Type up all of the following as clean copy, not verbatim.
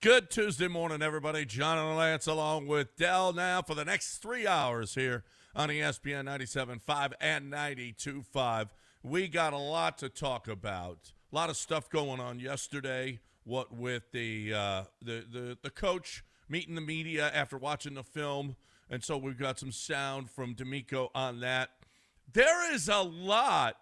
Good Tuesday morning, everybody. John and Lance along with Dell now for the next 3 hours here on ESPN 97.5 and 92.5. We got a lot to talk about. A lot of stuff going on yesterday. What with the coach meeting the media after watching the film, and so we've got some sound from D'Amico on that. There is a lot.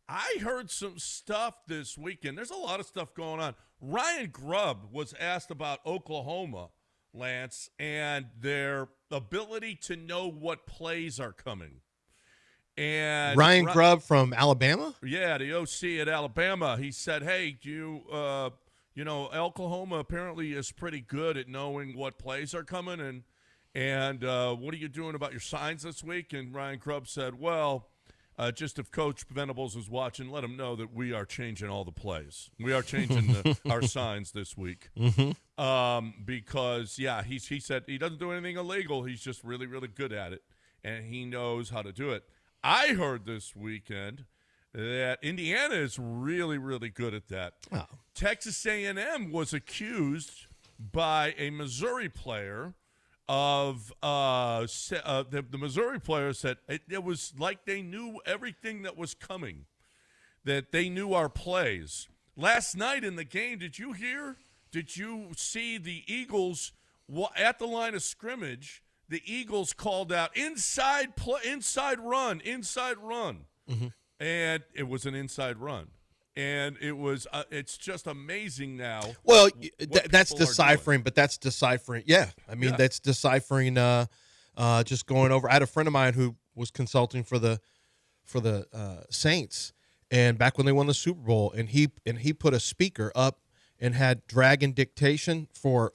I heard some stuff this weekend. There's a lot of stuff going on. Ryan Grubb was asked about Oklahoma, Lance, and their ability to know what plays are coming. And Ryan Grubb from Alabama? Yeah, the OC at Alabama. He said, hey, Oklahoma apparently is pretty good at knowing what plays are coming, and what are you doing about your signs this week? And Ryan Grubb said, well, just if Coach Venables is watching, let him know that we are changing all the plays. We are changing our signs this week. Because, yeah, he said he doesn't do anything illegal. He's just really, really good at it, and he knows how to do it. I heard this weekend that Indiana is really, really good at that. Oh. Texas A&M was accused by a Missouri player of the Missouri player said it was like they knew everything that was coming, that they knew our plays. Last night in the game, did you see the Eagles at the line of scrimmage? The Eagles called out inside run, Mm-hmm. and it was an inside run. And it was it's just amazing now. Well, that's deciphering, but that's deciphering. Yeah, I mean, that's deciphering, just going over. I had a friend of mine who was consulting for the Saints, and back when they won the Super Bowl, and he put a speaker up and had dragon dictation for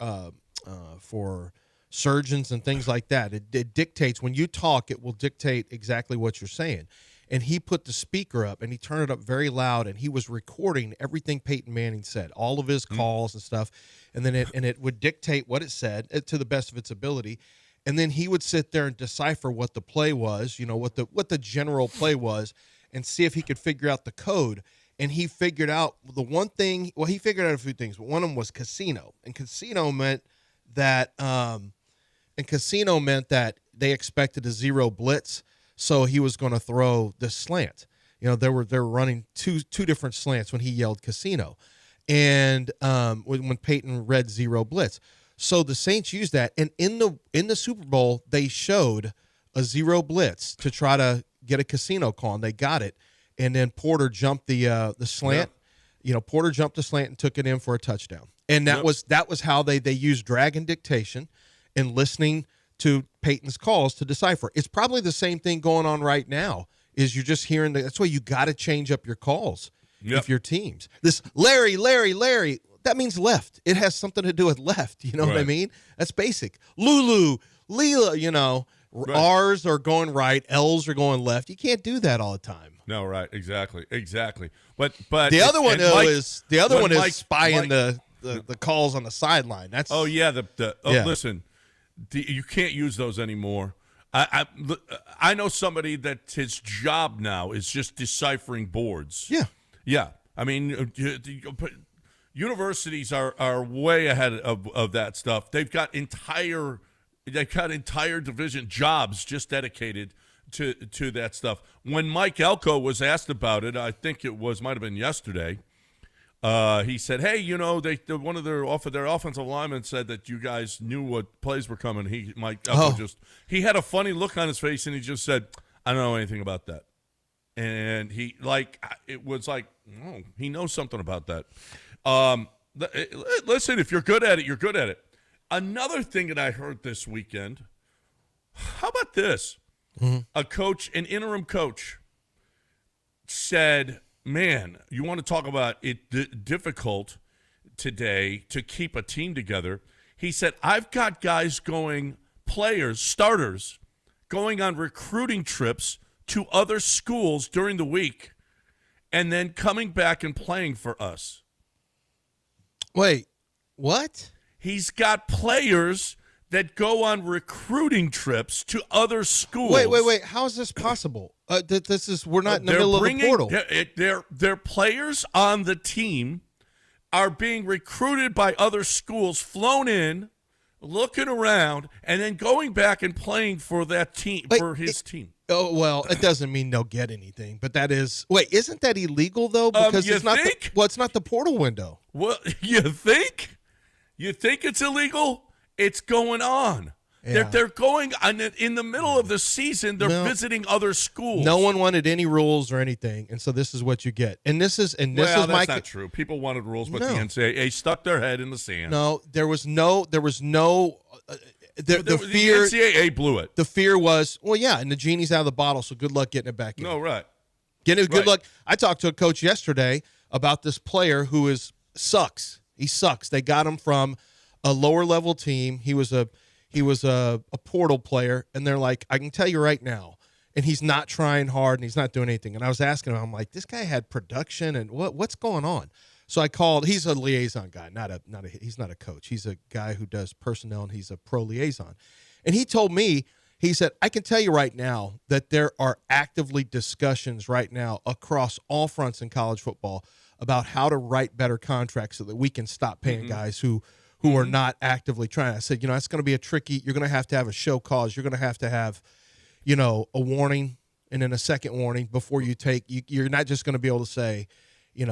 surgeons and things like that. It dictates when you talk, it will dictate exactly what you're saying. And he put the speaker up, and he turned it up very loud, and he was recording everything Peyton Manning said, all of his calls and stuff, and then it would dictate what it said to the best of its ability, and then he would sit there and decipher what the play was, what the general play was, and see if he could figure out the code. And he figured out the one thing. Well, he figured out a few things, but one of them was casino, and casino meant that they expected a zero blitz. So he was going to throw the slant. They were running two different slants when he yelled casino, and when Peyton read zero blitz. So the Saints used that, and in the Super Bowl they showed a zero blitz to try to get a casino call, and they got it. And then Porter jumped the slant. Yep. Porter jumped the slant and took it in for a touchdown. And that was how they used dragon dictation and listening to Peyton's calls to decipher. It's probably the same thing going on right now, is you're just hearing that's why you got to change up your calls if your teams. This Larry, that means left. It has something to do with left. You know what I mean? That's basic. Lulu, Leela, R's are going right, L's are going left. You can't do that all the time. No, right, exactly. But the other one is spying the calls on the sideline. That's listen. You can't use those anymore. I know somebody that his job now is just deciphering boards. Yeah. I mean, universities are way ahead of that stuff. They've got entire division jobs just dedicated to that stuff. When Mike Elko was asked about it, I think might have been yesterday. He said, "Hey, one of their offensive linemen said that you guys knew what plays were coming." Mike Elko he had a funny look on his face, and he just said, "I don't know anything about that." And it was like, oh, he knows something about that. Listen, if you're good at it, you're good at it. Another thing that I heard this weekend. How about this? Mm-hmm. An interim coach, said, man, you want to talk about it difficult today to keep a team together. He said, I've got guys starters, going on recruiting trips to other schools during the week and then coming back and playing for us. Wait, what? He's got players that go on recruiting trips to other schools. Wait. How is this possible? We're not in the middle of the portal. They're players on the team are being recruited by other schools, flown in, looking around, and then going back and playing for that team, for his team. Oh, well, it doesn't mean they'll get anything, but that is – wait, isn't that illegal, though? Because it's not it's not the portal window. Well, you think? You think it's illegal? It's going on. Yeah. They're going in the middle of the season. They're visiting other schools. No one wanted any rules or anything, and so this is what you get. And this is that's not true. People wanted rules, but the NCAA stuck their head in the sand. No, there was no. The fear. The NCAA blew it. The fear was, well, yeah, and the genie's out of the bottle, so good luck getting it back in. No, right. Good luck. I talked to a coach yesterday about this player who sucks. He sucks. They got him from a lower level team. He was a portal player, and they're like, I can tell you right now, and he's not trying hard, and he's not doing anything. And I was asking him, I'm like, this guy had production, and what's going on? So I called. He's a liaison guy, he's not a coach. He's a guy who does personnel, and he's a pro liaison. And he told me, he said, I can tell you right now that there are actively discussions right now across all fronts in college football about how to write better contracts so that we can stop paying guys who are not actively trying. I said, it's going to be you're going to have a show cause. You're going to have, a warning and then a second warning before you you're not just going to be able to say, you're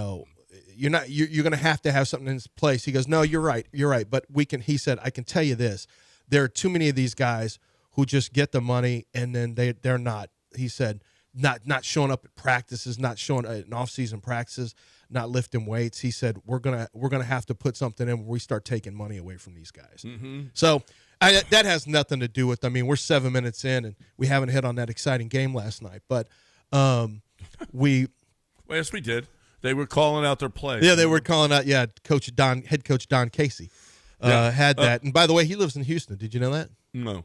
going to have something in place. He goes, no, you're right. But he said, I can tell you this, there are too many of these guys who just get the money and then they're not, he said, not showing up at practices, not showing in off-season practices, not lifting weights. He said, we're gonna have to put something in where we start taking money away from these guys. Mm-hmm. So that has nothing to do with, we're 7 minutes in and we haven't hit on that exciting game last night. But yes, we did. They were calling out their plays. Yeah, they were calling out. Yeah, head coach Don Casey had that. And by the way, he lives in Houston. Did you know that? No.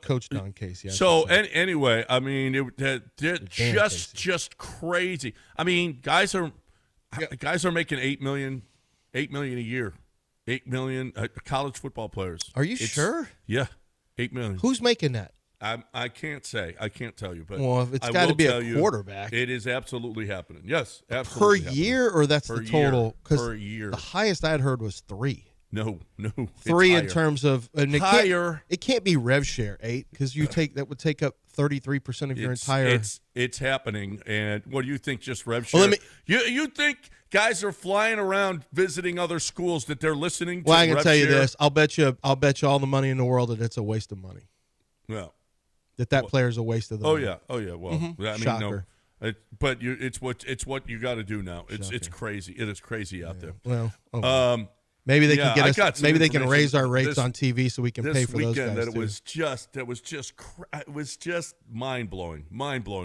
Coach Don Casey. Anyway, they're just crazy. Guys are making $8 million a year. 8 million college football players. Are you sure? Yeah, 8 million. Who's making that? I can't say. I can't tell you. But it's got to be a quarterback. It is absolutely happening. Yes, absolutely. Per year, or that's the total? Per year. The highest I'd heard was 3. No. 3 in terms of higher. It can't be rev share 8 because that would take up 33% of your entire. It's happening. And what do you think? Just rev share? Well, you think guys are flying around visiting other schools that they're listening to? Well, I can tell you this. I'll bet you all the money in the world that it's a waste of money. Well, that player's a waste of the money. Oh yeah. Well, Shocker. No. But it's what you got to do now. It's crazy. It is crazy out there. Well, maybe they can get us. Maybe they can raise our rates on TV so we can pay for those guys. It was just mind blowing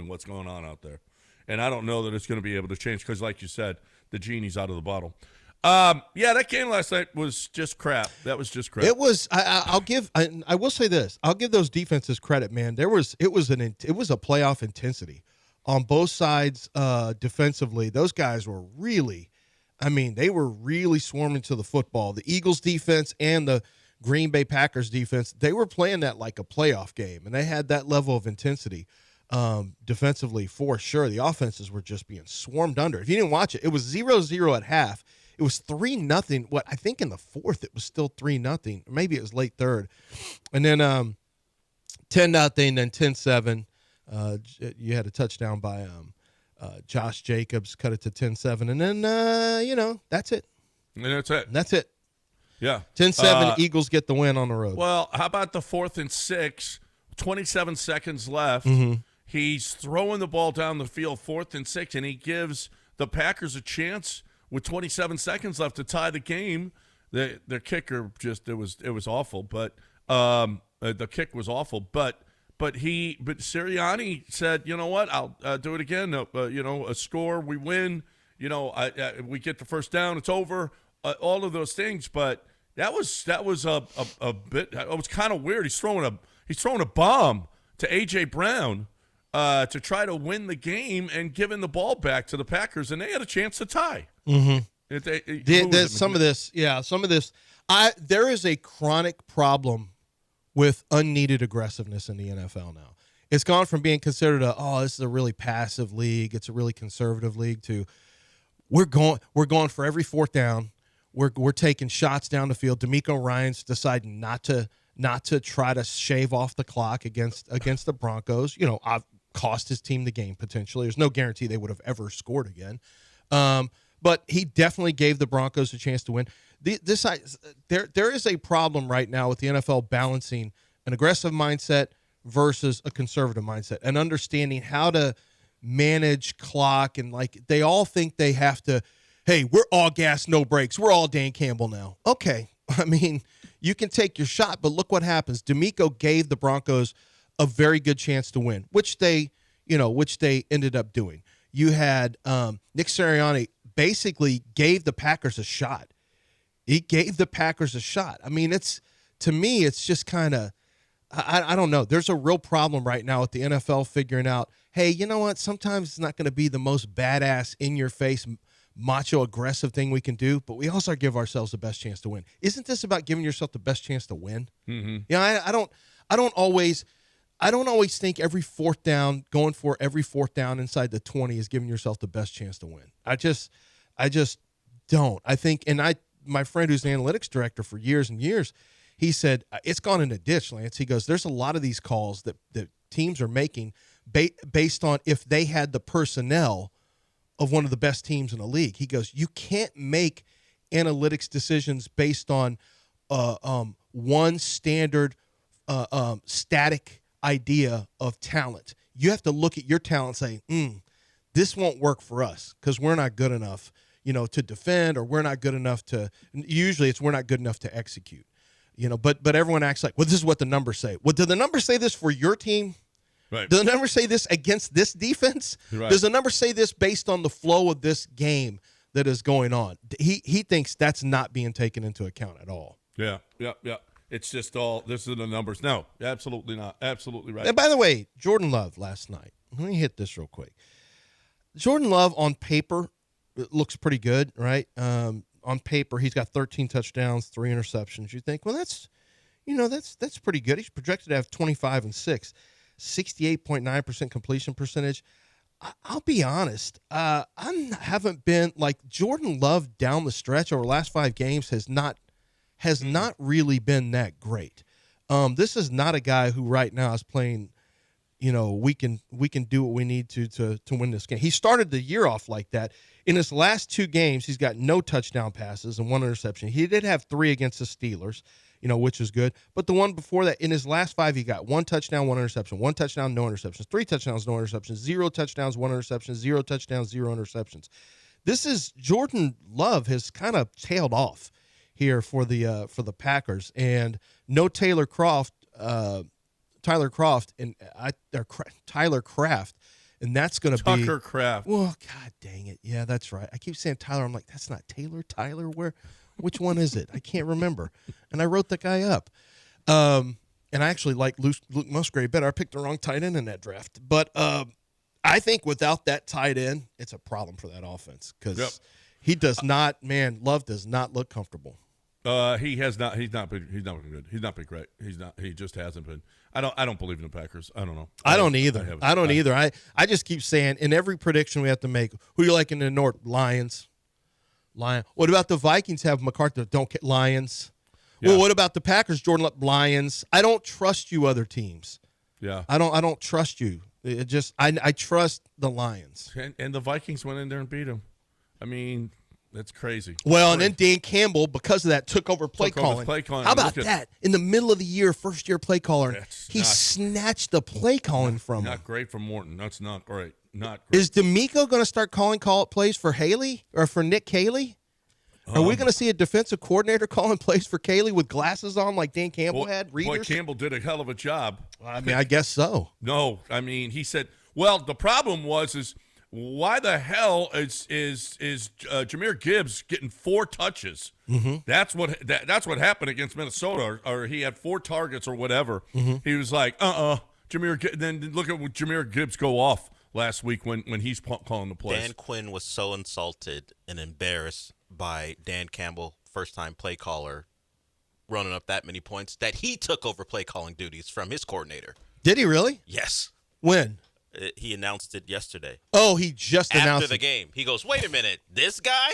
what's going on out there, and I don't know that it's going to be able to change because, like you said, the genie's out of the bottle. That game last night was just crap. That was just crap. It was. I will say this. I'll give those defenses credit, man. It was a playoff intensity on both sides defensively. Those guys were really. They were really swarming to the football. The Eagles defense and the Green Bay Packers defense, they were playing that like a playoff game, and they had that level of intensity defensively for sure. The offenses were just being swarmed under. If you didn't watch it, it was 0-0 at half. It was 3-0. I think in the fourth it was still 3-0. Maybe it was late third. And then 10-0, then 10-7. You had a touchdown by Josh Jacobs, cut it to 10-7, and then that's it. And that's it. That's it. Yeah. 10-7, Eagles get the win on the road. Well, how about the 4th and 6, 27 seconds left. Mm-hmm. He's throwing the ball down the field, 4th and 6, and he gives the Packers a chance with 27 seconds left to tie the game. Their kicker it was awful, but the kick was awful, but Sirianni said, you know what, I'll do it again. A score, we win. We get the first down, it's over. All of those things, but that was a bit. It was kind of weird. He's throwing a bomb to AJ Brown to try to win the game and giving the ball back to the Packers, and they had a chance to tie. Mm-hmm. Some of this. There is a chronic problem with unneeded aggressiveness in the NFL now. It's gone from being considered this is a really passive league, it's a really conservative league, to we're going for every fourth down. We're taking shots down the field. D'Amico Ryans deciding not to try to shave off the clock against the Broncos. I've cost his team the game potentially. There's no guarantee they would have ever scored again. But he definitely gave the Broncos a chance to win. There is a problem right now with the NFL balancing an aggressive mindset versus a conservative mindset and understanding how to manage clock. And they all think they have to, hey, we're all gas, no brakes. We're all Dan Campbell now. Okay. I mean, you can take your shot, but look what happens. D'Amico gave the Broncos a very good chance to win, which they ended up doing. You had Nick Sirianni basically gave the Packers a shot. He gave the Packers a shot. I mean, to me, it's just kind of, I don't know. There's a real problem right now with the NFL figuring out, hey, you know what? Sometimes it's not going to be the most badass, in-your-face, macho, aggressive thing we can do, but we also give ourselves the best chance to win. Isn't this about giving yourself the best chance to win? Mm-hmm. I don't always think every fourth down, going for every fourth down inside the 20 is giving yourself the best chance to win. I just don't. I think, my friend who's an analytics director for years and years, he said, it's gone in a ditch, Lance. He goes, there's a lot of these calls that teams are making based on if they had the personnel of one of the best teams in the league. He goes, you can't make analytics decisions based on one standard static idea of talent. You have to look at your talent and say, this won't work for us because we're not good enough, to defend, or we're not good enough to. Usually, we're not good enough to execute, But everyone acts like, well, this is what the numbers say. Well, do the numbers say this for your team? Right. Does the number say this against this defense? Right. Does the number say this based on the flow of this game that is going on? He thinks that's not being taken into account at all. Yeah. It's just this is the numbers. No, absolutely not. Absolutely right. And by the way, Jordan Love last night. Let me hit this real quick. Jordan Love on paper looks pretty good, right? On paper, he's got 13 touchdowns, 3 interceptions. You think, well, that's pretty good. He's projected to have 25 and 6. 68.9% completion percentage. I'll be honest. I haven't been Jordan Love down the stretch over the last 5 games has not really been that great. This is not a guy who right now is playing, we can do what we need to win this game. He started the year off like that. In his last 2 games, he's got no touchdown passes and 1 interception. He did have 3 against the Steelers, which is good. But the one before that, in his last 5, he got 1 touchdown, 1 interception, 1 touchdown, no interceptions, 3 touchdowns, no interceptions, 0 touchdowns, 1 interception, 0 touchdowns, 0 interceptions. This is Jordan Love has kind of tailed off here for the Packers, and no Tyler Kraft, and Tyler Kraft, and that's going to be Tucker Kraft. Well, God dang it, yeah, that's right. I keep saying Tyler. I'm like, that's not Taylor. Tyler, which one is it? I can't remember. And I wrote the guy up. And I actually like Luke Musgrave better. I picked the wrong tight end in that draft. But I think without that tight end, it's a problem for that offense because he does not. Man, Love does not look comfortable. He has not. He's not been good. He's not been great. He's not. He just hasn't been. I don't believe in the Packers. I don't know. I don't either. I don't either. I just keep saying in every prediction we have to make, who do you like in the North? Lions. What about the Vikings? Have McCarthy? Don't get Lions. Yeah. Well, what about the Packers? Jordan Love, Lions. I don't trust you, other teams. Yeah. I don't trust you. I trust the Lions. And the Vikings went in there and beat them. I mean, that's crazy. Well, and then Dan Campbell, because of that, took over play calling. How about that? In the middle of the year, first-year play caller, he snatched the play calling from him. Not great for Morton. That's not great. Not great. Is D'Amico going to start calling plays for Haley or for Nick Haley? Are we going to see a defensive coordinator calling plays for Haley with glasses on like Dan Campbell had? Readers? Boy, Campbell did a hell of a job. I mean, I guess so. No, I mean, he said, well, the problem is why the hell is Jahmyr Gibbs getting 4 touches? Mm-hmm. That's what happened against Minnesota, or he had 4 targets or whatever. Mm-hmm. He was like, Jahmyr. Then look at Jahmyr Gibbs go off last week when he's calling the plays. Dan Quinn was so insulted and embarrassed by Dan Campbell, first-time play caller, running up that many points that he took over play calling duties from his coordinator. Did he really? Yes. When? He announced it yesterday. Oh, he just announced After the game. He goes, wait a minute, this guy?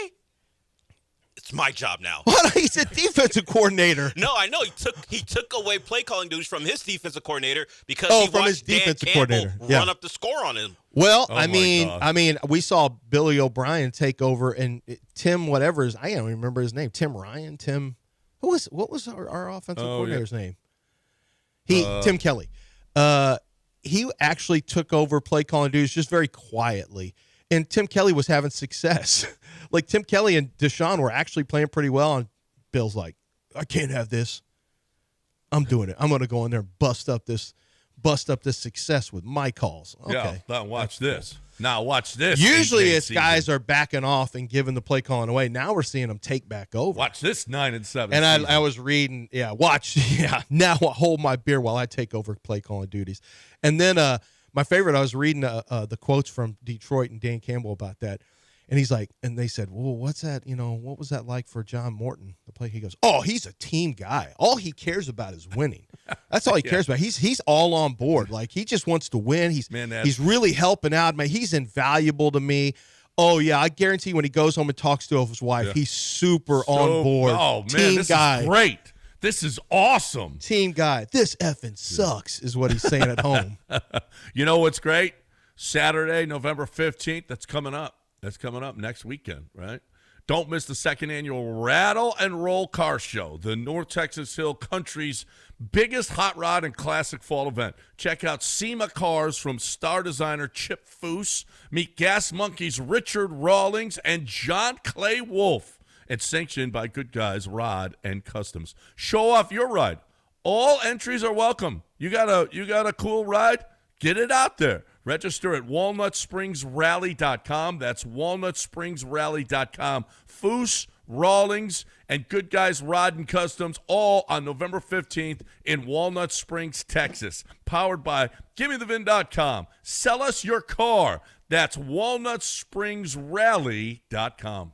It's my job now. What? He's a defensive coordinator. No, I know. He took away play calling duties from his defensive coordinator because he from his watched Dan defensive Campbell coordinator. run up the score on him. Well, Oh I mean, we saw Billy O'Brien take over, and Tim, whatever his, I don't even remember his name. Tim Ryan, what was our offensive coordinator's name? Tim Kelly. He actually took over play calling duties just very quietly, and Tim Kelly was having success. Like Tim Kelly and Deshaun were actually playing pretty well, and Bill's like, I can't have this. I'm doing it. I'm going to go in there and bust up this success with my calls. Okay. Yeah, now watch this. Now watch this. Usually AJ it's season. guys are backing off and giving the play calling away. Now we're seeing them take back over. Watch this 9-7. And season. I was reading, now I'll hold my beer while I take over play calling duties. And then my favorite, I was reading the quotes from Detroit and Dan Campbell about that. And he's like, and they said, well, what's that? What was that like for John Morton? The play. He goes, oh, he's a team guy. All he cares about is winning. That's all he cares about. He's all on board. Like he just wants to win. He's really helping out, man. He's invaluable to me. Oh yeah, I guarantee when he goes home and talks to his wife, he's super on board. Oh man, team this guy. is great. This is awesome. Team guy. This effing sucks, is what he's saying at home. You know what's great? Saturday, November 15th. That's coming up. That's coming up next weekend, right? Don't miss the second annual Rattle and Roll Car Show, the North Texas Hill Country's biggest hot rod and classic fall event. Check out SEMA cars from star designer Chip Foose. Meet Gas Monkeys Richard Rawlings and John Clay Wolf. It's sanctioned by Good Guys Rod and Customs. Show off your ride. All entries are welcome. You got a cool ride? Get it out there. Register at walnutspringsrally.com. That's walnutspringsrally.com. Foose, Rawlings, and Good Guys Rod and Customs all on November 15th in Walnut Springs, Texas. Powered by GimmeTheVin.com. Sell us your car. That's walnutspringsrally.com.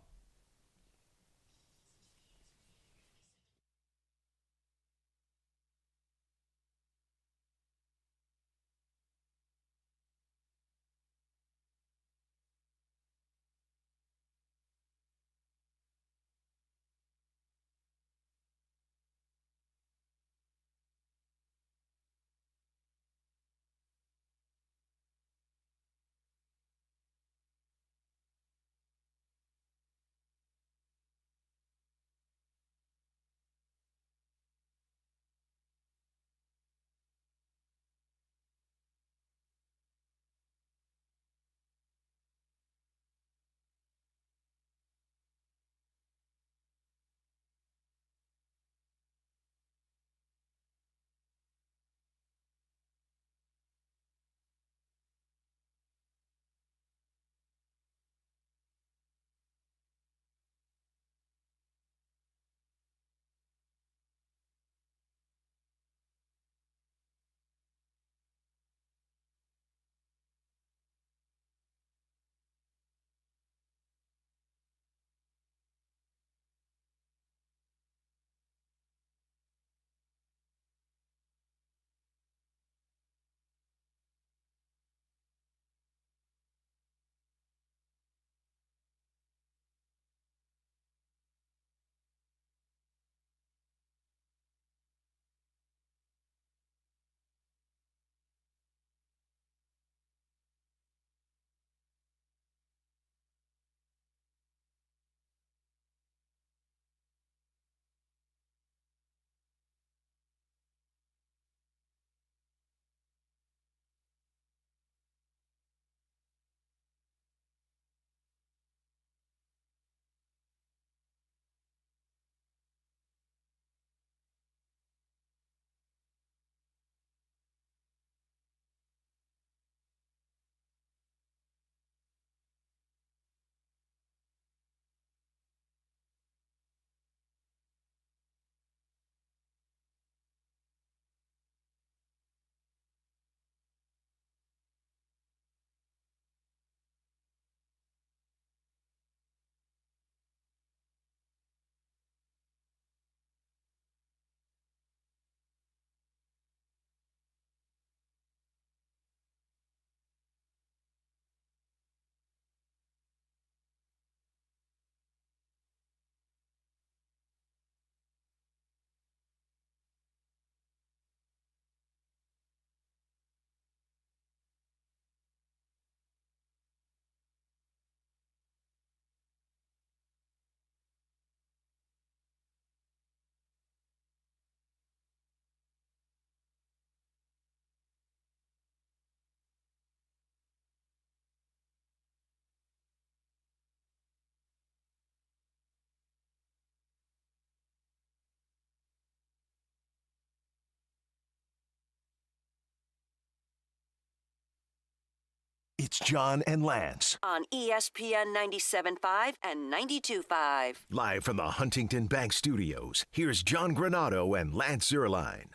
John and Lance. On ESPN 97.5 and 92.5. Live from the Huntington Bank Studios, here's John Granado and Lance Zierlein.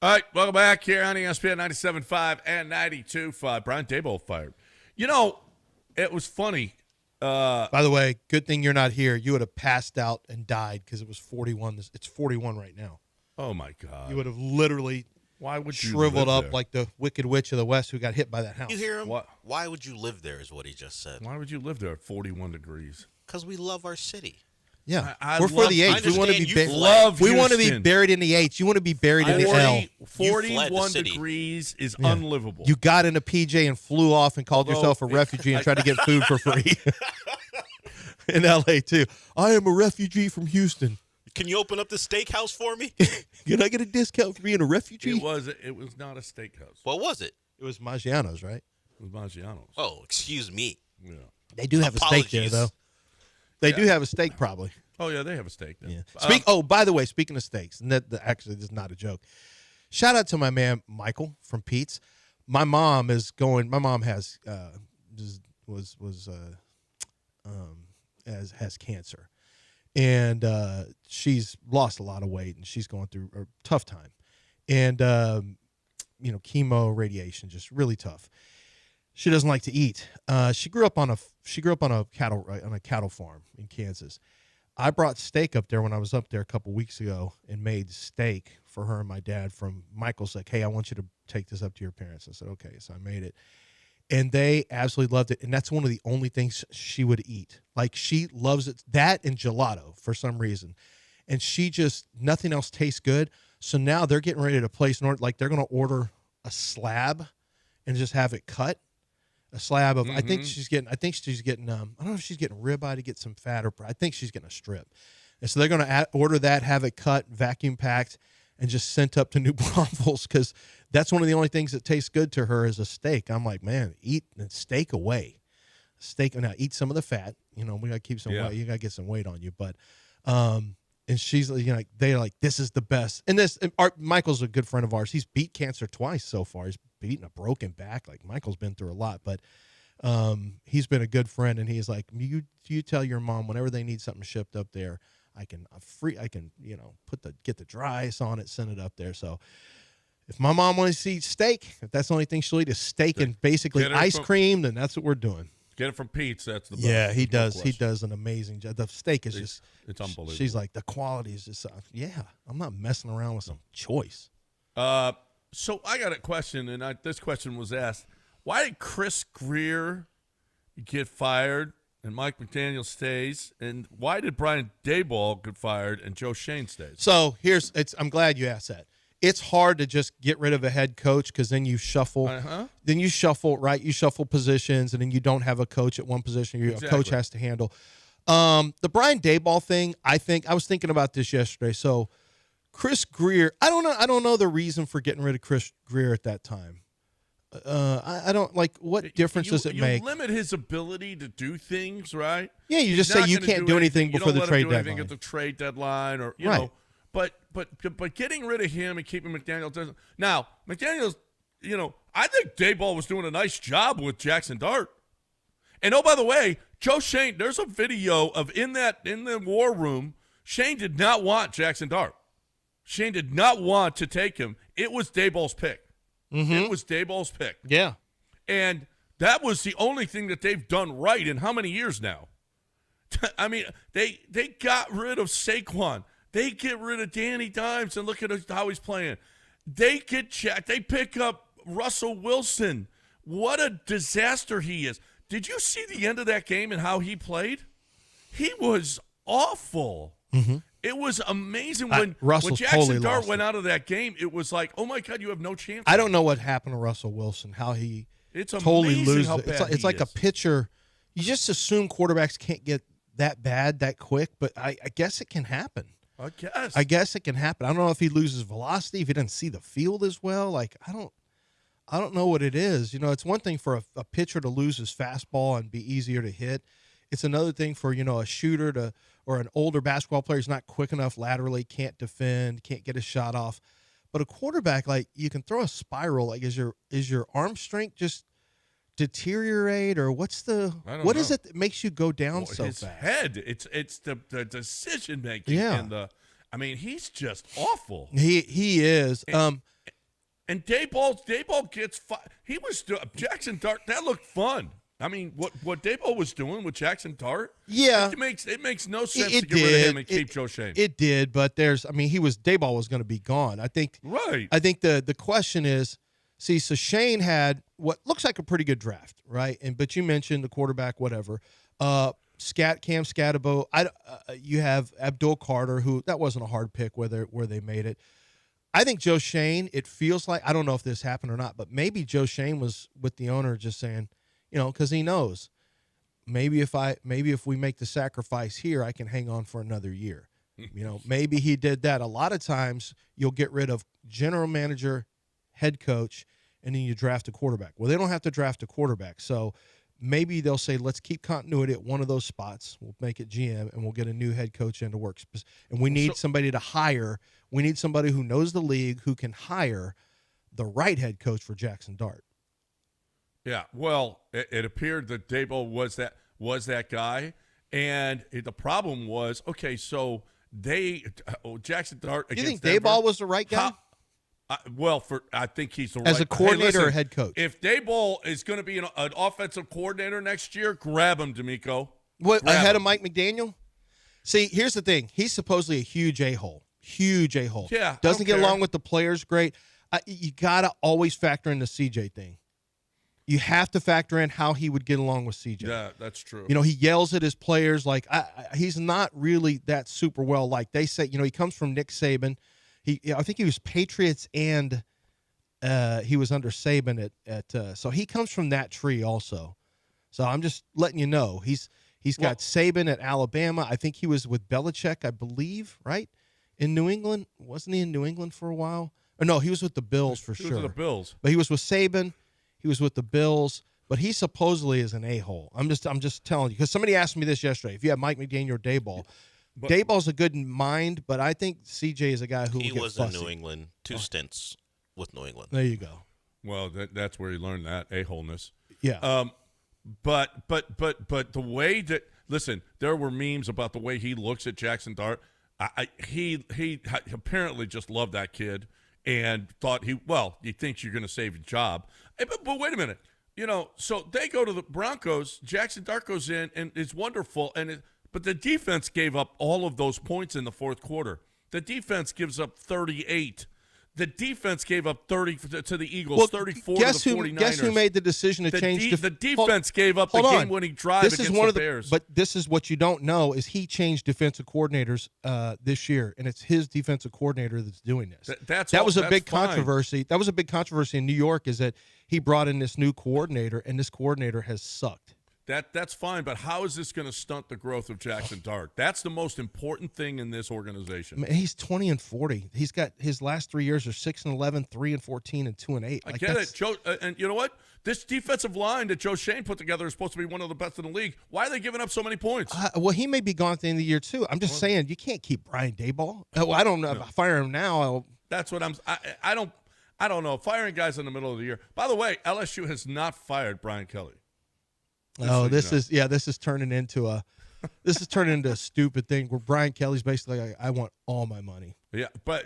All right, welcome back here on ESPN 97.5 and 92.5. Brian Daboll fired. You know, it was funny. By the way, good thing you're not here. You would have passed out and died because it was 41. It's 41 right now. Oh, my God. You would have literally Why would you shriveled live up there? like the Wicked Witch of the West who got hit by that house. You hear him? What? Why would you live there is what he just said. Why would you live there at 41 degrees? Because we love our city. Yeah, I we're for love- the I H. We want to understand be you buried. love We want to be Houston. buried in the H. You want to be buried in the L. 41 city. degrees is Yeah. unlivable. You got in a PJ and flew off and called Although- yourself a refugee and tried to get food for free. In L.A. too. I am a refugee from Houston. Can you open up the steakhouse for me? Can I get a discount for being a refugee? It was not a steakhouse. What was it? It was Maggiano's, right? It was Maggiano's. Oh, excuse me. Yeah. They do have a steak there, Apologies. though. They do have a steak, probably. Oh, yeah, they have a steak there. Yeah. By the way, speaking of steaks, and actually, this is not a joke. Shout out to my man Michael from Pete's. My mom has has cancer, and she's lost a lot of weight, and she's going through a tough time, and chemo, radiation, just really tough. She doesn't like to eat. She grew up on a cattle farm in Kansas. I brought steak up there when I was up there a couple weeks ago and made steak for her and my dad. From Michael's like, hey, I want you to take this up to your parents. I said, okay. So I made it, and they absolutely loved it. And that's one of the only things she would eat. Like, she loves it, that and gelato for some reason. And she just, nothing else tastes good. So now they're getting ready to place an order. Like, they're going to order a slab and just have it cut. A slab of, I think she's getting, I don't know if she's getting ribeye to get some fat, or I think she's getting a strip. And so they're going to order that, have it cut, vacuum packed, and just sent up to New Braunfels, because that's one of the only things that tastes good to her is a steak. I'm like, man, eat the steak away. Steak, now eat some of the fat. We got to keep some weight. You got to get some weight on you. But, and she's, they're like, this is the best. And Michael's a good friend of ours. He's beat cancer twice so far. He's beaten a broken back. Like, Michael's been through a lot, but he's been a good friend. And he's like, you tell your mom whenever they need something shipped up there, I can get the dry ice on it, send it up there. So if my mom wants to eat steak, if that's the only thing she'll eat is steak and basically ice cream, then that's what we're doing. Get it from Pete's. That's the best. Yeah, he No does. He question. does an amazing job. The steak is It's unbelievable. She's like, the quality is just, I'm not messing around with some choice. So I got a question, and this question was asked. Why did Chris Greer get fired and Mike McDaniel stays? And why did Brian Daboll get fired and Joe Shane stays? So I'm glad you asked that. It's hard to just get rid of a head coach, because then you shuffle. Then you shuffle, right? You shuffle positions, and then you don't have a coach at one position. A coach has to handle. The Brian Daboll thing, I was thinking about this yesterday. So Chris Greer, I don't know the reason for getting rid of Chris Greer at that time. I don't like, what difference does it make? You limit his ability to do things, right? Yeah, you just He's say not you gonna can't do anything before the trade You don't let him do anything deadline. at the trade deadline, or you Right. know. But getting rid of him and keeping McDaniel doesn't. Now McDaniel's, I think Daboll was doing a nice job with Jackson Dart. And oh, by the way, Joe Shane, there's a video of in the war room. Shane did not want Jackson Dart. Shane did not want to take him. It was Daboll's pick. It was Daboll's pick. Yeah. And that was the only thing that they've done right in how many years now? I mean, they got rid of Saquon. They get rid of Danny Dimes, and look at how he's playing. They pick up Russell Wilson. What a disaster he is. Did you see the end of that game and how he played? He was awful. It was amazing when Jackson totally Dart lost went it. out of that game. It was like, oh my God, you have no chance. I don't know what happened to Russell Wilson, how he It's totally amazing loses how it. bad It's he like a is. pitcher. You just assume quarterbacks can't get that bad that quick, but I guess it can happen. I guess it can happen. I don't know if he loses velocity, if he doesn't see the field as well. Like, I don't know what it is. It's one thing for a pitcher to lose his fastball and be easier to hit. It's another thing for, a shooter or an older basketball player who's not quick enough laterally, can't defend, can't get a shot off. But a quarterback, like, you can throw a spiral. Like, is your arm strength just deteriorate, or what's the I don't what know. is it that makes you go down so his fast? head. It's the decision making. Yeah. And I mean, he's just awful. He is. And Dayball gets he was Jackson Dart. That looked fun. I mean, what Dayball was doing with Jackson Dart. Yeah, it makes no sense it to get rid of him and keep Joe Shane. It did, but Dayball was going to be gone. I think the question is, see, so Shane had what looks like a pretty good draft, right? But you mentioned the quarterback, whatever. Cam Scatabo. You have Abdul Carter, who that wasn't a hard pick where they made it. I think Joe Shane. It feels like, I don't know if this happened or not, but maybe Joe Shane was with the owner just saying, because he knows maybe if we make the sacrifice here, I can hang on for another year. Maybe he did that. A lot of times you'll get rid of general manager, head coach, and then you draft a quarterback. Well, they don't have to draft a quarterback. So maybe they'll say, let's keep continuity at one of those spots. We'll make it GM, and we'll get a new head coach into work. And we need somebody to hire. We need somebody who knows the league, who can hire the right head coach for Jackson Dart. Yeah, well, it appeared that Dayball was that guy, and the problem was, okay, so Jackson Dart. Do you think Denver, Dayball was the right guy? I think he's the right as a coordinator listen, or head coach. If Dayball is going to be an offensive coordinator next year, grab him, D'Amico. What, ahead of Mike McDaniel? See, here's the thing. He's supposedly a huge a-hole. Huge a-hole. Yeah, doesn't get along with the players great. You got to always factor in the CJ thing. You have to factor in how he would get along with CJ. Yeah, that's true. He yells at his players like he's not really that super well liked. They say, he comes from Nick Saban. I think he was Patriots and he was under Saban so he comes from that tree also. So I'm just letting you know he's got Saban at Alabama. I think he was with Belichick, I believe, right? In New England. Wasn't he in New England for a while? Or no, he was with the Bills for sure. He was with the Bills. But he was with Saban. He was with the Bills, but he supposedly is an a-hole. I'm just telling you, because somebody asked me this yesterday. If you have Mike McDaniel or Dayball, Dayball's a good mind, but I think CJ is a guy who he will get was fussy. in New England, 2 stints with New England. There you go. Well, that's where he learned that a-holeness. Yeah. But the way that there were memes about the way he looks at Jackson Dart. He apparently just loved that kid. And thought he thinks you're going to save your job. But wait a minute. So they go to the Broncos. Jackson Dart goes in and is wonderful. But the defense gave up all of those points in the fourth quarter. The defense gives up 38. The defense gave up 30 to the Eagles, 34 to the 49ers. Guess who made the decision to change the defense gave up the game-winning drive against the Bears. But this is what you don't know is he changed defensive coordinators this year, and it's his defensive coordinator that's doing this. That was a big controversy. That was a big controversy in New York is that he brought in this new coordinator, and this coordinator has sucked. That's fine, but how is this going to stunt the growth of Jackson Dart? That's the most important thing in this organization. Man, he's 20-40. He's got his last 3 years are 6-11, 3-14, and 2-8. I get it, Joe. And you know what? This defensive line that Joe Shane put together is supposed to be one of the best in the league. Why are they giving up so many points? Well, he may be gone at the end of the year too. I'm just saying you can't keep Brian Dayball. I don't know. If I fire him now, that's what I don't know. Firing guys in the middle of the year. By the way, LSU has not fired Brian Kelly. This is turning into a stupid thing where Brian Kelly's basically like, I want all my money. Yeah, but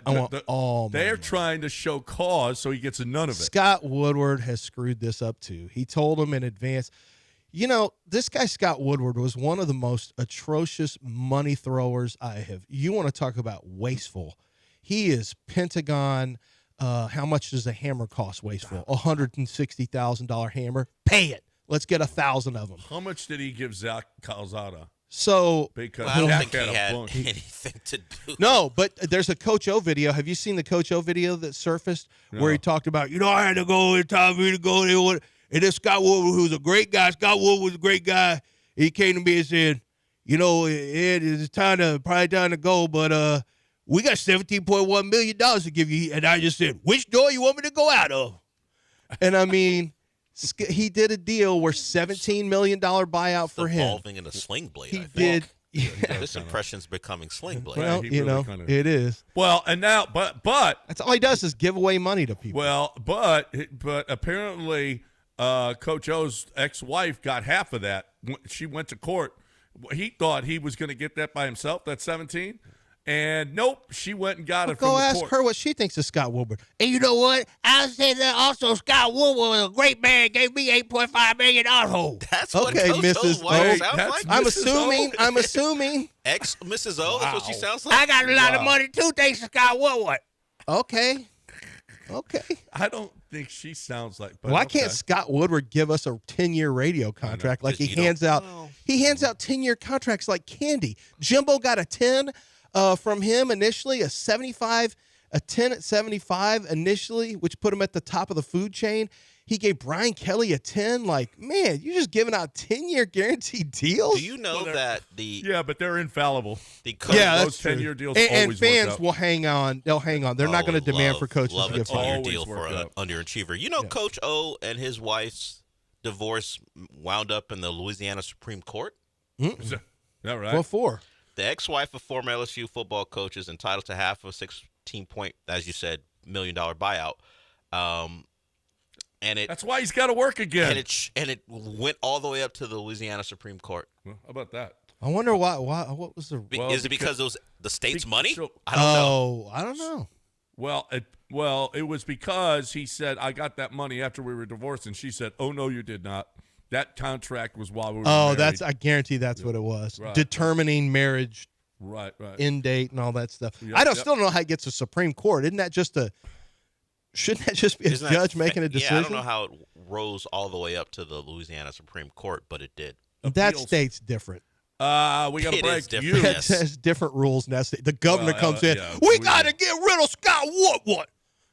they're trying to show cause, so he gets none of it. Scott Woodward has screwed this up too. He told him in advance. This guy Scott Woodward was one of the most atrocious money throwers I have. You want to talk about wasteful? He is Pentagon. How much does a hammer cost? Wasteful. $160,000 hammer. Pay it. Let's get 1,000 of them. How much did he give Zach Calzada? Because I don't think he had anything to do. No, but there's a Coach O video. Have you seen the Coach O video that surfaced where he talked about, I had to go. It's time for me to go there. And this Scott Woodward, who's a great guy. Scott Woodward was a great guy. He came to me and said, Ed, it's probably time to go, but we got $17.1 million to give you. And I just said, which door you want me to go out of? And I mean, he did a deal where $17 million buyout for him. Evolving in a sling blade. He did. Yeah. This impression's becoming sling blade. Well, it is. Well, and now, but that's all he does is give away money to people. Well, but apparently Coach O's ex-wife got half of that. She went to court. He thought he was going to get that by himself, that 17. And nope, she went and got it from Go the ask court. her what she thinks of Scott Woodward. And you know what? I said that also Scott Woodward was a great man, gave me $8.5 million. That's what Okay, Coach Mrs. O's wife O. sounds like. I'm Mrs. assuming. Ex Mrs. O, that's what she sounds like. I got a lot of money too, thanks to Scott Woodward. Okay. I don't think she sounds like. But Why okay. can't Scott Woodward give us a 10-year radio contract like he Because you hands don't out? know. He hands out 10-year contracts like candy. Jimbo got a 10 from him initially, a 10 at 75 initially, which put him at the top of the food chain. He gave Brian Kelly a 10. Like, man, you're just giving out 10-year guaranteed deals? Do you know that Yeah, but they're infallible. the coach Yeah, those that's true. 10-year deals And always fans work out. will hang on. They'll hang on. They're not going to demand for coaches love to a get 10-year fired. Always deal for work an out. underachiever. You know, Coach O and his wife's divorce wound up in the Louisiana Supreme Court. Is that right? What for? The ex-wife of former LSU football coach is entitled to half of a 16-point, as you said, $1 million buyout. And it That's why he's got to work again. and it went all the way up to the Louisiana Supreme Court. Well, how about that? I wonder why. What was the? Well, Is it because it was the state's money? so- I don't know. Oh, I don't know. Well, it was because he said, I got that money after we were divorced. And she said, oh, no, you did not. That contract was while we were Oh, married. I guarantee that's what it was. Right. Determining marriage Right. end date and all that stuff. Yep, I don't yep. still don't know how it gets to Supreme Court. Isn't that just shouldn't that just be a Isn't that judge making a decision? Yeah, I don't know how it rose all the way up to the Louisiana Supreme Court, but it did. That Appeals. state's different. We got to It is break. different. You. Yes. That has different rules in that state. The governor Well, comes in. yeah, we we- got to get rid of Scott Woodward.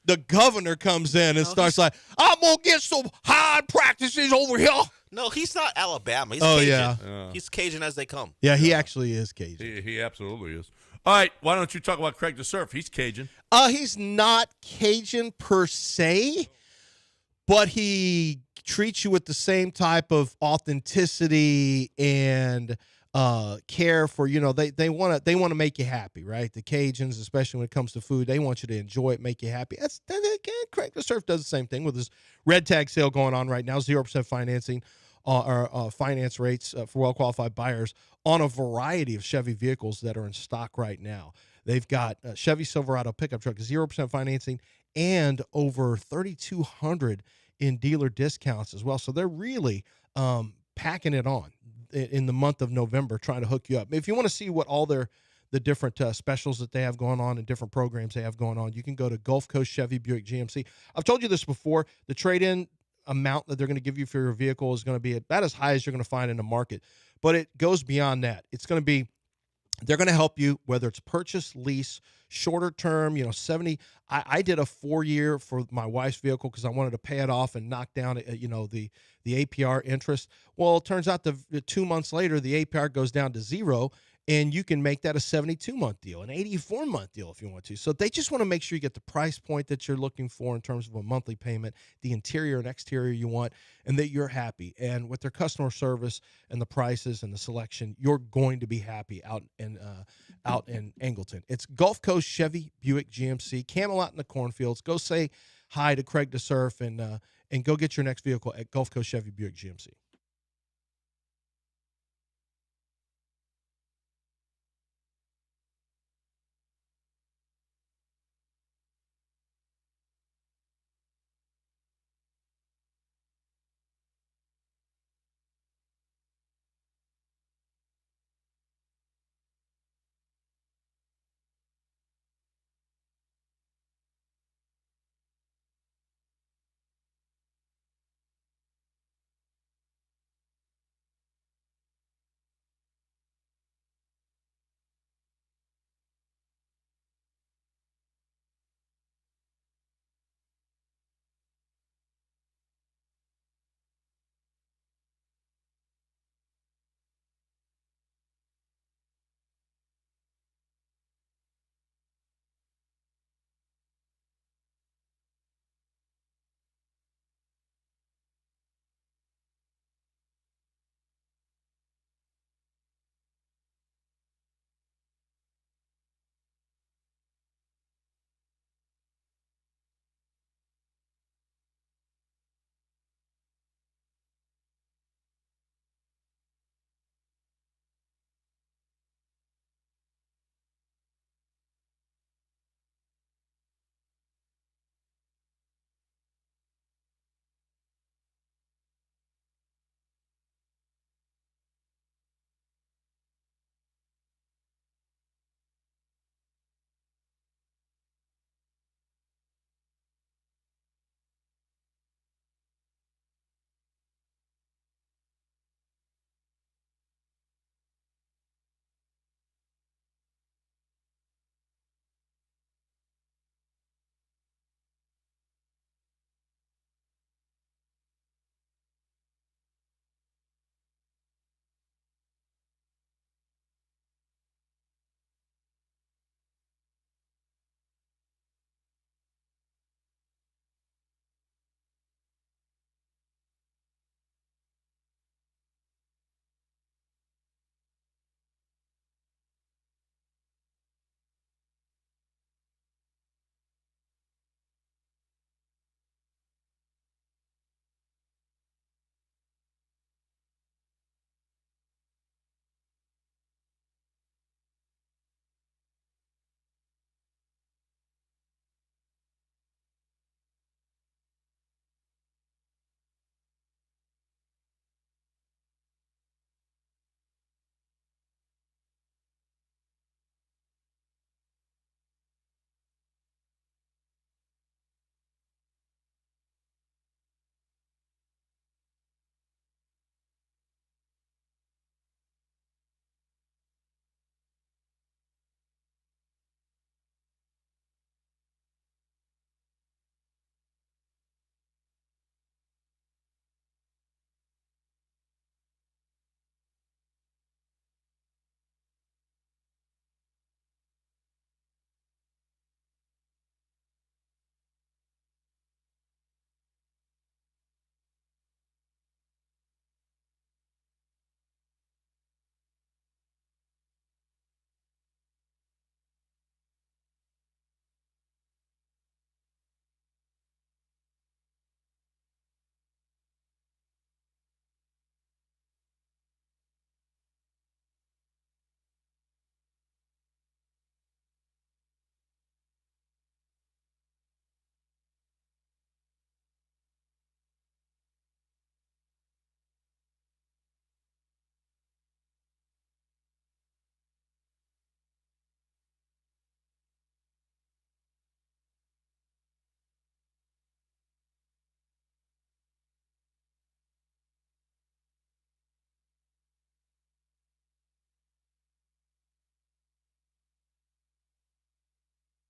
The governor comes in and starts like, I'm going to get some hard practices over here. No, he's not Alabama. He's Oh, Cajun. yeah. He's Cajun as they come. Yeah, he actually is Cajun. He absolutely is. All right. Why don't you talk about Craig DeSurf? He's Cajun. He's not Cajun per se, but he treats you with the same type of authenticity and care for, they want to make you happy, right? The Cajuns, especially when it comes to food, they want you to enjoy it, make you happy. Craig DeSurf does the same thing with his red tag sale going on right now, 0% financing or finance rates for well-qualified buyers on a variety of Chevy vehicles that are in stock right now. They've got Chevy Silverado pickup truck, 0% financing, and over 3,200 in dealer discounts as well. So they're really packing it on in the month of November, trying to hook you up. If you want to see what all the different specials that they have going on and different programs they have going on, you can go to Gulf Coast Chevy Buick GMC. I've told you this before. The trade-in amount that they're going to give you for your vehicle is going to be about as high as you're going to find in the market. But it goes beyond that. It's going to be, they're going to help you, whether it's purchase, lease, shorter term, 70. I did a 4-year for my wife's vehicle because I wanted to pay it off and knock down, the APR interest. Well, it turns out the 2 months later, the APR goes down to 0, and you can make that a 72-month deal, an 84-month deal if you want to. So they just want to make sure you get the price point that you're looking for in terms of a monthly payment, the interior and exterior you want, and that you're happy. And with their customer service and the prices and the selection, you're going to be happy out in Angleton. It's Gulf Coast Chevy Buick GMC, Camelot in the cornfields. Go say hi to Craig DeSurf and go get your next vehicle at Gulf Coast Chevy Buick GMC.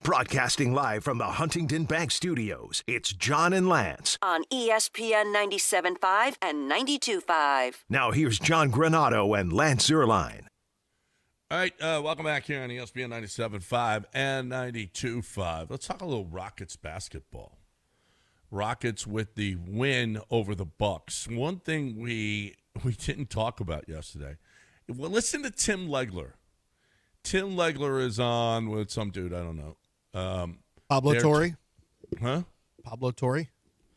Broadcasting live from the Huntington Bank Studios, it's John and Lance. On ESPN 97.5 and 92.5. Now here's John Granado and Lance Zierlein. All right, welcome back here on ESPN 97.5 and 92.5. Let's talk a little Rockets basketball. Rockets with the win over the Bucks. One thing we didn't talk about yesterday. Well, listen to Tim Legler. Tim Legler is on with some dude, I don't know. Pablo Torre? Huh? Pablo Torre?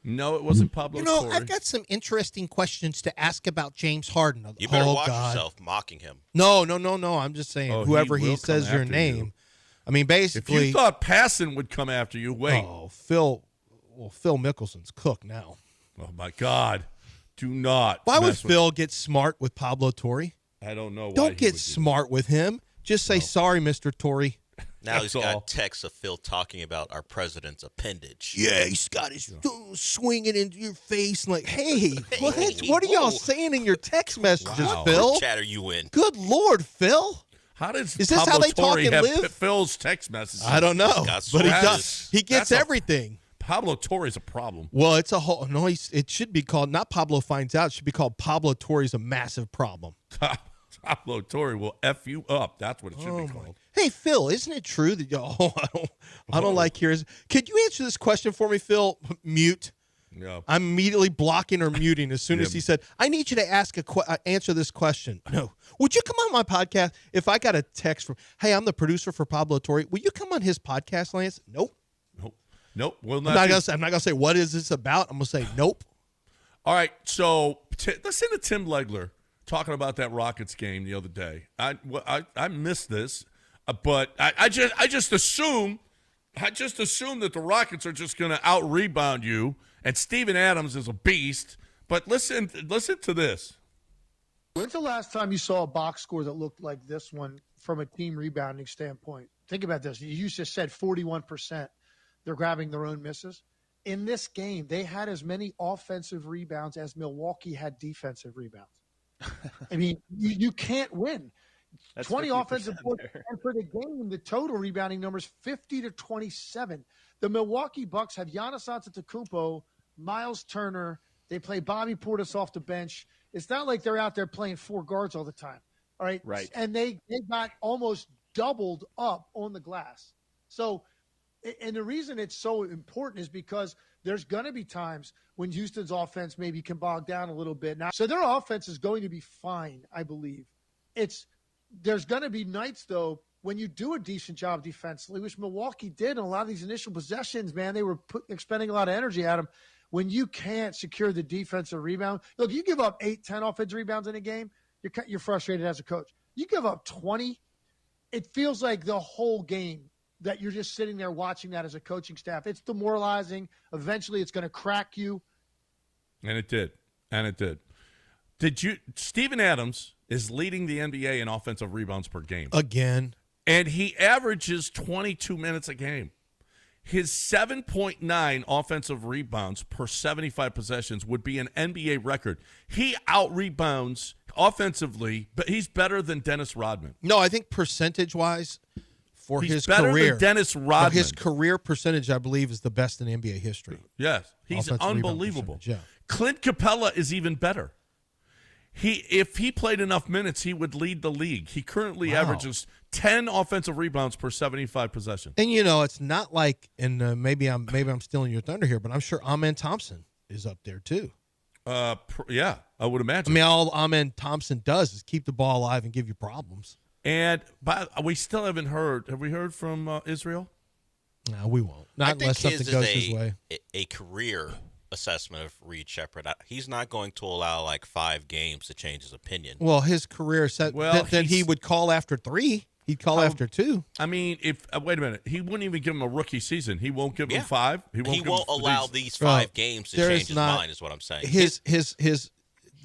No, it wasn't Pablo Torre. I've got some interesting questions to ask about James Harden. You better watch yourself mocking him. No. I'm just saying, whoever he says your name. You. I mean, basically. If you thought Passon would come after you, wait. Oh, Phil Mickelson's cooked now. Oh, my God. Do not. Why would Phil get smart with Pablo Torre? I don't know why. Don't get smart with him. Just say, sorry, Mr. Torre. Now he's got texts of Phil talking about our president's appendage. Yeah, he's got his swinging into your face like, hey, what are y'all saying in your text messages, Phil? What chat are you in? Good Lord, Phil. Is this how they talk and live? Phil's text messages. I don't know, but he does. He gets everything. Pablo Torre's a problem. Well, it's a whole no. It should be called not Pablo finds out. It should be called Pablo Torre's a massive problem. Pablo Torre will F you up. That's what it should be called. Hey, Phil, isn't it true that I don't like yours? Could you answer this question for me, Phil? Mute. No. I'm immediately blocking or muting as soon as he said, I need you to answer this question. No. Would you come on my podcast if I got a text from, hey, I'm the producer for Pablo Torre. Will you come on his podcast, Lance? Nope. We'll not I'm not going to say, what is this about? I'm going to say, nope. All right, so listen to Tim Legler talking about that Rockets game the other day. I missed this, but I just assume that the Rockets are just going to out-rebound you, and Steven Adams is a beast. But listen to this. When's the last time you saw a box score that looked like this one from a team rebounding standpoint? Think about this. You just said 41%. They're grabbing their own misses. In this game, they had as many offensive rebounds as Milwaukee had defensive rebounds. I mean, you can't win. That's 20 offensive boards, and for the game, the total rebounding number is 50-27. The Milwaukee Bucks have Giannis Antetokounmpo, Miles Turner. They play Bobby Portis off the bench. It's not like they're out there playing four guards all the time. All right. Right. And they got almost doubled up on the glass. So, and the reason it's so important is because there's going to be times when Houston's offense maybe can bog down a little bit. Now, so their offense is going to be fine, I believe. There's going to be nights, though, when you do a decent job defensively, which Milwaukee did in a lot of these initial possessions, man. They were expending a lot of energy at them. When you can't secure the defensive rebound, look, you give up 8-10 offensive rebounds in a game, you're frustrated as a coach. You give up 20, it feels like the whole game that you're just sitting there watching that as a coaching staff. It's demoralizing. Eventually, it's going to crack you. And it did. Steven Adams is leading the NBA in offensive rebounds per game. Again. And he averages 22 minutes a game. His 7.9 offensive rebounds per 75 possessions would be an NBA record. He out-rebounds offensively, but he's better than Dennis Rodman. No, I think percentage-wise for he's his better career. Than Dennis Rodman. His career percentage, I believe, is the best in NBA history. Yes, he's Offensive unbelievable. Yeah. Clint Capella is even better. If he played enough minutes, he would lead the league. He currently averages 10 offensive rebounds per 75 possessions. And it's not like, and maybe I'm stealing your thunder here, but I'm sure Amen Thompson is up there too. Yeah, I would imagine. I mean, all Amen Thompson does is keep the ball alive and give you problems. And we still haven't heard. Have we heard from Israel? No, we won't. Not unless something goes his way. A career assessment of Reed Shepard. He's not going to allow like 5 games to change his opinion. Well, his career set. Then he would call after 3. He'd call after 2. I mean, if wait a minute, he wouldn't even give him a rookie season. He won't give him 5. He won't allow these 5 games to change his mind. Is what I'm saying. His.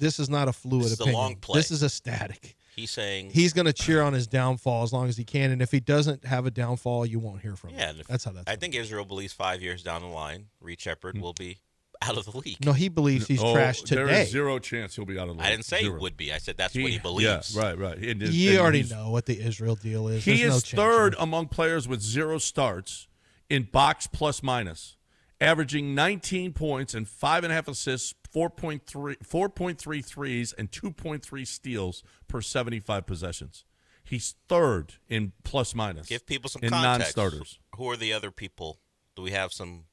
This is not a fluid this opinion. Is a long play. This is a static. He's saying he's going to cheer on his downfall as long as he can, and if he doesn't have a downfall, you won't hear from him. That's how that's. I think Israel believes 5 years down the line, Reed Shepard will be out of the league. No, he believes he's trashed today. There is 0 chance he'll be out of the league. I didn't say he would be. I said that's what he believes. Yeah, right. You already know what the Israel deal is. He There's is no third among players with 0 starts in box plus minus, averaging 19 points and 5.5 assists, 4.3 threes, and 2.3 steals per 75 possessions. He's third in plus minus. Give people some in context. non-starters. Who are the other people? Do we have some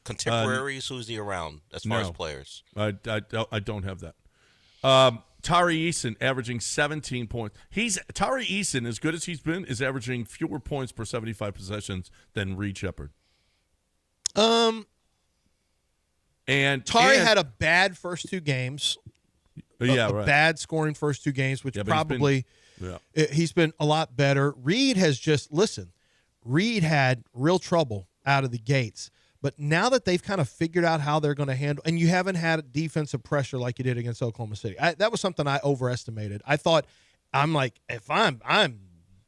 contemporaries? Who's he around as far as players? I don't have that. Tari Eason averaging 17 points. Tari Eason, as good as he's been, is averaging fewer points per 75 possessions than Reed Shepard. And Tari had a bad first two games. Yeah, a bad scoring first two games, which probably he's been a lot better. Reed has Reed had real trouble out of the gates. But now that they've kind of figured out how they're going to handle, and you haven't had defensive pressure like you did against Oklahoma City, that was something I overestimated. I thought, I'm like, if I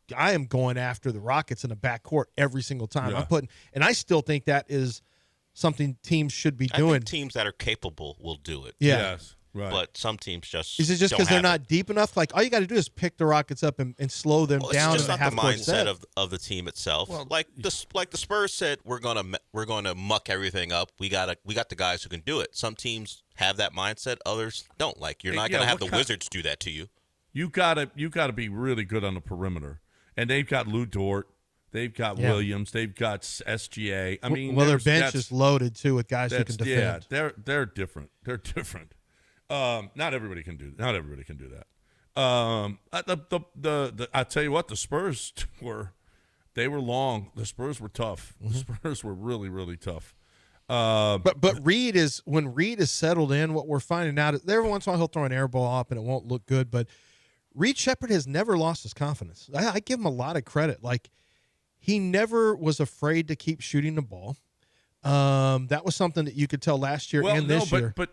am going after the Rockets in the backcourt every single time. Yeah. And I still think that is something teams should be doing. I think teams that are capable will do it. Yeah. Yes. Right. But some teams just is it just because they're not deep enough? Like all you got to do is pick the Rockets up and slow them down. It's just in not the the half-court mindset set. of the team itself. Well, like the Spurs said, we're gonna muck everything up. We got the guys who can do it. Some teams have that mindset, others don't. Like you're not gonna have the Wizards do that to you. You gotta be really good on the perimeter, and they've got Lou Dort, they've got Williams, they've got SGA. I mean, their bench is loaded too with guys who can defend. Yeah, they're different. They're different. Not everybody can do that. I tell you what, the Spurs were long. The Spurs were tough. The Spurs were really, really tough. But Reed is when Reed is settled in, what we're finding out is every once in a while he'll throw an air ball up and it won't look good. But Reed Shepard has never lost his confidence. I give him a lot of credit. Like he never was afraid to keep shooting the ball. That was something that you could tell last year and this year. But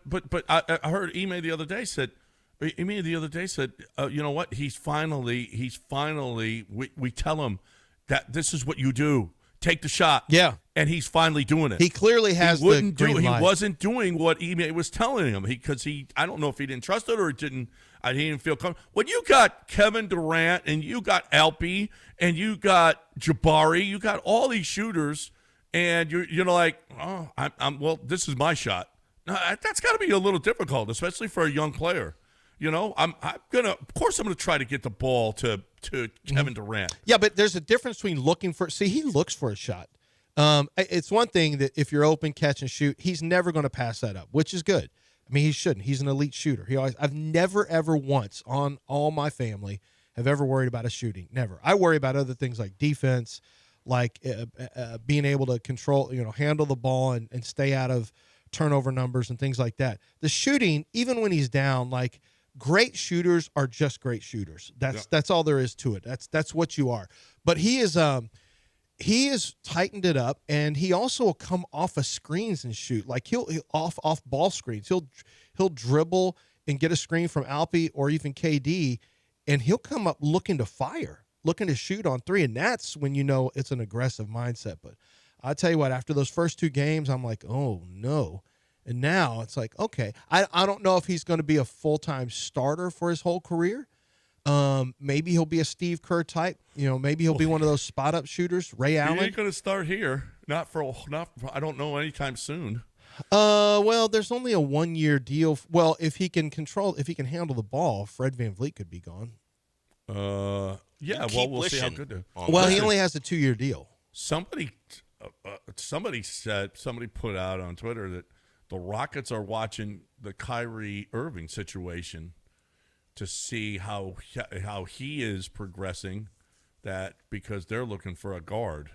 I heard Ime the other day said, you know what? He's finally. We tell him that this is what you do. Take the shot. Yeah, and he's finally doing it. He clearly has. He wasn't doing what Ime was telling him because I don't know if he didn't trust it or he didn't feel comfortable. When you got Kevin Durant and you got Alpi and you got Jabari, you got all these shooters. And you're like, oh, this is my shot. That's got to be a little difficult, especially for a young player. You know, I'm gonna try to get the ball to Kevin Durant. Yeah, but there's a difference between looking for. See, he looks for a shot. It's one thing that if you're open, catch and shoot, he's never going to pass that up, which is good. I mean, he shouldn't. He's an elite shooter. I've never ever once on all my family have ever worried about his shooting. Never. I worry about other things like defense. Like being able to control, handle the ball and stay out of turnover numbers and things like that. The shooting, even when he's down, like great shooters are just great shooters. That's all there is to it. That's what you are. But he has tightened it up, and he also will come off of screens and shoot. Like he'll off ball screens. He'll dribble and get a screen from Alpi or even KD, and he'll come up looking to fire. Looking to shoot on three, and that's when you know it's an aggressive mindset. But I'll tell you what, after those first two games, I'm like, oh, no. And now it's like, okay, I don't know if he's going to be a full-time starter for his whole career. Maybe he'll be a Steve Kerr type. Maybe he'll be one of those spot-up shooters, Ray Allen. He ain't going to start here. Not for I don't know, anytime soon. Well, there's only a 1-year deal. Well, if he can handle the ball, Fred VanVleet could be gone. Yeah, well, we'll see how good they're. Well, he only has a 2-year deal. Somebody put out on Twitter that the Rockets are watching the Kyrie Irving situation to see how he is progressing. That because they're looking for a guard.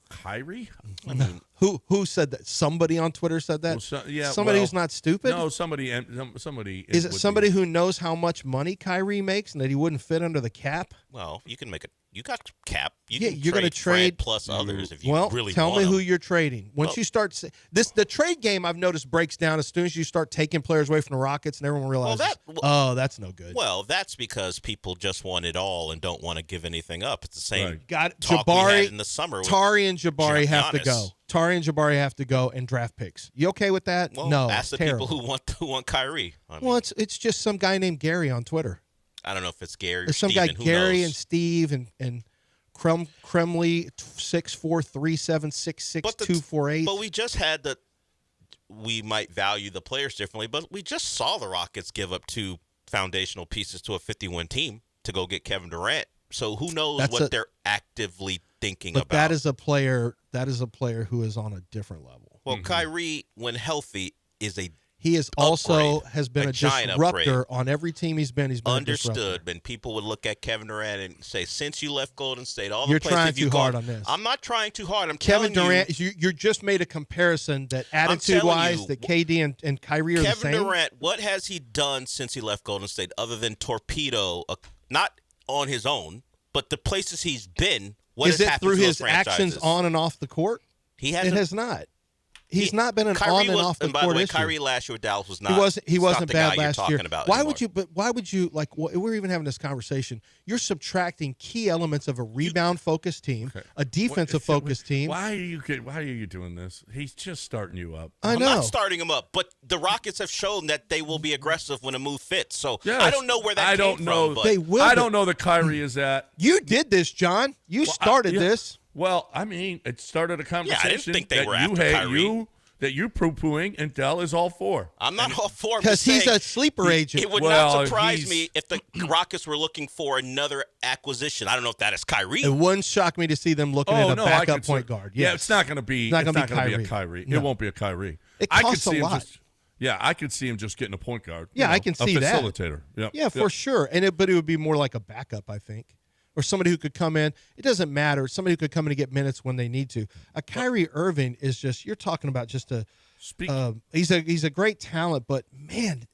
Kyrie? I mean, who said that? Somebody on Twitter said that? Well, somebody who's not stupid? No, somebody. Is it somebody who knows how much money Kyrie makes and that he wouldn't fit under the cap? Well, you can make it. You got cap. You're going to trade Fred plus others if you really tell want me them. who you're trading. Once you start the trade game, I've noticed breaks down as soon as you start taking players away from the Rockets, and everyone realizes, that's no good. Well, that's because people just want it all and don't want to give anything up. It's the same Got talk Jabari we had in the summer. Tari and Jabari have to Giannis. go. Tari and Jabari have to go and draft picks. You okay with that? Well, no. Ask the terrible. people who want Kyrie. Well, it's just some guy named Gary on Twitter. I don't know if it's Gary. There's or some Steven, guy who Gary knows? and Steve and Kremley 6'4", 3'7", 6'6", 248. But we just had the. We might value the players differently, but we just saw the Rockets give up 2 foundational pieces to a 50-win team to go get Kevin Durant. So who knows they're actively thinking about. But that is a player who is on a different level. Well, Kyrie, when healthy, is a He is also has been a disruptor upgrade. On every team he's been. He's been understood. And people would look at Kevin Durant and say, since you left Golden State, all the You're places trying you've too hard gone, on this. I'm not trying too hard. I'm Kevin telling Durant. You just made a comparison that attitude-wise, that KD and Kyrie are the same. Kevin Durant, what has he done since he left Golden State other than torpedo, not on his own, but the places he's been? What is has it happened through to his those franchises? actions on and off the court? It has not. He's not been an Kyrie on and off the and by court the way, issue. Kyrie last year with Dallas was not. He wasn't the bad guy last you're year. talking about Why anymore. would you? But why would you like? We're even having this conversation. You're subtracting key elements of a rebound-focused team, a defensive-focused team. Why are you doing this? He's just starting you up. I'm not starting him up, but the Rockets have shown that they will be aggressive when a move fits. So I don't know where that came from. But they will. I don't know that Kyrie is that. You did this, John. You started this. Well, I mean, it started a conversation I didn't think they were that you after hate Kyrie. that you're poo-pooing, and Dell is all for. I'm not all for him. Because he's a sleeper agent. It would not surprise me if the Rockets were looking for another acquisition. I don't know if that is Kyrie. It wouldn't shock me to see them looking at a backup point guard. Yes. Yeah, it's not going to be. It's not going to be be a Kyrie. No. It won't be a Kyrie. It costs a lot. I could see him just getting a point guard. Yeah, I can see a that. Facilitator. Yep. Yeah, for sure. But it would be more like a backup, I think. Or somebody who could come in. It doesn't matter. Somebody who could come in and get minutes when they need to. A Kyrie Irving is just, you're talking about just a, he's a great talent, but man,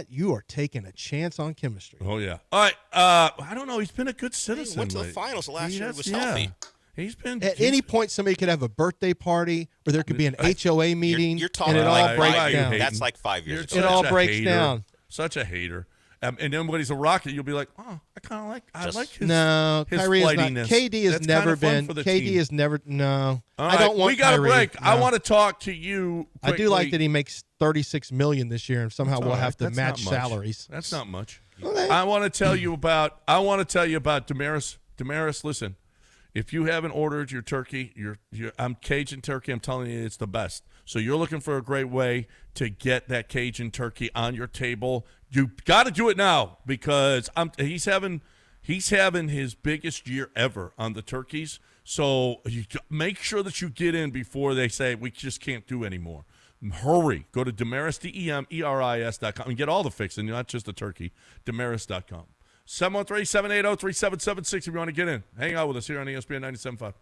you are taking a chance on chemistry. Oh, yeah. All right. I don't know. He's been a good citizen. He went to the finals last year. He was healthy. He's been at any point somebody could have a birthday party, or there could be an HOA meeting, you're talking and it all breaks down. That's like 5 years ago. It all breaks down. Such a hater. And then when he's a Rocket, you'll be like, oh, I like his Kyrie is not. flightiness. KD has That's never kind of been. fun for the KD team. has never. No, All I don't right, want. We got Kyrie. a break. No. I want to talk to you quickly. I do like that he makes $36 million this year, and somehow That's we'll all right. have to That's match not much. salaries. That's not much. Okay. I want to tell you about Damaris. Damaris, listen. If you haven't ordered your turkey, I'm Cajun turkey. I'm telling you, it's the best. So you're looking for a great way to get that Cajun turkey on your table. You got to do it now because he's having his biggest year ever on the turkeys. So you make sure that you get in before they say we just can't do anymore. Hurry. Go to Damaris, DEMERIS.com and get all the fixing, not just the turkey. Damaris.com. 713-780-3776 if you want to get in. Hang out with us here on ESPN 97.5.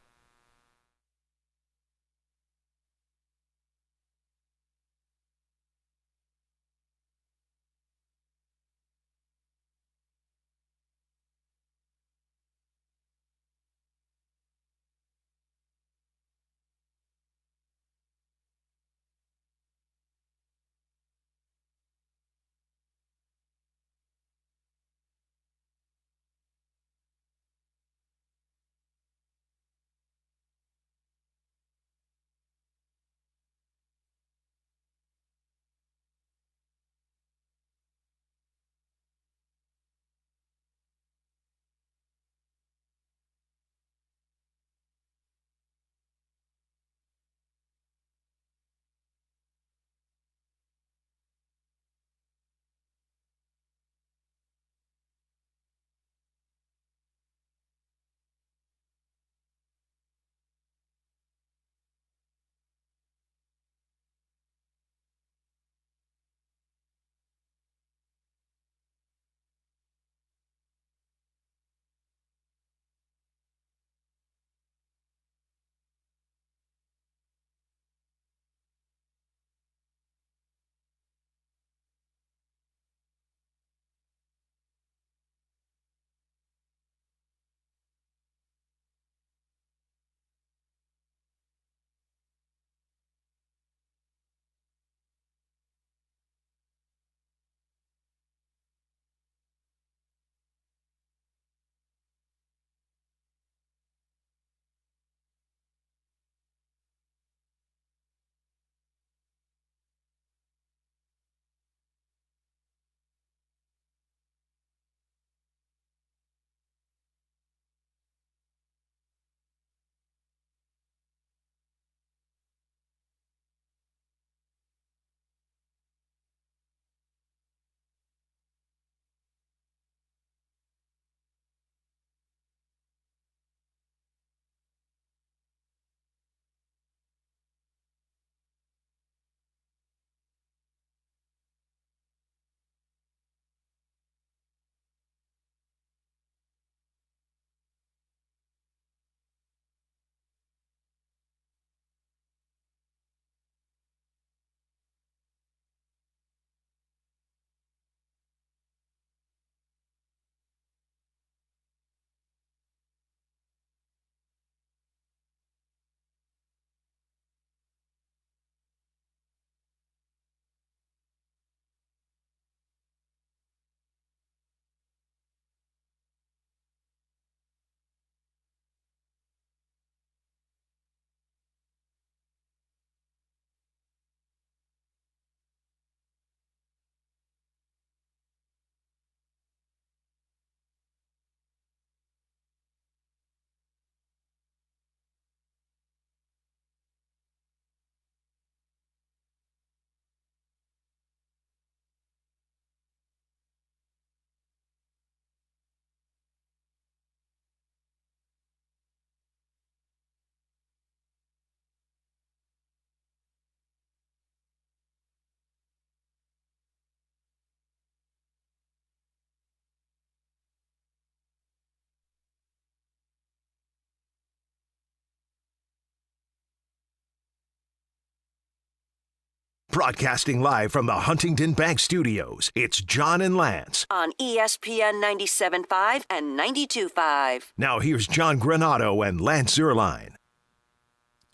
Broadcasting live from the Huntington Bank Studios, it's John and Lance. On ESPN 97.5 and 92.5. Now here's John Granado and Lance Zierlein.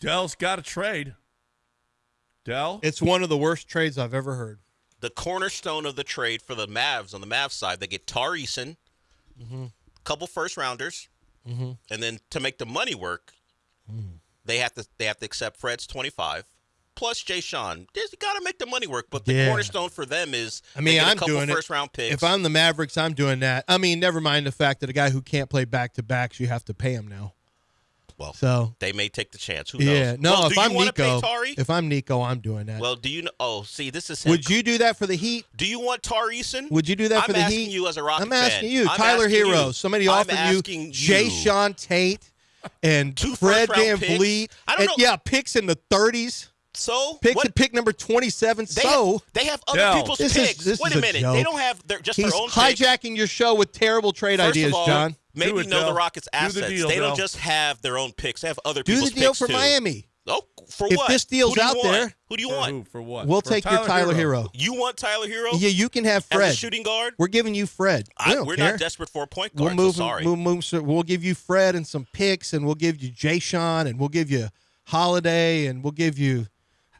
Dell's got a trade. Dell? It's one of the worst trades I've ever heard. The cornerstone of the trade for the Mavs, on the Mavs side, they get Tar Eisen, a couple first-rounders, and then to make the money work, they have to accept Fred's 25. Plus Jay Sean. You got to make the money work, but the cornerstone for them is I'm a couple doing first-round picks. If I'm the Mavericks, I'm doing that. I mean, never mind the fact that a guy who can't play back-to-backs, you have to pay him now. Well, so they may take the chance. Who knows? Yeah, no. Well, if I'm Nico, I'm doing that. Well, do you know? Oh, see, this is him. Would you do that for the Heat? Do you want Tar Eisen? Would you do that for the Heat? I'm asking you as a Rocket I'm fan. asking you, I'm Tyler asking Hero. you. Somebody I'm offered you asking Jay Sean Tate and Two Fred first-round Van Vliet. I don't know. Yeah, picks in the 30s. So Pick number 27. They have other people's picks. This Wait is a minute. joke. They don't have just He's their own hijacking picks. your show with terrible trade First ideas, of all, John. Maybe know Del. the Rockets' Do the assets. deal, They Del. don't just have their own picks. They have other Do people's the deal picks for too. Miami. Oh, for If what? this deal's Who do you out want? there, Who do you For want? who? For what? We'll For take your Tyler Hero. You want Tyler Hero? Yeah, you can have Fred. As a shooting guard? We're giving you Fred. We're care. not desperate for a point We'll guard. move so sorry. We'll give you Fred and some picks, and we'll give you Jay Sean, and we'll give you Holiday, and we'll give you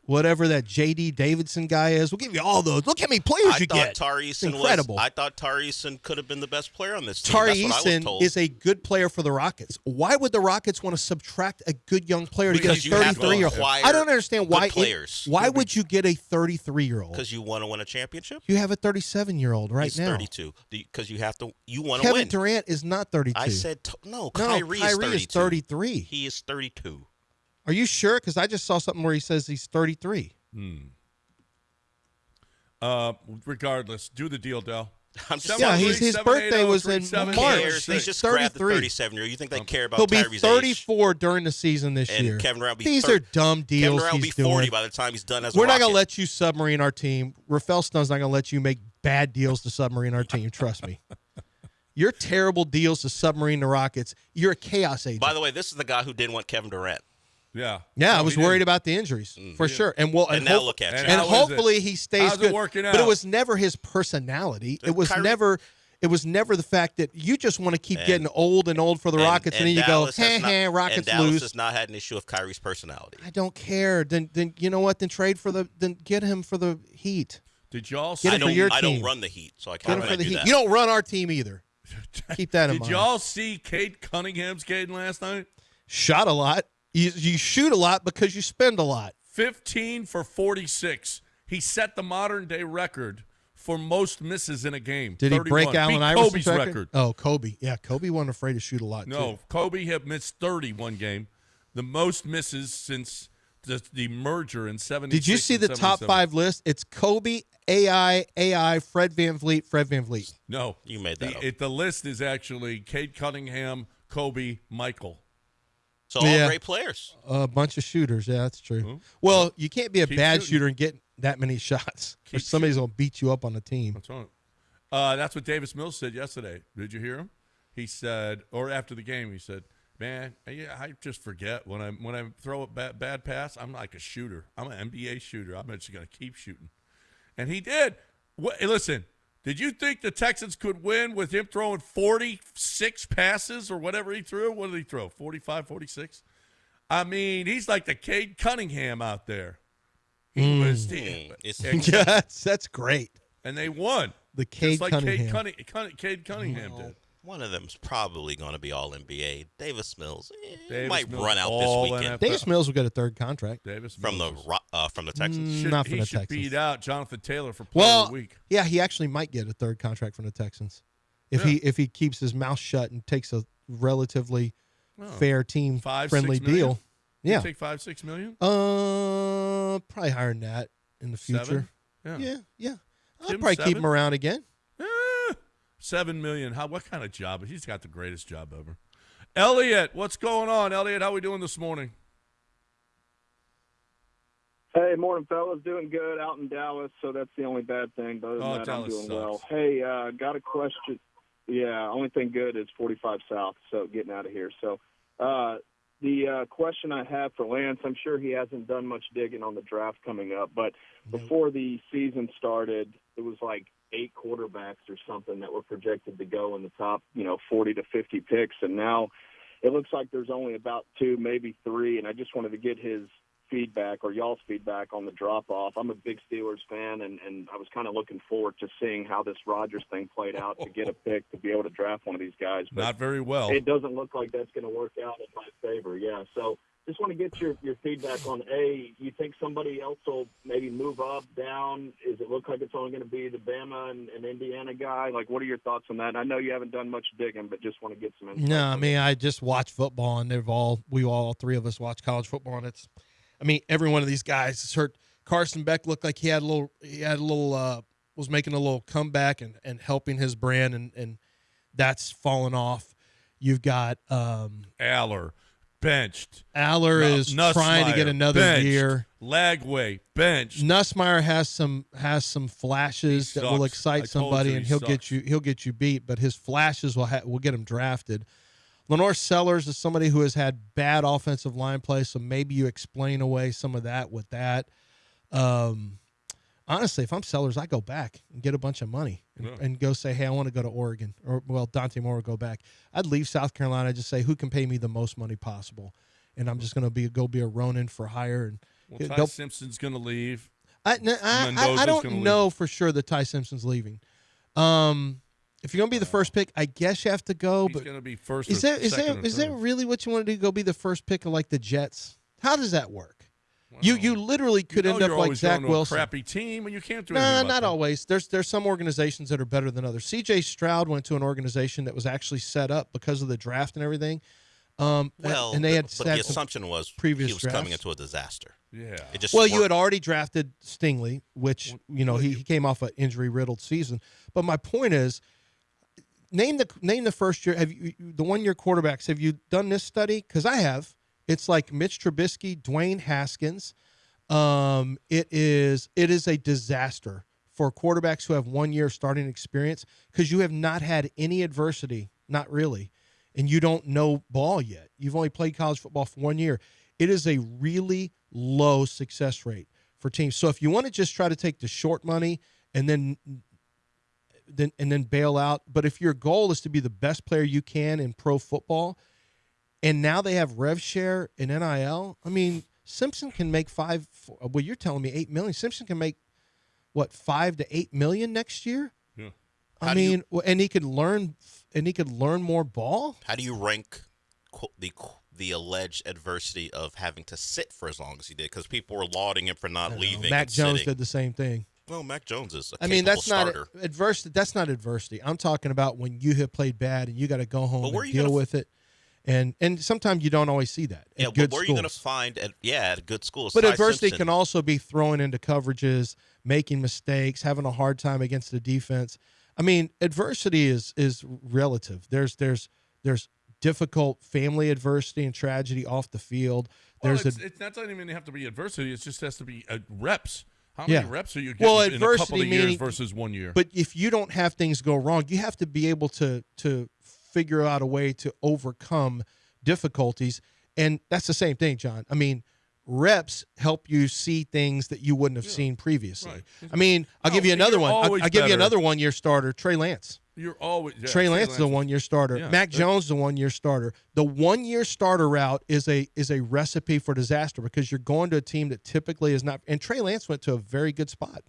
whatever that J.D. Davidson guy is. We'll give you all those. Look how many players you get. Tar Eisen incredible. I thought Tar Eisen could have been the best player on this team. Tar That's what I was Eisen told. is a good player for the Rockets. Why would the Rockets want to subtract a good young player to Because get you a have to 33-year-old? acquire I don't understand why. good players. Why would you get a 33-year-old? Because you want to win a championship? You have a 37-year-old right He's now. 32. Because you want to Kevin win. Durant is not 32. I said no. Kyrie is 33. He is 32. Are you sure? Because I just saw something where he says he's 33. Regardless, do the deal, Del. I'm just Yeah, saying, his birthday was in who March. cares? They just 33. grabbed the 37-year-old. You think they care about He'll be Tyrese 34 during the season this and year. Kevin Durant will be These 30. are dumb deals Kevin Durant will be he's 40 doing. by the time he's done as a We're not going Rocket. to let you submarine our team. Rafael Stun's not going to let you make bad deals to submarine our team. Trust me. Your terrible deals to submarine the Rockets, you're a chaos agent. By the way, this is the guy who didn't want Kevin Durant. Yeah. Yeah, I No, was he worried didn't. about the injuries for sure, and now look at you. And And how is hopefully it? he stays How's it good. working But it out? was never his personality. It was Kyrie- never. It was never the fact that you just want to keep getting old and old for the Rockets, and then you Dallas go, has not- Rockets and Dallas lose. has not had an issue with Kyrie's personality. I don't care. Then you know what? Then trade for then get him for the Heat. Did y'all Get see? him for your I don't team. run the Heat, so I Get can't him really for the do Heat. that. You don't run our team either. Keep that in Did mind. y'all see Kate Cunningham's game last night? Shot a lot. You shoot a lot because you spend a lot. 15 for 46. He set the modern day record for most misses in a game. Did he 31. break Allen Beat Iverson's Kobe's record? Oh, Kobe. Yeah, Kobe wasn't afraid to shoot a lot, No, too. Kobe had missed 30 one game, the most misses since the merger in 76. Did you see the and top 77. 5 list? It's Kobe, AI, Fred Van Vliet. No. You made that up. The list is actually Kate Cunningham, Kobe, Michael. So all Yeah. great players. A bunch of shooters. Yeah, that's true. Well, you can't be a Keep bad shooting. shooter and get that many shots. Or Keep somebody's going to beat you up on the team. That's right. That's what Davis Mills said yesterday. Did you hear him? He said, or after the game, he said, "Man, I just forget when I throw a bad pass. I'm like a shooter. I'm an NBA shooter. I'm just gonna keep shooting." And he did. Hey, listen, did you think the Texans could win with him throwing 46 passes or whatever he threw? What did he throw? 45, 46? I mean, he's like the Cade Cunningham out there. He was Yeah, that's great. and they won. The Cade Just like Cunningham. Cade Cunningham did. One of them's probably going to be all NBA. Davis Mills Davis might Mills, run out all this weekend NFL. Davis Mills will get a third contract. Davis from Mills the Texans. should, Not from he the should Texans. beat out Jonathan Taylor for player Well, of the week. yeah, he actually might get a third contract from the Texans if he keeps his mouth shut and takes a relatively fair team 5-6 friendly million? deal. You Yeah, take 5-6 million. probably higher than that in the future. 7? Yeah. I'll Give him probably keep 7? him around again. 7 million. What kind of job? He's got the greatest job ever. Elliot, what's going on? Elliot, how we doing this morning? Hey, morning, fellas. Doing good out in Dallas, so that's the only bad thing. But other than that, Dallas I'm doing sucks. well. Hey, got a question. Yeah, only thing good is 45 South, so getting out of here. So The question I have for Lance, I'm sure he hasn't done much digging on the draft coming up, but before the season started, it was like 8 quarterbacks or something that were projected to go in the top, 40 to 50 picks, and now it looks like there's only about 2, maybe 3, and I just wanted to get his feedback or y'all's feedback on the drop-off. I'm a big Steelers fan, and I was kind of looking forward to seeing how this Rodgers thing played out to get a pick to be able to draft one of these guys. But not very well. It doesn't look like that's going to work out in my favor, yeah. So just want to get your feedback on, you think somebody else will maybe move up, down? Does it look like it's only going to be the Bama and Indiana guy? Like, what are your thoughts on that? And I know you haven't done much digging, but just want to get some insight. No, I mean, I just watch football, and we all 3 of us watch college football, and every one of these guys has hurt. Carson Beck looked like he had a little was making a little comeback and helping his brand, and that's fallen off. You've got Aller benched. Aller is trying to get another benched. year. Lagway benched. Nussmeier has some flashes that will excite somebody, and he'll get you beat. But his flashes will get him drafted. Lenore Sellers is somebody who has had bad offensive line play, so maybe you explain away some of that with that. Honestly, if I'm Sellers, I go back and get a bunch of money and go say, hey, I want to go to Oregon. Dante Moore will go back. I'd leave South Carolina. I'd just say, who can pay me the most money possible? And I'm just going to go be a Ronin for hire. And Ty Simpson's going to leave. I don't know for sure that Ty Simpson's leaving. If you're going to be the first pick, I guess you have to go. He's going to be first. Is that really what you want to do? Go be the first pick of like the Jets? How does that work? Well, you literally could end up like Zach Wilson. A crappy team, and you can't do anything. Nah, not always. There's some organizations that are better than others. C.J. Stroud went to an organization that was actually set up because of the draft and everything. And they had but the assumption was previous he was drafts. coming into a disaster. Yeah. You had already drafted Stingley, which he came off an injury-riddled season. But my point is, name the first year. Have you the 1-year quarterbacks? Have you done this study? Because I have. It's like Mitch Trubisky, Dwayne Haskins. It is a disaster for quarterbacks who have 1 year starting experience because you have not had any adversity, not really, and you don't know ball yet. You've only played college football for 1 year. It is a really low success rate for teams. So if you want to just try to take the short money and then bail out, but if your goal is to be the best player you can in pro football, and now they have rev share in NIL. I mean, Simpson can make you're telling me $8 million. Simpson can make what, $5 to $8 million next year? Yeah. And he could learn more ball. How do you rank the alleged adversity of having to sit for as long as he did? Because people were lauding him for not leaving. Mac Jones sitting. did the same thing. Well, Mac Jones is that's starter. not adversity. That's not adversity. I'm talking about when you have played bad and you got to go home and deal with it. And sometimes you don't always see that. Yeah, but where are you going to find at good schools? But adversity can also be throwing into coverages, making mistakes, having a hard time against the defense. I mean, adversity is relative. There's difficult family adversity and tragedy off the field. It doesn't even have to be adversity. It just has to be reps. How many reps are you getting in a couple of years versus 1 year? But if you don't have things go wrong, you have to be able to figure out a way to overcome difficulties. And that's the same thing, John. I mean, reps help you see things that you wouldn't have seen previously. Right. I mean, I'll give you another one. I'll give you another 1 year starter, Trey Lance. Trey Lance is a 1 year starter. Yeah, Mac Jones is a 1 year starter. The 1 year starter route is a recipe for disaster because you're going to a team that typically is not. And Trey Lance went to a very good spot.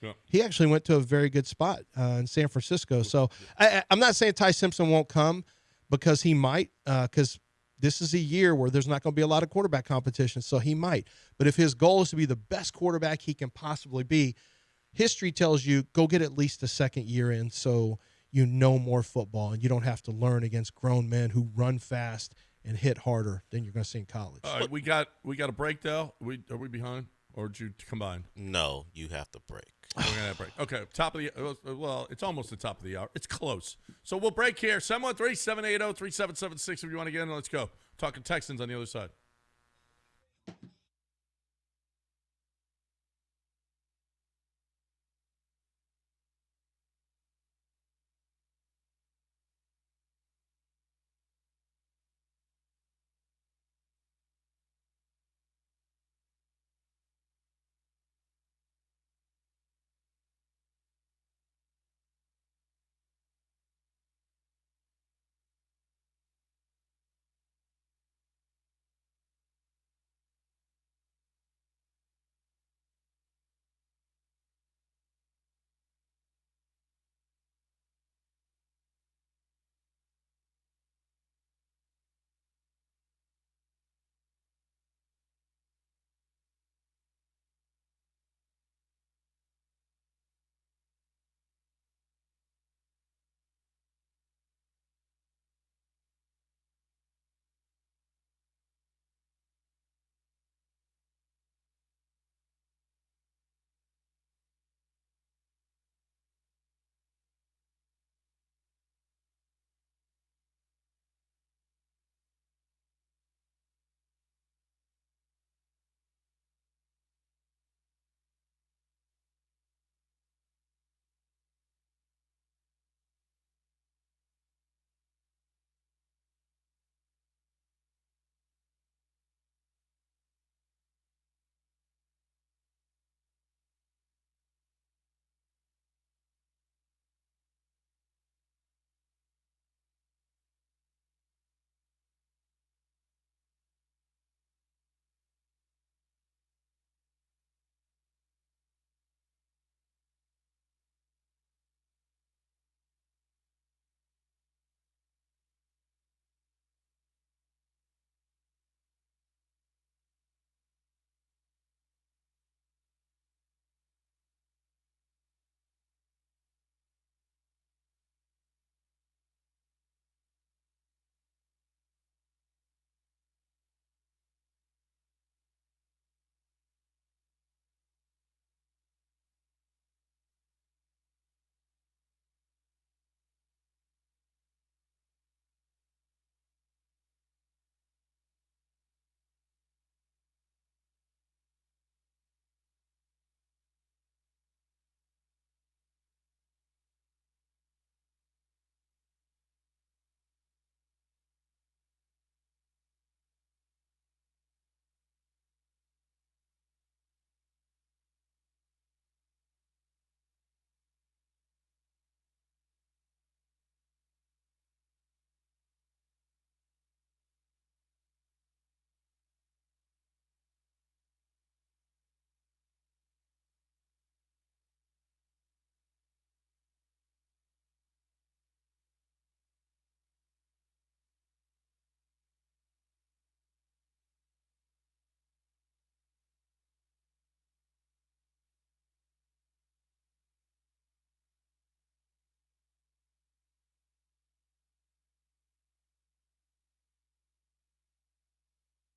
Yeah. He actually went to a very good spot in San Francisco. So I'm not saying Ty Simpson won't come because he might, because this is a year where there's not going to be a lot of quarterback competition, so he might. But if his goal is to be the best quarterback he can possibly be, history tells you go get at least a second year in so you know more football and you don't have to learn against grown men who run fast and hit harder than you're going to see in college. All right, we got a break, Dale. Are we behind? Or did you combine? No, you have to break. We're going to have a break. Okay, top of the it's almost the top of the hour. It's close. So we'll break here. 713-780-3776 if you want to get in. Let's go. Talking Texans on the other side.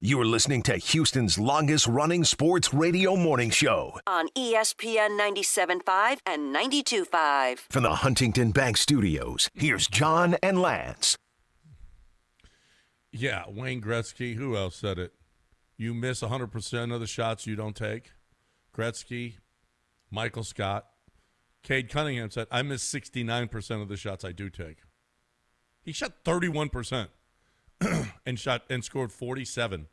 You're listening to Houston's longest-running sports radio morning show On ESPN 97.5 and 92.5. from the Huntington Bank Studios. Here's John and Lance. Yeah, Wayne Gretzky. Who else said it? You miss 100% of the shots you don't take. Gretzky, Michael Scott. Cade Cunningham said, I miss 69% of the shots I do take. He shot 31% and scored 47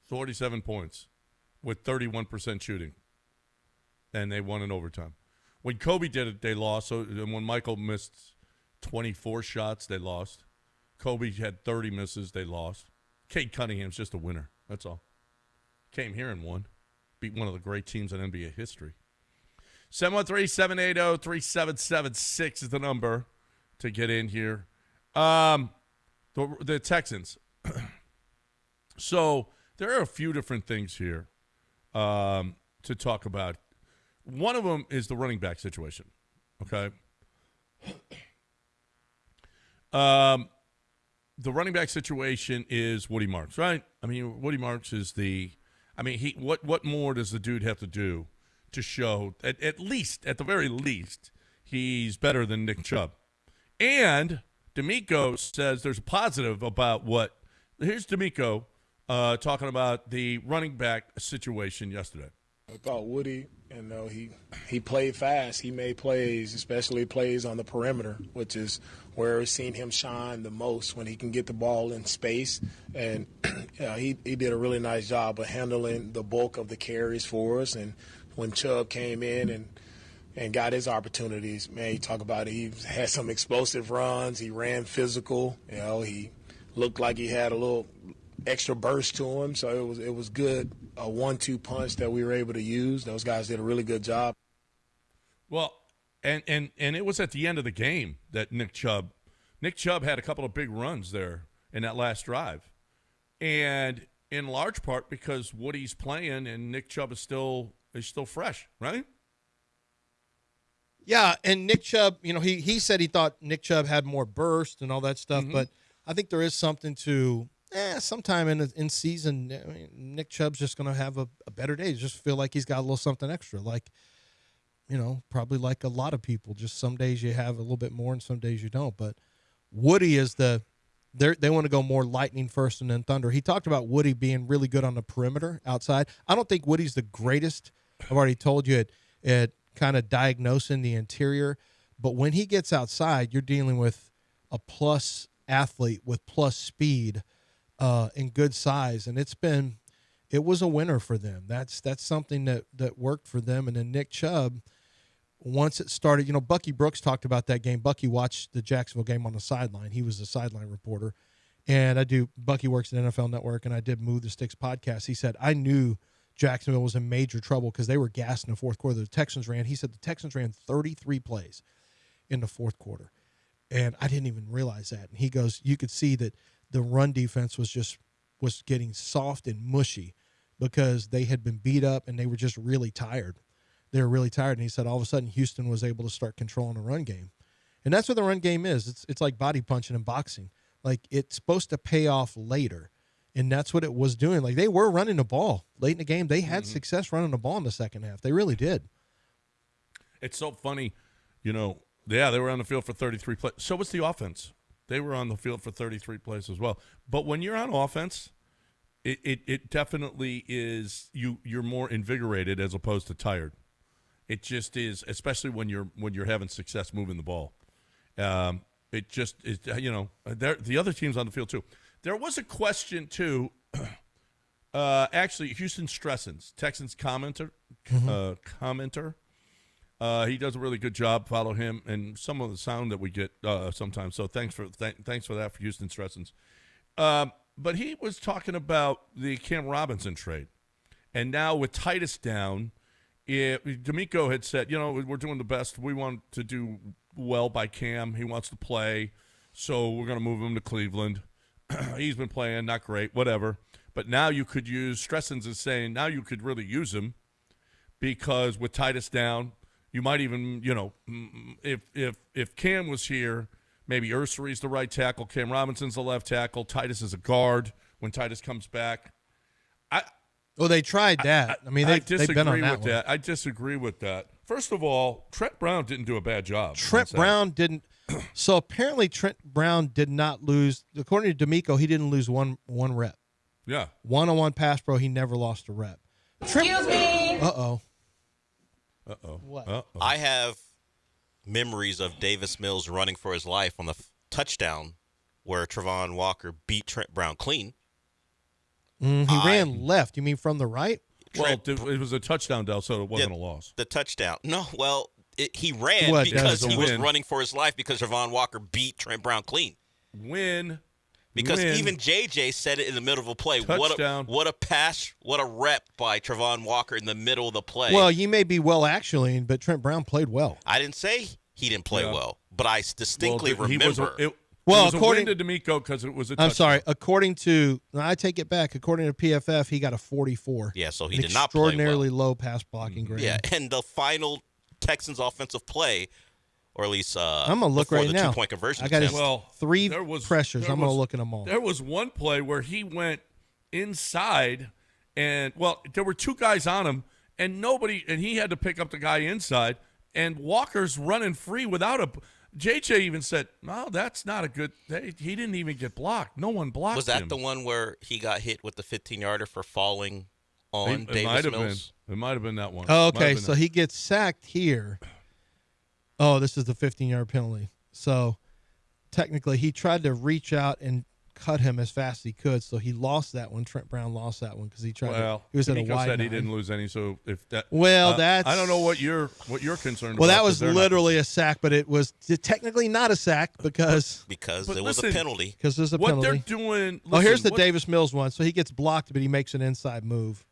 points with 31% shooting. And they won in overtime. When Kobe did it, they lost. So when Michael missed 24 shots, they lost. Kobe had 30 misses, they lost. Cade Cunningham's just a winner. That's all. Came here and won. Beat one of the great teams in NBA history. 713-780-3776 is the number to get in here. The Texans. So there are a few different things here to talk about. One of them is the running back situation. Okay. The running back situation is Woody Marks, right? I mean, Woody Marks is what more does the dude have to do to show at the very least, he's better than Nick Chubb? And D'Amico says there's a positive about here's D'Amico talking about the running back situation yesterday. About Woody, he played fast. He made plays, especially plays on the perimeter, which is where we've seen him shine the most when he can get the ball in space. And he did a really nice job of handling the bulk of the carries for us. And when Chubb came in and got his opportunities, man, you talk about it, he had some explosive runs. He ran physical. He looked like he had a little extra burst to him. So it was good, a 1-2 punch that we were able to use. Those guys did a really good job. Well, and it was at the end of the game that Nick Chubb had a couple of big runs there in that last drive. And in large part because Woody's playing and Nick Chubb is still fresh, right? Yeah, and Nick Chubb, he said he thought Nick Chubb had more burst and all that stuff, but I think there is something to sometime in season, Nick Chubb's just going to have a better day. Just feel like he's got a little something extra, like, probably like a lot of people. Just some days you have a little bit more and some days you don't. But Woody is they want to go more lightning first and then thunder. He talked about Woody being really good on the perimeter outside. I don't think Woody's the greatest. I've already told you at kind of diagnosing the interior. But when he gets outside, you're dealing with a plus athlete with plus speed and good size. And it was a winner for them. That's something that worked for them. And then Nick Chubb, once it started, Bucky Brooks talked about that game. Bucky watched the Jacksonville game on the sideline. He was the sideline reporter. And Bucky works at NFL Network, and I did Move the Sticks podcast. He said, I knew Jacksonville was in major trouble because they were gassed in the fourth quarter. The Texans ran 33 plays in the fourth quarter. And I didn't even realize that. And he goes, you could see that the run defense was getting soft and mushy because they had been beat up and they were just really tired. They were really tired. And he said all of a sudden Houston was able to start controlling the run game. And that's what the run game is. It's like body punching in boxing. Like, it's supposed to pay off later. And that's what it was doing. Like, they were running the ball late in the game. They had success running the ball in the second half. They really did. It's so funny, they were on the field for 33 plays. So was the offense. They were on the field for 33 plays as well. But when you're on offense, it definitely is you're more invigorated as opposed to tired. It just is, especially when you're having success moving the ball. It just is, the other teams on the field too. There was a question too. Actually, Houston Stressens, Texans commenter. He does a really good job. Follow him and some of the sound that we get sometimes. So thanks for that for Houston Stressens. But he was talking about the Cam Robinson trade, and now with Titus down, D'Amico had said, we're doing the best. We want to do well by Cam. He wants to play, so we're going to move him to Cleveland. He's been playing, not great, whatever. But now you could use, Stressens is saying, now you could really use him because with Titus down, you might even, if Cam was here, maybe Ursery's the right tackle, Cam Robinson's the left tackle, Titus is a guard, when Titus comes back. Well, they tried that. I mean, they've been on that with that. I disagree with that. First of all, Trent Brown didn't do a bad job. Trent Brown didn't. So apparently Trent Brown did not lose. According to D'Amico, he didn't lose one rep. Yeah. One-on-one pass pro, he never lost a rep. Excuse me. Uh-oh. What? What? I have memories of Davis Mills running for his life on the touchdown where Travon Walker beat Trent Brown clean. He ran left. You mean from the right? Well, it was a touchdown, Del, so it wasn't a loss. The touchdown. No, well, he ran because he was win. running for his life because Travon Walker beat Trent Brown clean. Because even JJ said it in the middle of a play. Touchdown. What a pass, what a rep by Travon Walker in the middle of the play. Well, you may be well actually, but Trent Brown played well. I didn't say he didn't play well, but I distinctly remember. It was according to D'Amico, because it was a touchdown. I'm sorry. According to – I take it back. According to PFF, he got a 44. Yeah, so he did not play well. Extraordinarily low pass blocking grade. Yeah, and the final Texans offensive play, or at least I'm gonna look right now. 2-point conversion I got attempt. three pressures. I'm going to look at them all. There was one play where he went inside, and, well, there were two guys on him, and he had to pick up the guy inside, and Walker's running free without a – JJ even said, no, that's not a good – he didn't even get blocked. No one blocked him. Was that the one where he got hit with the 15-yarder for falling on Davis Mills? It might have been that one. Oh, okay, so he gets sacked here. Oh, this is the 15-yard penalty. So technically he tried to reach out and cut him as fast as he could, so he lost that one. Trent Brown lost that one because he tried he was at a wide said nine. he didn't lose any, so if that that's I don't know what you're concerned about. Well, that was literally a sack, but it was technically not a sack because there was a penalty. Because there's a what penalty. They're doing. Here's the Davis Mills one. So he gets blocked, but he makes an inside move.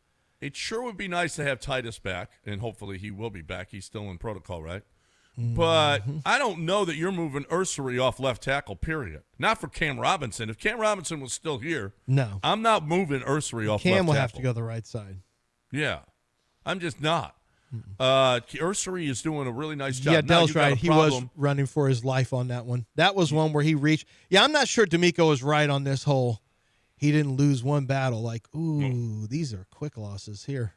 It sure would be nice to have Titus back, and hopefully he will be back. He's still in protocol, right? But I don't know that you're moving Ursery off left tackle, period. Not for Cam Robinson. If Cam Robinson was still here, no, I'm not moving Ursery off left tackle. Cam will have to go the right side. Yeah. I'm just not. Ursery is doing a really nice job. Yeah, Dell's right. He was running for his life on that one. That was one where he reached. Yeah, I'm not sure D'Amico is right on this whole he didn't lose one battle. Like, these are quick losses here.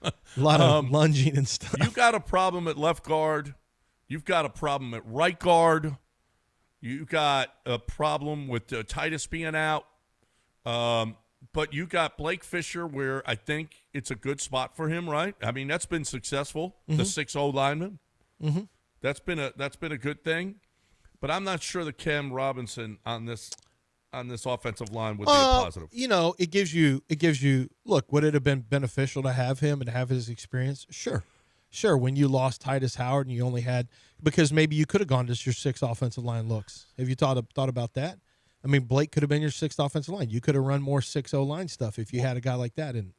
A lot of lunging and stuff. You got a problem at left guard. You've got a problem at right guard. You got a problem with Titus being out. But you got Blake Fisher, where I think it's a good spot for him, right? I mean, that's been successful. The 6'0" lineman. Mm-hmm. That's been a good thing. But I'm not sure that Cam Robinson on this offensive line would be a positive. You know, it gives you. Look, would it have been beneficial to have him and have his experience? Sure. When you lost Titus Howard and you only had, because maybe you could have gone to your 6 offensive line looks. Have you thought about that? I mean, Blake could have been your 6th offensive line. You could have run more 6-0 line stuff if you had a guy like that in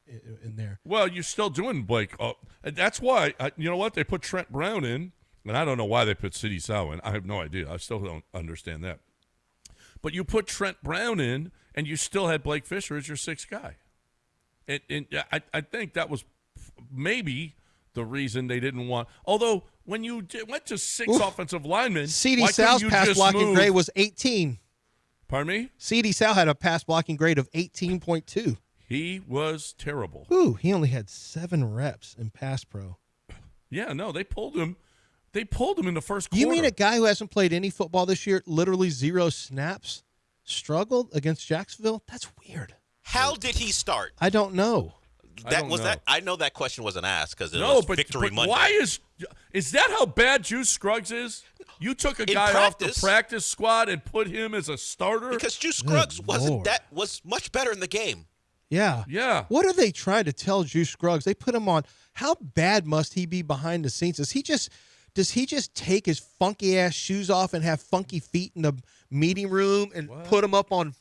there. Well, you're still doing Blake. That's why you know what they put Trent Brown in, and I don't know why they put Sidney Sow in. I have no idea. I still don't understand that. But you put Trent Brown in, and you still had Blake Fisher as your 6th guy. And I think that was maybe the reason they didn't want. Although when you went to 6 offensive linemen, Sidney Sow's pass blocking grade was 18. Pardon me? Sidney Sow had a pass blocking grade of 18.2. He was terrible. He only had 7 reps in pass pro. Yeah, no, they pulled him. They pulled him in the first quarter. You mean a guy who hasn't played any football this year, literally 0 snaps, struggled against Jacksonville? That's weird. How did he start? I don't know. I know that question wasn't asked because it was Victory Monday. Why is that how bad Juice Scruggs is? You took a guy off the practice squad and put him as a starter? Because Juice Scruggs was much better in the game. Yeah. What are they trying to tell Juice Scruggs? They put him on. How bad must he be behind the scenes? Does he just take his funky ass shoes off and have funky feet in the meeting room and put them up on?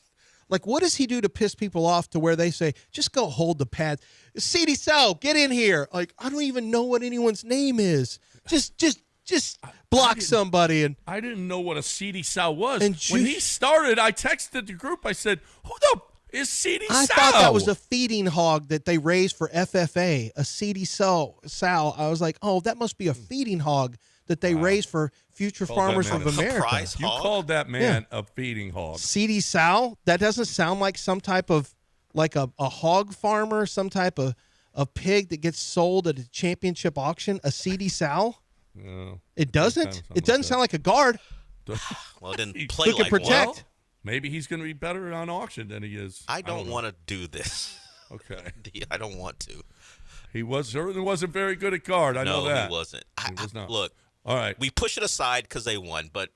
Like, what does he do to piss people off to where they say, just go hold the pads? Sidney Sow, get in here. Like, I don't even know what anyone's name is. Just block somebody. And I didn't know what a Sidney Sow was. And when he started, I texted the group. I said, is CD I Sow. thought that was a feeding hog that they raised for FFA, a CD sow. I was like, oh, that must be a feeding hog that they raised for future Called that farmers man of a America. surprise You hog? called that man a feeding hog. CD sow? That doesn't sound like some type of like a hog farmer, some type of a pig that gets sold at a championship auction. A CD sow? No, It doesn't. kinda It doesn't sound like a guard. Well, it didn't play Who can like protect? one. Maybe he's going to be better on auction than he is. I don't want to do this. Okay. I don't want to. He certainly wasn't very good at guard. I know that. No, he wasn't. He was not. Look, all right. we push it aside because they won, but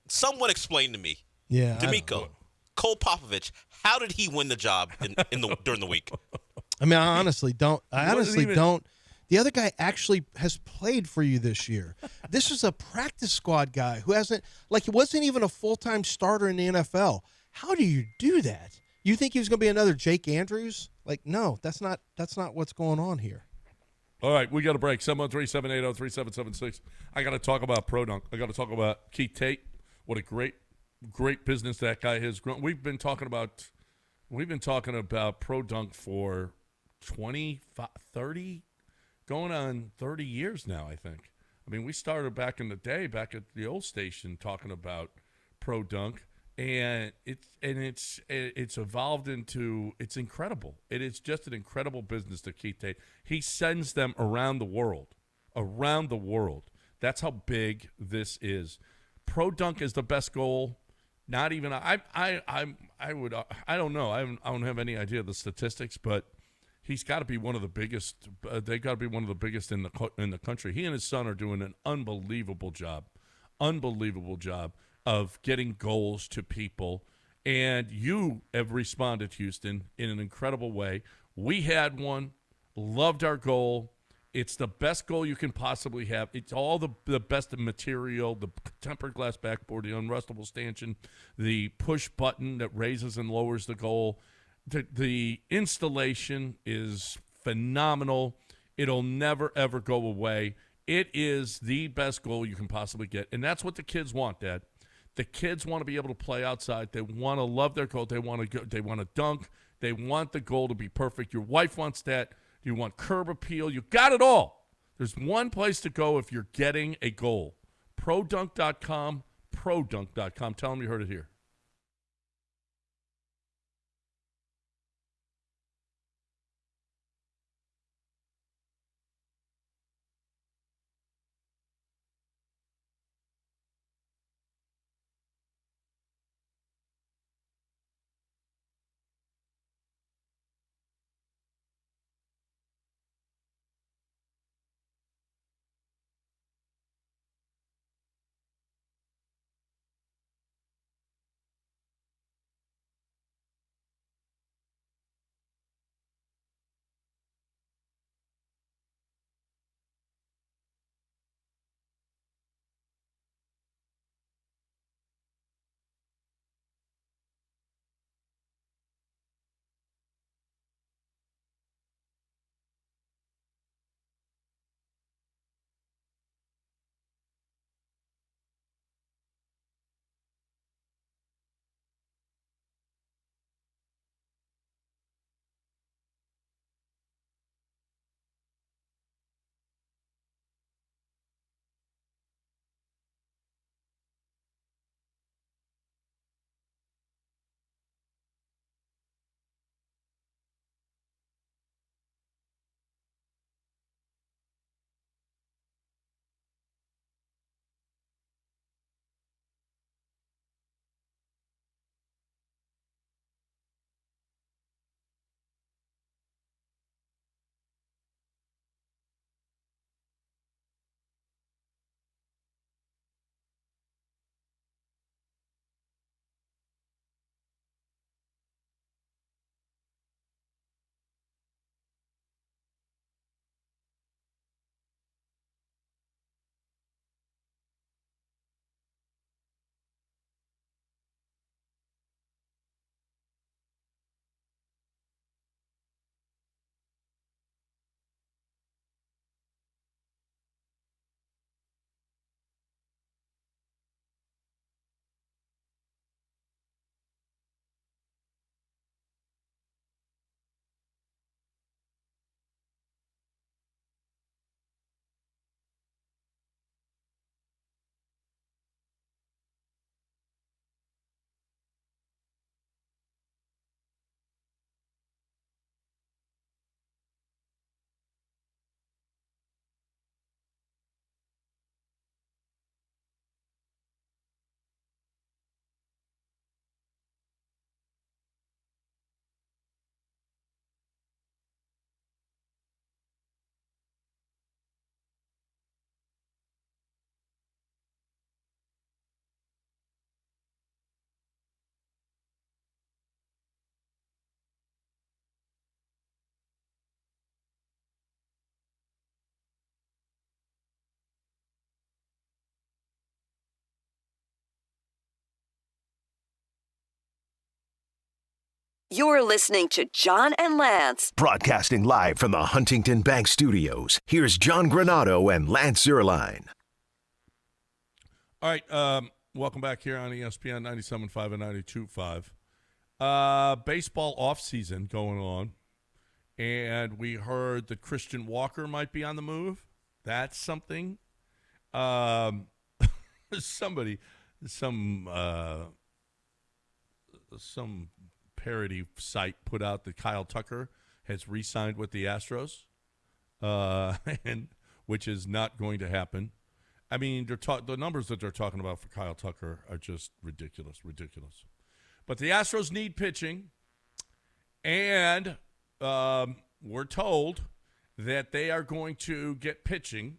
someone explain to me, Yeah. D'Amico, Cole Popovich, how did he win the job during the week? I mean, I honestly don't. even- Don't. The other guy actually has played for you this year. This is a practice squad guy who hasn't, like, he wasn't even a full-time starter in the NFL. How do you do that? You think he was going to be another Jake Andrews? Like, no, that's not what's going on here. All right, we got a break. 713-780-3776. I got to talk about Pro Dunk. I got to talk about Keith Tate. What a great business that guy has grown. We've been talking about Pro Dunk for 25, 30, going on 30 years now, I think. I mean, we started back in the day, back at the old station, talking about Pro Dunk, and it's evolved into, it's incredible. It is just an incredible business to Keith Tate. He sends them around the world. That's how big this is. Pro Dunk is the best goal. Not even I don't know. I don't have any idea of the statistics, but he's got to be one of the biggest. They got to be one of the biggest in the country. He and his son are doing an unbelievable job of getting goals to people. And you have responded, Houston, in an incredible way. We had one, loved our goal. It's the best goal you can possibly have. It's all the best material, the tempered glass backboard, the unrustable stanchion, the push button that raises and lowers the goal. The installation is phenomenal. It'll never, ever go away. It is the best goal you can possibly get. And that's what the kids want, Dad. The kids want to be able to play outside. They want to love their goal. They want to dunk. They want the goal to be perfect. Your wife wants that. You want curb appeal. You got it all. There's one place to go if you're getting a goal. ProDunk.com, ProDunk.com. Tell them you heard it here. You're listening to John and Lance. Broadcasting live from the Huntington Bank Studios, here's John Granado and Lance Zierlein. All right, welcome back here on ESPN 97.5 and 92.5. Baseball offseason going on, and we heard that Christian Walker might be on the move. That's something. Some parody site put out that Kyle Tucker has re-signed with the Astros, and which is not going to happen. I mean, the numbers that they're talking about for Kyle Tucker are just ridiculous. But the Astros need pitching, and we're told that they are going to get pitching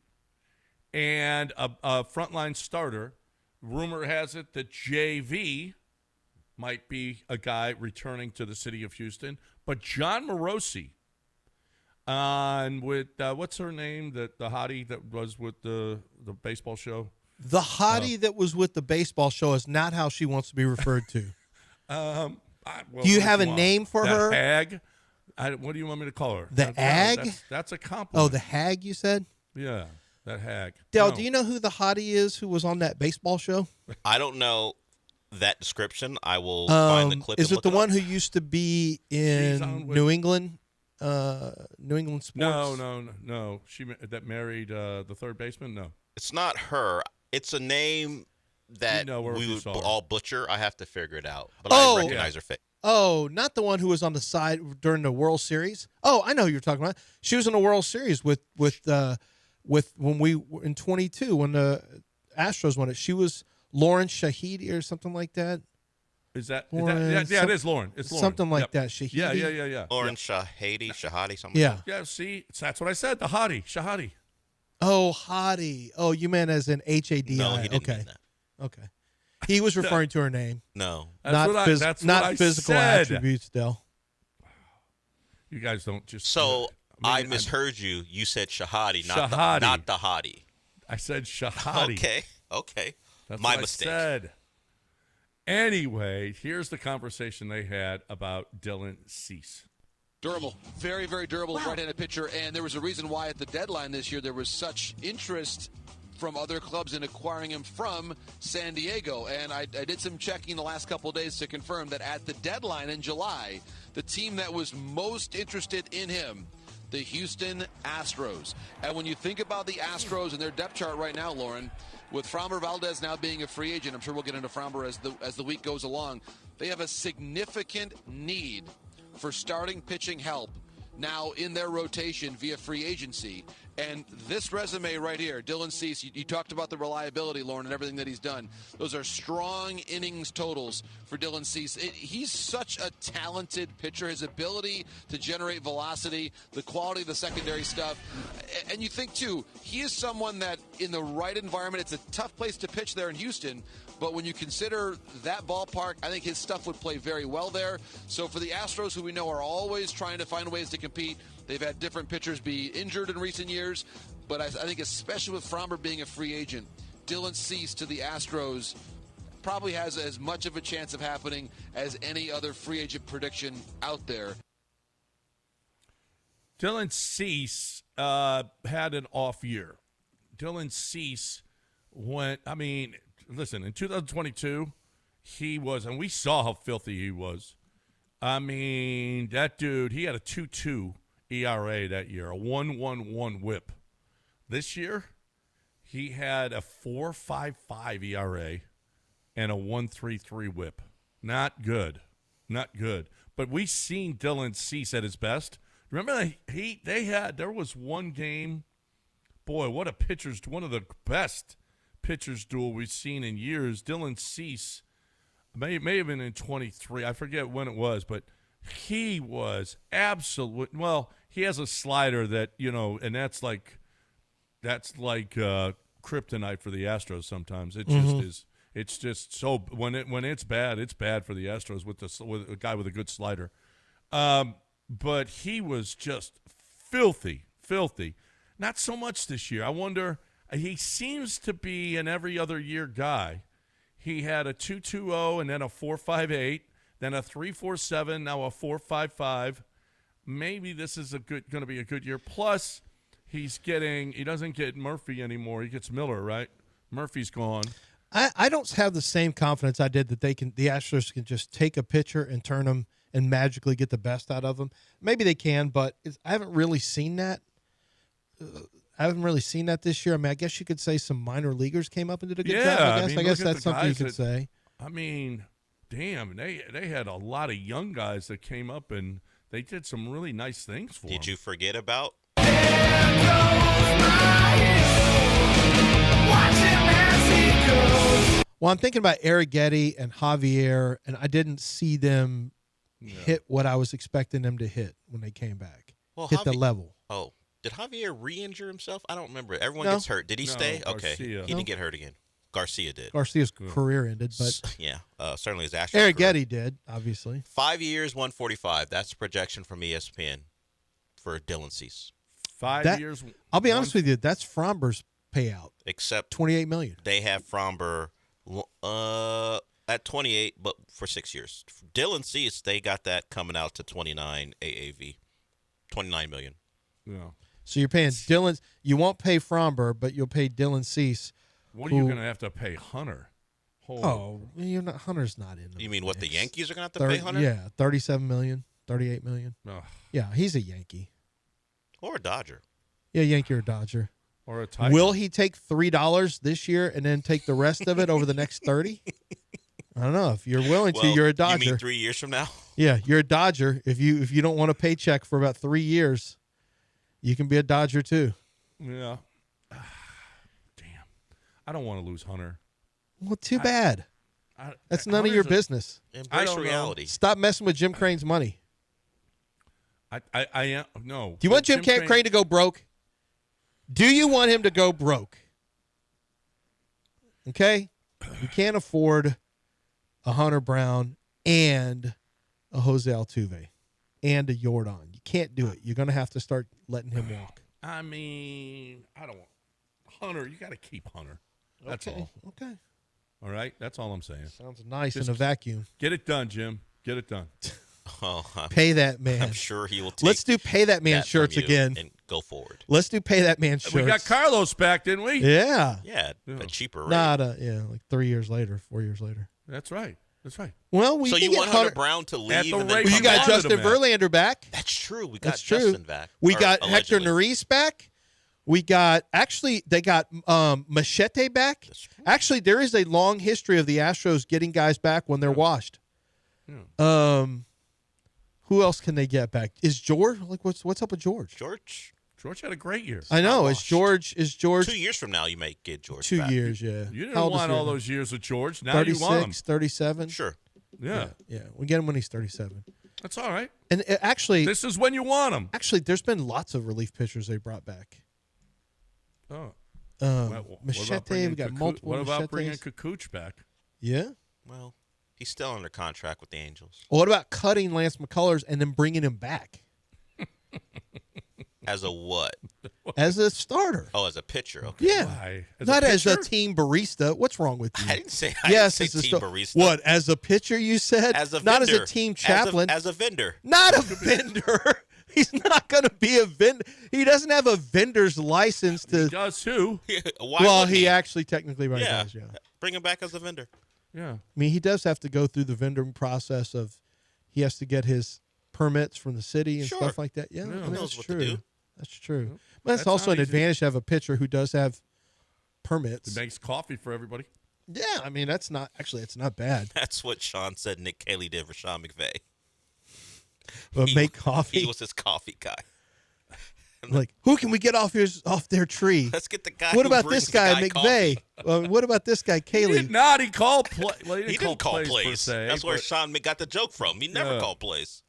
and a frontline starter. Rumor has it that JV might be a guy returning to the city of Houston. But John Morosi with what's her name, the hottie that was with the baseball show? The hottie that was with the baseball show is not how she wants to be referred to. Do you have a name for her? Hag? What do you want me to call her? The Ag? That's a compliment. Oh, the Hag, you said? Yeah, that Hag. Dale, No. do you know who the hottie is who was on that baseball show? I don't know that description. I will find the clip. Is and it the look one up. who used to be She's on in with- New England? New England sports? No. She that married the third baseman? No. It's not her. It's a name that You know where we we would saw her. all butcher. I have to figure it out. But Oh. I recognize her face. Oh, not the one who was on the side during the World Series. Oh, I know who you're talking about. She was in the World Series with when we were in 22 when the Astros won it. She was Lauren Shahidi or something like that. Is that? Lauren, Yeah, it is Lauren. It's Lauren. something like Yep. that. Shahidi. Yeah. Lauren Shahidi, something. Yeah. Yeah, see, that's what I said. The hottie, Shahadi. Oh, hottie. Oh, you meant as in H-A-D-I. No, he didn't okay. mean that. Okay. He was referring to her name. No. Not physical said. attributes, Dale. You guys don't just. So I mean, misheard you. You said Shahadi, Shahadi. not the hottie. I said Shahadi. Okay. That's My what mistake. I said. Anyway, here's the conversation they had about Dylan Cease. Durable, very, very durable right-handed pitcher, and there was a reason why at the deadline this year there was such interest from other clubs in acquiring him from San Diego. And I did some checking the last couple of days to confirm that at the deadline in July, the team that was most interested in him, the Houston Astros. And when you think about the Astros and their depth chart right now, Lauren, with Framber Valdez now being a free agent, I'm sure we'll get into Framber as the week goes along, they have a significant need for starting pitching help now in their rotation via free agency. And this resume right here, Dylan Cease, you talked about the reliability, Lauren, and everything that he's done. Those are strong innings totals for Dylan Cease. He's such a talented pitcher. His ability to generate velocity, the quality of the secondary stuff. And you think, too, he is someone that in the right environment, it's a tough place to pitch there in Houston. But when you consider that ballpark, I think his stuff would play very well there. So for the Astros, who we know are always trying to find ways to compete, they've had different pitchers be injured in recent years. But I think especially with Framber being a free agent, Dylan Cease to the Astros probably has as much of a chance of happening as any other free agent prediction out there. Dylan Cease had an off year. Dylan Cease listen, in 2022, he was, and we saw how filthy he was. I mean, that dude, he had a 2.2 ERA that year, a 1.11 whip. This year, he had a 4.55 ERA and a 1.33 whip. Not good. But we seen Dylan Cease at his best. Remember, there was one game, boy, what a pitcher's, one of the best pitcher's duel we've seen in years. Dylan Cease may have been in 23. I forget when it was, but he was absolute. Well, he has a slider that, and that's like kryptonite for the Astros sometimes. It just is. It's just so when it's bad for the Astros with a guy with a good slider. But he was just filthy. Not so much this year. I wonder. He seems to be an every other year guy. He had a 2.20 and then a 4.58. then a 3.47, now a 4.55. Maybe this is going to be a good year. Plus, he doesn't get Murphy anymore. He gets Miller, right? Murphy's gone. I don't have the same confidence I did that the Astros can just take a pitcher and turn them and magically get the best out of them. Maybe they can, but I haven't really seen that. This year. I mean, I guess you could say some minor leaguers came up and did a good job. I guess that's something you could say. I mean, damn, they had a lot of young guys that came up and they did some really nice things for them. Did you forget about? Well, I'm thinking about Arrighetti and Javier, and I didn't see them hit what I was expecting them to hit when they came back. Well, the level. Oh, did Javier re-injure himself? I don't remember. Everyone gets hurt. Did he stay? Okay, Garcia. he didn't get hurt again. Garcia did. Garcia's career ended, but yeah, certainly his Astros. Arrighetti did, obviously. 5 years, 145. That's the projection from ESPN for Dylan Cease. 5 years. I'll be honest with you. That's Fromber's payout. Except $28 million. They have Fromber at 28, but for 6 years. Dylan Cease, they got that coming out to 29 AAV, 29 million. Yeah. So you're paying Dylan. You won't pay Fromber, but you'll pay Dylan Cease. What are you going to have to pay Hunter? You're not. Hunter's not in. You mean what the Yankees are going to have to pay Hunter? Yeah, $37 million, $38 million. Ugh. Yeah, he's a Yankee or a Dodger. Yeah, Yankee or Dodger. Or a Tiger. Will he take $3 this year and then take the rest of it over the next 30? I don't know. If you're willing to, you're a Dodger. You mean 3 years from now? Yeah, you're a Dodger. If you don't want a paycheck for about 3 years, you can be a Dodger too. Yeah. Damn. I don't want to lose Hunter. Well, too bad. That's none of your business. Embrace reality. Stop messing with Jim Crane's money. I am no. Do you want Jim Crane to go broke? Do you want him to go broke? Okay? You can't afford a Hunter Brown and a Jose Altuve and a Yordan. You can't do it. You're going to have to start letting him walk. I mean, I don't want Hunter. You got to keep Hunter. That's all. Okay. All right? That's all I'm saying. Sounds nice Just in a vacuum. Get it done, Jim. Get it done. Pay that man. I'm sure he will take Let's do pay that man shirts again. And go forward. Let's do pay that man shirts. We got Carlos back, didn't we? Yeah. Yeah, a cheaper rate. Like 3 years later, 4 years later. That's right. That's right. Well, so you want Hunter Brown to leave? And then you got Justin Verlander back. That's true. We got Justin back. We got Hector Neris back. We got they got Machete back. Actually, there is a long history of the Astros getting guys back when they're washed. Yeah. Who else can they get back? Is George what's up with George? George had a great year. I know. Is George 2 years from now you may get George 2 back. years, yeah. You didn't want all those years with George. Now you want him. 37. Sure. Yeah. We get him when he's 37. That's all right. And actually, this is when you want him. Actually, there's been lots of relief pitchers they brought back. Oh. Machete, we got multiple. What about bringing Kukuch back? Yeah. Well, he's still under contract with the Angels. Well, what about cutting Lance McCullers and then bringing him back? As a what? As a starter. Oh, as a pitcher. Okay. Yeah. Why? Not as a team barista. What's wrong with you? I didn't say team barista. What? As a pitcher, you said? As a not vendor. as a team chaplain. As a vendor. Not a vendor. He's not going to be a vendor. He doesn't have a vendor's license to. He does too. Well, he actually technically does. Yeah. Bring him back as a vendor. Yeah. I mean, he does have to go through the vending process of. He has to get his permits from the city and stuff like that. Yeah, I mean, that's true. That's true. But that's also an advantage to have a pitcher who does have permits. It makes coffee for everybody. Yeah, I mean it's not bad. That's what Sean said Nick Cayley did for Sean McVay. But make coffee. He was his coffee guy. Like, who can we get off their tree? Let's get the guy. What about this guy, McVay? What about this guy, Cayley? He did not. He called play. Well, he didn't call plays. Per se, that's where Sean got the joke from. He never called plays.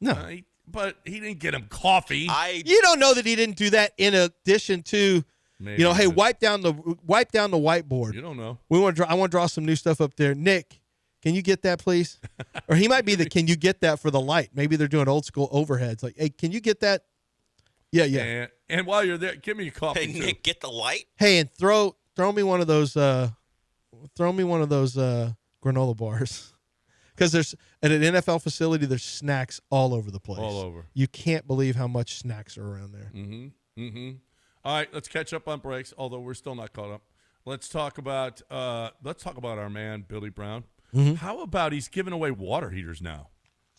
No. But he didn't get him coffee. You don't know that he didn't do that in addition to, hey, wipe down the whiteboard. You don't know. I want to draw some new stuff up there. Nick, can you get that, please? Or he might be can you get that for the light? Maybe they're doing old school overheads. Like, hey, can you get that? Yeah. And while you're there, give me a coffee. Hey, Nick, get the light. Hey, and throw me one of those granola bars. because there's at an NFL facility, there's snacks all over the place. All over. You can't believe how much snacks are around there. All right, let's catch up on breaks, although we're still not caught up. Let's talk about our man, Billy Brown. How about he's giving away water heaters now?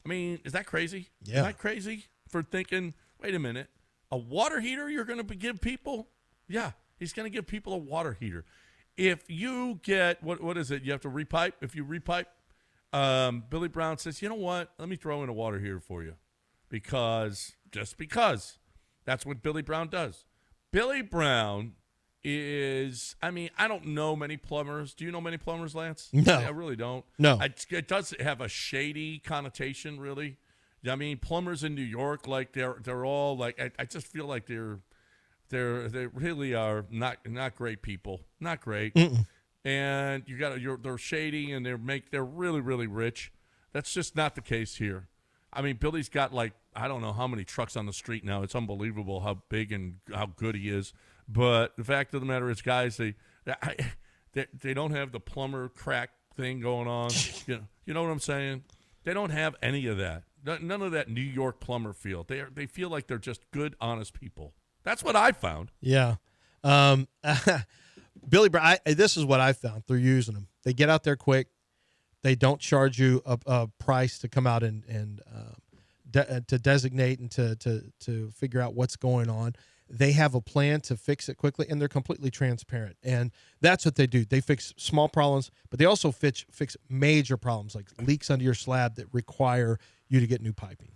I mean, is that crazy? Yeah. Am I crazy for thinking, wait a minute, a water heater you're going to give people? Yeah, he's going to give people a water heater. If you get, what is it? You have to repipe? If you repipe, Billy Brown says, you know what? Let me throw in a water heater for you. Just because. That's what Billy Brown does. Billy Brown is, I mean, I don't know many plumbers. Do you know many plumbers, Lance? No. I really don't. No. It does have a shady connotation, really. I mean, plumbers in New York, like they're all like, I just feel like they really are not great people. Not great. And they're shady and they're really, really rich. That's just not the case here. I mean, Billy's got like, I don't know how many trucks on the street now. It's unbelievable how big and how good he is. But the fact of the matter is, guys, they don't have the plumber crack thing going on. You know what I'm saying? They don't have any of that. None of that New York plumber feel. They feel like they're just good, honest people. That's what I found. Yeah. Billy Brown, this is what I found through using them. They get out there quick. They don't charge you a price to come out and to designate and to figure out what's going on. They have a plan to fix it quickly, and they're completely transparent. And that's what they do. They fix small problems, but they also fix major problems like leaks under your slab that require you to get new piping.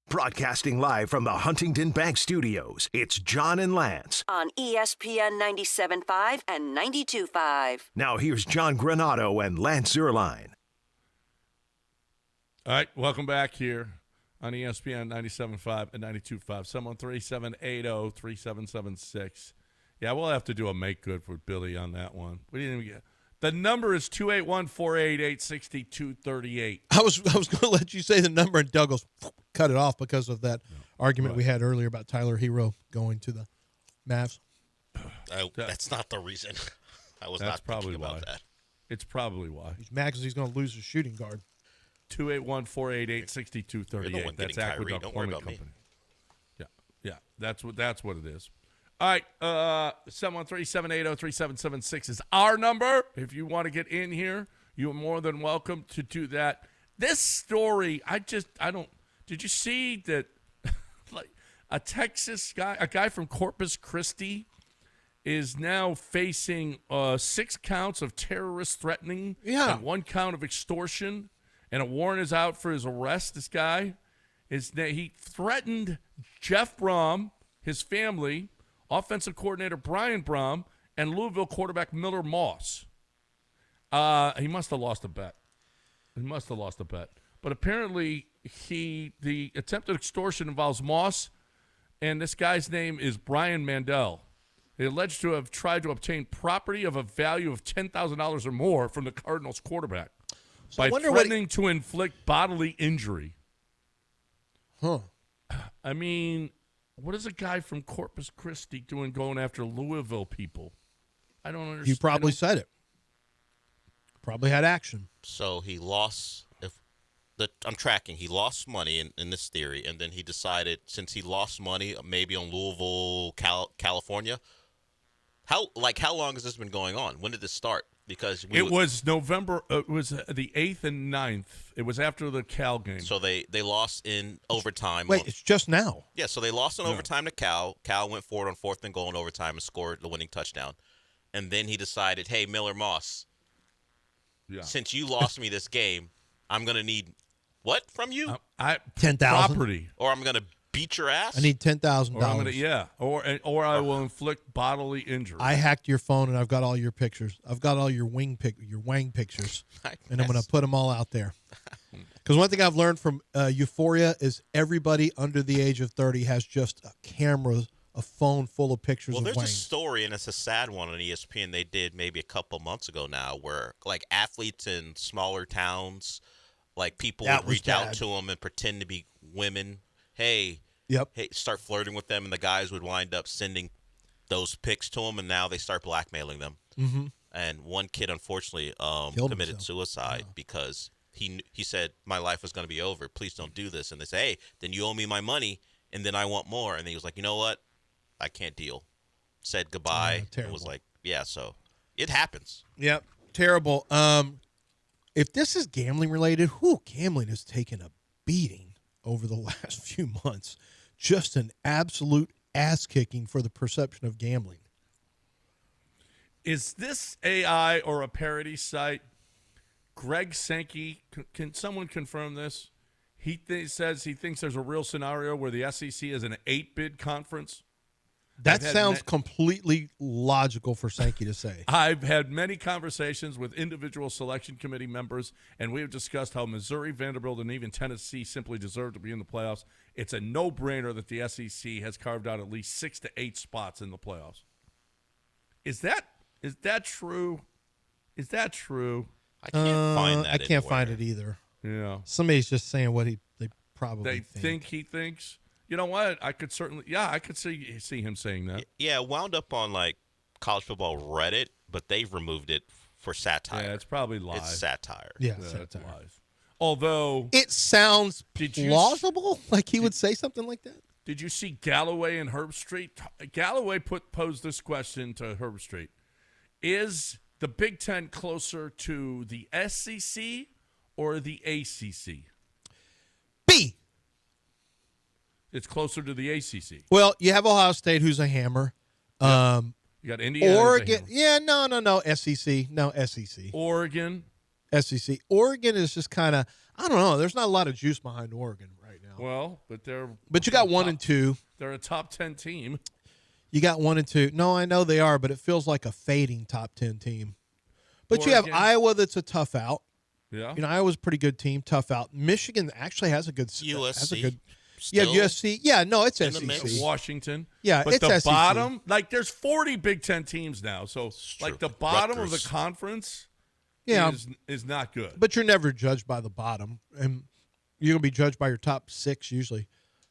Broadcasting live from the Huntington Bank Studios, it's John and Lance. On ESPN 97.5 and 92.5. Now here's John Granado and Lance Zierlein. All right, welcome back here on ESPN 97.5 and 92.5. 713-780-3776. Yeah, we'll have to do a make good for Billy on that one. We didn't even get. The number is 281-488-6238. I was going to let you say the number, and Doug goes, cut it off because of that argument we had earlier about Tyler Hero going to the Mavs. That's not the reason. I was not thinking about that. It's probably why. He's mad because he's going to lose his shooting guard. 281-488-6238. That's Aqueduct Don't worry Plumbing about Company. me. Yeah. That's what it is. All right, 713-780-3776 is our number. If you want to get in here, you're more than welcome to do that. This story, did you see that like a Texas guy, a guy from Corpus Christi is now facing 6 counts of terrorist threatening and 1 count of extortion, and a warrant is out for his arrest. This guy, he threatened Jeff Brom, his family, offensive coordinator Brian Brom, and Louisville quarterback Miller Moss. He must have lost a bet. But apparently, the attempted extortion involves Moss, and this guy's name is Brian Mandel. They alleged to have tried to obtain property of a value of $10,000 or more from the Cardinals quarterback by threatening to inflict bodily injury. Huh. I mean, what is a guy from Corpus Christi doing going after Louisville people? I don't understand. You probably said it. Probably had action. So he lost. I'm tracking. He lost money in this theory, and then he decided, since he lost money, maybe on Louisville, California. How long has this been going on? When did this start? Because it was November. It was the 8th and 9th. It was after the Cal game. So they lost in overtime. Wait, it's just now. Yeah, so they lost in overtime to Cal. Cal went forward on 4th and goal in overtime and scored the winning touchdown. And then he decided, hey, Miller Moss, since you lost me this game, I'm going to need what from you? $10,000 property, or I'm going to beat your ass. I need $10,000. Or I will inflict bodily injury. I hacked your phone and I've got all your pictures. I've got all your wang pictures, and I'm going to put them all out there. Because one thing I've learned from Euphoria is everybody under the age of 30 has just a camera, a phone full of pictures of Well, there's Wang. a story, and it's a sad one on ESPN they did maybe a couple months ago now, where like athletes in smaller towns, like people would reach out to them and pretend to be women. Hey, start flirting with them, and the guys would wind up sending those pics to them, and now they start blackmailing them. Mm-hmm. And one kid, unfortunately, committed suicide because he said, my life was going to be over. Please don't do this. And they say, hey, then you owe me my money, and then I want more. And he was like, you know what? I can't deal. Said goodbye. It was like, so it happens. Yep, terrible. If this is gambling related, gambling has taken a beating over the last few months. Just an absolute ass kicking for the perception of gambling. Is this AI or a parody site? Greg Sankey, can someone confirm this? He says he thinks there's a real scenario where the SEC is an 8-bid conference. That sounds completely logical for Sankey to say. I've had many conversations with individual selection committee members, and we have discussed how Missouri, Vanderbilt, and even Tennessee simply deserve to be in the playoffs. It's a no-brainer that the SEC has carved out at least 6 to 8 spots in the playoffs. Is that true? Is that true? I can't find that. I can't find it either. Yeah. Somebody's just saying what they probably think he thinks. You know what? I could see him saying that. Yeah, wound up on like college football Reddit, but they've removed it for satire. Yeah, it's probably lies. It's satire. Yeah, satire. It's lies. Although it sounds plausible, like he would say something like that. Did you see Galloway and Herb Street? Galloway posed this question to Herb Street: is the Big Ten closer to the SEC or the ACC? B. It's closer to the ACC. Well, you have Ohio State, who's a hammer. You got Indiana. Oregon. Yeah, no. SEC. No, SEC. Oregon. SEC. Oregon is just kind of, I don't know. There's not a lot of juice behind Oregon right now. Well, but you got 1 and 2. They're a top 10 team. You got 1 and 2. No, I know they are, but it feels like a fading top 10 team. But you have Iowa that's a tough out. Yeah. Iowa's a pretty good team, tough out. Michigan actually has a good USC. USC. Yeah, no, it's in SEC. the mix. Washington. Yeah, but it's the SEC. bottom, there's 40 Big Ten teams now. So, the bottom of the conference is not good. But you're never judged by the bottom. And you're going to be judged by your top 6 usually.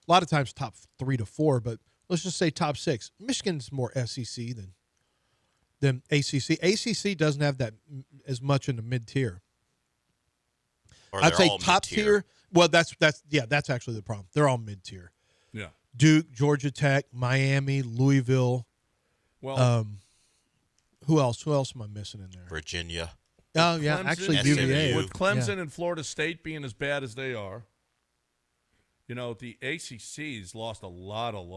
A lot of times top 3 to 4, but let's just say top 6. Michigan's more SEC than ACC. ACC doesn't have that as much in the mid-tier. I'd say top tier. Well, that's actually the problem. They're all mid-tier. Yeah. Duke, Georgia Tech, Miami, Louisville. Well, who else? Who else am I missing in there? Virginia. Oh, yeah, actually UVA. With Clemson and Florida State being as bad as they are, the ACC's lost a lot of.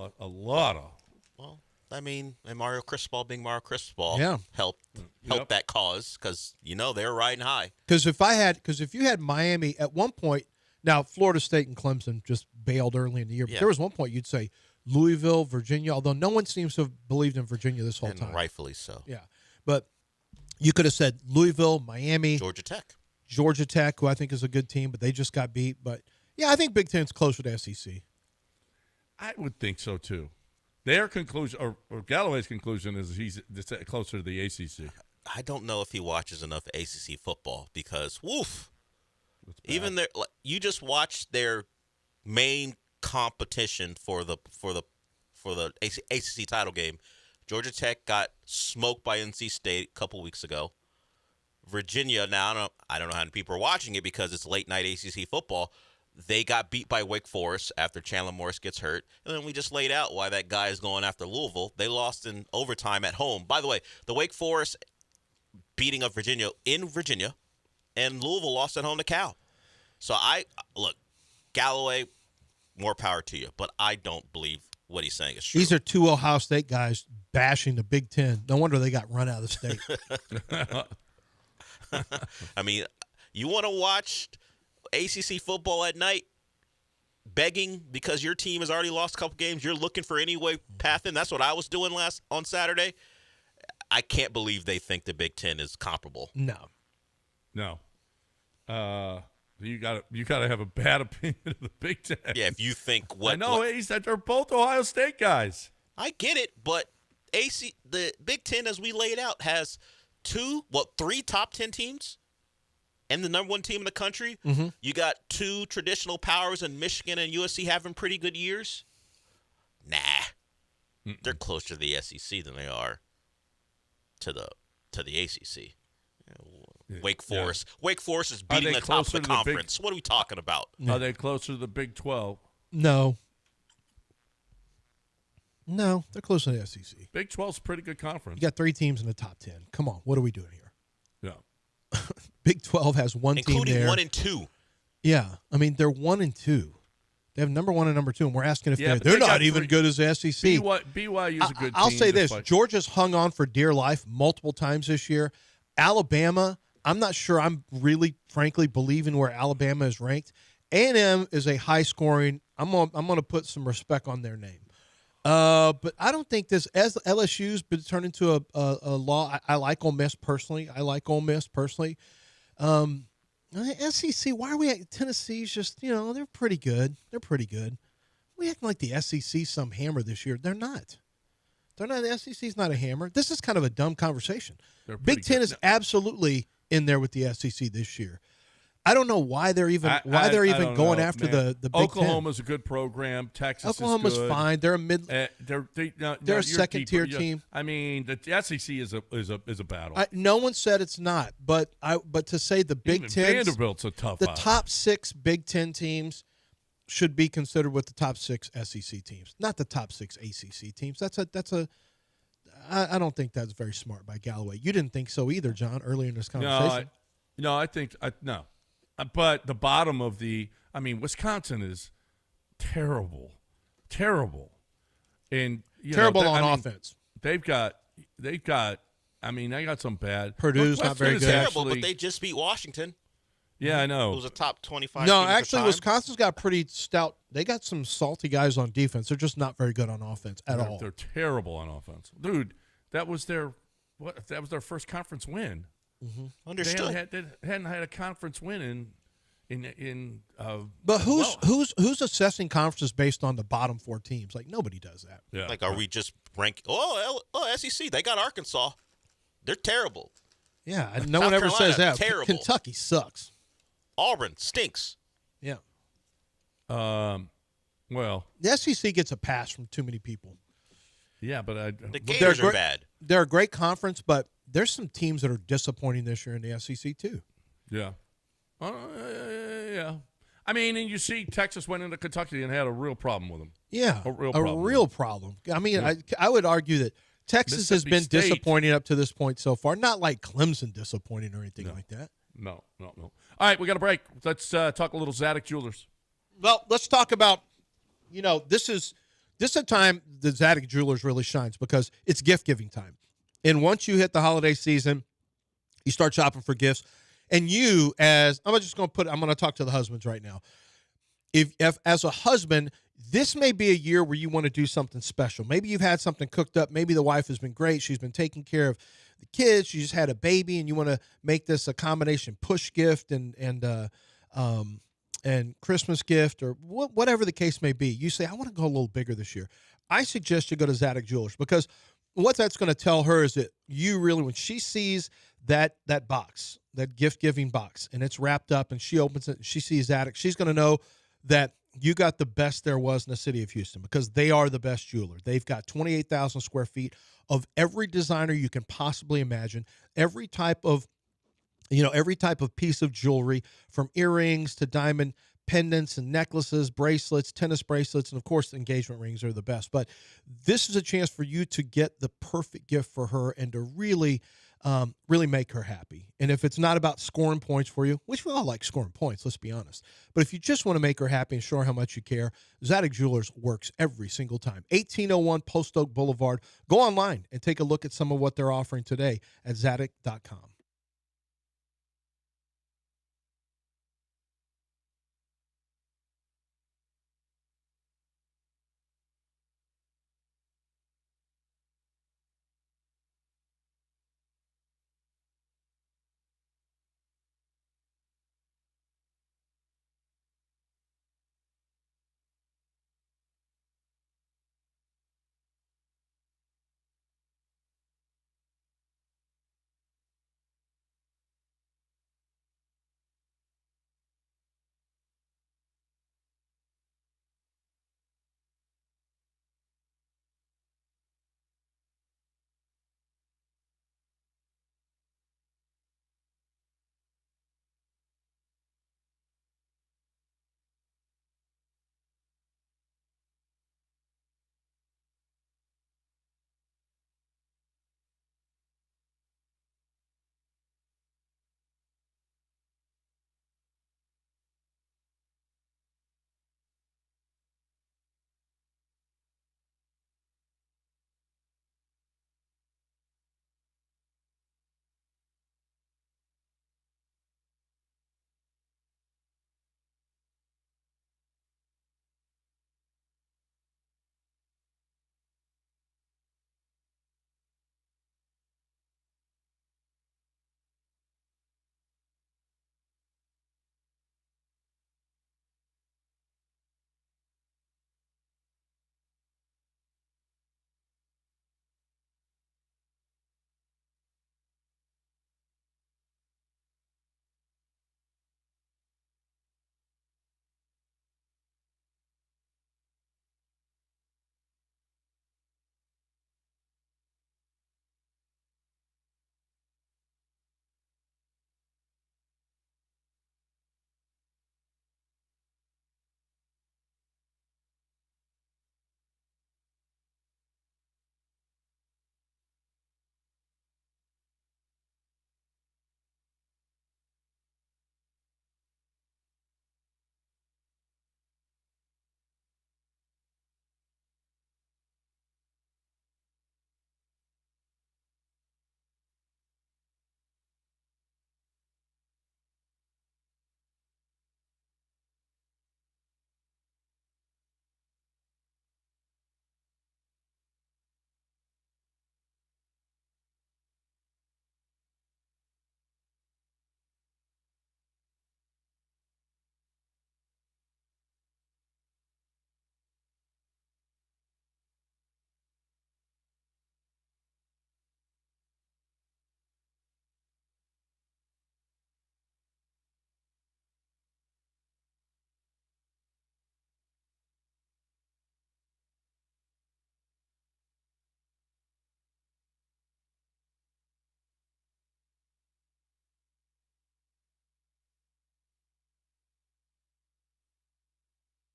Well, I mean, and Mario Cristobal being Mario Cristobal helped that cause because they're riding high. Because if you had Miami at one point, now Florida State and Clemson just bailed early in the year, but there was one point you'd say Louisville, Virginia, although no one seems to have believed in Virginia this whole time. Rightfully so. Yeah, but you could have said Louisville, Miami, Georgia Tech, who I think is a good team, but they just got beat. But yeah, I think Big Ten's closer to SEC. I would think so too. Their conclusion, or Galloway's conclusion, is he's closer to the ACC. I don't know if he watches enough ACC football because, even you just watched their main competition for the ACC title game. Georgia Tech got smoked by NC State a couple weeks ago. Virginia, now I don't know how many people are watching it because it's late night ACC football. They got beat by Wake Forest after Chandler Morris gets hurt. And then we just laid out why that guy is going after Louisville. They lost in overtime at home. By the way, the Wake Forest beating of Virginia in Virginia, and Louisville lost at home to Cal. So look, Galloway, more power to you, but I don't believe what he's saying is true. These are 2 Ohio State guys bashing the Big Ten. No wonder they got run out of the state. I mean, you want to watch ACC football at night, begging because your team has already lost a couple games. You're looking for any way path in. That's what I was doing on Saturday. I can't believe they think the Big Ten is comparable. No. You gotta have a bad opinion of the Big Ten. Yeah, if you think he said they're both Ohio State guys. I get it, but the Big Ten, as we laid out, has 3 top 10 teams. And the number 1 team in the country, You got 2 traditional powers in Michigan and USC having pretty good years. Nah, they're closer to the SEC than they are to the ACC. Wake Forest is beating the top of the conference. What are we talking about? Are they closer to the Big 12? No, they're closer to the SEC. Big 12's a pretty good conference. You got 3 teams in the top 10. Come on, what are we doing here? Yeah. Big 12 has one team there. Including 1 and 2. Yeah. I mean, they're 1 and 2. They have number 1 and number 2, and we're asking if they're not even good as the SEC. BYU's a good team. I'll say this. Georgia's hung on for dear life multiple times this year. Alabama, I'm not sure I'm really, frankly, believing where Alabama is ranked. A&M is a high-scoring. I'm gonna put some respect on their name. But I don't think this, as LSU's been turned into a law. I like Ole Miss personally. SEC, why are we at Tennessee's just, they're pretty good. We acting like the SEC some hammer this year. They're not. The SEC's not a hammer. This is kind of a dumb conversation. Big Ten is absolutely in there with the SEC this year. I don't know why they're even going after the Big Ten. Oklahoma's a good program. Texas Oklahoma's is good. fine. They're a mid. They're a second tier team. I mean, the SEC is a battle. No one said it's not, but to say the Big Ten, Vanderbilt's a tough. The top 6 Big Ten teams should be considered with the top 6 SEC teams, not the top 6 ACC teams. I don't think that's very smart by Galloway. You didn't think so either, John, earlier in this conversation. No. But the bottom of Wisconsin is terrible, and terrible on offense. They got some bad. Purdue's not very good. Terrible, but they just beat Washington. Yeah, I know. It was a top 25 No, team at the actually, time. Wisconsin's got pretty stout. They got some salty guys on defense. They're just not very good on offense at all. They're terrible on offense, dude. That was their first conference win. Understood. They hadn't had a conference win in. But who's assessing conferences based on the bottom 4 teams? Like nobody does that. Yeah. Like, are we just ranking? Oh, SEC. They got Arkansas. They're terrible. Yeah, no South one ever Carolina, says that. terrible. Kentucky sucks. Auburn stinks. Yeah. Well, The SEC gets a pass from too many people. yeah, but The Gators are bad. They're a great conference, but there's some teams that are disappointing this year in the SEC too. yeah, yeah. I mean, and you see, Texas went into Kentucky and had a real problem with them. Yeah, A real real problem. problem. I mean, I would argue that Texas has been Mississippi State. disappointing up to this point so far. Not like Clemson disappointing or anything like that. No. All right, we got a break. Let's talk a little Zadok Jewelers. Well, let's talk about, this is a time the Zadok Jewelers really shines because it's gift-giving time. And once you hit the holiday season, you start shopping for gifts. And you, I'm going to talk to the husbands right now. If as a husband, this may be a year where you want to do something special. Maybe you've had something cooked up. Maybe the wife has been great. She's been taking care of the kids. She just had a baby, and you want to make this a combination push gift and Christmas gift or whatever the case may be. You say, I want to go a little bigger this year. I suggest you go to Zadok Jewelers because what that's going to tell her is that you really, when she sees that box, that gift-giving box, and it's wrapped up and she opens it and she sees Zadok, she's going to know that you got the best there was in the city of Houston because they are the best jeweler. They've got 28,000 square feet of every designer you can possibly imagine, every type of piece of jewelry, from earrings to diamond pendants and necklaces, bracelets, tennis bracelets, and of course, engagement rings are the best. But this is a chance for you to get the perfect gift for her and to really make her happy. And if it's not about scoring points for you, which we all like scoring points, let's be honest. But if you just want to make her happy and show her how much you care, Zadok Jewelers works every single time. 1801 Post Oak Boulevard. Go online and take a look at some of what they're offering today at Zadok.com.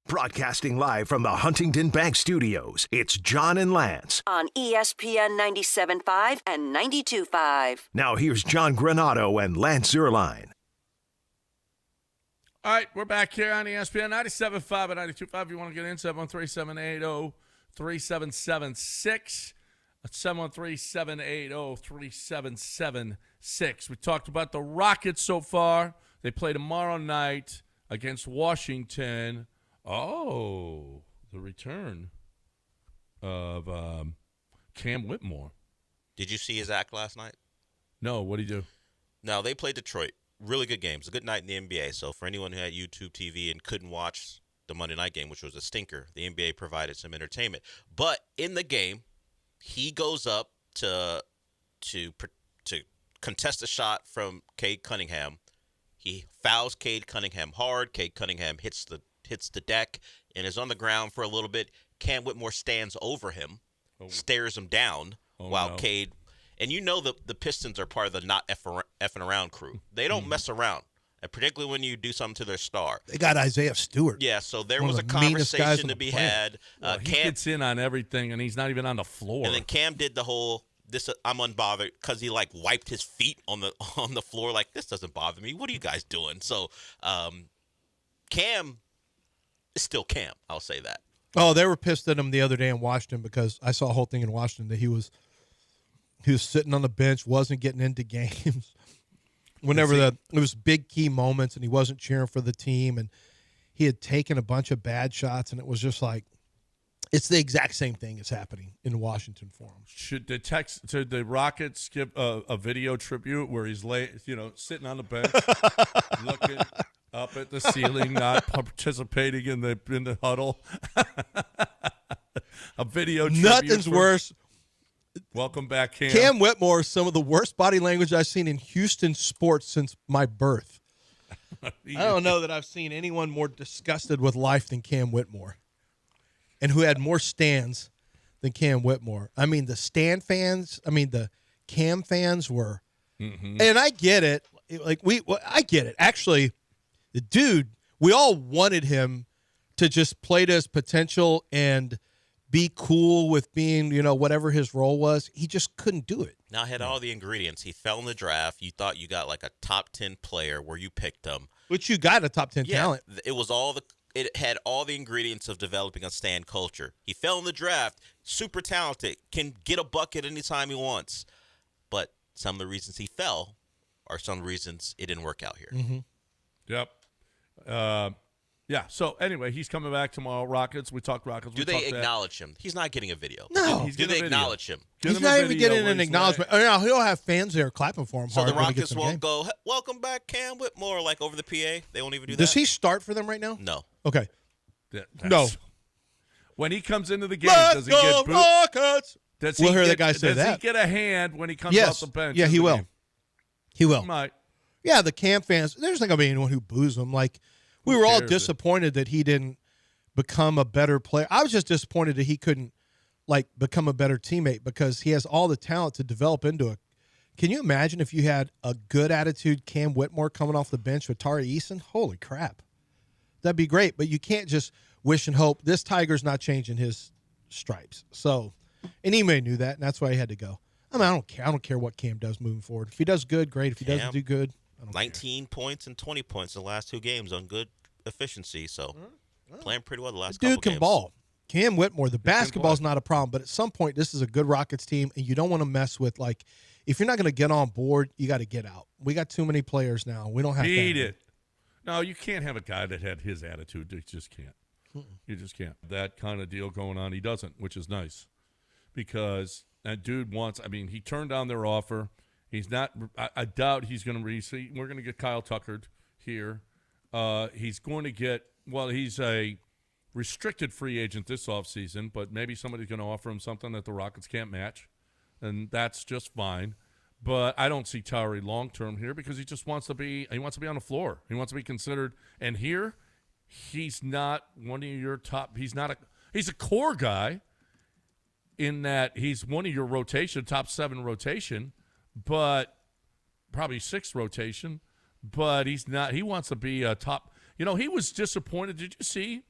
Broadcasting live from the Huntington Bank Studios, it's John and Lance. On ESPN 97.5 and 92.5. Now here's John Granado and Lance Zierlein. All right, we're back here on ESPN 97.5 and 92.5. If you want to get in, 713-780-3776. That's 713-780-3776. We talked about the Rockets so far. They play tomorrow night against Washington. Oh, the return of Cam Whitmore. Did you see his act last night? No, what did he do? No, they played Detroit. Really good games. A good night in the NBA. So for anyone who had YouTube TV and couldn't watch the Monday night game, which was a stinker, the NBA provided some entertainment. But in the game, he goes up to contest a shot from Cade Cunningham. He fouls Cade Cunningham hard. Cade Cunningham hits the deck and is on the ground for a little bit. Cam Whitmore stands over him, stares him down while Cade – and you know the Pistons are part of the not effing around crew. They don't mess around, and particularly when you do something to their star. They got Isaiah Stewart. Yeah, so there was a conversation to be had. He gets in on everything, and he's not even on the floor. And then Cam did the whole I'm unbothered because he like wiped his feet on the floor like this doesn't bother me. What are you guys doing? So Cam is still Cam. I'll say that. Oh, they were pissed at him the other day in Washington because I saw a whole thing in Washington that he was sitting on the bench, wasn't getting into games. Whenever it was big key moments and he wasn't cheering for the team, and he had taken a bunch of bad shots, and it was just like it's the exact same thing is happening in Washington for him. Should the Rockets give a video tribute where he's sitting on the bench, looking up at the ceiling, not participating in the huddle? A video tribute. Nothing's worse. Welcome back, Cam. Cam Whitmore is some of the worst body language I've seen in Houston sports since my birth. I don't know that I've seen anyone more disgusted with life than Cam Whitmore, and who had more stands than Cam Whitmore. I mean, the the Cam fans were, and I get it. I get it. Actually, the dude, we all wanted him to just play to his potential and be cool with being, whatever his role was. He just couldn't do it. Now, he had all the ingredients. He fell in the draft. You thought you got like a top 10 player where you picked him. Which you got a top 10 talent. It had all the ingredients of developing a stand culture. He fell in the draft, super talented, can get a bucket anytime he wants. But some of the reasons he fell are some reasons it didn't work out here. Mm-hmm. Yep. Yeah, so anyway, he's coming back tomorrow. Rockets, we talked Rockets. Do they acknowledge him? He's not getting a video. No. Do they acknowledge him? He's not even getting an acknowledgement. He'll have fans there clapping for him so hard. So the Rockets won't go, welcome back, Cam Whitmore, like over the PA? They won't even do that? Does he start for them right now? No. Okay. No. When he comes into the game, does he get booed? Rockets! We'll hear the guy say that. Does he get a hand when he comes off the bench? Yeah, he will. Game? He will. He might. Yeah, the Cam fans, there's not going to be anyone who boos him. Like, we were all disappointed that he didn't become a better player. I was just disappointed that he couldn't, become a better teammate because he has all the talent to develop into it. Can you imagine if you had a good attitude Cam Whitmore coming off the bench with Tari Eason? Holy crap. That'd be great, but you can't just wish and hope. This Tiger's not changing his stripes. So, and Ime knew that, and that's why he had to go. I mean, I don't care. I don't care what Cam does moving forward. If he does good, great. If he doesn't do good, I don't 19 care. points and 20 points in the last 2 games on good efficiency. So, playing pretty well the last couple games. Dude can ball. Cam Whitmore, the basketball's not a problem, but at some point, this is a good Rockets team, and you don't want to mess with, if you're not going to get on board, you got to get out. We got too many players now. We don't have Beat it. No, you can't have a guy that had his attitude. You just can't. You just can't. That kind of deal going on, he doesn't, which is nice. Because that dude he turned down their offer. He's not – I doubt he's going to receive – we're going to get Kyle Tuckered here. He's going to get – he's a restricted free agent this offseason, but maybe somebody's going to offer him something that the Rockets can't match, and that's just fine. But I don't see Tari long-term here because he just wants to be on the floor. He wants to be considered. And here, he's not one of your top – he's a core guy in that he's one of your top 7 rotation, but probably 6th rotation. But he's not – he wants to be a top – he was disappointed. Did you see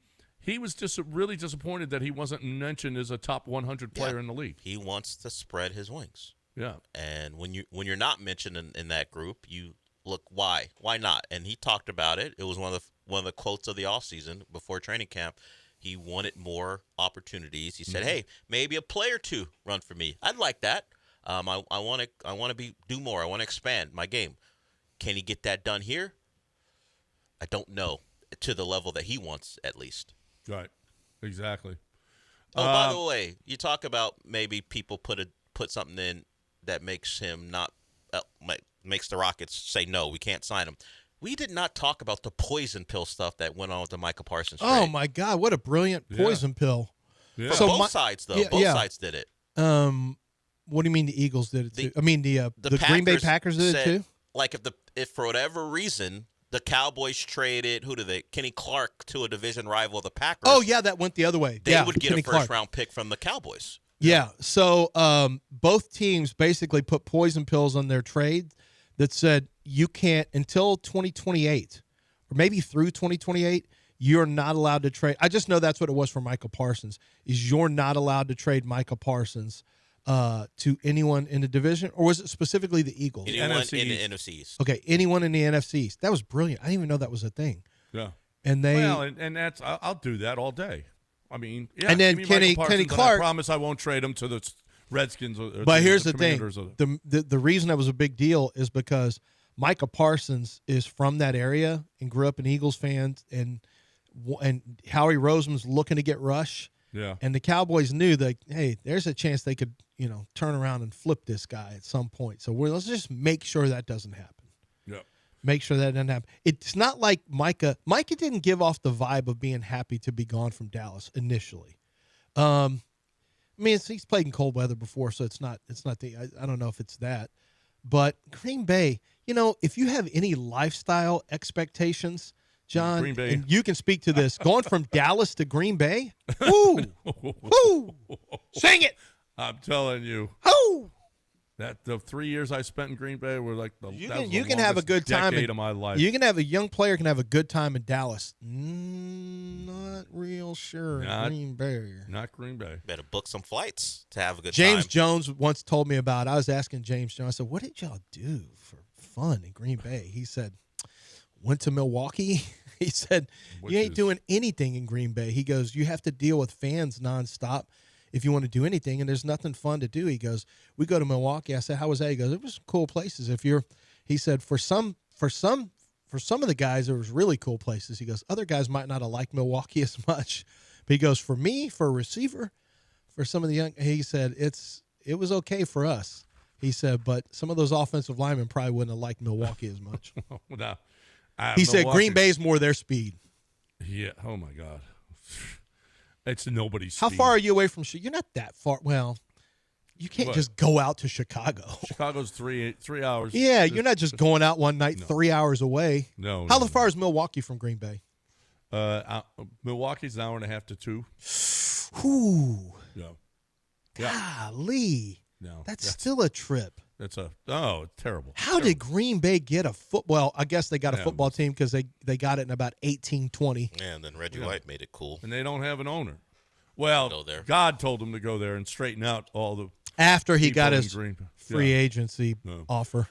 he was just really disappointed that he wasn't mentioned as a top 100 player in the league. He wants to spread his wings. Yeah. And when you're not mentioned in that group, you look, why not? And he talked about it. It was one of the quotes of the offseason before training camp. He wanted more opportunities. He said, "Hey, maybe a play or two run for me. I'd like that. I want to do more. I want to expand my game. Can he get that done here? I don't know, to the level that he wants, at least." Right. Exactly. Oh, by the way, you talk about maybe people put something in that makes him not makes the Rockets say no, we can't sign him. We did not talk about the poison pill stuff that went on with the Micah Parsons trade. Oh my God, what a brilliant poison pill! Yeah. So both sides, though, both sides did it. What do you mean the Eagles did it too? I mean the Green Bay Packers did it too. Like if for whatever reason the Cowboys traded Kenny Clark to a division rival of the Packers. Oh yeah, that went the other way. They would get Kenny a first round pick from the Cowboys. Yeah. So both teams basically put poison pills on their trade that said you can't until 2028 or maybe through 2028. You're not allowed to trade. I just know that's what it was for Michael Parsons. Is you're not allowed to trade Michael Parsons to anyone in the division, or was it specifically the Eagles? Anyone in the NFC East. Okay, anyone in the NFC East. That was brilliant. I didn't even know that was a thing. Yeah. And they and that's I'll do that all day. I mean, yeah. And then give me Michael Kenny Parsons, Clark. and I promise I won't trade him to the Redskins. But here's the thing: Commanders the reason that was a big deal is because Micah Parsons is from that area and grew up an Eagles fan, and Howie Roseman's looking to get Rush. Yeah. And the Cowboys knew that, hey, there's a chance they could, turn around and flip this guy at some point. So let's just make sure that doesn't happen. Yeah. Make sure that doesn't happen. It's not like Micah didn't give off the vibe of being happy to be gone from Dallas initially. I mean, he's played in cold weather before, so it's not I don't know if it's that. But Green Bay, if you have any lifestyle expectations, John, Green Bay. and you can speak to this, going from Dallas to Green Bay, woo, woo, sing it. I'm telling you. Woo. That the 3 years I spent in Green Bay were like you can have a good time of my life. You can have a young player can have a good time in Dallas. Not real sure. Green Bay. Not Green Bay. Better book some flights to have a good James time. Jones once told me about. I was asking James Jones. I said, "What did y'all do for fun in Green Bay?" He said, "Went to Milwaukee." He said, "You ain't doing anything in Green Bay." He goes, "You have to deal with fans nonstop if you want to do anything, and there's nothing fun to do." He goes, "We go to Milwaukee." I said, "How was that?" He goes, "It was cool places. He said, for some of the guys, it was really cool places." He goes, "Other guys might not have liked Milwaukee as much." But he goes, "For me, for a receiver, for some of the young," he said, it was okay for us. He said, "But some of those offensive linemen probably wouldn't have liked Milwaukee as much." No. He said Green Bay's more their speed. Yeah. Oh my God. It's nobody's speed. How far are you away from? You're not that far. Well, you can't just go out to Chicago. Chicago's 3 hours. Yeah, you're not just going out one night 3 hours away. No. How far is Milwaukee from Green Bay? Milwaukee's an hour and a half to 2. Ooh. Yeah. Golly. No. That's still a trip. It's terrible. How did Green Bay get a football? I guess they got a football team because they got it in about 1820. Yeah, and then Reggie White made it cool. And they don't have an owner. Well, God told him to go there and straighten out all the after he got his free agency offer.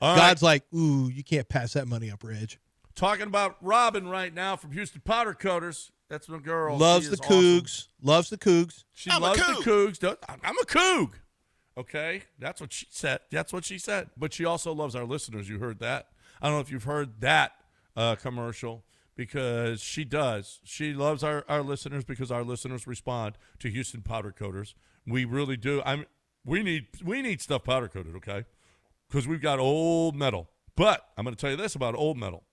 All God's like, ooh, you can't pass that money up, Reg. Talking about Robin right now from Houston Powder Coaters. That's my girl. Loves the Cougs. Awesome. Loves the Cougs. She loves the Cougs. I'm a Coug. Okay, that's what she said. But she also loves our listeners. You heard that. I don't know if you've heard that commercial, because she does. She loves our listeners because our listeners respond to Houston Powder Coaters. We really do. We need stuff powder coated, okay? Because we've got old metal. But I'm going to tell you this about old metal.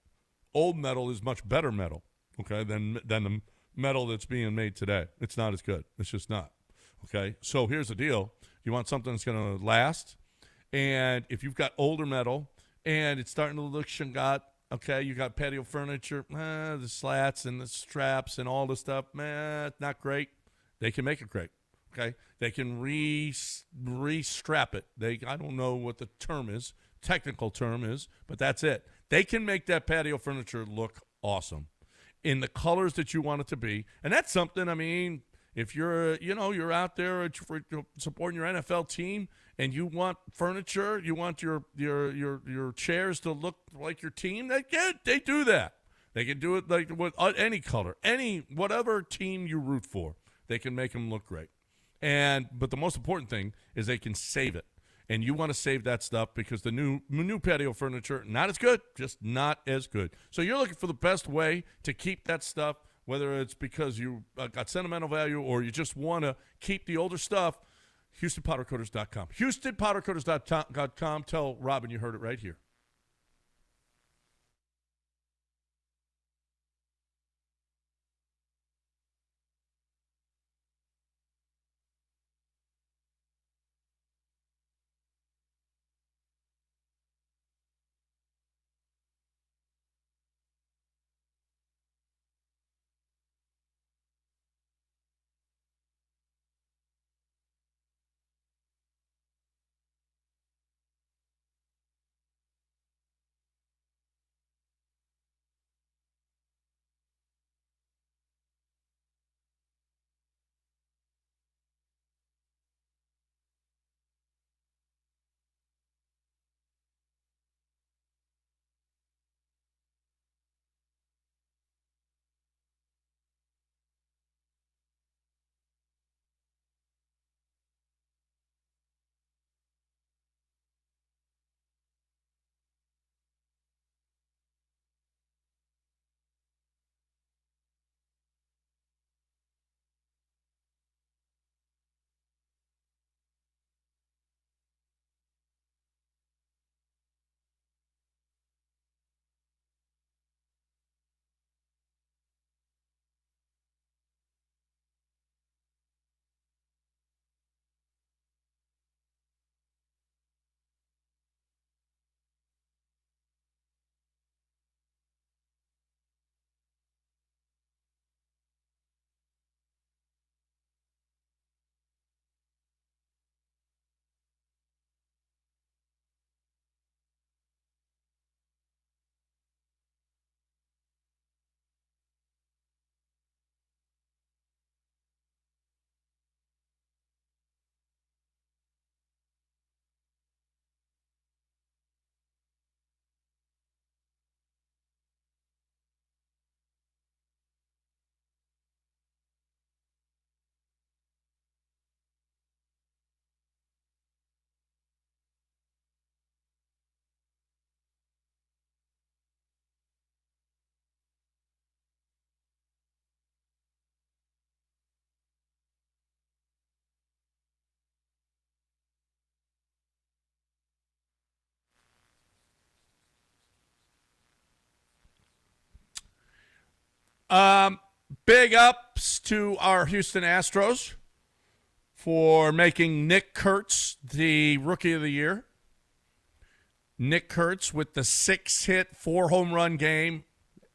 Old metal is much better metal, okay, than the metal that's being made today. It's not as good. It's just not. Okay, so here's the deal. You want something that's going to last, and if you've got older metal and it's starting to look shingat, okay, you got patio furniture, the slats and the straps and all the stuff, not great. They can make it great, okay? They can re-strap it. I don't know what the technical term is, but that's it. They can make that patio furniture look awesome. in the colors that you want it to be. And that's something, I mean, if you're, you're out there supporting your NFL team and you want furniture, you want your chairs to look like your team, they do that. They can do it like with any color, whatever team you root for. They can make them look great. But the most important thing is they can save it. And you want to save that stuff because the new patio furniture, not as good, just not as good. So you're looking for the best way to keep that stuff, whether it's because you got sentimental value or you just want to keep the older stuff. HoustonPowderCoaters.com. HoustonPowderCoaters.com. Tell Robin you heard it right here. Big ups to our Houston Astros for making Nick Kurtz the Rookie of the Year. Nick Kurtz with the 6-hit, 4-home-run game.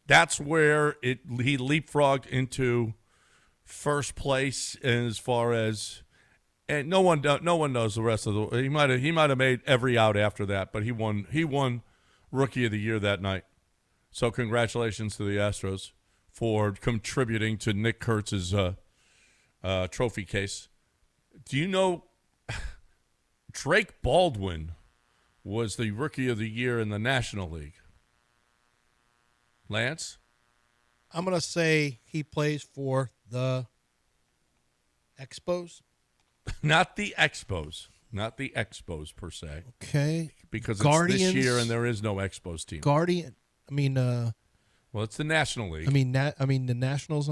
That's where he leapfrogged into first place as far as, and no one knows the rest of the. He might have made every out after that, but he won Rookie of the Year that night. So congratulations to the Astros for contributing to Nick Kurtz's trophy case. Do you know Drake Baldwin was the Rookie of the Year in the National League? Lance? I'm going to say he plays for the Expos. Not the Expos. Not the Expos per se. Okay. Because Guardians, it's this year and there is no Expos team. Well, it's the National League. The Nationals,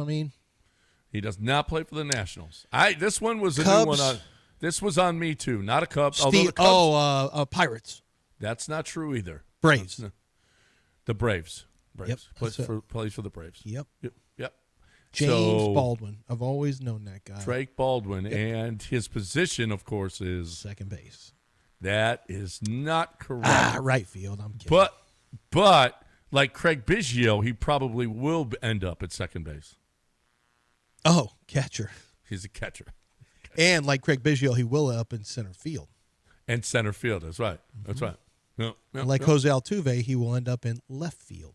He does not play for the Nationals. This one was a Cubs. new one. This was on me, too. Not a Cubs. Pirates. That's not true either. Braves. The Braves. Yep. Plays for the Braves. Yep. James Baldwin. I've always known that guy. Drake Baldwin. Yep. And his position, of course, is second base. That is not correct. Right field. I'm kidding. But like Craig Biggio, he probably will end up at second base. Oh, catcher. He's a catcher. And like Craig Biggio, he will end up in center field. And center field. That's right. That's right. Jose Altuve, he will end up in left field.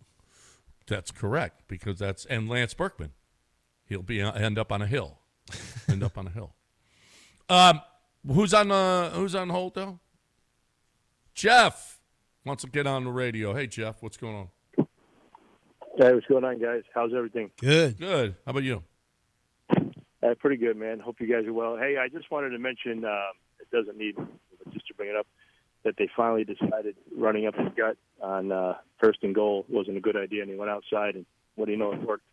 That's correct, because and Lance Berkman. He'll end up on a hill. End up on a hill. Who's on hold though? Jeff wants to get on the radio. Hey Jeff, what's going on? Hey, what's going on, guys? How's everything? Good. Good. How about you? Pretty good, man. Hope you guys are well. Hey, I just wanted to mention, it doesn't need, just to bring it up, that they finally decided running up his gut on first and goal wasn't a good idea, and he went outside, and what do you know, it worked.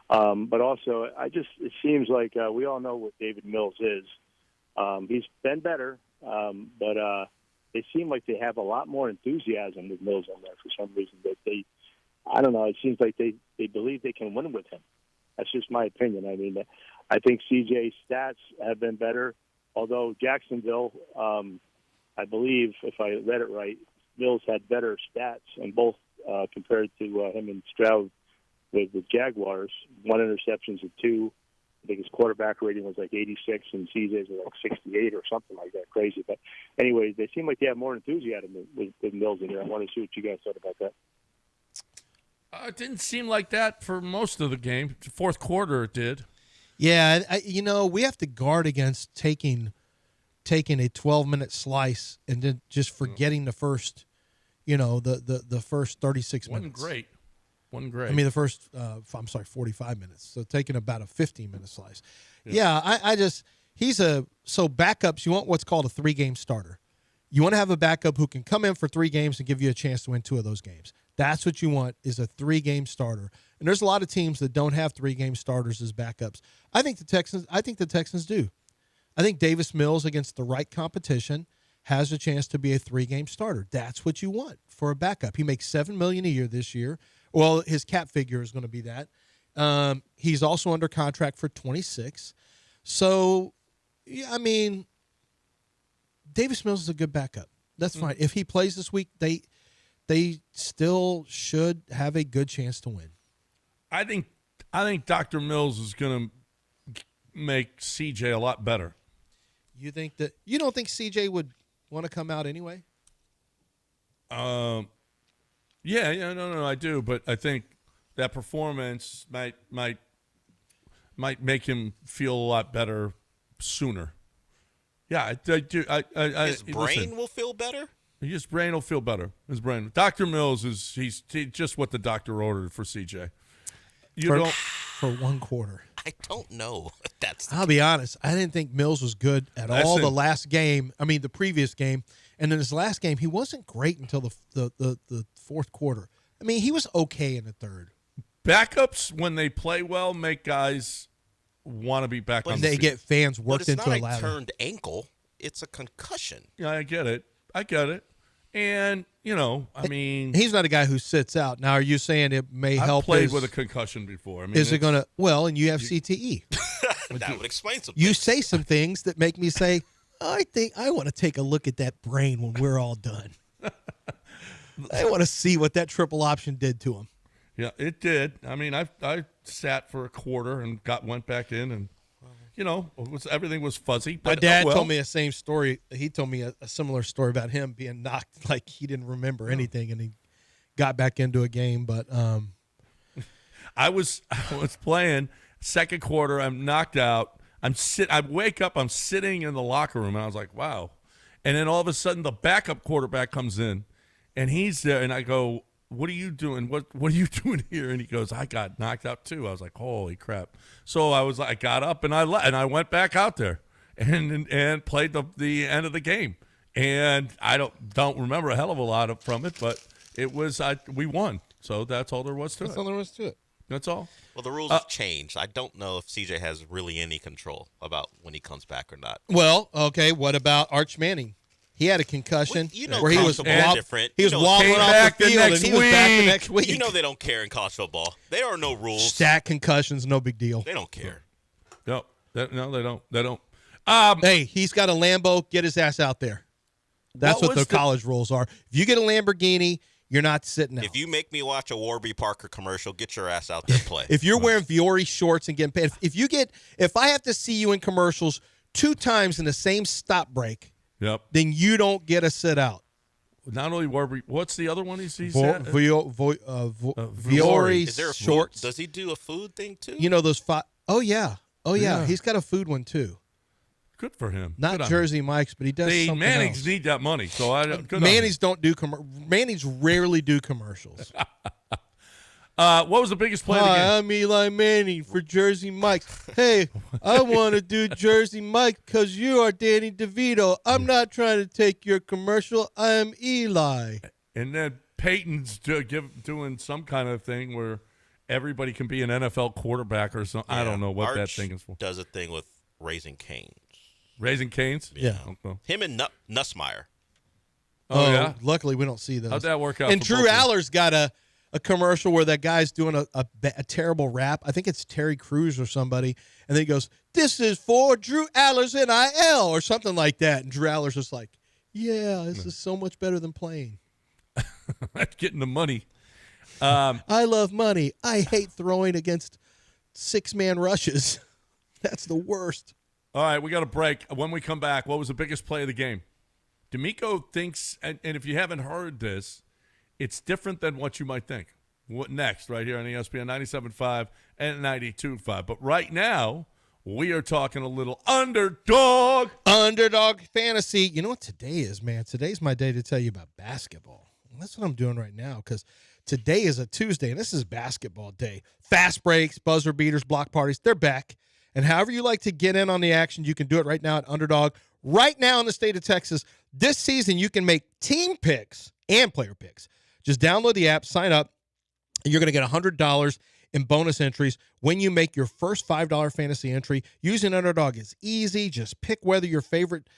But also, it seems like we all know what David Mills is. He's been better, but they seem like they have a lot more enthusiasm with Mills on there for some reason. That I don't know, it seems like they believe they can win with him. That's just my opinion. I mean, I think CJ's stats have been better, although Jacksonville, I believe, if I read it right, Mills had better stats, and both compared to him and Stroud with the Jaguars. 1 interception to 2. I think his quarterback rating was like 86, and CJ's was like 68 or something like that. Crazy. But anyway, they seem like they have more enthusiasm with Mills in here. I want to see what you guys thought about that. It didn't seem like that for most of the game. The fourth quarter, it did. Yeah, we have to guard against taking a 12-minute slice and then just forgetting the first, the first 36 minutes. Wasn't great. I mean, the first, 45 minutes. So taking about a 15-minute slice. Yeah, so backups, you want what's called a 3-game starter. You want to have a backup who can come in for 3 games and give you a chance to win 2 of those games. That's what you want, is a 3-game starter. And there's a lot of teams that don't have 3-game starters as backups. I think the Texans do. I think Davis Mills, against the right competition, has a chance to be a 3-game starter. That's what you want for a backup. He makes $7 million a year this year. Well, his cap figure is going to be that. He's also under contract for 26. So, yeah, I mean, Davis Mills is a good backup. That's fine. If he plays this week, they still should have a good chance to win. I think Dr. Mills is going to make CJ a lot better. You don't think CJ would want to come out anyway? No, I do, but I think that performance might make him feel a lot better sooner. Yeah, I do. His brain will feel better? His brain will feel better. His brain. Dr. Mills he's just what the doctor ordered for CJ. For 1 quarter. I don't know. I'll be honest. I didn't think Mills was good at all the last game. I mean, the previous game, and then his last game, he wasn't great until the fourth quarter. I mean, he was okay in the third. Backups, when they play well, make guys want to be back on the field. They get fans worked into a ladder. It's not a turned ankle. It's a concussion. Yeah, I get it. And, I mean, he's not a guy who sits out. Now, are you saying it may help? I've played with a concussion before. I mean, is it going to? Well, and you have CTE. That would explain some You things. say some things that make me say, I think I want to take a look at that brain when we're all done. I want to see what that triple option did to him. Yeah, it did. I mean, I sat for a quarter and went back in, and everything was fuzzy. But, my dad told me the same story. He told me a similar story about him being knocked like he didn't remember anything, and he got back into a game. But I was playing second quarter. I'm knocked out. I wake up. I'm sitting in the locker room, and I was like, wow. And then all of a sudden, the backup quarterback comes in, and he's there, and I go, what are you doing? What are you doing here? And he goes, I got knocked out too. I was like, holy crap. So I got up and I went back out there and played the end of the game. And I don't remember a hell of a lot from it, but it was we won. So that's all there was to it. That's all there was to it. That's all. Well, the rules have changed. I don't know if CJ has really any control about when he comes back or not. Well, okay, what about Arch Manning? He had a concussion where he was different. He was wobbling off the field, and he was back the next week. You know they don't care in college football. There are no rules. Stat concussions, no big deal. They don't care. No, they don't. They don't. Hey, he's got a Lambo. Get his ass out there. That's what the college rules are. If you get a Lamborghini, you're not sitting out. If you make me watch a Warby Parker commercial, get your ass out there and play. If you're wearing Viore shorts and getting paid, if I have to see you in commercials 2 times in the same stop break, yep, then you don't get a sit out. not only were we, what's the other one he's at? Viore Is there a shorts. Does he do a food thing too? You know those five? Oh yeah. Yeah. He's got a food one too. Good for him. Not Good on Jersey Mike's, but he does The something Mannings else. need that money, so I don't. Mannings don't do Mannings rarely do commercials. What was the biggest play of the game? Hi, I'm Eli Manning for Jersey Mike. Hey, I want to do Jersey Mike because you are Danny DeVito. I'm not trying to take your commercial. I am Eli. And then Peyton's doing some kind of thing where everybody can be an NFL quarterback or something. I don't know what that thing is for. Does a thing with Raising Cane's. Raising Cane's? Yeah. Okay. Him and Nussmeyer. Oh, yeah? Luckily, we don't see those. How'd that work out? And for Drew both of them? Aller's got a commercial where that guy's doing a terrible rap. I think it's Terry Crews or somebody. And then he goes, "This is for Drew Aller's NIL," or something like that. And Drew Aller's just like, "Yeah, this is so much better than playing." Getting the money. I love money. I hate throwing against 6-man rushes. That's the worst. All right, we got a break. When we come back, what was the biggest play of the game? D'Amico thinks, and if you haven't heard this, it's different than what you might think. What next, right here on ESPN 97.5 and 92.5. But right now, we are talking a little underdog. Underdog fantasy. You know what today is, man? Today's my day to tell you about basketball. And that's what I'm doing right now because today is a Tuesday, and this is basketball day. Fast breaks, buzzer beaters, block parties, they're back. And however you like to get in on the action, you can do it right now at Underdog. Right now in the state of Texas, this season you can make team picks and player picks. Just download the app, sign up, and you're going to get $100 in bonus entries when you make your first $5 fantasy entry. Using Underdog is easy. Just pick whether your favorite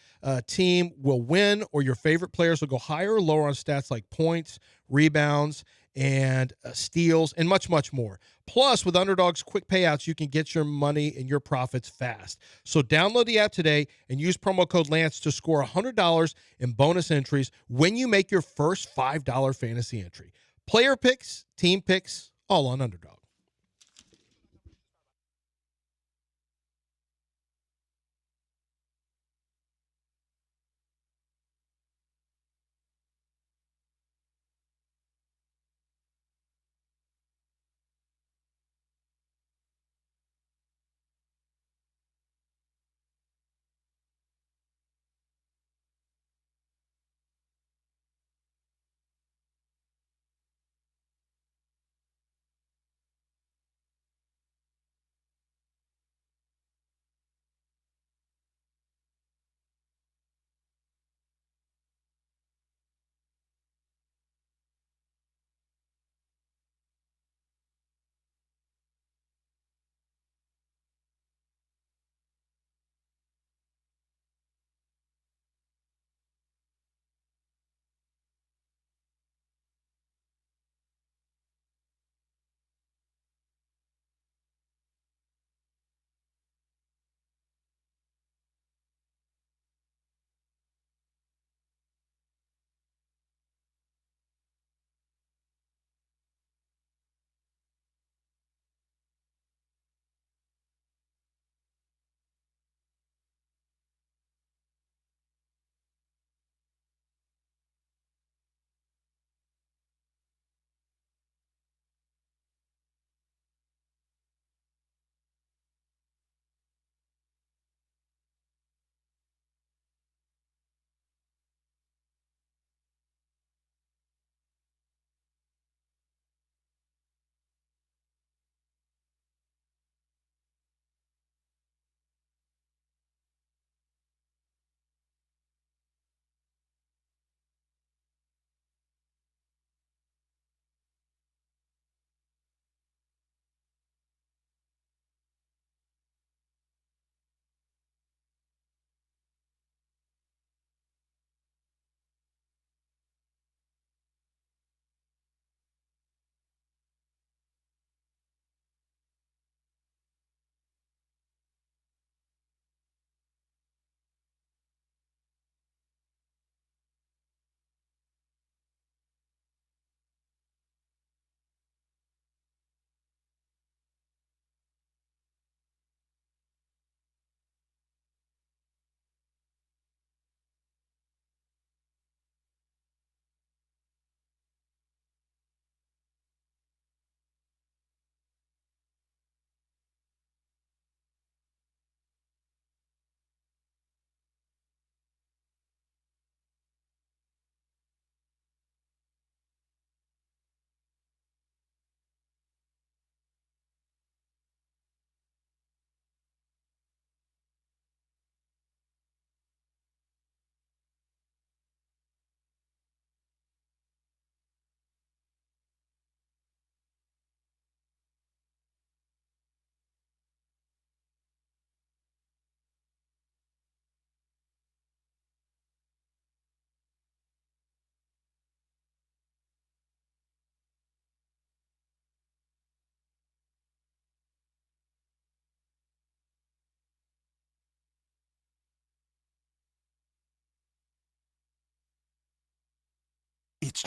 team will win or your favorite players will go higher or lower on stats like points, rebounds, and steals, and much, much more. Plus, with Underdog's quick payouts, you can get your money and your profits fast. So download the app today and use promo code Lance to score $100 in bonus entries when you make your first $5 fantasy entry. Player picks, team picks, all on Underdog.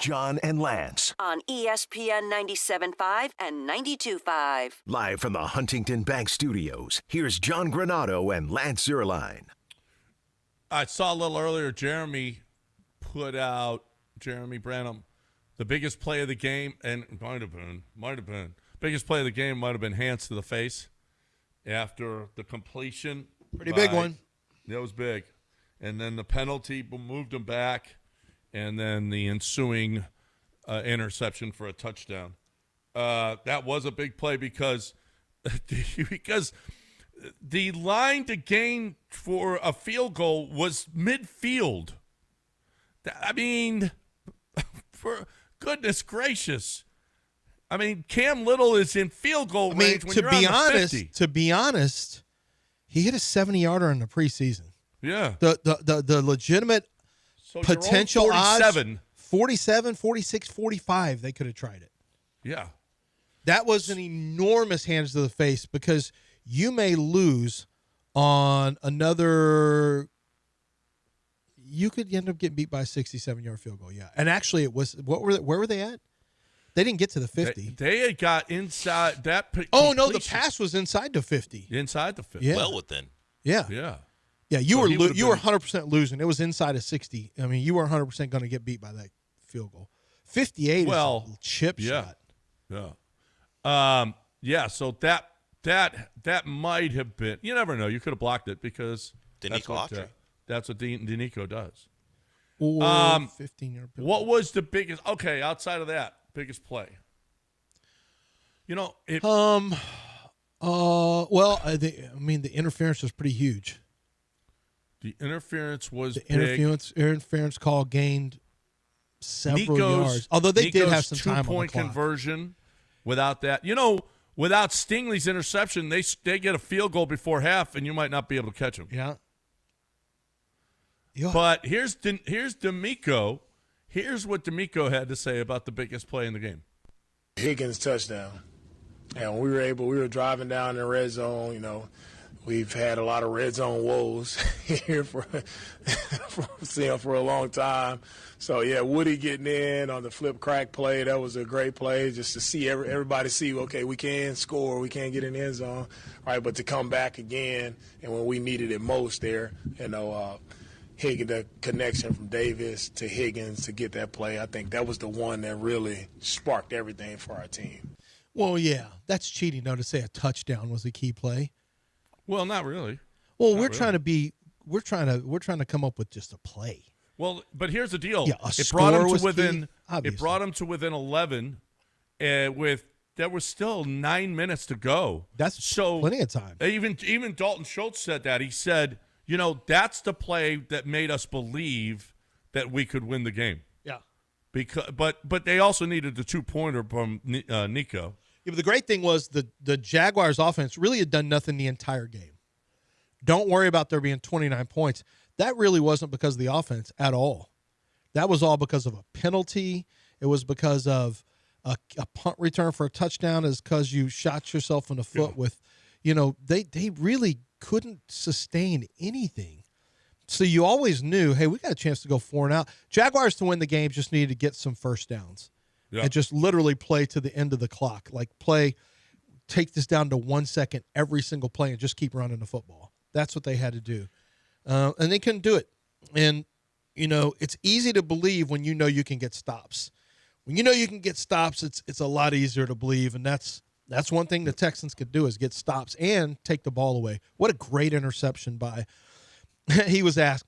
John and Lance. On ESPN 97.5 and 92.5. Live from the Huntington Bank Studios, here's John Granado and Lance Zierlein. I saw a little earlier, Jeremy Branham, the biggest play of the game, and might have been. Biggest play of the game might have been hands to the face after the completion. Pretty big one. That was big. And then the penalty moved him back, and then the ensuing interception for a touchdown. That was a big play because the line to gain for a field goal was midfield. I mean, for goodness gracious. I mean, Cam Little is in field goal range when you're on the 50. To be honest, he hit a 70-yarder in the preseason. Yeah. The legitimate potential odds, 47, 46, 45, they could have tried it. Yeah. That was an enormous hands to the face because you may lose on another – you could end up getting beat by a 67-yard field goal, yeah. And actually it was – where were they at? They didn't get to the 50. They had got inside that. Oh, no, the pass was inside the 50. Inside the 50. Yeah. Well within. Yeah. Yeah. Yeah, you were 100% losing. It was inside of 60. I mean, you were 100% going to get beat by that field goal. 58 is a chip shot. Yeah. So that might have been. You never know. You could have blocked it because that's what Danico does. Or 15-yard. What was the biggest? Okay, outside of that, biggest play. You know, it. The interference was pretty huge. The interference was the big. interference call gained several yards. Although they did have some time on the clock. 2-point conversion. Without that, without Stingley's interception, they get a field goal before half, and you might not be able to catch him. Yeah. But here's D'Amico. Here's what D'Amico had to say about the biggest play in the game. Higgins touchdown. And we were driving down the red zone, We've had a lot of red zone woes here for a long time. So, yeah, Woody getting in on the flip crack play, that was a great play just to see everybody see, okay, we can score, we can get in the end zone, right? But to come back again and when we needed it most there, Higgins, the connection from Davis to Higgins to get that play, I think that was the one that really sparked everything for our team. Well, yeah, that's cheating, though, to say a touchdown was a key play. Well, not really. Well, we're trying to come up with just a play. Well, but here's the deal. Yeah, it brought him to within 11 there was still 9 minutes to go. That's plenty of time. Even Dalton Schultz said that. He said, that's the play that made us believe that we could win the game. Yeah. But they also needed the 2-pointer from Nico. Yeah, but the great thing was the Jaguars offense really had done nothing the entire game. Don't worry about there being 29 points. That really wasn't because of the offense at all. That was all because of a penalty. It was because of a punt return for a touchdown is because you shot yourself in the foot with, they really couldn't sustain anything. So you always knew, hey, we got a chance to go 4-and-out. Jaguars to win the game just needed to get some first downs. Yeah. And just literally play to the end of the clock. Take this down to 1 second every single play and just keep running the football. That's what they had to do. And they couldn't do it. And, it's easy to believe when you can get stops. When you can get stops, it's a lot easier to believe. And that's one thing the Texans could do is get stops and take the ball away. What a great interception by – he was asked,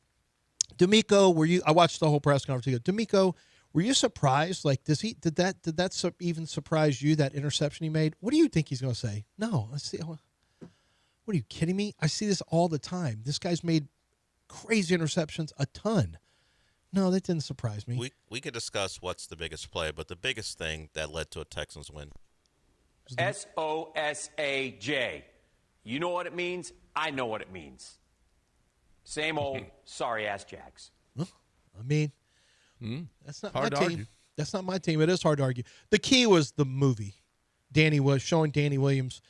D'Amico, I watched the whole press conference. D'Amico, were you surprised? Did that even surprise you, that interception he made? What do you think he's going to say? No. What are you kidding me? I see this all the time. This guy's made crazy interceptions a ton. No, that didn't surprise me. We could discuss what's the biggest play, but the biggest thing that led to a Texans win. SOSAJ. You know what it means? I know what it means. Same old sorry-ass Jags. That's not hard my to team. argue. That's not my team. It is hard to argue. The key was the movie. showing Danny Williams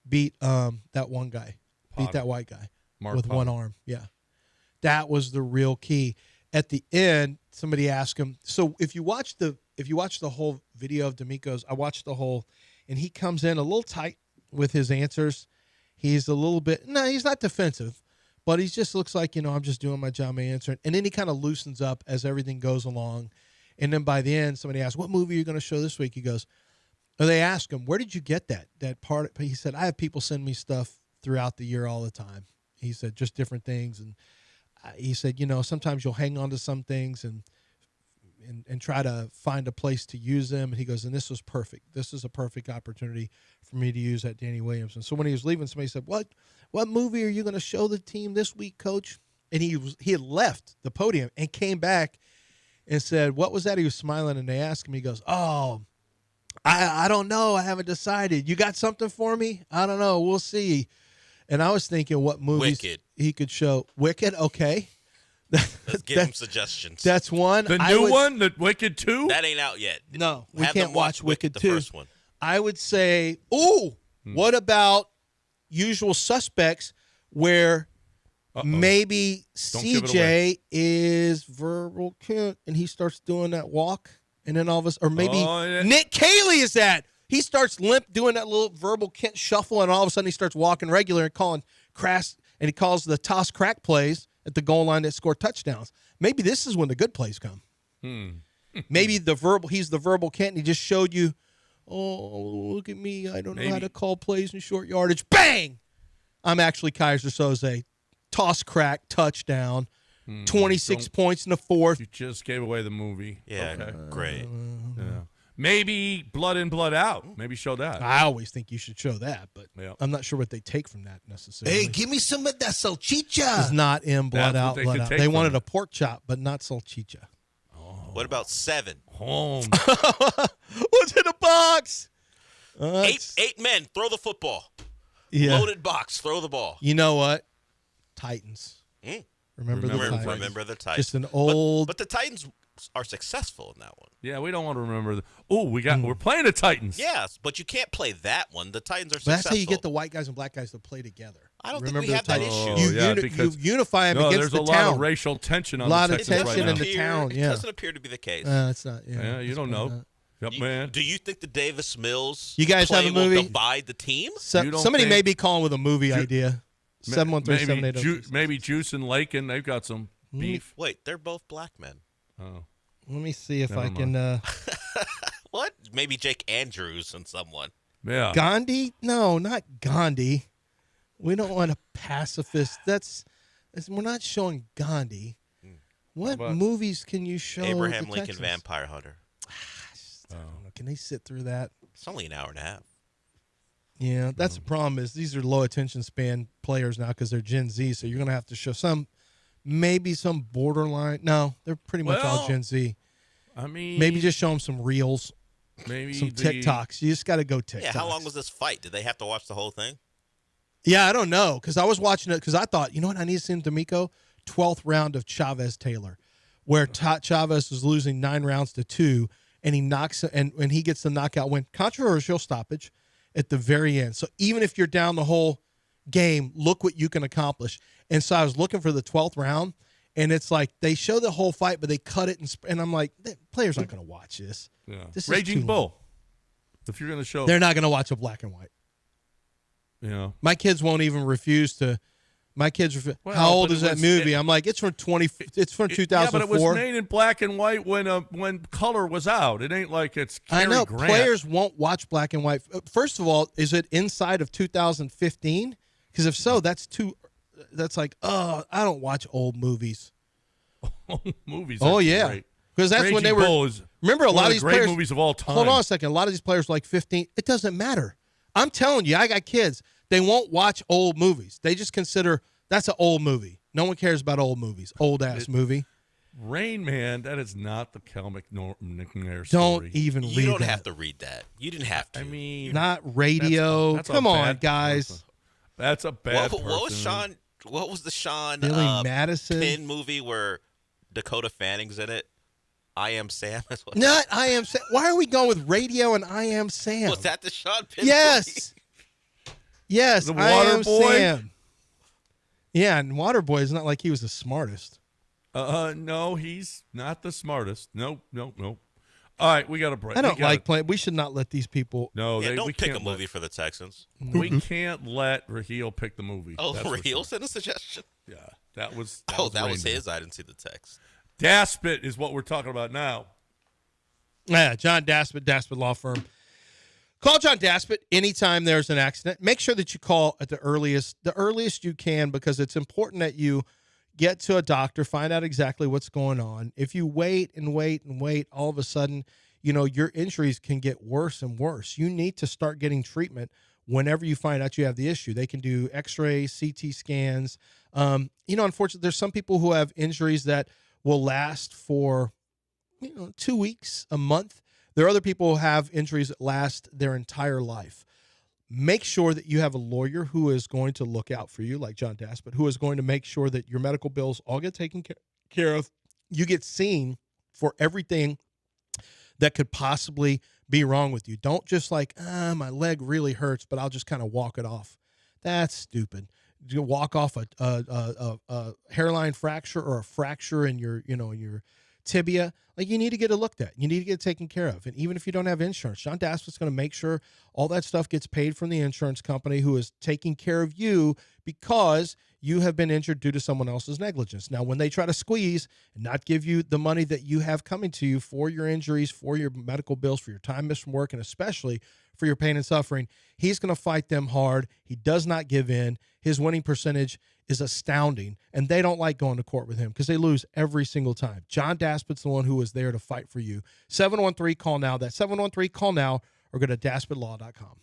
beat that one guy, beat that white guy with one arm. Yeah, that was the real key. At the end, somebody asked him. So if you watch the whole video of D'Amico's, I watched the whole, and he comes in a little tight with his answers. He's a little bit, no, he's not defensive, but he just looks like, I'm just doing my job, my answering. And then he kind of loosens up as everything goes along. And then by the end, somebody asks, what movie are you going to show this week? He goes, or they ask him, where did you get that part? He said, I have people send me stuff throughout the year all the time. He said, just different things. And he said, sometimes you'll hang on to some things and try to find a place to use them. And he goes, and this was perfect. This is a perfect opportunity for me to use that Danny Williamson. So when he was leaving, somebody said, what movie are you going to show the team this week, Coach? And he had left the podium and came back and said, what was that? He was smiling, and they asked him, he goes, oh, I don't know. I haven't decided. You got something for me? I don't know. We'll see. And I was thinking what movies he could show. Wicked, okay. Let's give him suggestions. That's one. The new one, the Wicked 2? That ain't out yet. No, we can't watch Wicked 2. The first one. I would say, what about Usual Suspects, where maybe CJ is verbal Kent and he starts doing that walk, and then all of us, or maybe Nick Cayley is that. He starts limp doing that little verbal Kent shuffle, and all of a sudden he starts walking regular and calling crass, and he calls the toss crack plays at the goal line that score touchdowns. Maybe this is when the good plays come. Maybe he's the verbal Kent, and he just showed you, oh, look at me. I don't know how to call plays in short yardage. Bang! I'm actually Kaiser Soze. Toss crack, touchdown, 26 points in the fourth. You just gave away the movie. Yeah, okay. Great. Yeah. Maybe Blood In, Blood Out. Maybe show that. I always think you should show that, but I'm not sure what they take from that necessarily. Hey, give me some of that salchicha. It's not in Blood Out, Blood Out. They wanted a pork chop, but not salchicha. What about 7? Home. What's in the box? 8 men, throw the football. Yeah. Loaded box, throw the ball. You know what? Titans. Remember the Titans. Remember the Titans. Just an old. But the Titans are successful in that one. Yeah, we don't want to remember. We're playing the Titans. Yes, but you can't play that one. The Titans are But successful. that's how you get the white guys and black guys to play together. I don't think we have that issue. You unify them against the town. There's a lot of racial tension on the Texans right now. A lot of tension in the town. It Yeah, doesn't appear to be the case. it's not. Yeah, you don't know. Yep, man. Do you think the Davis Mills You guys play have a movie? will divide the team? Somebody may be calling with a movie idea. 713-780. Maybe Juice and Lakin, they've got some beef. Wait, they're both black men. Oh. Let me see if I can. What? Maybe Jake Andrews and someone. Yeah. Gandhi? No, not Gandhi. We don't want a pacifist. We're not showing Gandhi. What movies can you show? Abraham Lincoln Vampire Hunter. I don't know. Can they sit through that? It's only an hour and a half. Yeah, that's the problem. Is these are low attention span players now because they're Gen Z. So you're going to have to show maybe some borderline. No, they're pretty much all Gen Z. I mean, maybe just show them some reels, maybe some TikToks. You just got to go TikToks. Yeah, how long was this fight? Did they have to watch the whole thing? Yeah, I don't know because I was watching it because I thought, you know what, I need to see in D'Amico 12th round of Chavez Taylor, where Chavez was losing 9 rounds to 2, and he knocks and he gets the knockout win, controversial stoppage at the very end. So even if you're down the whole game, look what you can accomplish. And so I was looking for the 12th round, and it's like they show the whole fight, but they cut it, and I'm like, the players aren't going to watch this. Yeah. This Raging is Bull. If you're going to show, they're not going to watch a black and white. Yeah. My kids won't even refuse to. My kids are. Well, how old is that movie? I'm like, it's from 2004. Yeah, but it was made in black and white when color was out. It ain't like it's. Cary I know Grant. players won't watch black and white. First of all, is it inside of 2015? Because if so, that's like, I don't watch old movies. Movies. Oh yeah, because that's when they were. Remember, a lot of these great players. Movies of all time. Hold on a second. A lot of these players like 15. It doesn't matter. I'm telling you, I got kids. They won't watch old movies. They just consider that's an old movie. No one cares about old movies. Old ass movie. Rain Man. That is not the Kel McNair story. Don't even read that. You don't have to read that. You didn't have to. I mean, not radio. That's Come on, guys. Person. That's a bad. What was Sean? What was the Sean Billy Madison Penn movie where Dakota Fanning's in it? I Am Sam. Not I Am Sam. Why are we going with radio and I Am Sam? Was that the Sean Penn Yes. movie? Yes, The I Am Waterboy? Sam. Yeah, and Waterboy is not like he was the smartest. No, he's not the smartest. Nope. All right, we got a break. I don't like playing. We should not let these people. No, don't we pick can't a movie for the Texans. We can't let Raheel pick the movie. Oh, Raheel sent a suggestion. Yeah, that was his. I didn't see the text. Daspit is what we're talking about now. Yeah, John Daspit Law Firm. Call John Daspit anytime there's an accident. Make sure that you call at the earliest you can, because it's important that you get to a doctor, find out exactly what's going on. If you wait, all of a sudden, your injuries can get worse and worse. You need to start getting treatment whenever you find out you have the issue. They can do x-rays, CT scans. Unfortunately, there's some people who have injuries that will last for 2 weeks, a month. There are other people who have injuries that last their entire life. Make sure that you have a lawyer who is going to look out for you, like John Daspit, who is going to make sure that your medical bills all get taken care of. You get seen for everything that could possibly be wrong with you. Don't just my leg really hurts, but I'll just kind of walk it off. That's stupid. You walk off a hairline fracture or a fracture in your tibia. You need to get it looked at. You need to get it taken care of. And even if you don't have insurance, John Daspit's going to make sure all that stuff gets paid from the insurance company who is taking care of you because you have been injured due to someone else's negligence. Now, when they try to squeeze and not give you the money that you have coming to you for your injuries, for your medical bills, for your time missed from work, and especially for your pain and suffering, he's going to fight them hard. He does not give in. His winning percentage is astounding, and they don't like going to court with him because they lose every single time. John Daspit's the one who is there to fight for you. 713-CALL-NOW. That's 713-CALL-NOW, or go to daspitlaw.com.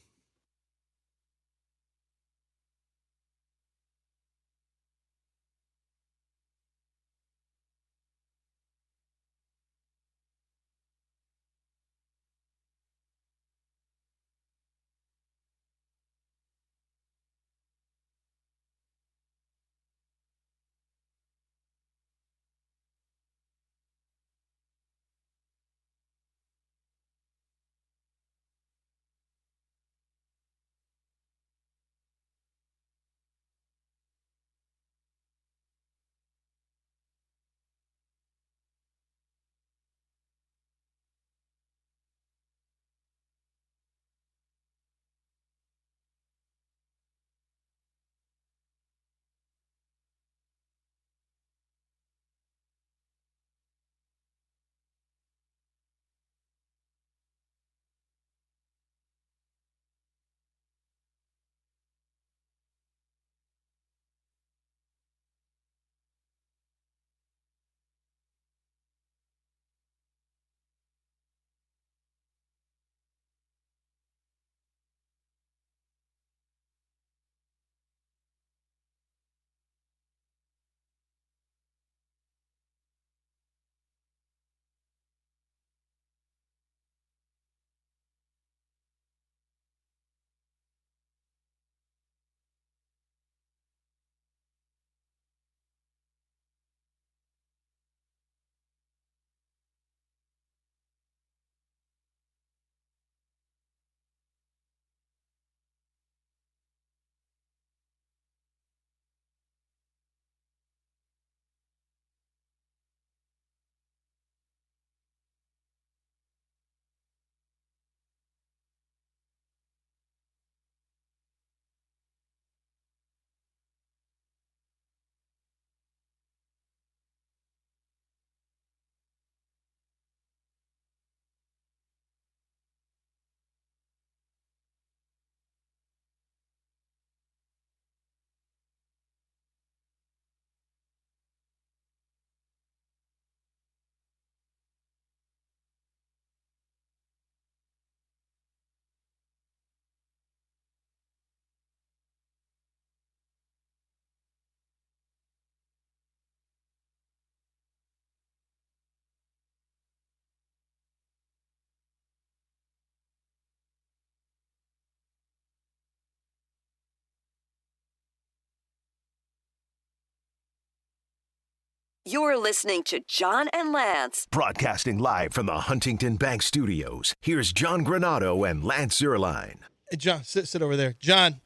You're listening to John and Lance. Broadcasting live from the Huntington Bank Studios, here's John Granado and Lance Zierlein. Hey, John, sit over there. John,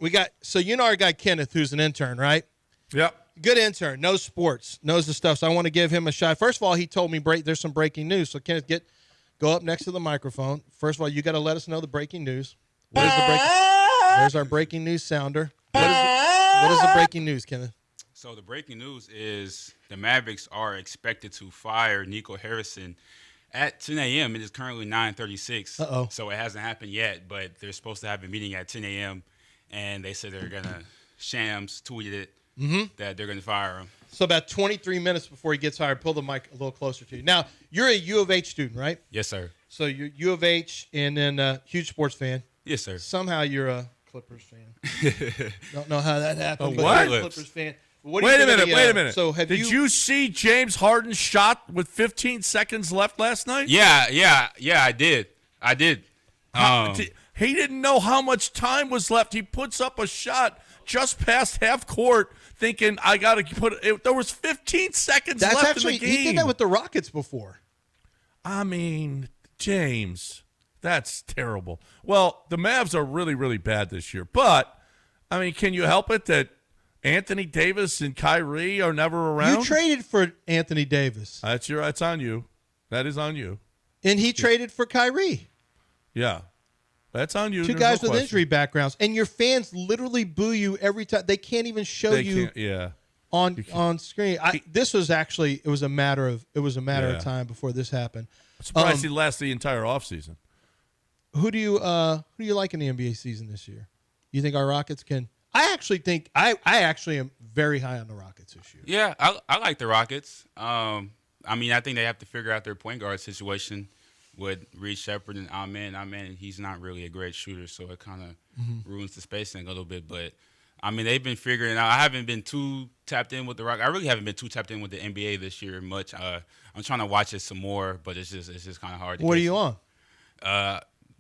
our guy Kenneth, who's an intern, right? Yep. Good intern, knows sports, knows the stuff. So I want to give him a shot. First of all, he told me there's some breaking news. So Kenneth, go up next to the microphone. First of all, you got to let us know the breaking news. There's our breaking news sounder. What is the breaking news, Kenneth? So the breaking news is the Mavericks are expected to fire Nico Harrison at 10 a.m. It is currently 9:36. Uh-oh. So it hasn't happened yet, but they're supposed to have a meeting at 10 a.m. And they said they're going to Shams tweeted it that they're going to fire him. So about 23 minutes before he gets hired, pull the mic a little closer to you. Now, you're a U of H student, right? Yes, sir. So you're U of H and then huge sports fan. Yes, sir. Somehow you're a Clippers fan. Don't know how that happened. But what? you're a Clippers fan. Wait a minute. So did you see James Harden's shot with 15 seconds left last night? Yeah, I did. He didn't know how much time was left. He puts up a shot just past half court, thinking I got to put it. There was 15 seconds left in the game. He did that with the Rockets before. I mean, James, that's terrible. Well, the Mavs are really, really bad this year. But, I mean, can you help it that Anthony Davis and Kyrie are never around? You traded for Anthony Davis. That's on you. That is on you. And he traded for Kyrie. Yeah. That's on you. Two guys with injury backgrounds. And your fans literally boo you every time. They can't even show you on screen. This was actually it was a matter of time before this happened. I'm surprised he lasted the entire offseason. Who do you like in the NBA season this year? You think our Rockets can? I actually think I actually am very high on the Rockets this year. Yeah, I like the Rockets. I mean, I think they have to figure out their point guard situation with Reed Shepard and Amen, he's not really a great shooter, so it kind of ruins the spacing a little bit. But, I mean, they've been figuring out. I haven't been too tapped in with the Rockets. I really haven't been too tapped in with the NBA this year much. I'm trying to watch it some more, but it's just kind of hard. What are you on?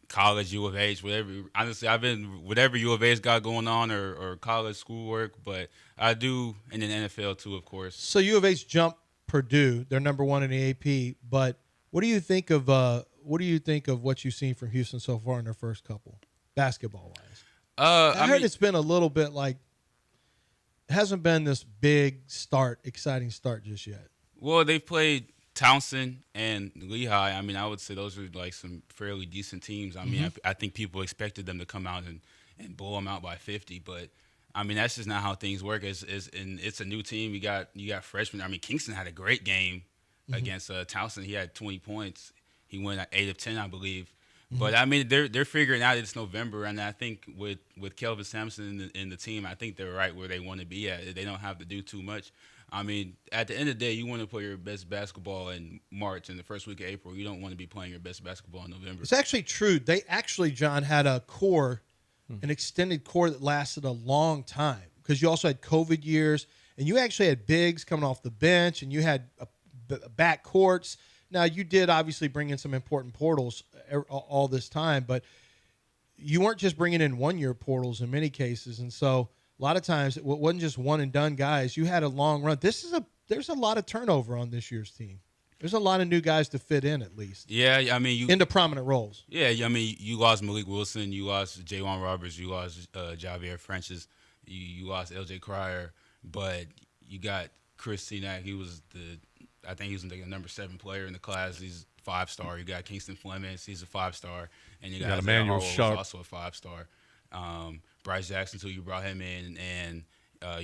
College, U of H, whatever. Honestly, I've been whatever U of H got going on or college schoolwork, but I do, and then NFL too, of course. So U of H jumped Purdue. They're number one in the AP, but what do you think of what you've seen from Houston so far in their first couple, basketball wise? I heard it's been a little bit like it hasn't been this big exciting start just yet. Well, they've played Towson and Lehigh. I mean, I would say those are like some fairly decent teams. I mean, I think people expected them to come out and blow them out by 50, but I mean that's just not how things work. It's a new team. You got freshmen. I mean, Kingston had a great game against Towson. He had 20 points. He went 8 of 10, I believe. But I mean, they're figuring out it's November, and I think with Kelvin Sampson in the team, I think they're right where they want to be at. They don't have to do too much. I mean, at the end of the day, you want to play your best basketball in March and the first week of April. You don't want to be playing your best basketball in November. It's actually true. They actually, John, had a core, an extended core that lasted a long time because you also had COVID years, and you actually had bigs coming off the bench, and you had back courts. Now, you did obviously bring in some important portals all this time, but you weren't just bringing in one-year portals in many cases, and so a lot of times it wasn't just one-and-done guys. You had a long run. There's a lot of turnover on this year's team. There's a lot of new guys to fit in at least. Yeah, I mean into prominent roles. Yeah, I mean you lost Malik Wilson, you lost Jaywan Roberts, you lost Javier Francis, you lost LJ Cryer, but you got Chris Senac. I think he was the number 7 player in the class. He's 5-star. You got Kingston Flemings. He's a 5-star, and you got Emmanuel Sharp, also a 5-star. Bryce Jackson, too. You brought him in, and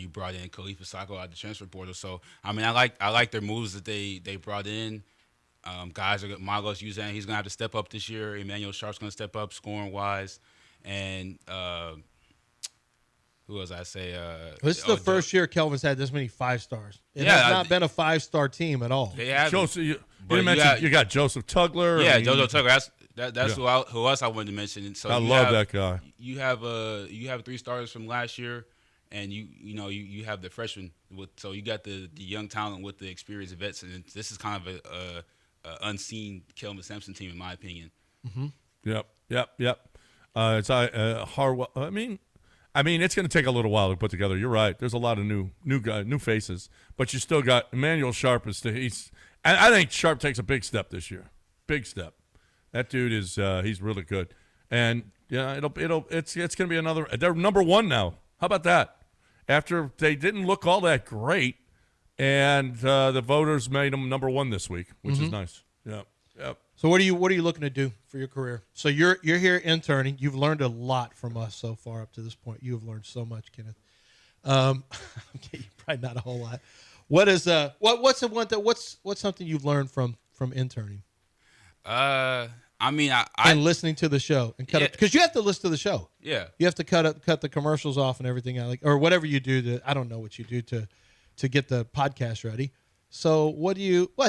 you brought in Khalifa Sacco out the transfer portal. So I mean, I like their moves that they brought in. Guys are Magos Uzan. He's gonna have to step up this year. Emmanuel Sharp's gonna step up scoring wise, and who else I say? This is the first year Kelvin's had this many 5-stars. It has not been a 5-star team at all. They have. You got Joseph Tugler. Yeah, Joseph Tugler. That's who else I wanted to mention. So I love that guy. You have 3 starters from last year, and you have the freshmen so you got the young talent with the experienced vets, and this is kind of a unseen Kelvin Sampson team in my opinion. Yep. It's Harwell. I mean, it's going to take a little while to put together. You're right. There's a lot of new faces, but you still got Emmanuel Sharp. I think Sharp takes a big step this year. Big step. That dude is he's really good, and yeah, it's going to be another. They're number 1 now. How about that? after they didn't look all that great, and the voters made him number 1 this week, which is nice. Yep. So what are you looking to do for your career? So you're here interning. You've learned a lot from us so far up to this point. You have learned so much, Kenneth. Okay, probably not a whole lot. What is what's something you've learned from interning? I mean, and listening to the show and cut up, because you have to listen to the show. Yeah, you have to cut the commercials off and everything, or whatever you do. I don't know what you do to get the podcast ready. So what,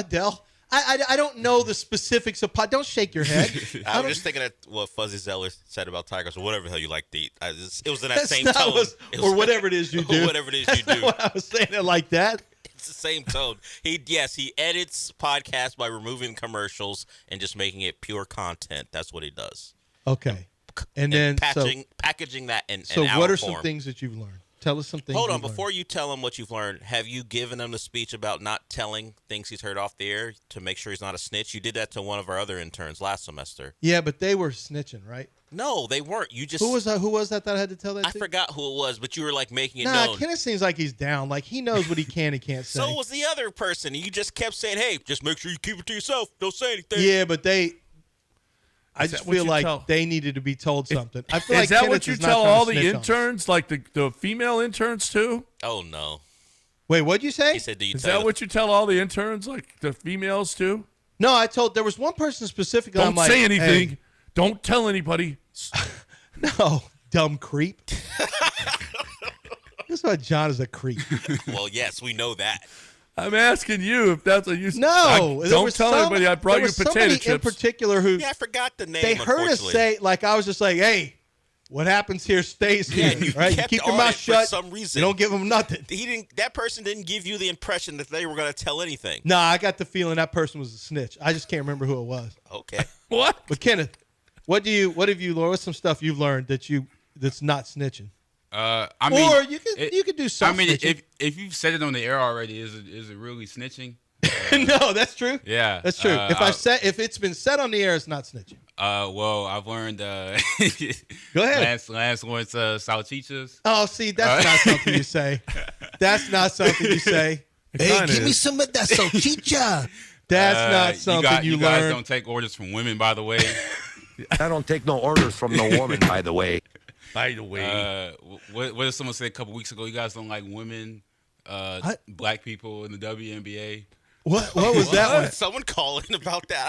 Del? I don't know the specifics of Don't shake your head. I was just thinking of what Fuzzy Zeller said about Tigers or whatever the hell you like to eat. It was in that same tone. Or whatever it is you do. Whatever it is you do. What I was saying it like that. It's the same tone. He edits podcasts by removing commercials and just making it pure content. That's what he does. Okay. And then packaging that in So an what hour are form. some things that you've learned? Tell us some things. Hold on, before you tell him what you've learned, have you given him the speech about not telling things he's heard off the air to make sure he's not a snitch? You did that to one of our other interns last semester. Yeah, but they were snitching, right? No, they weren't. You just Who was that I had to tell that I to? forgot who it was, but you were like making it known. Kenneth seems like he's down. Like he knows what he can and can't say. So was the other person. You just kept saying, "Hey, just make sure you keep it to yourself. Don't say anything." Yeah, but I just feel like they needed to be told something. I feel is like that what you tell all the interns, like the female interns too? Oh no. Wait, what'd you say? He said, is that what you tell all the interns, like the females too? No, there was one person specifically. Don't say anything. Hey. Don't tell anybody. No, dumb creep. That's why John is a creep. Well, yes, we know that. I'm asking you if that's what you. No, don't tell anybody. I brought you potato chips. In particular, who I forgot the name. They heard us say, like, I was just like, "Hey, what happens here stays here." Right? You keep your mouth shut. For some reason, you don't give them nothing. That person didn't give you the impression that they were going to tell anything. No, I got the feeling that person was a snitch. I just can't remember who it was. Okay. What? But Kenneth, what have you learned? What's some stuff you've learned that's not snitching? I mean, or you could do something. I mean, if you've said it on the air already, is it really snitching? No, that's true. Yeah, that's true. If it's been said on the air, it's not snitching. Well, I've learned. Go ahead. Lance wants salchichas. Oh, see, that's not something you say. That's not something you say. Hey, give me some of that salchicha. That's not something you learn. You guys don't take orders from women, by the way. I don't take no orders from no woman, by the way. By the way, what did someone say a couple weeks ago? You guys don't like women, black people in the WNBA. What was that one? Someone calling about that?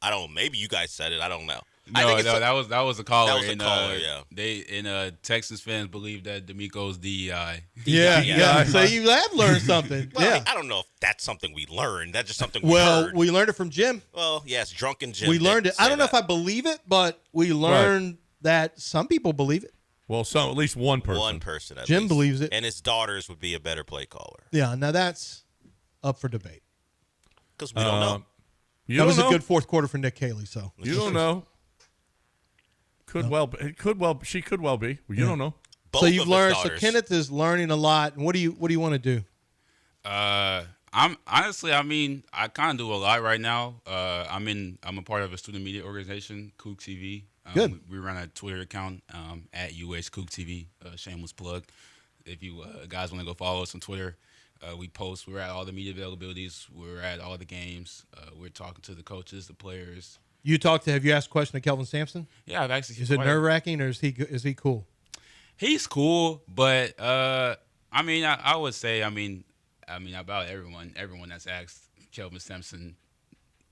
I don't. Maybe you guys said it. I don't know. No, that was a caller. That was a caller. Yeah. Texans fans believe that D'Amico's DEI. Yeah. So you have learned something. Well, yeah. I don't know if that's something we learned. That's just something we heard. We learned it from Jim. Well, yes, drunken Jim. We learned it. I don't know if I believe it, but we learned that some people believe it. Well, at least one person. One person. Jim believes it, and his daughters would be a better play caller. Yeah. Now that's up for debate. Because we don't know. That was a good fourth quarter for Nick Haley. So you don't know. She could well be. You don't know. Both so you've learned. So Kenneth is learning a lot. And what do you want to do? I'm honestly, I mean, I kind of do a lot right now. I'm a part of a student media organization, Kook TV. Good. We run a Twitter account at Kook TV. Shameless plug. If you guys want to go follow us on Twitter, we post. We're at all the media availabilities. We're at all the games. We're talking to the coaches, the players. Have you asked a question to Kelvin Sampson? Yeah, I've actually. Is it nerve-wracking or is he cool? He's cool, but I mean, I would say, I mean, about everyone that's asked Kelvin Sampson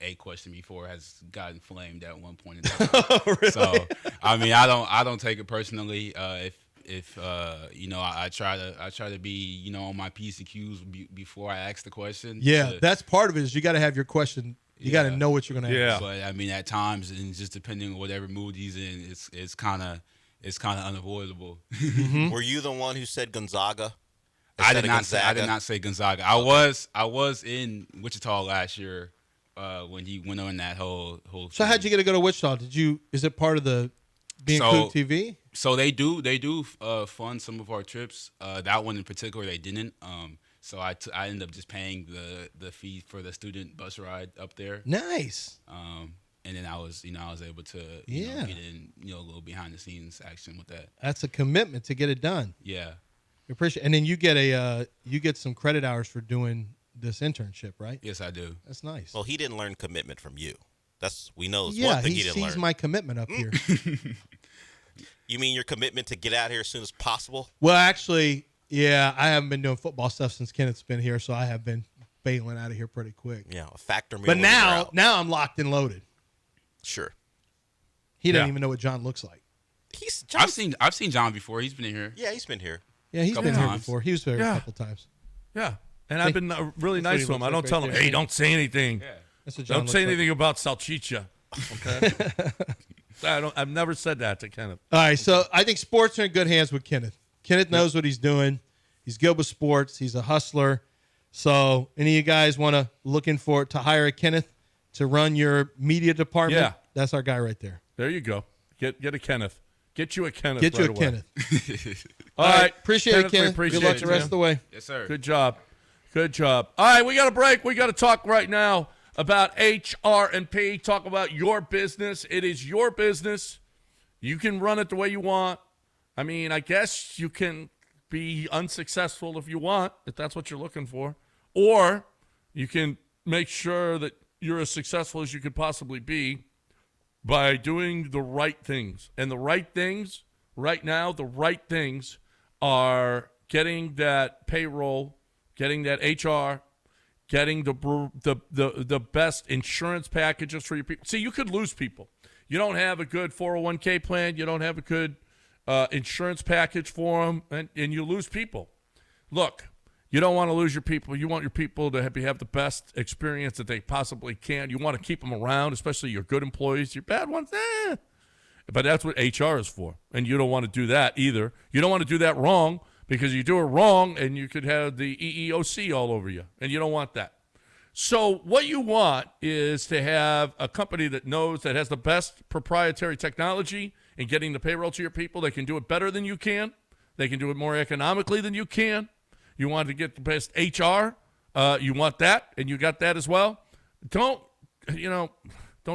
a question before has gotten flamed at one point in time. Really? So, I mean, I don't take it personally. If I try to be on my P's and Q's before I ask the question. Yeah, that's part of it. Is you got to have your question. You got to know what you're going to ask. But I mean, at times, and just depending on whatever mood he's in, it's kind of unavoidable. Mm-hmm. Were you the one who said Gonzaga? I did not say Gonzaga. I was in Wichita last year when he went on that whole. So how'd you get to go to Wichita? Is it part of the being Kook TV? So they do fund some of our trips. That one in particular they didn't. So I ended up just paying the fee for the student bus ride up there. Nice. And then I was able to get in a little behind the scenes action with that. That's a commitment to get it done. Yeah. We appreciate it. And then you get some credit hours for doing this internship, right? Yes, I do. That's nice. Well, he didn't learn commitment from you. We know yeah, one thing he didn't sees learn. my commitment up here. You mean your commitment to get out here as soon as possible? Well, actually, yeah, I haven't been doing football stuff since Kenneth's been here, so I have been bailing out of here pretty quick. Yeah, a factor. But now I'm locked and loaded. Sure. He doesn't even know what John looks like. I've seen John before. He's been in here. Yeah, he's been here. Yeah, he's been here before. He was here a couple times. Yeah, and I've been really nice to him. I don't tell him, hey, don't say anything. Yeah. That's what John don't say looks anything about salchicha. Okay. I've never said that to Kenneth. All right, so I think sports are in good hands with Kenneth. Kenneth knows what he's doing. He's good with sports. He's a hustler. So any of you guys want to hire a Kenneth to run your media department? Yeah. That's our guy right there. There you go. Get a Kenneth. Get you a Kenneth. Get you right a away. Kenneth. All right. Appreciate it, Kenneth. Appreciate Good luck it, the rest of the way. Yes, sir. Good job. Good job. All right, we got a break. We got to talk right now about HR&P. Talk about your business. It is your business. You can run it the way you want. I mean, I guess you can be unsuccessful if you want, if that's what you're looking for. Or you can make sure that you're as successful as you could possibly be by doing the right things. And the right things, right now, the right things are getting that payroll, getting that HR, getting the best insurance packages for your people. See, you could lose people. You don't have a good 401k plan. You don't have a good insurance package for them, and you lose people. Look, you don't want to lose your people. You want your people to have the best experience that they possibly can. You want to keep them around, especially your good employees. Your bad ones, But that's what HR is for, and you don't want to do that either. You don't want to do that wrong, because you do it wrong and you could have the EEOC all over you, and you don't want that. So what you want is to have a company that has the best proprietary technology in getting the payroll to your people. They can do it better than you can. They can do it more economically than you can. You want to get the best HR. You want that, and you got that as well. Don't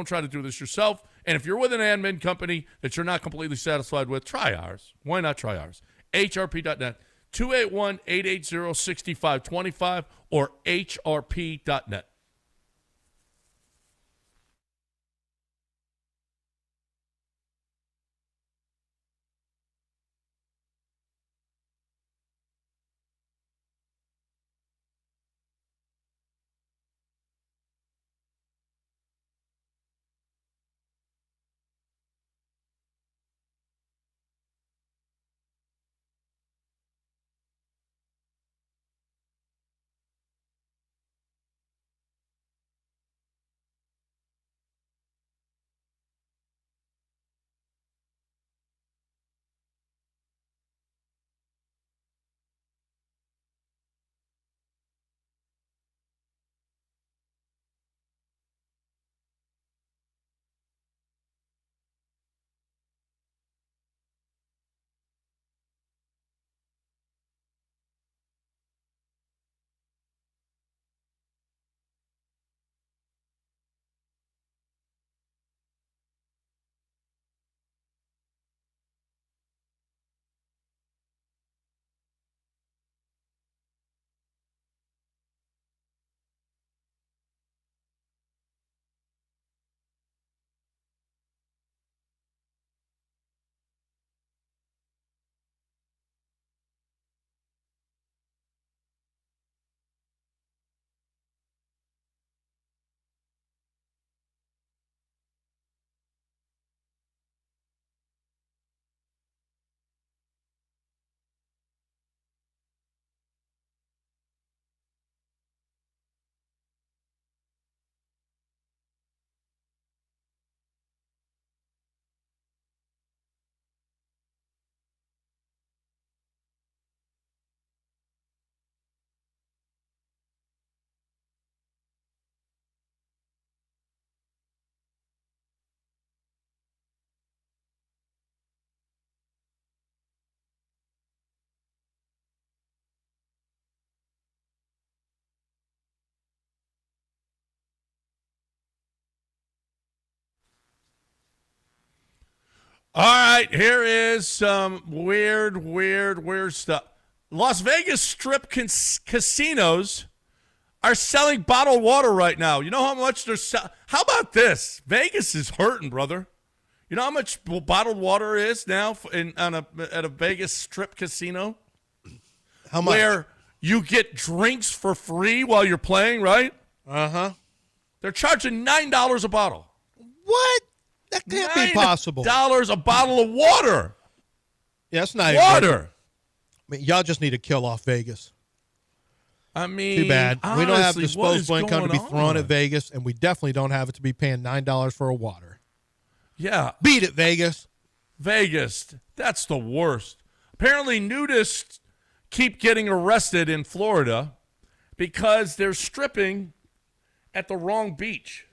try to do this yourself. And if you're with an admin company that you're not completely satisfied with, try ours. Why not try ours? HRP.net, 281-880-6525 or HRP.net. All right, here is some weird stuff. Las Vegas Strip casinos are selling bottled water right now. You know how much they're selling? How about this? Vegas is hurting, brother. You know how much bottled water is now at a Vegas Strip casino? How much? Where you get drinks for free while you're playing, right? Uh-huh. They're charging $9 a bottle. What? That can't be possible. $9 a bottle of water. Yeah, that's not water. I mean, y'all just need to kill off Vegas. I mean, too bad. Honestly, we don't have disposable income to be thrown at Vegas, and we definitely don't have it to be paying $9 for a water. Yeah. Beat it, Vegas. Vegas. That's the worst. Apparently, nudists keep getting arrested in Florida because they're stripping at the wrong beach.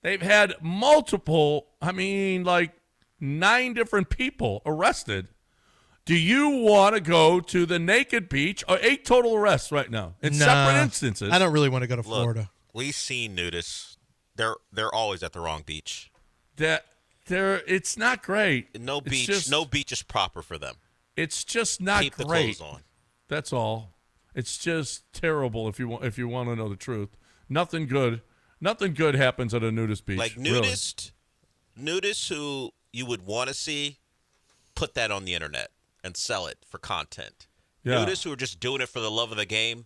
They've had multiple, 9 different people arrested. Do you want to go to the naked beach? Or 8 total arrests right now in separate instances. I don't really want to go to Florida. We've seen nudists. They're always at the wrong beach. It's not great. No beach is proper for them. It's just not Keep great. the clothes on. That's all. It's just terrible if you want to know the truth. Nothing good happens at a nudist beach. Like nudists who you would want to see, put that on the internet and sell it for content. Yeah. Nudists who are just doing it for the love of the game,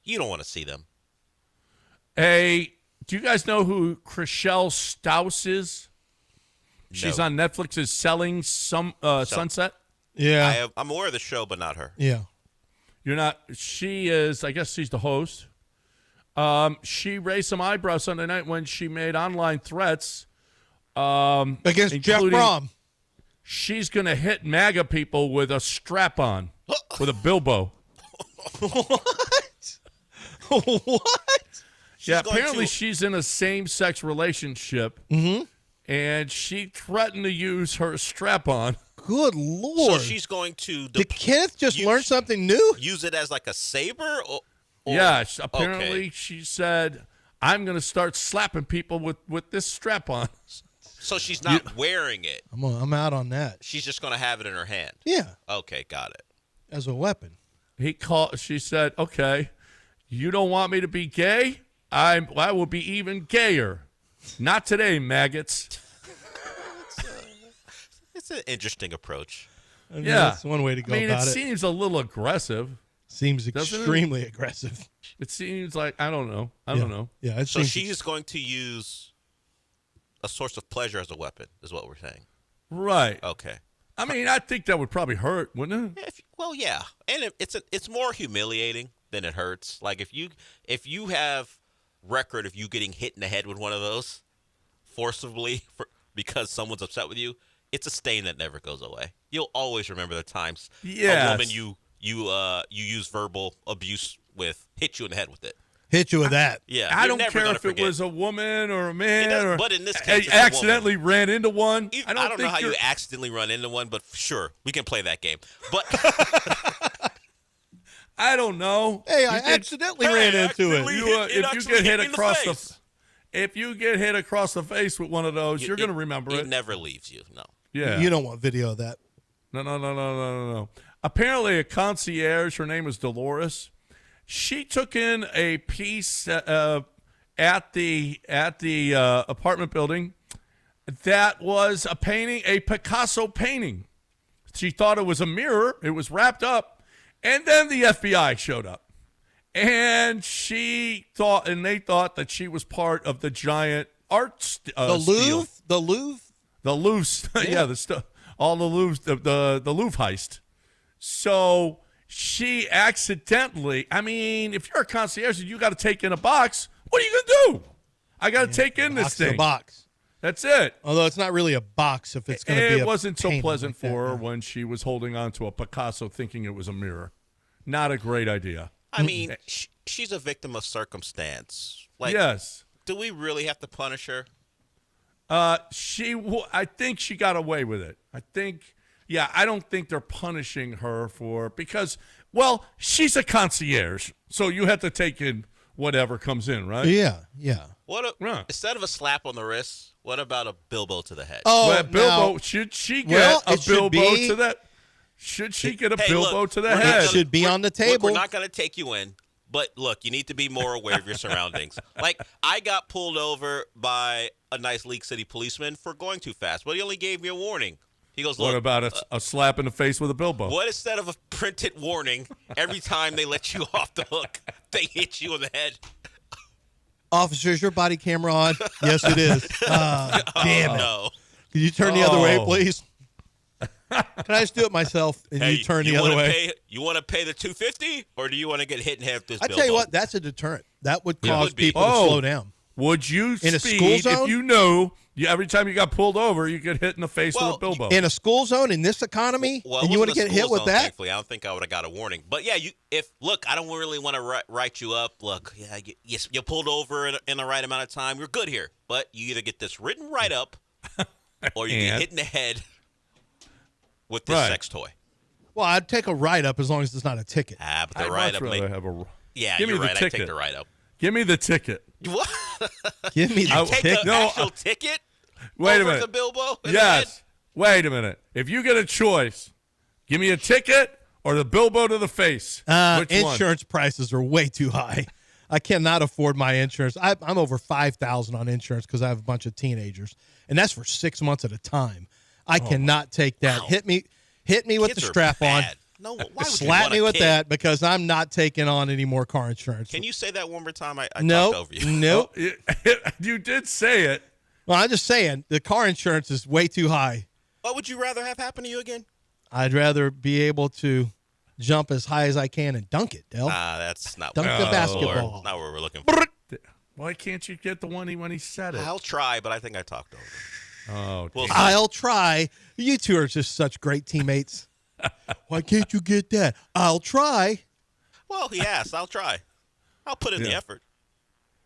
you don't want to see them. Hey, do you guys know who Chriselle Staus is? No. She's on Netflix's Selling Sunset. Yeah. I'm aware of the show, but not her. Yeah. You're not. She is, I guess she's the host. She raised some eyebrows Sunday night when she made online threats. Against Jeff Brom. She's going to hit MAGA people with a strap-on, with a Bilbo. What? What? Apparently she's in a same-sex relationship, and she threatened to use her strap-on. Good Lord. So she's going to... Did Kenneth just learn something new? Use it as like a saber? Yes, apparently she said, I'm going to start slapping people with this strap-on. So she's not wearing it. I'm out on that. She's just going to have it in her hand. Yeah. Okay, got it. As a weapon. She said, okay, you don't want me to be gay? I will be even gayer. Not today, maggots. It's an interesting approach. That's one way to go about it. It seems a little aggressive. Seems extremely aggressive. It seems like, I don't know. I don't know. Yeah. So she's going to use a source of pleasure as a weapon, is what we're saying. Right. Okay. I think that would probably hurt, wouldn't it? Yeah. And it's more humiliating than it hurts. Like if you have record of you getting hit in the head with one of those forcibly because someone's upset with you, it's a stain that never goes away. You'll always remember the times a woman you use verbal abuse with hit you in the head with it. Hit you with that. Yeah, I don't care if it was a woman or a man, but in this case, it's accidentally ran into one. I don't know how you accidentally run into one, but sure, we can play that game. But I don't know. Hey, I accidentally ran into it. If you get hit across if you get hit across the face with one of those, you're going to remember it. It never leaves you. No. Yeah. You don't want video of that. No. Apparently, a concierge. Her name is Dolores. She took in a piece at the apartment building that was a painting, a Picasso painting. She thought it was a mirror. It was wrapped up, and then the FBI showed up, and they thought that she was part of the giant art. The Louvre. Yeah, all the Louvre heist. So. She accidentally, if you're a concierge and you got to take in a box, what are you going to do? I got to take in this thing. A box. That's it. Although it's not really a box if it's going to be It wasn't so pleasant like for her when she was holding on to a Picasso thinking it was a mirror. Not a great idea. She's a victim of circumstance. Yes. Do we really have to punish her? I think she got away with it. I don't think they're punishing her because she's a concierge, so you have to take in whatever comes in, right? Yeah. Instead of a slap on the wrist, what about a Bilbo to the head? Bilbo, should she get a Bilbo to that? Should she get a Hey, Bilbo look, to the we're not head? It should be on the Look, table. we're not going to take you in. But look, you need to be more aware of your surroundings. Like, I got pulled over by a nice League City policeman for going too fast, but he only gave me a warning. He goes, look. What about a slap in the face with a Bilbo? What instead of a printed warning, every time they let you off the hook, they hit you in the head? Officer, is your body camera on? Yes, it is. Damn it. No. Can you turn the other way, please? Can I just do it myself and you turn the other way? You want to pay the $250, or do you want to get hit in the head with this I Bilbo? tell you what, that's a deterrent. That would cause would be. people to slow down. Would you In a speed school zone? if you knew every time you got pulled over, you get hit in the face with a Bilbo? In a school zone in this economy, Well, and you want to get hit with that? Thankfully, I don't think I would have got a warning. But yeah, look, I don't really want to write you up. Look, yeah, you pulled over in the right amount of time. You're good here, but you either get this written right up, or you get hit in the head with this sex toy. Well, I'd take a write-up as long as it's not a ticket. Ah, but the write-up. Yeah, you're right. ticket. I take the write-up. Give me the ticket. What? Give me the ticket. The actual ticket? Wait over a minute. The Bilbo? Yes. Wait a minute. If you get a choice, give me a ticket or the Bilbo to the face. Which Insurance prices are way too high. I cannot afford my insurance. I'm over $5,000 on insurance because I have a bunch of teenagers, and that's for 6 months at a time. I cannot take that. Wow. Hit me with the strap on. No, why would slap me with that because I'm not taking on any more car insurance. Can you say that one more time? I nope, talked over you. Nope. You did say it. Well, I'm just saying the car insurance is way too high. What would you rather have happen to you again? I'd rather be able to jump as high as I can and dunk it, Del. That's not dunk the basketball. Not what we're looking for. Why can't you get the one when he said it? I'll try, but I think I talked over. Oh, I'll try. You two are just such great teammates. Why can't you get that? I'll try. Well, he asked. I'll try. I'll put in the effort.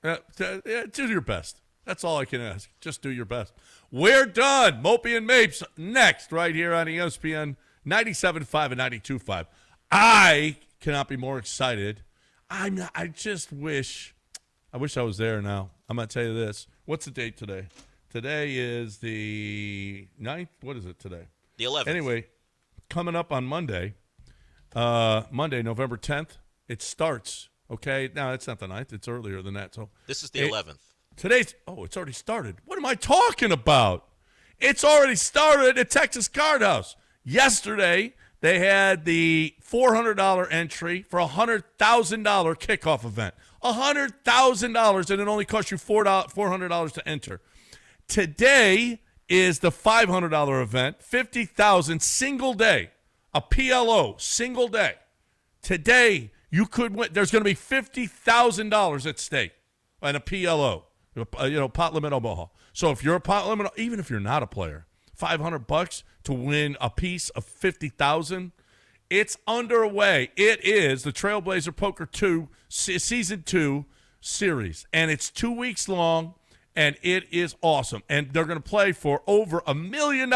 Do your best. That's all I can ask. Just do your best. We're done. Mopey and Mapes next right here on ESPN 97.5 and 92.5. I cannot be more excited. I wish I was there now. I'm going to tell you this. What's the date today? Today is the 9th. What is it today? The 11th. Anyway, coming up on Monday, November 10th, it starts. Okay? Now, it's not the 9th. It's earlier than that. So this is the 11th. It's already started. What am I talking about? It's already started at Texas Card House. Yesterday, they had the $400 entry for a $100,000 kickoff event. $100,000, and it only cost you $400 to enter. Today is the $500 event, $50,000 single day, a PLO single day. Today, you could win. There's going to be $50,000 at stake and a PLO, pot limit Omaha. So if you're a pot limit, even if you're not a player, $500 to win a piece of $50,000. It's underway. It is the Trailblazer Poker 2 Season 2 series, and it's 2 weeks long, and it is awesome. And they're going to play for over $1 million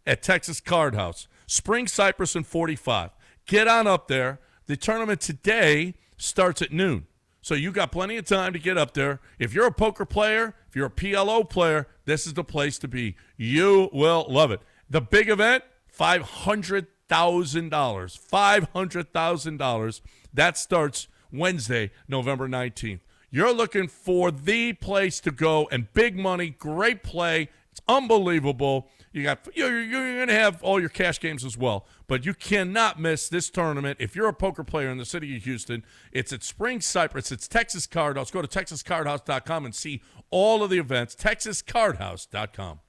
at Texas Card House. Spring Cypress and 45. Get on up there. The tournament today starts at noon. So you got plenty of time to get up there. If you're a poker player, if you're a PLO player, this is the place to be. You will love it. The big event, $500,000. $500,000. That starts Wednesday, November 19th. You're looking for the place to go, and big money, great play. It's unbelievable. You're going to have all your cash games as well, but you cannot miss this tournament. If you're a poker player in the city of Houston, it's at Spring Cypress. It's Texas Card House. Go to TexasCardHouse.com and see all of the events. TexasCardHouse.com.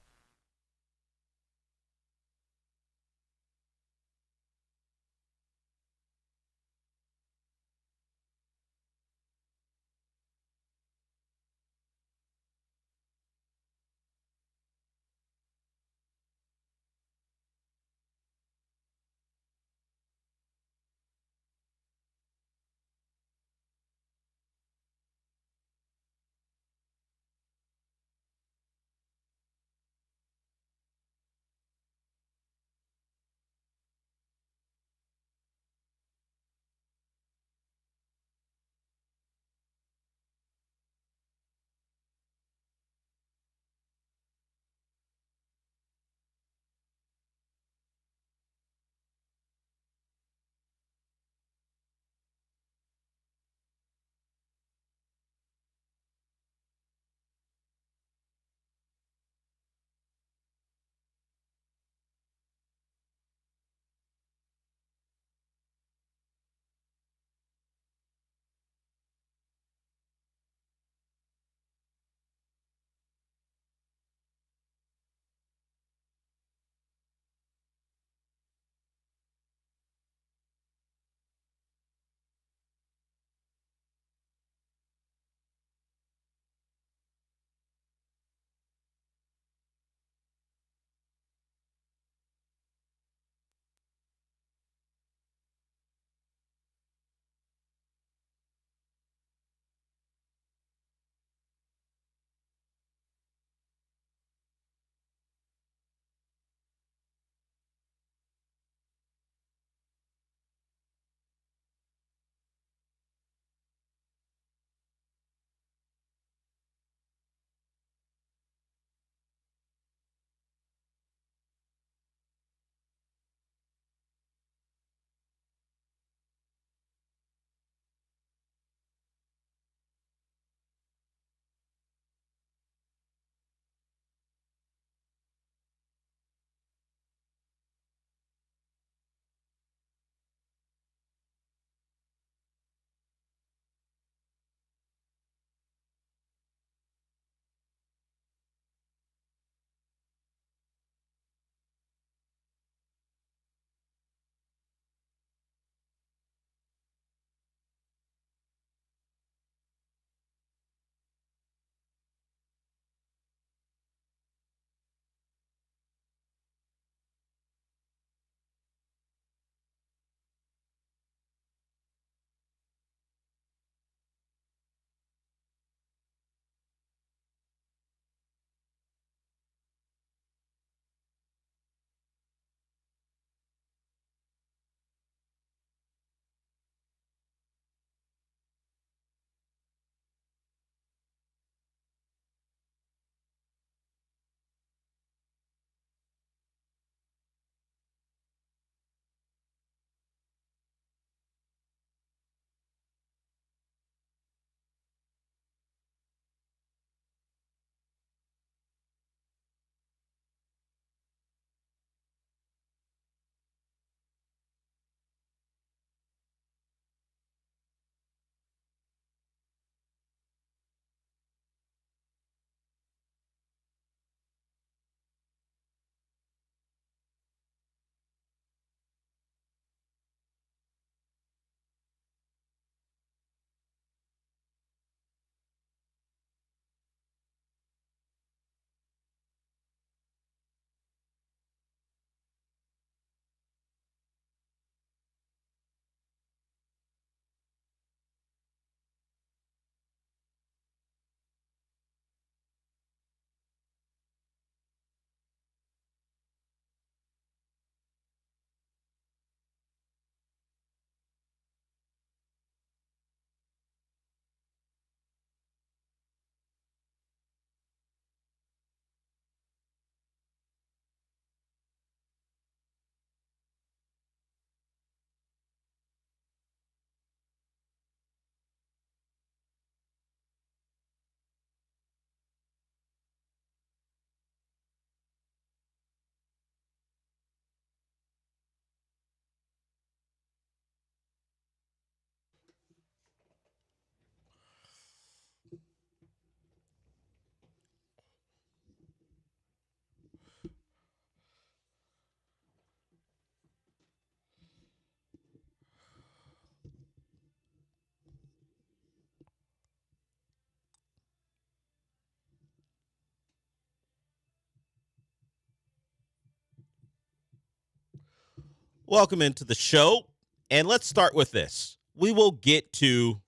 Welcome into the show. And let's start with this. We will get to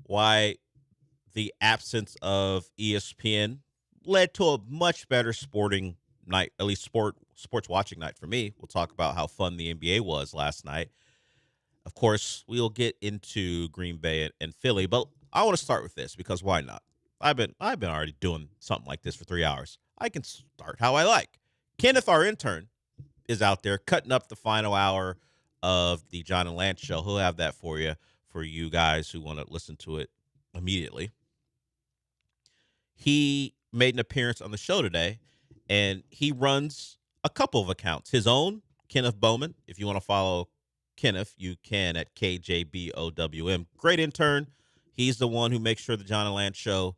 why the absence of ESPN led to a much better sporting night, at least sports watching night for me. We'll talk about how fun the NBA was last night. Of course, we'll get into Green Bay and Philly, but I want to start with this because why not? I've been already doing something like this for 3 hours. I can start how I like. Kenneth, our intern, is out there cutting up the final hour of the John and Lance show. He'll have that for you guys who want to listen to it immediately. He made an appearance on the show today, and he runs a couple of accounts. His own, Kenneth Bowman. If you want to follow Kenneth, you can at KJBOWM. Great intern. He's the one who makes sure the John and Lance show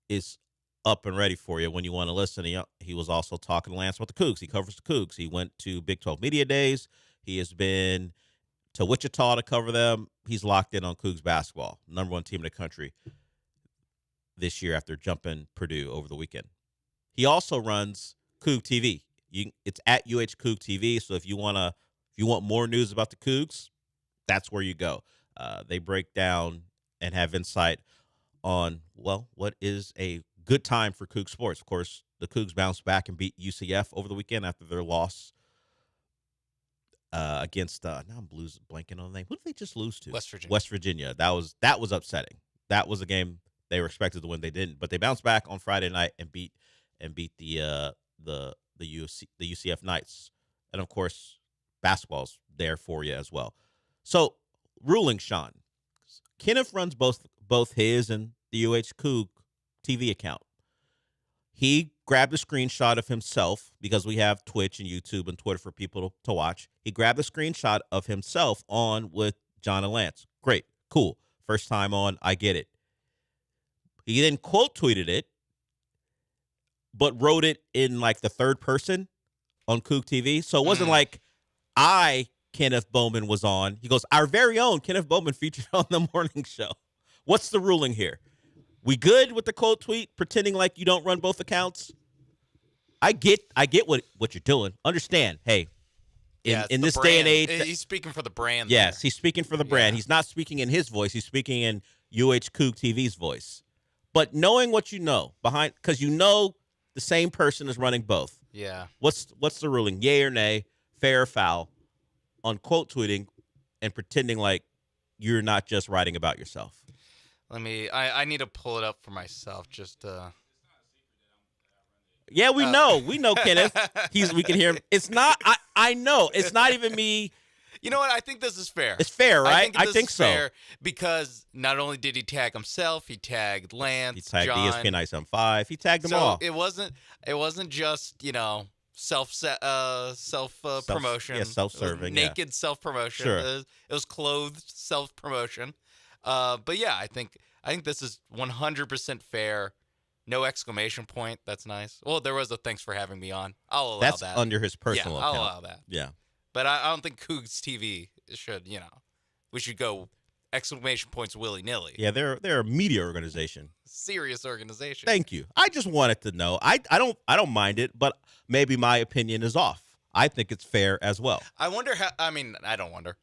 is up and ready for you when you want to listen. He was also talking to Lance about the Cougs. He covers the Cougs. He went to Big 12 Media Days. He has been to Wichita to cover them. He's locked in on Cougs basketball, number one team in the country this year after jumping Purdue over the weekend. He also runs Coug TV. It's at UH Coug TV. So if you want more news about the Cougs, that's where you go. They break down and have insight on, well, what is a good time for Coug sports. Of course, the Cougs bounced back and beat UCF over the weekend after their loss against now I'm blanking on the name. Who did they just lose to? West Virginia. That was upsetting. That was a game they were expected to win. They didn't, but they bounced back on Friday night and beat the UCF Knights. And of course, basketball's there for you as well. So, ruling, Sean. Kenneth runs both his and the UH Coug TV account. He grabbed a screenshot of himself because we have Twitch and YouTube and Twitter for people to watch. He grabbed a screenshot of himself on with John and Lance. Great. Cool. First time on. I get it. He then quote tweeted it, but wrote it in like the third person on Coug TV. So it wasn't like Kenneth Bowman was on. He goes, our very own Kenneth Bowman featured on the morning show. What's the ruling here? We good with the quote tweet, pretending like you don't run both accounts? I get what you're doing. Understand, hey, in this day and age. He's speaking for the brand. Yes, he's speaking for the brand. He's not speaking in his voice. He's speaking in UH Coug TV's voice. But knowing what you know because you know the same person is running both. Yeah. What's the ruling? Yay or nay, fair or foul, on quote tweeting and pretending like you're not just writing about yourself? I need to pull it up for myself just Yeah, we know Kenneth. We can hear him. It's not I know. It's not even me. You know what? I think this is fair. It's fair, right? I think so. Fair because not only did he tag himself, he tagged Lance, he tagged John. ESPN 975. He tagged them all. It wasn't just, self promotion. Yeah, self-serving. Naked self-promotion. Sure. It was clothed self-promotion. But yeah, I think this is 100% fair. No exclamation point. That's nice. Well, there was a thanks for having me on. I'll allow that. That's under his personal account. I'll allow that. Yeah. But I don't think Cougs TV should, we should go exclamation points willy-nilly. Yeah, they're a media organization. Serious organization. Thank you. I just wanted to know. I don't mind it, but maybe my opinion is off. I think it's fair as well. I wonder I don't wonder.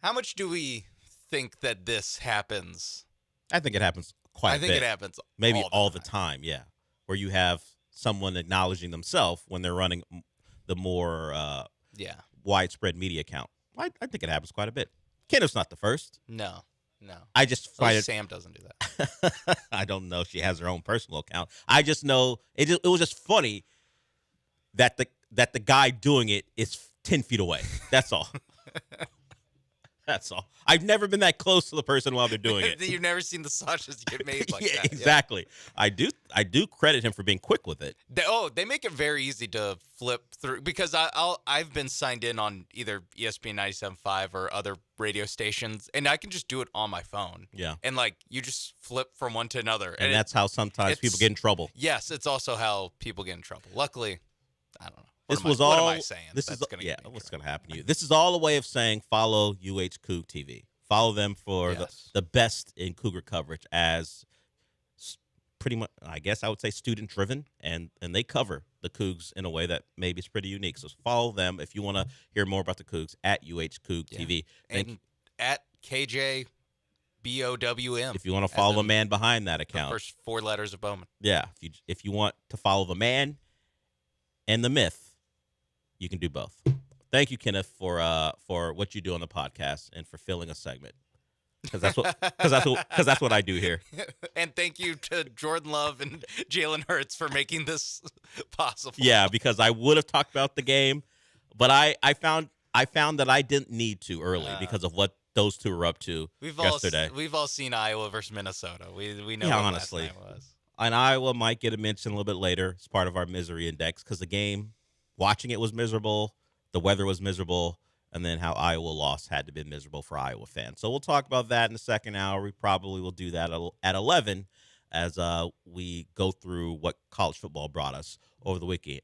How much do we think that this happens? I think it happens quite a bit. I think it happens maybe all the time, yeah. Where you have someone acknowledging themselves when they're running the more widespread media account. I think it happens quite a bit. Kenneth's not the first. No. I just find Sam doesn't do that. I don't know if she has her own personal account. I just know it was just funny that the guy doing it is 10 feet away. That's all. That's all. I've never been that close to the person while they're doing it. You've never seen the sausages get made like that. Exactly. Yeah. I do credit him for being quick with it. They make it very easy to flip through because I've been signed in on either ESPN 97.5 or other radio stations, and I can just do it on my phone. Yeah. And you just flip from one to another. And that's how sometimes people get in trouble. Yes, it's also how people get in trouble. Luckily, I don't know. What am I saying? What's going to happen to you? This is all a way of saying follow UH Coug TV. Follow them for the best in Cougar coverage as pretty much, I guess I would say, student driven, and they cover the Cougs in a way that maybe is pretty unique. So follow them if you want to hear more about the Cougs at Coug TV. And at KJ BOWM. If you want to follow the man behind that account, the first 4 letters of Bowman. Yeah, if you want to follow the man and the myth, you can do both. Thank you, Kenneth, for what you do on the podcast and for filling a segment. Because that's what I do here. And thank you to Jordan Love and Jalen Hurts for making this possible. Yeah, because I would have talked about the game, but I found that I didn't need to early because of what those two were up to yesterday. We've all seen Iowa versus Minnesota. We know. Yeah, what honestly, last night was. And Iowa might get a mention a little bit later as part of our misery index because the game, watching it was miserable, the weather was miserable. And then how Iowa lost had to be miserable for Iowa fans. So we'll talk about that in the second hour. We probably will do that at 11 as we go through what college football brought us over the weekend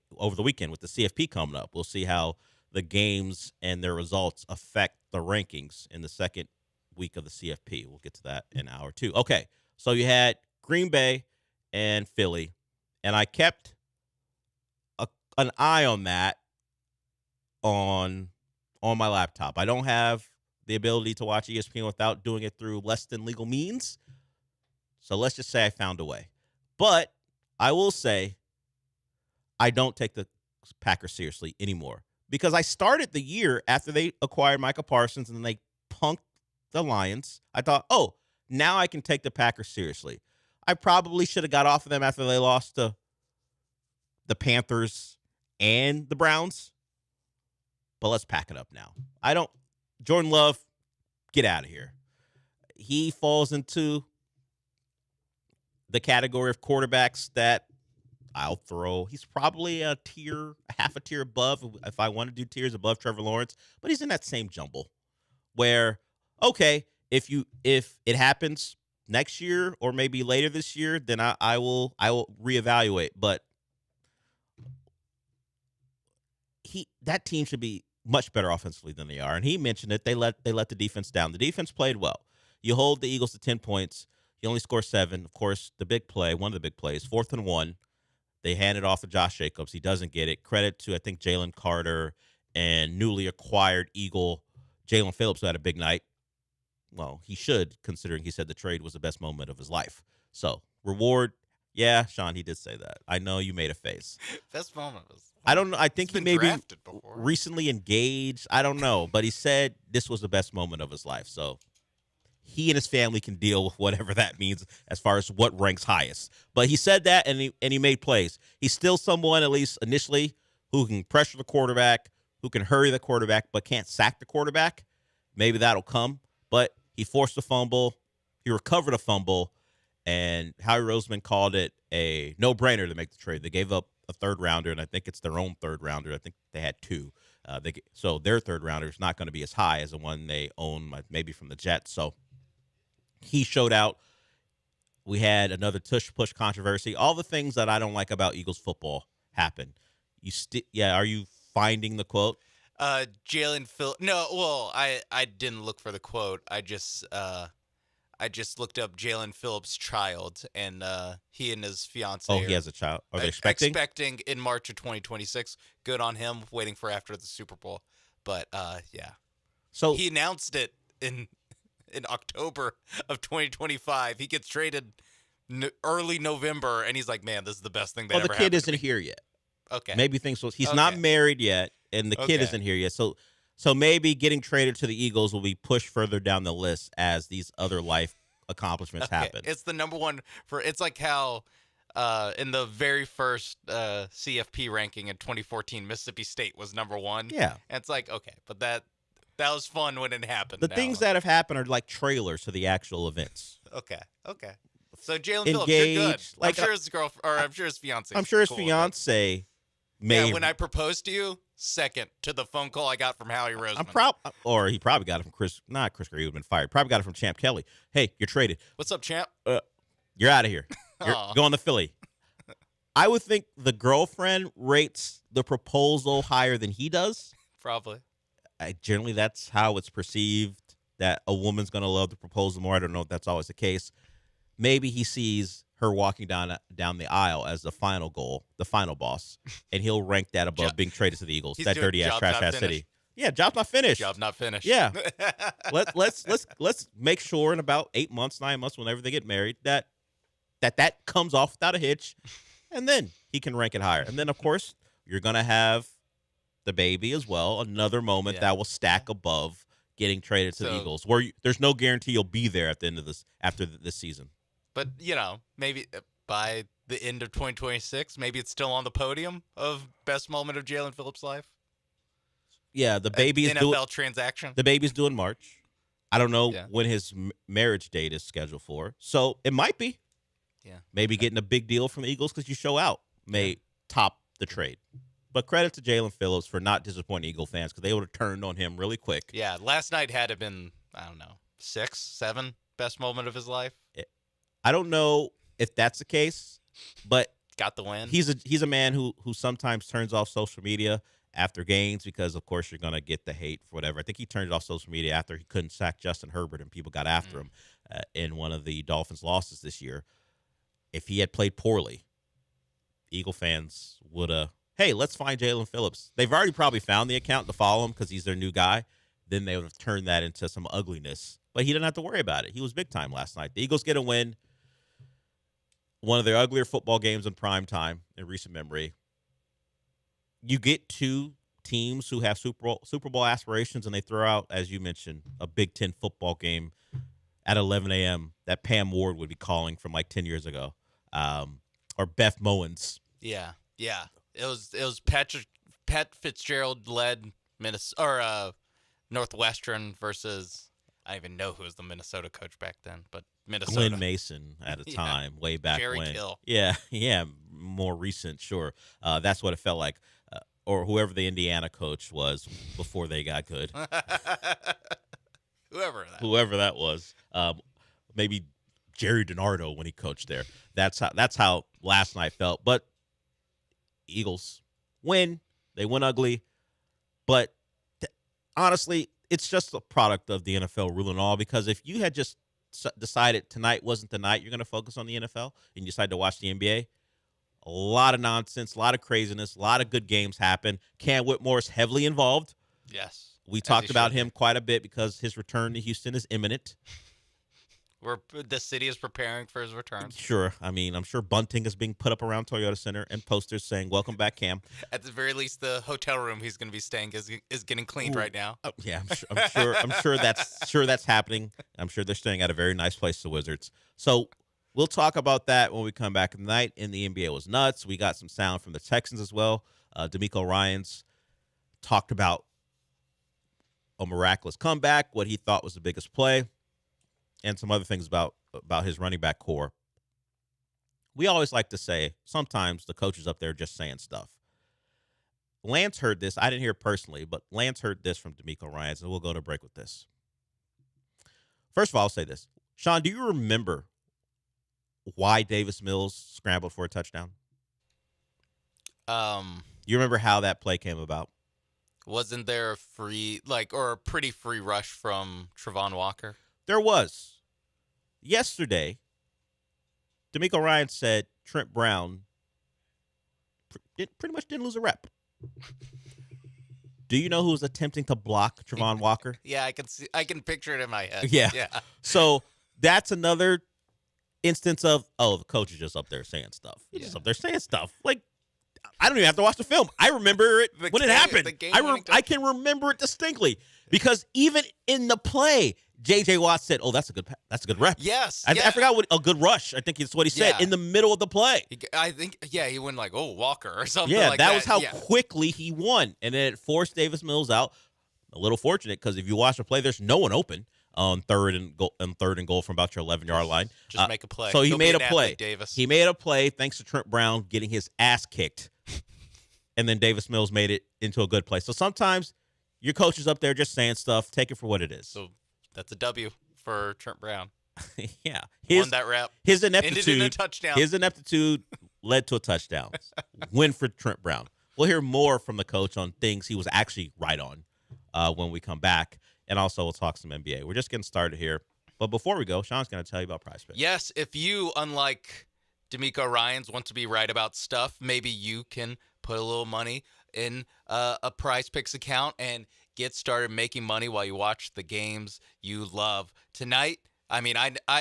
with the CFP coming up. We'll see how the games and their results affect the rankings in the second week of the CFP. We'll get to that in hour 2. Okay, so you had Green Bay and Philly, and I kept an eye on that on my laptop. I don't have the ability to watch ESPN without doing it through less than legal means. So let's just say I found a way. But I will say I don't take the Packers seriously anymore because I started the year after they acquired Micah Parsons and they punked the Lions. I thought, oh, now I can take the Packers seriously. I probably should have got off of them after they lost to the Panthers and the Browns. But let's pack it up now. Jordan Love, get out of here. He falls into the category of quarterbacks that I'll throw. He's probably half a tier above, if I want to do tiers above Trevor Lawrence, but he's in that same jumble where, okay, if it happens next year or maybe later this year, then I will reevaluate. But that team should be much better offensively than they are. And he mentioned it. They let the defense down. The defense played well. You hold the Eagles to 10 points. You only score 7. Of course, the big play, one of the big plays, 4th and 1. They hand it off to Josh Jacobs. He doesn't get it. Credit to, I think, Jalen Carter and newly acquired Eagle Jalen Phillips, who had a big night. Well, he should, considering he said the trade was the best moment of his life. So, reward. Yeah, Sean, he did say that. I know you made a face. Best moment was. I don't know. I think he maybe recently engaged. I don't know. But he said this was the best moment of his life. So he and his family can deal with whatever that means as far as what ranks highest. But he said that, and he made plays. He's still someone, at least initially, who can pressure the quarterback, who can hurry the quarterback, but can't sack the quarterback. Maybe that'll come. But he forced a fumble. He recovered a fumble. And Howie Roseman called it a no-brainer to make the trade. They gave up a third-rounder, and I think it's their own third-rounder. I think they had 2. So their third-rounder is not going to be as high as the one they own, maybe from the Jets. So he showed out. We had another tush-push controversy. All the things that I don't like about Eagles football happened. Are you finding the quote? Jalen Phillips. No, well, I didn't look for the quote. I just looked up Jalen Phillips' child, and he and his fiance. Oh, he has a child. Are they expecting? Expecting in March of 2026. Good on him. Waiting for after the Super Bowl. But yeah. So he announced it in October of 2025. He gets traded early November, and he's like, "Man, this is the best thing that ever happened." Well, the kid isn't here yet. Okay. Maybe things will. He's not married yet, and the kid isn't here yet. So maybe getting traded to the Eagles will be pushed further down the list as these other life accomplishments happen. It's the number one it's like how in the very first CFP ranking in 2014, Mississippi State was number 1. Yeah. And it's like, okay, but that was fun when it happened. The things that have happened are like trailers to the actual events. Okay. So Jalen Phillips, you're good. Like, I'm sure his girlfriend, or I'm sure his fiance. I'm sure his cool fiance may. Yeah, when I proposed to you, second to the phone call I got from Howie Roseman. Or he probably got it from Chris Greer, who had been fired. Probably got it from Champ Kelly. Hey, you're traded. What's up, Champ? You're out of here. You're going to Philly. I would think the girlfriend rates the proposal higher than he does. Probably. Generally, that's how it's perceived, that a woman's going to love the proposal more. I don't know if that's always the case. Maybe he sees her walking down the aisle as the final goal, the final boss, and he'll rank that above being traded to the Eagles. That dirty ass, trash ass city. Yeah, job's not finished. Job not finished. Yeah. let's make sure in about 8 months, 9 months, whenever they get married, that comes off without a hitch, and then he can rank it higher. And then, of course, you're gonna have the baby as well. Another moment that will stack above getting traded to the Eagles, where there's no guarantee you'll be there at the end of this after this season. But, maybe by the end of 2026, maybe it's still on the podium of best moment of Jalen Phillips' life. Yeah, the baby is NFL transaction. The baby's due in March. I don't know when his marriage date is scheduled for, so it might be. Yeah, maybe getting a big deal from the Eagles because you show out may top the trade. But credit to Jalen Phillips for not disappointing Eagle fans because they would have turned on him really quick. Yeah, last night had to been, I don't know, 6, 7 best moment of his life. I don't know if that's the case, but got the win. He's a man who sometimes turns off social media after games because, of course, you're going to get the hate for whatever. I think he turned off social media after he couldn't sack Justin Herbert and people got after him in one of the Dolphins' losses this year. If he had played poorly, Eagle fans would have, hey, let's find Jalen Phillips. They've already probably found the account to follow him because he's their new guy. Then they would have turned that into some ugliness. But he didn't have to worry about it. He was big time last night. The Eagles get a win. One of their uglier football games in prime time in recent memory. You get two teams who have Super Bowl aspirations, and they throw out, as you mentioned, a Big Ten football game at 11 a.m. that Pam Ward would be calling from like 10 years ago, or Beth Mowens. Yeah. It was Pat Fitzgerald led Northwestern versus, I don't even know who was the Minnesota coach back then, but Minnesota. Glenn Mason at a time, way back Jerry when. Kill. Yeah, more recent, sure. That's what it felt like. Or whoever the Indiana coach was before they got good. Whoever that was. Maybe Jerry DiNardo when he coached there. That's how last night felt. But Eagles win. They win ugly. But honestly, it's just a product of the NFL ruling all, because if you had just decided tonight wasn't the night you're going to focus on the NFL and you decide to watch the NBA, a lot of nonsense, a lot of craziness, a lot of good games happen. Cam Whitmore is heavily involved. Yes. We talked about him quite a bit because his return to Houston is imminent. The city is preparing for his return. Sure. I mean, I'm sure bunting is being put up around Toyota Center and posters saying, "Welcome back, Cam." At the very least, the hotel room he's going to be staying is getting cleaned right now. Yeah, I'm sure that's happening. I'm sure they're staying at a very nice place, the Wizards. So we'll talk about that when we come back tonight. In the NBA was nuts. We got some sound from the Texans as well. D'Amico Ryans talked about a miraculous comeback, what he thought was the biggest play, and some other things about his running back core. We always like to say sometimes the coaches up there are just saying stuff. Lance heard this. I didn't hear it personally, but Lance heard this from D'Amico Ryans, and we'll go to break with this. First of all, I'll say this. Sean, do you remember why Davis Mills scrambled for a touchdown? You remember how that play came about? Wasn't there a pretty free rush from Trevon Walker? There was. Yesterday, D'Amico Ryans said Trent Brown pretty much didn't lose a rep. Do you know who was attempting to block Trevon Walker? Yeah, I can picture it in my head. Yeah. So that's another instance of, the coach is just up there saying stuff. He's just up there saying stuff. Like, I don't even have to watch the film. I remember it when it happened. I can remember it distinctly because even in the play, J.J. Watt said, that's a good rep. Yes. I forgot what a good rush. I think it's what he said in the middle of the play. He went like, Walker or something like that. Yeah, that was how quickly he won. And then it forced Davis Mills out. A little fortunate because if you watch the play, there's no one open on third and goal from about your 11-yard line. Just make a play. So he made a play. Athlete, Davis. He made a play thanks to Trent Brown getting his ass kicked. And then Davis Mills made it into a good play. So sometimes your coach is up there just saying stuff. Take it for what it is. So that's a W for Trent Brown. Yeah. Won that rep. His ineptitude. Ended in a touchdown. His ineptitude led to a touchdown. Win for Trent Brown. We'll hear more from the coach on things he was actually right on when we come back. And also we'll talk some NBA. We're just getting started here. But before we go, Sean's going to tell you about PrizePicks. Yes, if you, unlike D'Amico Ryans want to be right about stuff, maybe you can put a little money in a Prize Picks account and get started making money while you watch the games you love. Tonight, I mean,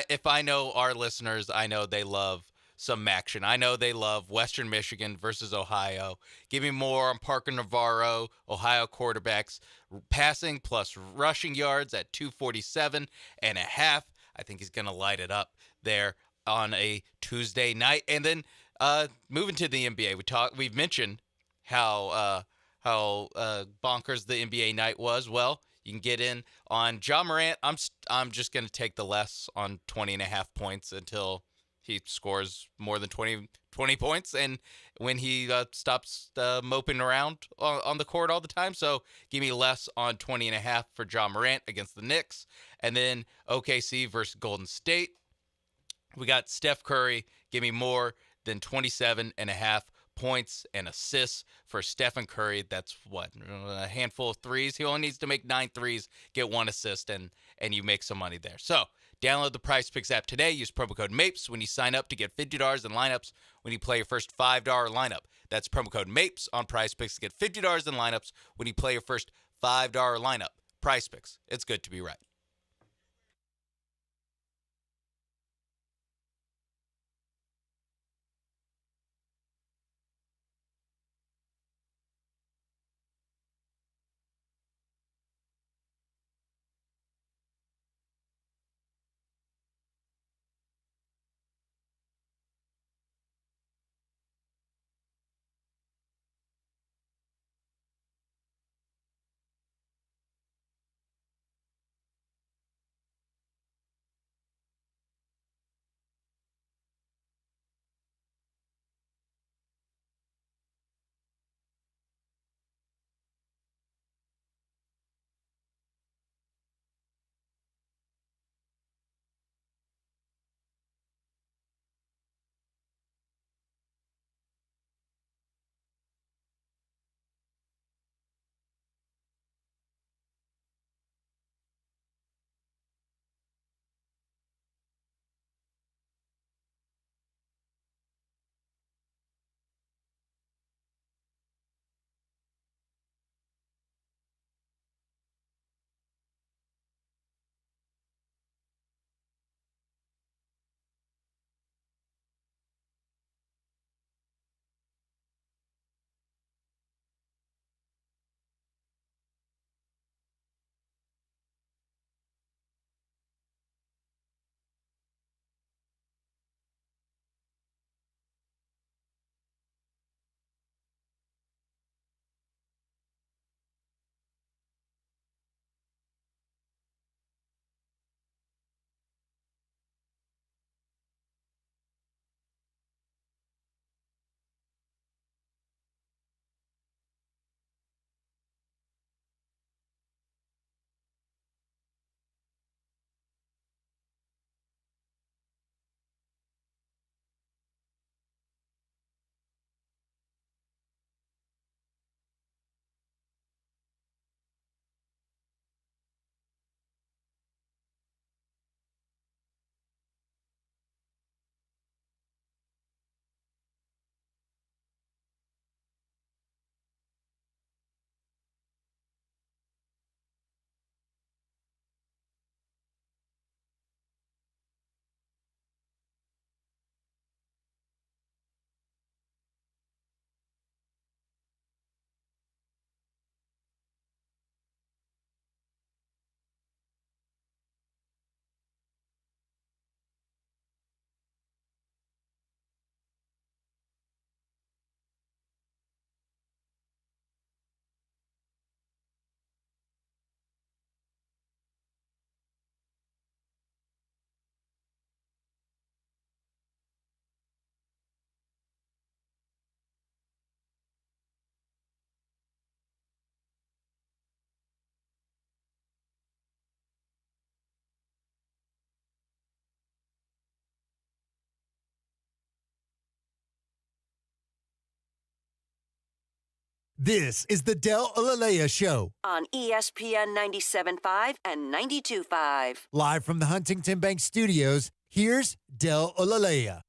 if I know our listeners, I know they love some action. I know they love Western Michigan versus Ohio. Give me more on Parker Navarro, Ohio quarterbacks, passing plus rushing yards at 247 and a half. I think he's going to light it up there on a Tuesday night. And then moving to the NBA, we've mentioned how bonkers the NBA night was. Well, you can get in on Ja Morant. I'm just going to take the less on 20 and a half points until he scores more than 20 points, and when he stops moping around on the court all the time. So give me less on 20 and a half for Ja Morant against the Knicks. And then OKC versus Golden State. We got Steph Curry. Give me more than 27 and a half points and assists for Stephen Curry. That's a handful of threes. He only needs to make 9 threes, get 1 assist, and you make some money there. So download the Prize Picks app today. Use promo code MAPES when you sign up to get $50 in lineups when you play your first $5 lineup. That's promo code MAPES on Prize Picks to get $50 in lineups when you play your first $5 lineup. Prize Picks. It's good to be right. This is the Del Olalea Show. On ESPN 97.5 and 92.5. Live from the Huntington Bank Studios, here's Del Olalea.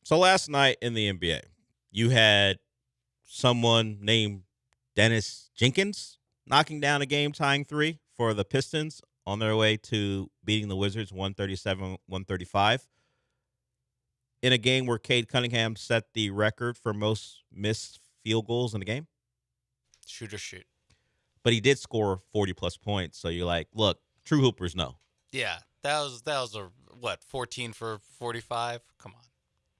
So last night in the NBA, you had someone named Dennis Jenkins knocking down a game-tying 3 for the Pistons on their way to beating the Wizards 137-135 in a game where Cade Cunningham set the record for most missed field goals in a game. Shoot or shoot. But he did score 40-plus points, so you're like, look, true hoopers know. Yeah, that was a, 14 for 45? Come on.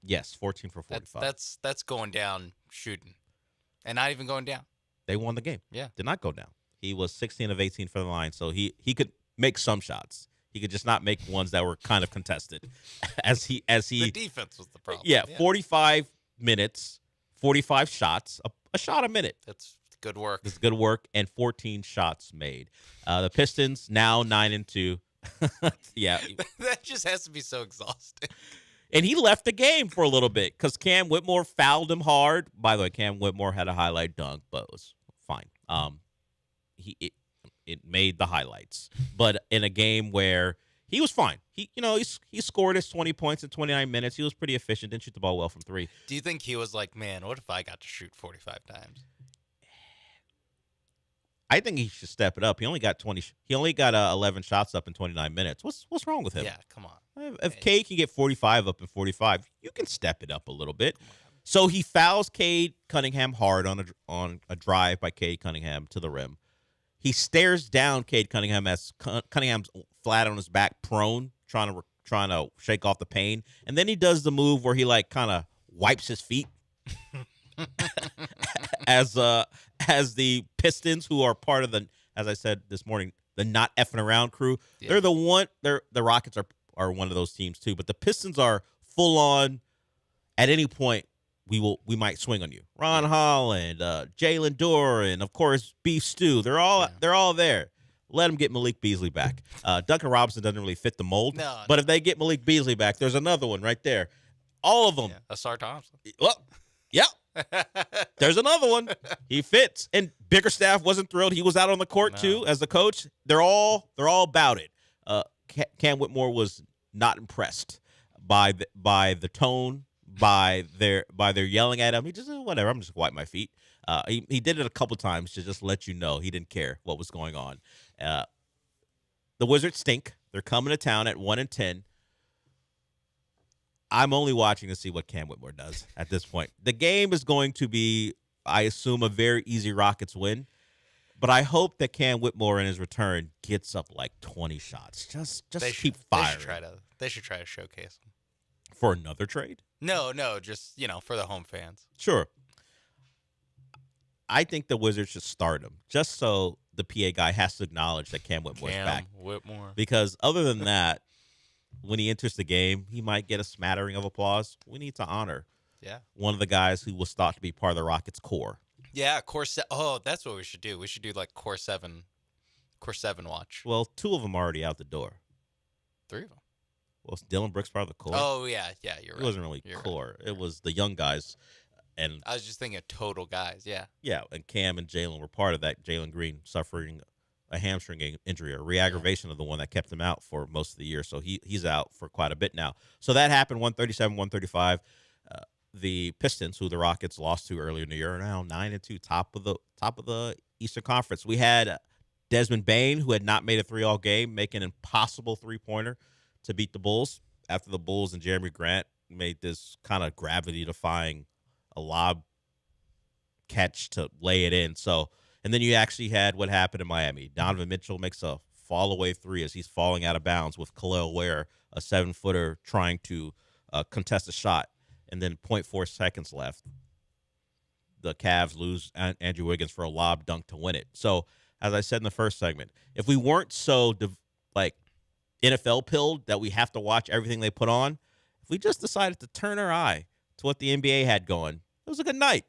Yes, 14 for 45. That's going down shooting. And not even going down. They won the game. Yeah. Did not go down. He was 16 of 18 for the line, so he could make some shots. He could just not make ones that were kind of contested. As he The defense was the problem. Yeah, 45 minutes, 45 shots, a shot a minute. That's good work. It's good work, and 14 shots made. The Pistons now 9-2. Yeah. That just has to be so exhausting. And he left the game for a little bit because Cam Whitmore fouled him hard. By the way, Cam Whitmore had a highlight dunk, but it was fine. It made the highlights, but in a game where he was fine. He scored his 20 points in 29 minutes. He was pretty efficient. Didn't shoot the ball well from 3. Do you think he was like, man, what if I got to shoot 45 times? I think he should step it up. He only got 11 shots up in 29 minutes. What's wrong with him? Yeah, come on. If Cade can get 45 up in 45, you can step it up a little bit. So he fouls Cade Cunningham hard on a drive by Cade Cunningham to the rim. He stares down Cade Cunningham as Cunningham's flat on his back, prone, trying to shake off the pain, and then he does the move where he kind of wipes his feet. as the Pistons, who are part of the, as I said this morning, the not effing around crew. Yeah. The Rockets are one of those teams too, but the Pistons are full on. At any point, we might swing on you. Ron Holland, Jalen Dorr, and of course Beef Stew. They're all there. Let them get Malik Beasley back. Duncan Robinson doesn't really fit the mold, but if they get Malik Beasley back, there's another one right there. All of them. Yeah. Asar Thompson. Well, yeah. There's another one. He fits. And Bickerstaff wasn't thrilled. He was out on the court too as the coach. They're all about it. Cam Whitmore was not impressed by the tone, by their yelling at him. He just whatever. I'm just gonna wipe my feet. He did it a couple times to just let you know he didn't care what was going on. The Wizards stink. They're coming to town at 1-10. I'm only watching to see what Cam Whitmore does at this point. The game is going to be, I assume, a very easy Rockets win. But I hope that Cam Whitmore in his return gets up like 20 shots. Just keep firing. They should try to showcase him. For another trade? No, just, for the home fans. Sure. I think the Wizards should start him just so the PA guy has to acknowledge that Cam Whitmore's back. Whitmore. Because other than that, when he enters the game, he might get a smattering of applause. We need to honor one of the guys who was thought to be part of the Rockets' core. Yeah, core 7. Oh, that's what we should do. We should do like core 7 watch. Well, 2 of them are already out the door. 3 of them. Well, Dylan Brooks part of the core. Oh, yeah, you're right. It wasn't really core. Right. It was the young guys. And I was just thinking of total guys, yeah. Yeah, and Cam and Jalen were part of that. Jalen Green suffering a hamstring injury, a re-aggravation of the one that kept him out for most of the year. So he's out for quite a bit now. So that happened, 137-135. The Pistons, who the Rockets lost to earlier in the year, are now 9-2, top of the Eastern Conference. We had Desmond Bane, who had not made a 3 all game, make an impossible 3-pointer to beat the Bulls after the Bulls and Jeremy Grant made this kind of gravity-defying a lob catch to lay it in. So, and then you actually had what happened in Miami. Donovan Mitchell makes a fall-away 3 as he's falling out of bounds with Khalil Ware, a 7-footer, trying to contest a shot. And then 0.4 seconds left. The Cavs lose Andrew Wiggins for a lob dunk to win it. So, as I said in the first segment, if we weren't so NFL pilled that we have to watch everything they put on, if we just decided to turn our eye to what the NBA had going, it was a good night.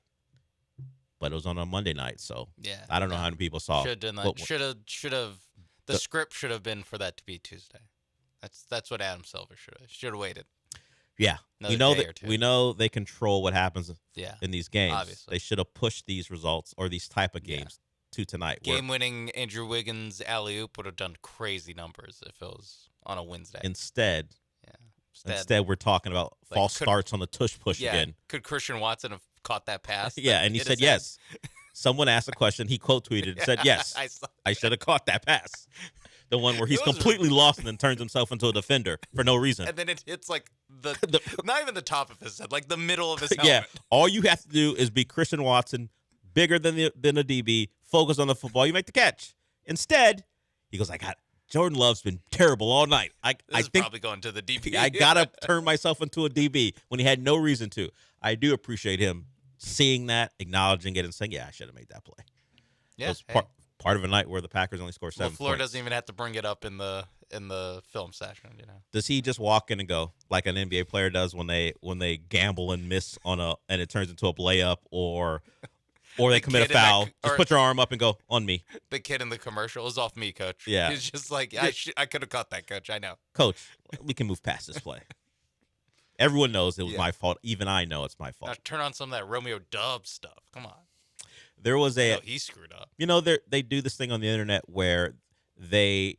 But it was on a Monday night, so I don't know how many people saw it. Should have. The script should have been for that to be Tuesday. That's what Adam Silver should have waited. Yeah, we know they control what happens in these games. Obviously. They should have pushed these results or these type of games to tonight. Game-winning Andrew Wiggins alley-oop would have done crazy numbers if it was on a Wednesday. Instead, Instead, we're talking about false starts on the tush push again. Could Christian Watson have caught that pass? Yeah, and he said yes. Someone asked a question. He quote tweeted and said, yes, I should have caught that pass. The one where he's completely lost and then turns himself into a defender for no reason. And then it hits like not even the top of his head, like the middle of his helmet. Yeah, all you have to do is be Christian Watson, bigger than a DB, focus on the football, you make the catch. Instead, he goes, Jordan Love's been terrible all night. I think probably going to the DB. I got to turn myself into a DB when he had no reason to. I do appreciate him seeing that, acknowledging it, and saying, yeah, I should have made that play. Yeah, it was part of a night where the Packers only scored 7 points. LaFleur doesn't even have to bring it up in the film session. Does he just walk in and go like an NBA player does when they gamble and miss and it turns into a layup or they commit a foul? Just put your arm up and go, on me. The kid in the commercial is off me, coach. Yeah. He's just like, I could have caught that, coach. I know. Coach, we can move past this play. Everyone knows it was my fault. Even I know it's my fault. Now turn on some of that Romeo Dubs stuff. Come on. There was he screwed up. They do this thing on the internet where they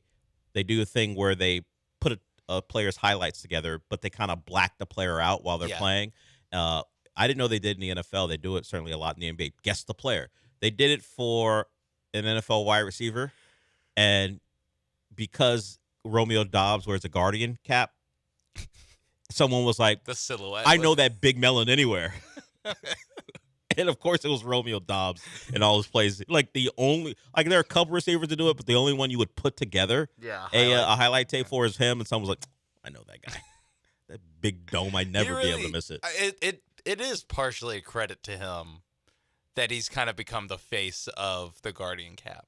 do a thing where they put a player's highlights together, but they kind of black the player out while they're playing. I didn't know they did in the NFL. They do it certainly a lot in the NBA. Guess the player. They did it for an NFL wide receiver, and because Romeo Doubs wears a Guardian cap, someone was like, the silhouette. I know that big melon anywhere. And of course, it was Romeo Doubs in all his plays. Like there are a couple receivers to do it, but the only one you would put together a highlight tape for is him. And someone was like, I know that guy. That big dome, I'd never be able to miss it. It is partially a credit to him that he's kind of become the face of the Guardian cap.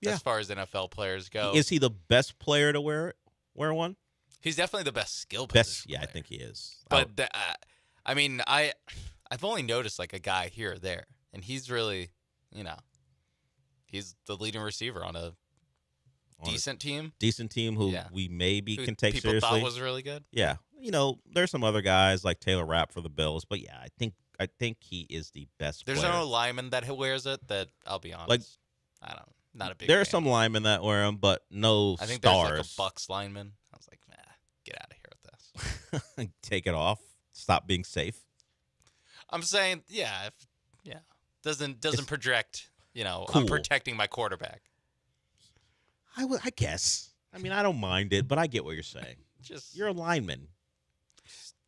As far as NFL players go. Is he the best player to wear one? He's definitely the best skill position player. I think he is. But I've only noticed like a guy here or there, and he's really, he's the leading receiver on a decent team. Decent team who we maybe can take people seriously. Thought was really good. Yeah, there's some other guys like Taylor Rapp for the Bills, but yeah, I think he is the best. There's player. no lineman that wears it. That I'll be honest, like I don't. Not a big. There are fan. some linemen that wear them, but no I think stars. There's like a Bucks lineman. I was like, get out of here with this. Take it off. Stop being safe. I'm saying, doesn't project. Cool. I'm protecting my quarterback. I guess. I mean, I don't mind it, but I get what you're saying. You're a lineman.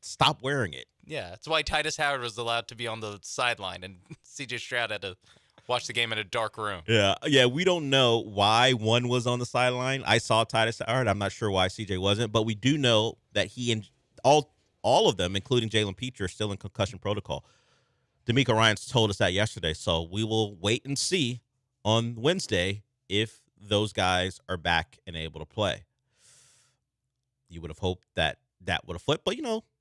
Stop wearing it. Yeah, that's why Titus Howard was allowed to be on the sideline, and C.J. Stroud had to watch the game in a dark room. Yeah. We don't know why one was on the sideline. I saw Titus Howard. I'm not sure why CJ wasn't, but we do know that he and all of them, including Jalen Peach, are still in concussion protocol. D'Amico Ryans told us that yesterday, so we will wait and see on Wednesday if those guys are back and able to play. You would have hoped that would have flipped, but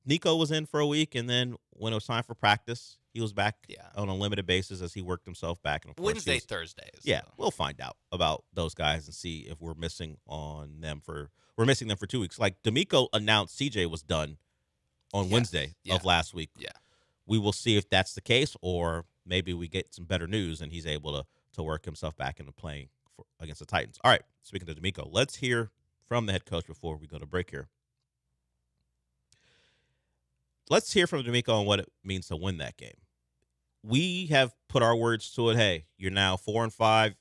Nico was in for a week, and then when it was time for practice, he was back on a limited basis as he worked himself back. And of course, Thursdays. Yeah, we'll find out about those guys and see if we're missing them for 2 weeks. Like D'Amico announced CJ was done on Wednesday of last week. Yeah, we will see if that's the case, or maybe we get some better news and he's able to work himself back into playing against the Titans. All right, speaking to D'Amico, let's hear from the head coach before we go to break here. Let's hear from D'Amico on what it means to win that game. We have put our words to it. Hey, you're now 4-5.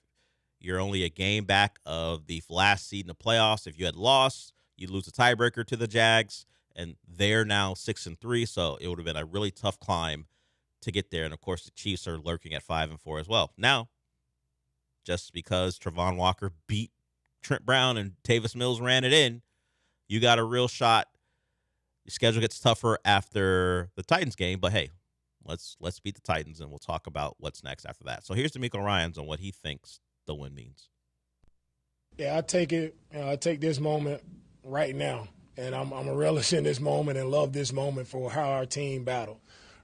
You're only a game back of the last seed in the playoffs. If you had lost, you'd lose a tiebreaker to the Jags, and they're now 6-3. So it would have been a really tough climb to get there. And of course, the Chiefs are lurking at 5-4 as well. Now, just because Travon Walker beat Trent Brown and Tavis Mills ran it in, you got a real shot. Your schedule gets tougher after the Titans game, but hey, let's beat the Titans, and we'll talk about what's next after that. So here's D'Amico Ryans on what he thinks the win means. Yeah, I take it. I take this moment right now, and I'm a relish in this moment and love this moment for how our team battled,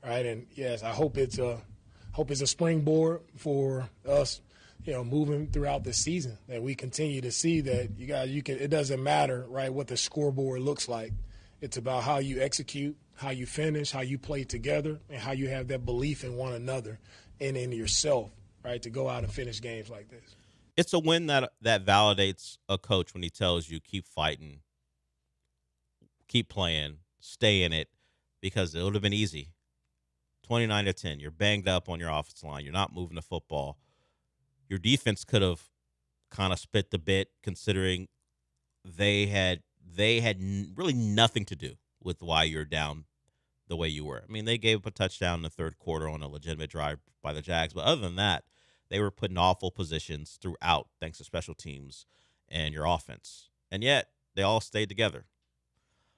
right? And yes, I hope it's a springboard for us, moving throughout the season, that we continue to see that it doesn't matter, right, what the scoreboard looks like. It's about how you execute, how you finish, how you play together, and how you have that belief in one another and in yourself, right, to go out and finish games like this. It's a win that validates a coach when he tells you keep fighting, keep playing, stay in it, because it would have been easy. 29-10. You're banged up on your offensive line. You're not moving the football. Your defense could have kind of spit the bit, considering they had really nothing to do with why you're down the way you were. I mean, they gave up a touchdown in the third quarter on a legitimate drive by the Jags, but other than that, they were put in awful positions throughout, thanks to special teams and your offense. And yet, they all stayed together.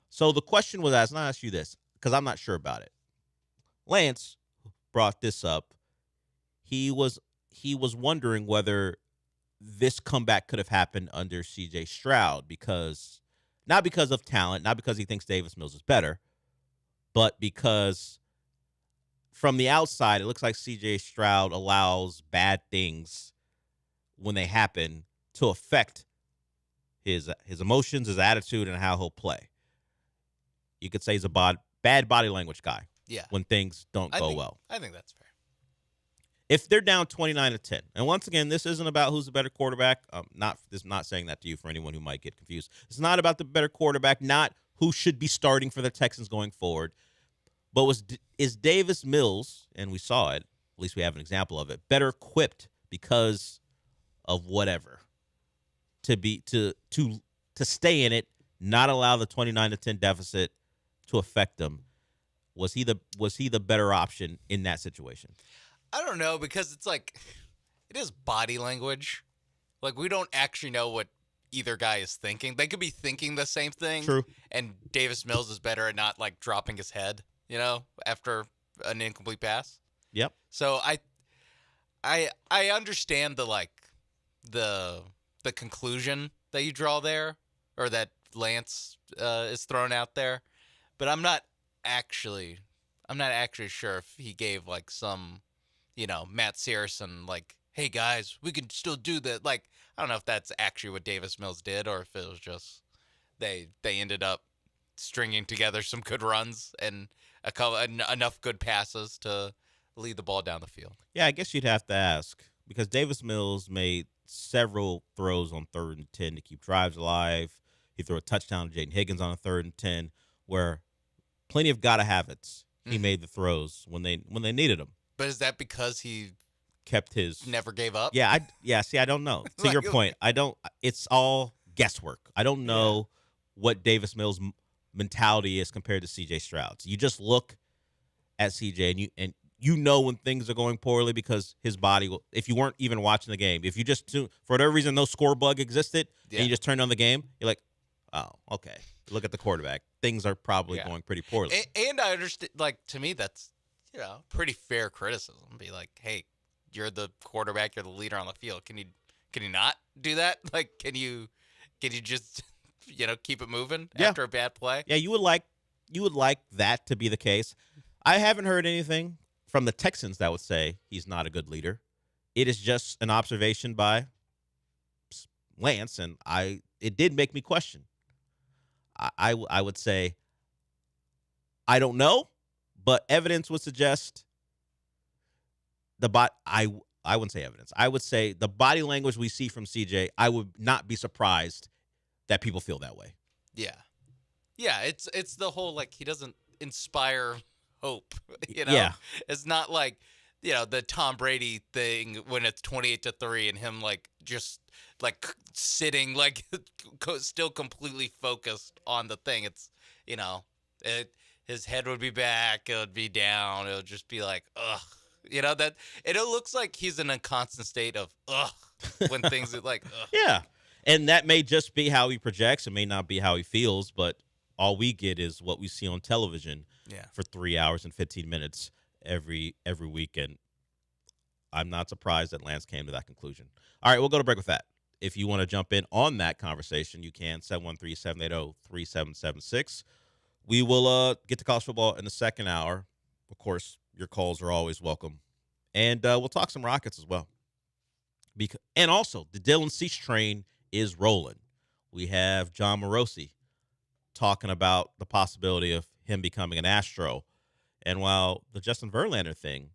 So the question was asked, and I'll ask you this, because I'm not sure about it. Lance brought this up. He was wondering whether this comeback could have happened under C.J. Stroud, not because of talent, not because he thinks Davis Mills is better, but because from the outside, it looks like C.J. Stroud allows bad things when they happen to affect his emotions, his attitude, and how he'll play. You could say he's a bad body language guy. Yeah. When things don't go well. I think that's fair. If they're down 29-10, and once again, this isn't about who's the better quarterback. Not saying that to you for anyone who might get confused. It's not about the better quarterback, not who should be starting for the Texans going forward. But is Davis Mills, and we saw it, at least we have an example of it, better equipped because of whatever to stay in it, not allow the 29-10 deficit to affect them? Was he the better option in that situation? I don't know, because it's like, it is body language. Like, we don't actually know what either guy is thinking. They could be thinking the same thing. True. And Davis Mills is better at not, like, dropping his head, after an incomplete pass. Yep. So I understand the conclusion that you draw there, or that Lance is thrown out there, but I'm not actually sure if he gave like some, Matt Searson, like, hey guys, we can still do that. Like, I don't know if that's actually what Davis Mills did, or if it was just they ended up stringing together some good runs and enough good passes to lead the ball down the field. Yeah, I guess you'd have to ask, because Davis Mills made several throws on 3rd and 10 to keep drives alive. He threw a touchdown to Jaden Higgins on a 3rd and 10, where plenty of gotta have it's. He made the throws when they needed them. But is that because he kept his never gave up? Yeah, see, I don't know. To your point, it's all guesswork. I don't know what Davis Mills' mentality is compared to C.J. Stroud's. You just look at C.J. and you know when things are going poorly, because his body will, if you weren't even watching the game, if you just, for whatever reason, no score bug existed, and you just turned on the game, you're like, oh, okay. Look at the quarterback. Things are probably going pretty poorly. And I understand, like, to me, that's, pretty fair criticism. Be like, hey, you're the quarterback, you're the leader on the field. Can you not do that? Like, can you just, keep it moving after a bad play? Yeah, you would like that to be the case. I haven't heard anything from the Texans that would say he's not a good leader. It is just an observation by Lance, and it did make me question. I would say I don't know, but evidence would suggest I wouldn't say evidence. I would say the body language we see from CJ, I would not be surprised that people feel that way. Yeah. Yeah, it's the whole, like, he doesn't inspire hope, Yeah. It's not like, the Tom Brady thing when it's 28-3 and him, like, just, like, sitting, like, still completely focused on the thing. It's, his head would be back, it would be down, it would just be like, ugh. That it looks like he's in a constant state of ugh when things are like ugh. Yeah. And that may just be how he projects. It may not be how he feels, but all we get is what we see on television for 3 hours and 15 minutes every weekend. I'm not surprised that Lance came to that conclusion. All right, we'll go to break with that. If you want to jump in on that conversation, you can, 713-780-3776. We will get to college football in the second hour. Of course, your calls are always welcome. And we'll talk some Rockets as well. And also, the Dylan Cease train is rolling. We have John Morosi talking about the possibility of him becoming an Astro. And while the Justin Verlander thing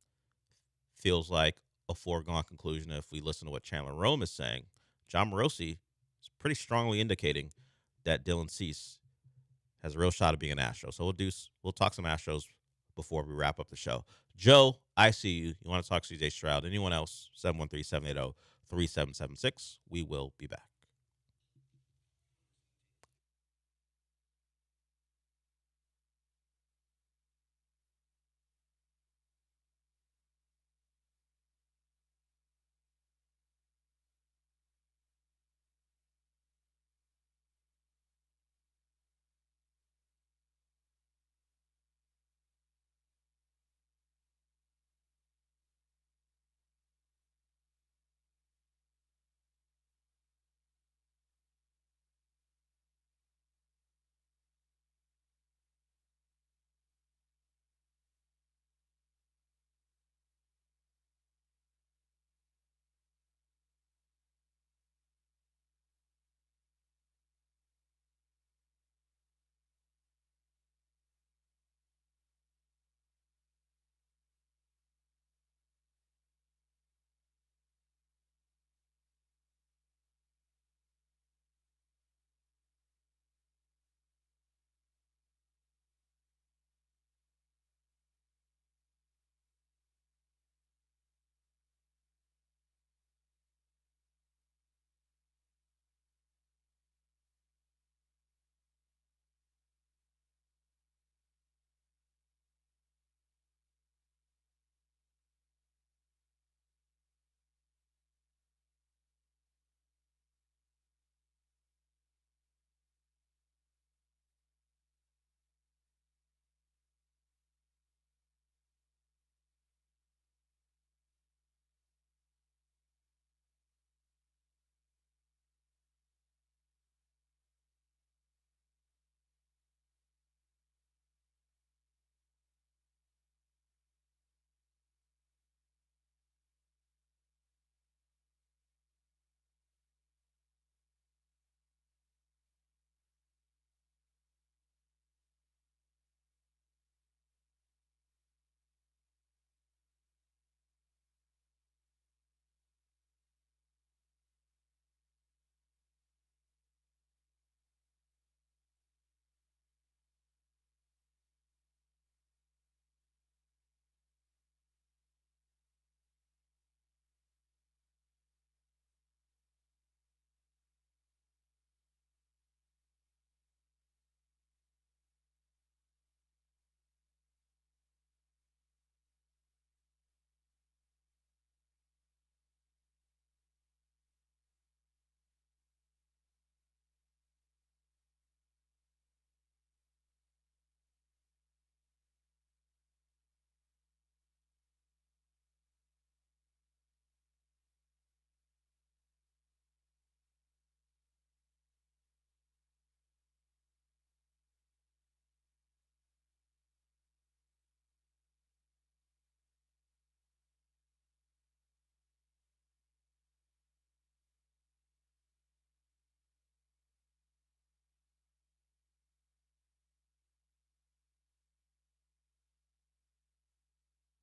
feels like a foregone conclusion if we listen to what Chandler Rome is saying, John Morosi is pretty strongly indicating that Dylan Cease has a real shot of being an Astro. So we'll talk some Astros before we wrap up the show. Joe, I see you. You want to talk CJ Stroud? Anyone else? 713-780-3776. We will be back.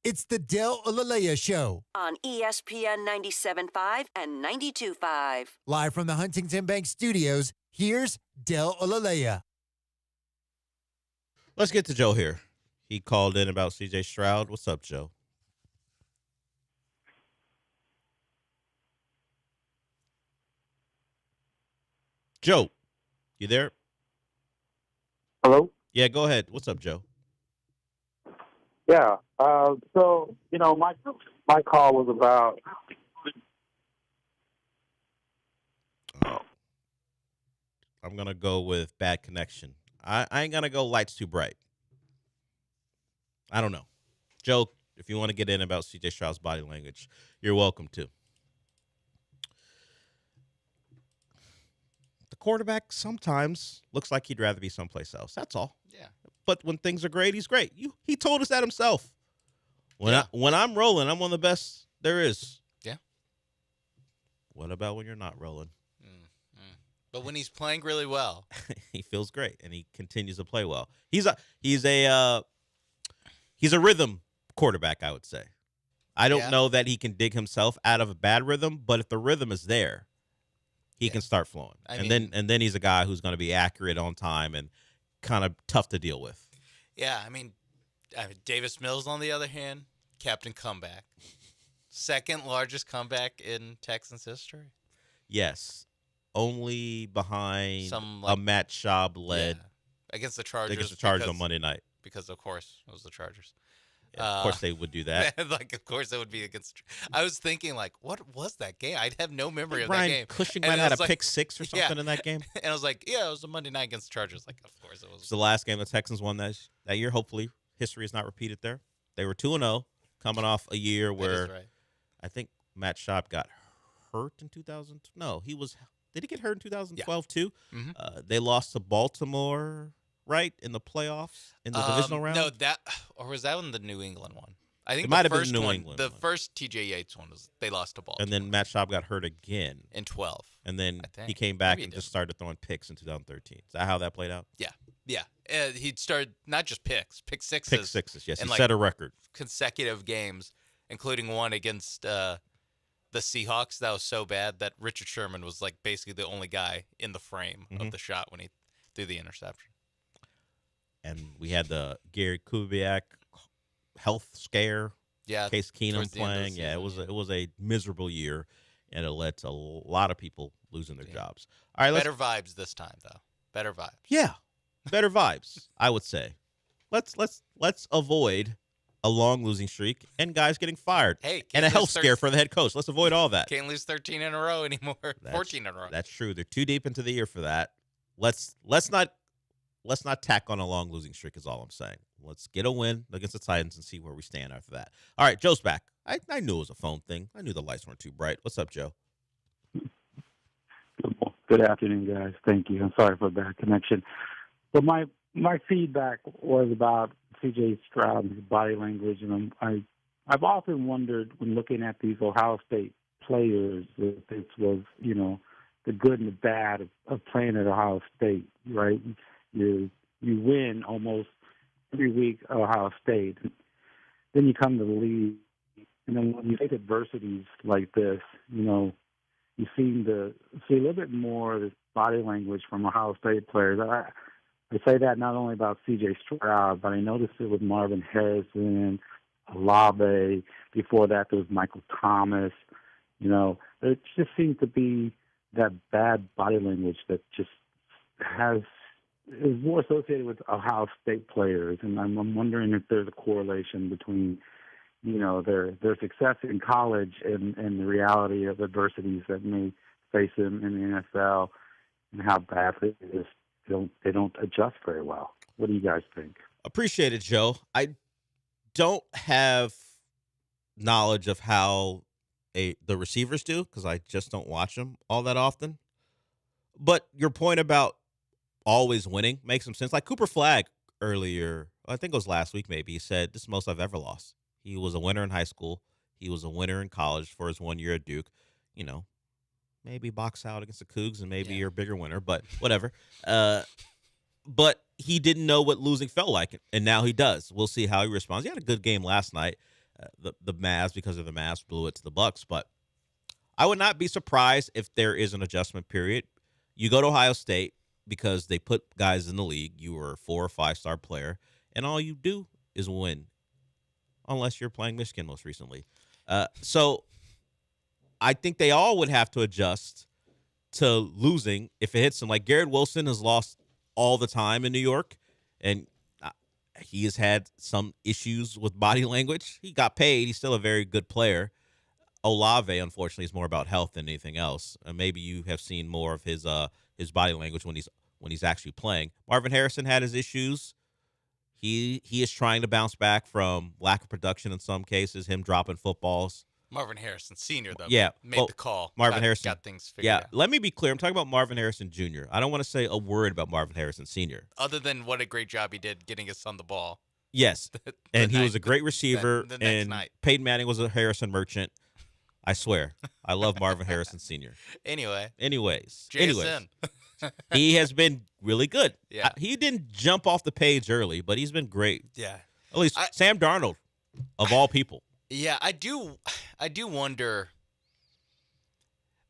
It's the Del Olalea Show. On ESPN 97.5 and 92.5. Live from the Huntington Bank Studios, here's Del Olalea. Let's get to Joe here. He called in about CJ Stroud. What's up, Joe? Joe, you there? Hello? Yeah, go ahead. What's up, Joe? Yeah. So, my call was about. I'm going to go with bad connection. I ain't going to go lights too bright. I don't know. Joe, if you want to get in about CJ Stroud's body language, you're welcome to. The quarterback sometimes looks like he'd rather be someplace else. That's all. Yeah. But when things are great, he's great. He told us that himself. When I'm rolling, I'm one of the best there is. Yeah. What about when you're not rolling? But when he's playing really well, he feels great and he continues to play well. He's a rhythm quarterback, I would say. I don't know that he can dig himself out of a bad rhythm, but if the rhythm is there, he can start flowing. And then he's a guy who's going to be accurate on time and kind of tough to deal with. Yeah, I mean, Davis Mills, on the other hand, captain comeback. Second largest comeback in Texans history. Yes. Only behind a Matt Schaub led against the Chargers. Against the Chargers on Monday night. Because, of course, it was the Chargers. Yeah, of course they would do that. Of course it would be against. I was thinking, what was that game? I have no memory of Brian that game. Cushing might have had a pick six or something in that game. And I was like, it was a Monday night against the Chargers. Of course it was. It's the last game the Texans won that year. Hopefully, history is not repeated there. They were 2-0, coming off a year where I think Matt Schaub got hurt in 2000. No, he was. Did he get hurt in 2012 too? Mm-hmm. They lost to Baltimore, right, in the playoffs in the divisional round. No, or was that one the New England one? I think it might have been New England. The first TJ Yates one was they lost to Baltimore. And then Matt Schaub got hurt again in 12. And then he came back and just started throwing picks in 2013. Is that how that played out? Yeah. He'd started not just pick sixes. Pick sixes, yes. He set a record. Consecutive games, including one against the Seahawks. That was so bad that Richard Sherman was basically the only guy in the frame of the shot when he threw the interception. And we had the Gary Kubiak health scare. Yeah, Case Keenum playing. It was a miserable year, and it led to a lot of people losing their jobs. All right, better vibes this time though. Better vibes. Yeah, better vibes. I would say. Let's avoid a long losing streak and guys getting fired. Hey, and a health scare for the head coach. Let's avoid all that. Can't lose 13 in a row anymore. 14 in a row. That's true. They're too deep into the year for that. Let's not tack on a long losing streak is all I'm saying. Let's get a win against the Titans and see where we stand after that. All right, Joe's back. I knew it was a phone thing. I knew the lights weren't too bright. What's up, Joe? Good afternoon, guys. Thank you. I'm sorry for a bad connection. But my feedback was about C.J. Stroud and his body language, and I've often wondered when looking at these Ohio State players if this was, the good and the bad of playing at Ohio State, right? You win almost every week at Ohio State. Then you come to the league, and then when you face adversities like this, you seem to see a little bit more of this body language from Ohio State players. I say that not only about C.J. Stroud, but I noticed it with Marvin Harrison, Olave. Before that, there was Michael Thomas. There just seems to be that bad body language that just is more associated with Ohio State players, and I'm wondering if there's a correlation between, their success in college and the reality of adversities that may face them in the NFL, and how badly they don't adjust very well. What do you guys think? Appreciate it, Joe. I don't have knowledge of how the receivers do because I just don't watch them all that often. But your point about always winning makes some sense. Like Cooper Flagg earlier, I think it was last week maybe, he said, this is the most I've ever lost. He was a winner in high school. He was a winner in college for his 1 year at Duke. Maybe box out against the Cougs and maybe you're a bigger winner, but whatever. But he didn't know what losing felt like, and now he does. We'll see how he responds. He had a good game last night. The Mavs, because of the Mavs, blew it to the Bucks, but I would not be surprised if there is an adjustment period. You go to Ohio State because they put guys in the league. You were a 4 or 5 star player, and all you do is win, unless you're playing Michigan most recently. So I think they all would have to adjust to losing if it hits them. Like Garrett Wilson has lost all the time in New York, and he has had some issues with body language. He got paid. He's still a very good player. Olave, unfortunately, is more about health than anything else. Maybe you have seen more of his body language when he's actually playing. Marvin Harrison had his issues. He is trying to bounce back from lack of production in some cases, him dropping footballs. Marvin Harrison Sr., though, made the call. Harrison got things figured out. Let me be clear. I'm talking about Marvin Harrison Jr. I don't want to say a word about Marvin Harrison Sr. Other than what a great job he did getting his son the ball. Yes, and he was a great receiver, the next and night. Peyton Manning was a Harrison merchant. I swear. I love Marvin Harrison Sr. Anyways. JSN. He has been really good. Yeah. He didn't jump off the page early, but he's been great. Yeah. At least Sam Darnold, of all people. Yeah, I do wonder,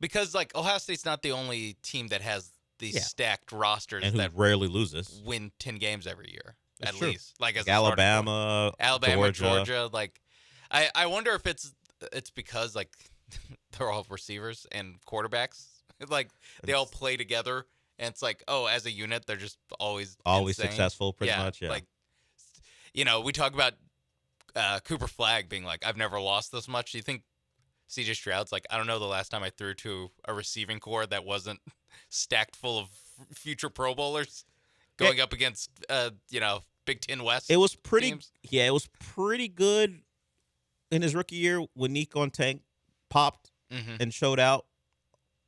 because Ohio State's not the only team that has these stacked rosters and who that rarely loses, win 10 games every year That's at true. least. Like as Alabama, Georgia. Like, I wonder if it's because like they're all receivers and quarterbacks. Like they all play together, and it's like, oh, as a unit, they're just always insane. successful, pretty much. Yeah. Like, we talk about Cooper Flagg being like, I've never lost this much. Do you think CJ Stroud's like, I don't know the last time I threw to a receiving core that wasn't stacked full of future Pro Bowlers going up against Big Ten West? It was pretty. teams? Yeah, it was pretty good in his rookie year when Nico and Tank popped and showed out.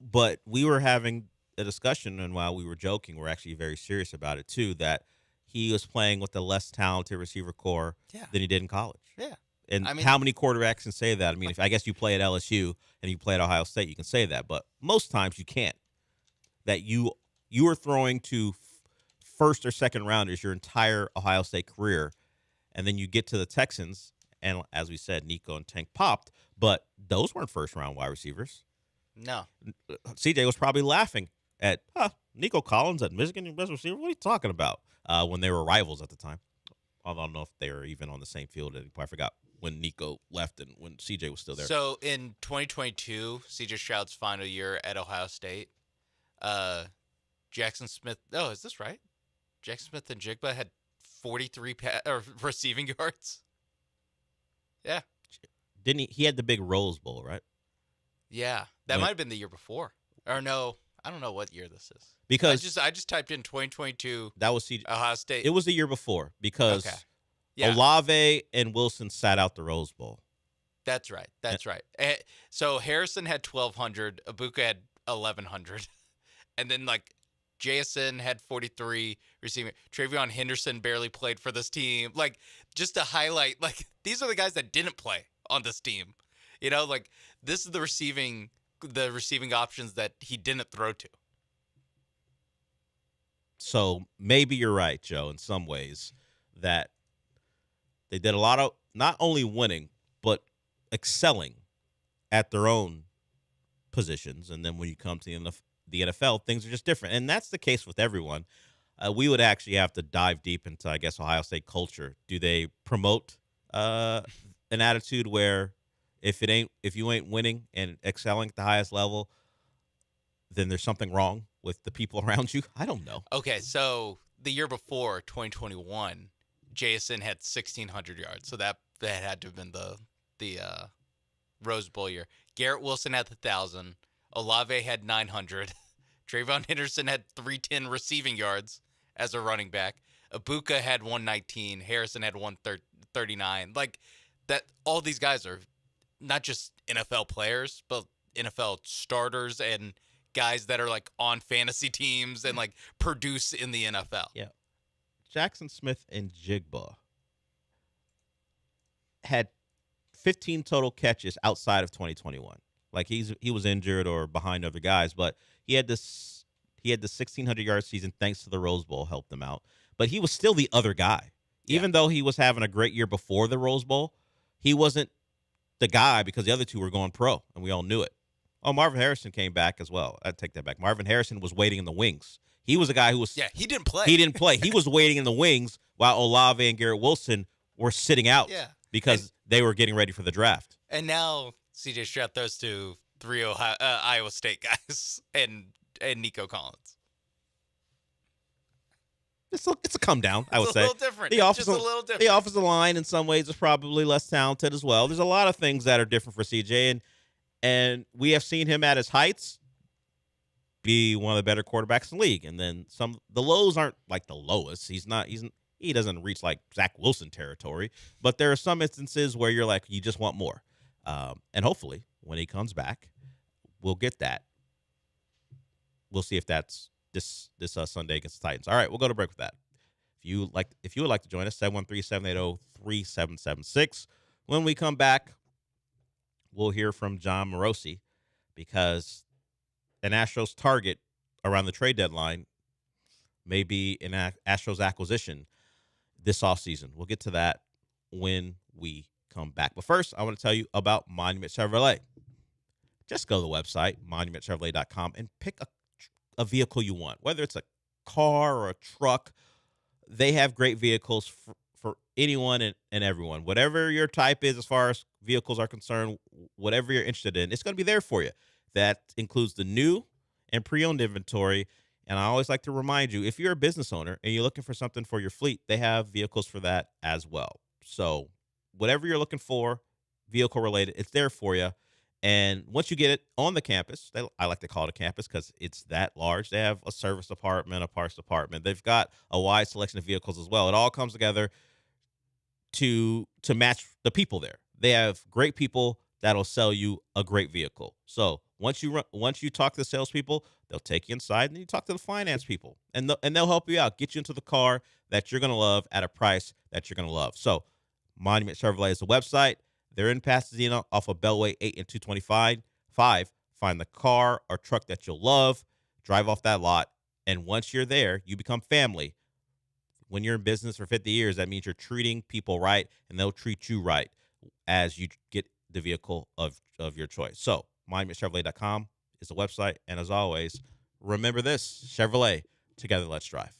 But we were having a discussion, and while we were joking, we're actually very serious about it too, that he was playing with a less talented receiver core than he did in college. Yeah. And how many quarterbacks can say that? I mean, if I guess you play at LSU and you play at Ohio State, you can say that. But most times you can't. That you are throwing to first or second rounders your entire Ohio State career, and then you get to the Texans, and as we said, Nico and Tank popped, but those weren't first-round wide receivers. No. CJ was probably laughing at Nico Collins at Michigan, your best receiver. What are you talking about? When they were rivals at the time. Although I don't know if they were even on the same field. I forgot when Nico left and when CJ was still there. So in 2022, CJ Stroud's final year at Ohio State, Jackson Smith. Oh, is this right? Jackson Smith and Jigba had 43 receiving yards. Yeah. Didn't he? He had the big Rose Bowl, right? Yeah, that might have been the year before. Or no, I don't know what year this is. Because I just typed in 2022. That was CJ. Ohio State. It was the year before because Olave and Wilson sat out the Rose Bowl. That's right. That's right. So Harrison had 1,200. Ibuka had 1,100. And then, JSN had 43 receiving. Travion Henderson barely played for this team. Just to highlight, these are the guys that didn't play on this team. This is the receiving options that he didn't throw to. So maybe you're right, Joe, in some ways, that they did a lot of not only winning, but excelling at their own positions. And then when you come to the NFL, things are just different. And that's the case with everyone. We would actually have to dive deep into, I guess, Ohio State culture. Do they promote an attitude where if you ain't winning and excelling at the highest level, then there's something wrong with the people around you? I don't know. Okay, so the year before, 2021, JSN had 1,600 yards. So that had to have been the Rose Bowl year. Garrett Wilson had 1,000. Olave had 900. Trayvon Henderson had 310 receiving yards as a running back. Ibuka had 119. Harrison had 139. That, all these guys are not just NFL players, but NFL starters and guys that are on fantasy teams and produce in the NFL. Yeah. Jackson Smith and Jigba had 15 total catches outside of 2021. He was injured or behind other guys, but he had the 1,600-yard season thanks to the Rose Bowl helped him out. But he was still the other guy. Even though he was having a great year before the Rose Bowl, he wasn't the guy because the other two were going pro, and we all knew it. Oh, Marvin Harrison came back as well. I'd take that back. Marvin Harrison was waiting in the wings. He was a guy who was... Yeah, he didn't play. He didn't play. He was waiting in the wings while Olave and Garrett Wilson were sitting out because they were getting ready for the draft. And now CJ Stroud throws to 3 Iowa State guys and Nico Collins. It's a come down, I would say. It's a little different. It's just a little different. The offensive line in some ways is probably less talented as well. There's a lot of things that are different for CJ, and we have seen him at his heights be one of the better quarterbacks in the league. And then the lows aren't the lowest. He doesn't reach Zach Wilson territory, but there are some instances where you're you just want more. And hopefully when he comes back, we'll get that. We'll see if that's this Sunday against the Titans. All right, we'll go to break with that. If you would like to join us, 713-780-3776. When we come back, we'll hear from John Morosi because an Astros target around the trade deadline may be an Astros acquisition this offseason. We'll get to that when we come back. But first, I want to tell you about Monument Chevrolet. Just go to the website, monumentchevrolet.com, and pick a a vehicle you want, whether it's a car or a truck. They have great vehicles for anyone and everyone. Whatever your type is as far as vehicles are concerned, whatever you're interested in, it's going to be there for you. That includes the new and pre-owned inventory. And I always like to remind you, if you're a business owner and you're looking for something for your fleet, they have vehicles for that as well. So whatever you're looking for, vehicle related, it's there for you. And once you get it on the campus, I like to call it a campus because it's that large. They have a service department, a parts department. They've got a wide selection of vehicles as well. It all comes together to match the people there. They have great people that'll sell you a great vehicle. So once you talk to the salespeople, they'll take you inside, and you talk to the finance people, and they'll help you out, get you into the car that you're gonna love at a price that you're gonna love. So Monument Chevrolet is the website. They're in Pasadena off of Beltway 8 and 225. Find the car or truck that you'll love, drive off that lot, and once you're there, you become family. When you're in business for 50 years, that means you're treating people right, and they'll treat you right as you get the vehicle of your choice. So monumentchevrolet.com is the website, and as always, remember this: Chevrolet, together let's drive.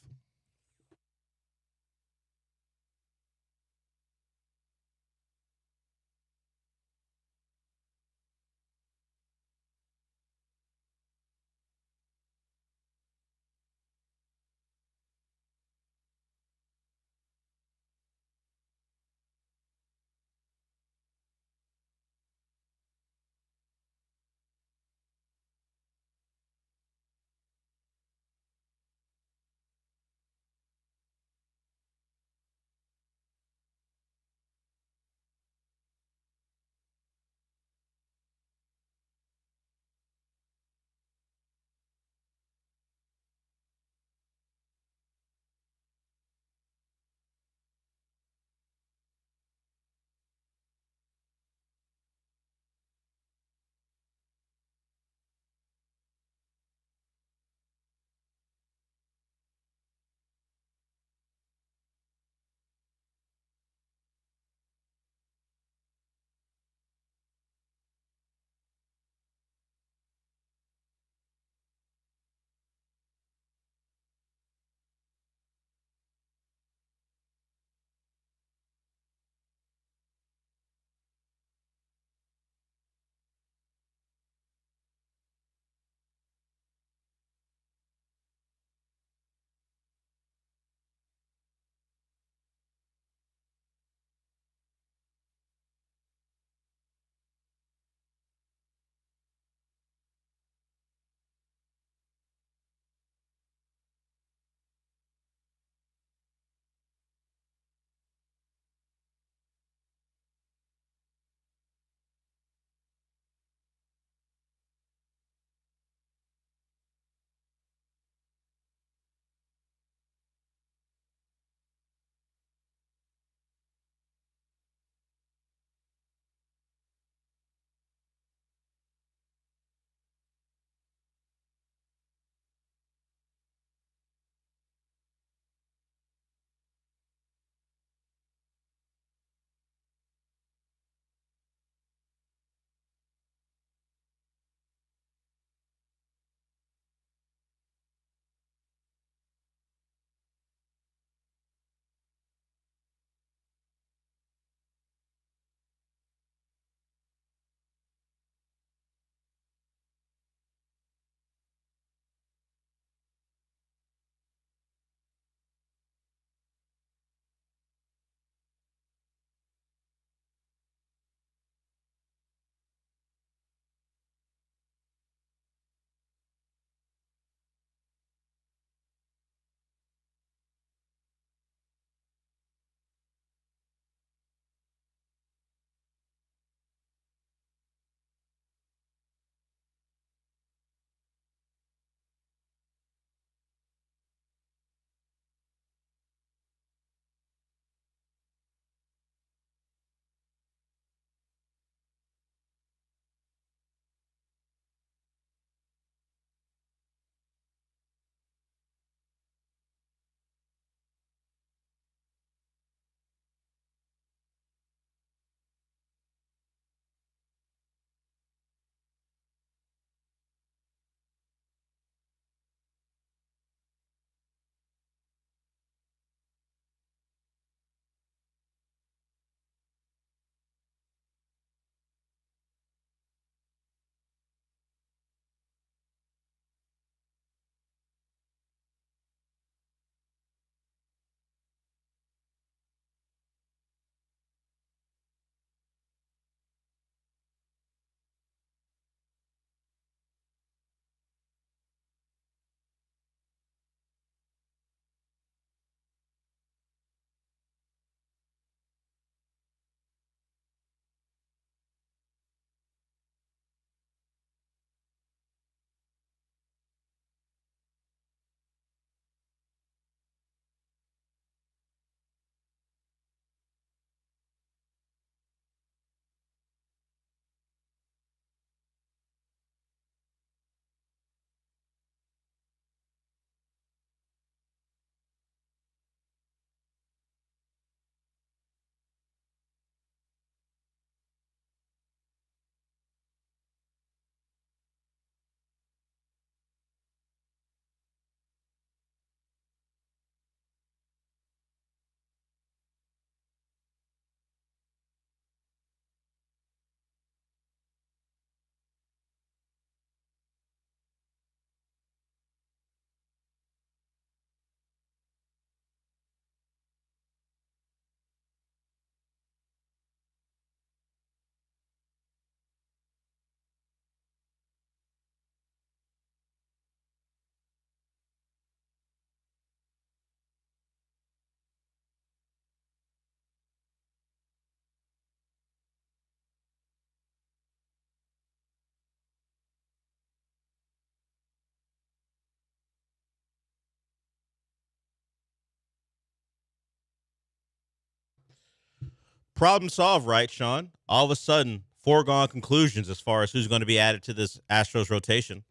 Problem solved, right, Sean? All of a sudden, foregone conclusions as far as who's going to be added to this Astros rotation.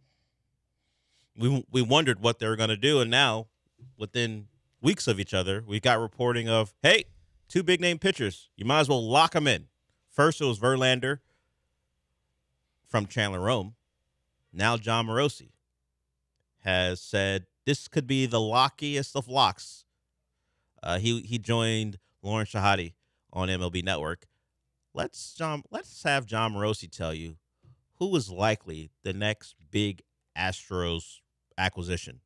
We wondered what they were going to do, and now, within weeks of each other, we got reporting of, hey, 2 big-name pitchers. You might as well lock them in. First, it was Verlander from Chandler Rome. Now John Morosi has said this could be the lockiest of locks. He joined Lauren Shahadi on MLB Network. Let's have John Morosi tell you who is likely the next big Astros acquisition.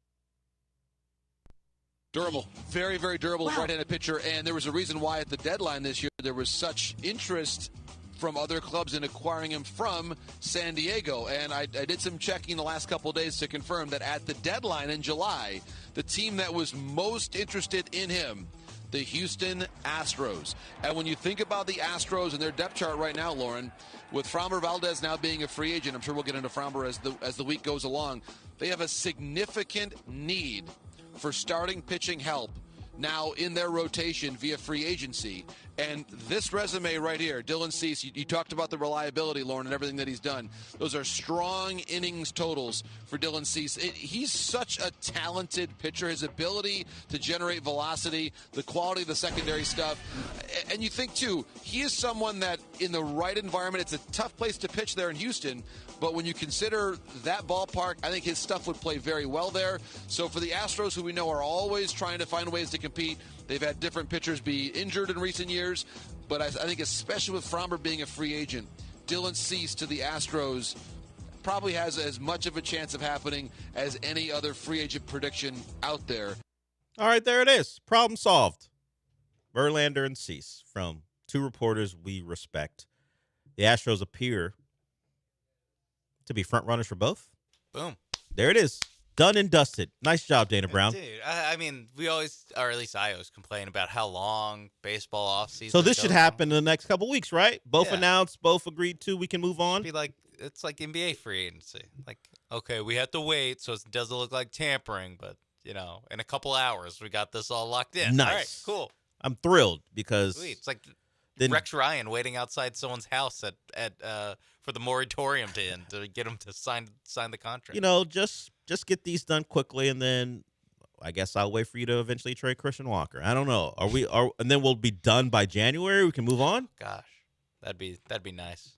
Durable, very, very durable right-handed pitcher, and there was a reason why at the deadline this year there was such interest from other clubs in acquiring him from San Diego. And I did some checking the last couple of days to confirm that at the deadline in July, the team that was most interested in him, the Houston Astros. And when you think about the Astros and their depth chart right now, Lauren, with Framber Valdez now being a free agent, I'm sure we'll get into Framber as the week goes along, they have a significant need for starting pitching help now in their rotation via free agency. And this resume right here, Dylan Cease, you talked about the reliability, Lauren, and everything that he's done. Those are strong innings totals for Dylan Cease. He's such a talented pitcher. His ability to generate velocity, the quality of the secondary stuff. And you think, too, he is someone that in the right environment, it's a tough place to pitch there in Houston, but when you consider that ballpark, I think his stuff would play very well there. So for the Astros, who we know are always trying to find ways to compete, they've had different pitchers be injured in recent years, but I think especially with Framber being a free agent, Dylan Cease to the Astros probably has as much of a chance of happening as any other free agent prediction out there. All right, there it is. Problem solved. Verlander and Cease from 2 reporters we respect. The Astros appear to be front runners for both. Boom. There it is. Done and dusted. Nice job, Dana Brown. Dude, I mean, we always, or at least I always complain about how long baseball offseason. So this should goes. happen in the next couple weeks, right? Both Yeah. announced, both agreed to. We can move on. It's like NBA free agency. Like, okay, we have to wait, so it doesn't look like tampering, but in a couple hours we got this all locked in. Nice. All right, cool. I'm thrilled because Sweet. It's like Rex Ryan waiting outside someone's house for the moratorium to end to get him to sign the contract. Just get these done quickly, and then I guess I'll wait for you to eventually trade Christian Walker. I don't know. And then we'll be done by January. We can move on. Gosh, that'd be nice.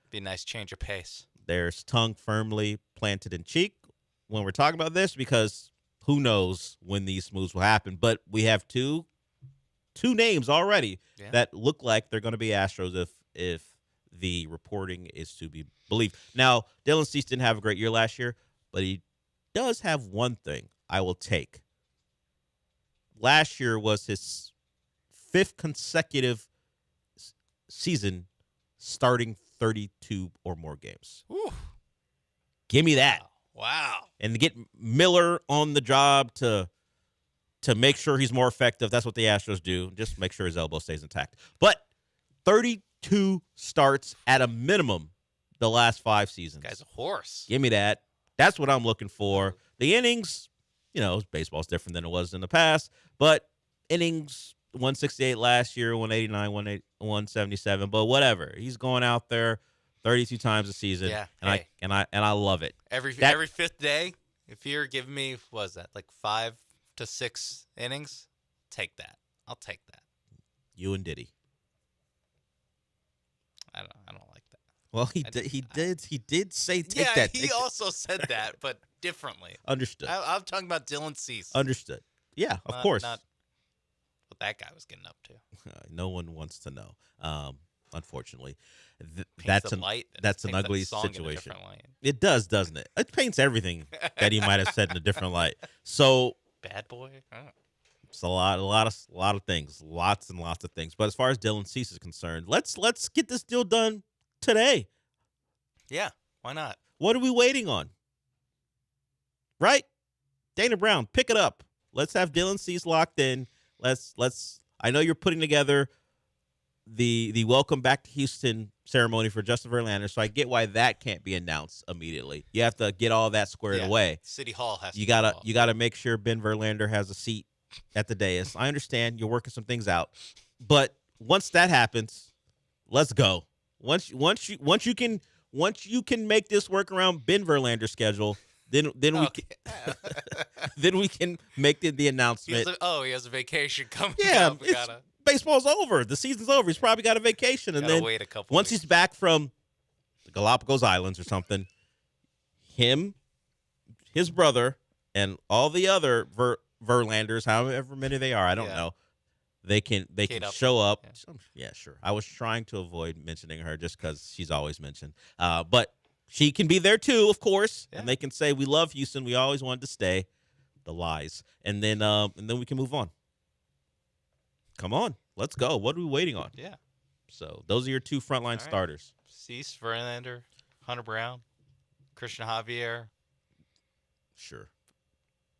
Be a nice change of pace. There's tongue firmly planted in cheek when we're talking about this, because who knows when these moves will happen. But we have two names already that look like they're going to be Astros if the reporting is to be believed. Now, Dylan Cease didn't have a great year last year, but he does have one thing I will take. Last year was his 5th consecutive season starting 32 or more games. Ooh. Give me that. Wow. And to get Miller on the job to make sure he's more effective. That's what the Astros do. Just make sure his elbow stays intact. But 32 starts at a minimum the last 5 seasons. Guy's a horse. Give me that. That's what I'm looking for. The innings, baseball's different than it was in the past, but innings, 168 last year, 189, 177, but whatever. He's going out there 32 times a season, and I love it. Every 5th day, if you're giving me, what was that, like 5 to 6 innings, take that. I'll take that. You and Diddy. I don't like that. Well, he did say take that. He also said that, but differently. Understood. I'm talking about Dylan Cease. Understood. Yeah, of course. Not what that guy was getting up to. No one wants to know. Unfortunately, that's an ugly situation. Light. It does, doesn't it? It paints everything that he might have said in a different light. So bad boy. It's a lot of things, lots and lots of things. But as far as Dylan Cease is concerned, let's get this deal done today. Yeah, why not? What are we waiting on? Right? Dana Brown, pick it up. Let's have Dylan Cease locked in. Let's. I know you're putting together the welcome back to Houston ceremony for Justin Verlander, so I get why that can't be announced immediately. You have to get all that squared away. City Hall has. You gotta make sure Ben Verlander has a seat at the dais. I understand you're working some things out, but once that happens, let's go. Once you can make this work around Ben Verlander's schedule, then we can then we can make the announcement. He has a vacation coming. Yeah, up. Baseball's over. The season's over. He's probably got a vacation, and then wait a couple once weeks. he's back from the Galapagos Islands or something, his brother, and all the other Verlanders, however many they are, I don't know. They can show up. Yeah, sure. I was trying to avoid mentioning her just because she's always mentioned. But she can be there too, of course, and they can say, "We love Houston. We always wanted to stay." The lies, and then we can move on. Come on, let's go. What are we waiting on? Yeah. So those are your two frontline starters. Cease, Verlander, Hunter Brown, Christian Javier. Sure.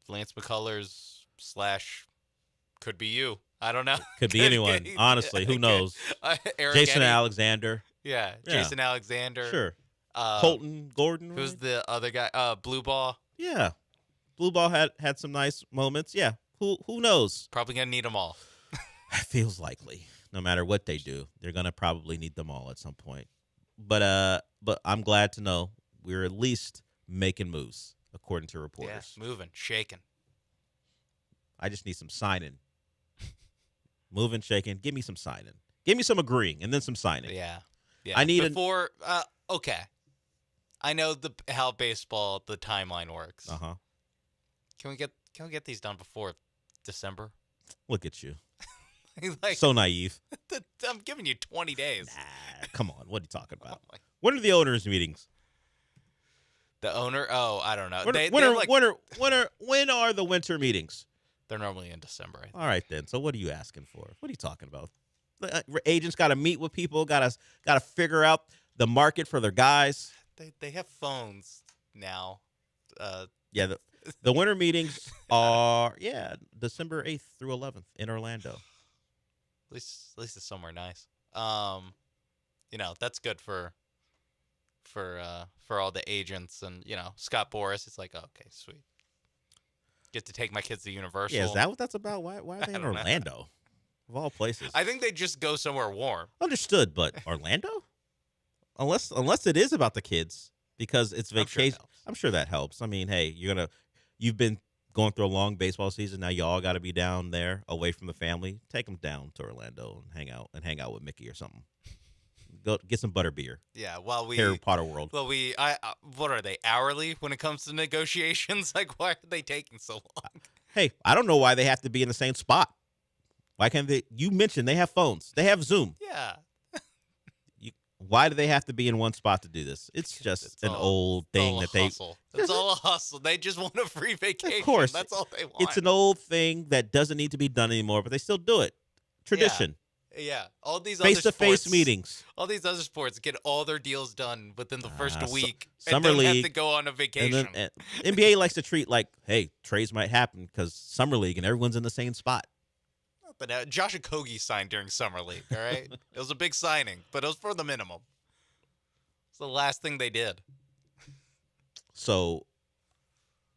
Lance McCullers / could be you. I don't know. Could be anyone. Honestly, who knows? Jason Alexander. Yeah, Jason Alexander. Sure. Colton Gordon. Who's the other guy? Blue Ball. Yeah. Blue Ball had some nice moments. Yeah. Who knows? Probably going to need them all. Feels likely. No matter what they do, they're going to probably need them all at some point. But I'm glad to know we're at least making moves, according to reporters. Yeah, moving, shaking. I just need some signing. Moving, shaking. Give me some signing. Give me some agreeing, and then some signing. Yeah. I need okay. I know how baseball, the timeline works. Uh-huh. Can we get these done before December? Look at you. Like, so naive. I'm giving you 20 days. Nah, come on. What are you talking about? When are the owners' meetings? The owner? Oh, I don't know. When are the winter meetings? They're normally in December, I think. All right, then. So what are you asking for? What are you talking about? The agents got to meet with people, got to figure out the market for their guys. They have phones now. Yeah, the winter meetings are December 8th through 11th in Orlando. At least it's somewhere nice. That's good for all the agents and Scott Boras. It's like, okay, sweet. Get to take my kids to Universal. Yeah, is that what that's about? Why are they in Orlando? Of all places. I think they just go somewhere warm. Understood, but Orlando? Unless it is about the kids because it's vacation. I'm sure that helps. I mean, hey, you've been going through a long baseball season. Now you all got to be down there away from the family. Take them down to Orlando and hang out with Mickey or something. Go get some butterbeer. Yeah, Harry Potter World. Well, what are they, hourly when it comes to negotiations? Like, why are they taking so long? Hey, I don't know why they have to be in the same spot. Why can't they? You mentioned they have phones. They have Zoom. Yeah. Why do they have to be in one spot to do this? It's just an old thing that they. It's all a hustle. They just want a free vacation. Of course, that's all they want. It's an old thing that doesn't need to be done anymore, but they still do it. Tradition. Yeah. All these face-to-face meetings. All these other sports get all their deals done within the first week. Summer and then league have to go on a vacation. And NBA likes to treat like, hey, trades might happen because summer league and everyone's in the same spot. But Josh Okogie signed during summer league. All right, it was a big signing, but it was for the minimum. It's the last thing they did. So,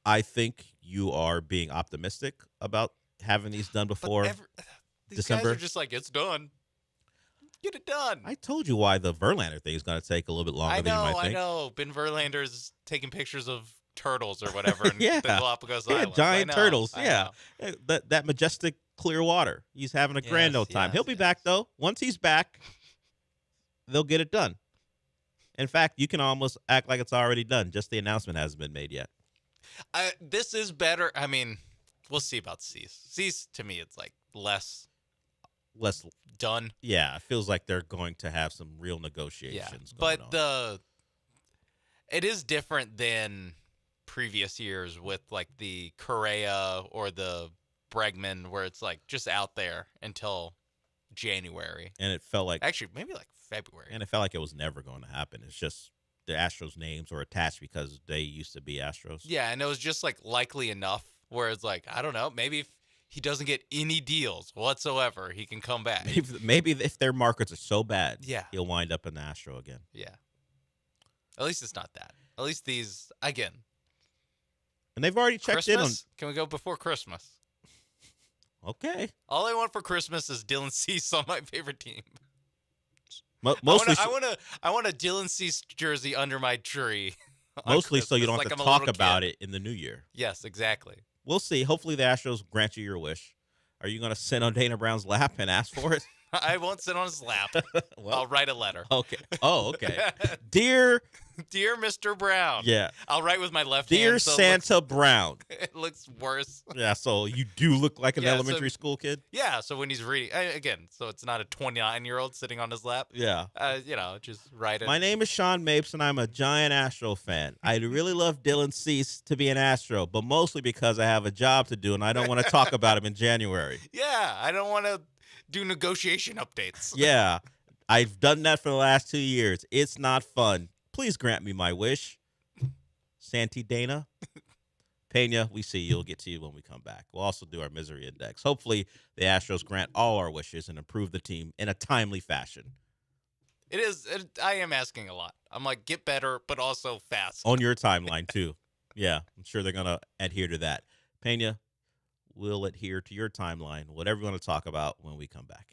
I think you are being optimistic about having these done before December. Guys are just like, it's done. Get it done. I told you why the Verlander thing is going to take a little bit longer than you might think. I know. Ben Verlander's taking pictures of turtles or whatever in the Galapagos Islands. Giant turtles. That majestic clear water. He's having a grand old time. He'll be back, though. Once he's back, they'll get it done. In fact, you can almost act like it's already done. Just the announcement hasn't been made yet. This is better. I mean, we'll see about Cease. Cease, to me, it's like less done. Yeah, it feels like they're going to have some real negotiations going on. But it is different than previous years with like the Correa or the Bregman, where it's like just out there until January. And it felt like actually maybe like February. And it felt like it was never going to happen. It's just the Astros names were attached because they used to be Astros. Yeah, and it was just like likely enough where it's like, I don't know, maybe if he doesn't get any deals whatsoever, he can come back. Maybe if their markets are so bad, yeah, he'll wind up in the Astro again. Yeah. At least it's not that. At least these, again. And they've already checked Christmas? in on. Can we go before Christmas? Okay. All I want for Christmas is Dylan Cease on my favorite team. Mostly, I want a Dylan Cease jersey under my tree. Mostly so you don't have to talk about it in the new year. Yes, exactly. We'll see. Hopefully the Astros grant you your wish. Are you going to sit on Dana Brown's lap and ask for it? I won't sit on his lap. I'll write a letter. Okay. Oh, okay. Dear Mr. Brown. Yeah. I'll write with my left Dear hand. Santa Brown. It looks worse. Yeah, so you do look like an elementary school kid? Yeah, so when he's reading, again, so it's not a 29-year-old sitting on his lap. Yeah. Just write it. My name is Sean Mapes, and I'm a giant Astro fan. I'd really love Dylan Cease to be an Astro, but mostly because I have a job to do, and I don't want to talk about him in January. Yeah, I don't want to do negotiation updates. Yeah, I've done that for the last 2 years. It's not fun. Please grant me my wish. Santi Dana. Pena, we see you. We'll get to you when we come back. We'll also do our misery index. Hopefully, the Astros grant all our wishes and improve the team in a timely fashion. I am asking a lot. I'm like, get better, but also fast. On your timeline, too. Yeah, I'm sure they're going to adhere to that. Pena, we'll adhere to your timeline, whatever you want to talk about when we come back.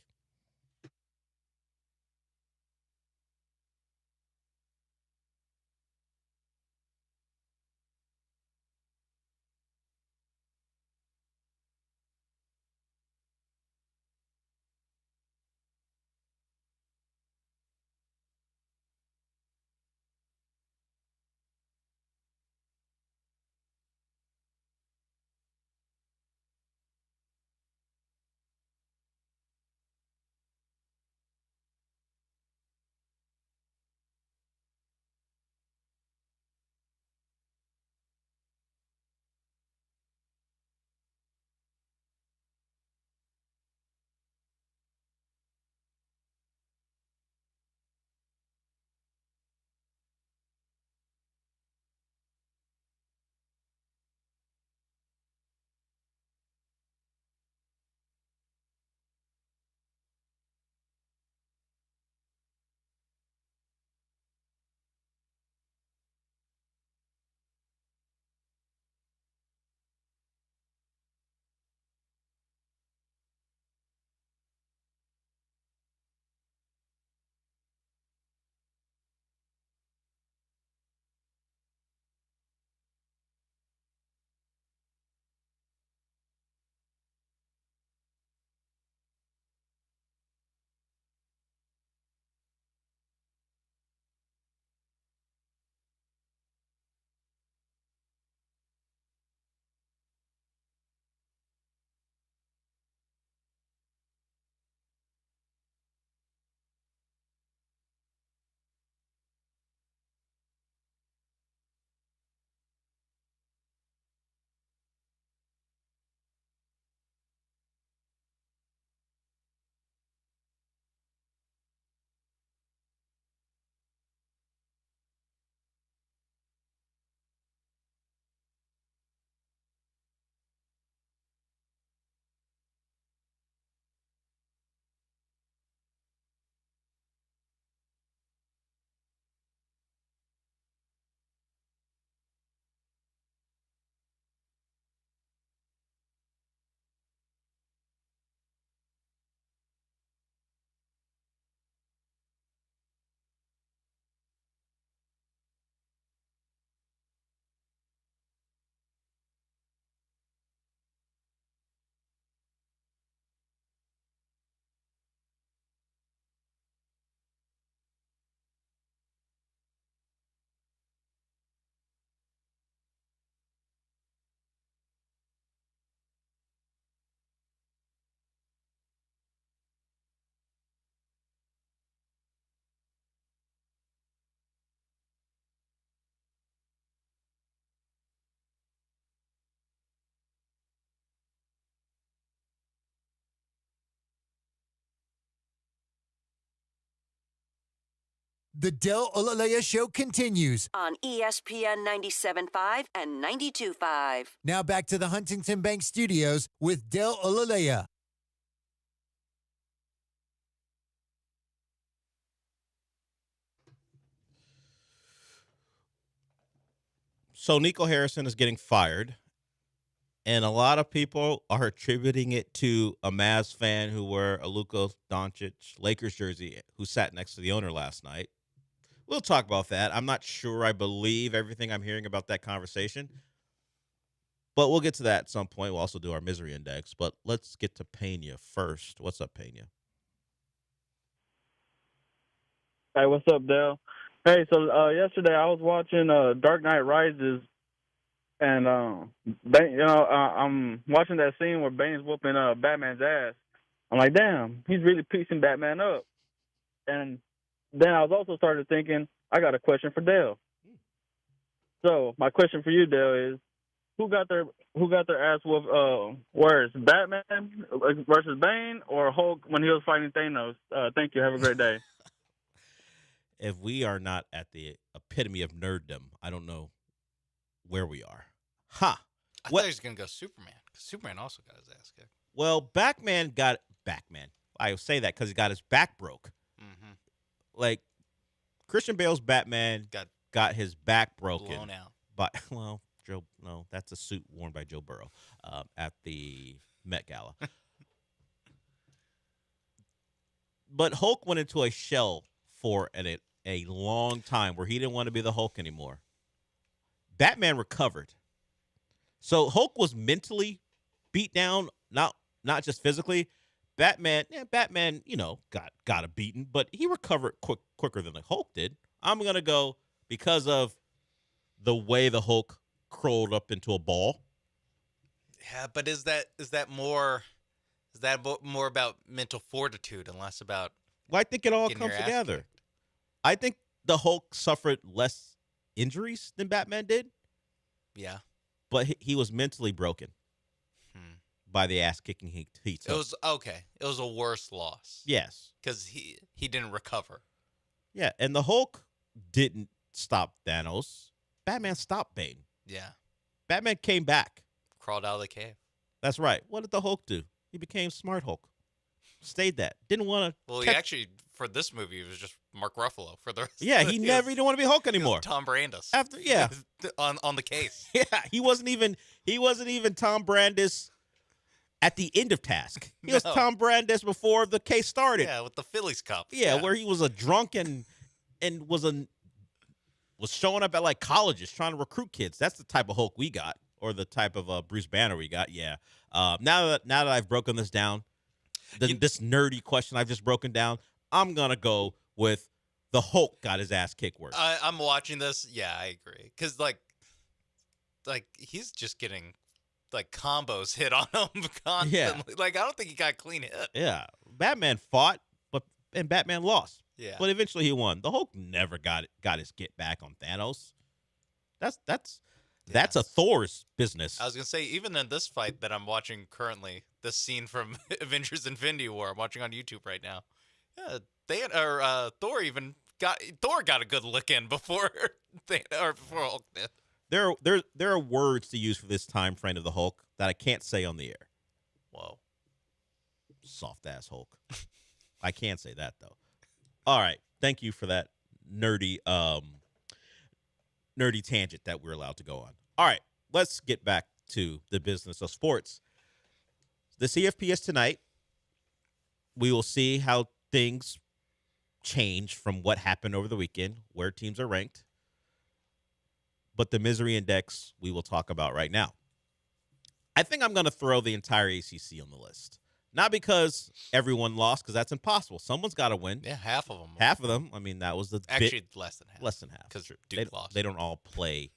The Del Olalea Show continues. On ESPN 97.5 and 92.5. Now back to the Huntington Bank Studios with Del Olalea. So Nico Harrison is getting fired. And a lot of people are attributing it to a Mavs fan who wore a Luka Doncic Lakers jersey who sat next to the owner last night. We'll talk about that. I'm not sure I believe everything I'm hearing about that conversation. But we'll get to that at some point. We'll also do our misery index. But let's get to Pena first. What's up, Pena? Hey, what's up, Dale? Hey, so yesterday I was watching Dark Knight Rises, and I'm watching that scene where Bane's whooping Batman's ass. I'm like, damn, he's really piecing Batman up. And then I was also started thinking, I got a question for Dale. So my question for you, Dale, is who got their ass whooped worse, Batman versus Bane or Hulk when he was fighting Thanos? Thank you. Have a great day. If we are not at the epitome of nerddom, I don't know where we are. Ha! I thought he was going to go Superman. 'Cause Superman also got his ass kicked. Well, Batman. I say that because he got his back broke. Mm-hmm. Like, Christian Bale's Batman got his back broken. Blown out. But, well, no, that's a suit worn by Joe Burrow at the Met Gala. But Hulk went into a shell for a long time where he didn't want to be the Hulk anymore. Batman recovered. So Hulk was mentally beat down, not just physically. Batman, got a beaten, but he recovered quicker than the Hulk did. I'm going to go because of the way the Hulk curled up into a ball. Yeah, but is that more about mental fortitude and less about? Well, I think it all comes together. I think the Hulk suffered less injuries than Batman did. Yeah, but he was mentally broken by the ass kicking he took. It was okay. It was a worse loss. Yes, because he didn't recover. Yeah, and the Hulk didn't stop Thanos. Batman stopped Bane. Yeah, Batman came back, crawled out of the cave. That's right. What did the Hulk do? He became Smart Hulk. Stayed that. Didn't want to. Well, he actually for this movie it was just Mark Ruffalo for the rest. Yeah, he didn't want to be Hulk anymore. Tom Brandis on the case. Yeah, he wasn't even Tom Brandis at the end of Task. He was Tom Brandis before the case started. Yeah, with the Phillies Cup. Yeah, where he was a drunk and was showing up at like colleges trying to recruit kids. That's the type of Hulk we got, or the type of Bruce Banner we got. Yeah. Now that I've broken this down, this nerdy question I've just broken down, I'm gonna go with the Hulk got his ass kicked worse. I'm watching this. Yeah, I agree. Because like he's just getting like combos hit on him constantly. Yeah. Like I don't think he got a clean hit. Yeah, Batman fought, and Batman lost. Yeah, but eventually he won. The Hulk never got his get back on Thanos. That's a Thor's business. I was gonna say, even in this fight that I'm watching currently, this scene from Avengers: Infinity War, I'm watching on YouTube right now. Yeah, Thor got a good look in before Hulk did. There are words to use for this time frame of the Hulk that I can't say on the air. Whoa, soft ass Hulk. I can't say that though. All right, thank you for that nerdy tangent that we're allowed to go on. All right, let's get back to the business of sports. The CFP is tonight. We will see how things change from what happened over the weekend, where teams are ranked. But the misery index we will talk about right now. I think I'm going to throw the entire ACC on the list. Not because everyone lost, because that's impossible. Someone's got to win. Yeah, half of them. Half of them. I mean, that was actually less than half. Less than half. Because Duke lost. They don't all play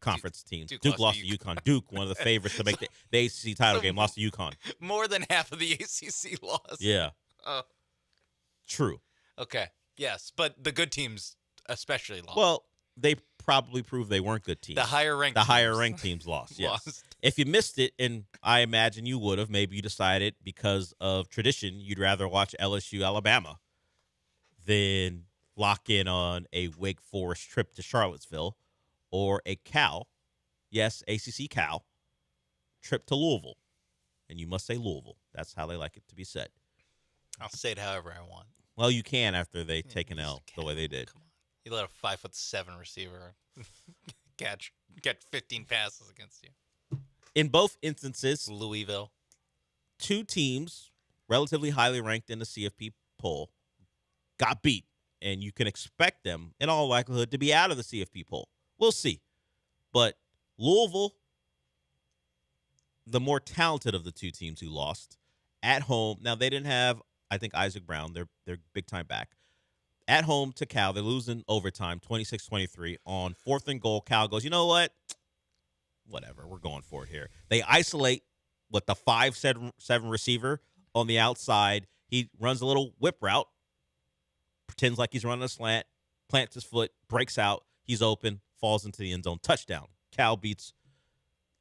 conference teams. Duke lost to UConn. Duke, one of the favorites to make the ACC title game, lost to UConn. More than half of the ACC lost. Yeah. True. Okay. Yes, but the good teams especially lost. Well, they probably proved they weren't good teams. The higher ranked teams lost. Yes. If you missed it, and I imagine you would have, maybe you decided because of tradition you'd rather watch LSU Alabama than lock in on a Wake Forest trip to Charlottesville or a Cal, yes, ACC Cal, trip to Louisville. And you must say Louisville. That's how they like it to be said. I'll say it however I want. Well, you can after they take an L the way they did. Come on. You let a 5'7" receiver get 15 passes against you. in both instances, Louisville. two teams relatively highly ranked in the CFP poll got beat, and you can expect them, in all likelihood, to be out of the CFP poll. We'll see. But Louisville, the more talented of the two teams who lost, at home. Now, they didn't have, I think, Isaac Brown. They're big-time back. At home to Cal, they lose in overtime, 26-23. On 4th and goal, Cal goes, you know what? Whatever, we're going for it here. They isolate with the 5-7 receiver on the outside. He runs a little whip route, pretends like he's running a slant, plants his foot, breaks out. He's open, falls into the end zone. Touchdown. Cal beats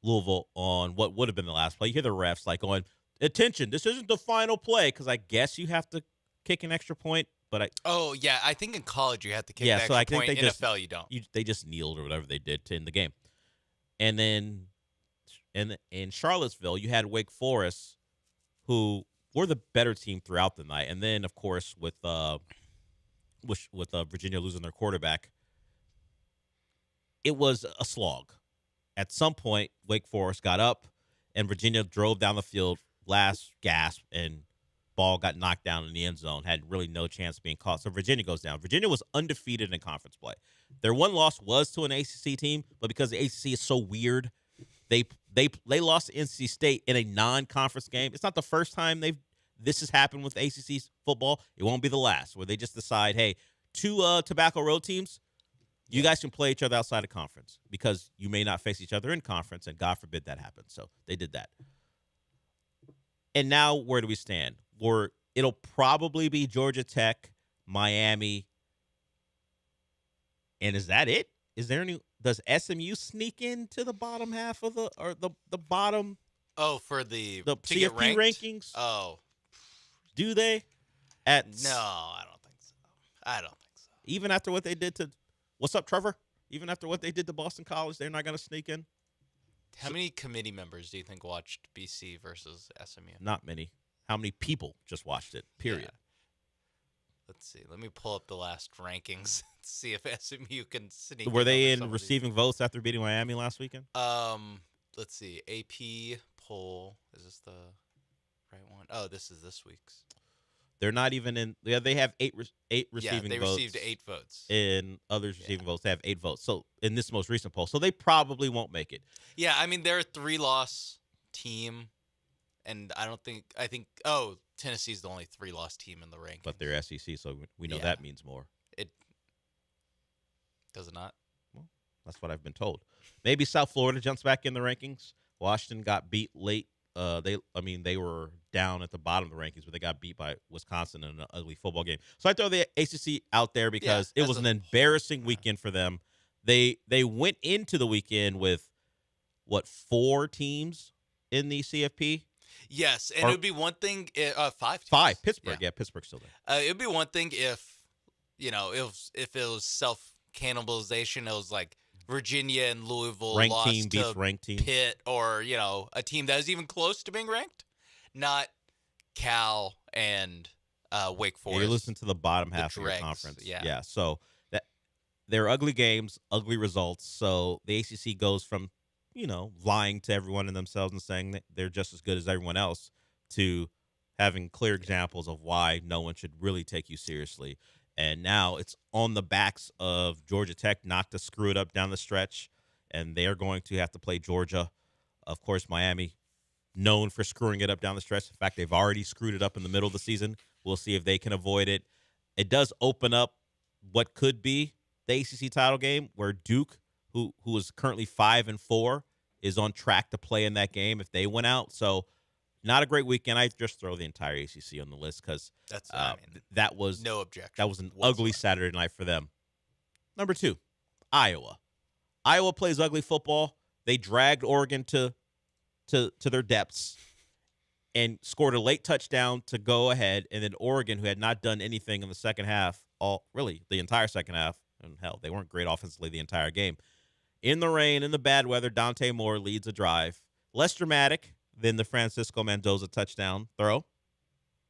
Louisville on what would have been the last play. You hear the refs like going, attention, this isn't the final play, because I guess you have to kick an extra point. But I think in college you have to kick the extra point. In NFL you don't. They just kneeled or whatever they did to end the game. And then in Charlottesville, you had Wake Forest, who were the better team throughout the night. And then, of course, with Virginia losing their quarterback, it was a slog. At some point, Wake Forest got up, and Virginia drove down the field, last gasp, and ball got knocked down in the end zone, had really no chance of being caught. So Virginia goes down. Virginia was undefeated in conference play. Their one loss was to an ACC team, but because the ACC is so weird, they lost to NC State in a non-conference game. It's not the first time this has happened with ACC football. It won't be the last, where they just decide, hey, two Tobacco Road teams, you guys can play each other outside of conference because you may not face each other in conference, and God forbid that happens. So they did that. And now where do we stand? It'll probably be Georgia Tech, Miami, and is that it? Is there any? Does SMU sneak into the bottom half of the bottom? Oh, for the CFP rankings? Oh, do they? No, I don't think so. I don't think so. Even after what they did to, what's up, Trevor? Even after what they did to Boston College, they're not going to sneak in. How many committee members do you think watched BC versus SMU? Not many. How many people just watched it, period? Yeah. Let's see. Let me pull up the last rankings. See if SMU can sneak. Were they in receiving votes after beating Miami last weekend? Let's see. AP poll. Is this the right one? Oh, this is this week's. They're not even in. Yeah, they have eight receiving votes. Yeah, they received 8 votes. In others receiving votes, they have 8 votes. So in this most recent poll, so they probably won't make it. Yeah, I mean they're a 3-loss team. And I think Tennessee's the only 3-loss team in the ranking. But they're SEC, so we know that means more. Does it not? Well, that's what I've been told. Maybe South Florida jumps back in the rankings. Washington got beat late. They were down at the bottom of the rankings, but they got beat by Wisconsin in an ugly football game. So I throw the ACC out there because it was an embarrassing weekend for them. They went into the weekend with, 4 teams in the CFP? Yes, and it would be one thing. 5 teams. 5. Pittsburgh, yeah, Pittsburgh's still there. It would be one thing if it was self-cannibalization. It was like Virginia and Louisville ranked lost team beats to ranked team. Pitt, or a team that is even close to being ranked. Not Cal and Wake Forest. You're listening to the bottom half of your conference. Yeah. So they're ugly games, ugly results. So the ACC goes from lying to everyone and themselves and saying that they're just as good as everyone else to having clear examples of why no one should really take you seriously. And now it's on the backs of Georgia Tech not to screw it up down the stretch, and they're going to have to play Georgia. Of course, Miami, known for screwing it up down the stretch. In fact, they've already screwed it up in the middle of the season. We'll see if they can avoid it. It does open up what could be the ACC title game, where Duke, who is currently 5-4, is on track to play in that game if they went out. So not a great weekend. I just throw the entire ACC on the list because that was no objection. That was an ugly Saturday night for them. Number 2, Iowa. Iowa plays ugly football. They dragged Oregon to their depths and scored a late touchdown to go ahead. And then Oregon, who had not done anything in the second half, the entire second half, and hell, they weren't great offensively the entire game. In the rain, in the bad weather, Dante Moore leads a drive. Less dramatic than the Francisco Mendoza touchdown throw.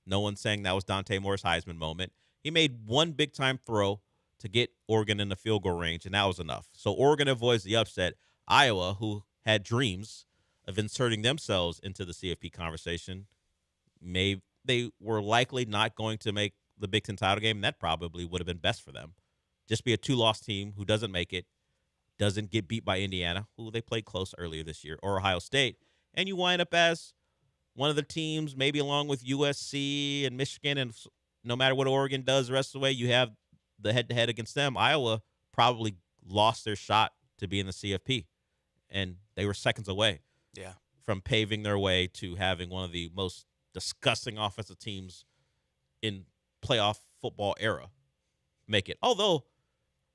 No one's saying that was Dante Moore's Heisman moment. He made one big-time throw to get Oregon in the field goal range, and that was enough. So Oregon avoids the upset. Iowa, who had dreams of of inserting themselves into the CFP conversation, they were likely not going to make the Big Ten title game, and that probably would have been best for them. Just be a 2-loss team who doesn't make it, doesn't get beat by Indiana, who they played close earlier this year, or Ohio State, and you wind up as one of the teams, maybe along with USC and Michigan, and no matter what Oregon does the rest of the way, you have the head-to-head against them. Iowa probably lost their shot to be in the CFP, and they were seconds away from paving their way to having one of the most disgusting offensive teams in playoff football era make it. Although,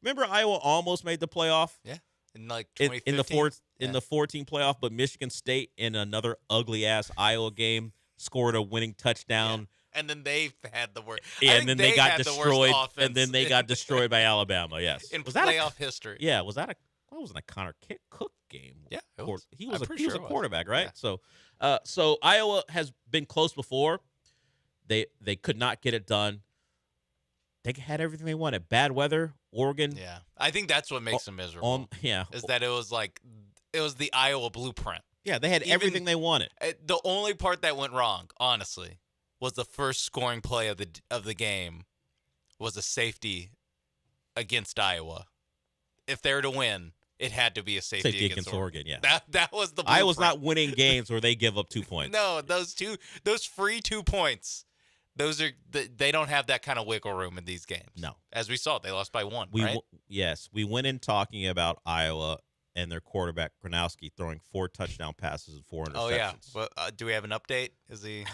remember Iowa almost made the playoff? Yeah. In like 2015. In the 14 playoff, but Michigan State in another ugly-ass Iowa game scored a winning touchdown. And then they had the worst. Yeah, and then they got destroyed. And then they got destroyed by Alabama. Yes, in playoff history. Yeah, was that wasn't a Connor Cook game? Yeah, he was a quarterback, right? Yeah. So Iowa has been close before. They could not get it done. They had everything they wanted. Bad weather, Oregon. Yeah, I think that's what makes them miserable. Is that it was the Iowa blueprint. Yeah, they had everything they wanted. The only part that went wrong, honestly, was the first scoring play of the game was a safety against Iowa. If they were to win, it had to be a safety against Oregon. Yeah, that was the blueprint. Iowa's not winning games where they give up 2 points. No, those free 2 points. They don't have that kind of wiggle room in these games. No, as we saw, they lost by 1. Yes, we went in talking about Iowa and their quarterback Gronowski throwing 4 touchdown passes and 4 interceptions. Oh yeah. Well, do we have an update? Is he?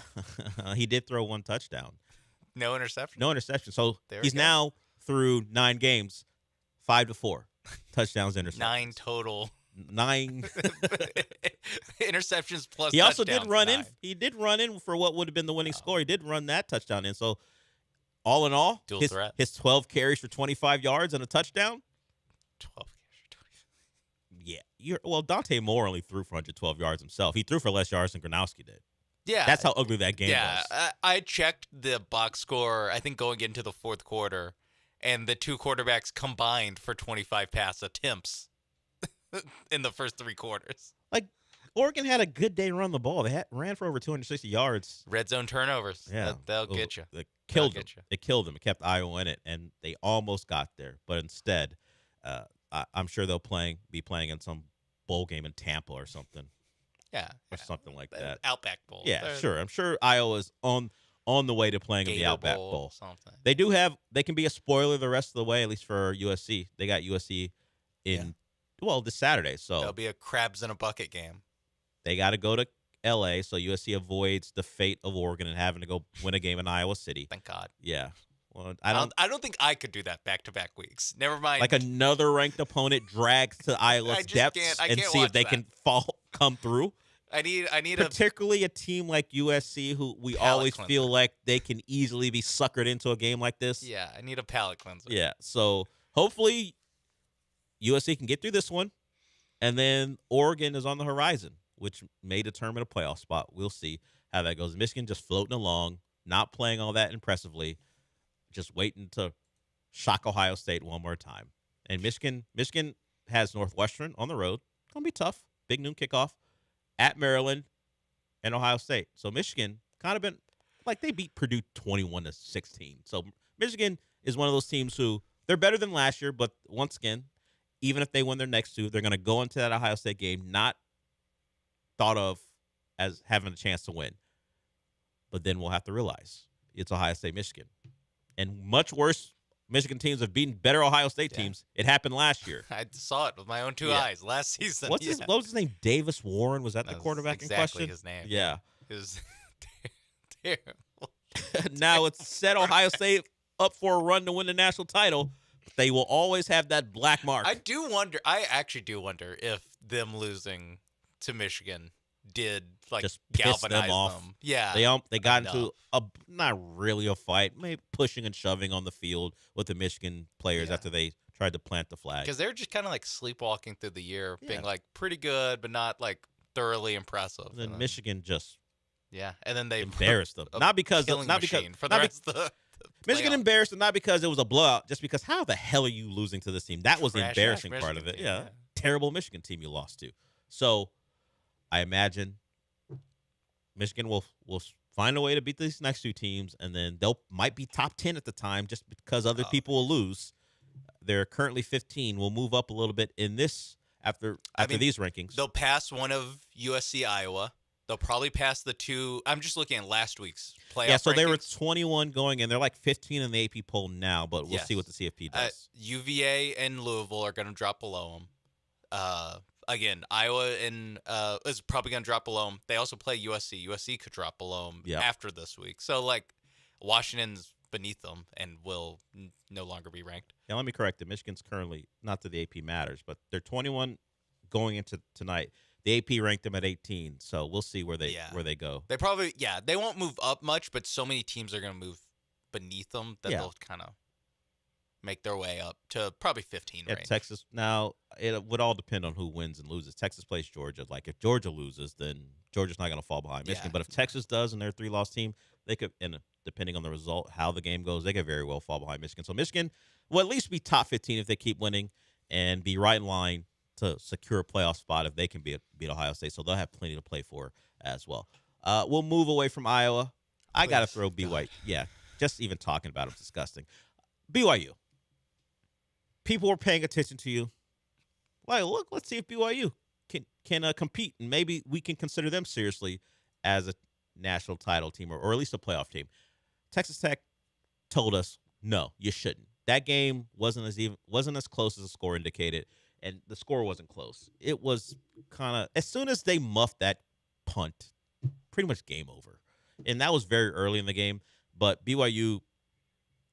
He did throw 1 touchdown. No interception. No interception. So he's now through 9 games, 5-4 touchdowns, interceptions. 9 total. 9 interceptions plus. He also did run 9. in. He did run in for what would have been the winning score. He did run that touchdown in. So, all in all, his 12 carries for 25 yards and a touchdown. 12 carries for 25. Yeah, Dante Moore only threw for 112 yards himself. He threw for less yards than Gronowski did. Yeah, that's how ugly that game was. Yeah, I checked the box score. I think going into the fourth quarter, and the 2 quarterbacks combined for 25 pass attempts in the first 3 quarters. Like, Oregon had a good day to run the ball. They ran for over 260 yards. Red zone turnovers. Yeah, they'll get you. It killed them. It killed them. It kept Iowa in it, and they almost got there. But instead, I'm sure they'll be playing in some bowl game in Tampa or something. Yeah, or something like that. Outback Bowl. Yeah, sure. I'm sure Iowa's on the way to playing in the Outback Bowl. Something. They can be a spoiler the rest of the way, at least for USC. They got USC in this Saturday. So there'll be a crabs in a bucket game. They got to go to L.A., so USC avoids the fate of Oregon and having to go win a game in Iowa City. Thank God. Yeah. Well, I don't think I could do that back-to-back weeks. Never mind. Like another ranked opponent dragged to Iowa's depths and see if they can come through. I need particularly a team like USC, who we always feel like they can easily be suckered into a game like this. Yeah, I need a palate cleanser. Yeah, so hopefully USC can get through this one, and then Oregon is on the horizon, which may determine a playoff spot. We'll see how that goes. Michigan just floating along, not playing all that impressively, just waiting to shock Ohio State one more time. And Michigan has Northwestern on the road. Gonna be tough. Big noon kickoff at Maryland and Ohio State. So Michigan kind of been like they beat Purdue 21-16. So Michigan is one of those teams who they're better than last year, but once again, even if they win their next 2, they're going to go into that Ohio State game not thought of as having a chance to win. But then we'll have to realize it's Ohio State, Michigan. And much worse Michigan teams have beaten better Ohio State teams. It happened last year. I saw it with my own 2 eyes last season. What was his name? Davis Warren? Was that the quarterback in question? Exactly his name. Yeah. It was terrible. Now it's set Ohio State up for a run to win the national title. They will always have that black mark. I actually do wonder if them losing to Michigan did just galvanize them off. Yeah. They got into not really a fight, maybe pushing and shoving on the field with the Michigan players after they tried to plant the flag. Because they're just kind of like sleepwalking through the year, being like pretty good, but not like thoroughly impressive. And then Michigan just and then they embarrassed them. Not because Michigan embarrassed them, not because it was a blowout, just because how the hell are you losing to this team? That was the embarrassing part of it. Yeah. Terrible Michigan team you lost to. So I imagine Michigan will find a way to beat these next two teams, and then they'll might be top 10 at the time just because other people will lose. They're currently 15. We'll move up a little bit in this after these rankings. They'll pass one of USC, Iowa. They'll probably pass the two. I'm just looking at last week's playoff. Yeah, so rankings. they were 21 going in. They're like 15 in the AP poll now, but we'll see what the CFP does. UVA and Louisville are going to drop below them. Again, Iowa and is probably going to drop below them. They also play USC. USC could drop below them after this week. So, like, Washington's beneath them and will no longer be ranked. Now, let me correct it. Michigan's currently, not that the AP matters, but they're 21 going into tonight. The AP ranked them at 18, so we'll see where they go. They probably they won't move up much, but so many teams are going to move beneath them that they'll kind of make their way up to probably 15 range. Texas. Now, it would all depend on who wins and loses. Texas plays Georgia. Like, if Georgia loses, then Georgia's not going to fall behind Michigan. But if Texas does and they're a 3-loss team, they could, and depending on the result, how the game goes, they could very well fall behind Michigan. So Michigan will at least be top 15 if they keep winning and be right in line to secure a playoff spot if they can beat Ohio State. So they'll have plenty to play for as well. We'll move away from Iowa. I got to throw BYU. Yeah, just even talking about it is disgusting. BYU. People were paying attention to you. Like, look, let's see if BYU can compete, and maybe we can consider them seriously as a national title team or at least a playoff team. Texas Tech told us, no, you shouldn't. That game wasn't as close as the score indicated, and the score wasn't close. It was kind of, as soon as they muffed that punt, pretty much game over. And that was very early in the game, but BYU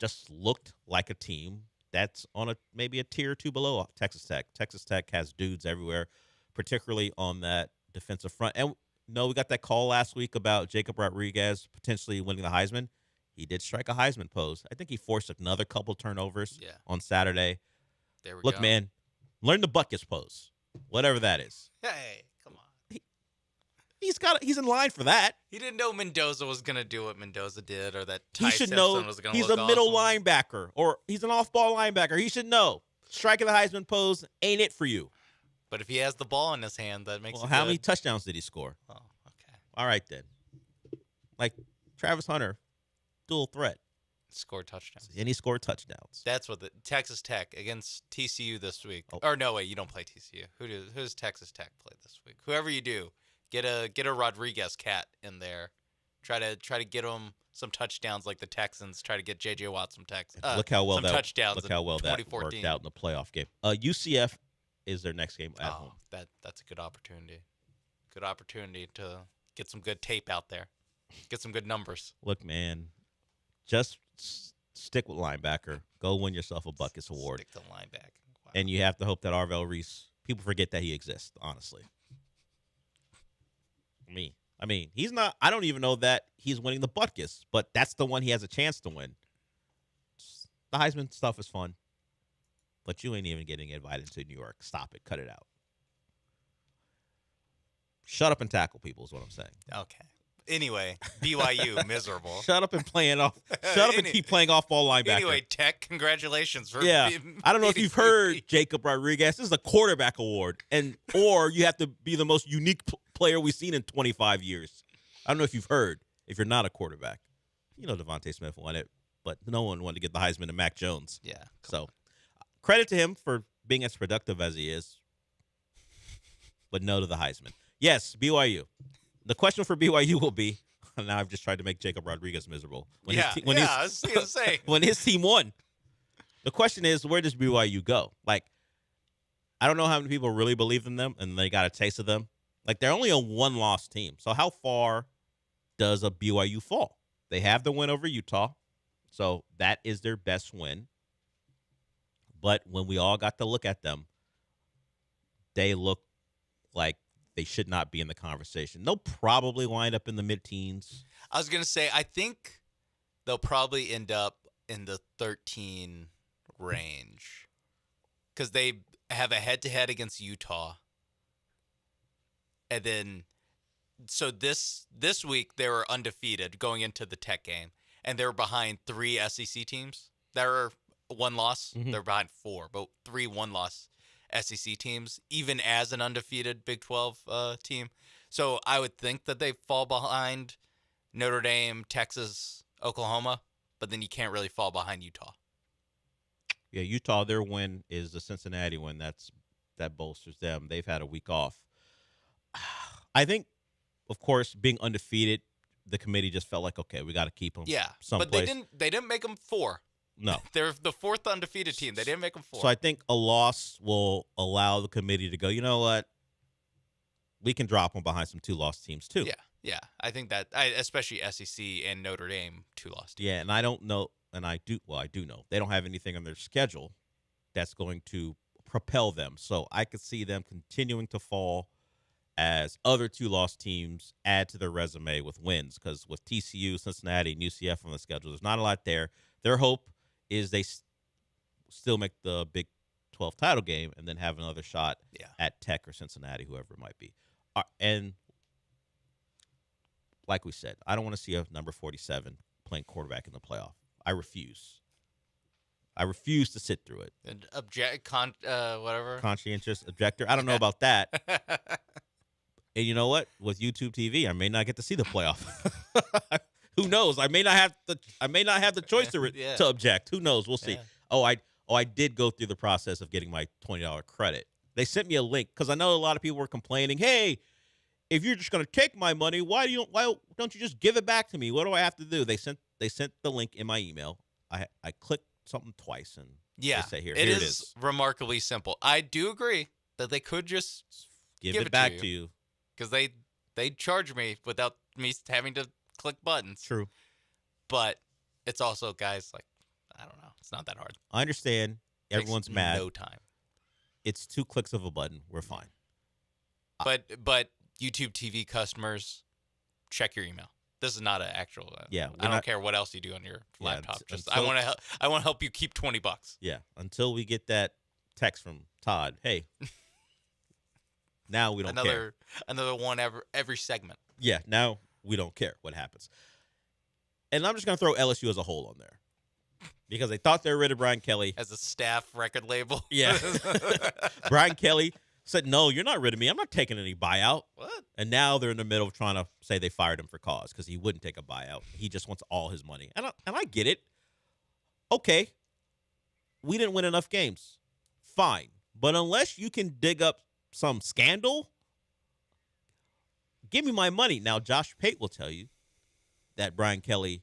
just looked like a team that's on maybe a tier or two below Texas Tech. Texas Tech has dudes everywhere, particularly on that defensive front. And no, we got that call last week about Jacob Rodriguez potentially winning the Heisman. He did strike a Heisman pose. I think he forced another couple turnovers on Saturday. There we Look, go. man, learn the buckets pose, whatever that is. Hey, come on. He's in line for that. He didn't know Mendoza was going to do what Mendoza did, or that He Ty should Simpson know was going to he's look a middle awesome. linebacker, or he's an off-ball linebacker. He should know striking the Heisman pose ain't it for you. But if he has the ball in his hand, that makes it How good. many touchdowns did he score? Oh, okay. All right, then. Like Travis Hunter, dual threat. Scored touchdowns. And he scored touchdowns. That's what the Texas Tech against TCU this week. Or no, wait, you don't play TCU. Who does Texas Tech play this week? Whoever you do, get a Rodriguez cat in there. Try to get him some touchdowns like the Texans. Try to get J.J. Watt some Look how well touchdowns. Look how well that worked out in the playoff game. UCF is their next game at home. That's a good opportunity. Good opportunity to get some good tape out there. Get some good numbers. Look, man, just stick with linebacker. Go win yourself a Buckets Award. Stick to linebacker. Wow. And you have to hope that Arvell Reese, people forget that he exists, honestly. I mean, he's not, I don't even know that he's winning the Butkus, but that's the one he has a chance to win. The Heisman stuff is fun, but you ain't even getting invited to New York. Stop it. Cut it out. Shut up and tackle people is what I'm saying. Okay. Anyway, BYU, miserable. Shut up and keep playing off-ball linebacker. Anyway, Tech, congratulations for I don't know if you've heard Jacob Rodriguez. This is a quarterback award, or you have to be the most unique player we've seen in 25 years. I don't know if you've heard. If you're not a quarterback, you know Devontae Smith won it, but no one wanted to get the Heisman to Mac Jones. Yeah. So credit to him for being as productive as he is, but no to the Heisman. Yes, BYU. The question for BYU will be, now I've just tried to make Jacob Rodriguez miserable. I was going to say. When his team won. The question is, where does BYU go? Like, I don't know how many people really believe in them, and they got a taste of them. Like, they're only a one-loss team. So how far does a BYU fall? They have the win over Utah, so that is their best win. But when we all got to look at them, they look like they should not be in the conversation. They'll probably wind up in the mid-teens. I was going to say, I think they'll probably end up in the 13 range because they have a head-to-head against Utah. And then, so this week they were undefeated going into the Tech game, and they were behind 3 SEC teams that are one loss. Mm-hmm. They're behind 4, but 3 one-loss SEC teams, even as an undefeated Big 12 team. So I would think that they fall behind Notre Dame, Texas, Oklahoma, but then you can't really fall behind Utah. Yeah, Utah, their win is the Cincinnati win. That bolsters them. They've had a week off. I think, of course, being undefeated, the committee just felt like, okay, we got to keep them. Yeah, someplace. but they didn't make them 4. No. They're the 4th undefeated team. They didn't make them 4. So I think a loss will allow the committee to go, you know what? We can drop them behind some 2-loss teams too. Yeah. I think that, especially SEC and Notre Dame, 2-loss teams. Yeah, and I don't know, and I do know. They don't have anything on their schedule that's going to propel them. So I could see them continuing to fall as other 2-loss teams add to their resume with wins, because with TCU, Cincinnati, and UCF on the schedule, there's not a lot there. Their hope is they still make the Big 12 title game and then have another shot at Tech or Cincinnati, whoever it might be. And like we said, I don't want to see a number 47 playing quarterback in the playoff. I refuse. I refuse to sit through it. And whatever. Conscientious objector. I don't know about that. And you know what? With YouTube TV, I may not get to see the playoff. Who knows? I may not have the choice to object. Who knows? We'll see. Yeah. I did go through the process of getting my $20 credit. They sent me a link because I know a lot of people were complaining, hey, if you're just going to take my money, why don't you just give it back to me? What do I have to do? They sent the link in my email. I clicked something twice and they say here it is. Remarkably simple. I do agree that they could just give it back to you because they charge me without me having to click buttons. True. But it's also, guys, like, I don't know. It's not that hard. I understand. Everyone's mad. No time. It's 2 clicks of a button. We're fine. But YouTube TV customers, check your email. This is not an actual. I don't care what else you do on your laptop. I want to help you keep $20. Yeah. Until we get that text from Todd. Hey. Now we don't care. Another one every segment. Yeah. Now we don't care what happens. And I'm just going to throw LSU as a whole on there. Because they thought they were rid of Brian Kelly. As a staff record label. Yeah. Brian Kelly said, no, you're not rid of me. I'm not taking any buyout. What? And now they're in the middle of trying to say they fired him for cause because he wouldn't take a buyout. He just wants all his money. And I get it. Okay. We didn't win enough games. Fine. But unless you can dig up some scandal, give me my money. Now, Josh Pate will tell you that Brian Kelly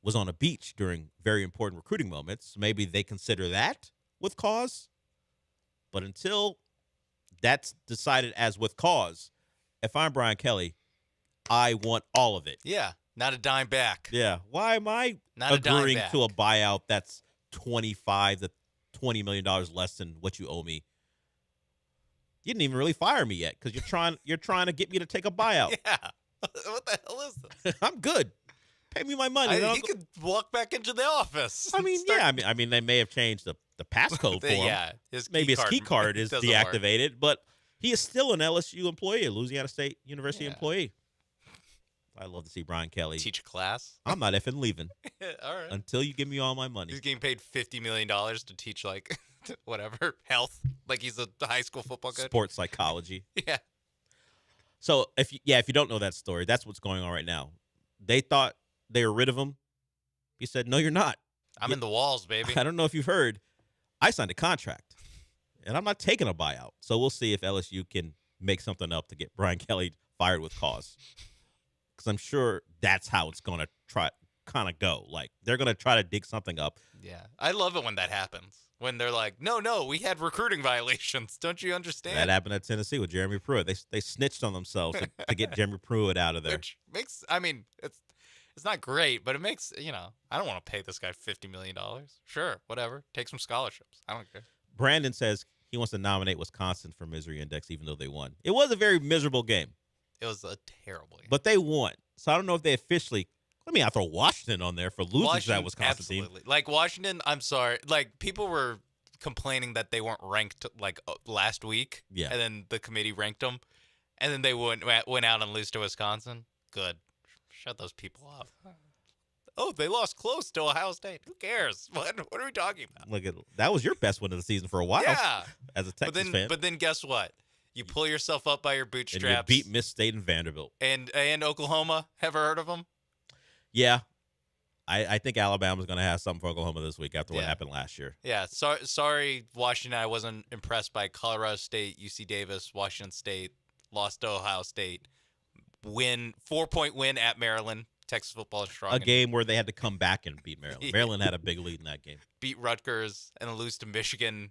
was on a beach during very important recruiting moments. Maybe they consider that with cause. But until that's decided as with cause, if I'm Brian Kelly, I want all of it. Yeah, not a dime back. Yeah. Why am I agreeing to a buyout that's $25 to $20 million less than what you owe me? You didn't even really fire me yet because you're trying to get me to take a buyout. Yeah. What the hell is this? I'm good. Pay me my money. He could walk back into the office. I mean, I mean, they may have changed the passcode for him. Yeah, maybe his key card is deactivated, but he is still an LSU employee, a Louisiana State University employee. I'd love to see Brian Kelly teach a class. I'm not effing leaving. All right. Until you give me all my money. He's getting paid $50 million to teach, like, whatever, health. Like he's a high school football coach. Sports psychology. Yeah. So, if you don't know that story, that's what's going on right now. They thought they were rid of him. He said, no, you're not. I'm in the walls, baby. I don't know if you've heard. I signed a contract, and I'm not taking a buyout. So we'll see if LSU can make something up to get Brian Kelly fired with cause. Because I'm sure that's how it's going to try kind of go. Like, they're going to try to dig something up. Yeah. I love it when that happens. When they're like, no, we had recruiting violations. Don't you understand? That happened at Tennessee with Jeremy Pruitt. They snitched on themselves to get Jeremy Pruitt out of there. Which makes, I mean, it's not great, but it makes, I don't want to pay this guy $50 million. Sure, whatever. Take some scholarships. I don't care. Brandon says he wants to nominate Wisconsin for Misery Index, even though they won. It was a very miserable game. It was a terrible game. But they won. So I don't know if they officially – I throw Washington on there for losing to that Wisconsin team. Like, Washington, I'm sorry. Like, people were complaining that they weren't ranked, like, last week. Yeah. And then the committee ranked them. And then they went out and lose to Wisconsin. Good. Shut those people up. Oh, they lost close to Ohio State. Who cares? What are we talking about? Look, that was your best win of the season for a while. Yeah. As a Texas fan. But then guess what? You pull yourself up by your And you bootstraps. beat Miss State and Vanderbilt. And Oklahoma. Ever heard of them? Yeah. I think Alabama's going to have something for Oklahoma this week after what happened last year. Yeah. Sorry, Washington. I wasn't impressed by Colorado State, UC Davis, Washington State, lost to Ohio State. 4-point win at Maryland. Texas football is strong. A game where they had to come back and beat Maryland. Maryland had a big lead in that game. Beat Rutgers and then lose to Michigan.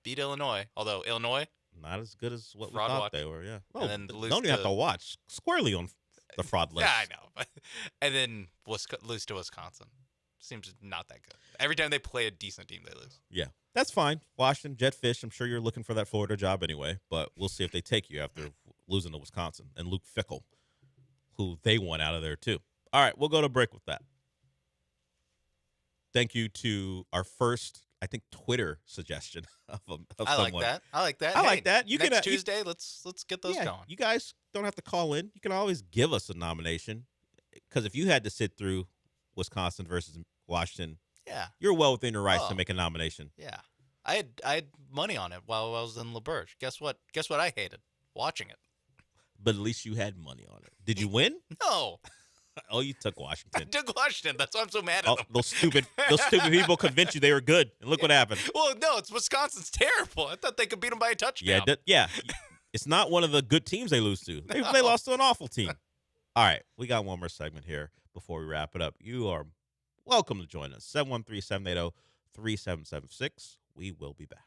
Beat Illinois. Although Illinois, not as good as what we fraud thought watch. they were. Yeah. And then lose don't even have to watch squarely on the fraud list. Yeah, I know. And then lose to Wisconsin. Seems not that good. Every time they play a decent team, they lose. Yeah, that's fine. Washington, Jetfish. I'm sure you're looking for that Florida job anyway, but we'll see if they take you after losing to Wisconsin and Luke Fickell, who they won out of there too. All right, we'll go to break with that. Thank you to our first, I think, Twitter suggestion of I someone. like that. I like that. I Hey, like that. You next can Tuesday, let's get those going. You guys don't have to call in. You can always give us a nomination, because if you had to sit through Wisconsin versus Washington, you're well within your rights to make a nomination. Yeah, I had money on it while I was in LaBerge. Guess what? I hated watching it. But at least you had money on it. Did you win? No. Oh, you took I Washington. took Washington. That's why I'm so mad at them. Those stupid people convinced you they were good, and look what happened. Well, no, it's Wisconsin's terrible. I thought they could beat them by a touchdown. Yeah. It's not one of the good teams they lose to. They lost to an awful team. All right, we got one more segment here before we wrap it up. You are welcome to join us. 713-780-3776. We will be back.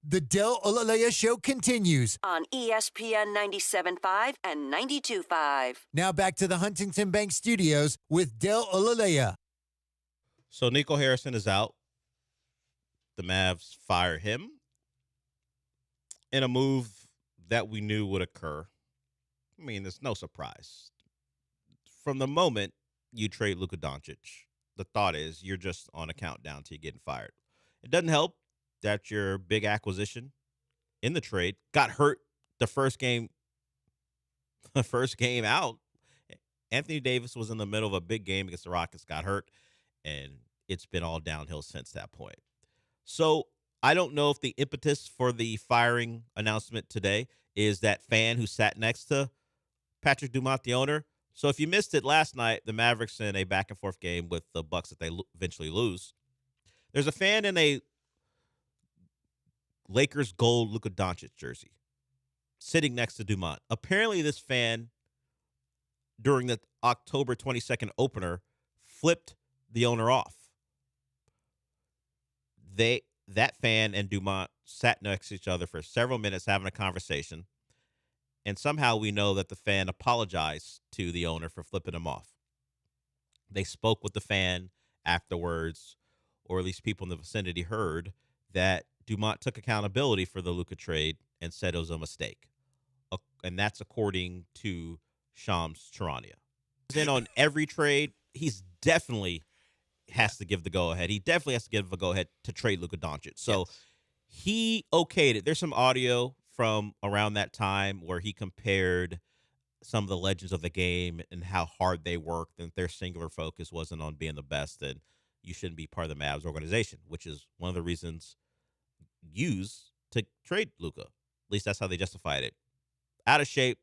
The Del Olalea Show continues. On ESPN 97.5 and 92.5. Now back to the Huntington Bank Studios with Del Olalea. So Nico Harrison is out. The Mavs fire him in a move that we knew would occur. I mean, it's no surprise. From the moment you trade Luka Doncic, the thought is you're just on a countdown to you getting fired. It doesn't help that your big acquisition in the trade got hurt the first game out. Anthony Davis was in the middle of a big game against the Rockets, got hurt, and it's been all downhill since that point. So I don't know if the impetus for the firing announcement today is that fan who sat next to Patrick Dumont, the owner. So if you missed it last night, the Mavericks in a back-and-forth game with the Bucks that they eventually lose. There's a fan in a Lakers gold Luka Doncic jersey sitting next to Dumont. Apparently this fan, during the October 22nd opener, flipped the owner off. That fan and Dumont sat next to each other for several minutes having a conversation, and somehow we know that the fan apologized to the owner for flipping him off. They spoke with the fan afterwards, or at least people in the vicinity heard that Dumont took accountability for the Luka trade and said it was a mistake. And that's according to Shams Charania. He's in on every trade. He's definitely has to give the go-ahead. He definitely has to give the go-ahead to trade Luka Doncic. So he okayed it. There's some audio from around that time where he compared some of the legends of the game and how hard they worked, and their singular focus wasn't on being the best, and you shouldn't be part of the Mavs organization, which is one of the reasons used to trade Luka. At least that's how they justified it. Out of shape,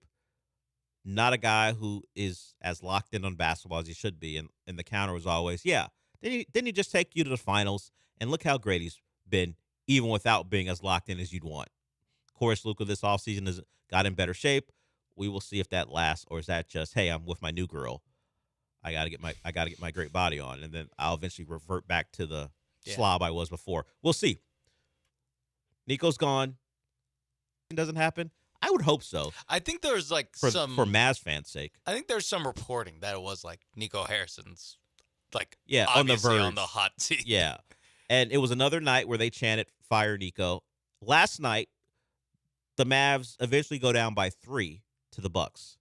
not a guy who is as locked in on basketball as he should be. And the counter was always, didn't he just take you to the finals? And look how great he's been, even without being as locked in as you'd want. Of course, Luka this offseason has got in better shape. We will see if that lasts, or is that just, hey, I'm with my new girl. I gotta get my great body on, and then I'll eventually revert back to the slob I was before. We'll see. Nico's gone. It doesn't happen. I would hope so. I think there's like for Mavs fans' sake. I think there's some reporting that it was like Nico Harrison's on the verge, on the hot seat. Yeah. And it was another night where they chanted fire Nico. Last night, the Mavs eventually go down by 3 to the Bucks.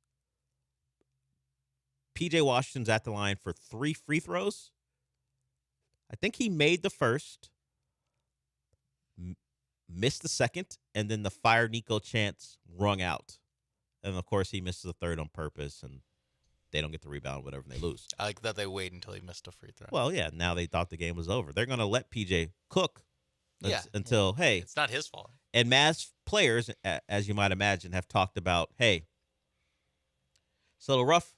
PJ Washington's at the line for 3 free throws. I think he made the first, missed the second, and then the fire Nico chants rung out. And, of course, he misses the third on purpose, and they don't get the rebound, whatever, and they lose. I like that they wait until he missed a free throw. Well, yeah, now they thought the game was over. They're going to let PJ cook until, hey. It's not his fault. And Mavs players, as you might imagine, have talked about, hey, it's a little rough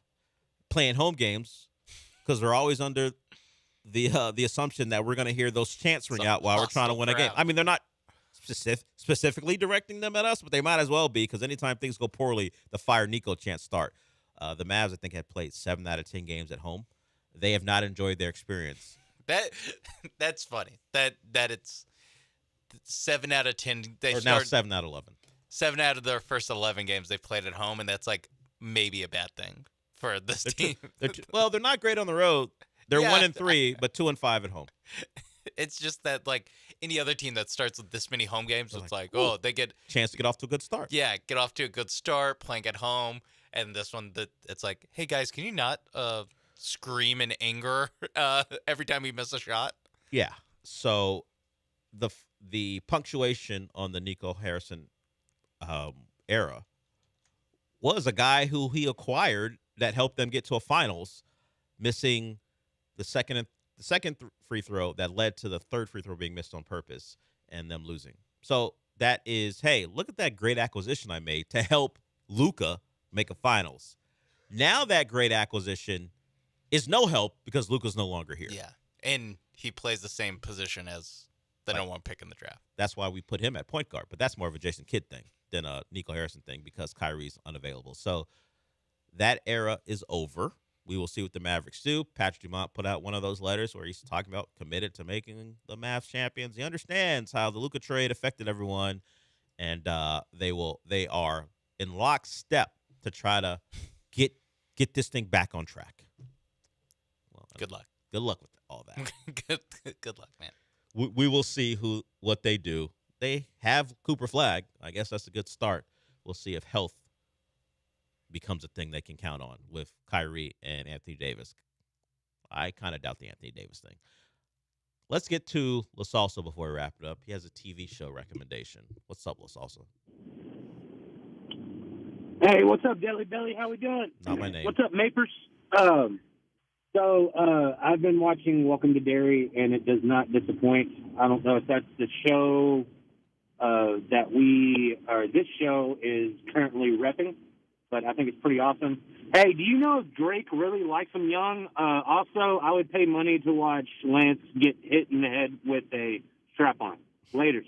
playing home games because we're always under the assumption that we're going to hear those chants ring out while we're trying to win a game. I mean, they're not specifically directing them at us, but they might as well be, because anytime things go poorly, the fire Nico chants start. The Mavs, I think, have played 7 out of 10 games at home. They have not enjoyed their experience. That's funny. That it's 7 out of 10. Now 7 out of 11. 7 out of their first 11 games they've played at home, and that's like maybe a bad thing for this team. They're not great on the road. They're 1-3, but 2-5 at home. It's just that, like, any other team that starts with this many home games, it's like, they get chance to get off to a good start. Yeah, get off to a good start, playing at home. And this one, it's like, hey guys, can you not scream in anger every time we miss a shot? Yeah. So the punctuation on the Nico Harrison era was a guy who he acquired that helped them get to a finals, missing the second free throw that led to the third free throw being missed on purpose and them losing. So that is, hey, look at that great acquisition I made to help Luka make a finals. Now that great acquisition is no help because Luka's no longer here. Yeah, and he plays the same position as the number 1 pick in the draft. That's why we put him at point guard, but that's more of a Jason Kidd thing than a Nico Harrison thing because Kyrie's unavailable. So that era is over. We will see what the Mavericks do. Patrick Dumont put out one of those letters where he's talking about committed to making the Mavs champions. He understands how the Luka trade affected everyone, and they are in lockstep to try to get this thing back on track. Well, good luck. Good luck with all that. good luck, man. We will see what they do. They have Cooper Flagg. I guess that's a good start. We'll see if health becomes a thing they can count on with Kyrie and Anthony Davis. I kind of doubt the Anthony Davis thing. Let's get to La Salsa before we wrap it up. He has a TV show recommendation. What's up, La Salsa? Hey, what's up, Deli Belly? How we doing? Not my name. What's up, Mapers? I've been watching Welcome to Derry, and it does not disappoint. I don't know if that's the show this show is currently repping, but I think it's pretty awesome. Hey, do you know if Drake really likes him young? Also, I would pay money to watch Lance get hit in the head with a strap-on. Laters.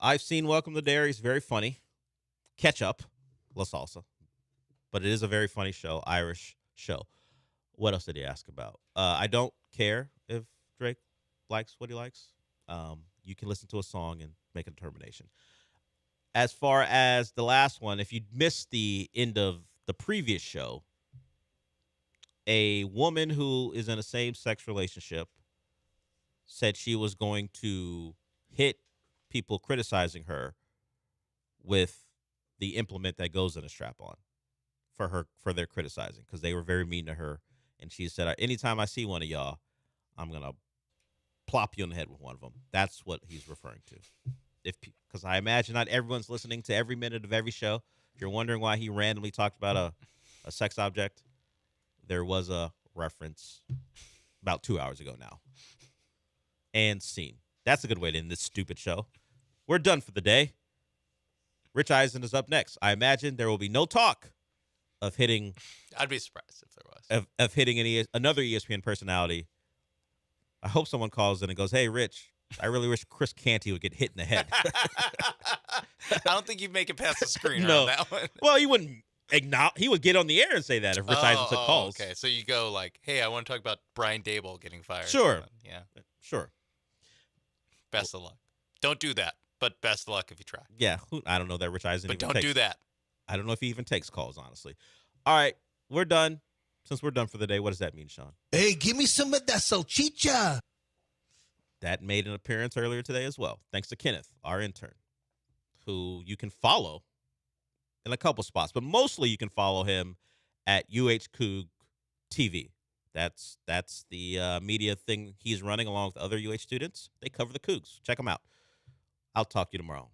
I've seen Welcome to Derry. It's very funny. Catch up, La Salsa. But it is a very funny show, Irish show. What else did he ask about? I don't care if Drake likes what he likes. You can listen to a song and make a determination. As far as the last one, if you missed the end of the previous show, a woman who is in a same-sex relationship said she was going to hit people criticizing her with the implement that goes in a strap-on for their criticizing, because they were very mean to her. And she said, anytime I see one of y'all, I'm going to plop you in the head with one of them. That's what he's referring to. Because I imagine not everyone's listening to every minute of every show. If you're wondering why he randomly talked about a sex object, there was a reference about 2 hours ago now. And scene. That's a good way to end this stupid show. We're done for the day. Rich Eisen is up next. I imagine there will be no talk of hitting. I'd be surprised if there was. Of hitting another ESPN personality. I hope someone calls in and goes, "Hey, Rich, I really wish Chris Canty would get hit in the head." I don't think you'd make it past the screen No. on that one. Well, he wouldn't acknowledge. He would get on the air and say that if Rich Eisen took calls. Okay, so you go like, "Hey, I want to talk about Brian Dable getting fired." Sure. Yeah. Sure. Best of luck. Don't do that, but best of luck if you try. Yeah, I don't know that Rich Eisen. But even don't takes, do that. I don't know if he even takes calls, honestly. All right, we're done. Since we're done for the day, what does that mean, Sean? Hey, give me some of that salchicha. That made an appearance earlier today as well. Thanks to Kenneth, our intern, who you can follow in a couple spots, but mostly you can follow him at Coug TV. That's the media thing he's running along with other UH students. They cover the Cougs. Check them out. I'll talk to you tomorrow.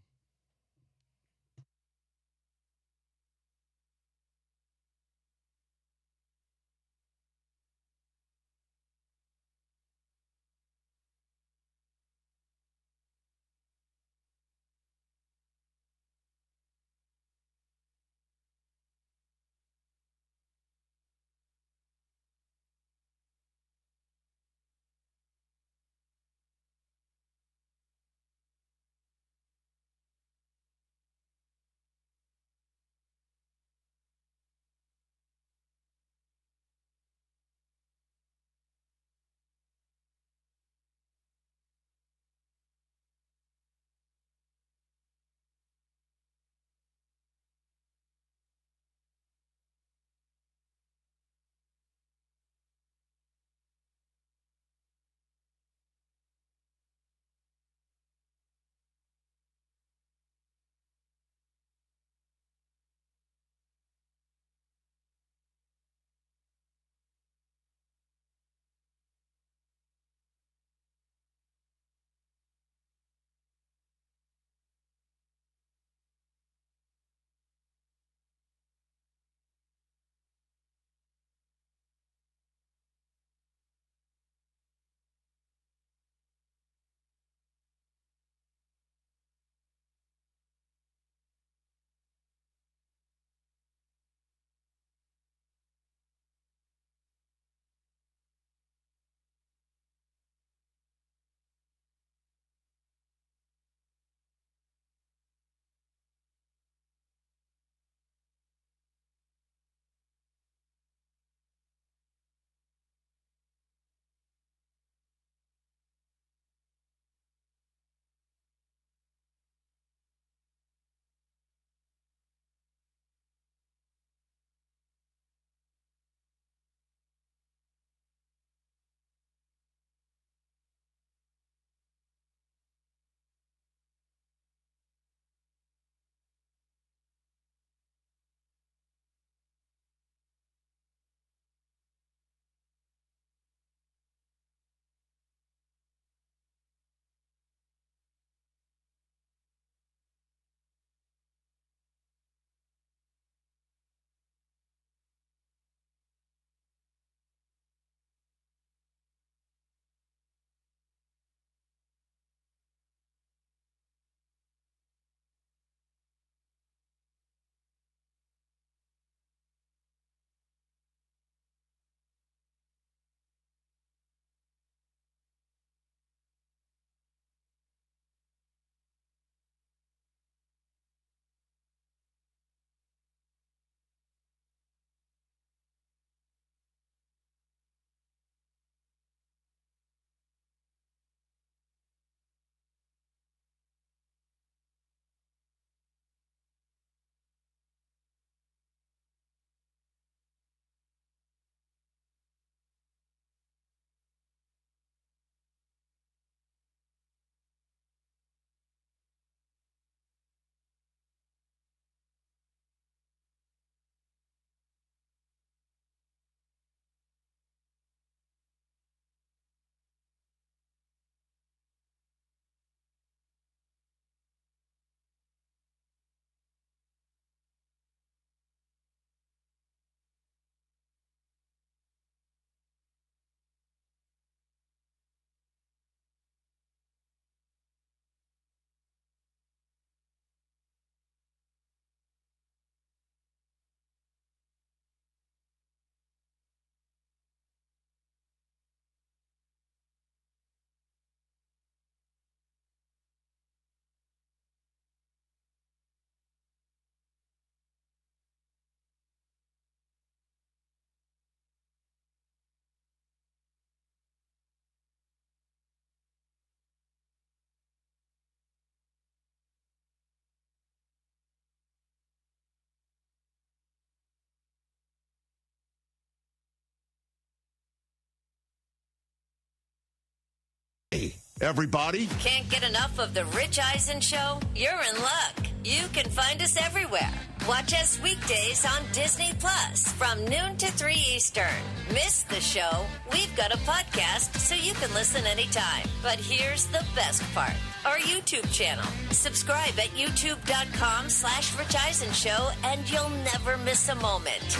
Hey, everybody. Can't get enough of the Rich Eisen Show? You're in luck. You can find us everywhere. Watch us weekdays on Disney Plus from noon to 3 Eastern. Miss the show? We've got a podcast so you can listen anytime. But here's the best part. Our YouTube channel. Subscribe at youtube.com/Rich Eisen Show and you'll never miss a moment.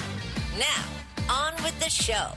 Now, on with the show.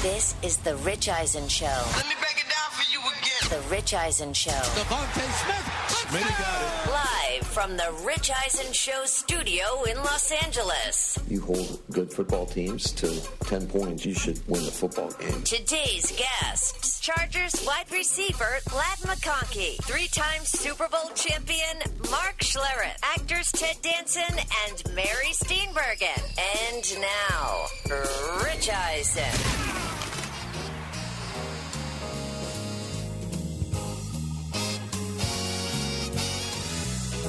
This is the Rich Eisen Show. Let me break it down for you again. The Rich Eisen Show. Devontae Smith. Smitty got it. Live from the Rich Eisen Show studio in Los Angeles. You hold good football teams to 10 points, you should win the football game. Today's guests, Chargers wide receiver Ladd McConkey, 3-time Super Bowl champion Mark Schlereth, actors Ted Dansen and Mary Steenburgen. And now, Rich Eisen.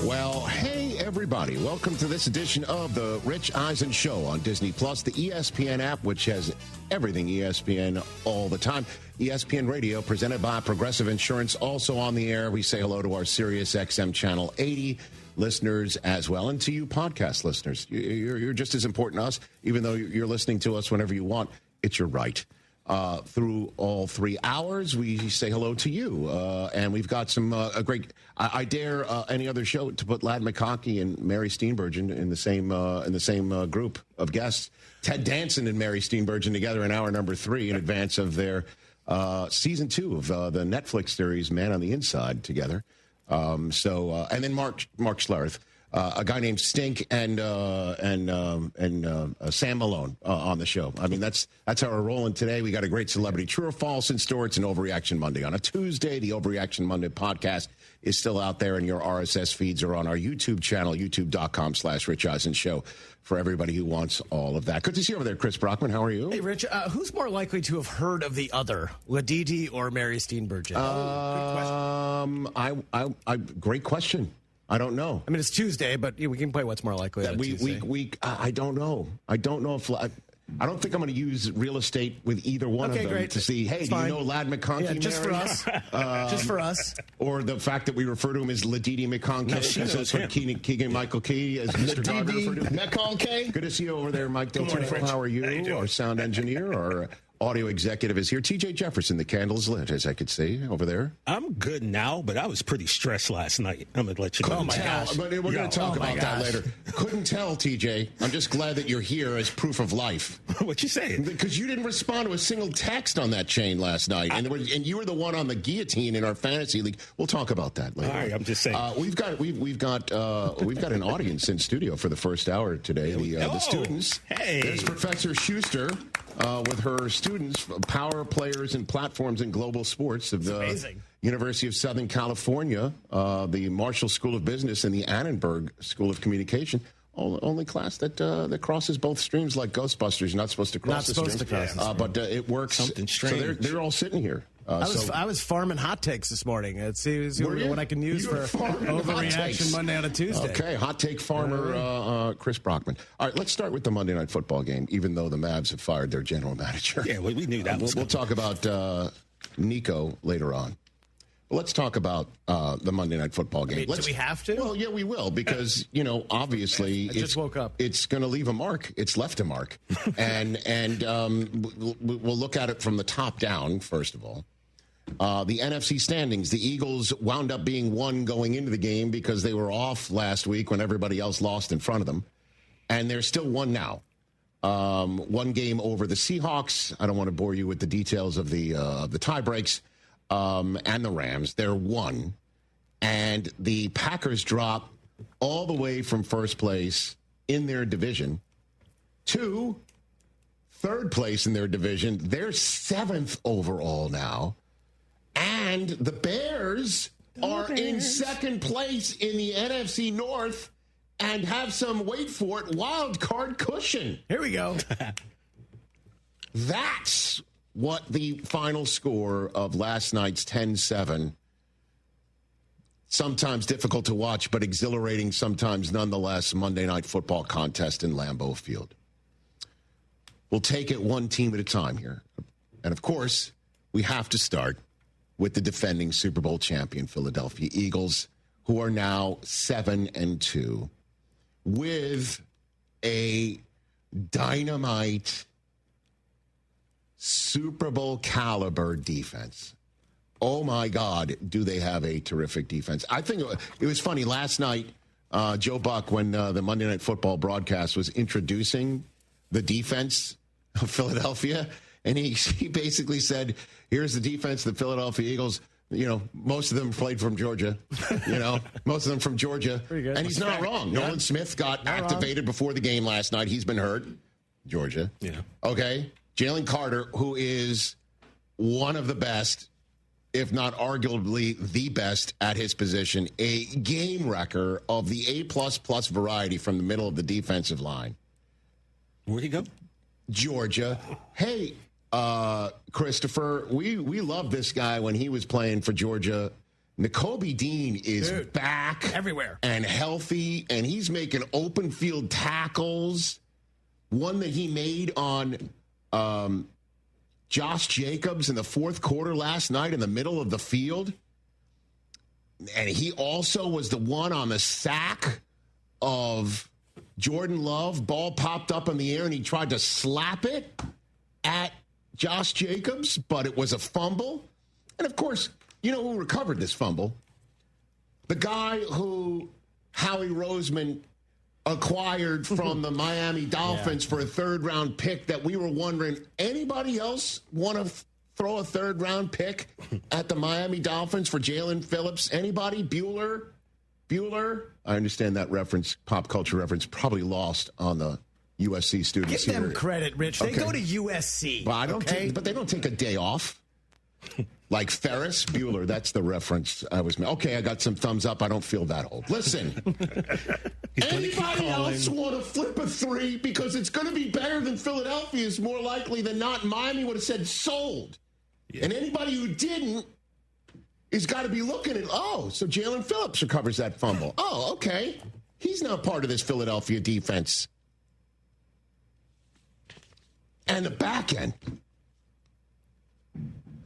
Well, hey, everybody. Welcome to this edition of the Rich Eisen Show on Disney Plus, the ESPN app, which has everything ESPN all the time. ESPN Radio, presented by Progressive Insurance, also on the air. We say hello to our Sirius XM Channel 80 listeners as well, and to you podcast listeners. You're just as important to us, even though you're listening to us whenever you want. It's your right. Through all 3 hours, we say hello to you, and we've got some a great. I dare any other show to put Ladd McConkey and Mary Steenburgen in the same group of guests. Ted Dansen and Mary Steenburgen together in hour number 3 in advance of their season 2 of the Netflix series Man on the Inside together. And then Mark Schlereth. A guy named Stink and Sam Malone on the show. I mean, that's how we're rolling today. We got a great celebrity true or false in store. It's an Overreaction Monday. On a Tuesday, the Overreaction Monday podcast is still out there, and your RSS feeds are on our YouTube channel, youtube.com/Rich Eisen Show, for everybody who wants all of that. Good to see you over there, Chris Brockman. How are you? Hey, Rich, who's more likely to have heard of the other, Ladidi or Mary Steenburgen? Great question. I don't know. I mean, it's Tuesday, but we can play what's more likely. I don't know. I don't know if I don't think I'm going to use real estate with either one of them to see. Hey, do you know Ladd McConkey? Yeah, just for us. Just for us. Or the fact that we refer to him as Ladidi McConkey, because that's what Keegan Michael Key, as Mr. Garber referred to him. McConkey. Good to see you over there, Mike Del Tufo. How are you? Our sound engineer, our audio executive is here. TJ Jefferson, the candle is lit, as I could see over there. I'm good now, but I was pretty stressed last night. I'm going to let you know. Oh, my gosh. But we're going to talk about that later. Couldn't tell, TJ. I'm just glad that you're here as proof of life. What you saying? Because you didn't respond to a single text on that chain last night. And you were the one on the guillotine in our fantasy league. We'll talk about that later. All right, I'm just saying. We've got an audience in studio for the first hour today. The students. Hey. There's Professor Schuster with her students, power players and platforms in global sports of the University of Southern California, the Marshall School of Business, and the Annenberg School of Communication. Only class that crosses both streams like Ghostbusters. You're not supposed to cross the streams. But it works. Something strange. So they're all sitting here. I was farming hot takes this morning. It's what I can use for Overreaction Monday on a Tuesday. Okay, hot take farmer Chris Brockman. All right, let's start with the Monday Night Football game, even though the Mavs have fired their general manager. Yeah, we knew that. We'll talk about Nico later on. But let's talk about the Monday Night Football game. Do we have to? Well, yeah, we will, because, obviously I just woke up. It's going to leave a mark. It's left a mark. and we'll look at it from the top down, first of all. The NFC standings, the Eagles wound up being 1 going into the game because they were off last week when everybody else lost in front of them. And they're still 1 now. 1 game over the Seahawks. I don't want to bore you with the details of the tie breaks. And the Rams. They're 1. And the Packers drop all the way from first place in their division to third place in their division. They're 7th overall now. And the Bears are in second place in the NFC North and have some, wait for it, wild card cushion. Here we go. That's what the final score of last night's 10-7, sometimes difficult to watch, but exhilarating sometimes nonetheless, Monday Night Football contest in Lambeau Field. We'll take it one team at a time here. And, of course, we have to start with the defending Super Bowl champion Philadelphia Eagles, who are now 7-2, with a dynamite Super Bowl caliber defense. Oh, my God, do they have a terrific defense. I think it was funny. Last night, Joe Buck, when the Monday Night Football broadcast was introducing the defense of Philadelphia, and he basically said, here's the defense of the Philadelphia Eagles. You know, most of them played from Georgia. Most of them from Georgia. And he's not wrong. Yeah. Nolan Smith got activated before the game last night. He's been hurt. Georgia. Yeah. Okay. Jalen Carter, who is one of the best, if not arguably the best at his position, a game wrecker of the A++ variety from the middle of the defensive line. Where'd he go? Georgia. Hey, Christopher, we loved this guy when he was playing for Georgia. N'Kobe Dean is back everywhere and healthy, and he's making open field tackles. One that he made on Josh Jacobs in the fourth quarter last night in the middle of the field. And he also was the one on the sack of Jordan Love. Ball popped up in the air, and he tried to slap it at Josh Jacobs, but it was a fumble. And, of course, you know who recovered this fumble? The guy who Howie Roseman acquired from the Miami Dolphins for a third-round pick that we were wondering, anybody else want to throw a third-round pick at the Miami Dolphins for Jalen Phillips? Anybody? Bueller? I understand that reference, pop culture reference, probably lost on the USC students Give here. them credit, Rich. They go to USC. Well, but they don't take a day off. Like Ferris Bueller, that's the reference I was making. Okay, I got some thumbs up. I don't feel that old. Listen, anybody else want to flip a three because it's going to be better than Philadelphia is more likely than not. Miami would have said sold. Yeah. And anybody who didn't is got to be looking at, so Jalen Phillips recovers that fumble. Oh, okay. He's now part of this Philadelphia defense. And the back end.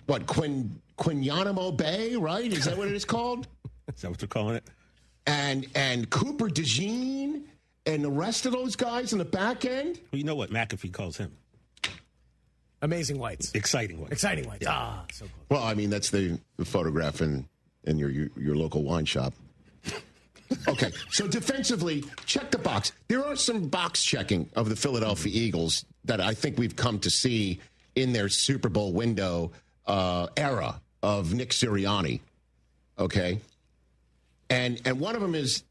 What, Quinyanamo Bay, right? Is that what it is called? Is that what they're calling it? And Cooper DeJean and the rest of those guys in the back end? Well, you know what McAfee calls him? Amazing whites. Exciting whites. Exciting whites. Yeah. So cool. Well, I mean, that's the photograph in your local wine shop. Okay, so defensively, check the box. There are some box checking of the Philadelphia Eagles that I think we've come to see in their Super Bowl window era of Nick Sirianni, okay? And one of them is,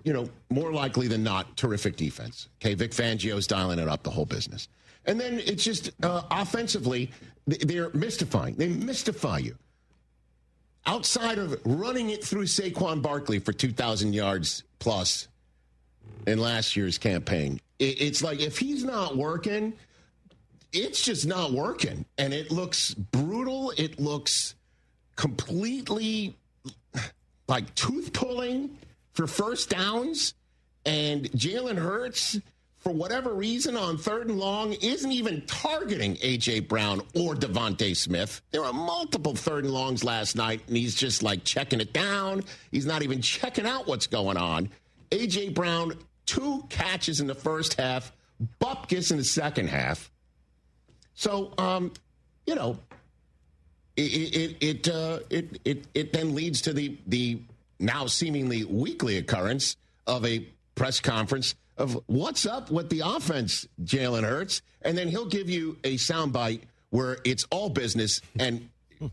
more likely than not, terrific defense. Okay, Vic Fangio's dialing it up, the whole business. And then it's just offensively, they're mystifying. They mystify you. Outside of running it through Saquon Barkley for 2,000 yards plus in last year's campaign, it's like if he's not working, it's just not working. And it looks brutal. It looks completely like tooth pulling for first downs. And Jalen Hurts, for whatever reason, on 3rd and long, isn't even targeting A.J. Brown or Devontae Smith. There were multiple 3rd and longs last night, and he's just like checking it down. He's not even checking out what's going on. A.J. Brown, 2 catches in the first half, bupkis in the second half. So, it then leads to the now seemingly weekly occurrence of a press conference of what's up with the offense, Jalen Hurts, and then he'll give you a soundbite where it's all business and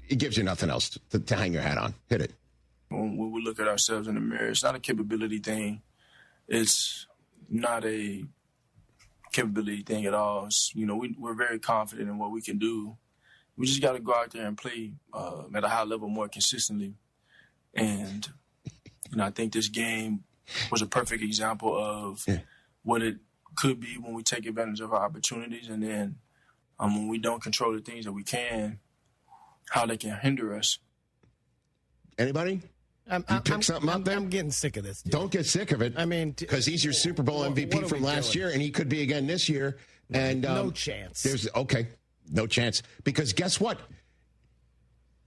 it gives you nothing else to hang your hat on. Hit it. When we look at ourselves in the mirror, it's not a capability thing. It's not a capability thing at all. It's, we're very confident in what we can do. We just got to go out there and play at a high level more consistently. And, I think this game was a perfect example of what it could be when we take advantage of our opportunities, and then when we don't control the things that we can, how they can hinder us. Anybody? Pick something up there? I'm getting sick of this, dude. Don't get sick of it. I mean, because he's your Super Bowl MVP from last year, and he could be again this year. And no chance. No chance. Because guess what?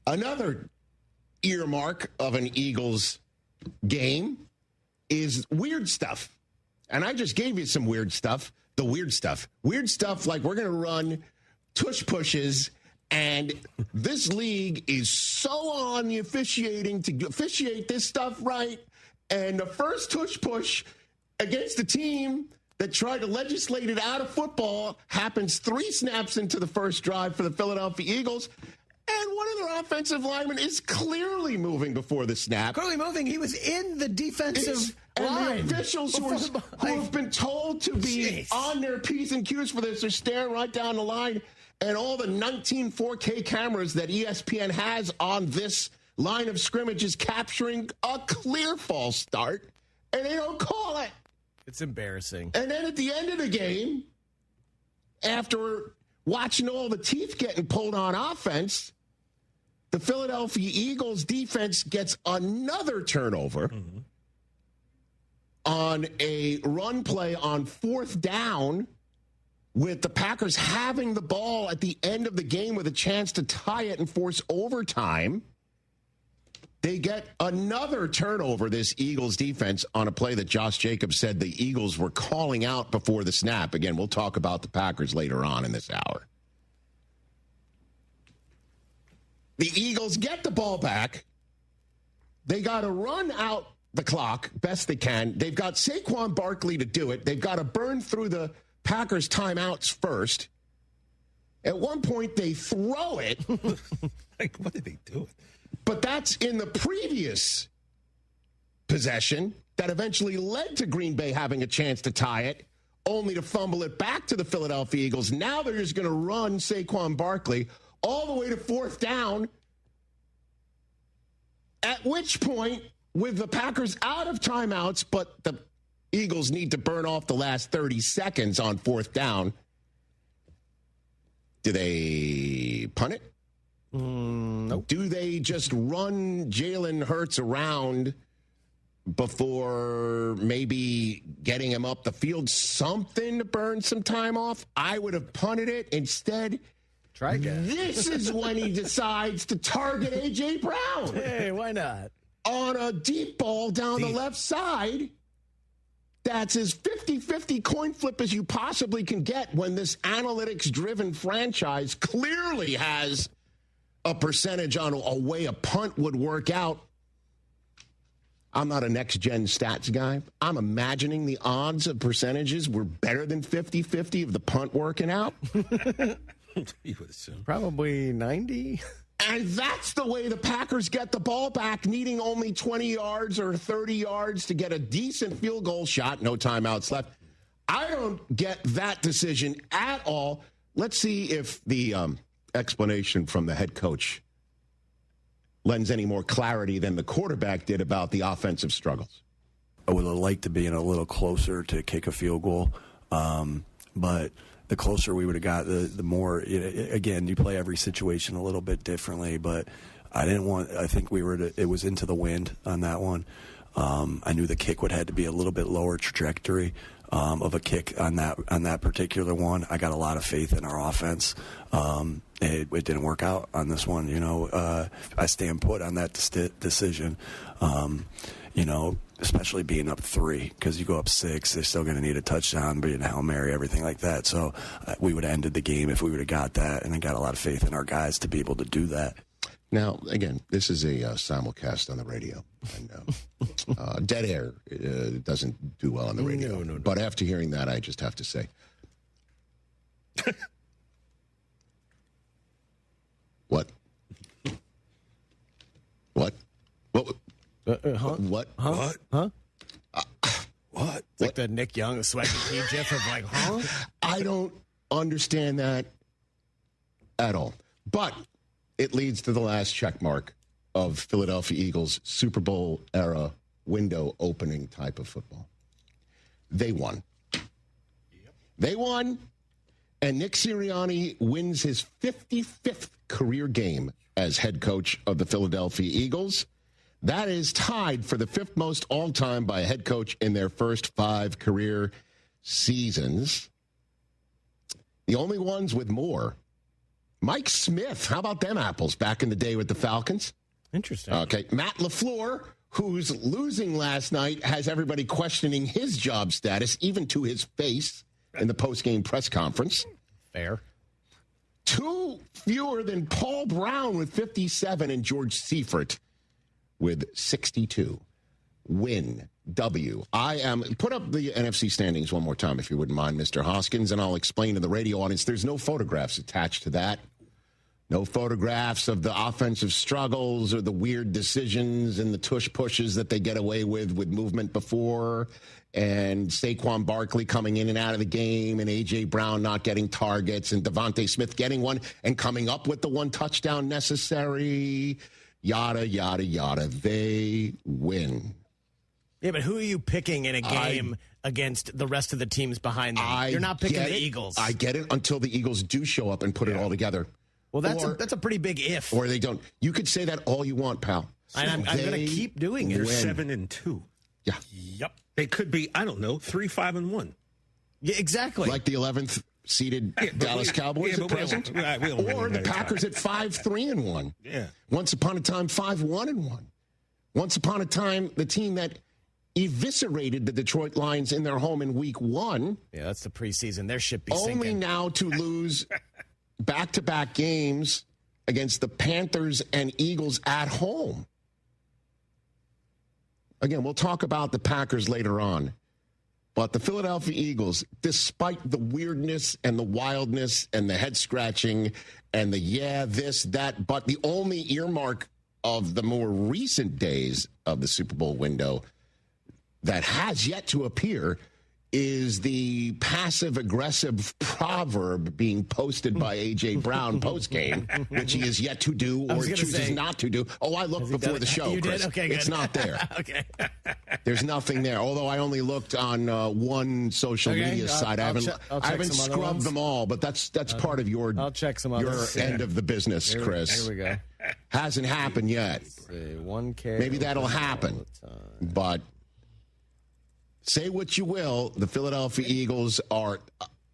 Another earmark of an Eagles game is weird stuff. And I just gave you some weird stuff. The weird stuff. Weird stuff like we're going to run tush pushes, and this league is so on the officiating to officiate this stuff right. And the first tush push against the team that tried to legislate it out of football happens 3 snaps into the first drive for the Philadelphia Eagles. And one of their offensive linemen is clearly moving before the snap. Clearly moving. He was in the defensive line. And the officials who have been told to be on their P's and Q's for this are staring right down the line. And all the 19 4K cameras that ESPN has on this line of scrimmage is capturing a clear false start. And they don't call it. It's embarrassing. And then at the end of the game, after watching all the teeth getting pulled on offense, the Philadelphia Eagles defense gets another turnover on a run play on 4th down, with the Packers having the ball at the end of the game with a chance to tie it and force overtime. They get another turnover, this Eagles defense, on a play that Josh Jacobs said the Eagles were calling out before the snap. Again, we'll talk about the Packers later on in this hour. The Eagles get the ball back. They got to run out the clock best they can. They've got Saquon Barkley to do it. They've got to burn through the Packers timeouts first. At one point, they throw it. Like, what did they do? But that's in the previous possession that eventually led to Green Bay having a chance to tie it, only to fumble it back to the Philadelphia Eagles. Now they're just going to run Saquon Barkley all the way to 4th down, at which point, with the Packers out of timeouts, but the Eagles need to burn off the last 30 seconds on 4th down, do they punt it? Nope. Do they just run Jalen Hurts around before maybe getting him up the field? Something to burn some time off? I would have punted it. Instead, try again. This is when he decides to target A.J. Brown. Hey, why not? On a deep ball down the left side. That's as 50-50 coin flip as you possibly can get when this analytics-driven franchise clearly has a percentage on a way a punt would work out. I'm not a next-gen stats guy. I'm imagining the odds of percentages were better than 50-50 of the punt working out. You would assume. Probably 90. And that's the way the Packers get the ball back, needing only 20 yards or 30 yards to get a decent field goal shot. No timeouts left. I don't get that decision at all. Let's see if the explanation from the head coach lends any more clarity than the quarterback did about the offensive struggles. I would have liked to be in a little closer to kick a field goal, but the closer we would have got, the more. Again, you play every situation a little bit differently, but I think it was into the wind on that one. I knew the kick would have to be a little bit lower trajectory of a kick on that particular one. I got a lot of faith in our offense. It didn't work out on this one. I stand put on that decision. Especially being up 3, because you go up 6, they're still going to need a touchdown, being a Hail Mary, everything like that. So we would have ended the game if we would have got that, and I got a lot of faith in our guys to be able to do that. Now, again, this is a simulcast on the radio, and dead air doesn't do well on the radio. No. But after hearing that, I just have to say, what? What? What? What? Huh? Huh? What? It's like the Nick Young swaggy gif of like, huh? I don't understand that at all. But it leads to the last check mark of Philadelphia Eagles Super Bowl era window opening type of football. They won. They won, and Nick Sirianni wins his 55th career game as head coach of the Philadelphia Eagles. That is tied for the 5th most all-time by a head coach in their first 5 career seasons. The only ones with more. Mike Smith, how about them apples back in the day with the Falcons? Interesting. Okay. Matt LaFleur, who's losing last night, has everybody questioning his job status, even to his face in the post-game press conference. Fair. 2 fewer than Paul Brown with 57 and George Seifert with 62. Win. W. Put up the NFC standings one more time, if you wouldn't mind, Mr. Hoskins, and I'll explain to the radio audience. There's no photographs attached to that. No photographs of the offensive struggles or the weird decisions and the tush pushes that they get away with movement before, and Saquon Barkley coming in and out of the game, and A.J. Brown not getting targets, and Devontae Smith getting one and coming up with the one touchdown necessary, yada, yada, yada. They win. Yeah, but who are you picking in a game against the rest of the teams behind them? You're not picking the Eagles. I get it until the Eagles do show up and put it all together. Well, that's a pretty big if. Or they don't. You could say that all you want, pal. I'm going to keep doing it. They're 7-2. Yeah. Yep. They could be, 3-5-1. Yeah, exactly. Like the 11th seeded Dallas Cowboys at present. Or the Packers at 5-3-1. Yeah. Once upon a time, 5-1-1. Once upon a time, the team that eviscerated the Detroit Lions in their home in week 1. Yeah, that's the preseason. Their ship be only sinking. Now to lose back-to-back games against the Panthers and Eagles at home. Again, we'll talk about the Packers later on. But the Philadelphia Eagles, despite the weirdness and the wildness and the head-scratching and the this, that, but the only earmark of the more recent days of the Super Bowl window that has yet to appear is the passive-aggressive proverb being posted by A.J. Brown post-game, which he is yet to do or chooses not to do. Oh, I looked before the show, you Chris. Did? Okay, good. It's not there. Okay. There's nothing there, although I only looked on one social media site. I haven't scrubbed them all, but that's part of your end of the business, Chris. Here we go. Hasn't happened yet. Maybe that'll happen, but... Say what you will, the Philadelphia Eagles are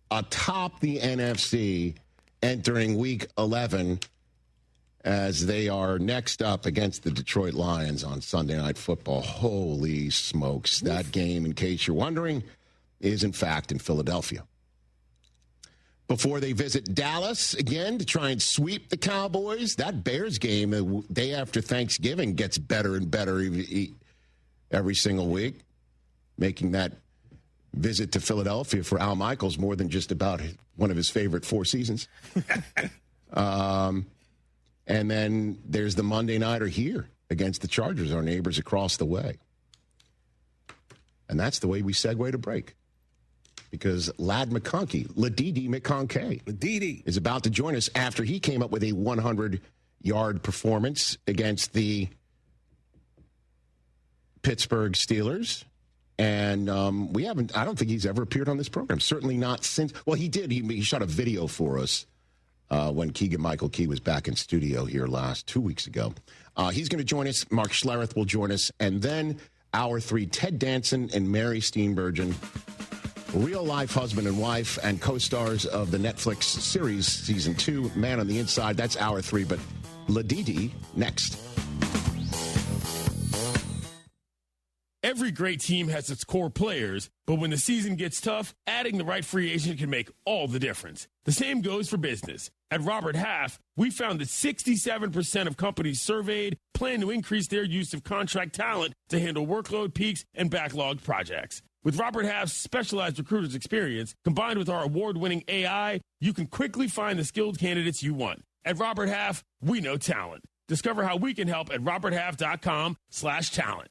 atop the NFC entering Week 11 as they are next up against the Detroit Lions on Sunday Night Football. Holy smokes. That game, in case you're wondering, is in fact in Philadelphia. Before they visit Dallas again to try and sweep the Cowboys, that Bears game the day after Thanksgiving gets better and better every single week. Making that visit to Philadelphia for Al Michaels more than just about one of his favorite 4 seasons. And then there's the Monday Nighter here against the Chargers, our neighbors across the way. And that's the way we segue to break. Because Lad McConkey, Ladidi McConkey, is about to join us after he came up with a 100-yard performance against the Pittsburgh Steelers. And I don't think he's ever appeared on this program. Certainly not since, well, he did. He shot a video for us when Keegan-Michael Key was back in studio here 2 weeks ago. He's going to join us. Mark Schlereth will join us. And then Hour 3, Ted Dansen and Mary Steenburgen, real-life husband and wife and co-stars of the Netflix series Season 2, Man on the Inside. That's Hour 3, but Ladidi next. Every great team has its core players, but when the season gets tough, adding the right free agent can make all the difference. The same goes for business. At Robert Half, we found that 67% of companies surveyed plan to increase their use of contract talent to handle workload peaks and backlogged projects. With Robert Half's specialized recruiters' experience, combined with our award-winning AI, you can quickly find the skilled candidates you want. At Robert Half, we know talent. Discover how we can help at roberthalf.com/talent.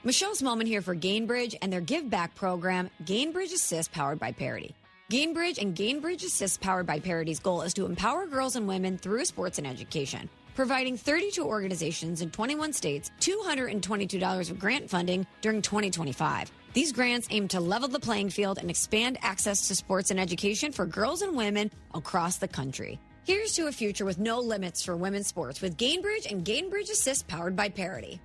Michelle's Moment here for Gainbridge and their Give Back program, Gainbridge Assist, powered by Parity. Gainbridge and Gainbridge Assist, powered by Parity's goal is to empower girls and women through sports and education, providing 32 organizations in 21 states $222 of grant funding during 2025. These grants aim to level the playing field and expand access to sports and education for girls and women across the country. Here's to a future with no limits for women's sports with Gainbridge and Gainbridge Assist, powered by Parity.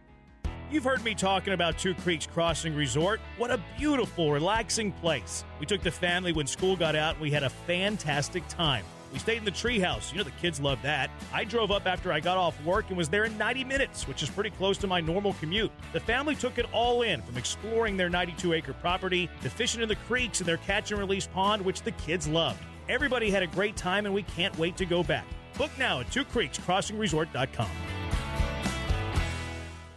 You've heard me talking about Two Creeks Crossing Resort. What a beautiful, relaxing place. We took the family when school got out and we had a fantastic time. We stayed in the treehouse. The kids love that. I drove up after I got off work and was there in 90 minutes, which is pretty close to my normal commute. The family took it all in, from exploring their 92-acre property to fishing in the creeks in their catch-and-release pond, which the kids loved. Everybody had a great time, and we can't wait to go back. Book now at twocreekscrossingresort.com.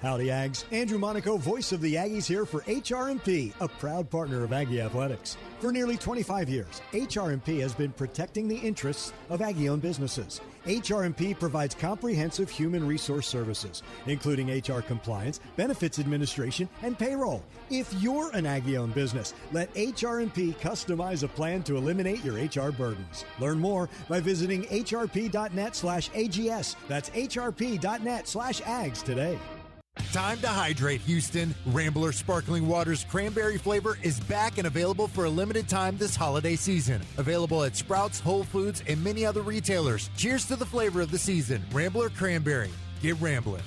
Howdy, Ags. Andrew Monaco, voice of the Aggies, here for HRMP, a proud partner of Aggie Athletics. For nearly 25 years, HRMP has been protecting the interests of Aggie-owned businesses. HRMP provides comprehensive human resource services, including HR compliance, benefits administration, and payroll. If you're an Aggie-owned business, let HRMP customize a plan to eliminate your HR burdens. Learn more by visiting hrp.net/AGS. That's hrp.net/AGS today. Time to hydrate, Houston. Rambler Sparkling Water's cranberry flavor is back and available for a limited time this holiday season. Available at Sprouts, Whole Foods, and many other retailers. Cheers to the flavor of the season. Rambler Cranberry. Get rambling.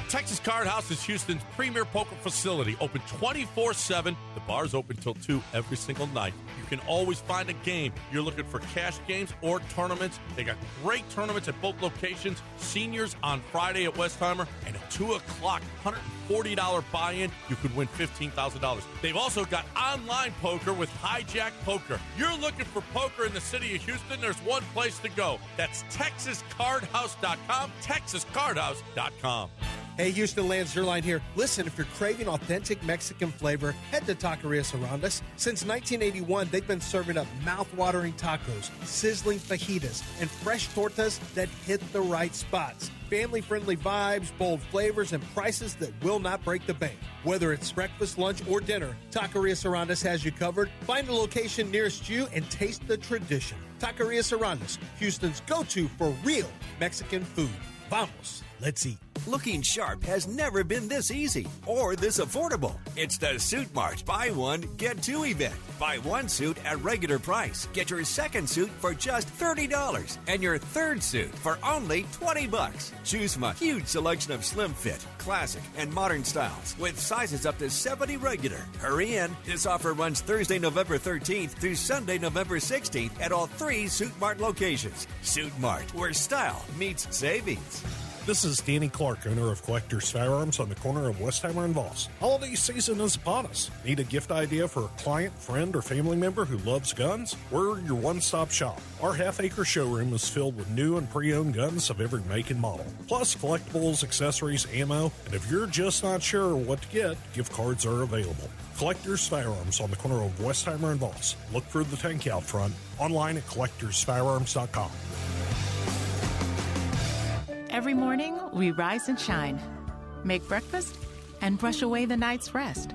Texas Card House is Houston's premier poker facility, open 24/7. The bar's open till 2 every single night. You can always find a game. You're looking for cash games or tournaments. They got great tournaments at both locations. Seniors on Friday at Westheimer, and at 2 o'clock, $140 buy-in. You could win $15,000. They've also got online poker with Hijack Poker. You're looking for poker in the city of Houston, there's one place to go. That's TexasCardHouse.com, TexasCardHouse.com. Hey, Houston, Lance Zerline here. Listen, if you're craving authentic Mexican flavor, head to Taquerias Arandas. Since 1981, they've been serving up mouth-watering tacos, sizzling fajitas, and fresh tortas that hit the right spots. Family-friendly vibes, bold flavors, and prices that will not break the bank. Whether it's breakfast, lunch, or dinner, Taquerias Arandas has you covered. Find a location nearest you and taste the tradition. Taquerias Arandas, Houston's go-to for real Mexican food. Vamos, let's eat. Looking sharp has never been this easy or this affordable. It's the Suit Mart Buy One, Get Two event. Buy one suit at regular price. Get your second suit for just $30 and your third suit for only $20. Choose from a huge selection of slim fit, classic, and modern styles with sizes up to 70 regular. Hurry in. This offer runs Thursday, November 13th through Sunday, November 16th at all 3 Suit Mart locations. Suit Mart, where style meets savings. This is Danny Clark, owner of Collector's Firearms on the corner of Westheimer and Voss. Holiday season is upon us. Need a gift idea for a client, friend, or family member who loves guns? We're your one-stop shop. Our half-acre showroom is filled with new and pre-owned guns of every make and model, plus collectibles, accessories, ammo, and if you're just not sure what to get, gift cards are available. Collector's Firearms on the corner of Westheimer and Voss. Look for the tank out front. Online at collectorsfirearms.com. Every morning, we rise and shine, make breakfast, and brush away the night's rest.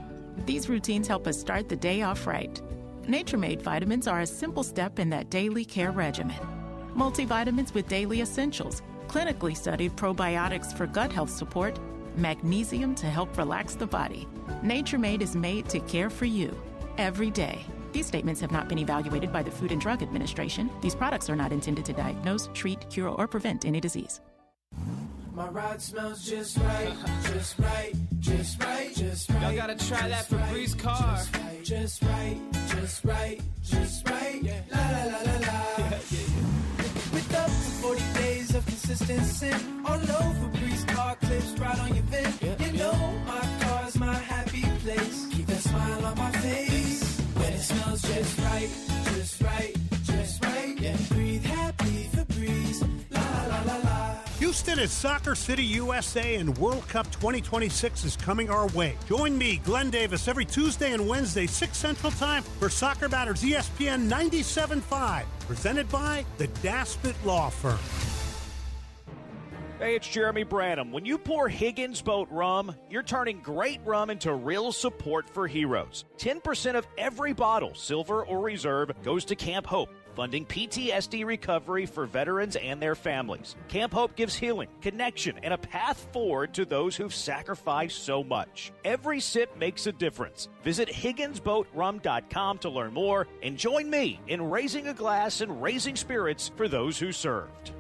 These routines help us start the day off right. Nature-Made vitamins are a simple step in that daily care regimen. Multivitamins with daily essentials, clinically studied probiotics for gut health support, magnesium to help relax the body. Nature-Made is made to care for you every day. These statements have not been evaluated by the Food and Drug Administration. These products are not intended to diagnose, treat, cure, or prevent any disease. My ride smells just right, just right, just right, just right. Y'all gotta try that Febreze car. Just right, just right, just right. Yeah. La la la la la. With up to 40 days of consistency, all over Febreze car clips right on your vent. You know my car's my happy place. Keep that smile on my face when it smells just right, just right, just right. Yeah. Breathe happy Febreze. La la la la la. Houston is Soccer City, USA, and World Cup 2026 is coming our way. Join me, Glenn Davis, every Tuesday and Wednesday, 6 Central Time, for Soccer Batters ESPN 97.5, presented by the Daspit Law Firm. Hey, it's Jeremy Branham. When you pour Higgins Boat rum, you're turning great rum into real support for heroes. 10% of every bottle, silver or reserve, goes to Camp Hope, funding PTSD recovery for veterans and their families. Camp Hope gives healing, connection, and a path forward to those who've sacrificed so much. Every sip makes a difference. Visit HigginsBoatRum.com to learn more and join me in raising a glass and raising spirits for those who served.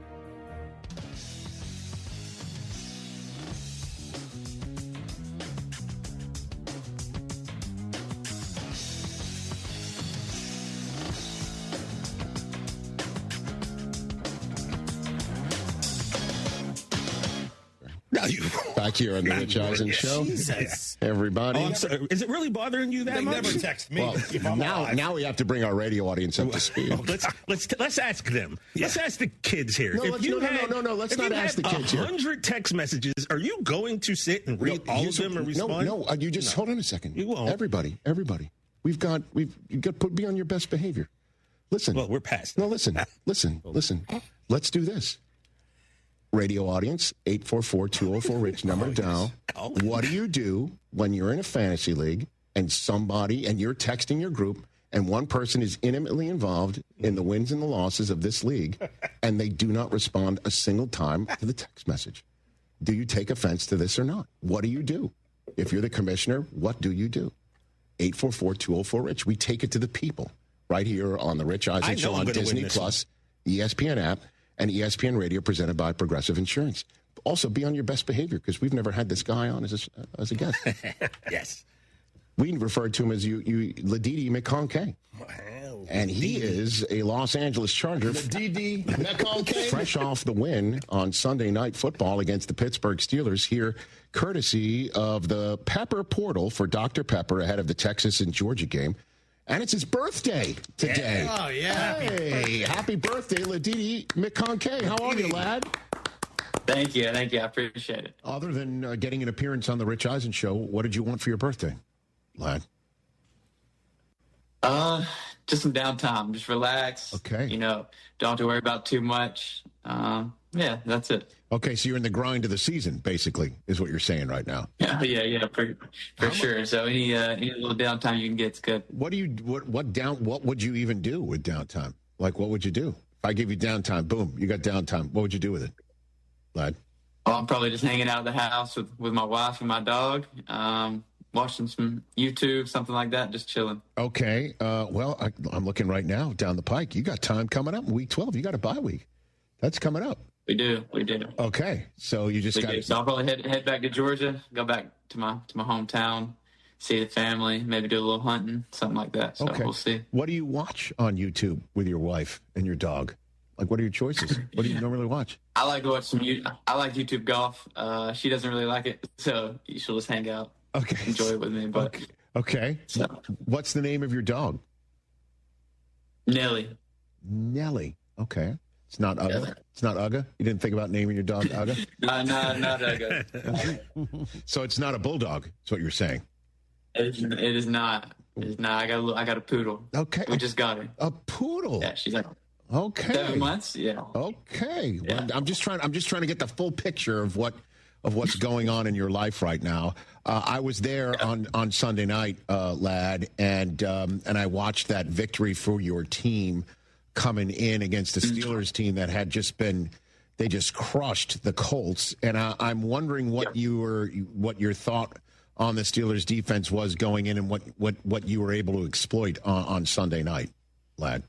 you. Back here on the Rich Eisen Show. Jesus. Everybody. Oh, I'm sorry. Is it really bothering you that much? They never text me. Well, now we have to bring our radio audience up to speed. Let's ask them. Yeah. Let's ask the kids here. No, let's not ask the kids here. 100 text messages, are you going to sit and read all of them and respond? No, you just hold on a second. You won't. Everybody. You've got to be on your best behavior. Listen. Well, we're past. No, listen. Let's do this. Radio audience, 844-204-RICH, number to dial. What do you do when you're in a fantasy league and you're texting your group and one person is intimately involved in the wins and the losses of this league and they do not respond a single time to the text message? Do you take offense to this or not? What do you do? If you're the commissioner, what do you do? 844-204-RICH. We take it to the people right here on the Rich Eisen Show on Disney Plus, ESPN app, and ESPN Radio presented by Progressive Insurance. Also, be on your best behavior because we've never had this guy on as a guest. Yes. We referred to him as Ladidi McConi. Wow. And he is a Los Angeles Charger. Ladidi McConi. Fresh off the win on Sunday Night Football against the Pittsburgh Steelers here, courtesy of the Pepper Portal for Dr. Pepper ahead of the Texas and Georgia game. And it's his birthday today. Yeah. Oh, yeah. Hey, happy birthday, Ladidi McConi. How are you, lad? Thank you. I appreciate it. Other than getting an appearance on the Rich Eisen Show, what did you want for your birthday, lad? Just some downtime. Just relax. Okay. Don't have to worry about too much. Yeah, that's it. Okay, so you're in the grind of the season, basically, is what you're saying right now. Yeah, for sure. So any little downtime you can get is good. What would you even do with downtime? Like, what would you do? If I give you downtime, boom, you got downtime. What would you do with it, lad? Oh, I'm probably just hanging out at the house with my wife and my dog, watching some YouTube, something like that, just chilling. Okay. Well, I'm looking right now down the pike. You got time coming up. Week 12, you got a bye week. That's coming up. We do. Okay, so you just got. So I'll probably head back to Georgia, go back to my hometown, see the family, maybe do a little hunting, something like that. So we'll see. What do you watch on YouTube with your wife and your dog? Like, what are your choices? What do you normally watch? I like to watch I like YouTube golf. She doesn't really like it, so she'll just hang out. Okay, enjoy it with me. But okay. So, what's the name of your dog? Nelly. Okay. It's not Ugga. Yeah. It's not Ugga. You didn't think about naming your dog Ugga? No, not Ugga. So it's not a bulldog. That's what you're saying. It is not. It is not. I got a poodle. Okay. We just got her. A poodle. Yeah, she's like 7 months. Yeah. Okay. Yeah. Well, I'm just trying to get the full picture of what's going on in your life right now. I was there on Sunday night, lad, and I watched that victory for your team coming in against the Steelers team that had they just crushed the Colts. And I'm wondering what your thought on the Steelers defense was going in and what you were able to exploit on Sunday night, lad.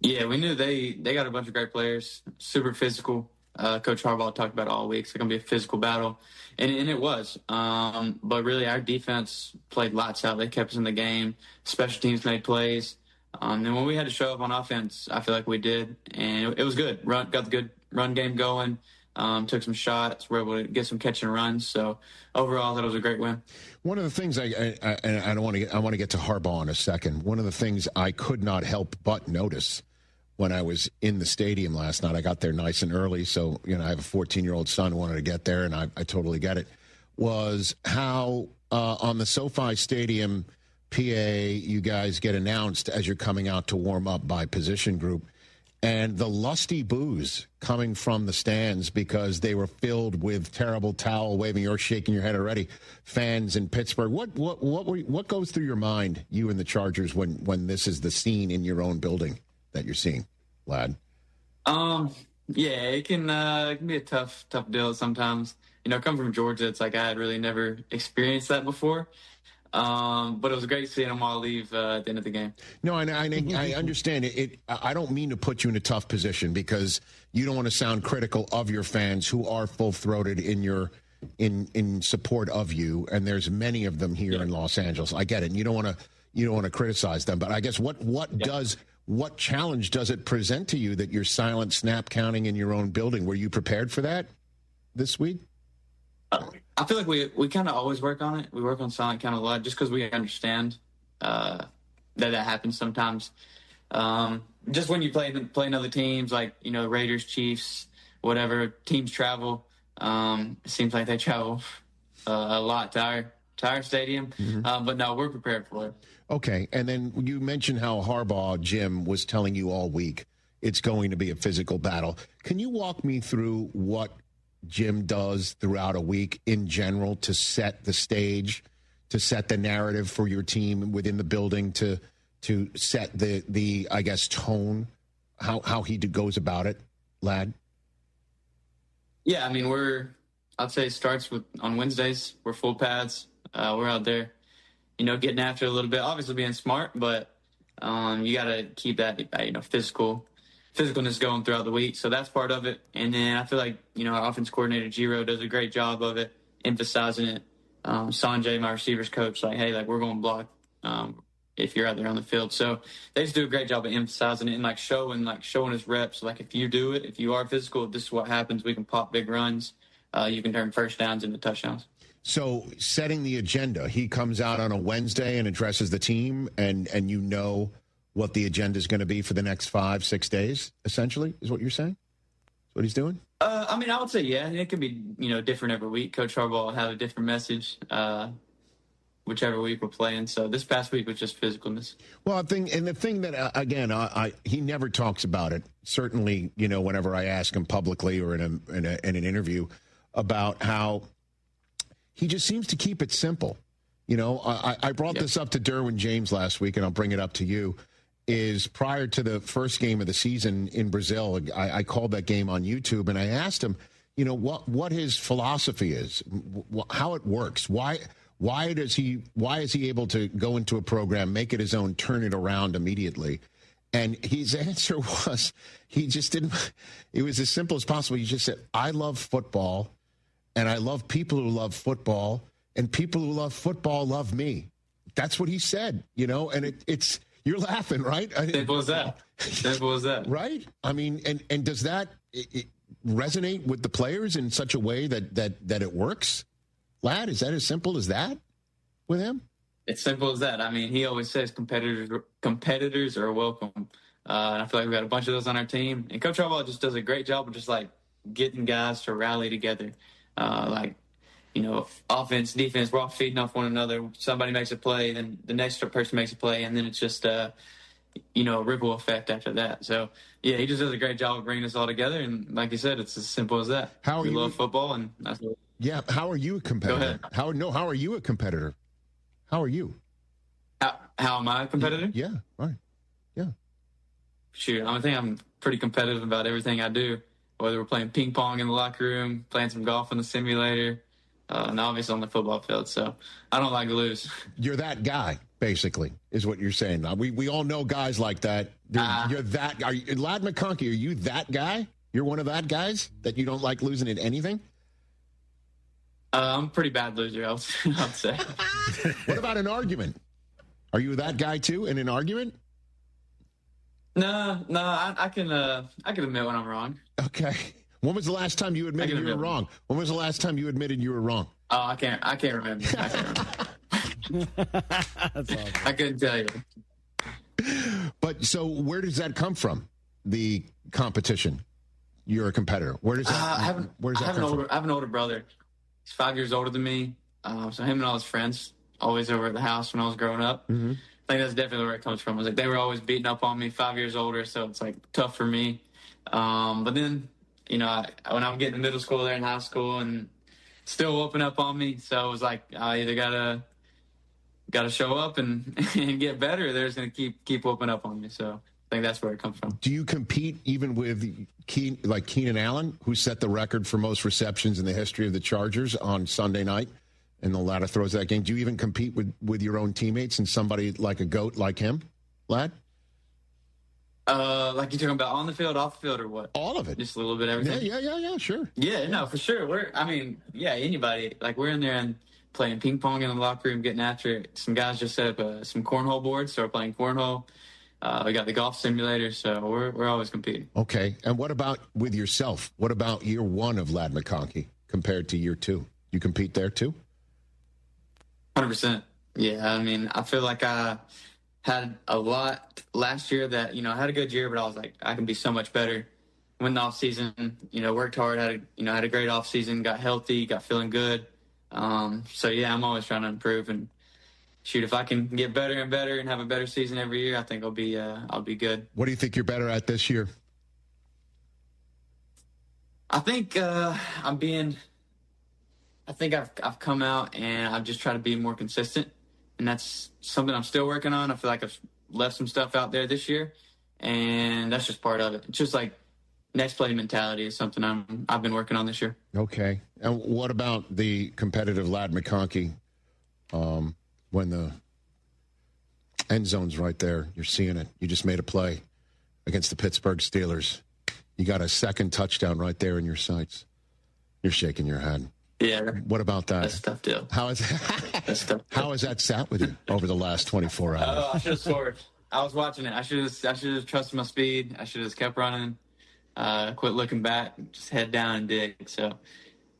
Yeah, we knew they got a bunch of great players, super physical. Coach Harbaugh talked about it all week. It's going to be a physical battle, and it was. But really, our defense played lights out. They kept us in the game. Special teams made plays. And when we had to show up on offense, I feel like we did, and it was good. Got the good run game going. Took some shots. Were able to get some catch and runs. So overall, that was a great win. One of the things I want to get to Harbaugh in a second. One of the things I could not help but notice when I was in the stadium last night, I got there nice and early, so I have a 14-year-old son who wanted to get there, and I totally get it. Was how on the SoFi Stadium PA, you guys get announced as you're coming out to warm up by position group, and the lusty boos coming from the stands because they were filled with terrible towel waving. You're shaking your head already. Fans in Pittsburgh. What goes through your mind, you and the Chargers, when this is the scene in your own building that you're seeing, lad? Yeah, it can be a tough deal sometimes. Coming from Georgia, it's like I had really never experienced that before. But it was great seeing them all leave at the end of the game. No, I understand it. I don't mean to put you in a tough position because you don't want to sound critical of your fans who are full-throated in support of you, and there's many of them here in Los Angeles. I get it. And you don't want to criticize them, but I guess what challenge does it present to you that you're silent snap counting in your own building? Were you prepared for that this week? I feel like we kind of always work on it. We work on silent count a lot just because we understand that happens sometimes. Just when you play other teams, like, Raiders, Chiefs, whatever, teams travel. It seems like they travel a lot to our stadium. Mm-hmm. But no, we're prepared for it. Okay, and then you mentioned how Harbaugh, Jim, was telling you all week it's going to be a physical battle. Can you walk me through what Jim does throughout a week in general to set the stage, to set the narrative for your team within the building, to set the I guess, tone, how he goes about it, Lad? Yeah, I mean, I'd say it starts on Wednesdays. We're full pads. We're out there, getting after it a little bit, obviously being smart, but you got to keep that, physicalness going throughout the week. So that's part of it. And then I feel like, our offense coordinator, Giro, does a great job of it, emphasizing it. Sanjay, my receivers coach, hey, we're going to block if you're out there on the field. So they just do a great job of emphasizing it and showing his reps. If you do it, if you are physical, this is what happens. We can pop big runs. You can turn first downs into touchdowns. So setting the agenda, he comes out on a Wednesday and addresses the team, and what the agenda is going to be for the next 5-6 days, essentially, is what you're saying? That's what he's doing? I would say, yeah. It can be, different every week. Coach Harbaugh will have a different message whichever week we're playing. So this past week was just physicalness. Well, the thing that, again, he never talks about it, certainly, whenever I ask him publicly or in an interview, about how he just seems to keep it simple. I brought this up to Derwin James last week, and I'll bring it up to you. Is prior to the first game of the season in Brazil, I called that game on YouTube, and I asked him, what his philosophy is, how it works, why is he able to go into a program, make it his own, turn it around immediately? And his answer was, he just didn't. It was as simple as possible. He just said, "I love football, and I love people who love football, and people who love football love me." That's what he said, and it's. You're laughing, right? Simple as that. Simple as that. Right? I mean, and does that resonate with the players in such a way that it works? Lad, is that as simple as that with him? It's simple as that. I mean, he always says competitors are welcome. And I feel like we've got a bunch of those on our team. And Coach Harbaugh just does a great job of just, getting guys to rally together. Offense, defense, we're all feeding off one another. Somebody makes a play, then the next person makes a play, and then it's just, a ripple effect after that. So, yeah, he just does a great job of bringing us all together. And like you said, it's as simple as that. We love football, and that's what. Yeah, how are you a competitor? Go ahead. How are you a competitor? How are you? How am I a competitor? Yeah, right. Yeah. Shoot, I think I'm pretty competitive about everything I do, whether we're playing ping pong in the locker room, playing some golf in the simulator, and obviously on the football field. So I don't like to lose. You're that guy, basically, is what you're saying. We all know guys like that. You're that guy. Lad McConkey, are you that guy? You're one of that guys that you don't like losing at anything? I'm a pretty bad loser, I would say. What about an argument? Are you that guy, too, in an argument? No, I can admit when I'm wrong. Okay. When was the last time you admitted you were wrong? When was the last time you admitted you were wrong? Oh, I can't remember. That's awesome. I couldn't tell you. But so where does that come from? The competition. You're a competitor. Where does that I have an older brother. He's 5 years older than me. So him and all his friends always over at the house when I was growing up. Mm-hmm. I think that's definitely where it comes from. They were always beating up on me, 5 years older, so it's tough for me. But then, when I'm getting to middle school, they're in high school and still whooping up on me. So it was I either gotta show up and get better, or they're just gonna keep whooping up on me. So I think that's where it comes from. Do you compete even with Keenan Allen, who set the record for most receptions in the history of the Chargers on Sunday night in the latter throws of that game? Do you even compete with your own teammates and somebody like a GOAT like him, Lad? Like you're talking about on the field, off the field, or what? All of it. Just a little bit of everything? Yeah, sure. Yeah, no, for sure. Anybody. We're in there and playing ping pong in the locker room, getting after it. Some guys just set up some cornhole boards, so we're playing cornhole. We got the golf simulator, so we're always competing. Okay, and what about with yourself? What about year one of Lad McConkey compared to year two? You compete there too? 100%. Yeah, I mean, I feel like I had a lot last year that, I had a good year, but I was like, I can be so much better. Went the offseason, worked hard, had a great offseason, got healthy, got feeling good. So, yeah, I'm always trying to improve. And, shoot, if I can get better and better and have a better season every year, I think I'll be good. What do you think you're better at this year? I think I've come out and I've just tried to be more consistent, and that's something I'm still working on. I feel like I've left some stuff out there this year, and that's just part of it. It's just like next play mentality is something I've been working on this year. Okay. And what about the competitive lad McConi? When the end zone's right there, you're seeing it. You just made a play against the Pittsburgh Steelers. You got a second touchdown right there in your sights. You're shaking your head. Yeah. What about that? That's tough, too. How has that sat with you over the last 24 hours? Oh, I should have scored. I was watching it. I should have trusted my speed. I should have kept running, quit looking back, just head down and dig. So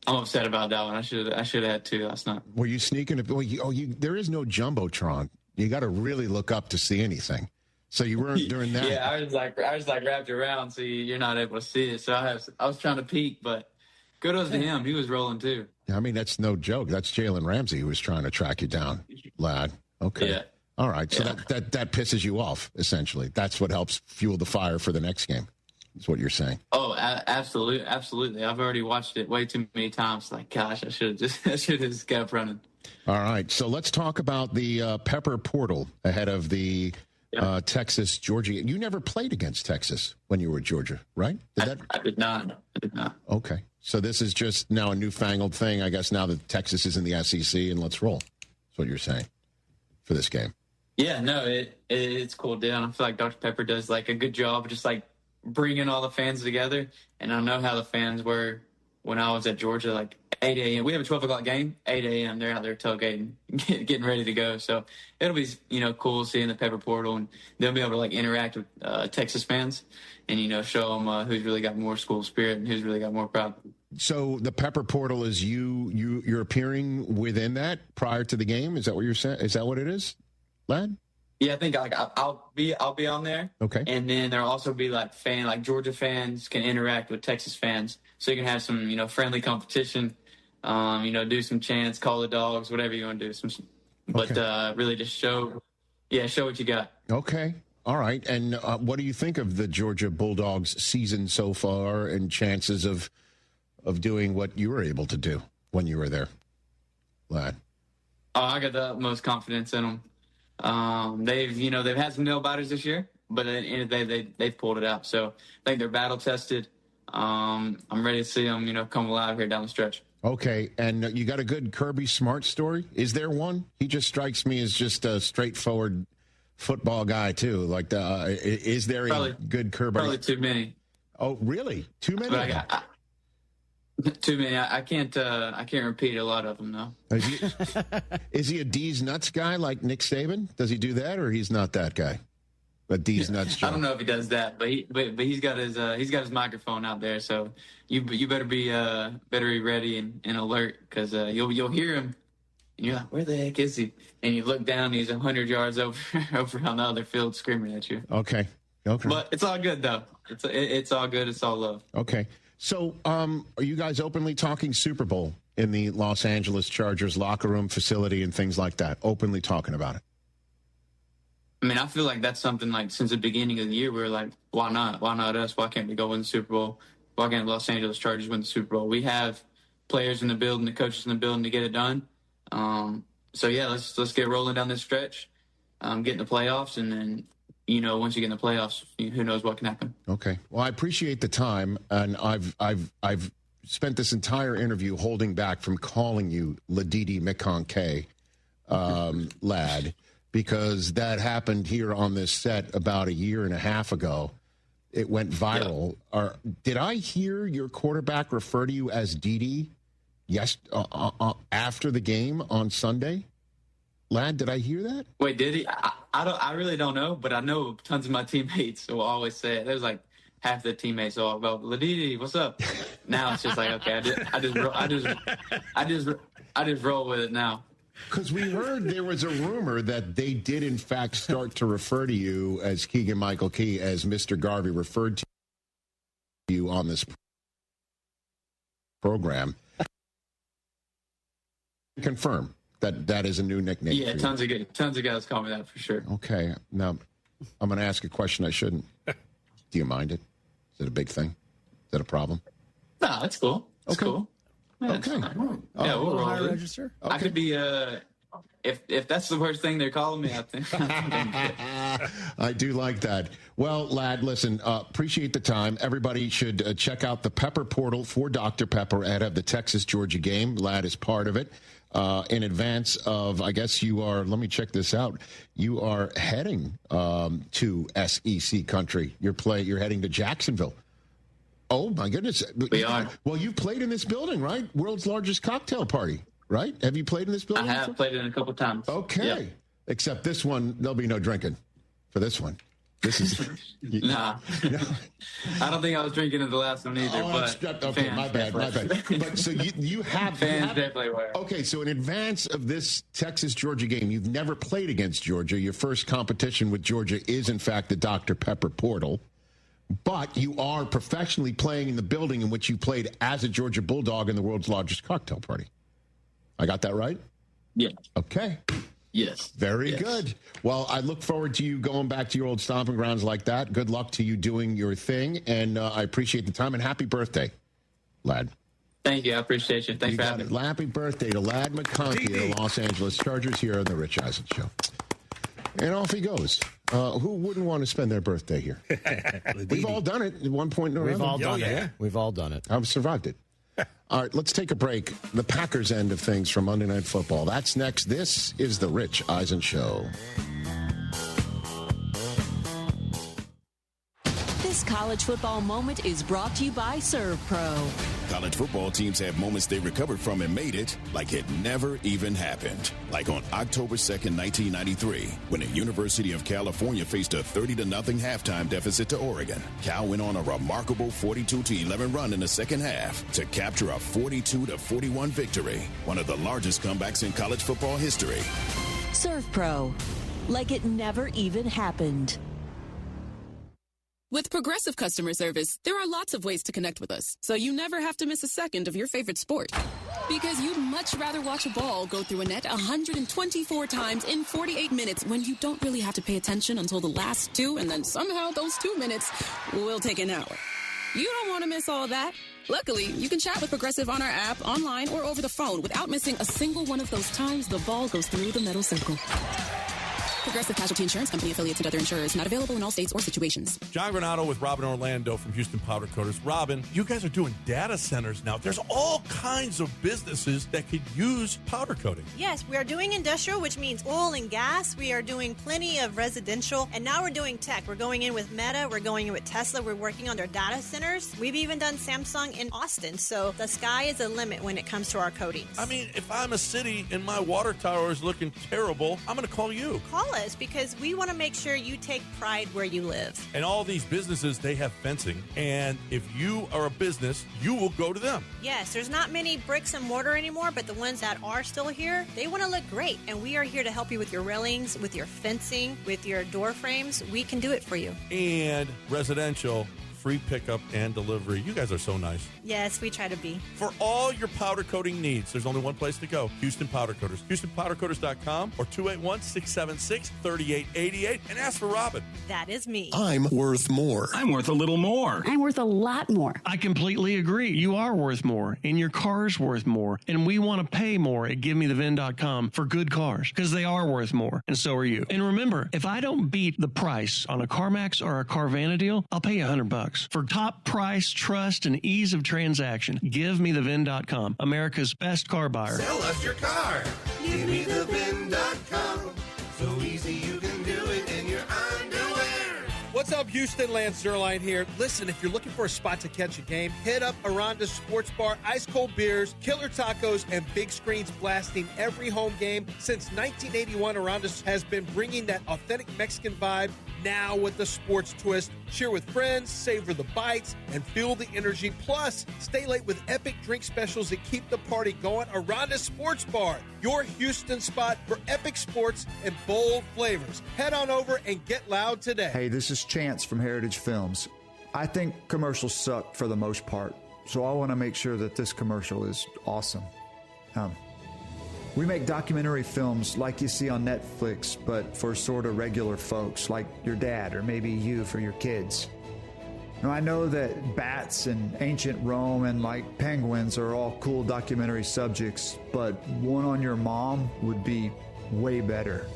I'm upset about that one. I should have had two last night. Were you sneaking? There is no jumbotron. You got to really look up to see anything. So you weren't during that. Yeah, I was like wrapped around, so you're not able to see it. So I was trying to peek, but kudos to him. He was rolling too. I mean, that's no joke. That's Jalen Ramsey who was trying to track you down, lad. Okay. Yeah. All right. So that pisses you off, essentially. That's what helps fuel the fire for the next game. Is what you're saying. Oh, absolutely. Absolutely. I've already watched it way too many times. Like, gosh, I should have just kept running. All right. So let's talk about the Pepper portal ahead of the Texas, Georgia. You never played against Texas when you were at Georgia, right? I did not. Okay. So this is just now a newfangled thing, I guess, now that Texas is in the SEC, and let's roll. That's what you're saying for this game. Yeah, no, it's cooled down. I feel like Dr. Pepper does like a good job of just like bringing all the fans together. And I know how the fans were when I was at Georgia, like 8 a.m. We have a 12 o'clock game, 8 a.m. They're out there tailgating, getting ready to go. So it'll be, cool seeing the Pepper portal, and they'll be able to like interact with Texas fans and, show them who's really got more school spirit and who's really got more pride. So the Pepper portal is you're appearing within that prior to the game. Is that what you're saying? Is that what it is, lad? Yeah, I think I'll be on there. Okay. And then there'll also be like Georgia fans can interact with Texas fans, so you can have some friendly competition. Do some chants, call the dogs, whatever you want to do. But really just show what you got. Okay. All right. And what do you think of the Georgia Bulldogs season so far and chances of doing what you were able to do when you were there, lad? Oh, I got the utmost confidence in them. They've had some nail-biters this year, but at the end of the day, they've pulled it out. So I think they're battle-tested. I'm ready to see them, come alive here down the stretch. Okay, and you got a good Kirby Smart story? Is there one? He just strikes me as just a straightforward football guy, too. Like, is there a good Kirby? Probably too many. Oh, really? Too many? Too many. I can't repeat a lot of them, though. Is he a D's nuts guy like Nick Saban? Does he do that, or he's not that guy? But D's nuts joke. I don't know if he does that, but he's got his microphone out there, so you better be ready and alert, because you'll hear him and you're like, where the heck is he? And you look down, he's 100 yards over on the other field screaming at you. Okay. But it's all good though. It's all good. It's all love. Okay. So, are you guys openly talking Super Bowl in the Los Angeles Chargers locker room facility and things like that? Openly talking about it? I mean, I feel like that's something like since the beginning of the year, we were like, why not? Why not us? Why can't we go win the Super Bowl? Why can't Los Angeles Chargers win the Super Bowl? We have players in the building, the coaches in the building to get it done. So yeah, let's get rolling down this stretch, get in the playoffs, and then, once you get in the playoffs, who knows what can happen. Okay. Well, I appreciate the time, and I've spent this entire interview holding back from calling you Ladidi McConkey, lad, because that happened here on this set about a year and a half ago. It went viral. Yeah. Did I hear your quarterback refer to you as Didi? Yes, after the game on Sunday, lad. Did I hear that? Wait, did he? I really don't know, but I know tons of my teammates will always say it. There's like half the teammates all go, Ladidi, what's up? Now it's just like, okay, I just roll with it now. Because we heard there was a rumor that they did, in fact, start to refer to you as Keegan-Michael Key, as Mr. Garvey referred to you on this program. Confirm that is a new nickname. Yeah, tons of guys call me that for sure. Okay. Now, I'm going to ask a question I shouldn't. Do you mind it? Is it a big thing? Is that a problem? No, it's cool. It's cool. Yeah, okay. Yeah, we'll roll with it. Register? Okay. I could be, if that's the worst thing they're calling me, I think. I do like that. Well, Lad, listen, appreciate the time. Everybody should check out the Pepper portal for Dr. Pepper ahead of the Texas-Georgia game. Lad is part of it. In advance of, I guess you are, let me check this out. You are heading to SEC country. You're heading to Jacksonville. Oh, my goodness. We are. Well, you've played in this building, right? World's largest cocktail party, right? Have you played in this building? I have played it a couple times. Okay. Yep. Except this one, there'll be no drinking for this one. This is... Nah. I don't think I was drinking at the last one either. Okay, my bad. But so you have... Fans definitely were. Okay, so in advance of this Texas-Georgia game, you've never played against Georgia. Your first competition with Georgia is, in fact, the Dr. Pepper portal. But you are professionally playing in the building in which you played as a Georgia Bulldog in the world's largest cocktail party. I got that right? Yeah. Okay. Yes. Very good. Well, I look forward to you going back to your old stomping grounds like that. Good luck to you doing your thing, and I appreciate the time, and happy birthday, Lad. Thank you. I appreciate you. Thanks for having me. Happy birthday to Lad McConi of the Los Angeles Chargers here on the Rich Eisen Show. And off he goes. Who wouldn't want to spend their birthday here? We've all done it at one point or another. We've all done it. We've all done it. I've survived it. All right, let's take a break. The Packers end of things from Monday Night Football. That's next. This is the Rich Eisen Show. This college football moment is brought to you by Serve Pro. College football teams have moments they recovered from and made it like it never even happened. Like on October 2nd, 1993, when the University of California faced a 30-0 halftime deficit to Oregon. Cal went on a remarkable 42-11 run in the second half to capture a 42-41 victory, one of the largest comebacks in college football history. Serve Pro, like it never even happened. With Progressive Customer Service, there are lots of ways to connect with us, so you never have to miss a second of your favorite sport. Because you'd much rather watch a ball go through a net 124 times in 48 minutes when you don't really have to pay attention until the last two, and then somehow those 2 minutes will take an hour. You don't want to miss all that. Luckily, you can chat with Progressive on our app, online, or over the phone without missing a single one of those times the ball goes through the metal circle. Progressive Casualty Insurance Company, affiliates, and other insurers. Not available in all states or situations. John Granado with Robin Orlando from Houston Powder Coaters. Robin, you guys are doing data centers now. There's all kinds of businesses that could use powder coating. Yes, we are doing industrial, which means oil and gas. We are doing plenty of residential, and now we're doing tech. We're going in with Meta. We're going in with Tesla. We're working on their data centers. We've even done Samsung in Austin. So the sky is the limit when it comes to our coatings. I mean, if I'm a city and my water tower is looking terrible, I'm going to call you. Call us, because we want to make sure you take pride where you live. And all these businesses, they have fencing. And if you are a business, you will go to them. Yes, there's not many bricks and mortar anymore, but the ones that are still here, they want to look great. And we are here to help you with your railings, with your fencing, with your door frames. We can do it for you. And residential, free pickup and delivery. You guys are so nice. Yes, we try to be. For all your powder coating needs, there's only one place to go. Houston Powder Coaters. HoustonPowderCoaters.com or 281-676-3888 and ask for Robin. That is me. I'm worth more. I'm worth a little more. I'm worth a lot more. I completely agree. You are worth more, and your car's worth more, and we want to pay more at GiveMeTheVin.com for good cars, because they are worth more, and so are you. And remember, if I don't beat the price on a CarMax or a Carvana deal, I'll pay you $100. For top price, trust, and ease of transaction, GiveMeTheVin.com, America's best car buyer. Sell us your car. GiveMeTheVin.com. So easy you can do it in your underwear. What's up, Houston? Lance Zerline here. Listen, if you're looking for a spot to catch a game, hit up Aranda's Sports Bar. Ice cold beers, killer tacos, and big screens blasting every home game. Since 1981, Aranda's has been bringing that authentic Mexican vibe now with the sports twist. Cheer with friends, savor the bites, and feel the energy. Plus, stay late with epic drink specials that keep the party going. Aronda Sports Bar, your Houston spot for epic sports and bold flavors. Head on over and get loud today. Hey, this is Chance from Heritage Films. I think commercials suck for the most part, so I want to make sure that this commercial is awesome. We make documentary films like you see on Netflix, but for sort of regular folks like your dad or maybe you for your kids. Now, I know that bats and ancient Rome and like penguins are all cool documentary subjects, but one on your mom would be way better.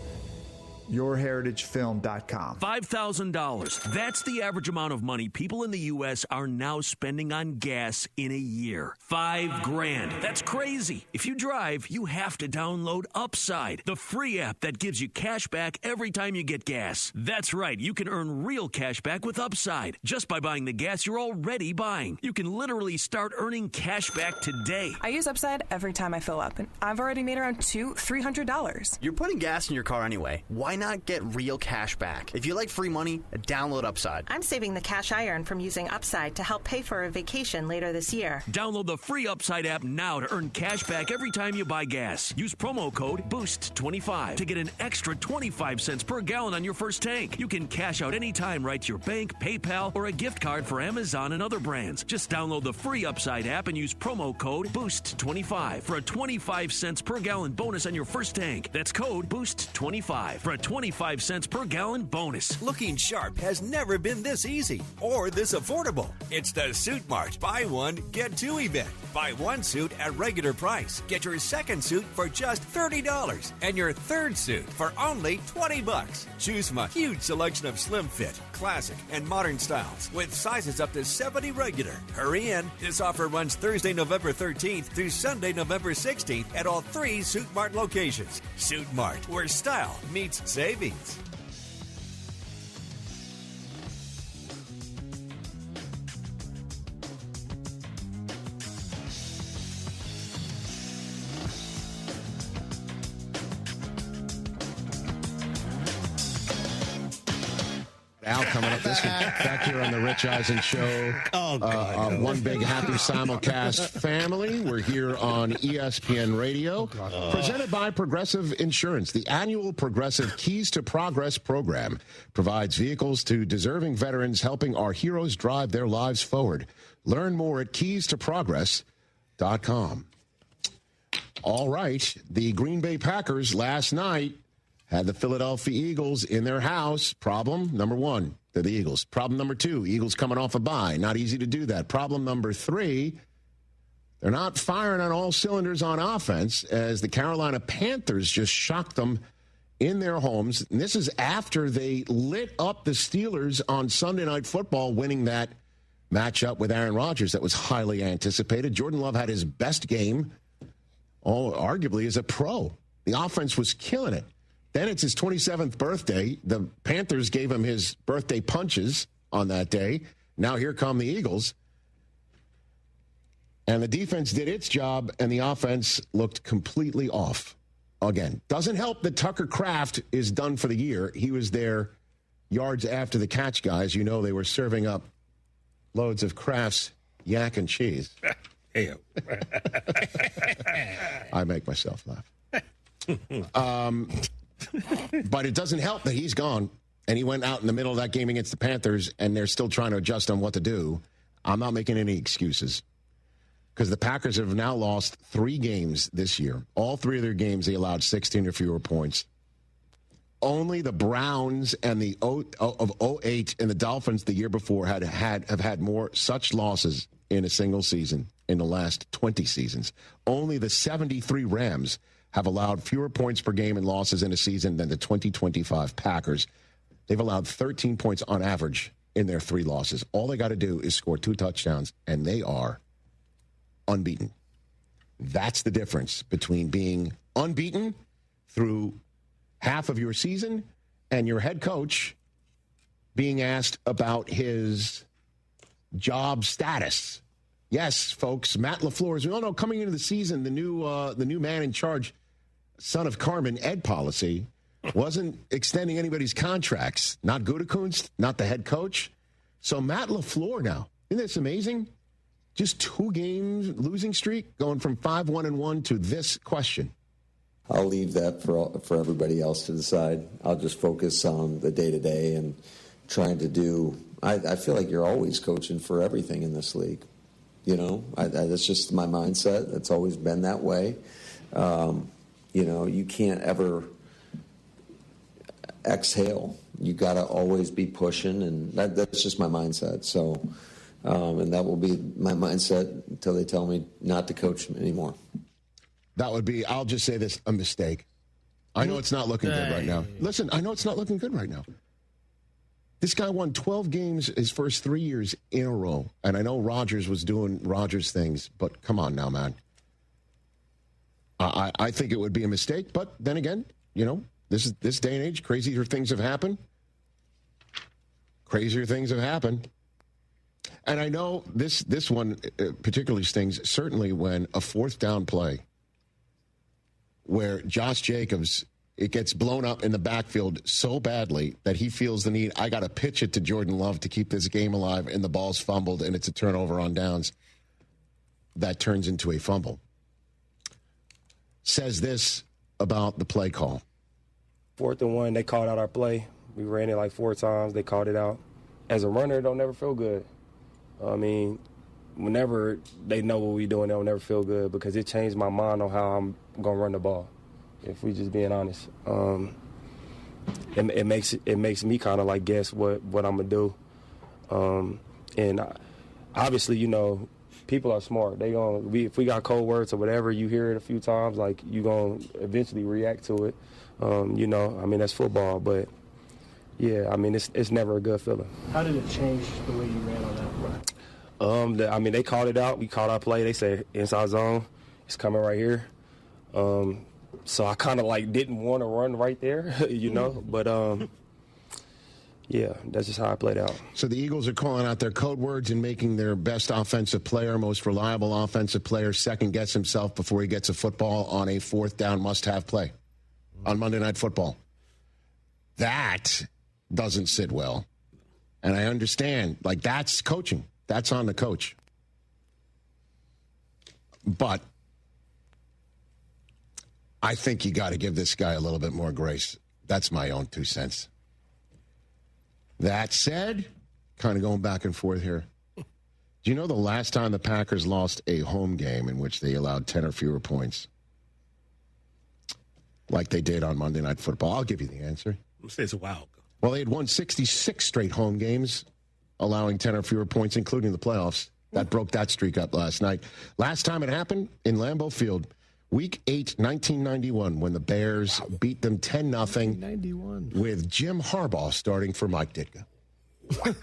YourHeritageFilm.com. $5,000. That's the average amount of money people in the U.S. are now spending on gas in a year. $5,000. That's crazy. If you drive, you have to download Upside, the free app that gives you cash back every time you get gas. That's right. You can earn real cash back with Upside just by buying the gas you're already buying. You can literally start earning cash back today. I use Upside every time I fill up, and I've already made around $300. You're putting gas in your car anyway. Why not get real cash back? If you like free money, download Upside. I'm saving the cash I earn from using Upside to help pay for a vacation later this year. Download the free Upside app now to earn cash back every time you buy gas. Use promo code BOOST25 to get an extra 25 cents per gallon on your first tank. You can cash out anytime right to your bank, PayPal, or a gift card for Amazon and other brands. Just download the free Upside app and use promo code BOOST25 for a 25 cents per gallon bonus on your first tank. That's code BOOST25 for a 25 cents per gallon bonus. Looking sharp has never been this easy or this affordable. It's the Suit Mart Buy One, Get Two event. Buy one suit at regular price. Get your second suit for just $30 and your third suit for only $20. Choose from a huge selection of slim fit, classic, and modern styles with sizes up to 70 regular. Hurry in. This offer runs Thursday, November 13th through Sunday, November 16th at all 3 Suit Mart locations. Suit Mart, where style meets savings. Al coming up this week back here on the Rich Eisen Show. One big happy simulcast family. We're here on ESPN Radio. Presented by Progressive Insurance. The annual Progressive Keys to Progress program provides vehicles to deserving veterans, helping our heroes drive their lives forward. Learn more at keystoprogress.com. All right. The Green Bay Packers last night had the Philadelphia Eagles in their house. Problem number 1, they're the Eagles. Problem number 2, Eagles coming off a bye. Not easy to do that. Problem number 3, they're not firing on all cylinders on offense as the Carolina Panthers just shocked them in their homes. And this is after they lit up the Steelers on Sunday Night Football, winning that matchup with Aaron Rodgers that was highly anticipated. Jordan Love had his best game, arguably, as a pro. The offense was killing it. Then it's his 27th birthday. The Panthers gave him his birthday punches on that day. Now here come the Eagles. And the defense did its job, and the offense looked completely off again. Doesn't help that Tucker Kraft is done for the year. He was their yards after the catch guys. You know, they were serving up loads of Kraft's yak and cheese. I make myself laugh. But it doesn't help that he's gone, and he went out in the middle of that game against the Panthers, and they're still trying to adjust on what to do. I'm not making any excuses because the Packers have now lost 3 games this year. All 3 of their games, they allowed 16 or fewer points. Only the Browns and the of 08 and the Dolphins the year before have had more such losses in a single season in the last 20 seasons. Only the 73 Rams have allowed fewer points per game and losses in a season than the 2025 Packers. They've allowed 13 points on average in their 3 losses. All they got to do is score 2 touchdowns, and they are unbeaten. That's the difference between being unbeaten through half of your season and your head coach being asked about his job status. Yes, folks, Matt LaFleur, as we all know, coming into the season, the new man in charge, son of Carmen, Ed policy, Wasn't extending anybody's contracts. Not Gutekunst, not the head coach. So Matt LaFleur now. Isn't this amazing? Just 2 games losing streak, going from 5-1-1 to this question. I'll leave that for everybody else to decide. I'll just focus on the day-to-day and trying to do. I feel like you're always coaching for everything in this league. You know, that's just my mindset. It's always been that way. You know, you can't ever exhale. You got to always be pushing, and that's just my mindset. So, and that will be my mindset until they tell me not to coach anymore. That would be, I'll just say this, a mistake. I know it's not looking good right now. Listen, I know it's not looking good right now. This guy won 12 games his first 3 years in a row. And I know Rodgers was doing Rodgers things, but come on now, man. I think it would be a mistake. But then again, you know, this day and age, crazier things have happened. Crazier things have happened. And I know this one particularly stings, certainly when a 4th down play where Josh Jacobs, it gets blown up in the backfield so badly that he feels the need, I got to pitch it to Jordan Love to keep this game alive, and the ball's fumbled, and it's a turnover on downs. That turns into a fumble. Says this about the play call. 4th and 1, they called out our play. We ran it like 4 times. They called it out. As a runner, it don't never feel good. I mean, whenever they know what we're doing, they'll never feel good because it changed my mind on how I'm going to run the ball, if we just being honest. It makes me kind of like guess what I'm going to do. And obviously, you know, people are smart. If we got cold words or whatever, you hear it a few times, like you going to eventually react to it. You know, I mean, that's football, but yeah, I mean, it's never a good feeling. How did it change the way you ran on that play? I mean, they called it out. We called our play. They said inside zone. It's coming right here. So I kind of like didn't want to run right there, you know. But yeah, that's just how I played out. So the Eagles are calling out their code words and making their best offensive player, most reliable offensive player, second guess himself before he gets a football on a 4th down must-have play on Monday Night Football. That doesn't sit well. And I understand, like, that's coaching. That's on the coach. But I think you got to give this guy a little bit more grace. That's my own 2 cents. That said, kind of going back and forth here. Do you know the last time the Packers lost a home game in which they allowed 10 or fewer points? Like they did on Monday Night Football. I'll give you the answer. I'm saying it's a while ago. Well, they had won 66 straight home games, allowing 10 or fewer points, including the playoffs. That broke that streak up last night. Last time it happened in Lambeau Field, Week 8, 1991, when the Bears beat them 10-0 with Jim Harbaugh starting for Mike Ditka. Wow.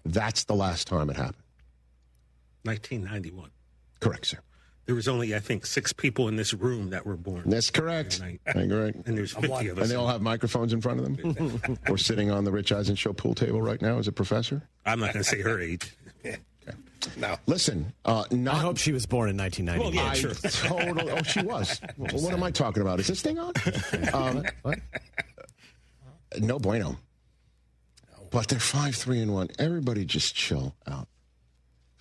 That's the last time it happened. 1991. Correct, sir. There was only, I think, 6 people in this room that were born. That's correct. And there's 50 of us. And they all have microphones in front of them? Or sitting on the Rich Eisen Show pool table right now as a professor? I'm not going to say her age. No. Listen, I hope she was born in 1990. Well, yeah, sure. Oh, she was. Well, what am I talking about? Is this thing on? What? No bueno. But they're 5-3-1. Everybody just chill out.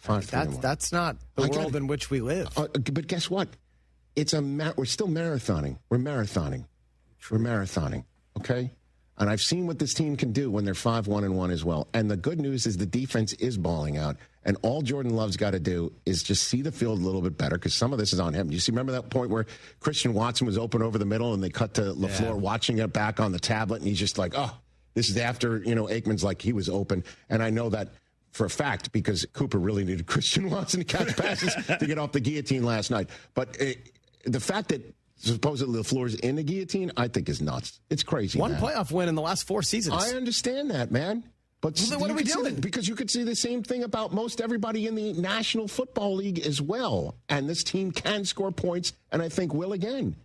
5-3-1. That's not the world in which we live. But guess what? It's we're still marathoning. We're marathoning. Okay? And I've seen what this team can do when they're 5-1-1 as well. And the good news is the defense is balling out. And all Jordan Love's got to do is just see the field a little bit better because some of this is on him. You see, remember that point where Christian Watson was open over the middle and they cut to LaFleur watching it back on the tablet, and he's just like, oh, this is after, Aikman's like he was open. And I know that for a fact because Cooper really needed Christian Watson to catch passes to get off the guillotine last night. But the fact that supposedly LaFleur's in the guillotine, I think is nuts. It's crazy. One playoff win in the last 4 seasons. I understand that, man. But well, what are we doing? Because you could see the same thing about most everybody in the National Football League as well. And this team can score points, and I think will again.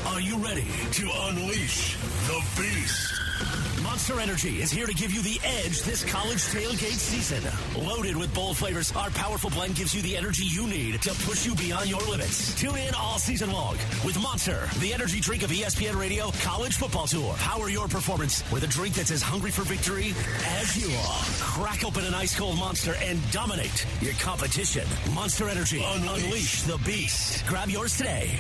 Are you ready to unleash the beast? Monster Monster Energy is here to give you the edge this college tailgate season. Loaded with bold flavors, our powerful blend gives you the energy you need to push you beyond your limits. Tune in all season long with Monster, the energy drink of ESPN Radio College Football Tour. Power your performance with a drink that's as hungry for victory as you are. Crack open an ice-cold Monster and dominate your competition. Monster Energy. Unleash the beast. Grab yours today.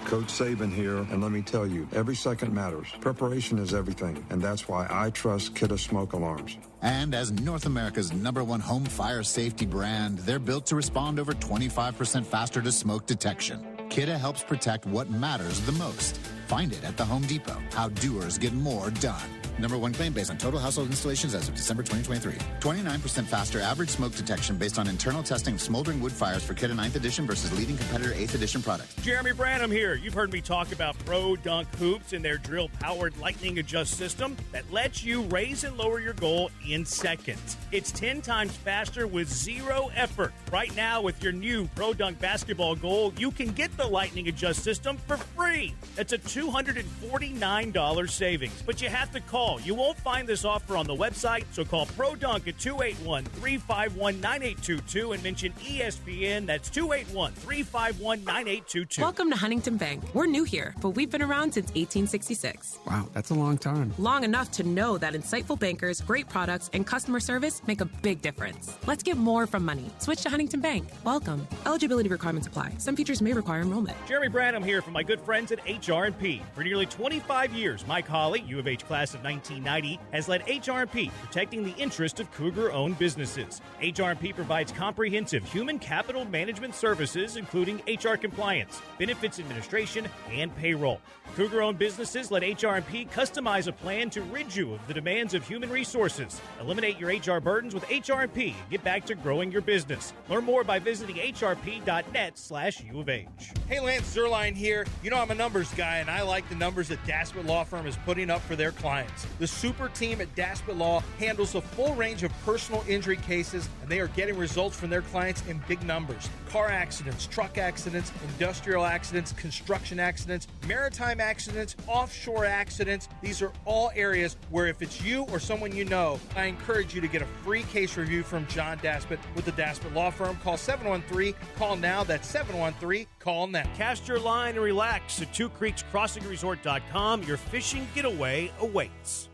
Coach Saban here, and let me tell you, every second matters. Preparation is everything, and that's why I trust Kidda Smoke Alarms. And as North America's #1 home fire safety brand, they're built to respond over 25% faster to smoke detection. Kidda helps protect what matters the most. Find it at the Home Depot. How doers get more done. #1 claim based on total household installations as of December 2023. 29% faster average smoke detection based on internal testing of smoldering wood fires for Kidda 9th edition versus leading competitor 8th edition products. Jeremy Branham here. You've heard me talk about Pro Dunk Hoops and their drill-powered lightning adjust system that lets you raise and lower your goal in seconds. It's 10 times faster with zero effort. Right now, with your new Pro Dunk basketball goal, you can get the lightning adjust system for free. That's a $249 savings, but you have to call. You won't find this offer on the website, so call Pro Dunk at 281-351-9822 and mention ESPN. That's 281-351-9822. Welcome to Huntington Bank. We're new here, but we've been around since 1866. Wow, that's a long time. Long enough to know that insightful bankers, great products, and customer service make a big difference. Let's get more from money. Switch to Huntington Bank. Welcome. Eligibility requirements apply. Some features may require enrollment. Jeremy Branham here from my good friends at HR&P. For nearly 25 years, Mike Hawley, U of H class of 1990, has led HR&P, protecting the interest of Cougar-owned businesses. HR&P provides comprehensive human capital management services, including HR compliance, benefits administration, and payroll. Cougar-owned businesses let HR&P customize a plan to rid you of the demands of human resources. Eliminate your HR burdens with HR&P and get back to growing your business. Learn more by visiting hrp.net/U of H. Hey, Lance Zerline here. You know I'm a numbers guy, and I like the numbers that Daspit Law Firm is putting up for their clients. The super team at Daspit Law handles a full range of personal injury cases, and they are getting results from their clients in big numbers. Car accidents, truck accidents, industrial accidents, construction accidents, maritime accidents, offshore accidents. These are all areas where if it's you or someone you know, I encourage you to get a free case review from John Daspit with the Daspit Law Firm. Call 713-CALL-NOW. That's 713-CALL-NOW. Cast your line and relax at twocreekscrossingresort.com. Your fishing getaway awaits.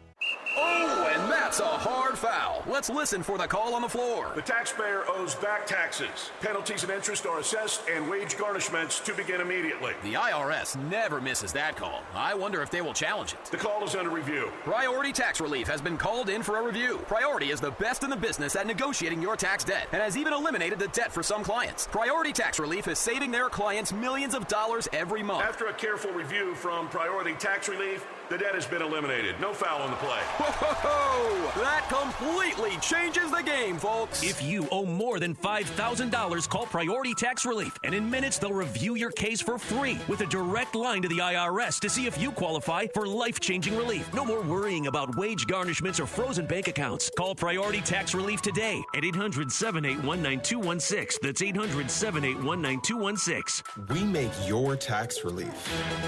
Oh, and that's a hard foul. Let's listen for the call on the floor. The taxpayer owes back taxes. Penalties and interest are assessed and wage garnishments to begin immediately. The IRS never misses that call. I wonder if they will challenge it. The call is under review. Priority Tax Relief has been called in for a review. Priority is the best in the business at negotiating your tax debt and has even eliminated the debt for some clients. Priority Tax Relief is saving their clients millions of dollars every month. After a careful review from Priority Tax Relief, the debt has been eliminated. No foul on the play. Whoa! That completely changes the game, folks. If you owe more than $5,000, call Priority Tax Relief, and in minutes they'll review your case for free with a direct line to the IRS to see if you qualify for life-changing relief. No more worrying about wage garnishments or frozen bank accounts. Call Priority Tax Relief today at 800-781-9216. That's 800-781-9216. We make your tax relief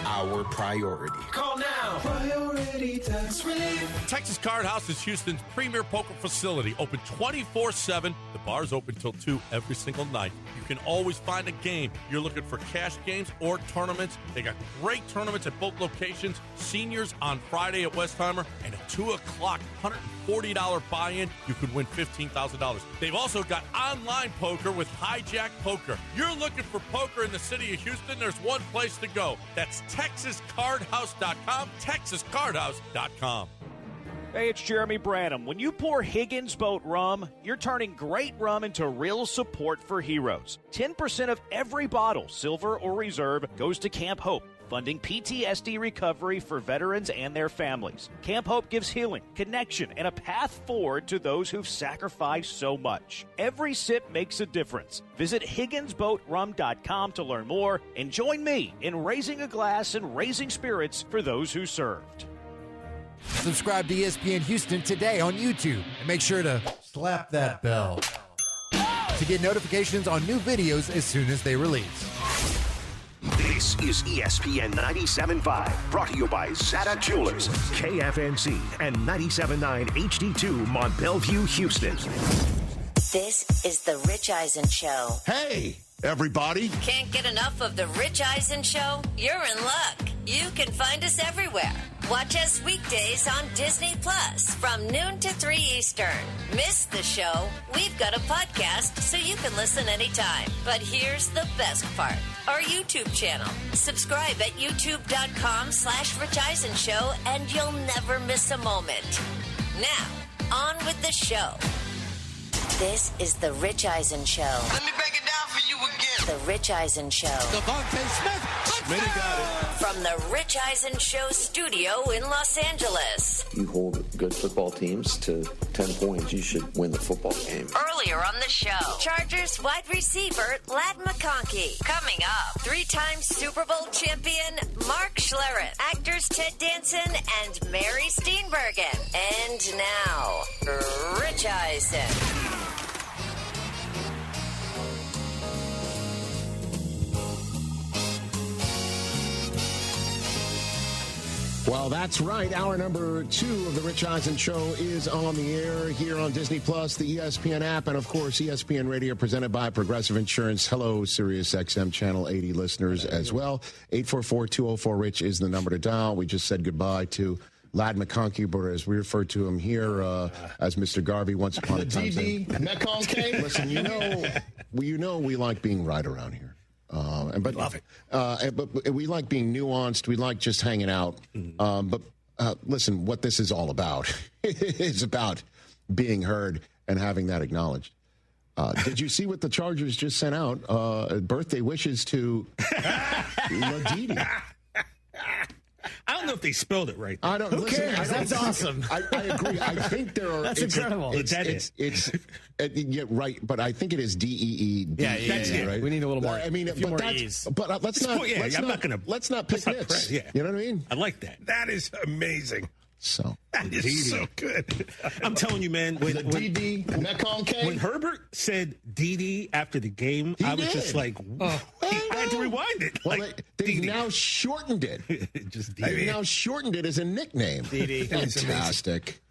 our priority. Call now. Priority Tax Relief. Texas Card House is Houston's premier poker facility, open 24/7. The bar's open till 2 every single night. You can always find a game. You're looking for cash games or tournaments. They got great tournaments at both locations. Seniors on Friday at Westheimer, and at 2 o'clock, $140 buy-in. You could win $15,000. They've also got online poker with Hijack Poker. You're looking for poker in the city of Houston, there's one place to go. That's TexasCardHouse.com, TexasCardHouse.com. Hey, it's Jeremy Branham. When you pour Higgins Boat rum, you're turning great rum into real support for heroes. 10% of every bottle, silver or reserve, goes to Camp Hope, funding PTSD recovery for veterans and their families. Camp Hope gives healing, connection, and a path forward to those who've sacrificed so much. Every sip makes a difference. Visit HigginsBoatRum.com to learn more and join me in raising a glass and raising spirits for those who served. Subscribe to ESPN Houston today on YouTube and make sure to slap that bell to get notifications on new videos as soon as they release. The This is ESPN 97.5, brought to you by Zata Jewelers, KFNC, and 97.9 HD2 Mont Bellevue, Houston. This is the Rich Eisen Show. Hey, everybody. Can't get enough of the Rich Eisen Show? You're in luck. You can find us everywhere. Watch us weekdays on Disney Plus from noon to 3 Eastern. Miss the show? We've got a podcast so you can listen anytime. But here's the best part. Our YouTube channel. Subscribe at youtube.com/Rich Eisen Show and you'll never miss a moment. Now, on with the show. This is the Rich Eisen Show. Let me break it down for you again. The Rich Eisen Show. Devontae Smith. Smith got it. From the Rich Eisen Show studio in Los Angeles. You hold good football teams to 10 points, you should win the football game. Earlier on the show, Chargers wide receiver Ladd McConkey. Coming up, 3-time Super Bowl champion Mark Schlereth, actors Ted Dansen and Mary Steenburgen. And now, Rich Eisen. Well, that's right. Hour number 2 of the Rich Eisen Show is on the air here on Disney Plus, the ESPN app, and, of course, ESPN Radio presented by Progressive Insurance. Hello, Sirius XM Channel 80 listeners as well. 844-204-RICH is the number to dial. We just said goodbye to Ladd McConkey, but as we refer to him here as Mr. Garvey once upon a time. DD McConkey? Listen, you know we like being right around here. But love it. But we like being nuanced. We like just hanging out. But listen, what this is all about is about being heard and having that acknowledged. Did you see what the Chargers just sent out? Birthday wishes to Ladidi. I don't know if they spelled it right. I don't. Who listen, cares? That's awesome. I agree. I think there are. That's incredible. Yeah, right. But I think it is DEE. Yeah. Right? We need a little more. I mean, a few but more E's. But let's not. Let's not pick nits. Yeah. You know what I mean? I like that. That is amazing. So that is so good. I'm telling you, man. When Herbert said DD after the game, I was just like, I had to rewind it. Well, they've now shortened it. They've now shortened it as a nickname. DD. Fantastic.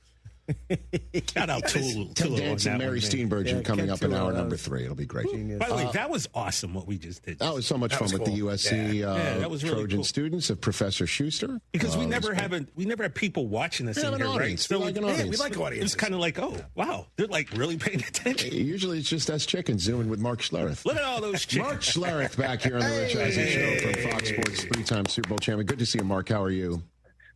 Shout out to Dansen and Mary Steenburgen coming up in hour number 3. It'll be great. By the way, that was awesome what we just did. That was so much fun with the USC that was really Trojan cool. students of Professor Schuster. Because we never have people watching us in here, right? So we like an audience. We like audiences. It's kind of like, oh, wow, they're like really paying attention. Usually it's just us chickens zooming with Mark Schlereth. Look at all those chickens. Mark Schlereth back here on the Rich Eisen Show from Fox Sports, 3-time Super Bowl champion. Good to see you, Mark. How are you?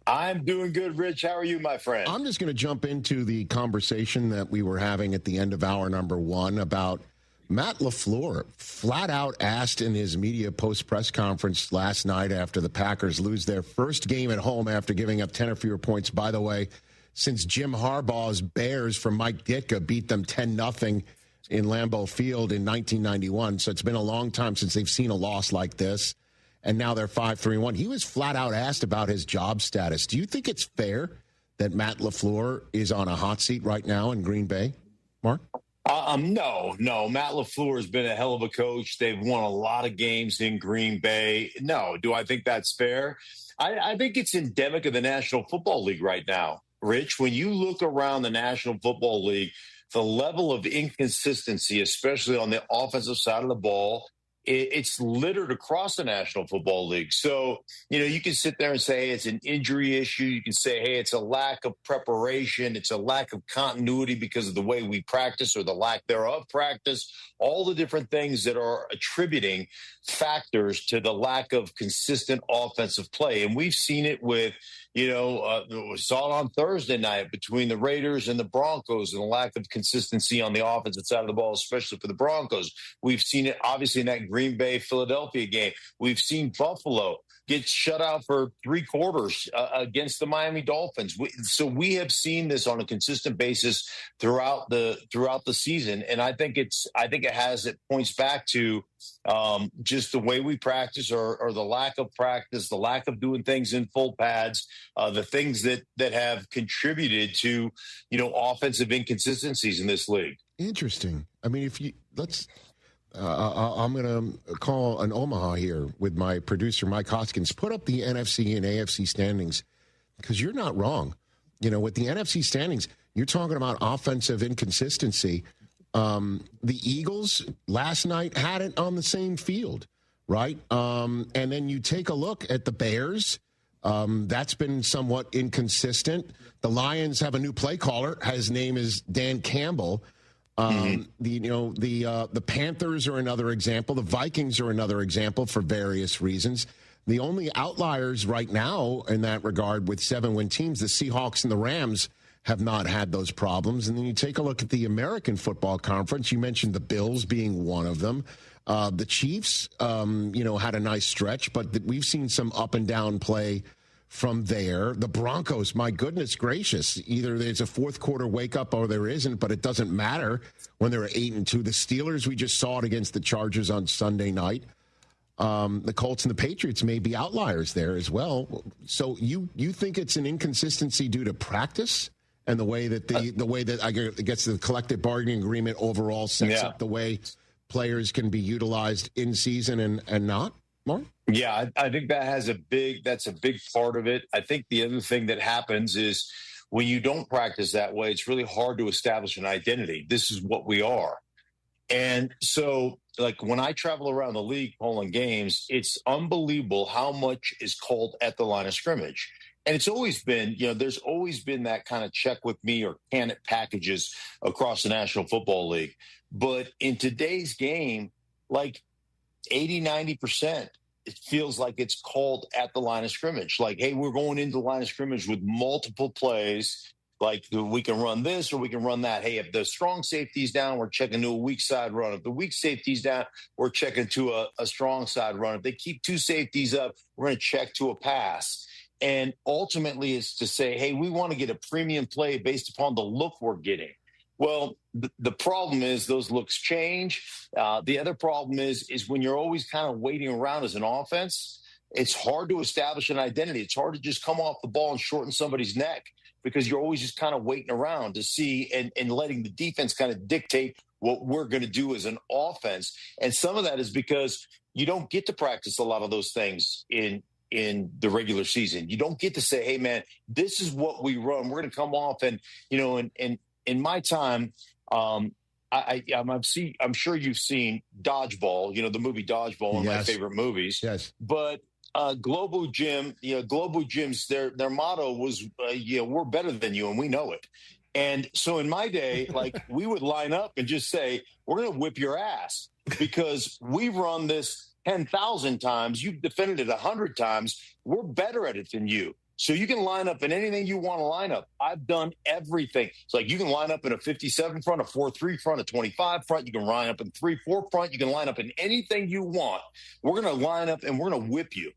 I'm doing good, Rich. How are you, my friend? I'm just going to jump into the conversation that we were having at the end of hour number 1 about Matt LaFleur flat out asked in his media post-press conference last night after the Packers lose their first game at home after giving up 10 or fewer points. By the way, since Jim Harbaugh's Bears from Mike Ditka beat them 10-0 in Lambeau Field in 1991. So it's been a long time since they've seen a loss like this. And now they're 5-3-1. He was flat out asked about his job status. Do you think it's fair that Matt LaFleur is on a hot seat right now in Green Bay, Mark? No. Matt LaFleur has been a hell of a coach. They've won a lot of games in Green Bay. No. Do I think that's fair? I think it's endemic of the National Football League right now, Rich. When you look around the National Football League, the level of inconsistency, especially on the offensive side of the ball, it's littered across the National Football League. So, you can sit there and say hey, it's an injury issue. You can say, hey, it's a lack of preparation. It's a lack of continuity because of the way we practice or the lack thereof practice. All the different things that are attributing factors to the lack of consistent offensive play. And we've seen it with, we saw it on Thursday night between the Raiders and the Broncos and the lack of consistency on the offensive side of the ball, especially for the Broncos. We've seen it obviously in that Green Bay-Philadelphia game. We've seen Buffalo get shut out for 3 quarters against the Miami Dolphins. So we have seen this on a consistent basis throughout the season, and I think it points back to just the way we practice or the lack of practice, the lack of doing things in full pads, the things that have contributed to offensive inconsistencies in this league. Interesting. I mean, I'm going to call an Omaha here with my producer, Mike Hoskins. Put up the NFC and AFC standings because you're not wrong. With the NFC standings, you're talking about offensive inconsistency. The Eagles last night had it on the same field, right? And then you take a look at the Bears. That's been somewhat inconsistent. The Lions have a new play caller. His name is Dan Campbell. The Panthers are another example. The Vikings are another example for various reasons. The only outliers right now in that regard with 7-win teams, the Seahawks and the Rams, have not had those problems. And then you take a look at the American Football Conference. You mentioned the Bills being one of them. The Chiefs, had a nice stretch, but we've seen some up and down play from there. The Broncos, my goodness gracious, either there's a fourth quarter wake up or there isn't, but it doesn't matter when they're 8-2. The Steelers, we just saw it against the Chargers on Sunday night. The Colts and the Patriots may be outliers there as well. So you think it's an inconsistency due to practice and the way that I guess the collective bargaining agreement overall sets up the way players can be utilized in season and not, Mark? Yeah, I think that's a big part of it. I think the other thing that happens is when you don't practice that way, it's really hard to establish an identity. This is what we are. And so, like, when I travel around the league calling games, it's unbelievable how much is called at the line of scrimmage. And it's always been, there's always been that kind of check with me or can it packages across the National Football League. But in today's game, like 80, 90%, it feels like it's called at the line of scrimmage. Like, hey, we're going into the line of scrimmage with multiple plays. Like, we can run this or we can run that. Hey, if the strong safety's down, we're checking to a weak side run. If the weak safety's down, we're checking to a strong side run. If they keep two safeties up, we're going to check to a pass. And ultimately, it's to say, hey, we want to get a premium play based upon the look we're getting. Well, the problem is those looks change. The other problem is when you're always kind of waiting around as an offense, it's hard to establish an identity. It's hard to just come off the ball and shorten somebody's neck because you're always just kind of waiting around to see and letting the defense kind of dictate what we're going to do as an offense. And some of that is because you don't get to practice a lot of those things in the regular season. You don't get to say, hey, man, this is what we run. We're going to come off and, in my time, I'm sure you've seen Dodgeball, the movie Dodgeball, one of my favorite movies. Yes. But Global Gym's, their motto was, we're better than you and we know it. And so in my day, like, we would line up and just say, we're going to whip your ass because we've run this 10,000 times. You've defended it 100 times. We're better at it than you. So you can line up in anything you want to line up. I've done everything. It's like you can line up in a 57 front, a 4-3 front, a 25 front. You can line up in 3-4 front. You can line up in anything you want. We're going to line up and we're going to whip you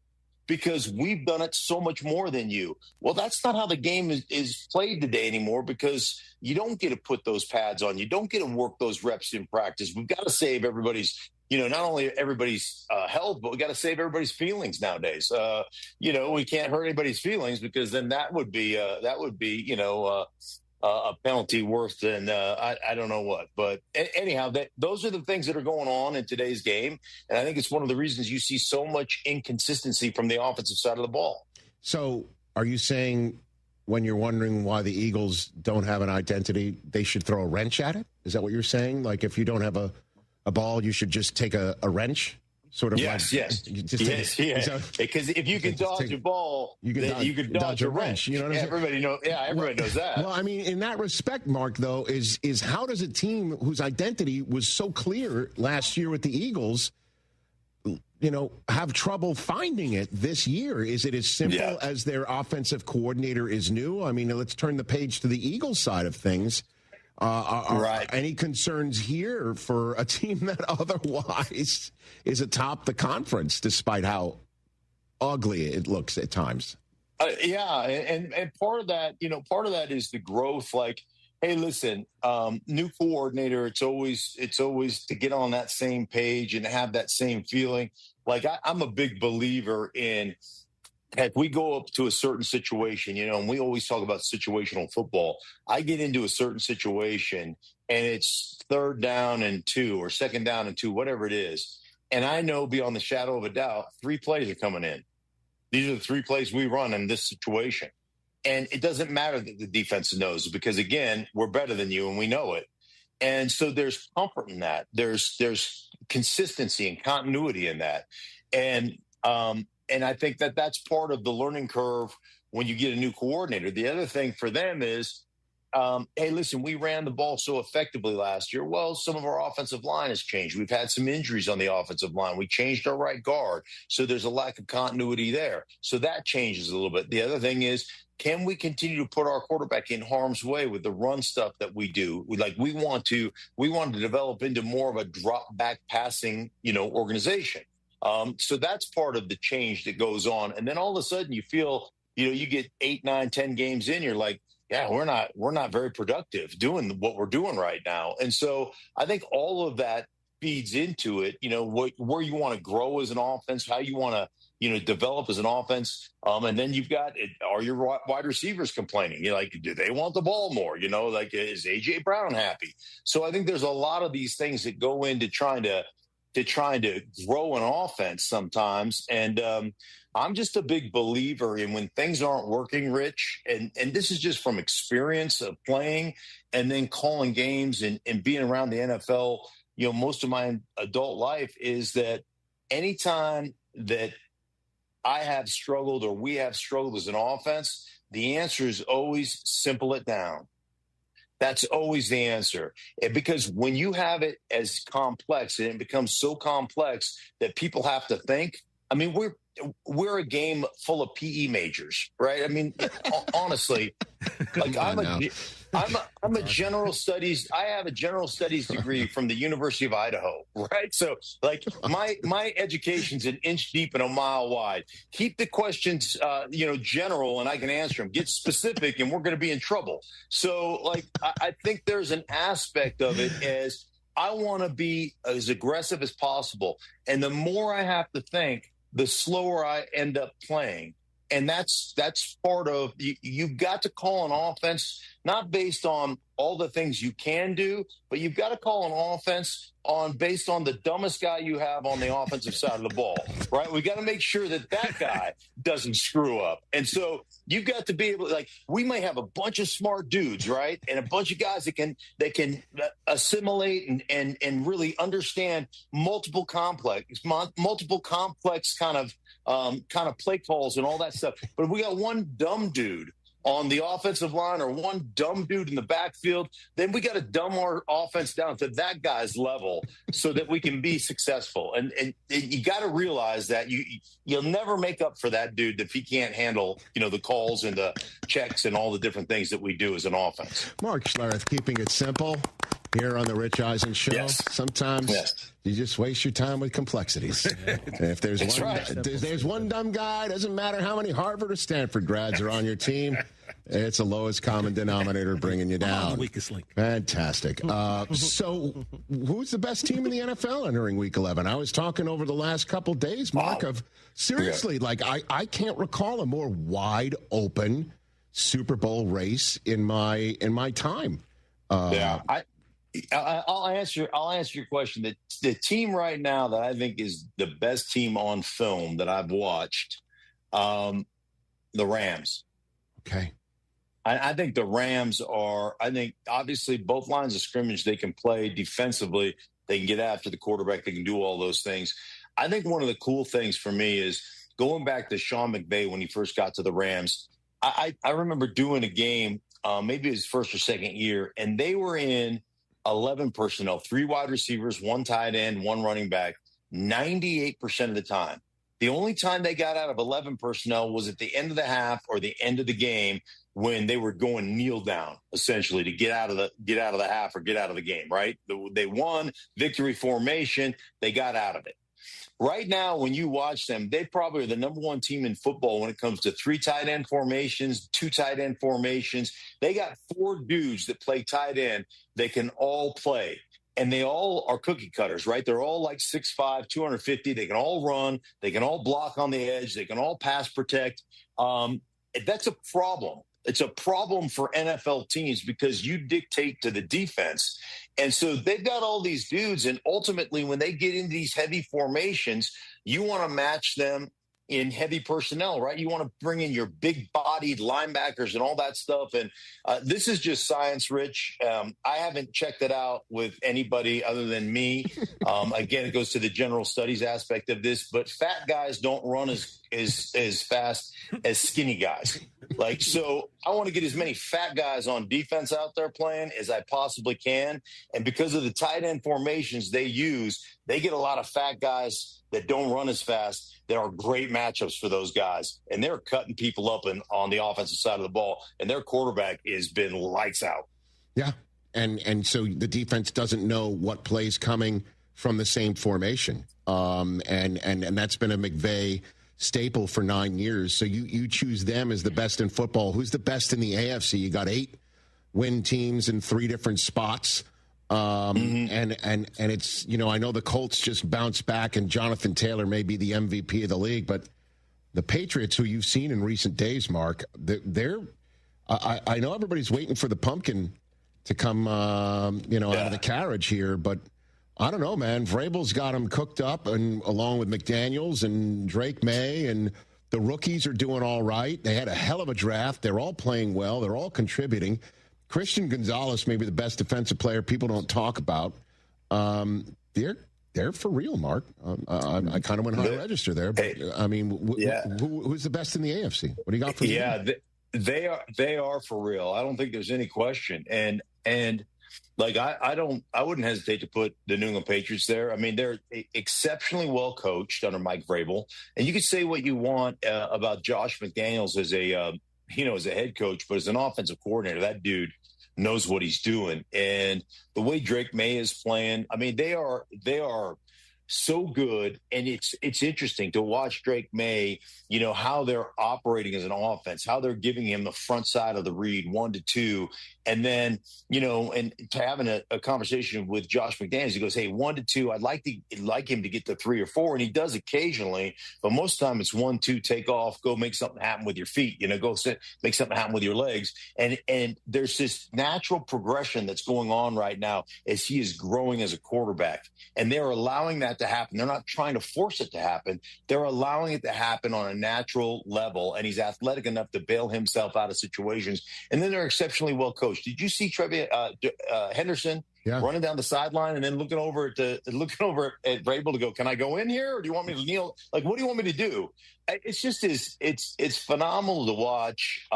because we've done it so much more than you. Well, that's not how the game is played today anymore because you don't get to put those pads on. You don't get to work those reps in practice. We've got to save everybody's not only everybody's health, but we got to save everybody's feelings nowadays. We can't hurt anybody's feelings because then that would be a penalty worse than I don't know what. But anyhow, those are the things that are going on in today's game, and I think it's one of the reasons you see so much inconsistency from the offensive side of the ball. So, are you saying when you're wondering why the Eagles don't have an identity, they should throw a wrench at it? Is that what you're saying? Like, if you don't have a ball, you should just take a wrench, sort of. Yes. Because if you can dodge a ball, you can dodge a wrench. You know what I'm saying? Everybody knows that. Well, I mean, in that respect, Mark, though, is how does a team whose identity was so clear last year with the Eagles, have trouble finding it this year? Is it as simple as their offensive coordinator is new? I mean, let's turn the page to the Eagles side of things. Are any concerns here for a team that otherwise is atop the conference, despite how ugly it looks at times? And part of that is the growth. Like, hey, listen, new coordinator. It's always to get on that same page and have that same feeling. Like, I'm a big believer in if we go up to a certain situation, and we always talk about situational football, I get into a certain situation and it's 3rd down and 2 or 2nd down and 2, whatever it is. And I know beyond the shadow of a doubt, 3 plays are coming in. These are the 3 plays we run in this situation. And it doesn't matter that the defense knows, because, again, we're better than you and we know it. And so there's comfort in that. There's consistency and continuity in that. And I think that that's part of the learning curve when you get a new coordinator. The other thing for them is, hey, listen, we ran the ball so effectively last year. Well, some of our offensive line has changed. We've had some injuries on the offensive line. We changed our right guard. So there's a lack of continuity there. So that changes a little bit. The other thing is, can we continue to put our quarterback in harm's way with the run stuff that we do? We want to develop into more of a drop back passing, organization. So that's part of the change that goes on. And then all of a sudden you feel, you get 8, 9, 10 games in, you're like, yeah, we're not very productive doing what we're doing right now. And so I think all of that feeds into it, where you want to grow as an offense, how you want to, develop as an offense. And then you've got, are your wide receivers complaining? You're like, do they want the ball more? Is A.J. Brown happy? So I think there's a lot of these things that go into trying to grow an offense sometimes. And I'm just a big believer in when things aren't working, Rich, and this is just from experience of playing and then calling games and being around the NFL, most of my adult life, is that anytime that I have struggled or we have struggled as an offense, the answer is always simple it down. That's always the answer. Because when you have it as complex and it becomes so complex that people have to think, I mean, we're a game full of PE majors, right? I mean, honestly, like I'm a general studies. I have a general studies degree from the University of Idaho, right? So like my education's an inch deep and a mile wide. Keep the questions, general, and I can answer them. Get specific, and we're going to be in trouble. So like, I think there's an aspect of it as I want to be as aggressive as possible. And the more I have to think, the slower I end up playing. And that's part of, you've got to call an offense, not based on all the things you can do, but you've got to call an offense based on the dumbest guy you have on the offensive side of the ball, right? We got to make sure that guy doesn't screw up. And so you've got to be able to, we may have a bunch of smart dudes, right? And a bunch of guys that can assimilate and really understand multiple complex kind of play calls and all that stuff. But if we got one dumb dude on the offensive line or one dumb dude in the backfield, then we got to dumb our offense down to that guy's level so that we can be successful. And you got to realize that you'll never make up for that dude if he can't handle, the calls and the checks and all the different things that we do as an offense. Mark Schlereth, keeping it simple here on the Rich Eisen Show. Yes. Sometimes you just waste your time with complexities. If there's one dumb guy, doesn't matter how many Harvard or Stanford grads are on your team, it's the lowest common denominator bringing you down. The weakest link. Fantastic. So who's the best team in the NFL entering Week 11? I was talking over the last couple days, Mark, of seriously, I can't recall a more wide open Super Bowl race in my time. I'll answer your question. The team right now that I think is the best team on film that I've watched, the Rams. Okay. I think the Rams obviously both lines of scrimmage, they can play defensively. They can get after the quarterback. They can do all those things. I think one of the cool things for me is going back to Sean McVay when he first got to the Rams. I remember doing a game, maybe his first or second year, and they were in 11 personnel, 3 wide receivers, 1 tight end, 1 running back, 98% of the time. The only time they got out of 11 personnel was at the end of the half or the end of the game when they were going kneel down, essentially, to get out of the half or get out of the game, right? They won, victory formation, they got out of it. Right now, when you watch them, they probably are the number 1 team in football when it comes to 3 tight end formations, 2 tight end formations. They got 4 dudes that play tight end. They can all play. and they all are cookie cutters, right? They're all like 6'5", 250. They can all run. They can all block on the edge. They can all pass protect. That's a problem. It's a problem for NFL teams because you dictate to the defense. And so they've got all these dudes, and ultimately when they get into these heavy formations, you want to match them in heavy personnel, right? You want to bring in your big-bodied linebackers and all that stuff. And this is just science, Rich. I haven't checked it out with anybody other than me. Again, it goes to the general studies aspect of this, but fat guys don't run as fast as skinny guys. Like, so I want to get as many fat guys on defense out there playing as I possibly can. And because of the tight end formations they use, they get a lot of fat guys that don't run as fast. There are great matchups for those guys, and they're cutting people up on the offensive side of the ball, and their quarterback has been lights out. Yeah, and so the defense doesn't know what play's coming from the same formation, and that's been a McVay staple for 9 years. So you choose them as the best in football. Who's the best in the AFC? You got 8 win teams in 3 different spots. And it's, I know the Colts just bounced back and Jonathan Taylor may be the MVP of the league, but the Patriots, who you've seen in recent days, Mark, I know everybody's waiting for the pumpkin to come, out of the carriage here, but I don't know, man. Vrabel's got them cooked up, and along with McDaniels and Drake May, and the rookies are doing all right. They had a hell of a draft. They're all playing well. They're all contributing. Christian Gonzalez may be the best defensive player people don't talk about. They're for real, Mark. I kind of went high register there, but I mean, who's the best in the AFC? What do you got for me? Yeah, they are for real. I don't think there's any question. And like I wouldn't hesitate to put the New England Patriots there. I mean, they're exceptionally well coached under Mike Vrabel, and you can say what you want about Josh McDaniels as a head coach, but as an offensive coordinator, that dude knows what he's doing. And the way Drake May is playing, I mean, they are so good. And it's interesting to watch Drake May, how they're operating as an offense, how they're giving him the front side of the read 1-2. And then, and to having a conversation with Josh McDaniels, he goes, hey, 1-2, I'd like him to get to 3 or 4. And he does occasionally, but most of the time it's 1-2, take off, go make something happen with your feet, go sit, make something happen with your legs. And there's this natural progression that's going on right now as he is growing as a quarterback. And they're allowing that to happen. They're not trying to force it to happen. They're allowing it to happen on a natural level. And he's athletic enough to bail himself out of situations. And then they're exceptionally well coached. Did you see Henderson running down the sideline and then looking over at Vrabel to go, can I go in here? Or do you want me to kneel? Like, what do you want me to do? It's just it's phenomenal to watch.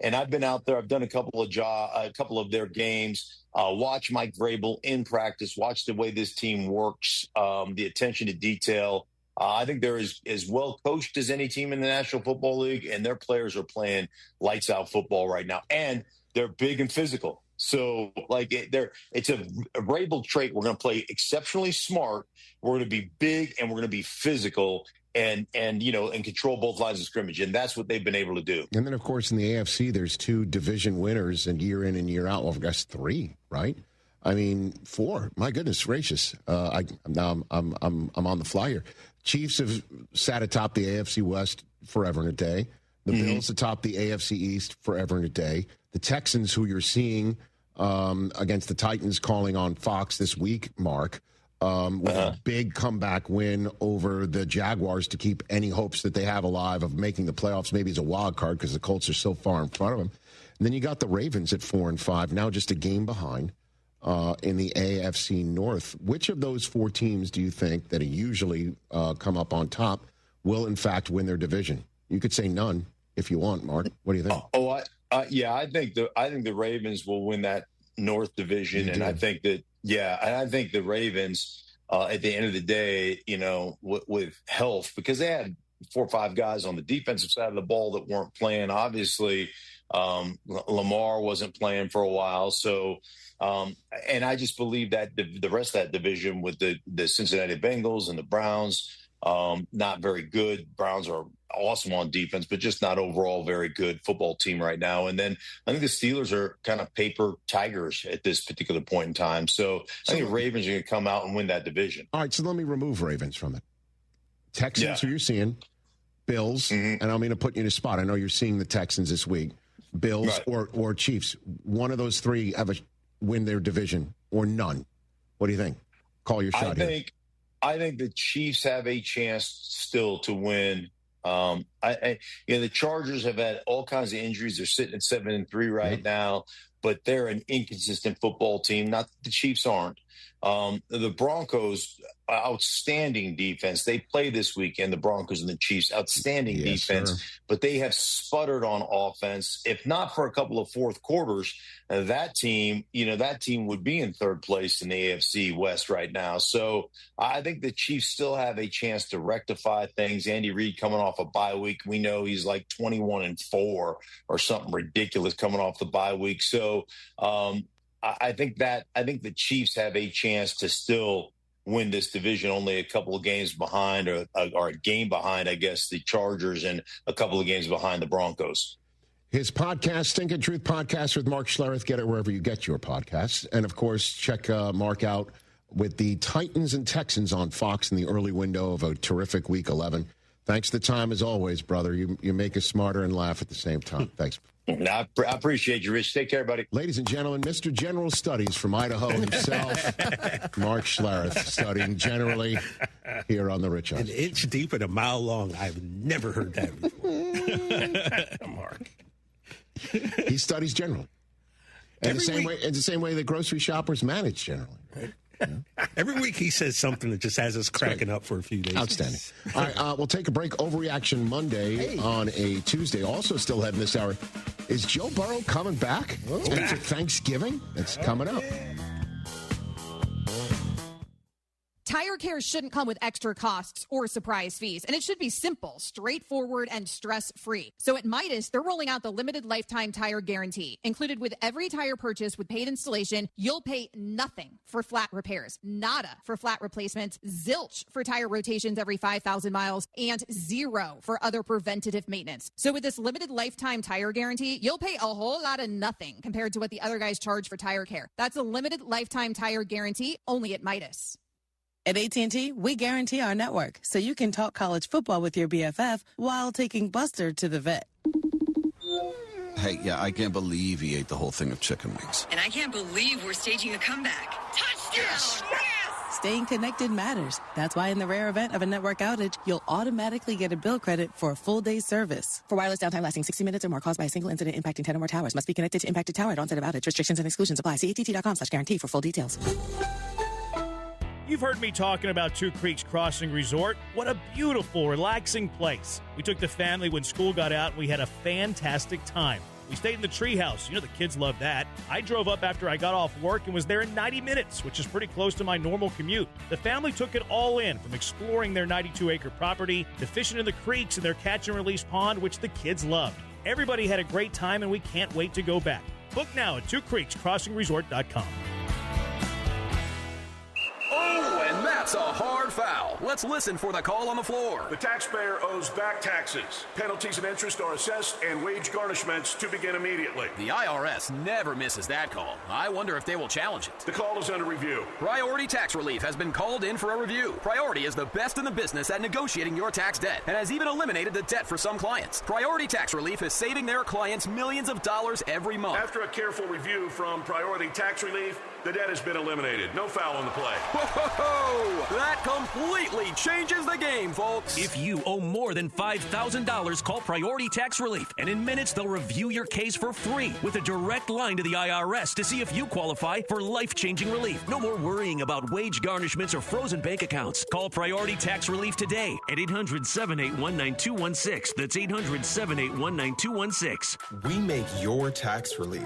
And I've been out there. I've done a couple of their games. Watch Mike Vrabel in practice. Watch the way this team works. The attention to detail. I think they're as well coached as any team in the National Football League, and their players are playing lights out football right now. And they're big and physical. So, it's a Vrabel trait. We're going to play exceptionally smart. We're going to be big, and we're going to be physical, and control both lines of scrimmage. And that's what they've been able to do. And then, of course, in the AFC, there's 2 division winners, and year in and year out. Well, I guess 3, right? I mean, 4. My goodness gracious! I'm on the fly here. Chiefs have sat atop the AFC West forever and a day. The Bills atop the AFC East forever and a day. The Texans, who you're seeing against the Titans, calling on Fox this week, Mark, with a big comeback win over the Jaguars to keep any hopes that they have alive of making the playoffs, maybe as a wild card because the Colts are so far in front of them. And then you got the Ravens at 4-5, now just a game behind in the AFC North. Which of those 4 teams do you think that usually come up on top will, in fact, win their division? You could say none if you want, Mark. What do you think? I think the Ravens will win that North division, and I think the Ravens at the end of the day, with health, because they had 4 or 5 guys on the defensive side of the ball that weren't playing. Obviously, Lamar wasn't playing for a while, so. And I just believe that the rest of that division with the Cincinnati Bengals and the Browns, not very good. Browns are awesome on defense, but just not overall very good football team right now. And then I think the Steelers are kind of paper tigers at this particular point in time. So I think the Ravens are going to come out and win that division. All right, so let me remove Ravens from it. Texans, who you're seeing, Bills, and I'm going to put you in a spot. I know you're seeing the Texans this week. Bills or Chiefs. One of those three have a win their division or none. What do you think? Call your shot here. I think the Chiefs have a chance still to win. The Chargers have had all kinds of injuries. They're sitting at 7-3 right now, but they're an inconsistent football team. Not that the Chiefs aren't. The Broncos, outstanding defense. They play this weekend, the Broncos and the Chiefs, outstanding defense, but they have sputtered on offense. If not for a couple of fourth quarters, that team would be in third place in the AFC West right now. So I think the Chiefs still have a chance to rectify things. Andy Reid coming off a bye week. We know he's like 21-4 or something ridiculous coming off the bye week. So I think the Chiefs have a chance to still win this division, only a couple of games behind or a game behind, I guess, the Chargers and a couple of games behind the Broncos. His podcast, Stinking Truth Podcast with Mark Schlereth. Get it wherever you get your podcasts. And, of course, check Mark out with the Titans and Texans on Fox in the early window of a terrific Week 11. Thanks for the time, as always, brother. You make us smarter and laugh at the same time. Thanks. I appreciate you, Rich. Take care, buddy. Ladies and gentlemen, Mr. General Studies from Idaho himself, Mark Schlereth, studying generally here on the Rich Eisen. An inch deep and a mile long. I've never heard that before. Mark. He studies generally. And the same way the grocery shoppers manage generally. Right? Yeah. Every week he says something that just has us cracking up for a few days. Outstanding. All right, we'll take a break. Overreaction Monday on a Tuesday. Also still having this hour. Is Joe Burrow coming back? After Thanksgiving? It's coming up. Tire care shouldn't come with extra costs or surprise fees, and it should be simple, straightforward, and stress-free. So at Midas, they're rolling out the limited lifetime tire guarantee. Included with every tire purchase with paid installation, you'll pay nothing for flat repairs, nada for flat replacements, zilch for tire rotations every 5,000 miles, and zero for other preventative maintenance. So with this limited lifetime tire guarantee, you'll pay a whole lot of nothing compared to what the other guys charge for tire care. That's a limited lifetime tire guarantee only at Midas. At AT&T, we guarantee our network so you can talk college football with your BFF while taking Buster to the vet. Hey, I can't believe he ate the whole thing of chicken wings. And I can't believe we're staging a comeback. Touchdown! Yes! Staying connected matters. That's why in the rare event of a network outage, you'll automatically get a bill credit for a full day's service. For wireless downtime lasting 60 minutes or more caused by a single incident impacting 10 or more towers, must be connected to impacted tower at onset of outage. Restrictions and exclusions apply. See att.com/guarantee for full details. You've heard me talking about Two Creeks Crossing Resort. What a beautiful, relaxing place. We took the family when school got out, and we had a fantastic time. We stayed in the treehouse. You know the kids love that. I drove up after I got off work and was there in 90 minutes, which is pretty close to my normal commute. The family took it all in, from exploring their 92-acre property to fishing in the creeks and their catch-and-release pond, which the kids loved. Everybody had a great time, and we can't wait to go back. Book now at twocreekscrossingresort.com. Oh, and that's a hard foul. Let's listen for the call on the floor. The taxpayer owes back taxes. Penalties and interest are assessed and wage garnishments to begin immediately. The IRS never misses that call. I wonder if they will challenge it. The call is under review. Priority Tax Relief has been called in for a review. Priority is the best in the business at negotiating your tax debt and has even eliminated the debt for some clients. Priority Tax Relief is saving their clients millions of dollars every month. After a careful review from Priority Tax Relief, the debt has been eliminated. No foul on the play. Whoa! That completely changes the game, folks. If you owe more than $5,000, call Priority Tax Relief, and in minutes they'll review your case for free with a direct line to the IRS to see if you qualify for life-changing relief. No more worrying about wage garnishments or frozen bank accounts. Call Priority Tax Relief today at 800-781-9216. That's 800-781-9216. We make your tax relief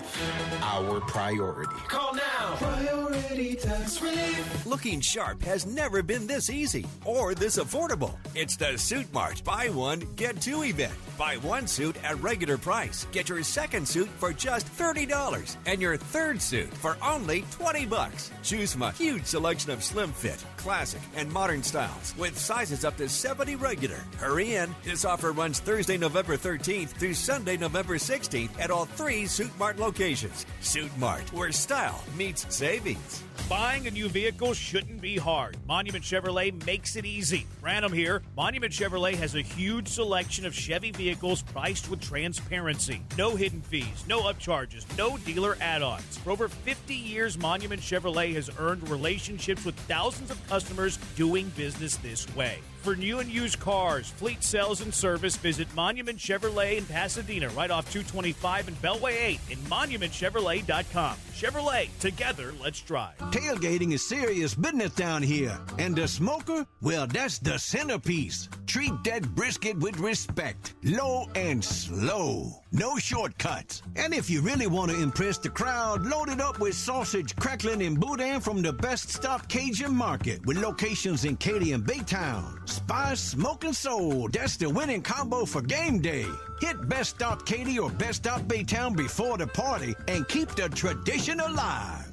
our priority. Call now. now. Priority tax relief. Looking sharp has never been this easy or this affordable. It's the Suit Mart Buy One, Get Two event. Buy one suit at regular price. Get your second suit for just $30 and your third suit for only $20. Choose from a huge selection of slim fit, classic, and modern styles with sizes up to 70 regular. Hurry in. This offer runs Thursday, November 13th through Sunday, November 16th at all 3 Suit Mart locations. Suit Mart, where style meets savings. Buying a new vehicle shouldn't be hard. Monument Chevrolet makes it easy. Random here. Monument Chevrolet has a huge selection of Chevy vehicles priced with transparency. No hidden fees, no upcharges, no dealer add-ons. For over 50 years, Monument Chevrolet has earned relationships with thousands of customers doing business this way. For new and used cars, fleet sales, and service, visit Monument Chevrolet in Pasadena, right off 225 and Beltway 8, and monumentchevrolet.com. Chevrolet, together, let's drive. Tailgating is serious business down here. And the smoker? Well, that's the centerpiece. Treat that brisket with respect. Low and slow. No shortcuts. And if you really want to impress the crowd, load it up with sausage, crackling, and boudin from the Best Stop Cajun Market with locations in Katy and Baytown. Spice, smoke, and soul. That's the winning combo for game day. Hit Best Stop Katy or Best Stop Baytown before the party and keep the tradition alive.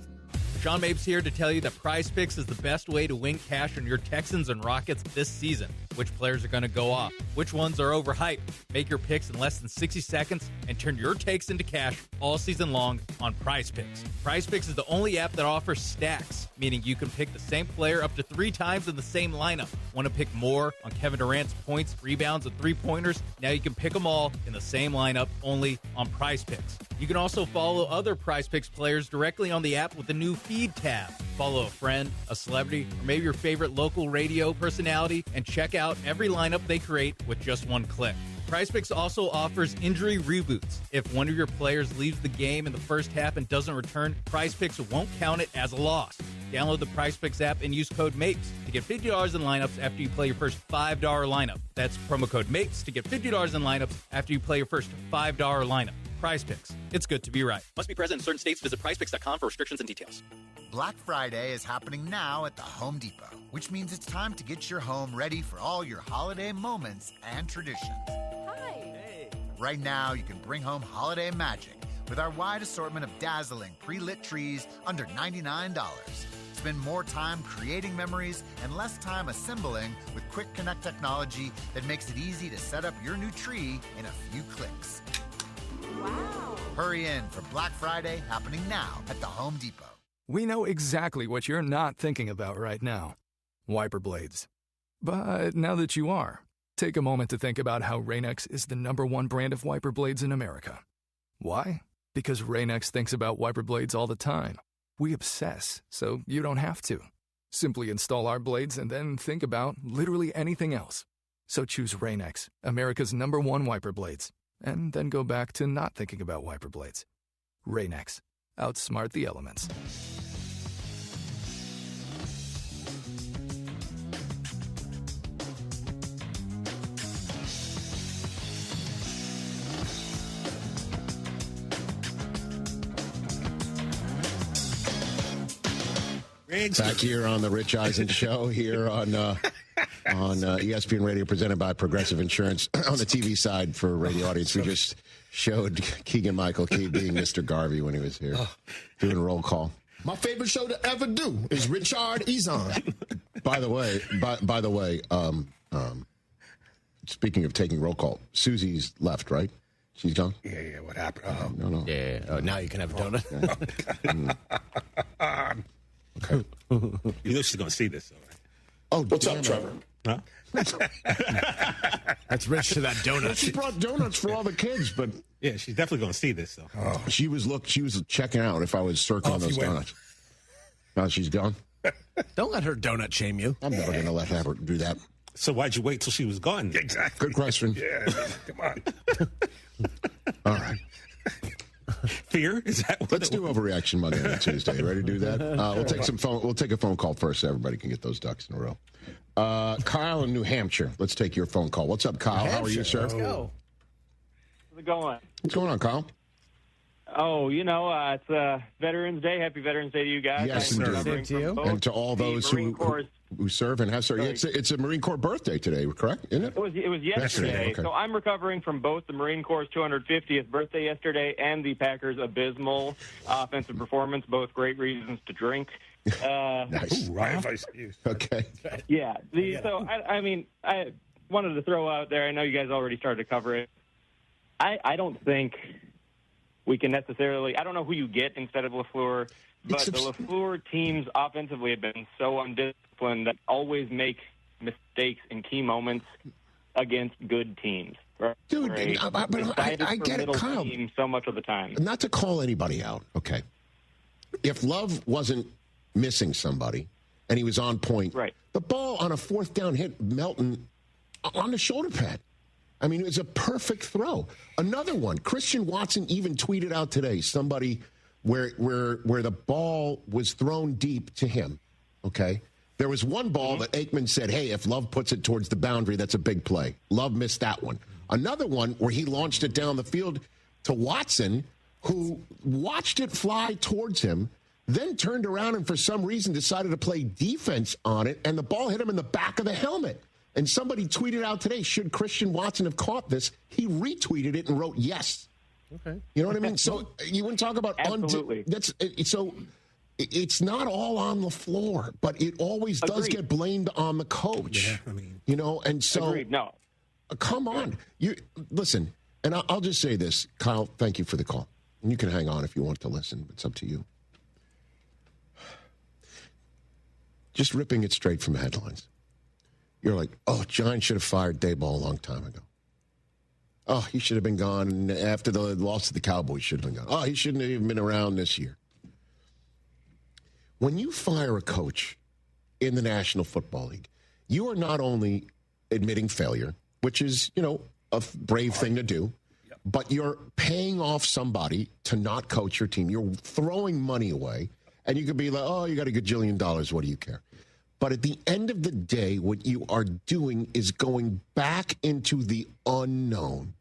Sean Mapes here to tell you that Prize Picks is the best way to win cash on your Texans and Rockets this season. Which players are going to go off? Which ones are overhyped? Make your picks in less than 60 seconds and turn your takes into cash all season long on Prize Picks. Prize Picks is the only app that offers stacks, meaning you can pick the same player up to 3 times in the same lineup. Want to pick more on Kevin Durant's points, rebounds, and three-pointers? Now you can pick them all in the same lineup only on Prize Picks. You can also follow other Prize Picks players directly on the app with the new feed tab. Follow a friend, a celebrity, or maybe your favorite local radio personality and check out every lineup they create with just one click. PrizePicks also offers injury reboots. If one of your players leaves the game in the first half and doesn't return, PrizePicks won't count it as a loss. Download the PrizePicks app and use code MAPES to get $50 in lineups after you play your first $5 lineup. That's promo code MAPES to get $50 in lineups after you play your first $5 lineup. PrizePicks. It's good to be right. Must be present in certain states. Visit prizepicks.com for restrictions and details. Black Friday is happening now at the Home Depot, which means it's time to get your home ready for all your holiday moments and traditions. Hi. Hey. Right now, you can bring home holiday magic with our wide assortment of dazzling pre-lit trees under $99. Spend more time creating memories and less time assembling with Quick Connect technology that makes it easy to set up your new tree in a few clicks. Wow. Hurry in for Black Friday happening now at the Home Depot. We know exactly what you're not thinking about right now. Wiper blades. But now that you are, take a moment to think about how Rain-X is the #1 brand of wiper blades in America. Why? Because Rain-X thinks about wiper blades all the time. We obsess, so you don't have to. Simply install our blades and then think about literally anything else. So choose Rain-X, America's #1 wiper blades, and then go back to not thinking about wiper blades. Rain-X. Outsmart the elements. Back here on the Rich Eisen Show here on ESPN Radio, presented by Progressive Insurance. On the TV side for radio audience, we just showed Keegan-Michael Key being Mr. Garvey when he was here, doing a roll call. My favorite show to ever do is Richard Eisen. By the way, speaking of taking roll call, Susie's left, right? She's gone? Yeah. What happened? No. Yeah. Oh, now you can have a donut. Okay. You know she's going to see this, though, right? Oh, what's up, Trevor? Huh? That's rich to that donut. She brought donuts for all the kids, but yeah, she's definitely going to see this, though. Oh. She was checking out if I was circling those donuts. Now she's gone. Don't let her donut shame you. I'm never going to let her do that. So why'd you wait till she was gone? Exactly. Good question. Yeah, come on. All right. Fear? Is that what Let's do Overreaction Monday and Tuesday. Ready to do that? We'll take a phone call first so everybody can get those ducks in a row. Kyle in New Hampshire. Let's take your phone call. What's up, Kyle? How are you, sir? Let's go. How's it going? What's going on, Kyle? Oh, it's Veterans Day. Happy Veterans Day to you guys. Yes, same to you. And to all those who serve and have served. It's a Marine Corps birthday today, correct? Isn't it? It was yesterday. Okay. So I'm recovering from both the Marine Corps' 250th birthday yesterday and the Packers' abysmal offensive performance. Both great reasons to drink. Nice. Okay. Yeah. So I wanted to throw out there. I know you guys already started to cover it. I don't think we can necessarily. I don't know who you get instead of LaFleur, but the LaFleur teams offensively have been so undisciplined that always make mistakes in key moments against good teams. Right? Dude, I get it, Kyle. So much of the time. Not to call anybody out, okay? If Love wasn't missing somebody and he was on point, right. The ball on a fourth down hit Melton on the shoulder pad. I mean, it was a perfect throw. Another one, Christian Watson even tweeted out today, somebody where the ball was thrown deep to him, okay? There was one ball that Aikman said, hey, if Love puts it towards the boundary, that's a big play. Love missed that one. Another one where he launched it down the field to Watson, who watched it fly towards him, then turned around and for some reason decided to play defense on it, and the ball hit him in the back of the helmet. And somebody tweeted out today, should Christian Watson have caught this? He retweeted it and wrote yes. Okay. You know what I mean? So you wouldn't talk about absolutely. It's not all on the floor, but it always does get blamed on the coach. Yeah, I mean, and so agreed. No. Come on. You listen, and I'll just say this, Kyle, thank you for the call. And you can hang on if you want to listen. It's up to you. Just ripping it straight from headlines. You're like, oh, Giants should have fired Daboll a long time ago. Oh, he should have been gone after the loss to the Cowboys. Should have been gone. Oh, he shouldn't have even been around this year. When you fire a coach in the National Football League, you are not only admitting failure, which is, a brave thing to do, but you're paying off somebody to not coach your team. You're throwing money away, and you could be like, oh, you got a gajillion dollars. What do you care? But at the end of the day, what you are doing is going back into the unknown,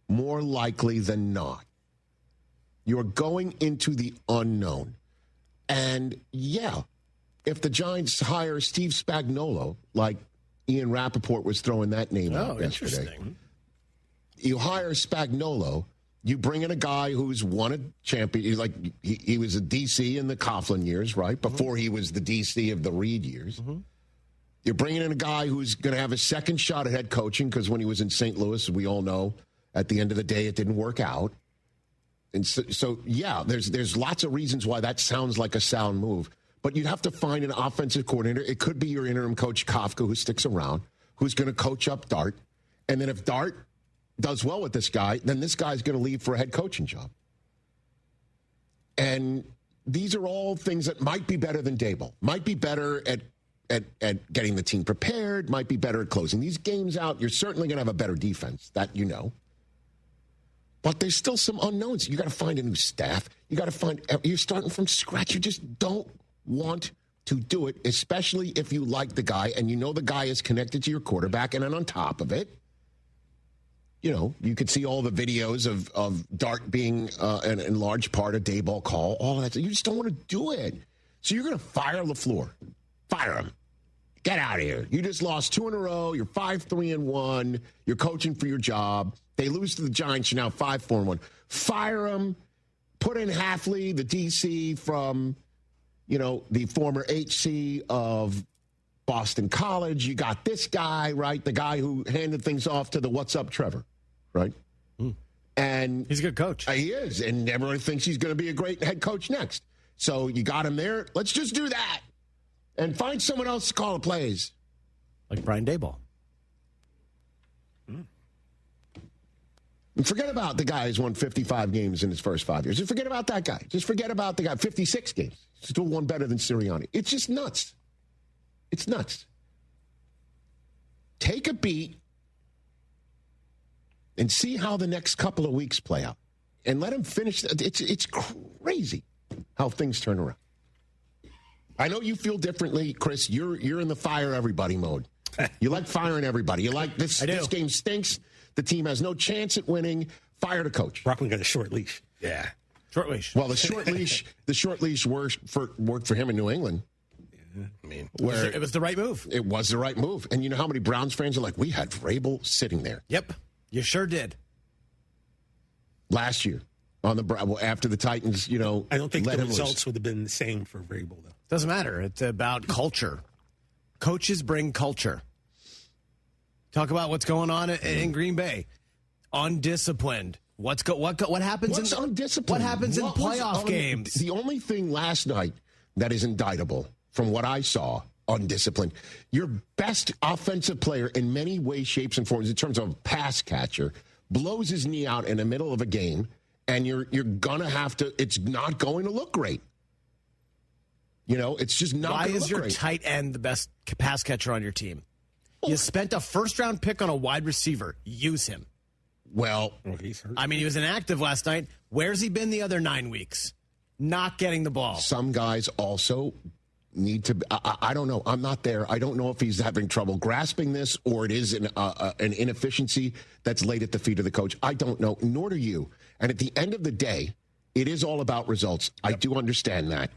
more likely than not. You're going into the unknown. And, yeah, if the Giants hire Steve Spagnuolo, like Ian Rappaport was throwing that name out yesterday, you hire Spagnuolo, you bring in a guy who's won a champion. He was a DC in the Coughlin years, right? Before he was the DC of the Reed years. You're bringing in a guy who's going to have a second shot at head coaching because when he was in St. Louis, we all know at the end of the day it didn't work out. And so yeah, there's lots of reasons why that sounds like a sound move. But you'd have to find an offensive coordinator. It could be your interim coach, Kafka, who sticks around, who's going to coach up Dart. And then if Dart does well with this guy, then this guy's going to leave for a head coaching job. And these are all things that might be better than Daboll, might be better at getting the team prepared, might be better at closing these games out. You're certainly going to have a better defense, that you know. But there's still some unknowns. You got to find a new staff. You're starting from scratch. You just don't want to do it, especially if you like the guy and you know the guy is connected to your quarterback. And then on top of it, you could see all the videos of Dart being in large part a Daboll call, all that. You just don't want to do it. So you're going to fire LaFleur. Fire him. Get out of here. You just lost 2 in a row. You're 5-3-1. You're coaching for your job. They lose to the Giants. You're now 5-4-1. Fire him. Put in Hafley, the DC from, the former HC of Boston College. You got this guy, right? The guy who handed things off to the What's Up Trevor, right? And he's a good coach. He is. And everyone thinks he's going to be a great head coach next. So you got him there. Let's just do that. And find someone else to call the plays. Like Brian Daboll. And forget about the guy who's won 55 games in his first 5 years. Just forget about that guy. Just forget about the guy. 56 games. Still one better than Sirianni. It's just nuts. It's nuts. Take a beat and see how the next couple of weeks play out. And let him finish. It's crazy how things turn around. I know you feel differently, Chris. You're in the fire everybody mode. You like firing everybody. You like this game stinks. The team has no chance at winning. Fire the coach. Rockland got a short leash. Yeah. Short leash. Well, the short leash worked for him in New England. I mean, it was the right move. It was the right move. And you know how many Browns fans are like, we had Vrabel sitting there. Yep, you sure did. Last year after the Titans, I don't think the results would have been the same for Vrabel, though. Doesn't matter. It's about culture. Coaches bring culture. Talk about what's going on in Green Bay. Undisciplined. What happens? What's undisciplined? What happens in playoff games? The only thing last night that is indictable, from what I saw, undisciplined. Your best offensive player in many ways, shapes, and forms in terms of pass catcher blows his knee out in the middle of a game, and you're gonna have to. It's not going to look great. It's just not. Why is your great. tight end the best pass catcher on your team? You spent a first-round pick on a wide receiver. Use him. Well, he's hurt. I mean, he was inactive last night. Where's he been the other 9 weeks? Not getting the ball. Some guys also need to. I don't know. I'm not there. I don't know if he's having trouble grasping this or it is an inefficiency that's laid at the feet of the coach. I don't know. Nor do you. And at the end of the day, it is all about results. Yep. I do understand that.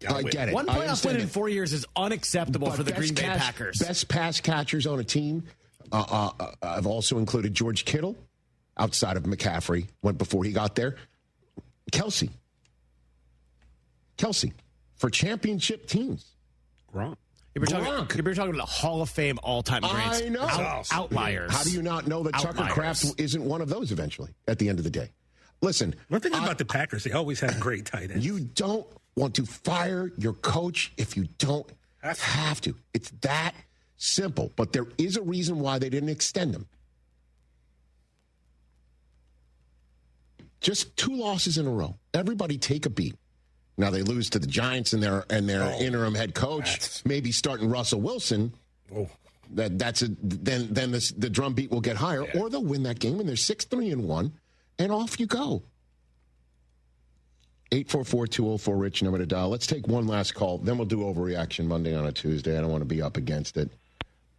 I get it. One playoff win in 4 years is unacceptable for the Green Bay Packers. Best pass catchers on a team. I've also included George Kittle, outside of McCaffrey, went before he got there. Kelsey, for championship teams. Gronk. You were talking about the Hall of Fame all-time greats. I know. Outliers. How do you not know that Tucker Kraft isn't one of those eventually at the end of the day? Listen. One thing about the Packers, they always had great tight ends. You don't want to fire your coach if you don't have to. It's that simple. But there is a reason why they didn't extend him. Just 2 losses in a row. Everybody take a beat. Now they lose to the Giants and their interim head coach, maybe starting Russell Wilson. Oh. Then the drum beat will get higher, or they'll win that game and they're 6-3-1, and off you go. 844-204-RICH, number to dial. Let's take one last call. Then we'll do Overreaction Monday on a Tuesday. I don't want to be up against it.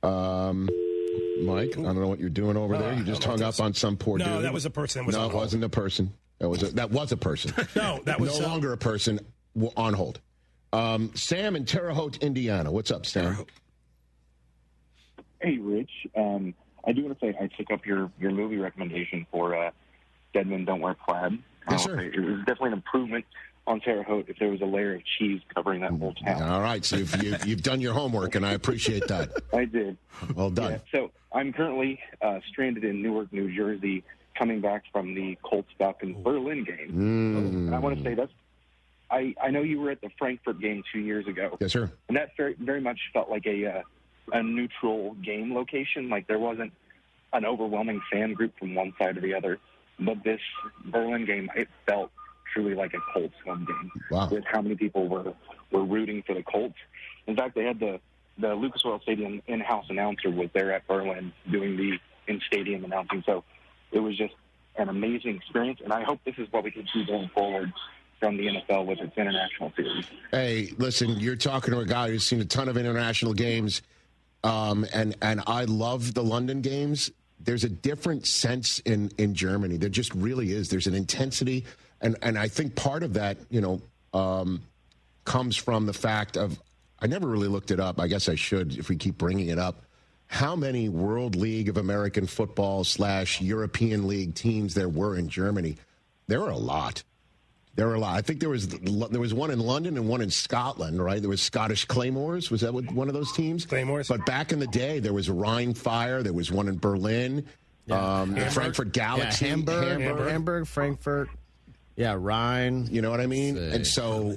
Mike, I don't know what you're doing over there. You just hung up on some poor dude. No, that was a person. No, it wasn't a person. That was a person. No, that was no longer a person on hold. Sam in Terre Haute, Indiana. What's up, Sam? Hey, Rich. I do want to say I took up your movie recommendation for Dead Men Don't Wear Plaid. Yes, sir. It was definitely an improvement on Terre Haute if there was a layer of cheese covering that whole town. All right, so you've done your homework, and I appreciate that. I did. Well done. Yeah, so I'm currently stranded in Newark, New Jersey, coming back from the Colts-Falcons Berlin game. And I want to say I know you were at the Frankfurt game 2 years ago. Yes, sir. And that very, very much felt like a neutral game location. Like there wasn't an overwhelming fan group from one side or the other. But this Berlin game, it felt truly like a Colts home game. Wow. With how many people were rooting for the Colts. In fact, they had the Lucas Oil Stadium in-house announcer was there at Berlin doing the in-stadium announcing. So it was just an amazing experience, and I hope this is what we can see going forward from the NFL with its international series. Hey, listen, you're talking to a guy who's seen a ton of international games, and I love the London games. There's a different sense in Germany. There just really is. There's an intensity, and I think part of that, comes from the fact of, I never really looked it up. I guess I should if we keep bringing it up. How many World League of American Football / European League teams there were in Germany? There were a lot. I think there was one in London and one in Scotland, right? There was Scottish Claymores. Was that one of those teams? Claymores. But back in the day, there was Rhine Fire. There was one in Berlin. The Frankfurt Galaxy. Hamburg, Frankfurt. Yeah, Rhine. You know what I mean? And so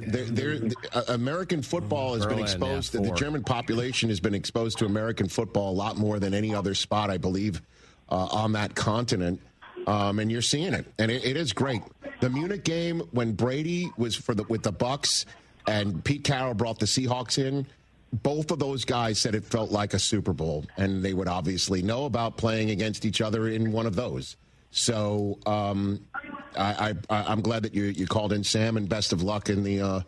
American football has been exposed. The German population has been exposed to American football a lot more than any other spot, I believe, on that continent. And you're seeing it, and it is great. The Munich game when Brady was with the Bucks and Pete Carroll brought the Seahawks in, both of those guys said it felt like a Super Bowl, and they would obviously know about playing against each other in one of those. So I'm glad that you called in, Sam, and best of luck in the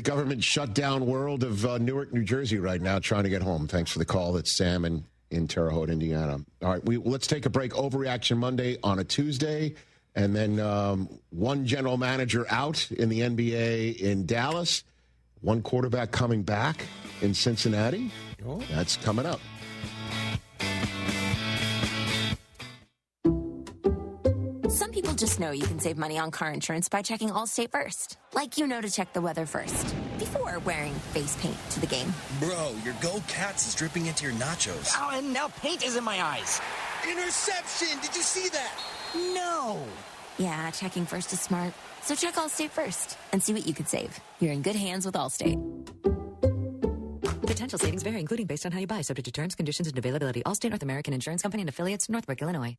government shutdown world of Newark, New Jersey right now, trying to get home. Thanks for the call. That's Sam in Terre Haute, Indiana. All right, let's take a break. Overreaction Monday on a Tuesday. And then one general manager out in the NBA in Dallas, one quarterback coming back in Cincinnati. Oh. That's coming up. Some people just know you can save money on car insurance by checking Allstate first. Like you know to check the weather first, before wearing face paint to the game. Bro, your Go Cats is dripping into your nachos. Oh, and now paint is in my eyes. Interception! Did you see that? No. Yeah, checking first is smart. So check Allstate first and see what you could save. You're in good hands with Allstate. Potential savings vary, including based on how you buy, subject to terms, conditions, and availability. Allstate North American Insurance Company and affiliates, Northbrook, Illinois.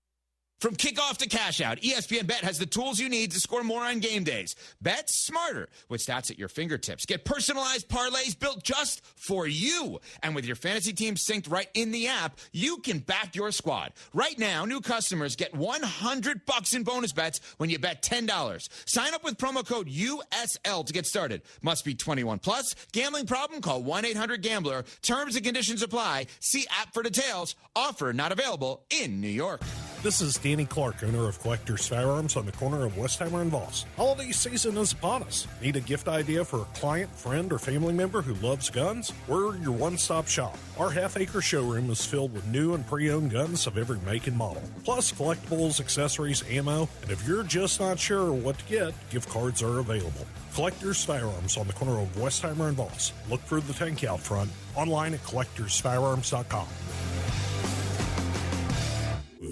From kickoff to cash out, ESPN Bet has the tools you need to score more on game days. Bet smarter with stats at your fingertips. Get personalized parlays built just for you. And with your fantasy team synced right in the app, you can back your squad. Right now, new customers get $100 in bonus bets when you bet $10. Sign up with promo code USL to get started. Must be 21 plus. Gambling problem? Call 1-800-GAMBLER. Terms and conditions apply. See app for details. Offer not available in New York. This is Danny Clark, owner of Collector's Firearms on the corner of Westheimer and Voss. Holiday season is upon us. Need a gift idea for a client, friend, or family member who loves guns? We're your one-stop shop. Our half-acre showroom is filled with new and pre-owned guns of every make and model, plus collectibles, accessories, ammo, and if you're just not sure what to get, gift cards are available. Collector's Firearms on the corner of Westheimer and Voss. Look for the tank out front. Online at collectorsfirearms.com.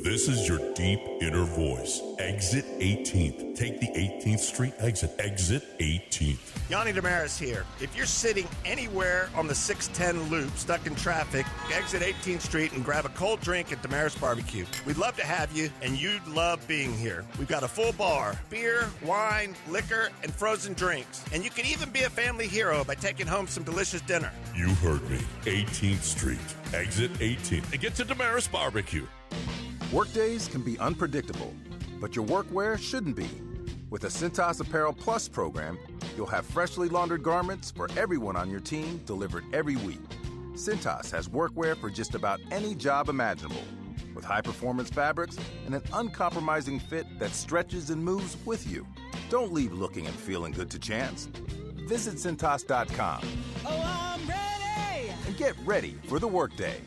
This is your deep inner voice. Exit 18th. Take the 18th Street exit. Exit 18th. Yanni Damaris here. If you're sitting anywhere on the 610 loop, stuck in traffic, exit 18th Street and grab a cold drink at Damaris Barbecue. We'd love to have you, and you'd love being here. We've got a full bar, beer, wine, liquor, and frozen drinks. And you can even be a family hero by taking home some delicious dinner. You heard me. 18th Street. Exit 18th. And get to Damaris Barbecue. Workdays can be unpredictable, but your workwear shouldn't be. With the Cintas Apparel Plus program, you'll have freshly laundered garments for everyone on your team delivered every week. Cintas has workwear for just about any job imaginable, with high-performance fabrics and an uncompromising fit that stretches and moves with you. Don't leave looking and feeling good to chance. Visit Cintas.com. Oh, I'm ready! And get ready for the workday.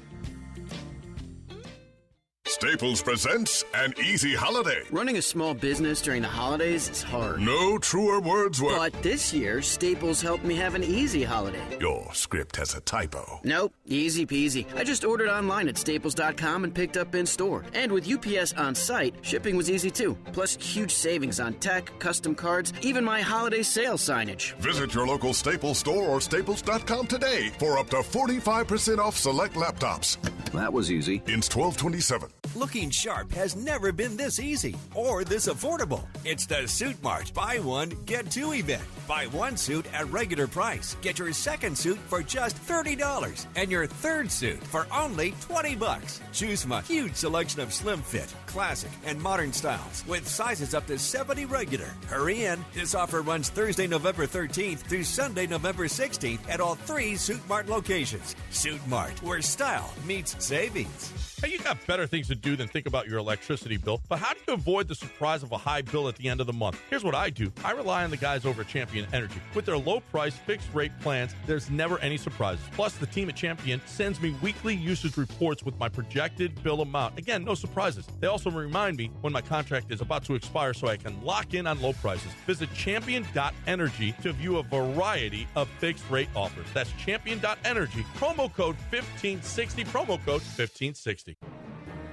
Staples presents an easy holiday. Running a small business during the holidays is hard. No truer words were... But this year, Staples helped me have an easy holiday. Your script has a typo. Nope, easy peasy. I just ordered online at staples.com and picked up in store. And with UPS on site, shipping was easy too. Plus, huge savings on tech, custom cards, even my holiday sale signage. Visit your local Staples store or staples.com today for up to 45% off select laptops. That was easy. Ins 12/27. Looking sharp has never been this easy or this affordable. It's the Suit Mart Buy One, Get Two event. Buy one suit at regular price. Get your second suit for just $30 and your third suit for only $20. Choose from a huge selection of slim fit, classic, and modern styles with sizes up to 70 regular. Hurry in. This offer runs Thursday, November 13th through Sunday, November 16th at all 3 Suit Mart locations. Suit Mart, where style meets savings. Hey, you got better things to do than think about your electricity bill, but how do you avoid the surprise of a high bill at the end of the month? Here's what I do. I rely on the guys over at Champion Energy. With their low-price, fixed-rate plans, there's never any surprises. Plus, the team at Champion sends me weekly usage reports with my projected bill amount. Again, no surprises. They also remind me when my contract is about to expire so I can lock in on low prices. Visit champion.energy to view a variety of fixed-rate offers. That's champion.energy. Promo code 1560. Promo code 1560.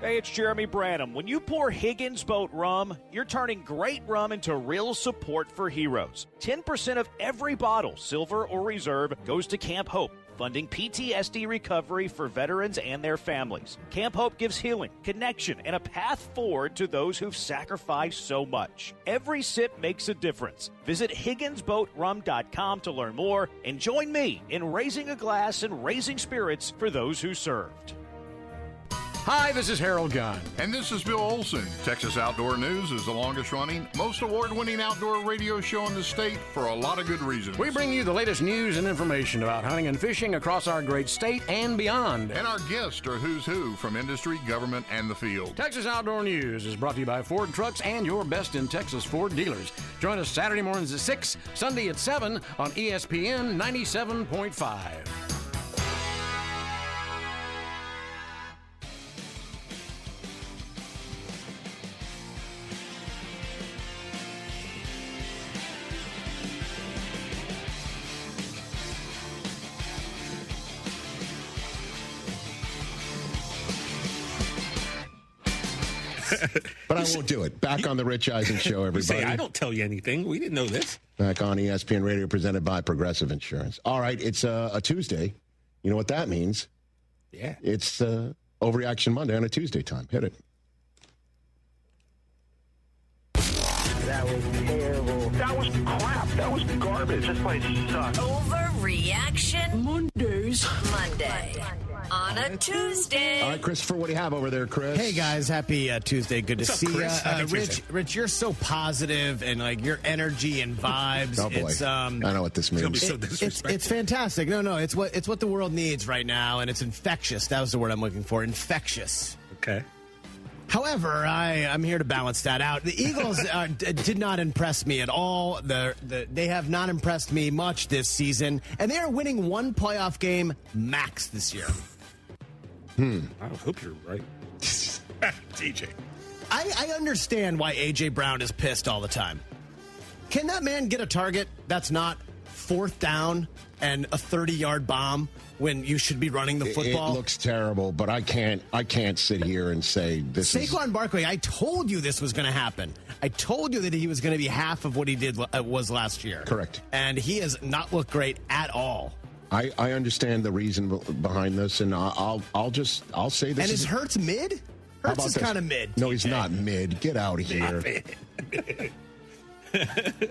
Hey, it's Jeremy Branham. When you pour Higgins Boat rum, you're turning great rum into real support for heroes. 10% of every bottle, silver or reserve, goes to Camp Hope, funding PTSD recovery for veterans and their families. Camp Hope gives healing, connection, and a path forward to those who've sacrificed so much. Every sip makes a difference. Visit HigginsBoatRum.com to learn more and join me in raising a glass and raising spirits for those who served. Hi, this is Harold Gunn. And this is Bill Olson. Texas Outdoor News is the longest-running, most award-winning outdoor radio show in the state for a lot of good reasons. We bring you the latest news and information about hunting and fishing across our great state and beyond. And our guests are who's who from industry, government, and the field. Texas Outdoor News is brought to you by Ford Trucks and your best in Texas Ford dealers. Join us Saturday mornings at 6, Sunday at 7 on ESPN 97.5. But I won't do it. Back on the Rich Eisen Show, everybody. Say, I don't tell you anything. We didn't know this. Back on ESPN Radio, presented by Progressive Insurance. All right, it's a Tuesday. You know what that means? Yeah. It's Overreaction Monday on a Tuesday time. Hit it. That was terrible. That was crap. That was garbage. This place sucks. Overreaction Mondays. Monday. On a Tuesday. All right, Christopher, what do you have over there, Chris? Hey, guys. Happy Tuesday. Good to see you. Rich, you're so positive and, like, your energy and vibes. Oh, boy. I know what this means. It's fantastic. No, it's what the world needs right now, and it's infectious. That was the word I'm looking for. Infectious. Okay. However, I'm here to balance that out. The Eagles did not impress me at all. They have not impressed me much this season, and they are winning one playoff game max this year. I hope you're right. TJ. I understand why A.J. Brown is pissed all the time. Can that man get a target that's not fourth down and a 30-yard bomb when you should be running the football? It looks terrible, but I can't sit here and say this is... Saquon Barkley, I told you this was going to happen. I told you that he was going to be half of what he did was last year. Correct. And he has not looked great at all. I understand the reason behind this, and I'll say this. And is Hurts mid? Hurts is kind of mid. No, he's not mid. Get out of here.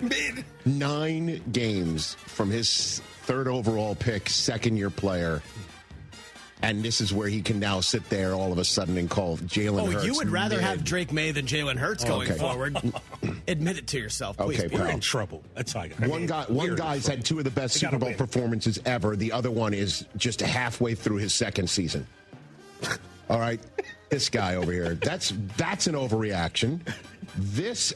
Mid. 9 games from his third overall pick, second-year player. And this is where he can now sit there all of a sudden and call Jalen Hurts. You would rather have Drake May than Jalen Hurts going forward. Admit it to yourself, please. Okay, we're in trouble. That's all I got. One guy's had 2 of the best Super Bowl performances ever. The other one is just halfway through his second season. All right, this guy over here. That's an overreaction.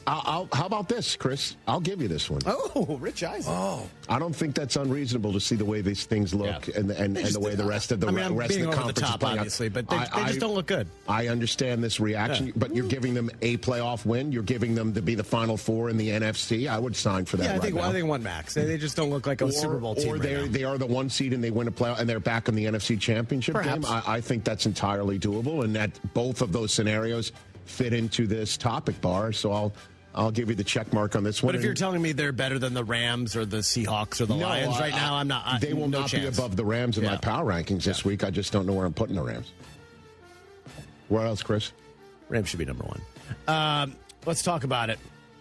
How about this, Chris? I'll give you this one. Oh, Rich Eisen. Oh, I don't think that's unreasonable to see the way these things look and the way the rest of the rest of the conference is playing, obviously, but they just don't look good. I understand this reaction, but you're giving them a playoff win. You're giving them to be the Final Four in the NFC. I would sign for that. Yeah, I think one max. They just don't look like a Super Bowl team. Or they are the 1 seed and they win a playoff and they're back in the NFC Championship game. I think that's entirely doable, and that both of those scenarios fit into this topic bar. So I'll give you the check mark on this one. But if you're telling me they're better than the Rams or the Seahawks or the Lions right now, I'm not. They will not be above the Rams in my power rankings this week. I just don't know where I'm putting the Rams. Where else, Chris? Rams should be number 1. Let's talk about it.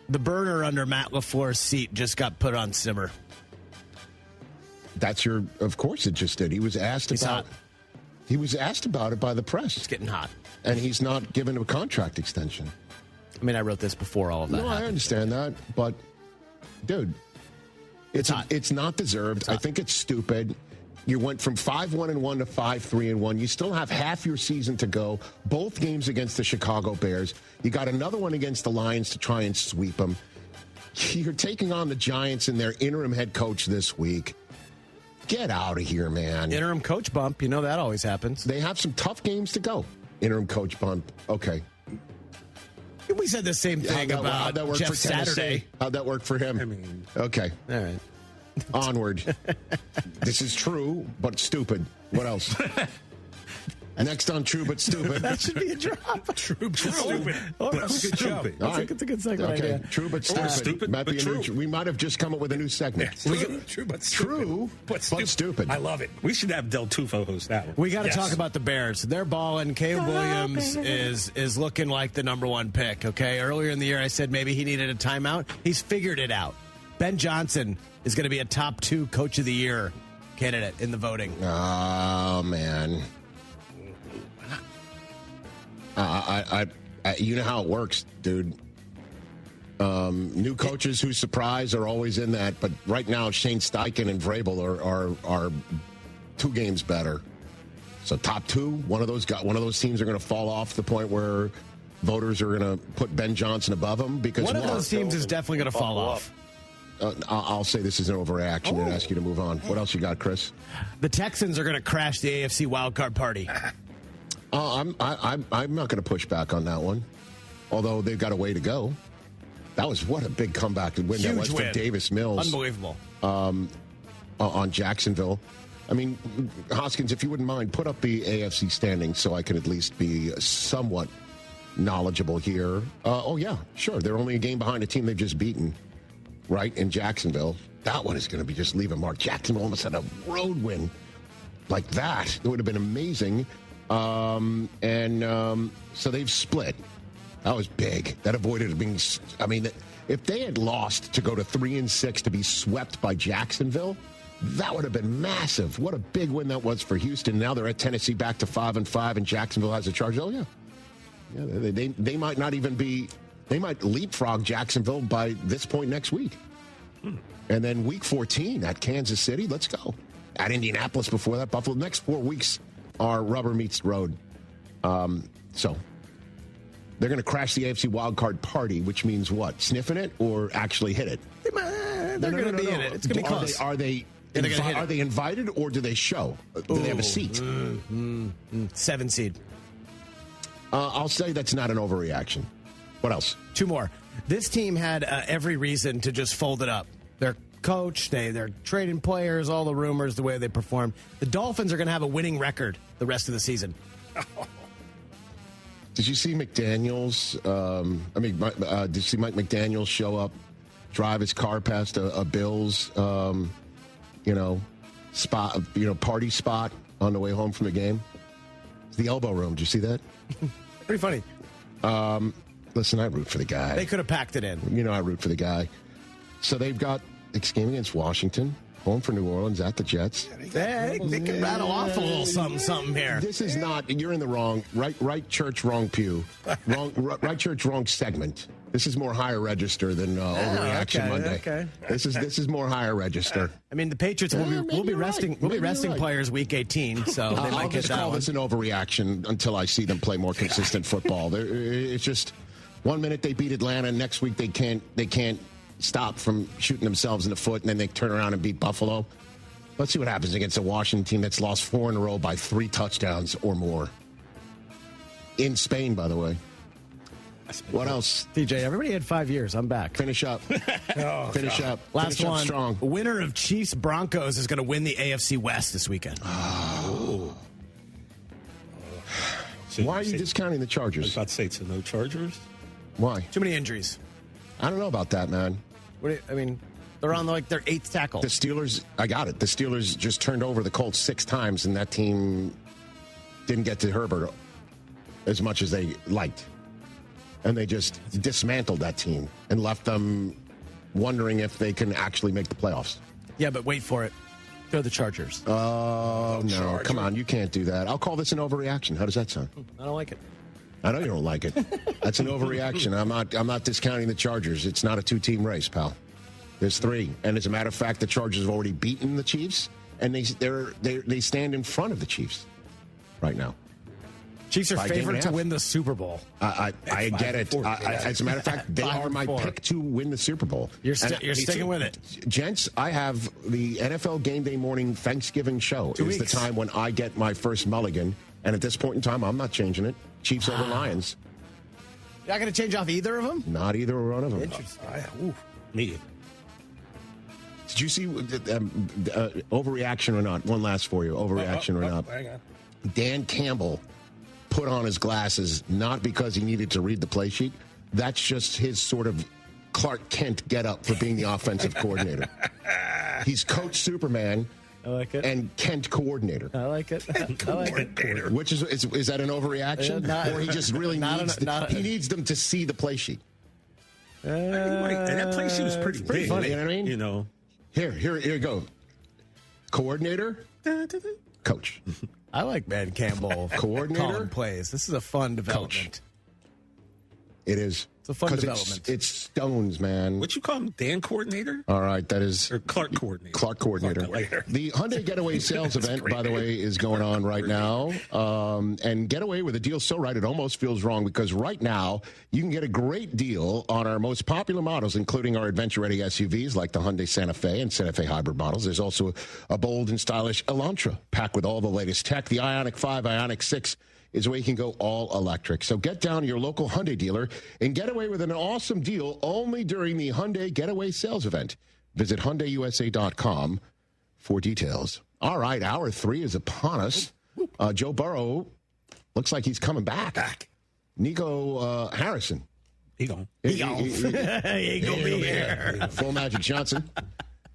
The burner under Matt LaFleur's seat just got put on simmer. Of course it just did. He was asked about it by the press. It's getting hot. And he's not given a contract extension. I mean, I wrote this before all of that happened. I understand that, but, dude, it's not deserved. I think it's stupid. You went from 5-1-1 to 5-3-1. You still have half your season to go. Both games against the Chicago Bears. You got another one against the Lions to try and sweep them. You're taking on the Giants and their interim head coach this week. Get out of here, man. Interim coach bump. You know that always happens. They have some tough games to go. Interim coach bump. Okay. We said the same thing about Jeff Saturday. How'd that work for him? Okay. All right. Onward. This is true, but stupid. What else? Next on True But Stupid. That should be a drop. True But Stupid. That's a good show. It's a good segment idea. True But Stupid. Might be we might have just come up with a new segment. True But Stupid. True But Stupid. I love it. We should have Del Tufo host that one. We got to talk about the Bears. They're balling. Caleb Williams is looking like the number 1 pick, okay? Earlier in the year, I said maybe he needed a timeout. He's figured it out. Ben Johnson is going to be a top 2 Coach of the Year candidate in the voting. Oh, man. You know how it works, dude. New coaches who surprise are always in that, but right now Shane Steichen and Vrabel are 2 games better. So top 2, one of those teams are going to fall off to the point where voters are going to put Ben Johnson above him because one of those teams is definitely going to fall off. I'll say this is an overreaction and ask you to move on. What else you got, Chris? The Texans are going to crash the AFC wildcard party. I'm not going to push back on that one, although they've got a way to go. What a big comeback win that was for Davis Mills. Unbelievable. On Jacksonville. I mean, Hoskins, if you wouldn't mind, put up the AFC standings so I can at least be somewhat knowledgeable here. Yeah, sure. They're only a game behind a team they've just beaten, right, in Jacksonville. That one is going to be just leave a mark. Jacksonville almost had a road win like that. It would have been amazing. So they've split. That was big. That avoided it being. I mean, if they had lost to go to 3-6 to be swept by Jacksonville, that would have been massive. What a big win that was for Houston. Now they're at Tennessee back to 5-5, and Jacksonville has a charge. Oh yeah, they might not even be. They might leapfrog Jacksonville by this point next week, and then week 14 at Kansas City. Let's go at Indianapolis before that. Buffalo. Next 4 weeks are rubber meets the road. So. They're going to crash the AFC wildcard party, which means what? Sniffing it or actually hit it? They're going to be in it. It's going to be close. Are they invited or do they show? Do they have a seat? 7 seed. I'll say that's not an overreaction. What else? 2 more. This team had every reason to just fold it up. Their coach, they're trading players, all the rumors, the way they perform. The Dolphins are going to have a winning record the rest of the season. Did you see McDaniels? Did you see Mike McDaniels show up, drive his car past a Bills, spot, party spot on the way home from the game? It's the elbow room. Did you see that? Pretty funny. Listen, I root for the guy. They could have packed it in. I root for the guy. So they've got this game against Washington. Home for New Orleans at the Jets. They can rattle off a little something here. This is not. You're in the wrong right church, wrong pew, right church, wrong segment. This is more higher register than Overreaction Monday. Okay. This is more higher register. I mean, the Patriots will be resting. We'll be resting players week 18. So they might get that call one. This an overreaction until I see them play more consistent football. It's just 1 minute they beat Atlanta, next week they can't stop from shooting themselves in the foot, and then they turn around and beat Buffalo. Let's see what happens against a Washington team that's lost 4 in a row by 3 touchdowns or more. In Spain, by the way. What else? DJ, everybody had 5 years. I'm back. Finish up. Finish up. Last Finish one. Up strong. Winner of Chiefs Broncos is going to win the AFC West this weekend. Oh. Why are you discounting the Chargers? I was about to say, so no Chargers? Why? Too many injuries. I don't know about that, man. They're on their 8th tackle. The Steelers, I got it. The Steelers just turned over the Colts 6 times, and that team didn't get to Herbert as much as they liked. And they just dismantled that team and left them wondering if they can actually make the playoffs. Yeah, but wait for it. They're the Chargers. Oh, no. Come on. You can't do that. I'll call this an overreaction. How does that sound? I don't like it. I know you don't like it. That's an overreaction. I'm not discounting the Chargers. It's not a 2-team race, pal. There's 3. And as a matter of fact, the Chargers have already beaten the Chiefs, and they stand in front of the Chiefs right now. Chiefs are favored to win the Super Bowl. I get it. As a matter of fact, they are my pick to win the Super Bowl. You're sticking with it. Gents, I have the NFL Game Day morning Thanksgiving show. 2 weeks. Is the time when I get my first mulligan. And at this point in time, I'm not changing it. Chiefs over Lions. You're not going to change off either of them? Not either one of them. Interesting. Me. Did you see overreaction or not? One last for you. Overreaction or not? Hang on. Dan Campbell put on his glasses not because he needed to read the play sheet. That's just his sort of Clark Kent get up for being the offensive coordinator. He's Coach Superman. I like it. And Kent coordinator. I like it. I like it. Which is that an overreaction? Or he just really needs them to see the play sheet? And that play sheet was pretty big. Funny, you know what I mean? You know. Here you go. Coordinator. Coach. I like Ben Campbell Coordinator? calling plays. This is a fun development. Coach. It is. It's a fun development. It's Stones, man. What you call him? Dan Coordinator? All right, that is... Or Clark Coordinator. Clark Coordinator. The Hyundai Getaway Sales Event, by the way, is going on right now. And Getaway with a deal so right, it almost feels wrong, because right now you can get a great deal on our most popular models, including our adventure-ready SUVs like the Hyundai Santa Fe and Santa Fe Hybrid models. There's also a bold and stylish Elantra, packed with all the latest tech. The Ioniq 5, Ioniq 6 is where you can go all electric. So get down to your local Hyundai dealer and get away with an awesome deal only during the Hyundai Getaway Sales Event. Visit HyundaiUSA.com for details. All right, hour 3 is upon us. Joe Burrow looks like he's coming back. Nico Harrison. He gonna be here. Full Magic Johnson.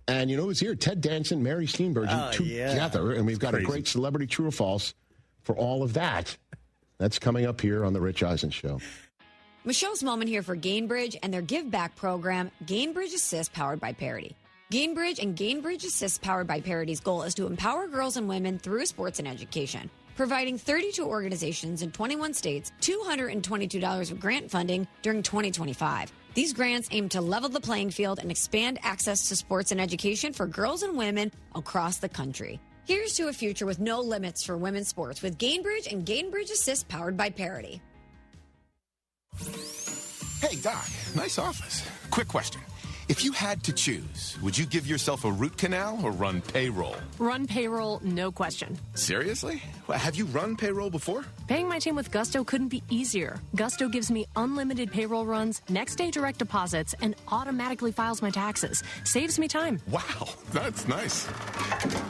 And you know who's here? Ted Dansen, Mary Steenburgen together. And we've got a great celebrity true or false for all of that. That's coming up here on the Rich Eisen Show. Michelle Smallman here for Gainbridge and their Give Back program, Gainbridge Assist, powered by Parity. Gainbridge and Gainbridge Assist, powered by Parity's goal is to empower girls and women through sports and education, providing 32 organizations in 21 states $222 of grant funding during 2025. These grants aim to level the playing field and expand access to sports and education for girls and women across the country. Here's to a future with no limits for women's sports with Gainbridge and Gainbridge Assist, powered by Parity. Hey, Doc, nice office. Quick question. If you had to choose, would you give yourself a root canal or run payroll? Run payroll, no question. Seriously? Well, have you run payroll before? Paying my team with Gusto couldn't be easier. Gusto gives me unlimited payroll runs, next-day direct deposits, and automatically files my taxes. Saves me time. Wow, that's nice.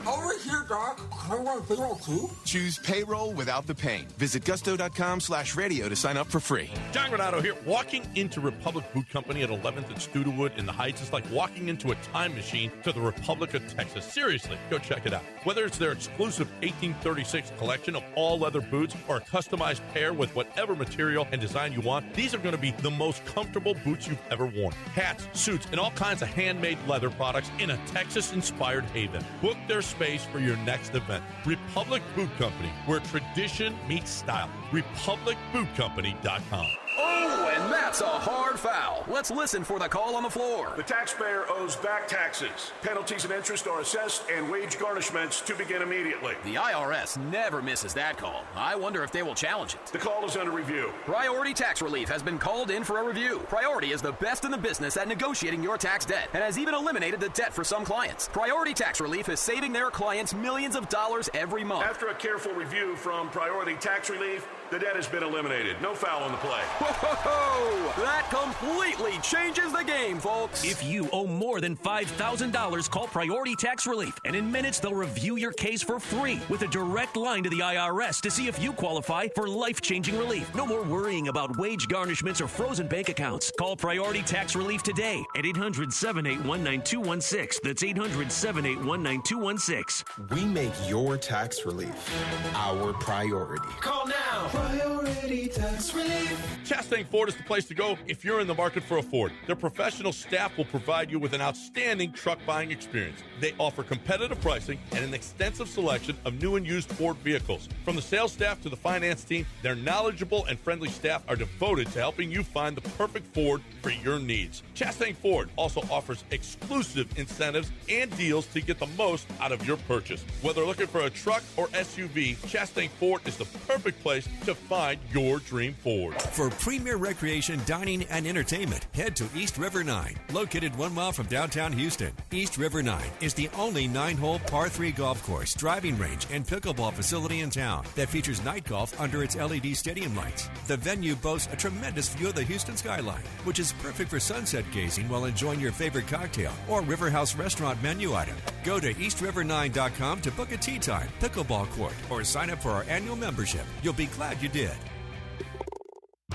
Over here, Doc. Can I run payroll too? Choose payroll without the pain. Visit gusto.com/radio to sign up for free. John Granado here. Walking into Republic Boot Company at 11th and Studewood in the Heights is like walking into a time machine to the Republic of Texas. Seriously, go check it out. Whether it's their exclusive 1836 collection of all leather boots or a customized pair with whatever material and design you want, these are going to be the most comfortable boots you've ever worn. Hats, suits, and all kinds of handmade leather products in a Texas-inspired haven. Book their space for your next event. Republic Boot Company, where tradition meets style. RepublicBootCompany.com. Oh, and that's a hard foul. Let's listen for the call on the floor. The taxpayer owes back taxes. Penalties and interest are assessed and wage garnishments to begin immediately. The IRS never misses that call. I wonder if they will challenge it. The call is under review. Priority Tax Relief has been called in for a review. Priority is the best in the business at negotiating your tax debt and has even eliminated the debt for some clients. Priority Tax Relief is saving their clients millions of dollars every month. After a careful review from Priority Tax Relief, the debt has been eliminated. No foul on the play. Whoa! That completely changes the game, folks. If you owe more than $5,000, call Priority Tax Relief, and in minutes they'll review your case for free with a direct line to the IRS to see if you qualify for life-changing relief. No more worrying about wage garnishments or frozen bank accounts. Call Priority Tax Relief today at 800-781-9216. That's 800-781-9216. We make your tax relief our priority. Call now. Priority Tax Relief. Chastang Ford is the place to go if you're in the market for a Ford. Their professional staff will provide you with an outstanding truck buying experience. They offer competitive pricing and an extensive selection of new and used Ford vehicles. From the sales staff to the finance team, their knowledgeable and friendly staff are devoted to helping you find the perfect Ford for your needs. Chastang Ford also offers exclusive incentives and deals to get the most out of your purchase. Whether looking for a truck or SUV, Chastang Ford is the perfect place to find your dream Ford. For premier recreation, dining, and entertainment, head to East River 9, located 1 mile from downtown Houston. East River 9 is the only 9-hole par 3 golf course, driving range, and pickleball facility in town that features night golf under its LED stadium lights. The venue boasts a tremendous view of the Houston skyline, which is perfect for sunset gazing while enjoying your favorite cocktail or River House restaurant menu item. Go to eastriver9.com to book a tee time, pickleball court, or sign up for our annual membership. You'll be glad you did.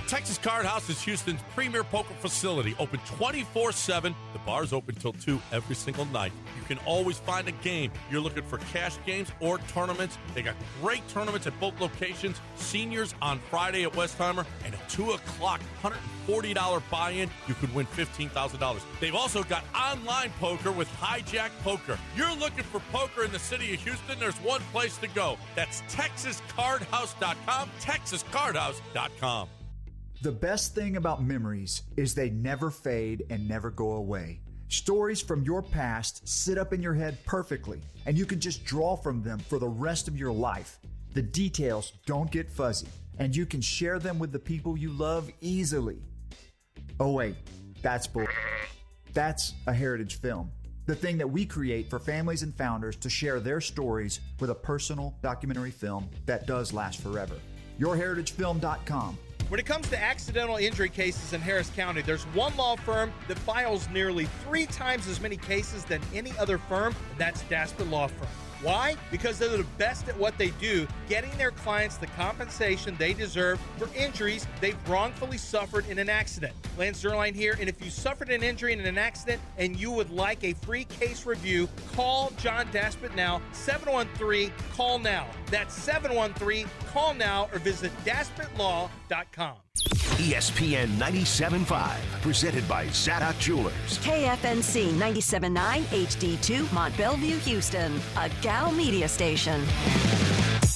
Texas Card House is Houston's premier poker facility, open 24/7. The bar's open till 2 every single night. You can always find a game. You're looking for cash games or tournaments. They got great tournaments at both locations. Seniors on Friday at Westheimer, and at 2 o'clock, $140 buy-in. You could win $15,000. They've also got online poker with Hijack Poker. You're looking for poker in the city of Houston, there's one place to go. That's TexasCardHouse.com, TexasCardHouse.com. The best thing about memories is they never fade and never go away. Stories from your past sit up in your head perfectly, and you can just draw from them for the rest of your life. The details don't get fuzzy, and you can share them with the people you love easily. Oh wait, that's bull. That's a heritage film. The thing that we create for families and founders to share their stories with a personal documentary film that does last forever. YourHeritageFilm.com. When it comes to accidental injury cases in Harris County, there's one law firm that files nearly 3 times as many cases than any other firm, and that's Daspit Law Firm. Why? Because they're the best at what they do, getting their clients the compensation they deserve for injuries they've wrongfully suffered in an accident. Lance Zerline here, and if you suffered an injury in an accident and you would like a free case review, call John Daspit now, 713-CALL-NOW. That's 713-CALL-NOW, or visit DaspitLaw.com. ESPN 97.5, presented by Zadok Jewelers. KFNC 97.9 HD2, Mont Bellevue, Houston, a Gal Media station.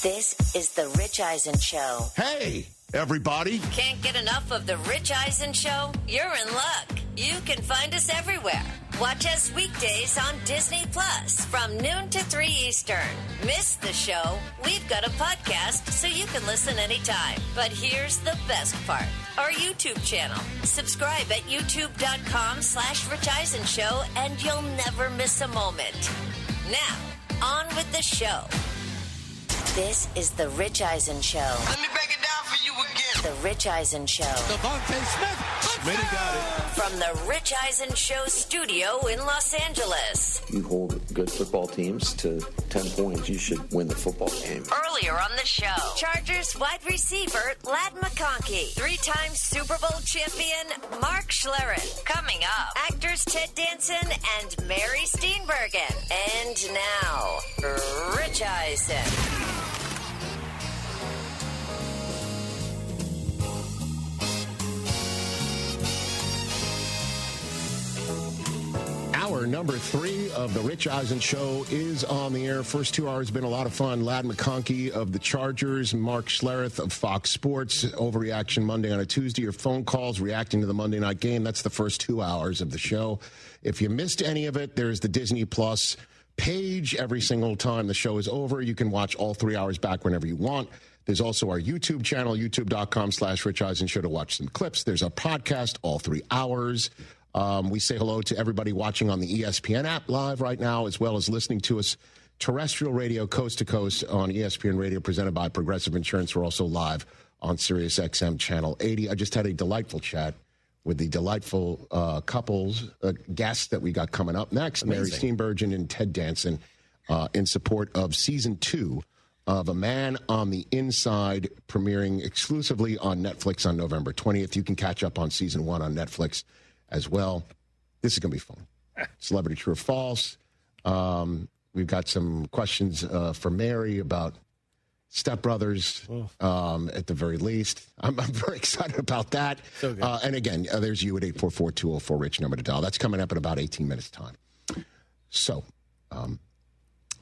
This is The Rich Eisen Show. Hey, everybody. Can't get enough of The Rich Eisen Show? You're in luck. You can find us everywhere. Watch us weekdays on Disney Plus from noon to 3 Eastern. Miss the show? We've got a podcast so you can listen anytime. But here's the best part. Our YouTube channel. Subscribe at youtube.com/Rich Eisen Show and you'll never miss a moment. Now, on with the show. This is The Rich Eisen Show. Let me break it down for you again. The Rich Eisen Show. Devontae Smith. Smitty got it. From the Rich Eisen Show studio in Los Angeles. You hold good football teams to 10 points, you should win the football game. Earlier on the show, Chargers wide receiver Ladd McConkey, 3-time Super Bowl champion Mark Schlereth. Coming up, actors Ted Dansen and Mary Steenburgen. And now, Rich Eisen. Hour number 3 of the Rich Eisen Show is on the air. First 2 hours have been a lot of fun. Ladd McConkey of the Chargers, Mark Schlereth of Fox Sports, Overreaction Monday on a Tuesday. Your phone calls reacting to the Monday night game. That's the first 2 hours of the show. If you missed any of it, there's the Disney Plus page. Every single time the show is over, you can watch all 3 hours back whenever you want. There's also our YouTube channel, youtube.com/Rich Eisen Show, to watch some clips. There's a podcast, all 3 hours. We say hello to everybody watching on the ESPN app live right now, as well as listening to us terrestrial radio coast to coast on ESPN Radio, presented by Progressive Insurance. We're also live on Sirius XM Channel 80. I just had a delightful chat with the delightful guests that we got coming up next. Amazing. Mary Steenburgen and Ted Dansen in support of Season 2 of A Man on the Inside, premiering exclusively on Netflix on November 20th. You can catch up on Season 1 on Netflix as well. This is going to be fun. Celebrity True or False. We've got some questions for Mary about Step Brothers, at the very least. I'm very excited about that. So good. And again, there's you at 844-204-RICH, number to dial. That's coming up in about 18 minutes' time. So,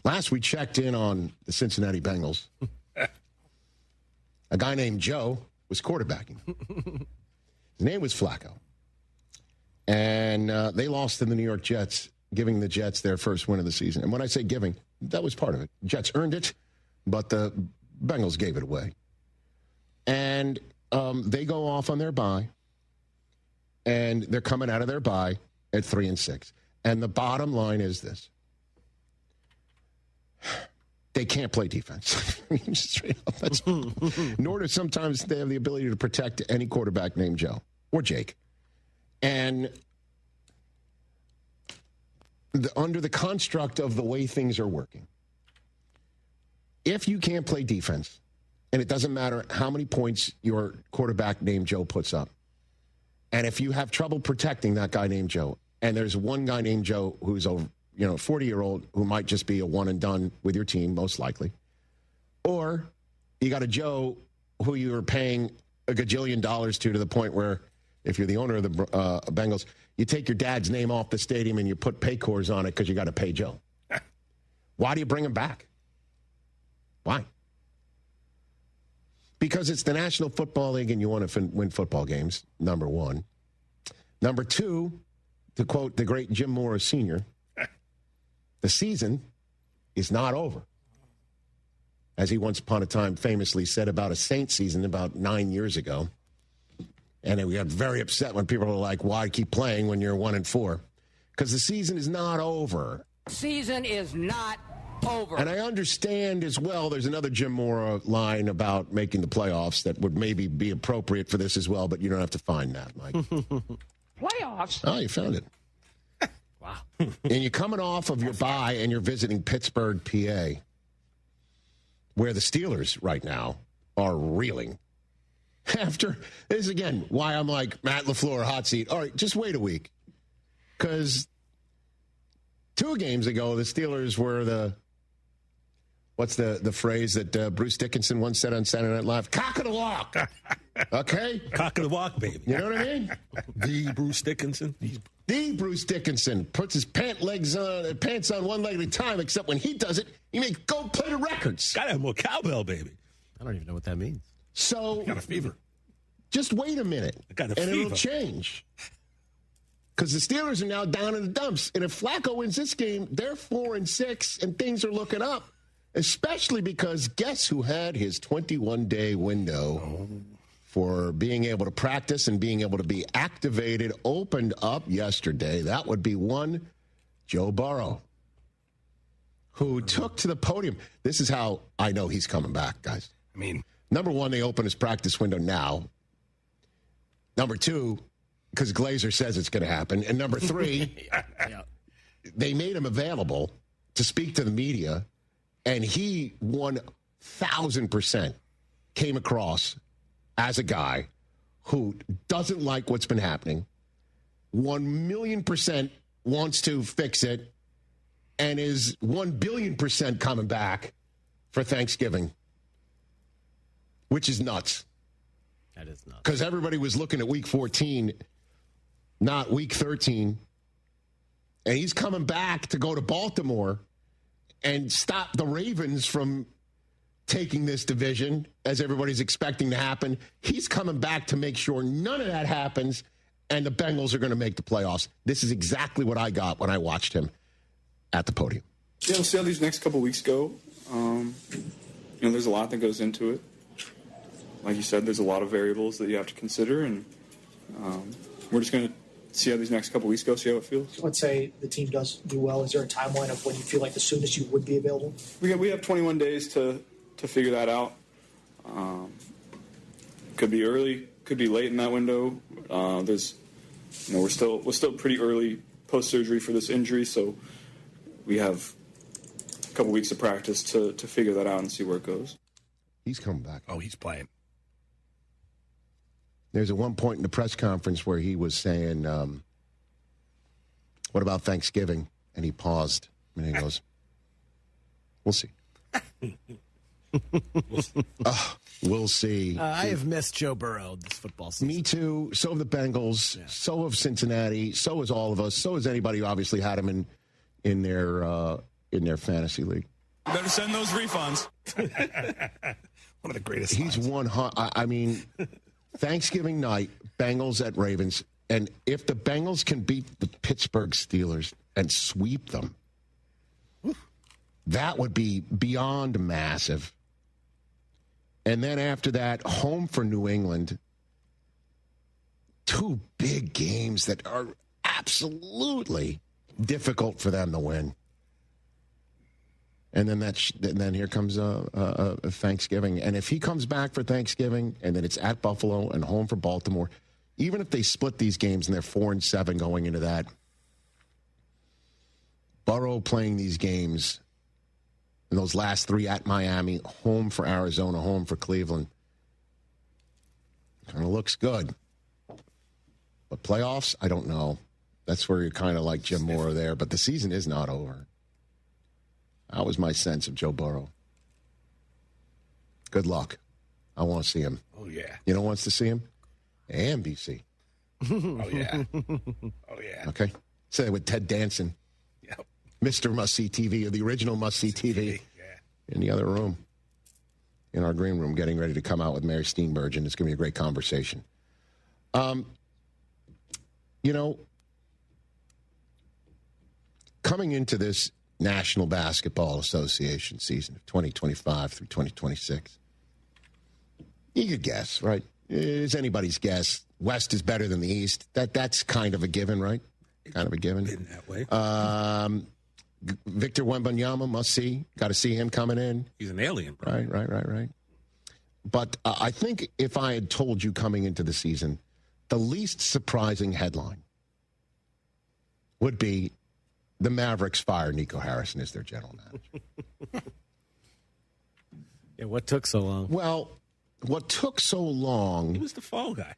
last we checked in on the Cincinnati Bengals. A guy named Joe was quarterbacking. His name was Flacco. And they lost to the New York Jets, giving the Jets their first win of the season. And when I say giving, that was part of it. Jets earned it, but the Bengals gave it away. And they go off on their bye, and they're coming out of their bye at 3-6. And the bottom line is this. They can't play defense. Straight up. Nor do sometimes they have the ability to protect any quarterback named Joe or Jake. And under the construct of the way things are working, if you can't play defense And it doesn't matter how many points your quarterback named Joe puts up. And if you have trouble protecting that guy named Joe, and there's one guy named Joe who's a 40-year-old who might just be a one and done with your team, most likely, or you got a Joe who you're paying a gajillion dollars to the point where if you're the owner of the Bengals, you take your dad's name off the stadium and you put Paycors on it because you got to pay Joe. Why do you bring him back? Why? Because it's the National Football League and you want to win football games, number one. Number two, to quote the great Jim Morris Sr., the season is not over. As he once upon a time famously said about a Saints season about 9 years ago. And we got very upset when people were like, why keep playing when you're 1-4? Because the season is not over. Season is not over. And I understand as well, there's another Jim Mora line about making the playoffs that would maybe be appropriate for this as well, but you don't have to find that, Mike. Playoffs? Oh, you found it. Wow. And you're coming off of your bye and you're visiting Pittsburgh, PA, where the Steelers right now are reeling. After this is, again, why I'm like, Matt LaFleur, hot seat. All right, just wait a week. Because 2 games ago, the Steelers were what's the phrase that Bruce Dickinson once said on Saturday Night Live? Cock of the walk. Okay? Cock of the walk, baby. You know what I mean? The Bruce Dickinson. The Bruce Dickinson puts his pants on one leg at a time, except when he does it, he makes gold plated records. Gotta have more cowbell, baby. I don't even know what that means. So, I got a fever. Just wait a minute, and it'll change. Because the Steelers are now down in the dumps. And if Flacco wins this game, they're 4-6, and things are looking up. Especially because guess who had his 21-day window for being able to practice and being able to be activated, opened up yesterday? That would be one Joe Burrow, who took to the podium. This is how I know he's coming back, guys. I mean, number one, they open his practice window now. Number two, because Glazer says it's going to happen. And number three, they made him available to speak to the media, and he 1,000% came across as a guy who doesn't like what's been happening, 1,000,000% wants to fix it, and is 1,000,000,000% coming back for Thanksgiving, which is nuts. That is nuts. Because everybody was looking at week 14, not week 13. And he's coming back to go to Baltimore and stop the Ravens from taking this division, as everybody's expecting to happen. He's coming back to make sure none of that happens, and the Bengals are going to make the playoffs. This is exactly what I got when I watched him at the podium. Yeah, we'll see how these next couple weeks go. There's a lot that goes into it. Like you said, there's a lot of variables that you have to consider, and we're just going to see how these next couple weeks go, see how it feels. Let's say the team does do well. Is there a timeline of when you feel like the soonest you would be available? We have 21 days to figure that out. Could be early, could be late in that window. We're still pretty early post-surgery for this injury, so we have a couple weeks of practice to figure that out and see where it goes. He's coming back. Oh, he's playing. There's at one point in the press conference where he was saying, what about Thanksgiving? And he paused, and he goes, we'll see. We'll see. I have missed Joe Burrow this football season. Me too. So have the Bengals. Yeah. So have Cincinnati. So has all of us. So has anybody who obviously had him in their fantasy league. Better send those refunds. One of the greatest. He's lines. I mean, Thanksgiving night, Bengals at Ravens. And if the Bengals can beat the Pittsburgh Steelers and sweep them, that would be beyond massive. And then after that, home for New England. 2 big games that are absolutely difficult for them to win. And then here comes Thanksgiving. And if he comes back for Thanksgiving, and then it's at Buffalo and home for Baltimore, even if they split these games and they're 4-7 going into that, Burrow playing these games And those last 3 at Miami, home for Arizona, home for Cleveland. Kind of looks good. But playoffs, I don't know. That's where you're kind of like Jim Mora there. But the season is not over. That was my sense of Joe Burrow. Good luck. I want to see him. Oh, yeah. You know who wants to see him? NBC. Oh, yeah. Oh, yeah. Okay. Say that with Ted Dansen. Yep. Mr. Must-See TV, or the original Must-See TV. Yeah. In the other room. In our green room, getting ready to come out with Mary Steenburgen. It's going to be a great conversation. You know, coming into this National Basketball Association season of 2025 through 2026, you could guess, right? It's anybody's guess. West is better than the East. That's kind of a given, right? Kind of a given. In that way. Victor Wembanyama, must see. Got to see him coming in. He's an alien, bro. Right. But I think if I had told you coming into the season, the least surprising headline would be the Mavericks fire Nico Harrison as their general manager. Yeah, what took so long? Well, what took so long... He was the fall guy.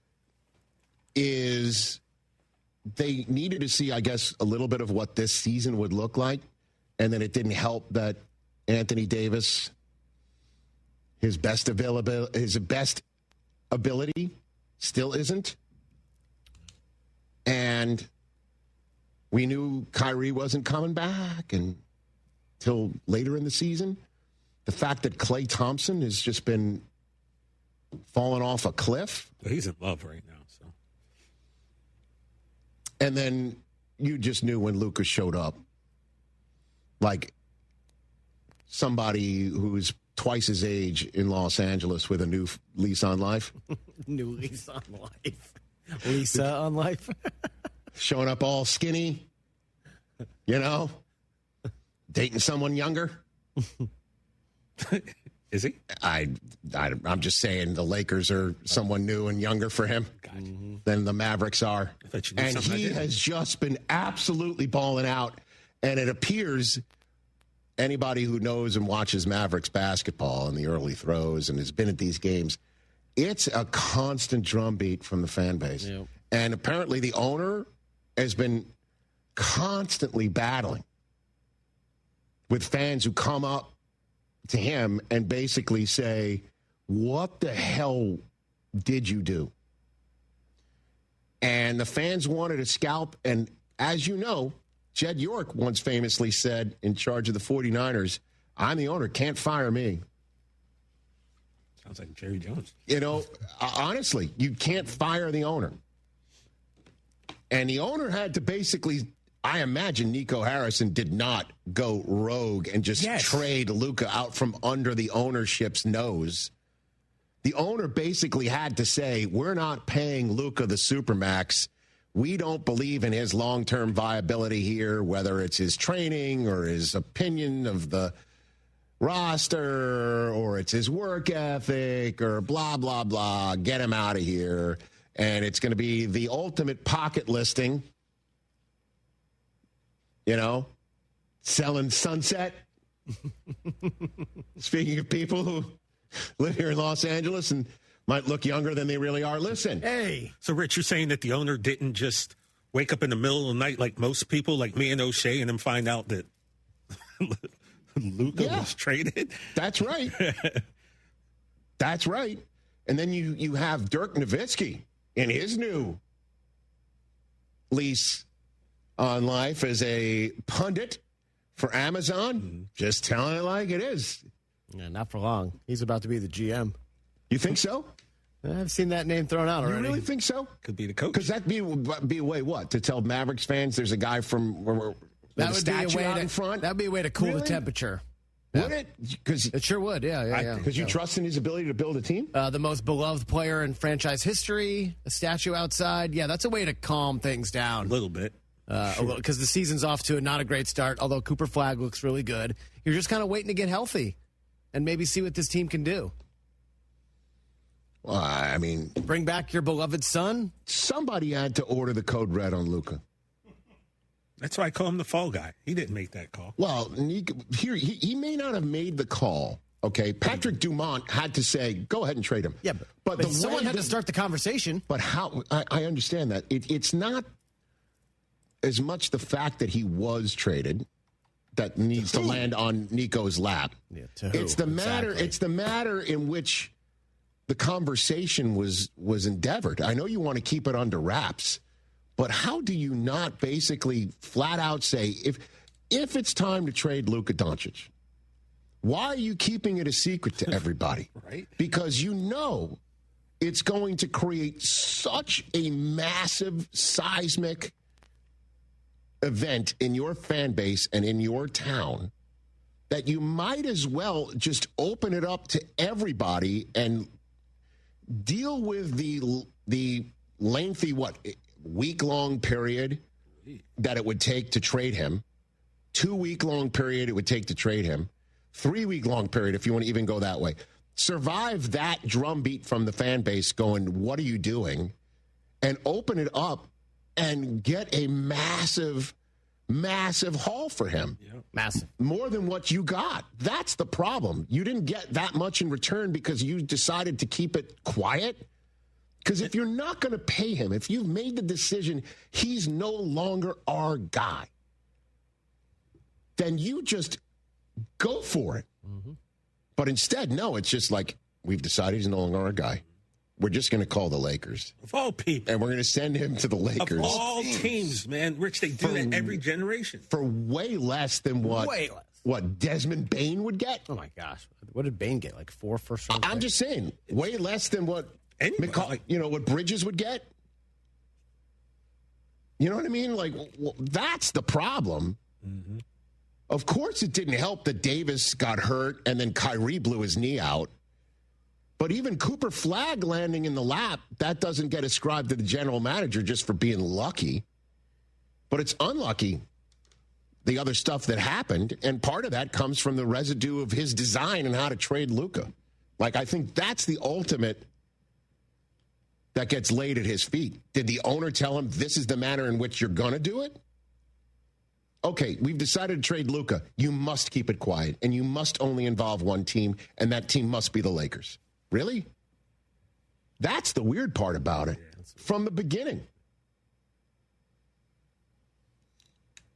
...is they needed to see, I guess, a little bit of what this season would look like, and then it didn't help that Anthony Davis, his best ability still isn't. And we knew Kyrie wasn't coming back until later in the season. The fact that Klay Thompson has just been falling off a cliff. He's in love right now. So, and then you just knew when Luka showed up, like somebody who's twice his age in Los Angeles with a new lease on life. New lease on life. Lisa on life. Showing up all skinny, you know, dating someone younger. Is he? I'm just saying the Lakers are someone new and younger for him than the Mavericks are. And he has just been absolutely balling out. And it appears anybody who knows and watches Mavericks basketball in the early throws and has been at these games, it's a constant drumbeat from the fan base. Yep. And apparently the owner has been constantly battling with fans who come up to him and basically say, what the hell did you do? And the fans wanted a scalp. And as you know, Jed York once famously said, in charge of the 49ers, I'm the owner, can't fire me. Sounds like Jerry Jones. You know, honestly, you can't fire the owner. And the owner had to basically, I imagine Nico Harrison did not go rogue and just trade Luka out from under the ownership's nose. The owner basically had to say, we're not paying Luka the Supermax. We don't believe in his long-term viability here, whether it's his training or his opinion of the roster or it's his work ethic or blah, blah, blah. Get him out of here. And it's going to be the ultimate pocket listing, you know, selling Sunset. Speaking of people who live here in Los Angeles and might look younger than they really are. Listen. Hey. So, Rich, you're saying that the owner didn't just wake up in the middle of the night like most people, like me and O'Shea, and then find out that Luka was traded? That's right. That's right. And then you have Dirk Nowitzki in his new lease on life as a pundit for Amazon. Just telling it like it is. Yeah, not for long. He's about to be the GM. You think so? I've seen that name thrown out already. You really think so? Could be the coach. Because that'd be a way, what? To tell Mavericks fans there's a guy from that would be a way out to, in front? That'd be a way to cool the temperature. Would it? Because it sure would, yeah. Because you trust in his ability to build a team? The most beloved player in franchise history, a statue outside. Yeah, that's a way to calm things down. A little bit. Because the season's off to not a great start, although Cooper Flagg looks really good. You're just kind of waiting to get healthy and maybe see what this team can do. Well, I mean... Bring back your beloved son? Somebody had to order the code red on Luka. That's why I call him the fall guy. He didn't make that call. Well, he may not have made the call. Okay, Patrick Dumont had to say, go ahead and trade him. Yeah, but someone had to start the conversation. But how? I understand that. It's not as much the fact that he was traded that needs to land on Nico's lap. Yeah, to who? It's the matter. Exactly. It's the matter in which the conversation was endeavored. I know you want to keep it under wraps, but how do you not basically flat out say if it's time to trade Luka Doncic? Why are you keeping it a secret to everybody? Right. Because you know it's going to create such a massive seismic event in your fan base and in your town that you might as well just open it up to everybody and deal with the lengthy, week-long period that it would take to trade him, 2-week-long period it would take to trade him, 3-week-long period, if you want to even go that way. Survive that drumbeat from the fan base going, what are you doing? And open it up and get a massive, massive haul for him. Yeah. Massive. More than what you got. That's the problem. You didn't get that much in return because you decided to keep it quiet. Because if you're not going to pay him, if you've made the decision he's no longer our guy, then you just go for it. Mm-hmm. But instead, no, it's just like, we've decided he's no longer our guy. We're just going to call the Lakers. Of all people. And we're going to send him to the Lakers. Of all teams, man. Rich, they do that every generation. For way less than what Desmond Bain would get. Oh, my gosh. What did Bain get? Like 4 first-round picks? I'm just saying, way less than what what Bridges would get. You know what I mean? Like, that's the problem. Mm-hmm. Of course it didn't help that Davis got hurt and then Kyrie blew his knee out. But even Cooper Flagg landing in the lap, that doesn't get ascribed to the general manager just for being lucky. But it's unlucky, the other stuff that happened. And part of that comes from the residue of his design and how to trade Luka. Like, I think that's the ultimate that gets laid at his feet. Did the owner tell him this is the manner in which you're going to do it? Okay, we've decided to trade Luka. You must keep it quiet, and you must only involve one team, and that team must be the Lakers. Really? That's the weird part about it from the beginning.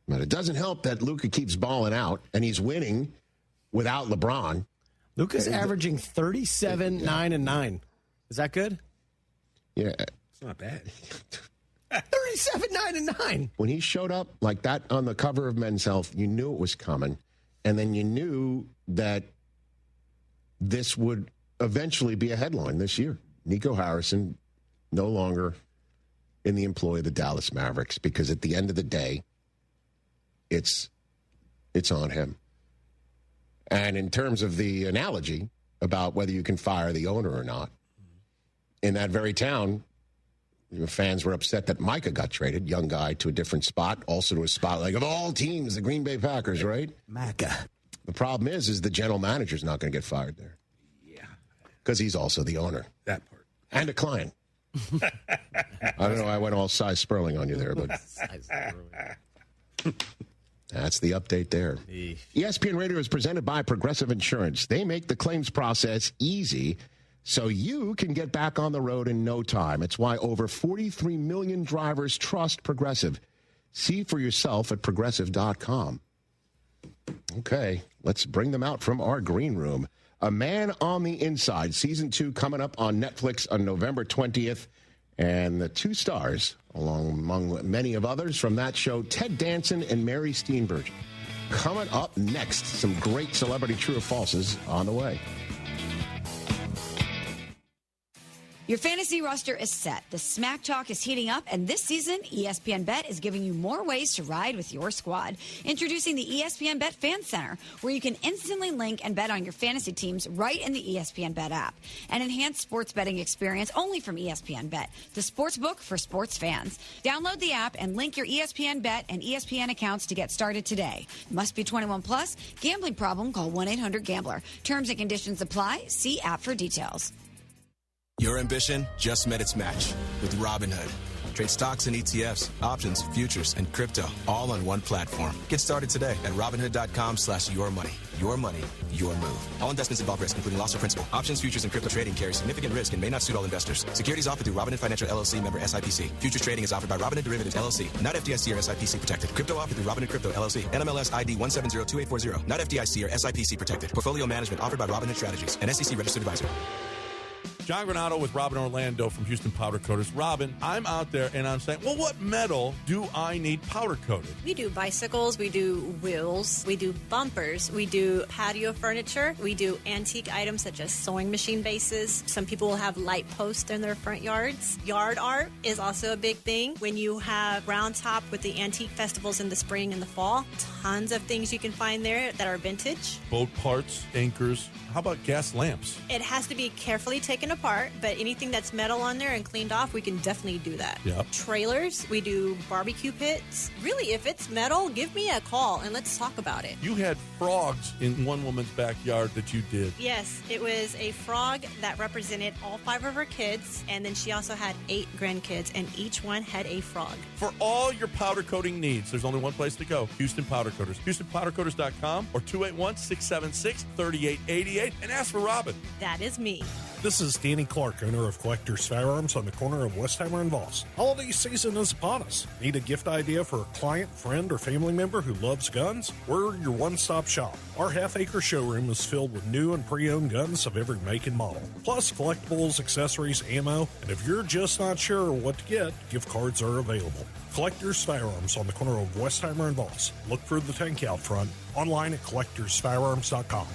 But it doesn't help that Luka keeps balling out, and he's winning without LeBron. Luka's averaging 37, 9, and 9. Is that good? Yeah. It's not bad. 37, 9, and 9. When he showed up like that on the cover of Men's Health, you knew it was coming. And then you knew that this would eventually be a headline this year. Nico Harrison no longer in the employ of the Dallas Mavericks, because at the end of the day, it's on him. And in terms of the analogy about whether you can fire the owner or not, in that very town, fans were upset that Micah got traded, young guy, to a different spot, also to a spot like, of all teams, the Green Bay Packers, right? Micah. The problem is the general manager's not going to get fired there. Yeah. Because he's also the owner. That part. And a client. I don't know, I went all Cy Sperling on you there, but that's the update there. ESPN Radio is presented by Progressive Insurance. They make the claims process easy, so you can get back on the road in no time. It's why over 43 million drivers trust Progressive. See for yourself at Progressive.com. Okay, let's bring them out from our green room. A Man on the Inside, Season 2, coming up on Netflix on November 20th. And the two stars, among many of others from that show, Ted Dansen and Mary Steenburgen. Coming up next, some great celebrity true or falses on the way. Your fantasy roster is set. The smack talk is heating up, and this season, ESPN Bet is giving you more ways to ride with your squad. Introducing the ESPN Bet Fan Center, where you can instantly link and bet on your fantasy teams right in the ESPN Bet app. An enhanced sports betting experience only from ESPN Bet, the sports book for sports fans. Download the app and link your ESPN Bet and ESPN accounts to get started today. Must be 21 plus. Gambling problem? Call 1-800-GAMBLER. Terms and conditions apply. See app for details. Your ambition just met its match with Robinhood. Trade stocks and ETFs, options, futures, and crypto all on one platform. Get started today at Robinhood.com/yourmoney. Your money, your move. All investments involve risk, including loss of principal. Options, futures, and crypto trading carry significant risk and may not suit all investors. Securities offered through Robinhood Financial LLC, member SIPC. Futures trading is offered by Robinhood Derivatives LLC, not FDIC or SIPC protected. Crypto offered through Robinhood Crypto LLC, NMLS ID 1702840, not FDIC or SIPC protected. Portfolio management offered by Robinhood Strategies, an SEC registered advisor. John Granato with Robin Orlando from Houston Powder Coaters. Robin, I'm out there and I'm saying, well, what metal do I need powder coated? We do bicycles, we do wheels, we do bumpers, we do patio furniture, we do antique items such as sewing machine bases. Some people will have light posts in their front yards. Yard art is also a big thing. When you have Round Top with the antique festivals in the spring and the fall, tons of things you can find there that are vintage. Boat parts, anchors. How about gas lamps? It has to be carefully taken apart, but anything that's metal on there and cleaned off, we can definitely do that. Yep. Trailers, we do barbecue pits. Really, if it's metal, give me a call and let's talk about it. You had frogs in one woman's backyard that you did. Yes, it was a frog that represented all 5 of her kids, and then she also had 8 grandkids, and each one had a frog. For all your powder coating needs, there's only one place to go, Houston Powder Coaters. HoustonPowderCoaters.com or 281-676-3888 and ask for Robin. That is me. This is Danny Clark, owner of Collector's Firearms on the corner of Westheimer and Voss. Holiday season is upon us. Need a gift idea for a client, friend, or family member who loves guns? We're your one-stop shop. Our half-acre showroom is filled with new and pre-owned guns of every make and model, plus collectibles, accessories, ammo, and if you're just not sure what to get, gift cards are available. Collector's Firearms on the corner of Westheimer and Voss. Look for the tank out front. Online at collectorsfirearms.com.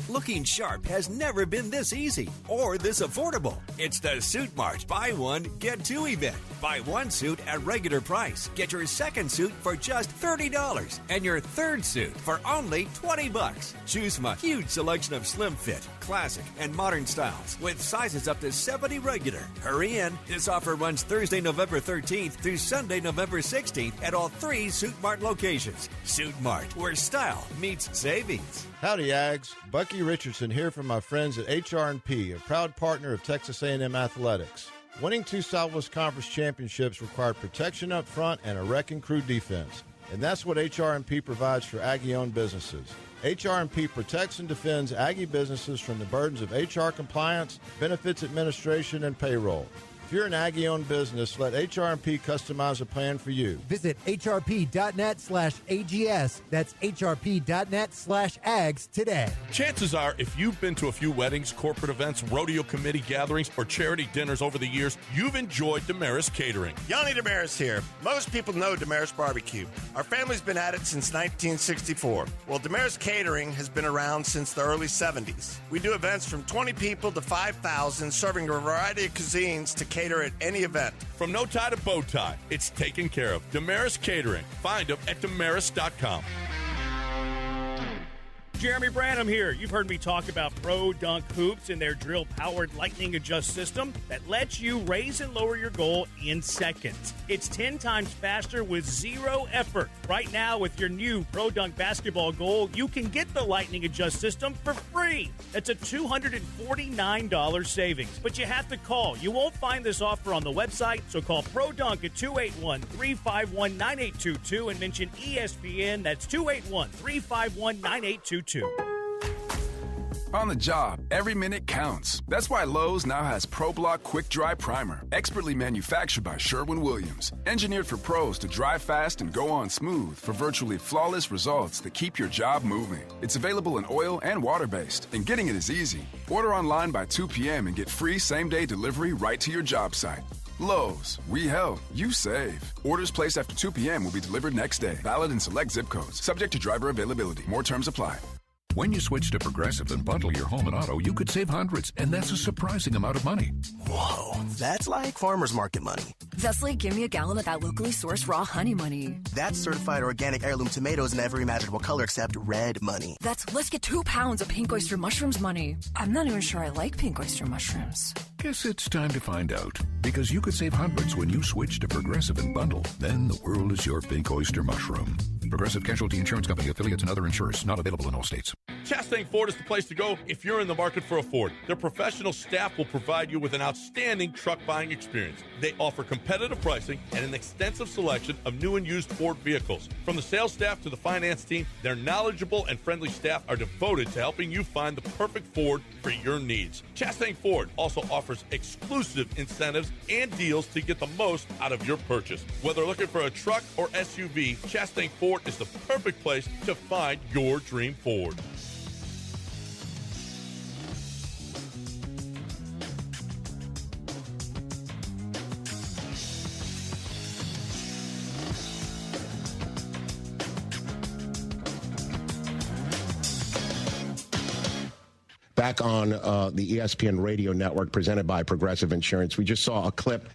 Looking sharp has never been this easy or this affordable. It's the Suit Mart Buy One, Get Two event. Buy one suit at regular price. Get your second suit for just $30 and your third suit for only $20. Choose from a huge selection of slim fit, classic, and modern styles with sizes up to 70 regular. Hurry in. This offer runs Thursday, November 13th through Sunday, November 16th at all 3 Suit Mart locations. Suit Mart, where style meets savings. Howdy, Ags. Bucky Richardson here from my friends at HR&P, a proud partner of Texas A&M Athletics. Winning 2 Southwest Conference championships required protection up front and a wrecking crew defense. And that's what HR&P provides for Aggie-owned businesses. HR&P protects and defends Aggie businesses from the burdens of HR compliance, benefits administration, and payroll. If you're an Aggie-owned business, let HR&P customize a plan for you. Visit hrp.net/AGS. That's hrp.net/AGS today. Chances are, if you've been to a few weddings, corporate events, rodeo committee gatherings, or charity dinners over the years, you've enjoyed Damaris Catering. Yanni Damaris here. Most people know Damaris Barbecue. Our family's been at it since 1964. Well, Damaris Catering has been around since the early 70s. We do events from 20 people to 5,000, serving a variety of cuisines to cater at any event. From no tie to bow tie, it's taken care of. Damaris Catering. Find them at damaris.com. Jeremy Branham here. You've heard me talk about Pro Dunk Hoops and their drill-powered lightning adjust system that lets you raise and lower your goal in seconds. It's 10 times faster with 0 effort. Right now, with your new Pro Dunk basketball goal, you can get the lightning adjust system for free. That's a $249 savings. But you have to call. You won't find this offer on the website, so call Pro Dunk at 281-351-9822 and mention ESPN. That's 281-351-9822. On the job, every minute counts. That's why Lowe's now has ProBlock Quick Dry Primer, expertly manufactured by Sherwin-Williams. Engineered for pros to dry fast and go on smooth for virtually flawless results that keep your job moving. It's available in oil and water-based, and getting it is easy. Order online by 2 p.m. and get free same-day delivery right to your job site. Lowe's, we help, you save. Orders placed after 2 p.m. will be delivered next day. Valid in select zip codes. Subject to driver availability. More terms apply. When you switch to Progressive and bundle your home and auto, you could save hundreds, and that's a surprising amount of money. Whoa, that's like farmer's market money. That's like give me a gallon of that locally sourced raw honey money. That's certified organic heirloom tomatoes in every imaginable color except red money. That's let's get 2 pounds of pink oyster mushrooms money. I'm not even sure I like pink oyster mushrooms. Guess it's time to find out, because you could save hundreds when you switch to Progressive and bundle. Then the world is your pink oyster mushroom. Progressive Casualty Insurance Company, affiliates, and other insurers. Not available in all states. Chastang Ford is the place to go if you're in the market for a Ford. Their professional staff will provide you with an outstanding truck buying experience. They offer competitive pricing and an extensive selection of new and used Ford vehicles. From the sales staff to the finance team, their knowledgeable and friendly staff are devoted to helping you find the perfect Ford for your needs. Chastang Ford also offers exclusive incentives and deals to get the most out of your purchase. Whether looking for a truck or SUV, Chastang Ford is the perfect place to find your dream Ford. Back on the ESPN radio network presented by Progressive Insurance, we just saw a clip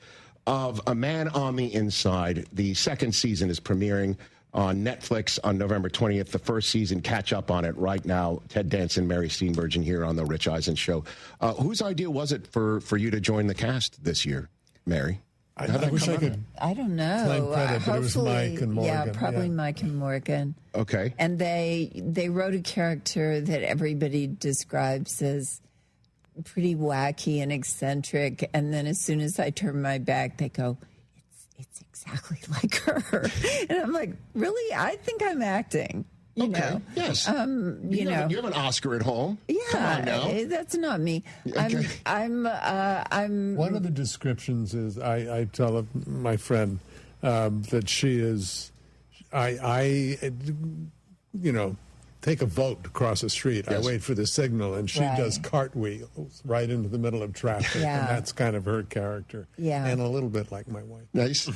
of A Man on the Inside. The second season is premiering on Netflix on November 20th. The first season, catch up on it right now. Ted Dansen, Mary Steenburgen here on the Rich Eisen Show. Whose idea was it for you to join the cast this year, Mary? I wish I could. I don't know. Claim credit, but it was Mike and Morgan. Yeah, probably Mike and Morgan. Okay. And they wrote a character that everybody describes as pretty wacky and eccentric. And then as soon as I turn my back, they go, "It's exactly like her." And I'm like, "Really? I think I'm acting." You know? Yes. You you know. have an Oscar at home. Yeah, Come on now. that's not me. I'm One of the descriptions is I tell my friend that she is. I take a vote to cross a street. Yes. I wait for the signal, and she Right. does cartwheels right into the middle of traffic, Yeah. and that's kind of her character. Yeah. And a little bit like my wife. Nice.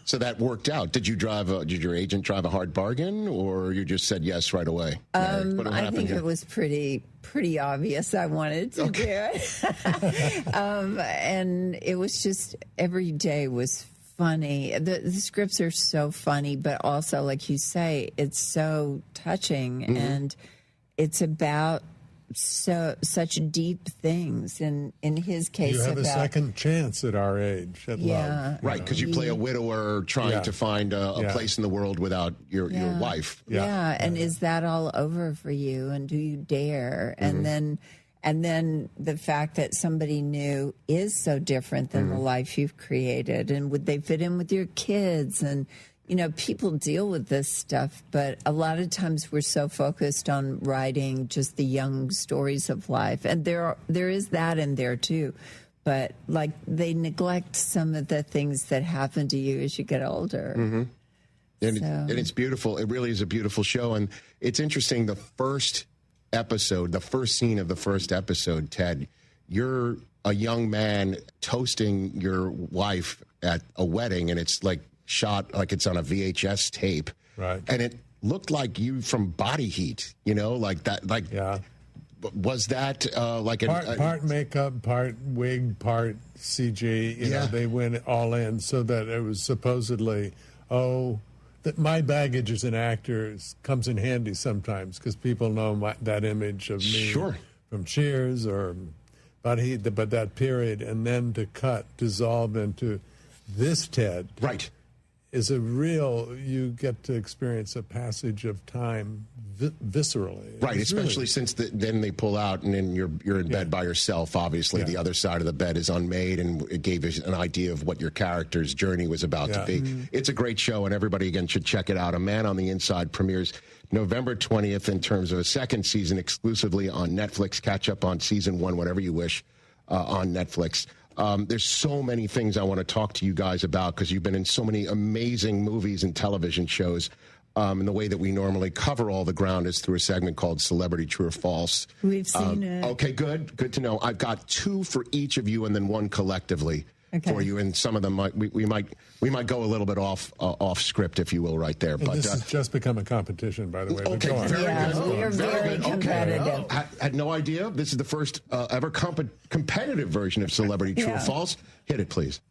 So that worked out. Did you did your agent drive a hard bargain, or you just said yes right away? I think it was pretty obvious I wanted to do it. And it was just every day was funny. The scripts are so funny, but also, like you say, it's so touching, and it's about such deep things. And in his case, You have a about second chance at our age at love. Right, because you play a widower trying to find a place in the world without your wife. Yeah, and is that all over for you? And do you dare? And then the fact that somebody new is so different than the life you've created, and would they fit in with your kids? And people deal with this stuff, but a lot of times we're so focused on writing just the young stories of life, and there is that in there too. But like they neglect some of the things that happen to you as you get older. Mm-hmm. And it's beautiful. It really is a beautiful show, and it's interesting. The first scene of the first episode, Ted, you're a young man toasting your wife at a wedding, and it's like shot like it's on a VHS tape. Right. And it looked like you from Body Heat, like that. Like, was that like part makeup, part wig, part CG? They went all in so that it was supposedly, that my baggage as an actor comes in handy sometimes because people know that image of me from Cheers or Body Heat, but that period, and then to dissolve into this Ted. Right. Is you get to experience a passage of time viscerally. Right, especially since then they pull out and then you're in bed by yourself. Obviously, the other side of the bed is unmade, and it gave us an idea of what your character's journey was about to be. It's a great show, and everybody, again, should check it out. A Man on the Inside premieres November 20th in terms of a second season exclusively on Netflix. Catch up on season 1 whenever you wish on Netflix. There's so many things I want to talk to you guys about because you've been in so many amazing movies and television shows. And the way that we normally cover all the ground is through a segment called Celebrity True or False. We've seen it. Okay, good. Good to know. I've got 2 for each of you and then 1 collectively for you. And some of them we might go a little bit off script, if you will, right there. And but this has just become a competition, by the way. Okay, go on. very we're very competitive. I had no idea. This is the first ever competitive version of Celebrity True or False. Hit it, please.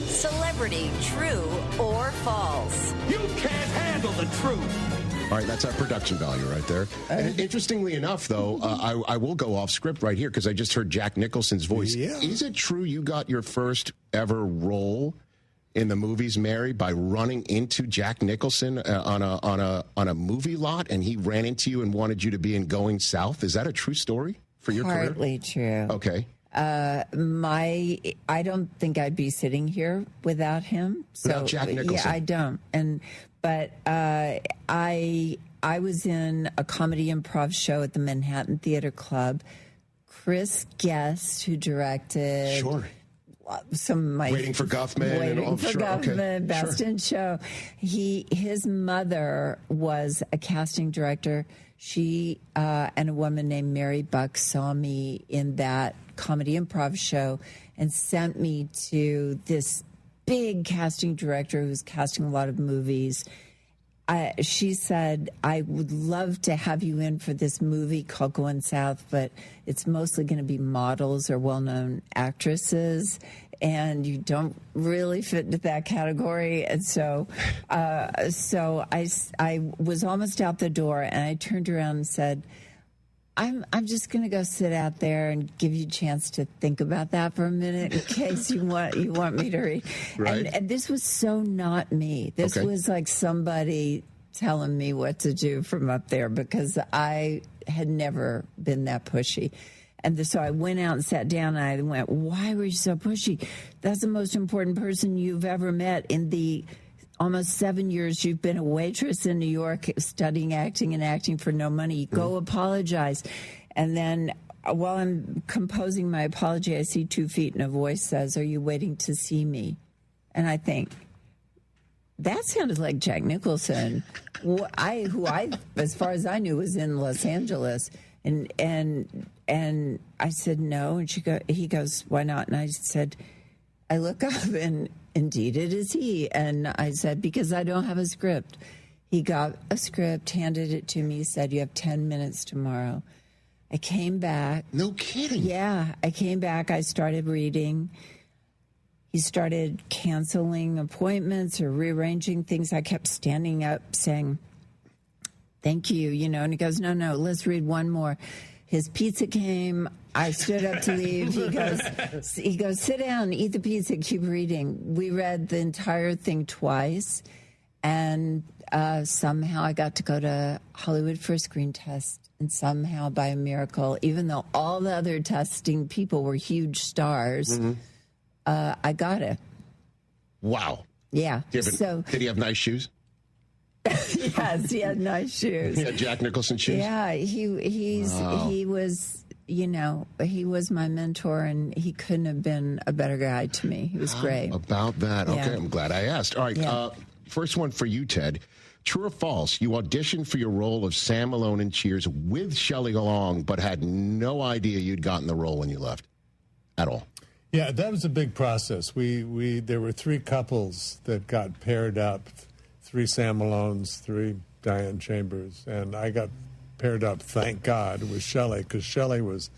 Celebrity True or False. You can't handle the truth. All right, that's our production value right there. And interestingly enough, though, I will go off script right here because I just heard Jack Nicholson's voice. Yeah. Is it true you got your first ever role in the movies, Mary, by running into Jack Nicholson on a movie lot, and he ran into you and wanted you to be in Going South. Is that a true story for your career? Partly true. Okay. I don't think I'd be sitting here without him. Without Jack Nicholson. Yeah, I don't. But I was in a comedy improv show at the Manhattan Theater Club. Chris Guest, who directed some of my Waiting for Guffman, Best in Show. His mother was a casting director. She and a woman named Mary Buck saw me in that comedy improv show and sent me to this big casting director who's casting a lot of movies. She said, I would love to have you in for this movie called Going South, but it's mostly going to be models or well-known actresses, and you don't really fit into that category. And so I was almost out the door, and I turned around and said, I'm just going to go sit out there and give you a chance to think about that for a minute in case you want me to read. Right. And this was so not me. This was like somebody telling me what to do from up there, because I had never been that pushy. And so I went out and sat down, and I went, why were you so pushy? That's the most important person you've ever met in the almost 7 years you've been a waitress in New York studying acting and acting for no money. Go apologize. And then while I'm composing my apology, I see 2 feet and a voice says, are you waiting to see me? And I think, that sounded like Jack Nicholson, who I, as far as I knew, was in Los Angeles. And I said, no. And he goes, why not? And I said, I look up, and indeed it is he. And I said, because I don't have a script. He got a script, handed it to me, said, you have 10 minutes tomorrow. I came back. No kidding. Yeah, I came back. I started reading. He started canceling appointments or rearranging things. I kept standing up saying, thank you, and he goes, no, let's read one more. His pizza came. I stood up to leave. He goes, sit down, eat the pizza, keep reading. We read the entire thing twice, and somehow I got to go to Hollywood for a screen test, and somehow, by a miracle, even though all the other testing people were huge stars, I got it. Wow. Yeah. Did he have nice shoes? Yes, he had nice shoes. He had Jack Nicholson shoes? Yeah, he was, he was my mentor, and he couldn't have been a better guy to me. He was great. About that. Okay, Yeah. I'm glad I asked. All right, first one for you, Ted. True or false, you auditioned for your role of Sam Malone in Cheers with Shelley Long, but had no idea you'd gotten the role when you left at all? Yeah, that was a big process. There were 3 couples that got paired up, 3 Sam Malones, 3 Diane Chambers, and I got paired up, thank God, with Shelley, because Shelley was,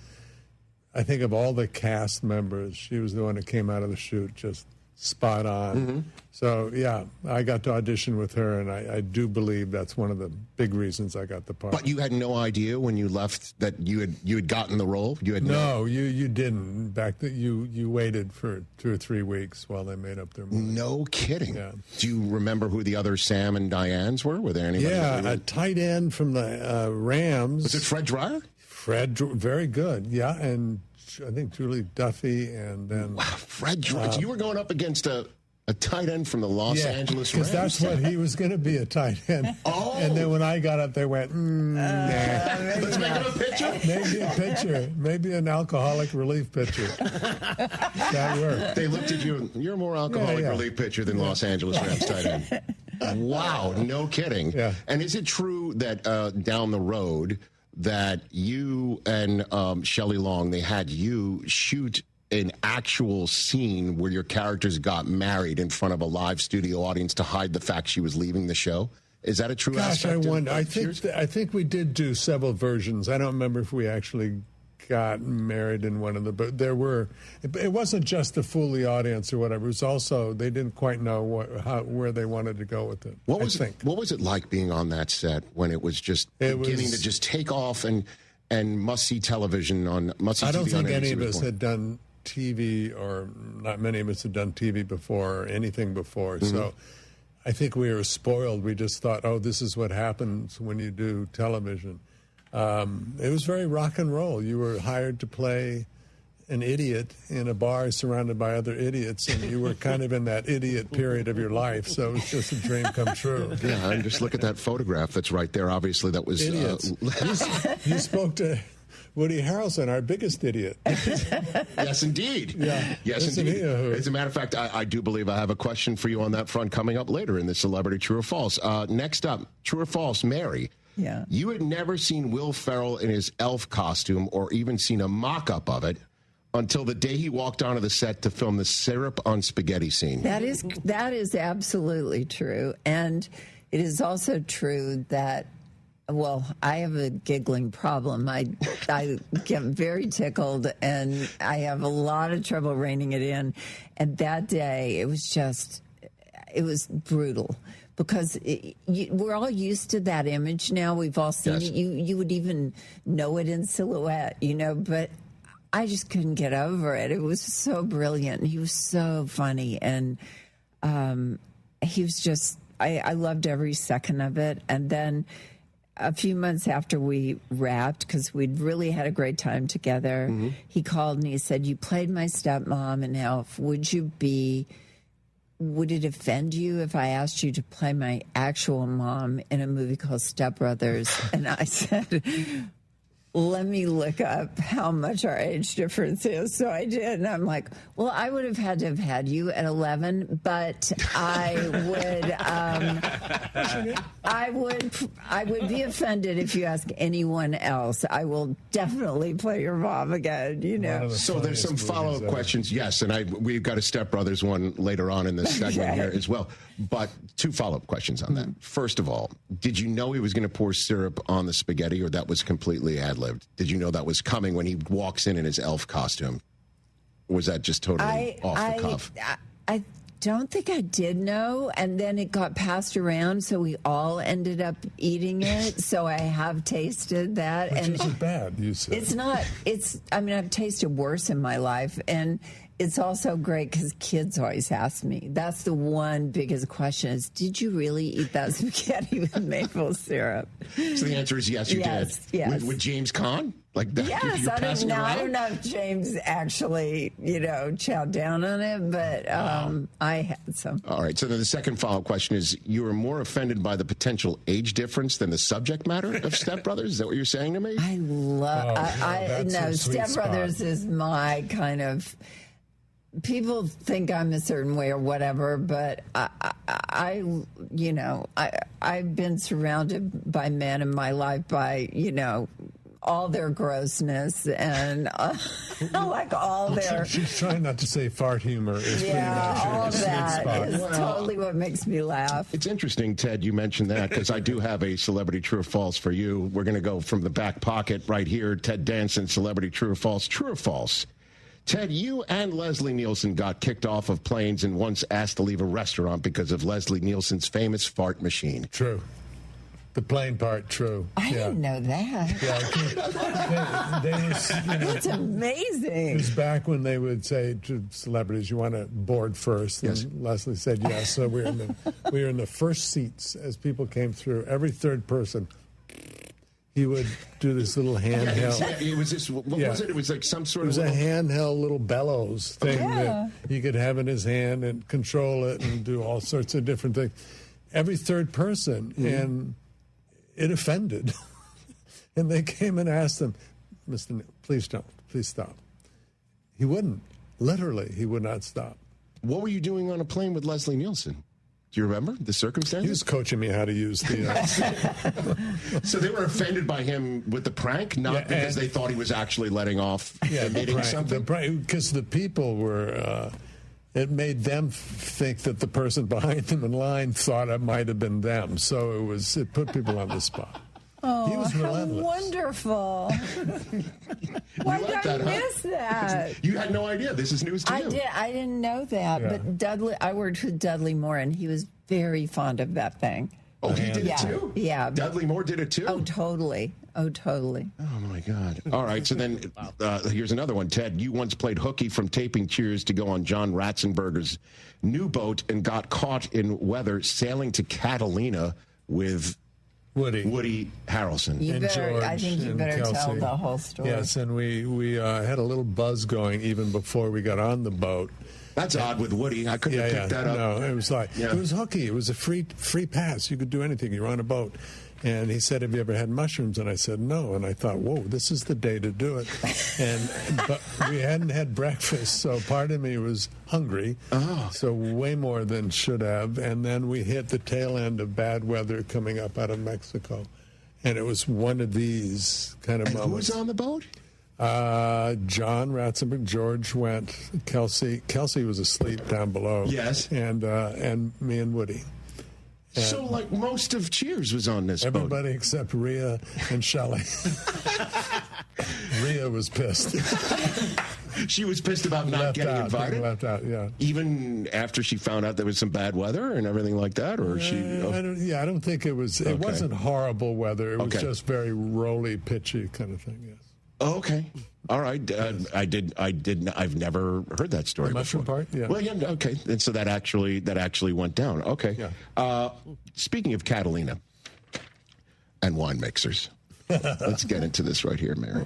I think of all the cast members, she was the one that came out of the chute just spot on. So, yeah, I got to audition with her, and I do believe that's one of the big reasons I got the part. But you had no idea when you left that you had gotten the role? You had No, you didn't. Back that you waited for 2 or 3 weeks while they made up their mind. No kidding. Yeah. Do you remember who the other Sam and Dianes were? Were there anybody? Yeah, a tight end from the Rams. Was it Fred Dreyer? Very good, yeah, and I think Julie Duffy, and then... Wow, Fred Dreyer. You were going up against a tight end from the Los Angeles Rams. Because that's what he was going to be, a tight end. Oh. And then when I got up, they went, nah. Let's make him a pitcher? Maybe a pitcher. Maybe an alcoholic relief pitcher. That worked. They looked at you, you're a more alcoholic relief pitcher than Los Angeles Rams tight end. Wow, no kidding. Yeah. And is it true that down the road that you and Shelley Long, they had you shoot an actual scene where your characters got married in front of a live studio audience to hide the fact she was leaving the show? Is that a true aspect? Gosh, I wonder. I think we did do several versions. I don't remember if we actually got married in one of the, but there were. It wasn't just to fool the audience or whatever. It was also they didn't quite know where they wanted to go with it. What was it like being on that set when it was just beginning to just take off and must see television on must see TV? I don't think any of us had done TV, or not many of us had done TV before or anything before. So I think we were spoiled. We just thought, oh, this is what happens when you do television. It was very rock and roll. You were hired to play an idiot in a bar surrounded by other idiots, and you were kind of in that idiot period of your life, so it was just a dream come true. Yeah, and just look at that photograph that's right there. Obviously, that was... Idiots. You spoke to Woody Harrelson, our biggest idiot. Yes, indeed. Yeah. Yes, indeed. As a matter of fact, I do believe I have a question for you on that front coming up later in the Celebrity True or False. Next up, True or False, Mary. Yeah. You had never seen Will Ferrell in his elf costume or even seen a mock-up of it until the day he walked onto the set to film the syrup on spaghetti scene. That is absolutely true. And it is also true that, well, I have a giggling problem. I get very tickled, and I have a lot of trouble reining it in. And that day, it was brutal. Because we're all used to that image now. We've all seen it. You would even know it in silhouette, but I just couldn't get over it. It was so brilliant. He was so funny. And he was just, I loved every second of it. And then a few months after we wrapped, because we'd really had a great time together, he called and he said, "You played my stepmom in Elf. Would it offend you if I asked you to play my actual mom in a movie called Step Brothers?" And I said, "Let me look up how much our age difference is." So I did, and I'm like, "Well, I would have had to have had you at 11, but I would be offended if you ask anyone else. I will definitely play your mom again." So there's some follow-up questions, yes, and we've got a Step Brothers one later on in this segment here as well. But two follow-up questions on that. First of all, did you know he was going to pour syrup on the spaghetti, or that was completely ad-libbed? Did you know that was coming when he walks in his elf costume? Or was that just totally off the cuff? I don't think I did know, and then it got passed around, so we all ended up eating it. So I have tasted that. Which and isn't bad, you said. It's not. I've tasted worse in my life, and it's also great because kids always ask me. That's the one biggest question is, did you really eat that spaghetti with maple syrup? So the answer is yes, you did. Yes. With James Caan? Like that? Yes, I don't know if James actually, chowed down on it, but I had some. All right, so then the second follow-up question is, you were more offended by the potential age difference than the subject matter of Step Brothers? Is that what you're saying to me? I love, Step Brothers is my kind of... People think I'm a certain way or whatever, but I've been surrounded by men in my life by, all their grossness and like all their... She's trying not to say fart humor. All that is totally what makes me laugh. It's interesting, Ted, you mentioned that, because I do have a Celebrity True or False for you. We're going to go from the back pocket right here. Ted Dansen, Celebrity True or False. True or False? Ted, you and Leslie Nielsen got kicked off of planes and once asked to leave a restaurant because of Leslie Nielsen's famous fart machine. True. The plane part, true. I didn't know that. That's amazing. It was back when they would say to celebrities, "You want to board first?" And Leslie said yes. So we were in the first seats as people came through. Every third person, he would do this little handheld. It was this. What was it? It was like some sort of. It was a handheld little bellows thing that he could have in his hand and control it and do all sorts of different things. Every third person, and it offended. And they came and asked him, "Mr. Please don't. Please stop." He wouldn't. Literally, he would not stop. What were you doing on a plane with Leslie Nielsen? Do you remember the circumstances? He was coaching me how to use the... So they were offended by him with the prank, not because they thought he was actually letting off emitting something? Because the people were... it made them think that the person behind them in line thought it might have been them. So it put people on the spot. Oh, he was relentless. How wonderful. Why did I miss that? You had no idea. This is news to you. I didn't know that. Yeah. But I worked with Dudley Moore, and he was very fond of that thing. Oh, he did it too? Yeah. Dudley Moore did it too? Oh, totally. Oh, my God. All right, so then here's another one. Ted, you once played hooky from taping Cheers to go on John Ratzenberger's new boat and got caught in weather sailing to Catalina with Woody Harrelson. I think you better tell the whole story. Yes, and we had a little buzz going even before we got on the boat. That's odd with Woody. I couldn't have picked that up. No, it was like it was hooky. It was a free pass. You could do anything. You were on a boat. And he said, "Have you ever had mushrooms?" And I said, "No." And I thought, "Whoa, this is the day to do it." But we hadn't had breakfast, so part of me was hungry. So way more than should have. And then we hit the tail end of bad weather coming up out of Mexico, and it was one of these kind of moments. Who was on the boat? John Ratzenberg, George went, Kelsey was asleep down below. Yes, and me and Woody. And so, like, most of Cheers was on this everybody boat. Except Rhea and Shelley. Rhea was pissed. She was pissed about not getting invited? Left out, yeah. Even after she found out there was some bad weather and everything like that? Or I don't think it was. It wasn't horrible weather. It was just very rolly, pitchy kind of thing, yes. Oh, okay. All right. I've never heard that story the mushroom before. part? Yeah. Well, yeah, okay. And so that actually went down. Okay. Yeah. Speaking of Catalina and wine mixers, let's get into this right here, Mary.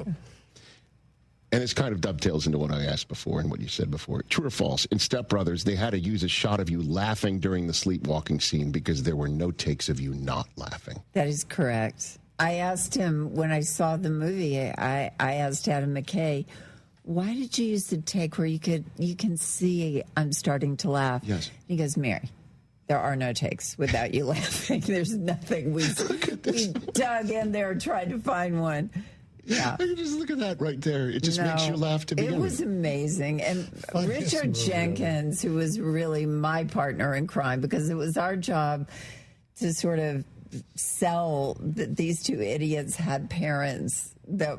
And this kind of dovetails into what I asked before and what you said before. True or false? In Step Brothers, they had to use a shot of you laughing during the sleepwalking scene because there were no takes of you not laughing. That is correct. I asked him when I saw the movie, I asked Adam McKay, why did you use the take where you can see I'm starting to laugh? Yes. And he goes, Mary, there are no takes without you laughing. There's nothing. We dug in there and tried to find one. Yeah. Just look at that right there. It just makes you laugh to begin with. It was amazing. And Richard Jenkins, who was really my partner in crime, because it was our job to sort of sell that these two idiots had parents that,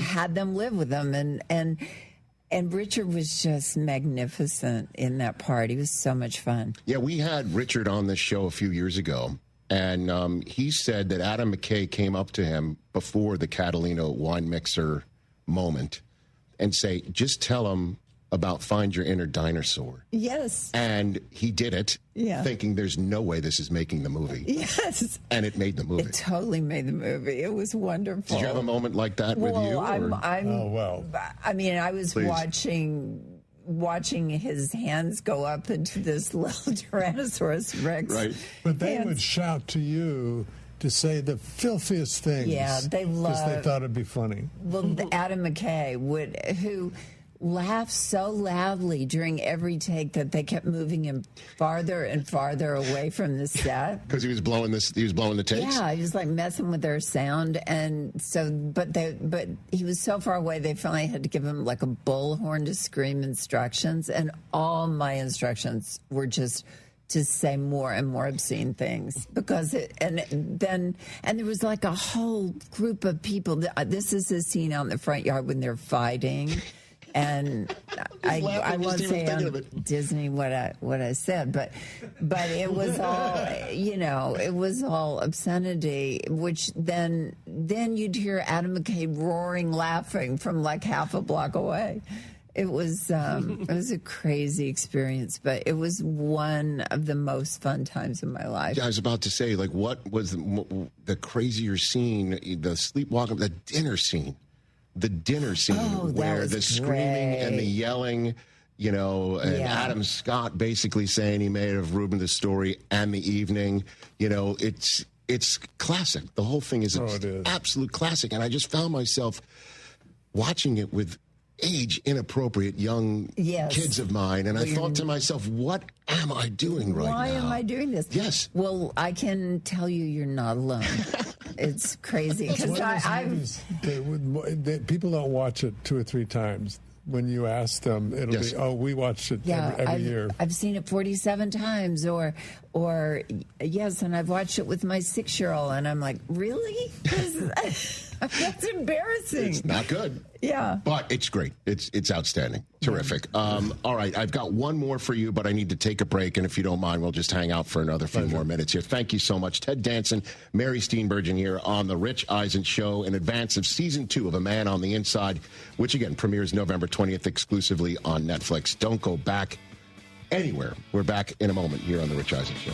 had them live with them. And Richard was just magnificent in that part. He was so much fun. Yeah, we had Richard on this show a few years ago, and he said that Adam McKay came up to him before the Catalina wine mixer moment and say, just tell him about Find Your Inner Dinosaur. Yes. And he did it, thinking there's no way this is making the movie. Yes. And it made the movie. It totally made the movie. It was wonderful. Did you have a moment like that with you? I mean, I was watching his hands go up into this little Tyrannosaurus Rex. Right. But they would shout to you to say the filthiest things. Yeah, they loved. Because they thought it'd be funny. Well, Adam McKay who laughed so loudly during every take that they kept moving him farther and farther away from the set because he was blowing the takes. Yeah, he was like messing with their sound, and so but he was so far away they finally had to give him like a bullhorn to scream instructions, and all my instructions were just to say more and more obscene things because and there was like a whole group of people. This is a scene out in the front yard when they're fighting. And I won't say on Disney what I said, but it was all it was all obscenity. Which then you'd hear Adam McKay roaring, laughing from like half a block away. It was a crazy experience, but it was one of the most fun times of my life. Yeah, I was about to say, like, what was the crazier scene? The sleepwalking, the dinner scene. The dinner scene where the screaming and the yelling, and Adam Scott basically saying he made of Ruben the story and the evening, it's classic. The whole thing is an absolute classic. And I just found myself watching it with age inappropriate young kids of mine. And I thought to myself, what am I doing right now? Why am I doing this? Yes. Well, I can tell you you're not alone. It's crazy because people don't watch it 2 or 3 times. When you ask them, it'll be, we watched it every year. I've seen it 47 times, or yes, and I've watched it with my 6-year-old, and I'm like, really? That's embarrassing. It's not good. Yeah. But it's great. It's outstanding. Terrific. All right, I've got one more for you, but I need to take a break, and if you don't mind, we'll just hang out for another few more minutes here. Thank you so much. Ted Dansen, Mary Steenburgen here on The Rich Eisen Show in advance of Season 2 of A Man on the Inside, which, again, premieres November 20th exclusively on Netflix. Don't go back anywhere. We're back in a moment here on The Rich Eisen Show.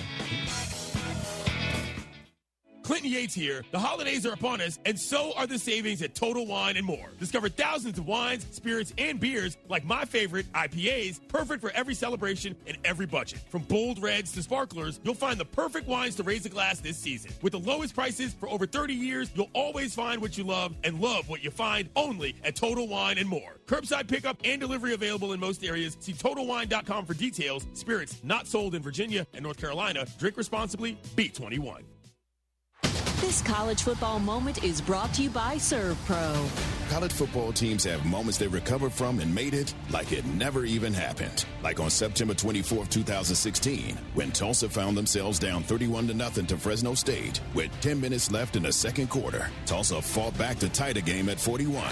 Clinton Yates here. The holidays are upon us, and so are the savings at Total Wine & More. Discover thousands of wines, spirits, and beers like my favorite, IPAs, perfect for every celebration and every budget. From bold reds to sparklers, you'll find the perfect wines to raise a glass this season. With the lowest prices for over 30 years, you'll always find what you love and love what you find only at Total Wine & More. Curbside pickup and delivery available in most areas. See TotalWine.com for details. Spirits not sold in Virginia and North Carolina. Drink responsibly. Be 21. This college football moment is brought to you by ServPro. College football teams have moments they recovered from and made it like it never even happened. Like on September 24, 2016, when Tulsa found themselves down 31-0 to Fresno State with 10 minutes left in the second quarter. Tulsa fought back to tie the game at 41.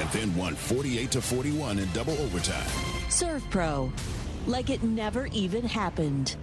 And then won 48-41 in double overtime. ServPro. Like it never even happened.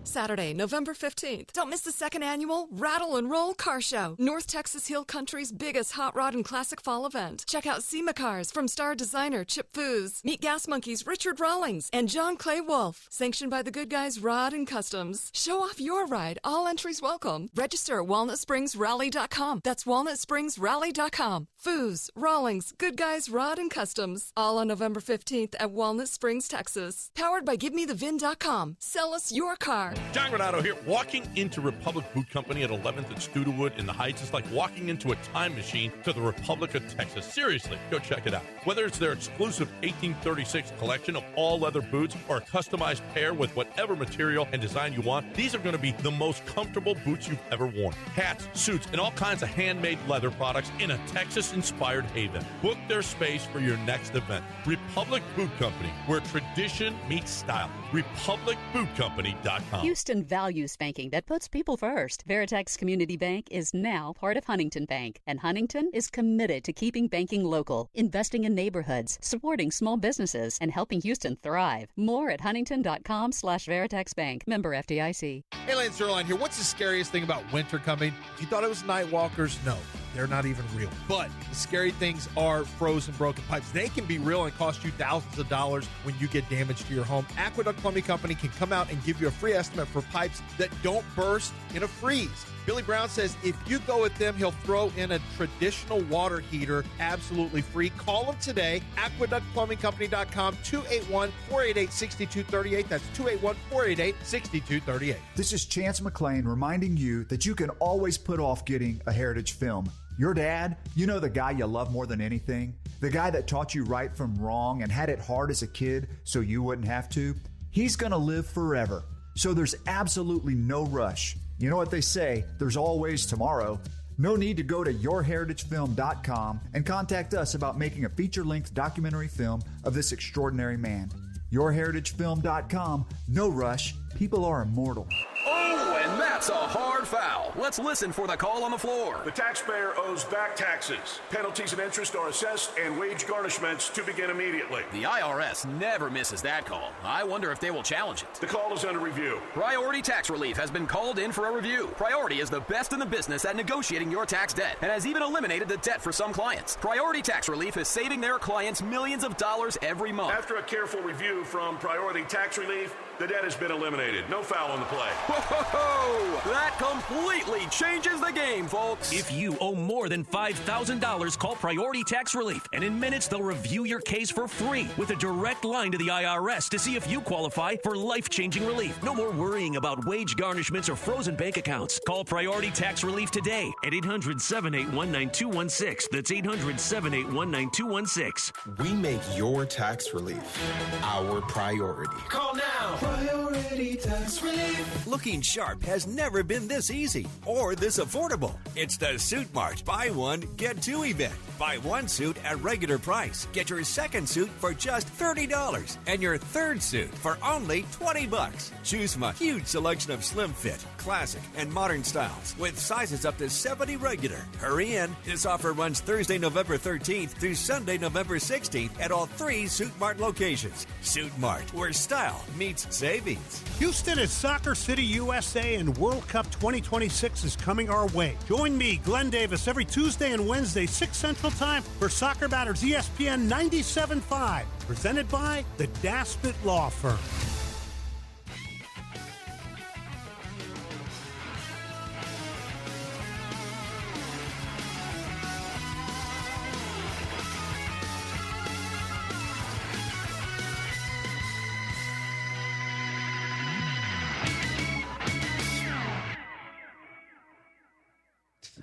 Saturday, November 15th. Don't miss the second annual Rattle and Roll Car Show, North Texas Hill Country's biggest hot rod and classic fall event. Check out SEMA cars from star designer Chip Foose. Meet Gas Monkeys Richard Rawlings and John Clay Wolf. Sanctioned by the Good Guys Rod and Customs. Show off your ride. All entries welcome. Register at WalnutSpringsRally.com. That's WalnutSpringsRally.com. Foose, Rawlings, Good Guys Rod and Customs. All on November 15th at Walnut Springs, Texas. Powered by GiveMeTheVin.com. Sell us your car. John Granado here. Walking into Republic Boot Company at 11th and Studewood in the Heights is like walking into a time machine to the Republic of Texas. Seriously, go check it out. Whether it's their exclusive 1836 collection of all leather boots or a customized pair with whatever material and design you want, these are going to be the most comfortable boots you've ever worn. Hats, suits, and all kinds of handmade leather products in a Texas-inspired haven. Book their space for your next event. Republic Boot Company, where tradition meets style. RepublicBootCompany.com. Houston values banking that puts people first. Veritex Community Bank is now part of Huntington Bank, and Huntington is committed to keeping banking local, investing in neighborhoods, supporting small businesses, and helping Houston thrive. More at huntington.com/Veritex Bank. Member FDIC. Hey, Lance Zerline here. What's the scariest thing about winter coming? You thought it was night walkers? No. They're not even real. But the scary things are frozen broken pipes. They can be real and cost you thousands of dollars when you get damage to your home. Aqueduct Plumbing Company can come out and give you a free estimate for pipes that don't burst in a freeze. Billy Brown says if you go with them, he'll throw in a traditional water heater absolutely free. Call them today. AqueductPlumbingCompany.com, 281-488-6238. That's 281-488-6238. This is Chance McClain reminding you that you can always put off getting a heritage film. Your dad, you know the guy you love more than anything? The guy that taught you right from wrong and had it hard as a kid so you wouldn't have to? He's going to live forever. So there's absolutely no rush. You know what they say, there's always tomorrow. No need to go to yourheritagefilm.com and contact us about making a feature-length documentary film of this extraordinary man. Yourheritagefilm.com, no rush. People are immortal. Oh, and that's a hard foul. Let's listen for the call on the floor. The taxpayer owes back taxes. Penalties and interest are assessed and wage garnishments to begin immediately. The IRS never misses that call. I wonder if they will challenge it. The call is under review. Priority Tax Relief has been called in for a review. Priority is the best in the business at negotiating your tax debt and has even eliminated the debt for some clients. Priority Tax Relief is saving their clients millions of dollars every month. After a careful review from Priority Tax Relief, the debt has been eliminated. No foul on the play. Whoa! That completely changes the game, folks. If you owe more than $5,000, call Priority Tax Relief, and in minutes they'll review your case for free with a direct line to the IRS to see if you qualify for life-changing relief. No more worrying about wage garnishments or frozen bank accounts. Call Priority Tax Relief today at 800-781-9216. That's 800-781-9216. We make your tax relief our priority. Call now. now. Priority tax relief. Looking sharp has never been this easy or this affordable. It's the Suit Mart Buy One, Get Two event. Buy one suit at regular price. Get your second suit for just $30 and your third suit for only $20. Choose from a huge selection of slim fit, classic, and modern styles with sizes up to 70 regular. Hurry in. This offer runs Thursday, November 13th through Sunday, November 16th at all 3 Suit Mart locations. Suit Mart, where style meets savings. Houston is Soccer City, USA, and World Cup 2026 is coming our way. Join me, Glenn Davis, every Tuesday and Wednesday, 6 Central Time for Soccer Matters ESPN 97.5, presented by the Daspit Law Firm.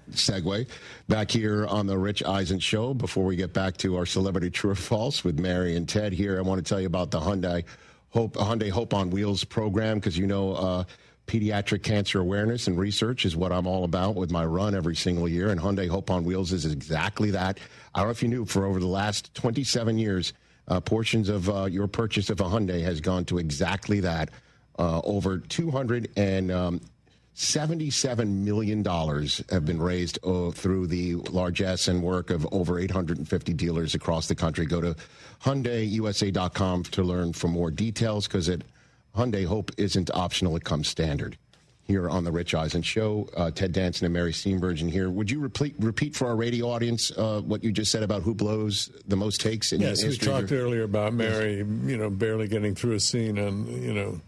Segue back here on the Rich Eisen Show. Before we get back to our celebrity true or false with Mary and Ted here, I want to tell you about the Hyundai Hope on Wheels program, because pediatric cancer awareness and research is what I'm all about with my run every single year, and Hyundai Hope on Wheels is exactly that. I don't know if you knew, for over the last 27 years, portions of your purchase of a Hyundai has gone to exactly that. Over $277 million have been raised through the largesse and work of over 850 dealers across the country. Go to HyundaiUSA.com to learn for more details, because Hyundai Hope isn't optional, it comes standard. Here on the Rich Eisen Show, Ted Dansen and Mary Steenburgen here. Would you repeat for our radio audience what you just said about who blows the most takes in history? Yes, we talked earlier about Mary, barely getting through a scene on,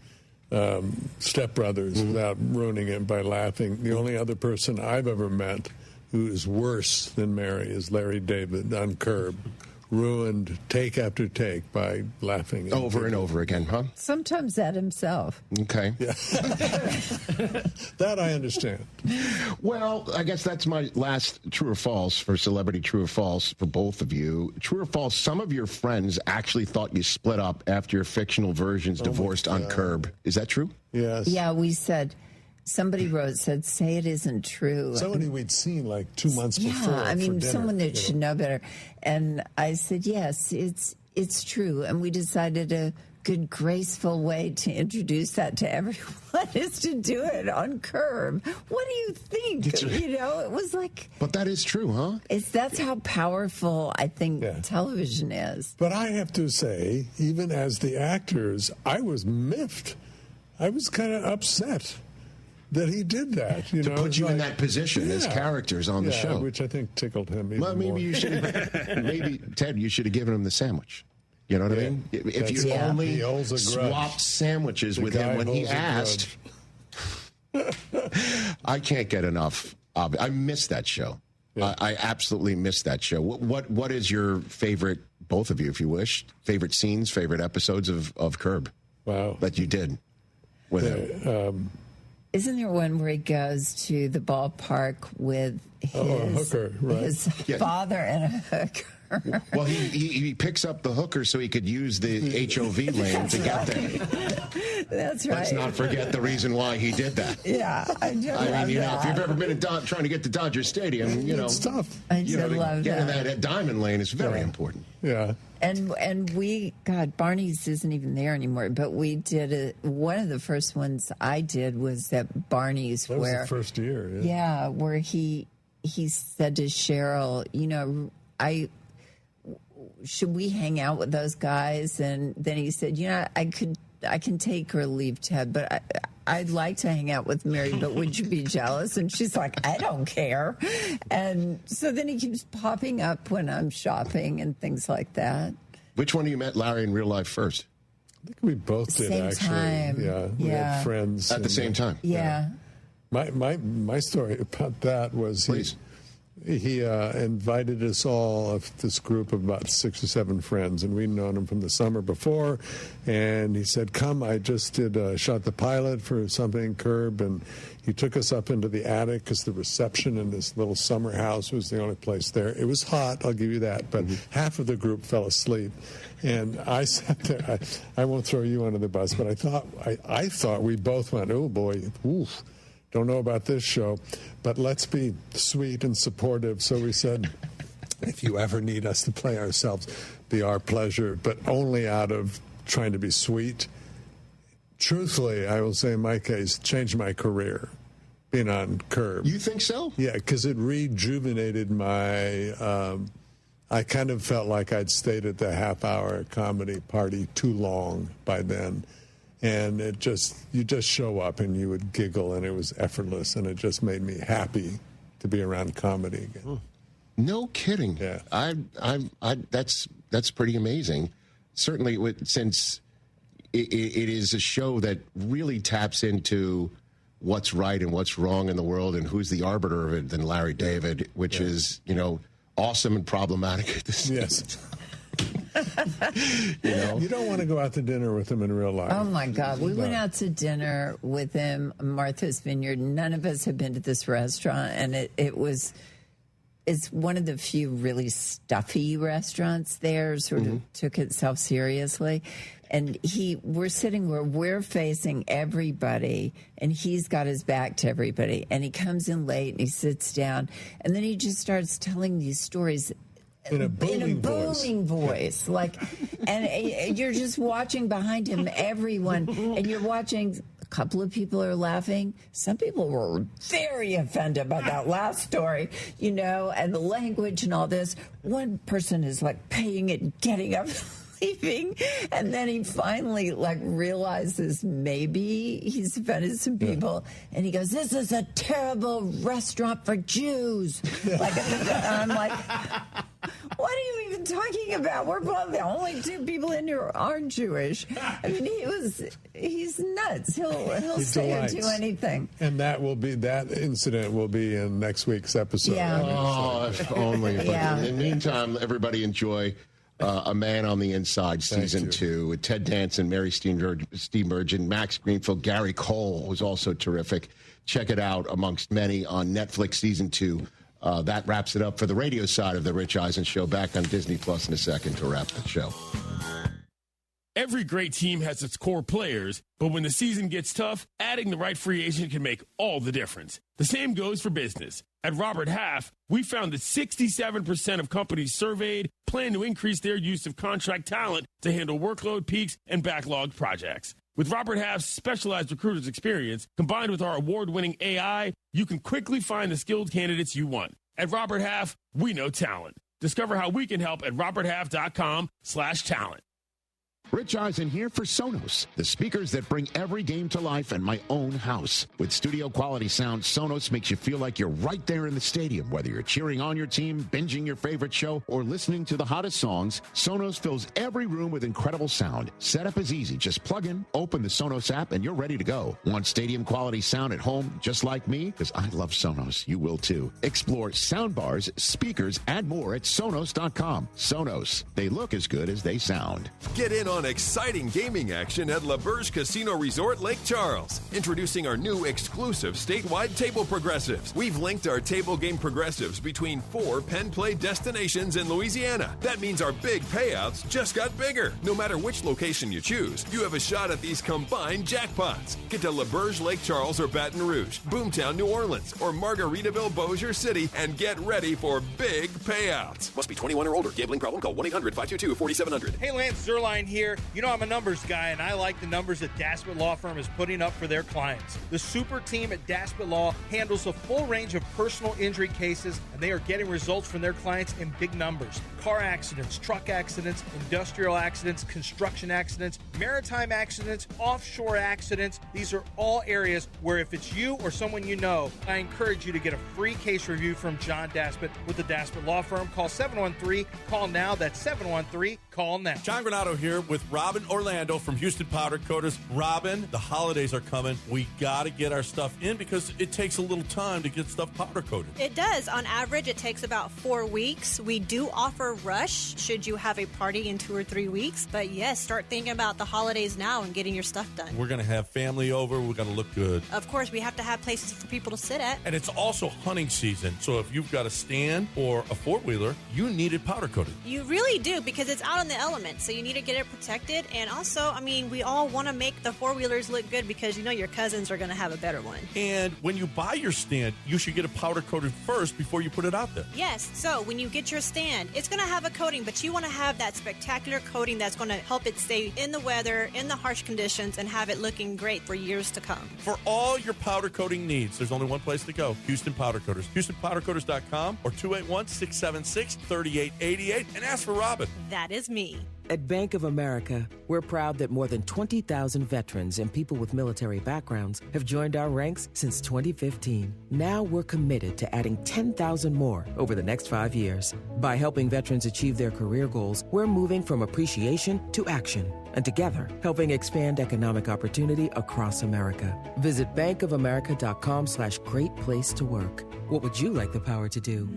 Step Brothers without ruining it by laughing. The only other person I've ever met who is worse than Mary is Larry David on Curb. Ruined take after take by laughing. Over and over again, huh? Sometimes that himself. Okay. Yeah. That I understand. Well, I guess that's my last true or false for celebrity true or false for both of you. True or false, some of your friends actually thought you split up after your fictional versions divorced on Curb. Is that true? Yes. Yeah, we said, somebody said, say it isn't true. Somebody we'd seen like 2 months before. Yeah, I mean, someone that should know better. And I said, yes, it's true. And we decided a good, graceful way to introduce that to everyone is to do it on Curb. What do you think? It was like... But that is true, huh? That's how powerful I think television is. But I have to say, even as the actors, I was miffed. I was kind of upset that he did that. To put you in that position as characters on the show. Which I think tickled him even maybe more. You should maybe, Ted, you should have given him the sandwich. You know what I mean? If you only swapped sandwiches with him when he asked. I can't get enough. I miss that show. Yeah. I absolutely miss that show. What is your favorite, both of you, if you wish, favorite scenes, favorite episodes of Curb? Wow. That you did with him? Isn't there one where he goes to the ballpark with his father and a hooker? Well, he picks up the hooker so he could use the HOV lane to get there. That's right. Let's not forget the reason why he did that. Yeah, I mean, if you've ever been trying to get to Dodger Stadium, it's tough. I love get that. in that diamond lane is very important. Yeah. And we, Barney's isn't even there anymore, but we did one of the first ones I did was at Barney's. That was the first year. Yeah, where he said to Cheryl, should we hang out with those guys? And then he said, I can take or leave Ted, but I'd like to hang out with Mary, but would you be jealous? And she's like, I don't care. And so then he keeps popping up when I'm shopping and things like that. Which one of you met Larry in real life first? I think we both did, same actually. Time. Yeah, we had friends. At the same time? Yeah. My story about that was he invited us all, this group of about 6 or 7 friends, and we'd known him from the summer before. And he said, come, I just shot the pilot for something, Curb, and he took us up into the attic because the reception in this little summer house was the only place there. It was hot, I'll give you that, but half of the group fell asleep. And I sat there. I won't throw you under the bus, but I thought we both went, oh, boy, oof. Don't know about this show, but let's be sweet and supportive. So we said, if you ever need us to play ourselves, be our pleasure, but only out of trying to be sweet. Truthfully, I will say in my case, changed my career, being on Curb. You think so? Yeah, because it rejuvenated my... I kind of felt like I'd stayed at the half-hour comedy party too long by then. And you just show up and you would giggle, and it was effortless, and it just made me happy to be around comedy again. No kidding. Yeah. That's pretty amazing. Certainly, since it is a show that really taps into what's right and what's wrong in the world, and who's the arbiter of it than Larry David, which is, awesome and problematic at the same time. You don't want to go out to dinner with him in real life. Oh, my God. We went out to dinner with him, Martha's Vineyard. None of us had been to this restaurant, and it's one of the few really stuffy restaurants there, sort of took itself seriously. And we're sitting where we're facing everybody, and he's got his back to everybody. And he comes in late, and he sits down, and then he just starts telling these stories in a booming voice. And you're just watching behind him, everyone, and you're watching. A couple of people are laughing. Some people were very offended by that last story, and the language and all this. One person is paying it, getting up, leaving, and then he finally realizes maybe he's offended some people, and he goes, "This is a terrible restaurant for Jews." And I'm like, what are you even talking about? We're both the only 2 people in here aren't Jewish. I mean, he's nuts. He'll say or do anything. And that incident will be in next week's episode. Yeah. Oh, if only. But in the meantime, everybody enjoy A Man on the Inside, Season 2, with Ted Dansen, Mary Steenburgen, Max Greenfield, Gary Cole was also terrific. Check it out, amongst many, on Netflix, Season 2. That wraps it up for the radio side of the Rich Eisen Show. Back on Disney Plus in a second to wrap the show. Every great team has its core players, but when the season gets tough, adding the right free agent can make all the difference. The same goes for business. At Robert Half, we found that 67% of companies surveyed plan to increase their use of contract talent to handle workload peaks and backlogged projects. With Robert Half's specialized recruiters experience, combined with our award-winning AI, you can quickly find the skilled candidates you want. At Robert Half, we know talent. Discover how we can help at roberthalf.com/talent. Rich Eisen here for Sonos, the speakers that bring every game to life in my own house. With studio quality sound, Sonos makes you feel like you're right there in the stadium. Whether you're cheering on your team, binging your favorite show, or listening to the hottest songs, Sonos fills every room with incredible sound. Setup is easy. Just plug in, open the Sonos app, and you're ready to go. Want stadium quality sound at home just like me? Because I love Sonos. You will too. Explore soundbars, speakers, and more at Sonos.com. Sonos. They look as good as they sound. Get in on exciting gaming action at La Berge Casino Resort Lake Charles. Introducing our new exclusive statewide table progressives. We've linked our table game progressives between 4 pen play destinations in Louisiana. That means our big payouts just got bigger. No matter which location you choose, you have a shot at these combined jackpots. Get to La Berge Lake Charles or Baton Rouge, Boomtown, New Orleans, or Margaritaville, Bossier City, and get ready for big payouts. Must be 21 or older. Gambling problem? Call 1-800-522-4700. Hey, Lance Zerline here. You know I'm a numbers guy, and I like the numbers that Daspit Law Firm is putting up for their clients. The super team at Daspit Law handles a full range of personal injury cases, and they are getting results from their clients in big numbers. Car accidents, truck accidents, industrial accidents, construction accidents, maritime accidents, offshore accidents. These are all areas where if it's you or someone you know, I encourage you to get a free case review from John Daspit with the Daspit Law Firm. Call 713-CALL-NOW. That's 713-CALL-NOW. John Granato here with with Robin Orlando from Houston Powder Coaters. Robin, the holidays are coming. We got to get our stuff in because it takes a little time to get stuff powder coated. It does. On average, it takes about 4 weeks. We do offer rush should you have a party in 2 or 3 weeks. But yes, start thinking about the holidays now and getting your stuff done. We're going to have family over. We're going to look good. Of course, we have to have places for people to sit at. And it's also hunting season. So if you've got a stand or a four-wheeler, you need it powder coated. You really do, because it's out in the elements. So you need to get it protected. And also, I mean, we all want to make the four-wheelers look good because you know your cousins are going to have a better one. And when you buy your stand, you should get it powder coated first before you put it out there. Yes. So when you get your stand, it's going to have a coating, but you want to have that spectacular coating that's going to help it stay in the weather, in the harsh conditions, and have it looking great for years to come. For all your powder coating needs, there's only one place to go: Houston Powder Coaters. HoustonPowderCoaters.com or 281-676-3888 and ask for Robin. That is me. At Bank of America, we're proud that more than 20,000 veterans and people with military backgrounds have joined our ranks since 2015. Now we're committed to adding 10,000 more over the next 5 years. By helping veterans achieve their career goals, we're moving from appreciation to action, and together helping expand economic opportunity across America. Visit bankofamerica.com/great place to work. What would you like the power to do?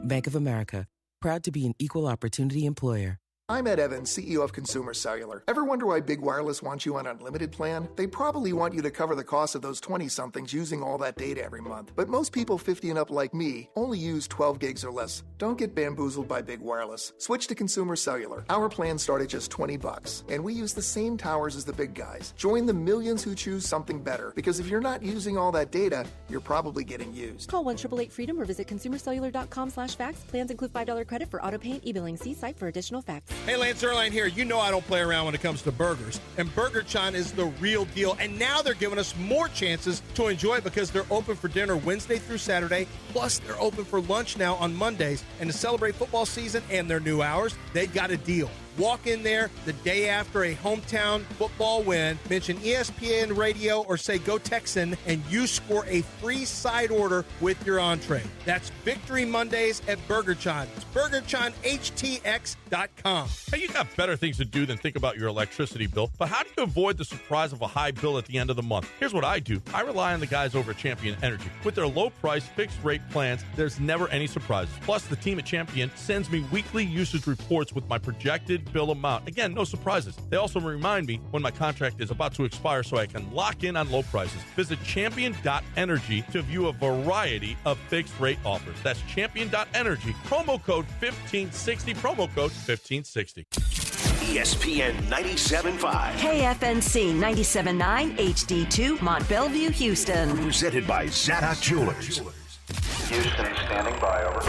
Bank of America, proud to be an equal opportunity employer. I'm Ed Evans, CEO of Consumer Cellular. Ever wonder why Big Wireless wants you on an unlimited plan? They probably want you to cover the cost of those 20-somethings using all that data every month. But most people 50 and up like me only use 12 gigs or less. Don't get bamboozled by Big Wireless. Switch to Consumer Cellular. Our plans start at just $20, and we use the same towers as the big guys. Join the millions who choose something better, because if you're not using all that data, you're probably getting used. Call 1-888-FREEDOM or visit consumercellular.com/facts. Plans include $5 credit for auto pay and e-billing. See site for additional facts. Hey, Lance Erline here. You know I don't play around when it comes to burgers. And Burger Chon is the real deal. And now they're giving us more chances to enjoy it because they're open for dinner Wednesday through Saturday. Plus, they're open for lunch now on Mondays. And to celebrate football season and their new hours, they got a deal. Walk in there the day after a hometown football win, mention ESPN Radio or say Go Texan, and you score a free side order with your entree. That's Victory Mondays at Burger Chon. It's BurgerChonHTX.com. Hey, you got better things to do than think about your electricity bill, but how do you avoid the surprise of a high bill at the end of the month? Here's what I do. I rely on the guys over at Champion Energy. With their low-price, fixed-rate plans, there's never any surprises. Plus, the team at Champion sends me weekly usage reports with my projected bill amount. Again, no surprises. They also remind me when my contract is about to expire so I can lock in on low prices. Visit champion.energy to view a variety of fixed rate offers. That's champion.energy. Promo code 1560. Promo code 1560. ESPN 97.5. KFNC 97.9 HD2 Mont Bellevue, Houston. Presented by Zadok Jewelers. Houston standing by, over.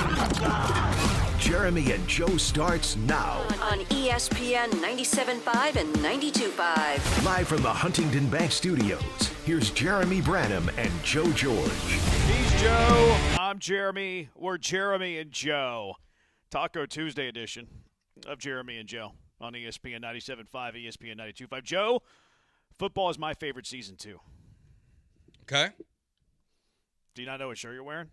Jeremy and Joe starts now. On ESPN 97.5 and 92.5. Live from the Huntington Bank Studios, here's Jeremy Branham and Joe George. He's Joe. I'm Jeremy. We're Jeremy and Joe. Taco Tuesday edition of Jeremy and Joe on ESPN 97.5, ESPN 92.5. Joe, football is my favorite season, too. Okay. Do you not know what shirt you're wearing?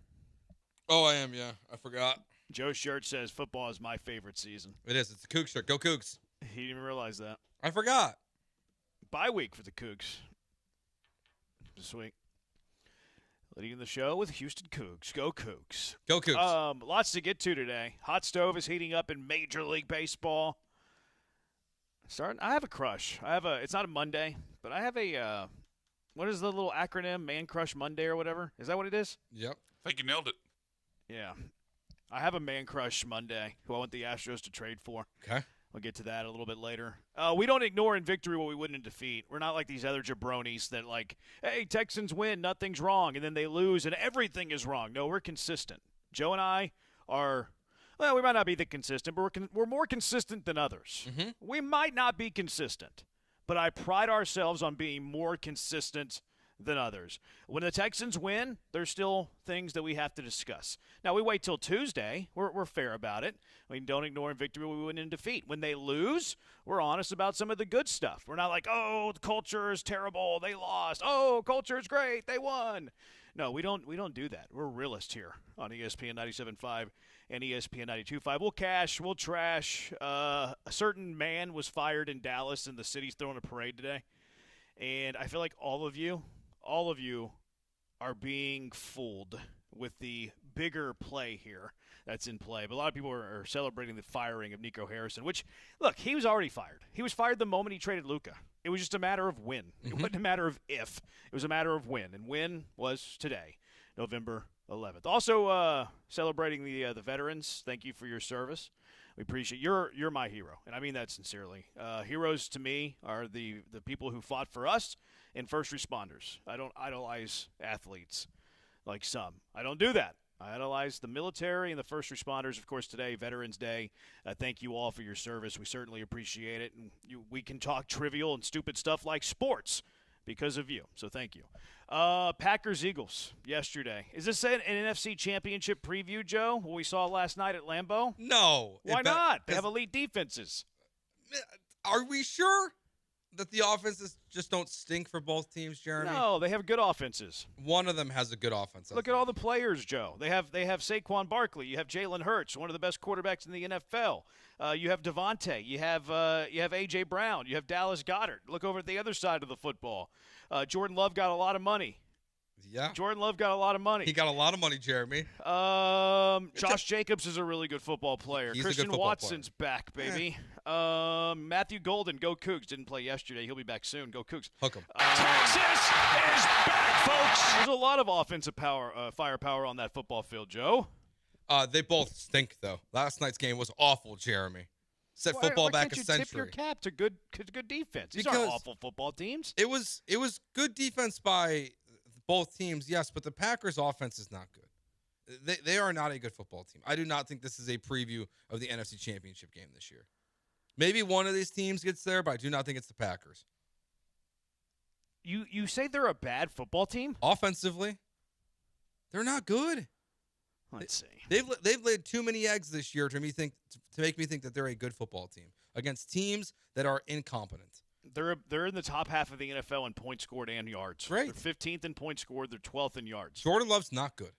Oh, I am, yeah. I forgot. Joe's shirt says football is my favorite season. It is. It's the Cougs shirt. Go Cougs. He didn't even realize that. I forgot. Bye week for the Cougs this week. Leading the show with Houston Cougs. Go Cougs. Go Cougs. Lots to get to today. Hot stove is heating up in Major League Baseball. I have a crush. It's not a Monday, but I have a, what is the little acronym? Man Crush Monday or whatever? Is that what it is? Yep. I think you nailed it. Yeah. I have a man crush Monday who I want the Astros to trade for. Okay. We'll get to that a little bit later. We don't ignore in victory what we wouldn't in defeat. We're not like these other jabronis that like, hey, Texans win, nothing's wrong, and then they lose and everything is wrong. No, we're consistent. Joe and I are, well, we might not be the consistent, but we're more consistent than others. Mm-hmm. We might not be consistent, but I pride ourselves on being more consistent than others. When the Texans win, there's still things that we have to discuss. Now, we wait till Tuesday. We're fair about it. We don't ignore in victory what we win in defeat. When they lose, we're honest about some of the good stuff. We're not like, oh, the culture is terrible, they lost. Oh, culture is great, they won. No, we don't do that. We're realists here on ESPN 97.5 and ESPN 92.5. We'll cash, we'll trash. A certain man was fired in Dallas, and the city's throwing a parade today. And I feel like all of you are being fooled with the bigger play here that's in play. But a lot of people are celebrating the firing of Nico Harrison, which, look, he was already fired. He was fired the moment he traded Luka. It was just a matter of when. It wasn't a matter of if. It was a matter of when. And when was today, November 11th. Also celebrating the veterans. Thank you for your service. We appreciate you're my hero, and I mean that sincerely. Heroes to me are the people who fought for us and first responders. I don't idolize athletes like some. I don't do that. I idolize the military and the first responders. Of course, today, Veterans Day. Thank you all for your service. We certainly appreciate it. And we can talk trivial and stupid stuff like sports because of you. So thank you. Packers-Eagles yesterday. Is this an NFC Championship preview, Joe, what we saw last night at Lambeau? No. Why not? They have elite defenses. Are we sure that the offenses just don't stink for both teams, Jeremy? No, they have good offenses. One of them has a good offense. Look at all the players, Joe. They have Saquon Barkley. You have Jalen Hurts, one of the best quarterbacks in the NFL. You have Devontae. You have A.J. Brown. You have Dallas Goedert. Look over at the other side of the football. Jordan Love got a lot of money. Yeah. Jordan Love got a lot of money. He got a lot of money, Jeremy. Josh Jacobs is a really good football player. He's Christian a good football Watson's back, baby. Matthew Golden, go Cougs. Didn't play yesterday. He'll be back soon. Go Cougs. Hook him. Texas is back, folks. There's a lot of offensive firepower on that football field, Joe. They both stink, though. Last night's game was awful, Jeremy. Set football back a century. Why can't you tip your cap to good defense? These aren't awful football teams. It was good defense by both teams, yes, but the Packers' offense is not good. They are not a good football team. I do not think this is a preview of the NFC Championship game this year. Maybe one of these teams gets there, but I do not think it's the Packers. You say they're a bad football team? Offensively, they're not good. Let's see. They've laid too many eggs this year to make me think that they're a good football team against teams that are incompetent. They're in the top half of the NFL in points scored and yards. Great. They're 15th in points scored. They're 12th in yards. Jordan Love's not good.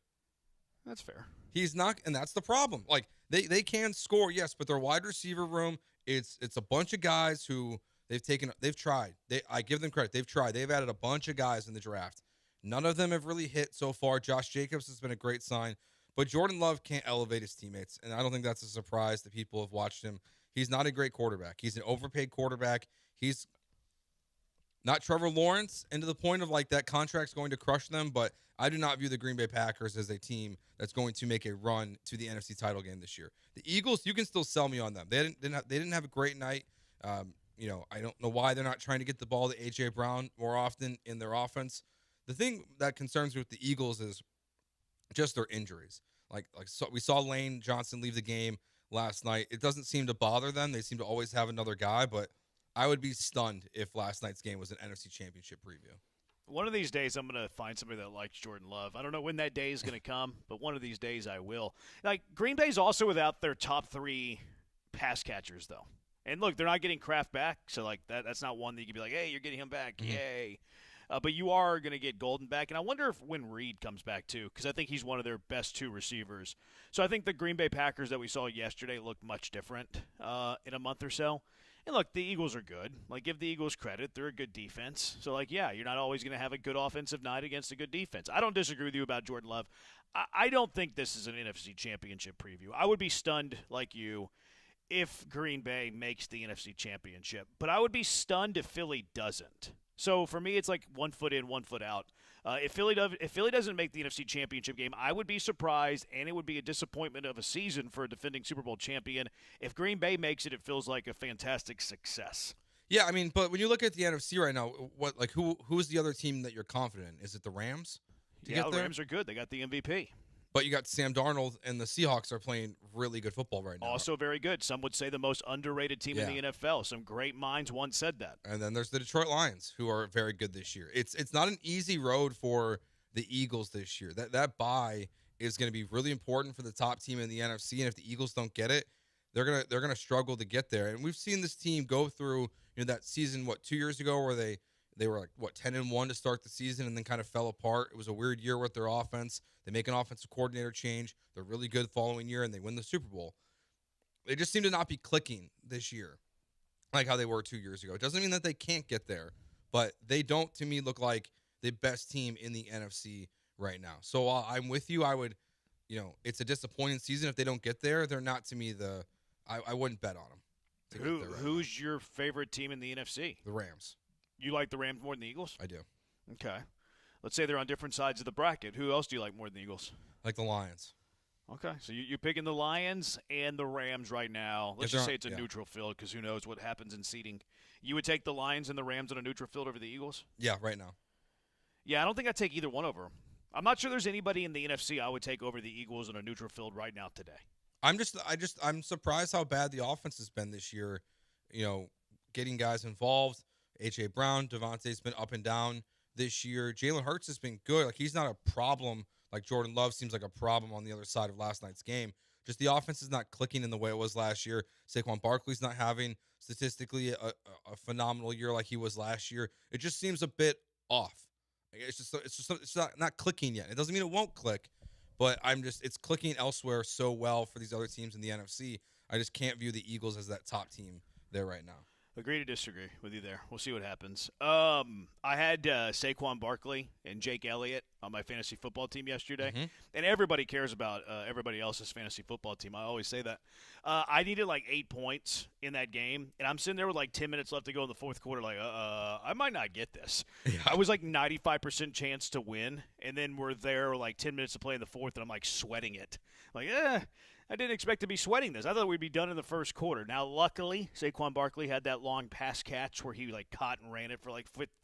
That's fair. He's not, and that's the problem. Like they can score, yes, but their wide receiver room, it's a bunch of guys who they've tried. I give them credit. They've tried. They've added a bunch of guys in the draft. None of them have really hit so far. Josh Jacobs has been a great sign. But Jordan Love can't elevate his teammates, and I don't think that's a surprise that people have watched him. He's not a great quarterback. He's an overpaid quarterback. He's not Trevor Lawrence, and to the point of like that contract's going to crush them, but I do not view the Green Bay Packers as a team that's going to make a run to the NFC title game this year. The Eagles, you can still sell me on them. They didn't have a great night. I don't know why they're not trying to get the ball to A.J. Brown more often in their offense. The thing that concerns me with the Eagles is just their injuries. So we saw Lane Johnson leave the game last night. It doesn't seem to bother them. They seem to always have another guy, but I would be stunned if last night's game was an NFC Championship preview. One of these days, I'm going to find somebody that likes Jordan Love. I don't know when that day is going to come, but one of these days I will. Like, Green Bay's also without their top three pass catchers, though. And look, they're not getting Kraft back, so like that's not one that you can be like, hey, you're getting him back, yay. But you are going to get Golden back. And I wonder if when Reed comes back, too, because I think he's one of their best two receivers. So I think the Green Bay Packers that we saw yesterday look much different in a month or so. And, look, the Eagles are good. Like, give the Eagles credit. They're a good defense. So, like, yeah, you're not always going to have a good offensive night against a good defense. I don't disagree with you about Jordan Love. I don't think this is an NFC Championship preview. I would be stunned, like you, if Green Bay makes the NFC Championship. But I would be stunned if Philly doesn't. So for me, it's like 1 foot in, 1 foot out. If Philly doesn't make the NFC Championship game, I would be surprised, and it would be a disappointment of a season for a defending Super Bowl champion. If Green Bay makes it, it feels like a fantastic success. Yeah, I mean, but when you look at the NFC right now, who's the other team that you're confident in? Is it the Rams? The Rams are good. They got the MVP. But you got Sam Darnold, and the Seahawks are playing really good football right now. Also very good. Some would say the most underrated team in the NFL. Some great minds once said that. And then there's the Detroit Lions, who are very good this year. It's not an easy road for the Eagles this year. That bye is going to be really important for the top team in the NFC, and if the Eagles don't get it, they're gonna struggle to get there. And we've seen this team go through that season 2 years ago where they They were 10-1 to start the season and then kind of fell apart. It was a weird year with their offense. They make an offensive coordinator change. They're really good the following year, and they win the Super Bowl. They just seem to not be clicking this year like how they were 2 years ago. It doesn't mean that they can't get there, but they don't, to me, look like the best team in the NFC right now. So I'm with you. I would, it's a disappointing season if they don't get there. They're not, to me, I wouldn't bet on them. Who's your favorite team in the NFC? The Rams. You like the Rams more than the Eagles? I do. Okay. Let's say they're on different sides of the bracket. Who else do you like more than the Eagles? Like the Lions. Okay, so you're picking the Lions and the Rams right now. Let's just say it's a neutral field because who knows what happens in seeding. You would take the Lions and the Rams on a neutral field over the Eagles? Yeah, right now. Yeah, I don't think I'd take either one over them. I'm not sure there's anybody in the NFC I would take over the Eagles on a neutral field right now today. I'm surprised how bad the offense has been this year. Getting guys involved. A.J. Brown, Devontae's been up and down this year. Jalen Hurts has been good. Like, he's not a problem. Like, Jordan Love seems like a problem on the other side of last night's game. Just the offense is not clicking in the way it was last year. Saquon Barkley's not having statistically a phenomenal year like he was last year. It just seems a bit off. It's not clicking yet. It doesn't mean it won't click, but it's clicking elsewhere so well for these other teams in the NFC. I just can't view the Eagles as that top team there right now. Agree to disagree with you there. We'll see what happens. I had Saquon Barkley and Jake Elliott on my fantasy football team yesterday, and everybody cares about everybody else's fantasy football team. I always say that. I needed 8 points in that game, and I'm sitting there with 10 minutes left to go in the fourth quarter I might not get this. Yeah. I was 95% chance to win, and then we're there 10 minutes to play in the fourth, and I'm sweating it. I didn't expect to be sweating this. I thought we'd be done in the first quarter. Now, luckily, Saquon Barkley had that long pass catch where he caught and ran it for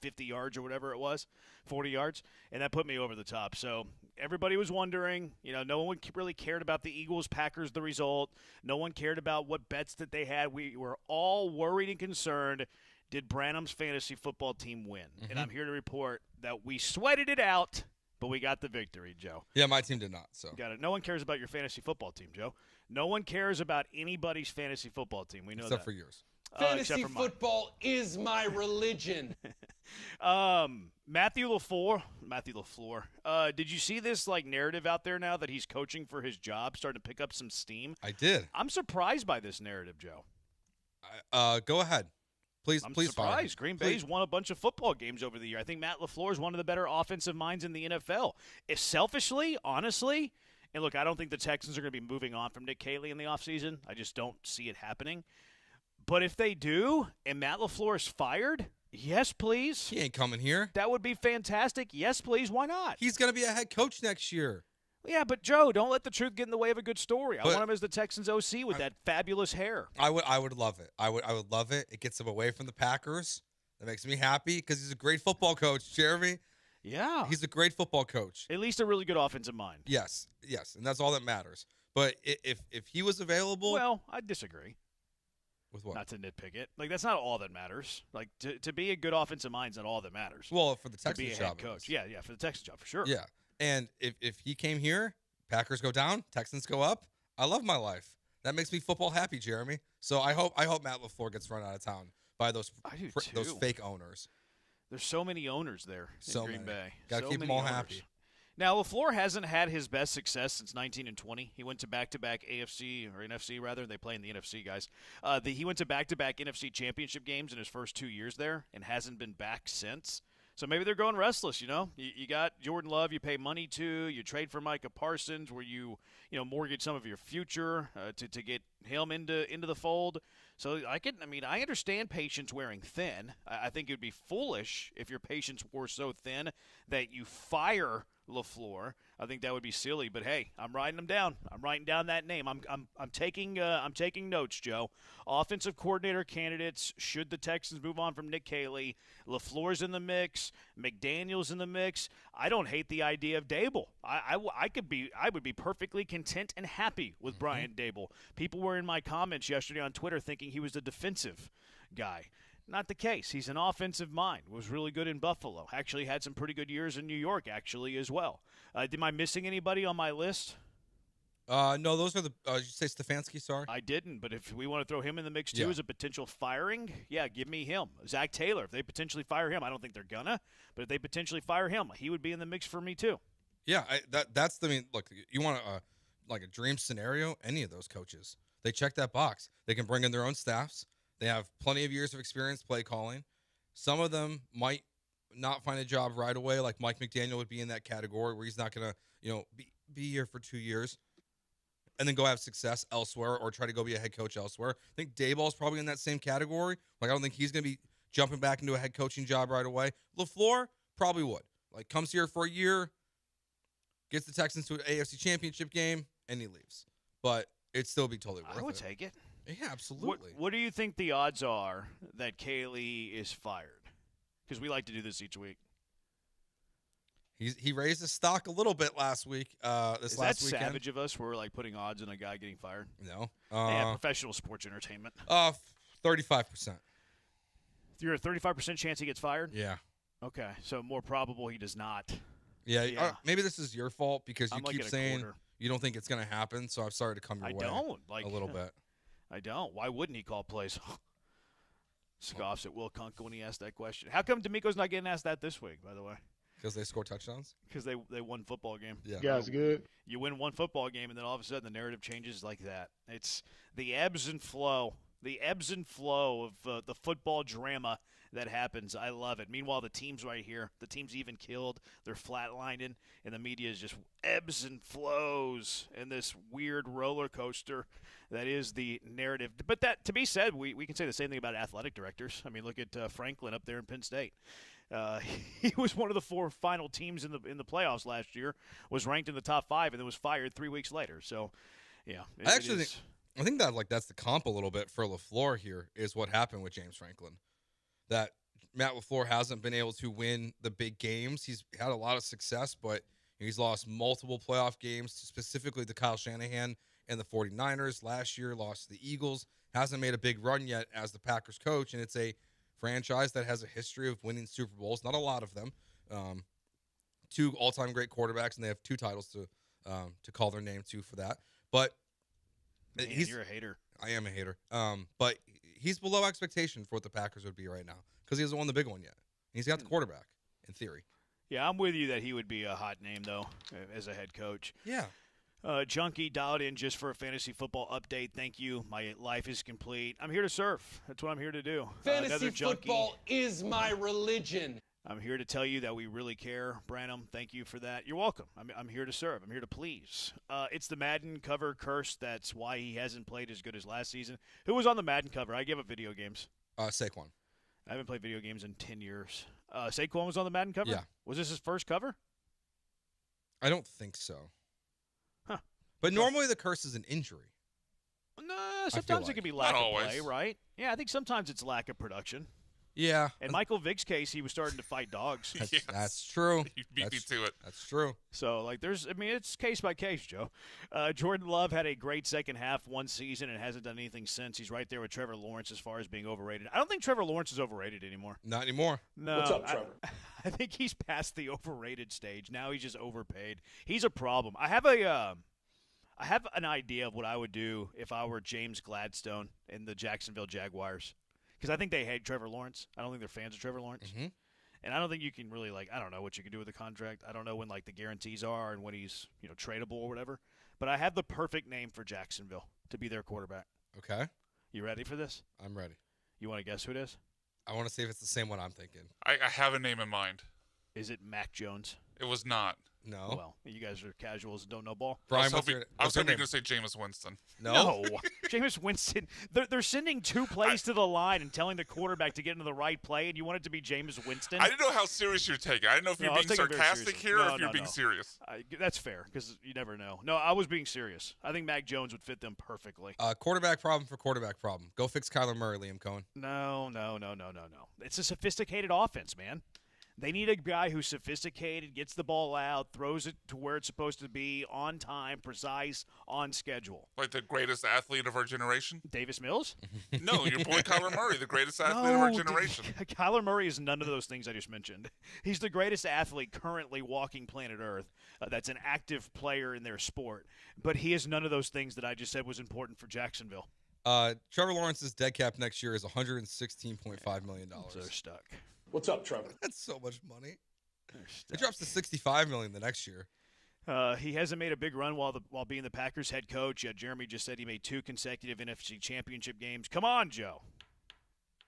50 yards or whatever it was, 40 yards, and that put me over the top. So everybody was wondering, no one really cared about the Eagles-Packers, the result. No one cared about what bets that they had. We were all worried and concerned. Did Branham's fantasy football team win? And I'm here to report that we sweated it out. But we got the victory, Joe. Yeah, my team did not. So got it. No one cares about your fantasy football team, Joe. No one cares about anybody's fantasy football team. We know except that. For yours. Fantasy football is my religion. Matthew LaFleur. Did you see this narrative out there now that he's coaching for his job, starting to pick up some steam? I did. I'm surprised by this narrative, Joe. Go ahead. I'm surprised. Green Bay's won a bunch of football games over the year. I think Matt LaFleur is one of the better offensive minds in the NFL. If selfishly, honestly, and look, I don't think the Texans are going to be moving on from Nick Caley in the offseason. I just don't see it happening. But if they do, and Matt LaFleur is fired, yes, please. He ain't coming here. That would be fantastic. Yes, please. Why not? He's going to be a head coach next year. Yeah, but Joe, don't let the truth get in the way of a good story. I want him as the Texans OC with that fabulous hair. I would love it. I would love it. It gets him away from the Packers. That makes me happy because he's a great football coach, Jeremy. Yeah. He's a great football coach. At least a really good offensive mind. Yes, and that's all that matters. But if he was available... Well, I disagree. With what? Not to nitpick it. That's not all that matters. To be a good offensive mind is not all that matters. Well, for the Texans job. To be a head coach. Yeah, for the Texans job, for sure. Yeah. And if he came here, Packers go down, Texans go up. I love my life. That makes me football happy, Jeremy. So I hope Matt LaFleur gets run out of town by those fake owners. There's so many owners there in Green Bay. Got to keep them all happy. Now, LaFleur hasn't had his best success since 19 and 20. He went to back-to-back AFC, or NFC rather. They play in the NFC, guys. He went to back-to-back NFC championship games in his first 2 years there and hasn't been back since. So maybe they're going restless, You got Jordan Love you pay money to. You trade for Micah Parsons where you mortgage some of your future to get him into the fold. So I understand patience wearing thin. I think it would be foolish if your patience wore so thin that you fire LaFleur. I think that would be silly, but hey, I'm writing him down. I'm writing down that name. I'm taking notes, Joe. Offensive coordinator candidates should the Texans move on from Nick Caley. LaFleur's in the mix. McDaniel's in the mix. I don't hate the idea of Dable. I would be perfectly content and happy with Brian Dable. People were in my comments yesterday on Twitter thinking he was a defensive guy. Not the case. He's an offensive mind. Was really good in Buffalo. Actually had some pretty good years in New York, actually, as well. Am I missing anybody on my list? No, those are the. Did you say Stefanski? Sorry, I didn't. But if we want to throw him in the mix too as a potential firing, give me him. Zach Taylor. If they potentially fire him, I don't think they're gonna. But if they potentially fire him, he would be in the mix for me too. Yeah, that's the. I mean, look, you want like a dream scenario? Any of those coaches, they check that box. They can bring in their own staffs. They have plenty of years of experience play calling. Some of them might not find a job right away, like Mike McDaniel would be in that category where he's not gonna, be here for 2 years. And then go have success elsewhere or try to go be a head coach elsewhere. I think Dayball's probably in that same category. Like, I don't think he's going to be jumping back into a head coaching job right away. LaFleur probably would. Like, comes here for a year, gets the Texans to an AFC championship game, and he leaves. But it'd still be totally worth it. I would take it. Yeah, absolutely. What do you think the odds are that Kaylee is fired? Because we like to do this each week. He raised his stock a little bit last week. Last weekend. Is that savage of us? We're like putting odds on a guy getting fired. No. Professional sports entertainment. 35%. You're a 35% chance he gets fired? Yeah. Okay, so more probable he does not. Yeah. Maybe this is your fault because you keep saying you don't think it's going to happen. So I've started to come your way. I don't a little bit. I don't. Why wouldn't he call plays? Scoffs at Will Kunkel when he asked that question. How come D'Amico's not getting asked that this week? By the way. Because they score touchdowns? Because they won football game. Yeah. Guys, good. You win one football game, and then all of a sudden the narrative changes like that. It's the ebbs and flow. The ebbs and flow of the football drama that happens. I love it. Meanwhile, the team's right here. The team's even killed. They're flatlining, and the media is just ebbs and flows in this weird roller coaster that is the narrative. But that, to be said, we can say the same thing about athletic directors. I mean, look at Franklin up there in Penn State. He was one of the 4 final teams in the playoffs last year, was ranked in the top 5, and then was fired 3 weeks later. So, yeah. I think that that's the comp a little bit for LaFleur here is what happened with James Franklin. That Matt LaFleur hasn't been able to win the big games. He's had a lot of success, but he's lost multiple playoff games, specifically to Kyle Shanahan and the 49ers. Last year, lost to the Eagles. Hasn't made a big run yet as the Packers coach, and it's a franchise that has a history of winning Super Bowls. Not a lot of them. 2 all-time great quarterbacks, and they have 2 titles to call their name to for that. But Man, you're a hater. I am a hater. But he's below expectation for what the Packers would be right now because he hasn't won the big one yet. He's got the quarterback, in theory. Yeah, I'm with you that he would be a hot name, though, as a head coach. Yeah. Junkie dialed in just for a fantasy football update. Thank you. My life is complete. I'm here to serve. That's what I'm here to do. Fantasy football is my religion. I'm here to tell you that we really care, Branham. Thank you for that. You're welcome. I'm here to serve. I'm here to please. It's the Madden cover curse. That's why he hasn't played as good as last season. Who was on the Madden cover? I give up video games. Saquon. I haven't played video games in 10 years. Saquon was on the Madden cover? Yeah. Was this his first cover? I don't think so. Huh. But normally the curse is an injury. No, sometimes it can be lack of play, right? Yeah, I think sometimes it's lack of production. Yeah. In Michael Vick's case, he was starting to fight dogs. That's true. You beat me to it. That's true. So, it's case by case, Joe. Jordan Love had a great second half one season and hasn't done anything since. He's right there with Trevor Lawrence as far as being overrated. I don't think Trevor Lawrence is overrated anymore. Not anymore. No. What's up, Trevor? I think he's past the overrated stage. Now he's just overpaid. He's a problem. I have an idea of what I would do if I were James Gladstone in the Jacksonville Jaguars. Because I think they hate Trevor Lawrence. I don't think they're fans of Trevor Lawrence. Mm-hmm. And I don't think you can really, I don't know what you can do with the contract. I don't know when, the guarantees are and when he's, tradable or whatever. But I have the perfect name for Jacksonville to be their quarterback. Okay. You ready for this? I'm ready. You want to guess who it is? I want to see if it's the same one I'm thinking. I have a name in mind. Is it Mac Jones? It was not. No. Well, you guys are casuals and don't know ball. Brian, I was hoping you were going to say Jameis Winston. No. Jameis Winston. They're sending 2 plays to the line and telling the quarterback to get into the right play, and you want it to be Jameis Winston? I didn't know how serious you're taking. I didn't know if you're being sarcastic here or if you're being serious. That's fair, because you never know. No, I was being serious. I think Mac Jones would fit them perfectly. Quarterback problem for quarterback problem. Go fix Kyler Murray, Liam Cohen. No. It's a sophisticated offense, man. They need a guy who's sophisticated, gets the ball out, throws it to where it's supposed to be, on time, precise, on schedule. Like the greatest athlete of our generation? Davis Mills? No, your boy Kyler Murray, the greatest athlete of our generation. Kyler Murray is none of those things I just mentioned. He's the greatest athlete currently walking planet Earth. That's an active player in their sport. But he is none of those things that I just said was important for Jacksonville. Trevor Lawrence's dead cap next year is $116.5 million. So they're stuck. What's up, Trevor? That's so much money. It drops to $65 million the next year. He hasn't made a big run while being the Packers head coach. Jeremy just said he made 2 consecutive NFC Championship games. Come on, Joe.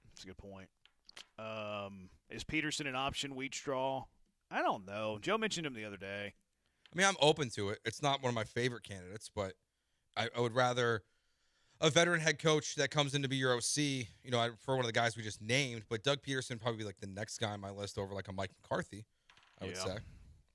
That's a good point. Is Peterson an option, Wheatstraw? I don't know. Joe mentioned him the other day. I mean, I'm open to it. It's not one of my favorite candidates, but I would rather a veteran head coach that comes in to be your OC. You know, I prefer one of the guys we just named, but Doug Peterson probably be like the next guy on my list over like a Mike McCarthy, I would say.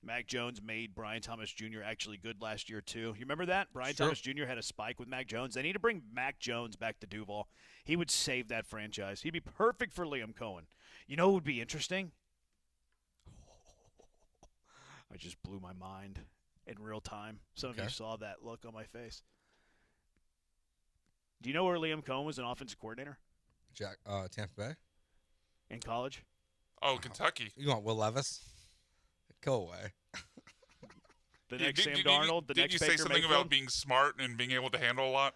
Mac Jones made Brian Thomas Jr. actually good last year, too. You remember that? Brian Thomas Jr. had a spike with Mac Jones. They need to bring Mac Jones back to Duval. He would save that franchise. He'd be perfect for Liam Cohen. You know what would be interesting? I just blew my mind in real time. Some of you saw that look on my face. Do you know where Liam Cohen was an offensive coordinator? Tampa Bay? In college? Oh, Kentucky. You want Will Levis? Go away. The next Sam Darnold, the next Baker Mayfield. Did you say something about being smart and being able to handle a lot?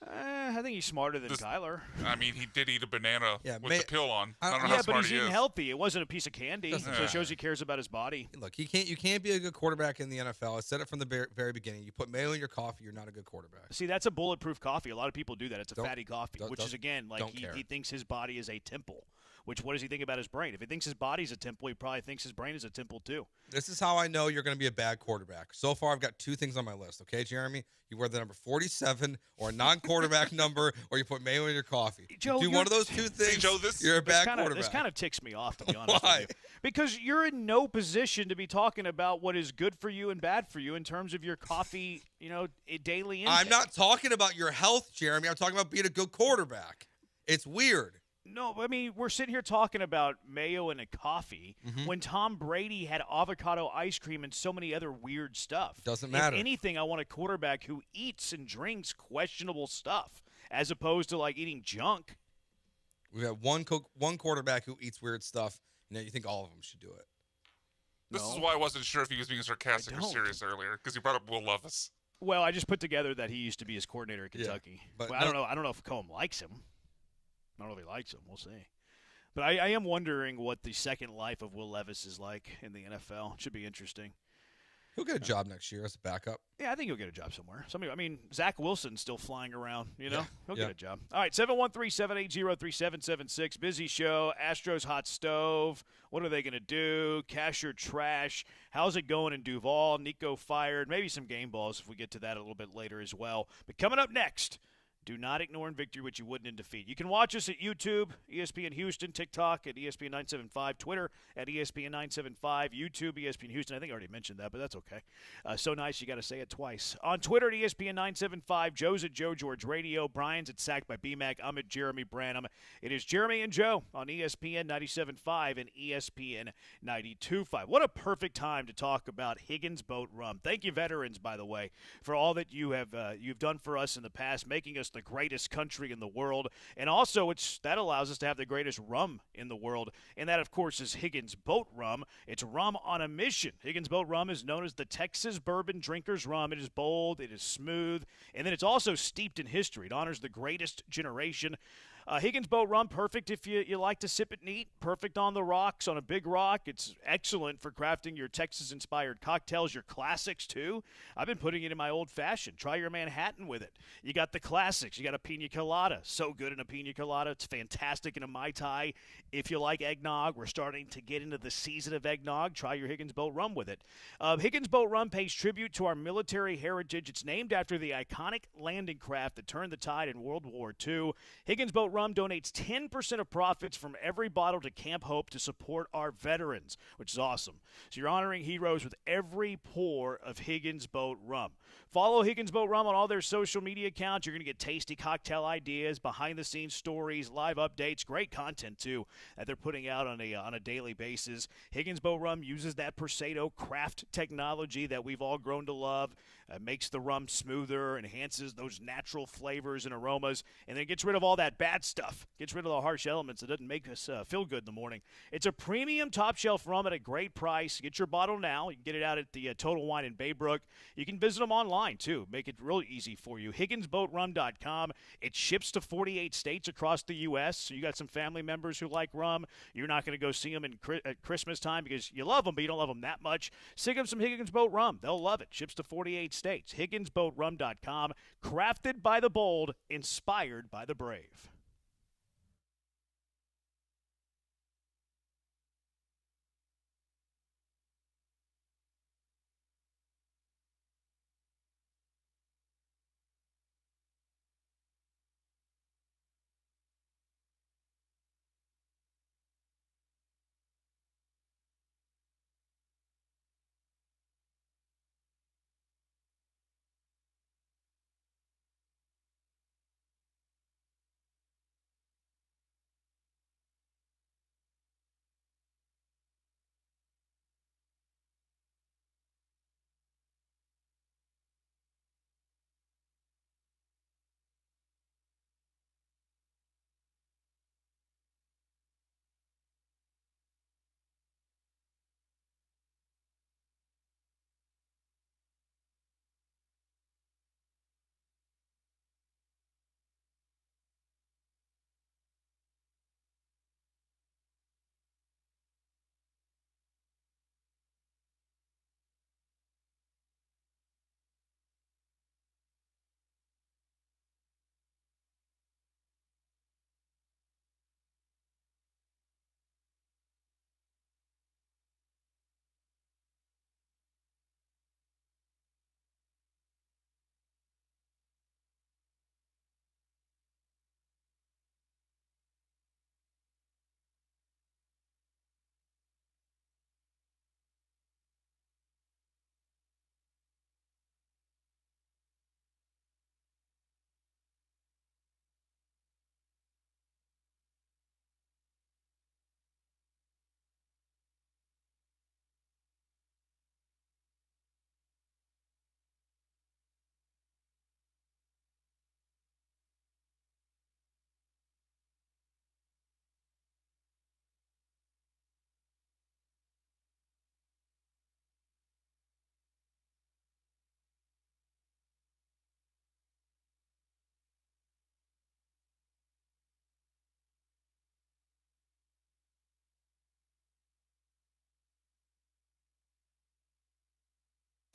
I think he's smarter than Kyler. I mean, he did eat a banana with the pill on. I don't know how smart he is. But he's eating healthy. It wasn't a piece of candy, so it shows he cares about his body. Look, you can't be a good quarterback in the NFL. I said it from the very beginning. You put mayo in your coffee, you're not a good quarterback. See, that's a bulletproof coffee. A lot of people do that. It's a fatty coffee, which is, again, like he thinks his body is a temple. Which, what does he think about his brain? If he thinks his body's a temple, he probably thinks his brain is a temple too. This is how I know you're going to be a bad quarterback. So far, I've got 2 things on my list. Okay, Jeremy? You wear the number 47 or a non-quarterback number, or you put mayo in your coffee. Joe, you do one of those 2 things, Joe, you're a bad quarterback. This kind of ticks me off, to be honest Why? with you. Because you're in no position to be talking about what is good for you and bad for you in terms of your coffee, daily intake. I'm not talking about your health, Jeremy. I'm talking about being a good quarterback. It's weird. No, I mean, we're sitting here talking about mayo and a coffee when Tom Brady had avocado ice cream and so many other weird stuff. Doesn't matter. If anything, I want a quarterback who eats and drinks questionable stuff as opposed to, like, eating junk. We've got one quarterback who eats weird stuff, and you think all of them should do it. This is why I wasn't sure if he was being sarcastic or serious earlier, because he brought up Will Levis. Well, I just put together that he used to be his coordinator at Kentucky. Yeah, but I don't know if Cohen likes him. I don't know if he likes him. We'll see. But I am wondering what the second life of Will Levis is like in the NFL. It should be interesting. He'll get a job next year as a backup. Yeah, I think he'll get a job somewhere. Zach Wilson's still flying around, He'll get a job. All right, 713-780-3776. Busy show. Astros hot stove. What are they going to do? Cash or trash? How's it going in Duval? Nico fired. Maybe some game balls if we get to that a little bit later as well. But coming up next, do not ignore in victory what you wouldn't in defeat. You can watch us at YouTube, ESPN Houston, TikTok at ESPN 975, Twitter at ESPN 975, YouTube, ESPN Houston. I think I already mentioned that, but that's okay. So nice, you got to say it twice. On Twitter at ESPN 975, Joe's at Joe George Radio, Brian's at Sacked by BMAC. I'm at Jeremy Branham. It is Jeremy and Joe on ESPN 97.5 and ESPN 92.5. What a perfect time to talk about Higgins Boat Rum. Thank you, veterans, by the way, for all that you've done for us in the past, making us the greatest country in the world, and also that allows us to have the greatest rum in the world, and that, of course, is Higgins Boat Rum. It's rum on a mission. Higgins Boat Rum is known as the Texas Bourbon Drinker's Rum. It is bold, it is smooth, and then it's also steeped in history. It honors the greatest generation. Higgins Boat Rum, perfect if you like to sip it neat, perfect on the rocks, on a big rock. It's excellent for crafting your Texas-inspired cocktails, your classics, too. I've been putting it in my old-fashioned. Try your Manhattan with it. You got the classics. You got a pina colada. So good in a pina colada. It's fantastic in a Mai Tai. If you like eggnog, we're starting to get into the season of eggnog. Try your Higgins Boat Rum with it. Higgins Boat Rum pays tribute to our military heritage. It's named after the iconic landing craft that turned the tide in World War II. Higgins Boat Rum donates 10% of profits from every bottle to Camp Hope to support our veterans, which is awesome. So you're honoring heroes with every pour of Higgins Boat Rum. Follow Higgins Boat Rum on all their social media accounts. You're going to get tasty cocktail ideas, behind-the-scenes stories, live updates, great content, too, that they're putting out on a daily basis. Higgins Boat Rum uses that Persado craft technology that we've all grown to love. Makes the rum smoother, enhances those natural flavors and aromas, and then gets rid of all that bad stuff. Gets rid of the harsh elements that doesn't make us feel good in the morning. It's a premium top-shelf rum at a great price. Get your bottle now. You can get it out at the Total Wine in Baybrook. You can visit them online, too. Make it real easy for you. HigginsBoatRum.com. It ships to 48 states across the U.S., so you got some family members who like rum. You're not going to go see them at Christmas time because you love them, but you don't love them that much. Sing them some Higgins Boat Rum. They'll love it. Ships to 48 states. HigginsBoatRum.com. Crafted by the bold, inspired by the brave.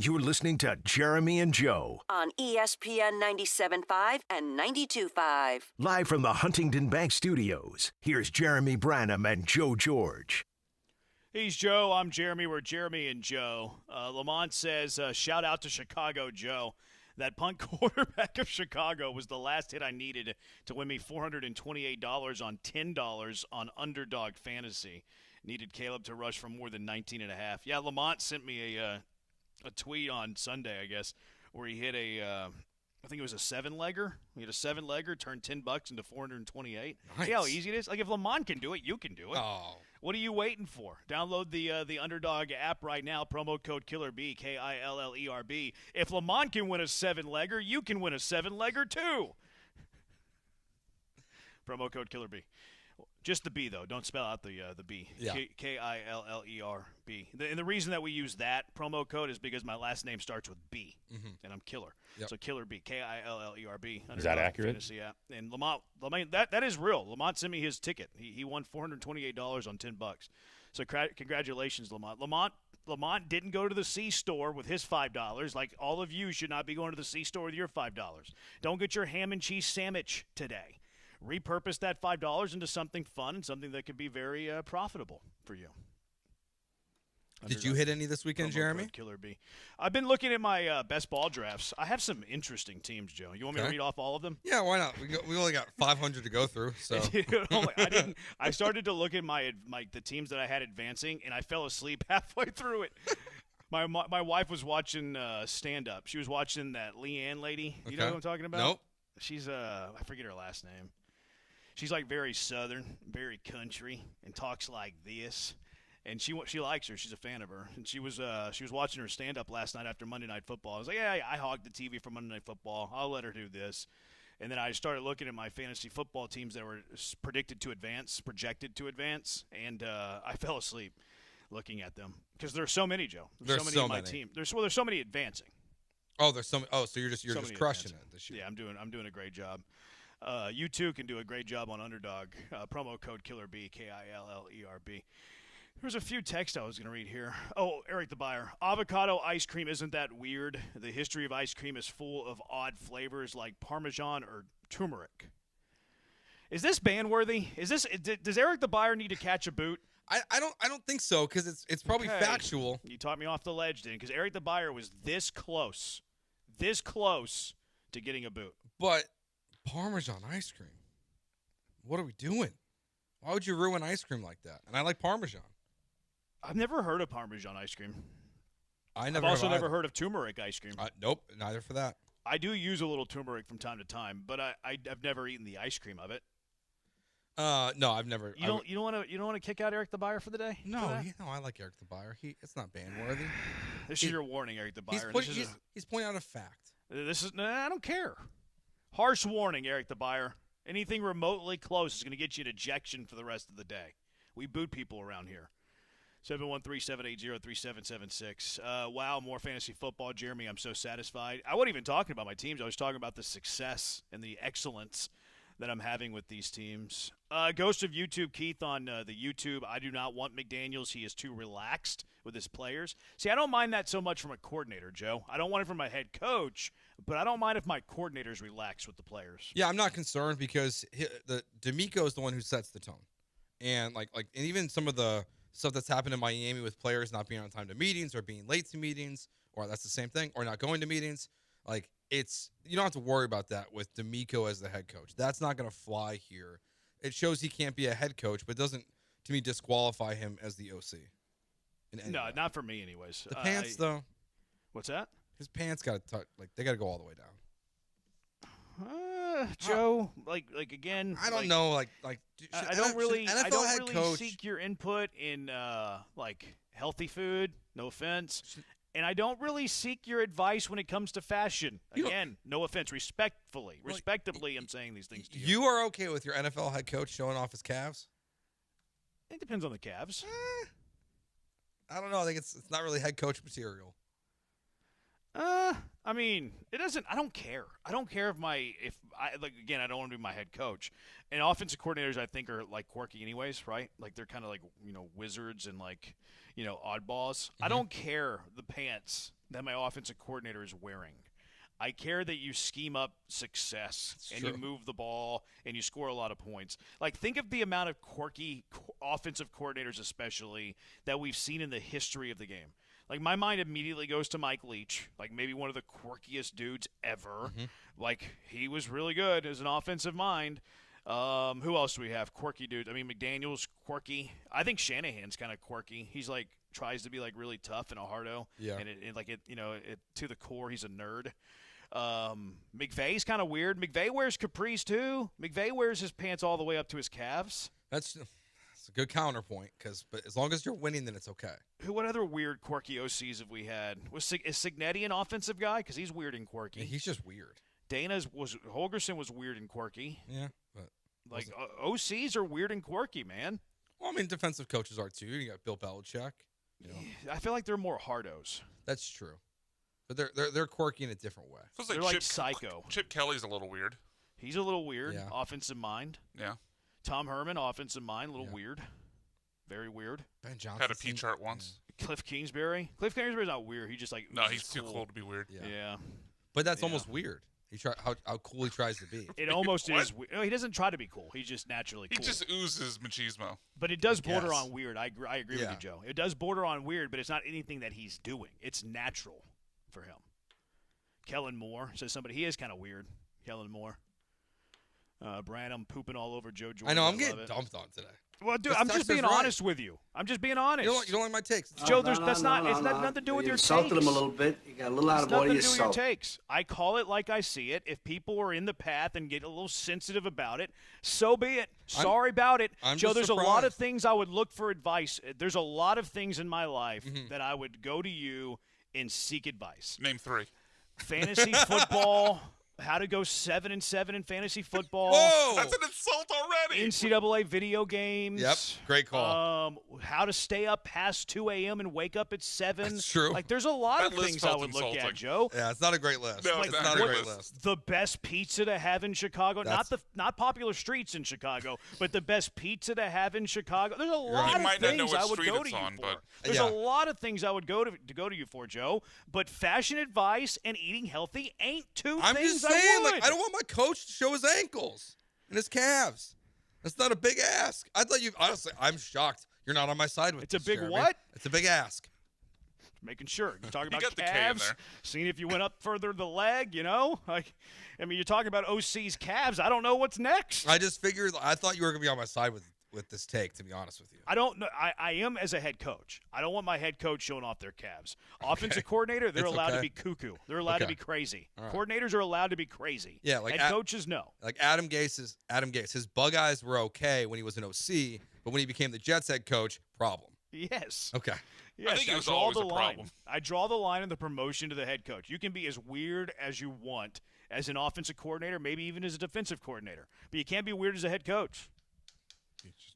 You're listening to Jeremy and Joe on ESPN 97.5 and 92.5. Live from the Huntington Bank Studios. Here's Jeremy Branham and Joe George. He's Joe. I'm Jeremy. We're Jeremy and Joe. Lamont says, shout out to Chicago Joe. That punt quarterback of Chicago was the last hit I needed to win me $428 on $10 on Underdog Fantasy. Needed Caleb to rush for more than 19.5. Yeah, Lamont sent me a tweet on Sunday, I guess, where he hit I think it was a 7-legger. He hit a 7-legger, turned $10 into $428. Nice. See how easy it is? Like, if Lamont can do it, you can do it. Oh. What are you waiting for? Download the Underdog app right now. Promo code KILLERB, KILLERB. If Lamont can win a 7-legger, you can win a 7-legger too. Promo code KILLERB. Just the B, though. Don't spell out the B. Yeah. KILLERB. And the reason that we use that promo code is because my last name starts with B, and I'm Killer. Yep. So Killer B, KILLERB. Is that accurate? Fantasy app. And Lamont, that is real. Lamont sent me his ticket. He won $428 on $10. So congratulations, Lamont. Lamont didn't go to the C store with his $5. Like all of you should not be going to the C store with your $5. Don't get your ham and cheese sandwich today. Repurpose that $5 into something fun and something that could be very profitable for you. Did you hit any this weekend, Jeremy? Killer B. I've been looking at my best ball drafts. I have some interesting teams, Joe. You want me to read off all of them? Yeah, why not? We only got 500 to go through. So I started to look at the teams that I had advancing, and I fell asleep halfway through it. My wife was watching stand-up. She was watching that Leanne lady. You know who I'm talking about? Nope. She's I forget her last name. She's like very southern, very country, and talks like this. And she likes her. She's a fan of her. And she was watching her stand-up last night after Monday Night Football. I was like, yeah, I hogged the TV for Monday Night Football. I'll let her do this. And then I started looking at my fantasy football teams that were projected to advance, and I fell asleep looking at them because there's so many, Joe. There's so many on my team. There's so many advancing. Oh, there's so many. Oh, so you're just crushing it this year. Yeah, I'm doing a great job. You too can do a great job on Underdog. Promo code KillerB, KILLERB. There's a few texts I was going to read here. Oh, Eric the Buyer. Avocado ice cream isn't that weird. The history of ice cream is full of odd flavors like Parmesan or turmeric. Is this ban-worthy? Does Eric the Buyer need to catch a boot? I don't think so because it's probably factual. You taught me off the ledge then because Eric the Buyer was this close to getting a boot. But Parmesan ice cream. What are we doing? Why would you ruin ice cream like that? And I like Parmesan. I've never heard of Parmesan ice cream. I've also never heard of turmeric ice cream. Nope, neither for that. I do use a little turmeric from time to time, but I've never eaten the ice cream of it. No, I've never. You don't want to kick out Eric the Buyer for the day? No, I like Eric the Buyer. It's not ban worthy. This is your warning, Eric the Buyer. He's pointing out a fact. I don't care. Harsh warning, Eric the Buyer. Anything remotely close is going to get you an ejection for the rest of the day. We boot people around here. 713-780-3776. Wow, more fantasy football. Jeremy, I'm so satisfied. I wasn't even talking about my teams. I was talking about the success and the excellence that I'm having with these teams. Ghost of YouTube, Keith, on the YouTube. I do not want McDaniels. He is too relaxed with his players. See, I don't mind that so much from a coordinator, Joe. I don't want it from my head coach, but I don't mind if my coordinator's relaxed with the players. Yeah, I'm not concerned because D'Amico is the one who sets the tone. And and even some of the stuff that's happened in Miami with players not being on time to meetings or being late to meetings, or that's the same thing, or not going to meetings. You don't have to worry about that with D'Amico as the head coach. That's not going to fly here. It shows he can't be a head coach, but doesn't, to me, disqualify him as the OC. No, not for me, anyways. The pants, though. What's that? His pants got to they got to go all the way down. Joe, again. I don't know. I don't really seek your input in healthy food. No offense. And I don't really seek your advice when it comes to fashion. Again, no offense. Respectably, I'm saying these things to you. You are okay with your NFL head coach showing off his calves? It depends on the Cavs. I don't know. I think it's not really head coach material. I mean, it doesn't. I don't care. I don't care again, I don't want to be my head coach. And offensive coordinators, I think, are quirky anyways, right? They're kind of wizards and oddballs. Mm-hmm. I don't care the pants that my offensive coordinator is wearing. I care that you scheme up success and you move the ball and you score a lot of points. Think of the amount of quirky offensive coordinators, especially, that we've seen in the history of the game. My mind immediately goes to Mike Leach, maybe one of the quirkiest dudes ever. Mm-hmm. He was really good as an offensive mind. Who else do we have? Quirky dudes. I mean, McDaniel's quirky. I think Shanahan's kind of quirky. He's tries to be really tough and a hardo. Yeah. And to the core, he's a nerd. McVay's kind of weird. McVay wears capris too. McVay wears his pants all the way up to his calves. That's a good counterpoint, but as long as you're winning, then it's okay. What other weird, quirky OCs have we had? Is Cignetti an offensive guy? Because he's weird and quirky. Yeah, he's just weird. Holgerson was weird and quirky. Yeah, but OCs are weird and quirky, man. Well, I mean, defensive coaches are too. You got Bill Belichick. I feel like they're more hardos. That's true, but they're quirky in a different way. Feels they're psycho. Chip Kelly's a little weird. He's a little weird. Yeah. Offensive mind. Yeah. Tom Herman, offensive mind, a little weird. Very weird. Ben Johnson had a P chart once. Cliff Kingsbury. Cliff Kingsbury's not weird. He's just no, he's too cool to be weird. Yeah. But that's almost weird. How cool he tries to be. It almost is. No, he doesn't try to be cool. He's just naturally cool. He just oozes machismo. But it does border on weird. I agree with Yeah. you, Joe. It does border on weird, but it's not anything that he's doing. It's natural for him. Kellen Moore says somebody. He is kind of weird. Kellen Moore. Branham pooping all over Joe Jordan. I know. I'm getting dumped on today. Well, dude, I'm just being honest with you. I'm just being honest. You don't like my takes. Joe, it's nothing to do with your takes. Insulted him a little bit. You got a little out of order yourself. yourself. Your takes. I call it like I see it. If people are in the path and get a little sensitive about it, so be it. Sorry about it. I'm Joe, just there's surprised. a lot of things I would look for advice. There's a lot of things in my life that I would go to you and seek advice. Name 3. Fantasy football. How to go 7-7 in fantasy football. Whoa! That's an insult already. NCAA video games. Yep, great call. How to stay up past 2 a.m. and wake up at 7. That's true. Like, there's a lot That of list things I felt would look insulting. at, Joe. Yeah, it's not a great list. No, it's not a great list. The best pizza to have in Chicago. Not popular streets in Chicago, but the best pizza to have in Chicago. There's a lot of might not know things what I would street go it's to you on, for. but- There's Yeah. a lot of things I would go to you for, Joe. But fashion advice and eating healthy ain't two I'm things just saying, I would. I don't want my coach to show his ankles and his calves. That's not a big ask. I thought you honestly. I'm shocked you're not on my side with It's a this, big Jeremy. what? It's a big ask. Making sure. You're talking You about got the K in calves, there. seeing if you went up further the leg, Like, I mean, you're talking about OC's calves. I don't know what's next. I just figured. I thought you were gonna be on my side with this take. To be honest with you, I don't know. I am as a head coach. I don't want my head coach showing off their calves. Offensive coordinator, they're It's allowed to okay. be cuckoo. They're allowed to Okay. be crazy. All right. Coordinators are allowed to be crazy. Yeah, like head coaches, no. Like Adam Gase. His bug eyes were okay when he was an OC, but when he became the Jets head coach, problem. Yes. Okay. Yes, I think it was draw always the a line. problem. I draw the line in the promotion to the head coach. You can be as weird as you want as an offensive coordinator, maybe even as a defensive coordinator, but you can't be weird as a head coach.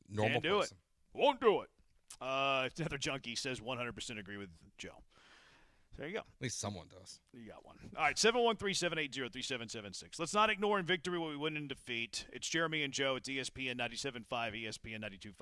Normal Can't do person. it. Won't do it. Another junkie says 100% agree with Joe. There you go. At least someone does. You got one. All right, 713-780-3776. Let's not ignore in victory what we win in defeat. It's Jeremy and Joe. It's ESPN 97.5, ESPN 92.5.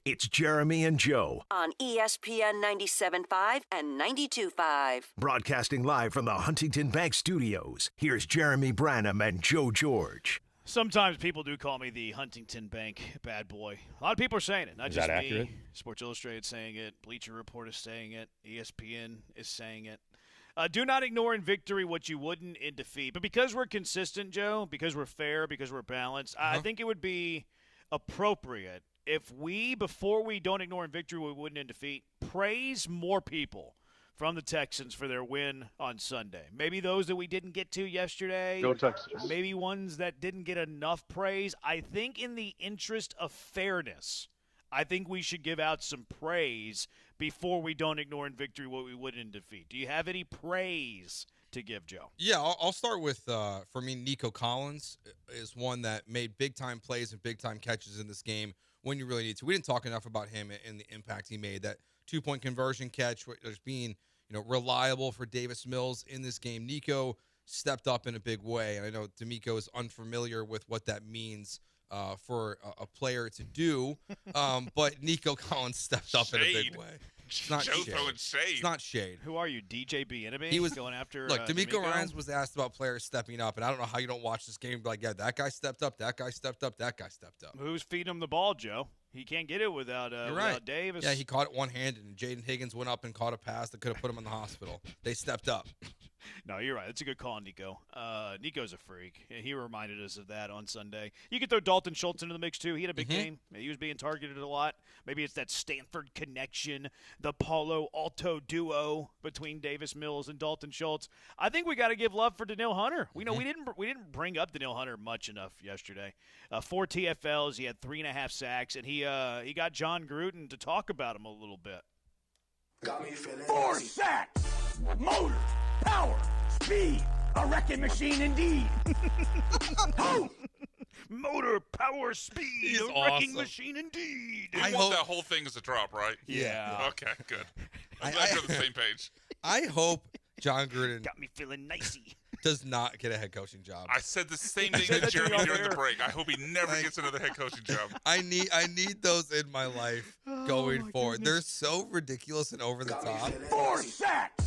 It's Jeremy and Joe, On ESPN 97.5 and 92.5. broadcasting live from the Huntington Bank Studios. Here's Jeremy Branham and Joe George. Sometimes people do call me the Huntington Bank bad boy. A lot of people are saying it, not Is just that me. accurate? Sports Illustrated saying it. Bleacher Report is saying it. ESPN is saying it. Do not ignore in victory what you wouldn't in defeat. But because we're consistent, Joe, because we're fair, because we're balanced, I think it would be appropriate if we, before we don't ignore in victory what we wouldn't in defeat, praise more people from the Texans for their win on Sunday. Maybe those that we didn't get to yesterday. Go Texans. Maybe ones that didn't get enough praise. I think in the interest of fairness, I think we should give out some praise before we don't ignore in victory what we would in defeat. Do you have any praise to give, Joe? Yeah, I'll start with, for me, Nico Collins is one that made big-time plays and big-time catches in this game when you really need to. We didn't talk enough about him and the impact he made. That two-point conversion catch, just being reliable for Davis Mills in this game. Nico stepped up in a big way, and I know D'Amico is unfamiliar with what that means for a player to do, but Nico Collins stepped up in a big way. It's not Joe shade. throwing shade. It's not shade. Who are you, DJ Bieniemy? He was going after. Look, D'Amico D'Amico? Ryans was asked about players stepping up, and I don't know how you don't watch this game and be like, yeah, that guy stepped up, that guy stepped up, that guy stepped up. Who's feeding him the ball, Joe? He can't get it without without Davis. Yeah, he caught it one-handed, and Jaden Higgins went up and caught a pass that could have put him in the hospital. They stepped up. No, you're right. That's a good call, Nico. Nico's a freak. He reminded us of that on Sunday. You could throw Dalton Schultz into the mix, too. He had a big game. He was being targeted a lot. Maybe it's that Stanford connection, the Palo Alto duo between Davis Mills and Dalton Schultz. I think we got to give love for Danielle Hunter. We didn't bring up Danielle Hunter much enough yesterday. 4 TFLs. He had 3.5 sacks, and he got John Gruden to talk about him a little bit. Got me feeling 4 sacks, motor, power, speed, a wrecking machine indeed. Motor, power, speed, He's a wrecking awesome. machine indeed. You want that whole thing as a drop, right? Yeah. Okay, good. I'm glad we're on the same page. I hope John Gruden got me feeling nicey. Does not get a head coaching job. I said the same thing to Jeremy during the break. I hope he never gets another head coaching job. I need those in my life going forward. They're so ridiculous and over the top. 4 sacks,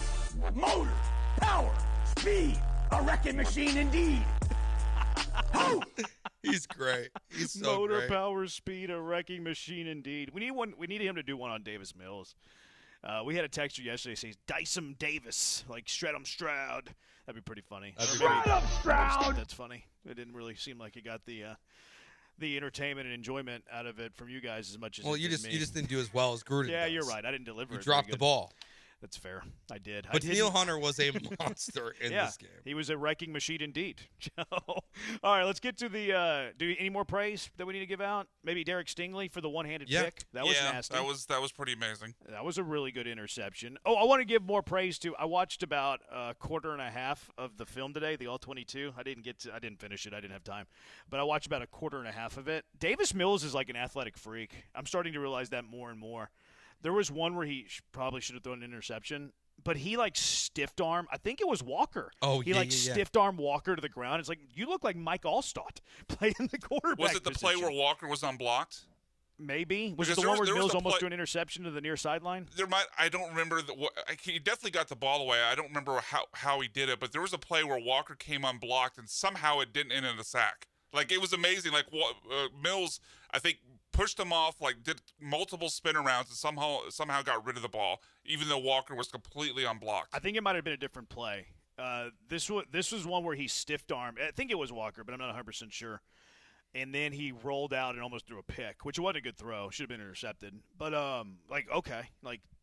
motor, power, speed, a wrecking machine indeed. He's great. He's so Motor, great. power, speed, a wrecking machine indeed. We need one. We need him to do one on Davis Mills. We had a texter yesterday say Dice 'em Davis, like shred 'em Stroud. That'd be pretty funny. Shred 'em Stroud. That's funny. It didn't really seem like it got the entertainment and enjoyment out of it from you guys as much as Well, it you did just me. you just didn't do as well as Gruden. Yeah, does. you're right. I didn't deliver. You it very dropped the good. ball. That's fair. I did. But Danielle Hunter was a monster in yeah, this game. He was a wrecking machine indeed. All right, let's get to the any more praise that we need to give out? Maybe Derek Stingley for the one-handed pick. That was nasty. That was pretty amazing. That was a really good interception. Oh, I want to give more praise to. I watched about a quarter and a half of the film today, the All-22. I didn't finish it. I didn't have time. But I watched about a quarter and a half of it. Davis Mills is like an athletic freak. I'm starting to realize that more and more. There was one where he probably should have thrown an interception, but he stiffed arm. I think it was Walker. Oh, he stiffed arm Walker to the ground. It's like, you look like Mike Allstott playing the quarterback. Was it the play position. where Walker was unblocked? Maybe. Was Because it the one where there was Mills a almost play- threw an interception to the near sideline? I don't remember. He definitely got the ball away. I don't remember how he did it, but there was a play where Walker came unblocked, and somehow it didn't end in a sack. Like, it was amazing. Like, Mills, I think, pushed him off, did multiple spin arounds, and somehow got rid of the ball, even though Walker was completely unblocked. I think it might have been a different play. This was one where he stiffed armed. I think it was Walker, but I'm not 100% sure. And then he rolled out and almost threw a pick, which wasn't a good throw. Should have been intercepted. But, okay.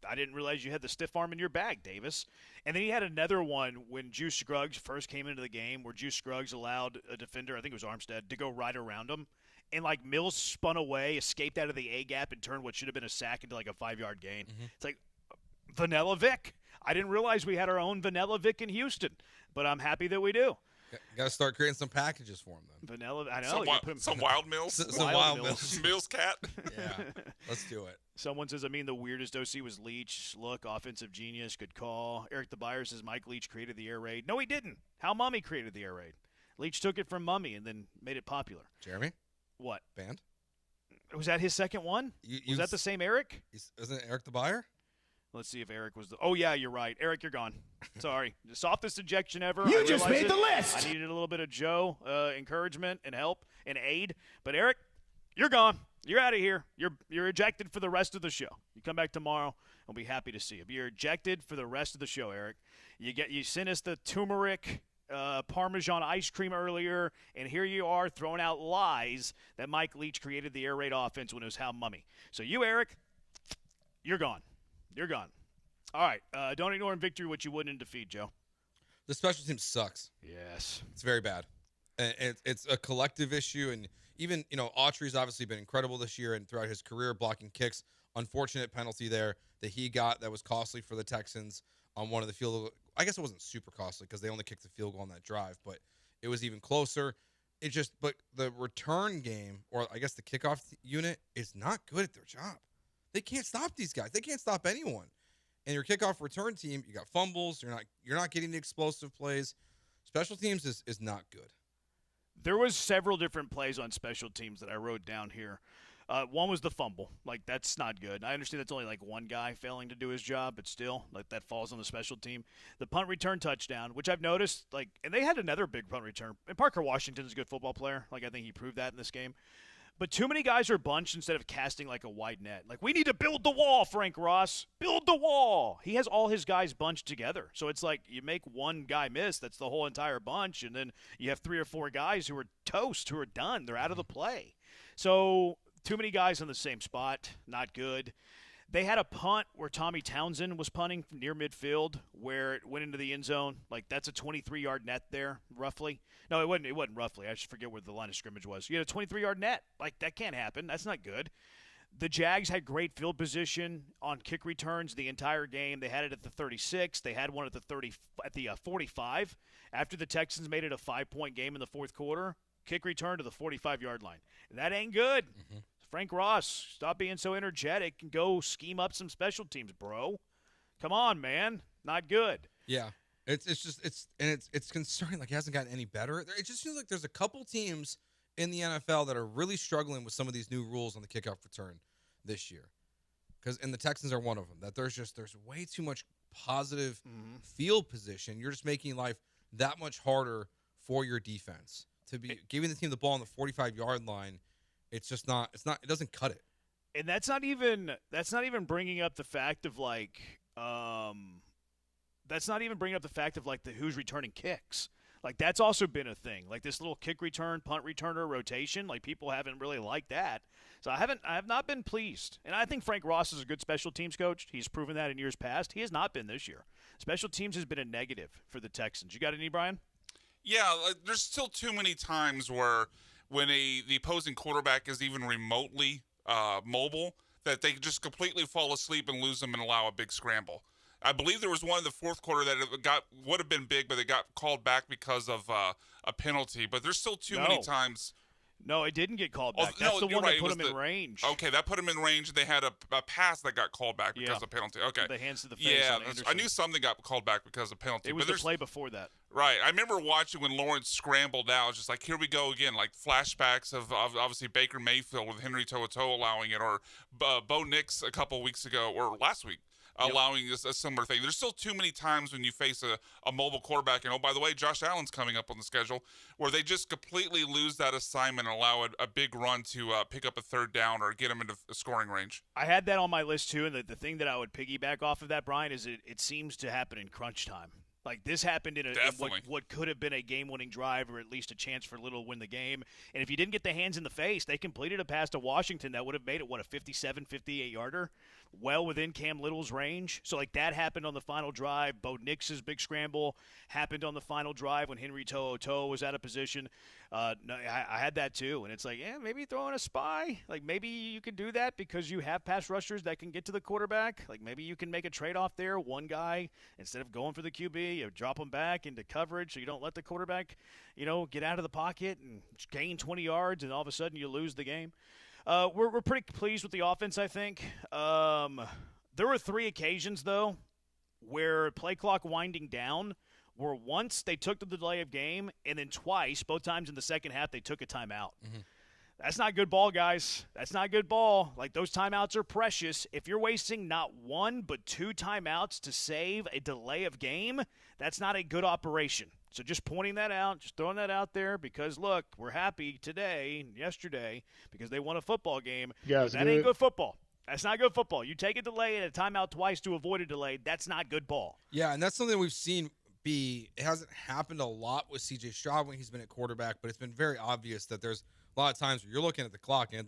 I didn't realize you had the stiff arm in your bag, Davis. And then he had another one when Juice Scruggs first came into the game where Juice Scruggs allowed a defender, I think it was Armstead, to go right around him. And, Mills spun away, escaped out of the A-gap, and turned what should have been a sack into, a 5-yard gain. Mm-hmm. It's like, Vanilla Vic. I didn't realize we had our own Vanilla Vic in Houston, but I'm happy that we do. Got to start creating some packages for him then. Vanilla, I know. Some Wild Mills. Some Wild Mills. Mills cat. Yeah, let's do it. Someone says, the weirdest OC was Leach. Look, offensive genius, good call. Eric the Buyer says Mike Leach created the air raid. No, he didn't. Hal Mummy created the air raid. Leach took it from Mummy and then made it popular. Jeremy? What? Band? Was that his second one? Was that the same Eric? Isn't it Eric the buyer? Let's see if Eric was the – oh, yeah, you're right. Eric, you're gone. Sorry. The softest ejection ever. You just made the list. I needed a little bit of Joe encouragement and help and aid. But, Eric, you're gone. You're out of here. You're ejected for the rest of the show. You come back tomorrow. I'll be happy to see you. But you're ejected for the rest of the show, Eric. You sent us the turmeric Parmesan ice cream earlier, and here you are throwing out lies that Mike Leach created the air raid offense when it was Hal Mummy. So you, Eric, you're gone. You're gone. All right. Don't ignore in victory what you wouldn't in defeat, Joe. The special team sucks. Yes. It's very bad. And it's a collective issue. And even, Autry's obviously been incredible this year and throughout his career blocking kicks. Unfortunate penalty there that he got that was costly for the Texans on one of the field goals. I guess it wasn't super costly because they only kicked the field goal on that drive, but it was even closer. But the return game, or I guess the kickoff unit, is not good at their job. They can't stop these guys. They can't stop anyone. And your kickoff return team, you got fumbles. You're not getting the explosive plays. Special teams is not good. There was several different plays on special teams that I wrote down here. One was the fumble. That's not good. I understand that's only one guy failing to do his job, but still, that falls on the special team. The punt return touchdown, which I've noticed, and they had another big punt return. And Parker Washington's a good football player. I think he proved that in this game. But too many guys are bunched instead of casting a wide net. We need to build the wall, Frank Ross. Build the wall. He has all his guys bunched together. So it's you make one guy miss, that's the whole entire bunch, and then you have 3 or 4 guys who are toast, who are done. They're out of the play. So too many guys in the same spot, not good. They had a punt where Tommy Townsend was punting from near midfield where it went into the end zone. That's a 23-yard net there, roughly. No, it wasn't roughly. I just forget where the line of scrimmage was. You had a 23-yard net. That can't happen. That's not good. The Jags had great field position on kick returns the entire game. They had it at the 36. They had one at the 45. After the Texans made it a 5-point game in the fourth quarter, kick return to the 45-yard line. That ain't good. Mm-hmm. Frank Ross, stop being so energetic and go scheme up some special teams, bro. Come on, man. Not good. Yeah. It's concerning. It hasn't gotten any better. It just feels like there's a couple teams in the NFL that are really struggling with some of these new rules on the kickoff return this year. And the Texans are one of them. That there's way too much positive field position. You're just making life that much harder for your defense. To be giving the team the ball on the 45-yard line, it's just not. It doesn't cut it. And that's not even bringing up the fact of that's not even bringing up the fact of the who's returning kicks. That's also been a thing. This little kick return, punt returner rotation. People haven't really liked that. So I have not been pleased. And I think Frank Ross is a good special teams coach. He's proven that in years past. He has not been this year. Special teams has been a negative for the Texans. You got any, Brian? Yeah, there's still too many times where when the opposing quarterback is even remotely mobile, that they just completely fall asleep and lose them and allow a big scramble. I believe there was one in the fourth quarter that would have been big, but it got called back because of a penalty. But there's still too many times. No, it didn't get called back. That's the one that put him in range. Okay, that put him in range. They had a pass that got called back because of penalty. Okay. The hands to the face. Yeah, I knew something got called back because of penalty. It was the play before that. Right. I remember watching when Lawrence scrambled out. It's just here we go again. Flashbacks of obviously Baker Mayfield with Henry To'oTo'o allowing it, or Bo Nix a couple weeks ago, or last week. Allowing a similar thing. There's still too many times when you face a mobile quarterback, and by the way, Josh Allen's coming up on the schedule, where they just completely lose that assignment and allow a big run to pick up a third down or get them into scoring range. I had that on my list too, and the thing that I would piggyback off of that, Brian, is it seems to happen in crunch time. This happened in what could have been a game-winning drive, or at least a chance for Little to win the game. And if you didn't get the hands in the face, they completed a pass to Washington that would have made it, a 57, 58-yarder, well within Cam Little's range. So, that happened on the final drive. Bo Nix's big scramble happened on the final drive when Henry To'oTo'o was out of position. I had that too, and it's maybe throw in a spy. Maybe you can do that because you have pass rushers that can get to the quarterback. Maybe you can make a trade-off there. One guy, instead of going for the QB, you drop him back into coverage so you don't let the quarterback, get out of the pocket and gain 20 yards, and all of a sudden you lose the game. We're pretty pleased with the offense, I think. There were 3 occasions, though, where play clock winding down, where once they took the delay of game, and then twice, both times in the second half, they took a timeout. That's not good ball, guys. That's not good ball. Like, those timeouts are precious. If you're wasting not one but 2 timeouts to save a delay of game, that's not a good operation. So just pointing that out, just throwing that out there because, look, we're happy today and yesterday because they won a football game. Yeah, that ain't good football. That's not good football. You take a delay and a timeout twice to avoid a delay, that's not good ball. Yeah, and that's something we've seen it hasn't happened a lot with C.J. Stroud when he's been at quarterback, but it's been very obvious that there's a lot of times where you're looking at the clock and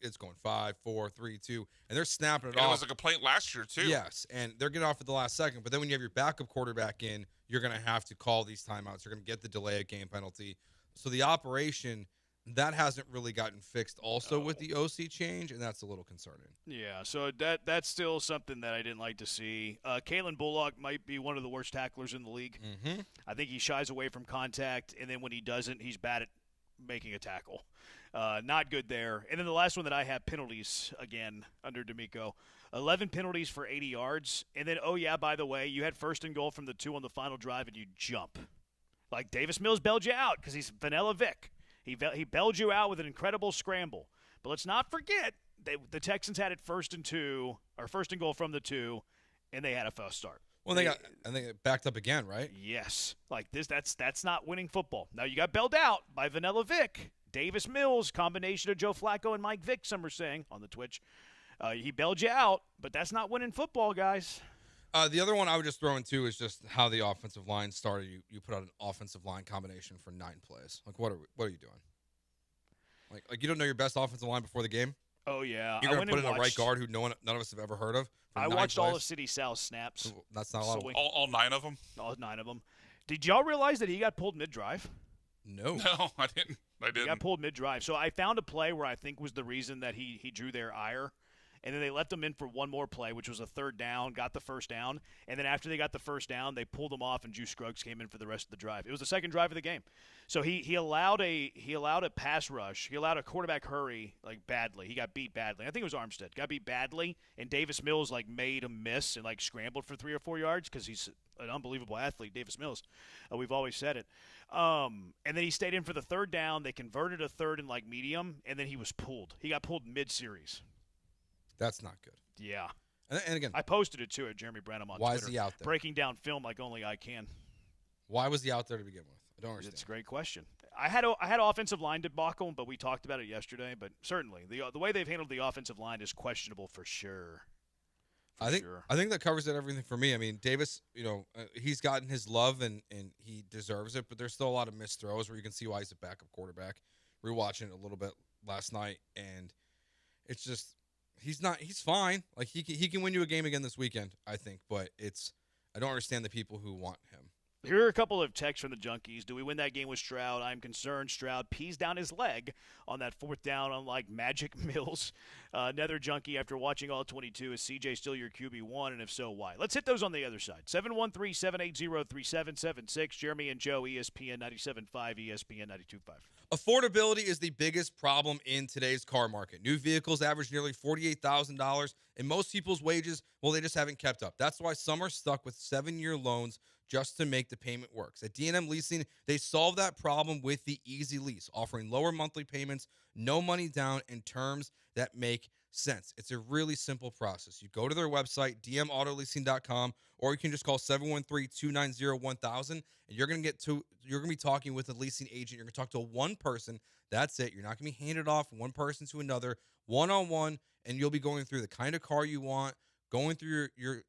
it's going 5, 4, 3, 2, and they're snapping it off. It was a complaint last year, too. Yes, and they're getting off at the last second. But then when you have your backup quarterback in, you're going to have to call these timeouts. You're going to get the delay of game penalty. So the operation, that hasn't really gotten fixed also with the OC change, and that's a little concerning. Yeah, so that's still something that I didn't like to see. Kalen Bullock might be one of the worst tacklers in the league. Mm-hmm. I think he shies away from contact, and then when he doesn't, he's bad at making a tackle. Not good there. And then the last one that I have, penalties again under D'Amico. 11 penalties for 80 yards. And then, oh, yeah, by the way, you had 1st and goal from the 2 on the final drive, and you jump. Like Davis Mills bailed you out because he's Vanilla Vic. He bailed you out with an incredible scramble. But let's not forget, the Texans had it 1st and goal from the 2, and they had a false start. Well, they got backed up again, right? Yes. Like this, that's not winning football. Now you got bailed out by Vanilla Vic. Davis Mills, combination of Joe Flacco and Mike Vick, some are saying on the Twitch. He bailed you out, but that's not winning football, guys. The other one I would just throw in, too, is just how the offensive line started. You put out an offensive line combination for 9 plays. Like, what are you doing? Like you don't know your best offensive line before the game? Oh, yeah. You're going to put in a right guard who none of us have ever heard of? I watched all of City Sal's snaps. That's not a lot. All 9 of them? All 9 of them. Did y'all realize that he got pulled mid-drive? No. No, I didn't. He got pulled mid-drive. So I found a play where I think was the reason that he drew their ire. And then they left him in for one more play, which was a 3rd down, got the 1st down. And then after they got the 1st down, they pulled him off, and Juice Scruggs came in for the rest of the drive. It was the 2nd drive of the game. So he allowed a pass rush. He allowed a quarterback hurry, like, badly. He got beat badly. I think it was Armstead. Got beat badly, and Davis Mills, like, made a miss and, like, scrambled for 3 or 4 yards because he's an unbelievable athlete, Davis Mills. We've always said it. And then he stayed in for the 3rd down. They converted a 3rd and, like, medium, and then he was pulled. He got pulled mid-series. That's not good. Yeah. And again, I posted it too at Jeremy Branham on Twitter. Twitter. Why is he out there? Breaking down film like only I can. Why was he out there to begin with? I don't understand. It's a great question. I had offensive line debacle, but we talked about it yesterday. But certainly, the way they've handled the offensive line is questionable for sure. I think that covers it everything for me. I mean, Davis, he's gotten his love and he deserves it, but there's still a lot of missed throws where you can see why he's a backup quarterback. We were watching it a little bit last night, and it's just he's fine. Like he can win you a game again this weekend, I think, but I don't understand the people who want him. Here are a couple of texts from the Junkies. Do we win that game with Stroud? I'm concerned Stroud pees down his leg on that 4th down, unlike Magic Mills. Another Junkie, after watching all 22, is CJ still your QB1, and if so, why? Let's hit those on the other side. 713-780-3776. Jeremy and Joe, ESPN 97.5, ESPN 92.5. Affordability is the biggest problem in today's car market. New vehicles average nearly $48,000, and most people's wages, well, they just haven't kept up. That's why some are stuck with 7-year loans just to make the payment work. At D&M Leasing, they solve that problem with the Easy Lease, offering lower monthly payments, no money down, and terms that make sense. It's a really simple process. You go to their website, dmautoleasing.com, or you can just call 713-290-1000, and you're going to be talking with a leasing agent. You're going to talk to one person. That's it. You're not going to be handed off from one person to another, one-on-one, and you'll be going through the kind of car you want, going through your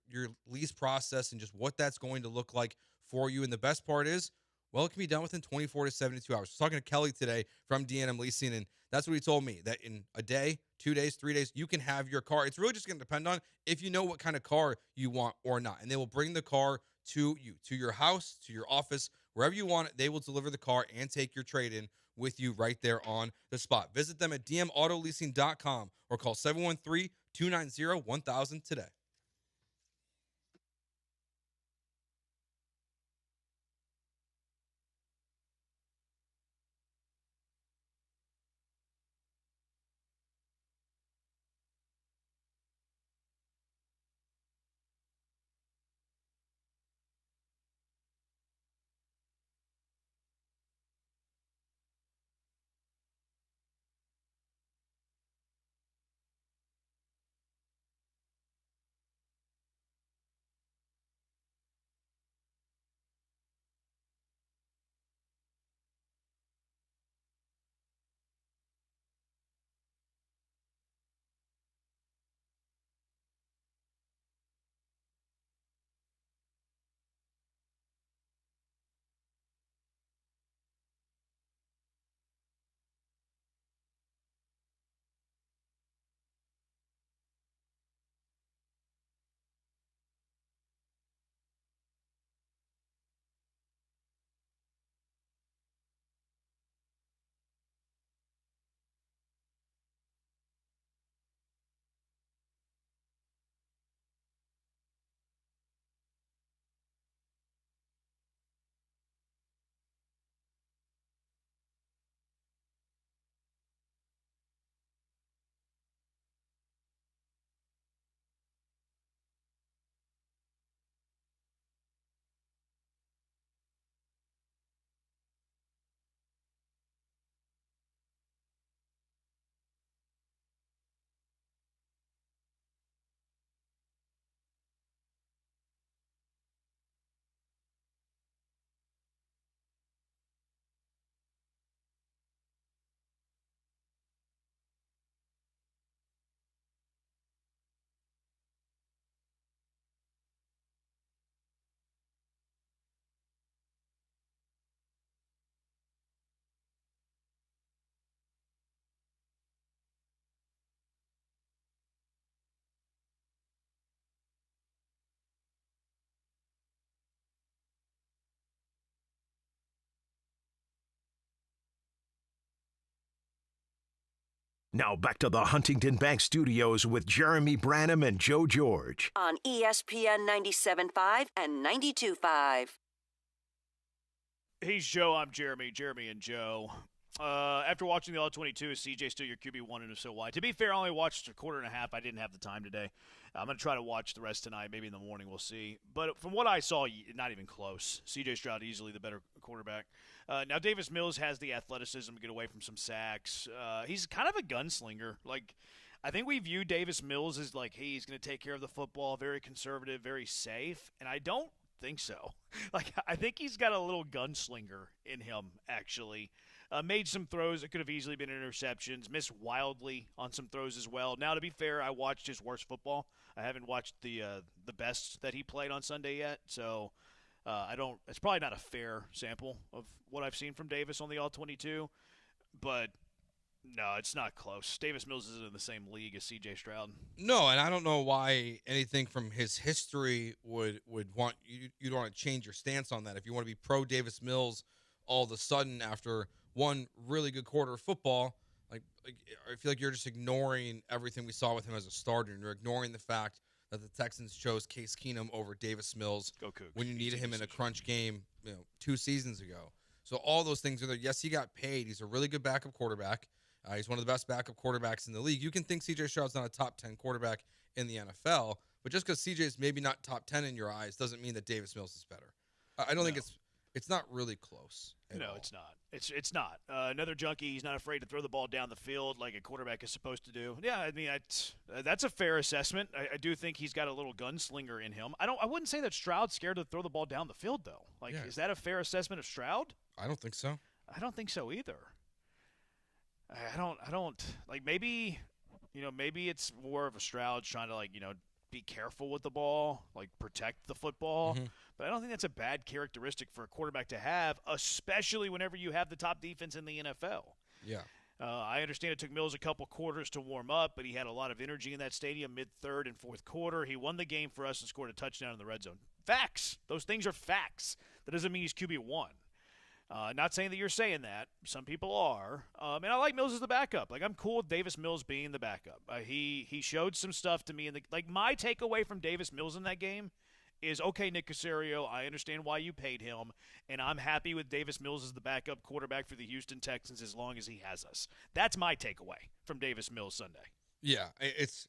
lease process and just what that's going to look like for you. And the best part is, well, it can be done within 24 to 72 hours. I was talking to Kelly today from D&M Leasing, and that's what he told me, that in a day, 2 days, 3 days, you can have your car. It's really just going to depend on if you know what kind of car you want or not. And they will bring the car to you, to your house, to your office, wherever you want it. They will deliver the car and take your trade-in with you right there on the spot. Visit them at dmautoleasing.com or call 713-290-1000 today. Now back to the Huntington Bank Studios with Jeremy Branham and Joe George. On ESPN 97.5 and 92.5. He's Joe. I'm Jeremy. Jeremy and Joe. After watching the All-22, is CJ still your QB1, and if so, why? To be fair, I only watched a quarter and a half. I didn't have the time today. I'm going to try to watch the rest tonight. Maybe in the morning, we'll see. But from what I saw, not even close. CJ Stroud easily the better quarterback. Now, Davis Mills has the athleticism to get away from some sacks. He's kind of a gunslinger. Like, I think we view Davis Mills as like, hey, he's going to take care of the football, very conservative, very safe. And I don't think so. Like, I think he's got a little gunslinger in him, actually. Made some throws that could have easily been interceptions. Missed wildly on some throws as well. Now, to be fair, I watched his worst football. I haven't watched the best that he played on Sunday yet, so I don't. It's probably not a fair sample of what I've seen from Davis on the All-22, but no, it's not close. Davis Mills isn't in the same league as C.J. Stroud. No, and I don't know why anything from his history would want you'd want to change your stance on that. If you want to be pro Davis Mills all of a sudden after one really good quarter of football, like I feel like you're just ignoring everything we saw with him as a starter, and you're ignoring the fact that the Texans chose Case Keenum over Davis Mills when you needed him in a crunch game, 2 seasons ago. So all those things are there. Yes, he got paid. He's a really good backup quarterback. He's one of the best backup quarterbacks in the league. You can think C.J. Stroud's not a top 10 quarterback in the NFL, but just because C.J.'s maybe not top 10 in your eyes doesn't mean that Davis Mills is better. I don't think it's not really close. No, it's not. It's not. Another junkie. He's not afraid to throw the ball down the field like a quarterback is supposed to do. Yeah, I mean that's a fair assessment. I do think he's got a little gunslinger in him. I wouldn't say that Stroud's scared to throw the ball down the field though. Like, is that a fair assessment of Stroud? I don't think so. I don't think so either. I don't like maybe it's more of a Stroud trying to be careful with the ball, like protect the football. Mm-hmm. But I don't think that's a bad characteristic for a quarterback to have, especially whenever you have the top defense in the NFL. Yeah. I understand it took Mills a couple quarters to warm up, but he had a lot of energy in that stadium mid-third and fourth quarter. He won the game for us and scored a touchdown in the red zone. Facts. Those things are facts. That doesn't mean he's QB1. Not saying that you're saying that. Some people are. And I like Mills as the backup. Like, I'm cool with Davis Mills being the backup. He showed some stuff to me. My takeaway from Davis Mills in that game is, okay, Nick Caserio, I understand why you paid him, and I'm happy with Davis Mills as the backup quarterback for the Houston Texans as long as he has us. That's my takeaway from Davis Mills Sunday. Yeah,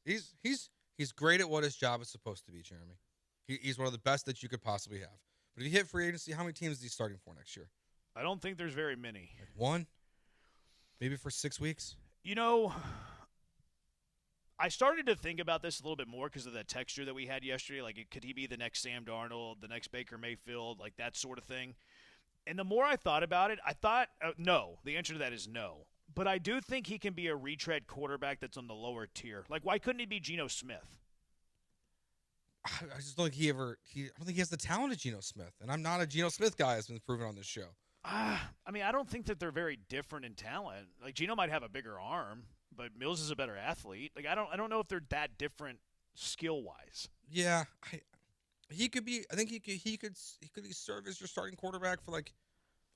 he's great at what his job is supposed to be, Jeremy. He's one of the best that you could possibly have. But if he hit free agency, how many teams is he starting for next year? I don't think there's very many. Like one? Maybe for 6 weeks? I started to think about this a little bit more because of the texture that we had yesterday. Like, could he be the next Sam Darnold, the next Baker Mayfield, like that sort of thing? And the more I thought about it, I thought, no. The answer to that is no. But I do think he can be a retread quarterback that's on the lower tier. Like, why couldn't he be Geno Smith? I just don't think I don't think he has the talent of Geno Smith. And I'm not a Geno Smith guy, as been proven on this show. I don't think that they're very different in talent. Like, Geno might have a bigger arm, but Mills is a better athlete. Like, I don't know if they're that different skill wise. Yeah, he could be. I think he could serve as your starting quarterback for like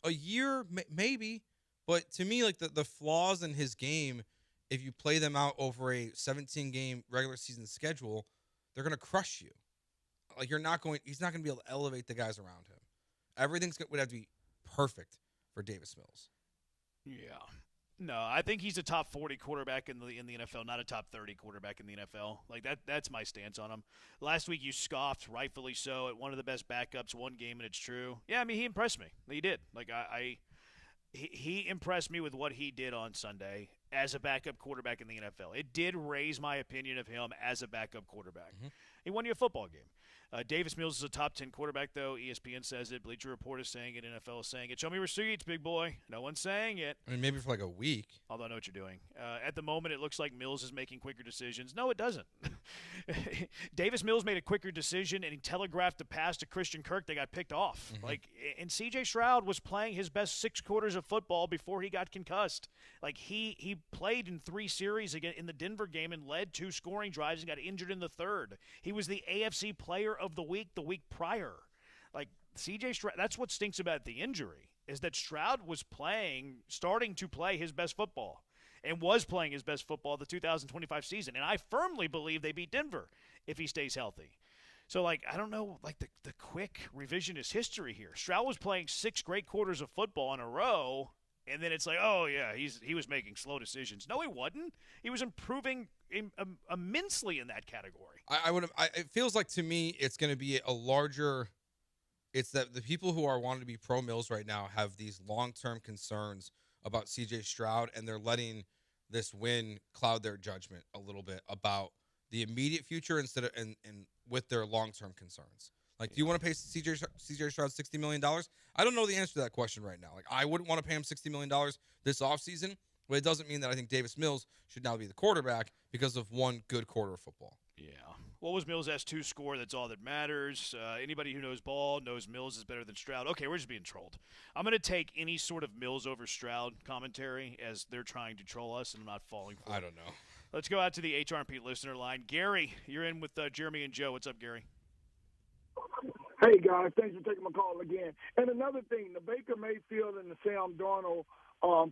a year, maybe. But to me, like the flaws in his game, if you play them out over a 17-game regular season schedule, they're gonna crush you. Like he's not gonna be able to elevate the guys around him. Everything's would have to be perfect for Davis Mills. Yeah. No, I think he's a top 40 quarterback in the NFL, not a top 30 quarterback in the NFL. Like that's my stance on him. Last week you scoffed, rightfully so, at one of the best backups, one game, and it's true. Yeah, I mean, he impressed me. He did. Like he impressed me with what he did on Sunday as a backup quarterback in the NFL. It did raise my opinion of him as a backup quarterback. Mm-hmm. He won you a football game. Davis Mills is a top 10 quarterback, though. ESPN says it. Bleacher Report is saying it. NFL is saying it. Show me receipts, big boy. No one's saying it. I mean, maybe for like a week. Although I know what you're doing. At the moment, it looks like Mills is making quicker decisions. No, it doesn't. Davis Mills made a quicker decision, and he telegraphed a pass to Christian Kirk. They got picked off. Mm-hmm. And C.J. Stroud was playing his best 6 quarters of football before he got concussed. Like, he played in 3 series again in the Denver game and led 2 scoring drives and got injured in the 3rd. He was the AFC Player of the week prior. Like, C.J. Stroud, that's what stinks about the injury, is that Stroud was starting to play his best football. and was playing his best football the 2025 season. And I firmly believe they beat Denver if he stays healthy. So, I don't know, the quick revisionist history here. Stroud was playing 6 great quarters of football in a row, and then it's like, oh, yeah, he was making slow decisions. No, he wasn't. He was improving immensely in that category. It feels like to me it's going to be a larger – it's that the people who are wanting to be pro Mills right now have these long-term concerns about C.J. Stroud, and they're letting this win cloud their judgment a little bit about the immediate future instead of and with their long-term concerns. Do you want to pay C.J. Stroud $60 million? I don't know the answer to that question right now. I wouldn't want to pay him $60 million this offseason, but it doesn't mean that I think Davis Mills should now be the quarterback because of one good quarter of football. Yeah. What was Mills' S2 score? That's all that matters. Anybody who knows ball knows Mills is better than Stroud. Okay, we're just being trolled. I'm going to take any sort of Mills over Stroud commentary as they're trying to troll us, and I'm not falling for it. I don't know. Let's go out to the HRP listener line. Gary, you're in with Jeremy and Joe. What's up, Gary? Hey, guys. Thanks for taking my call again. And another thing, the Baker Mayfield and the Sam Darnold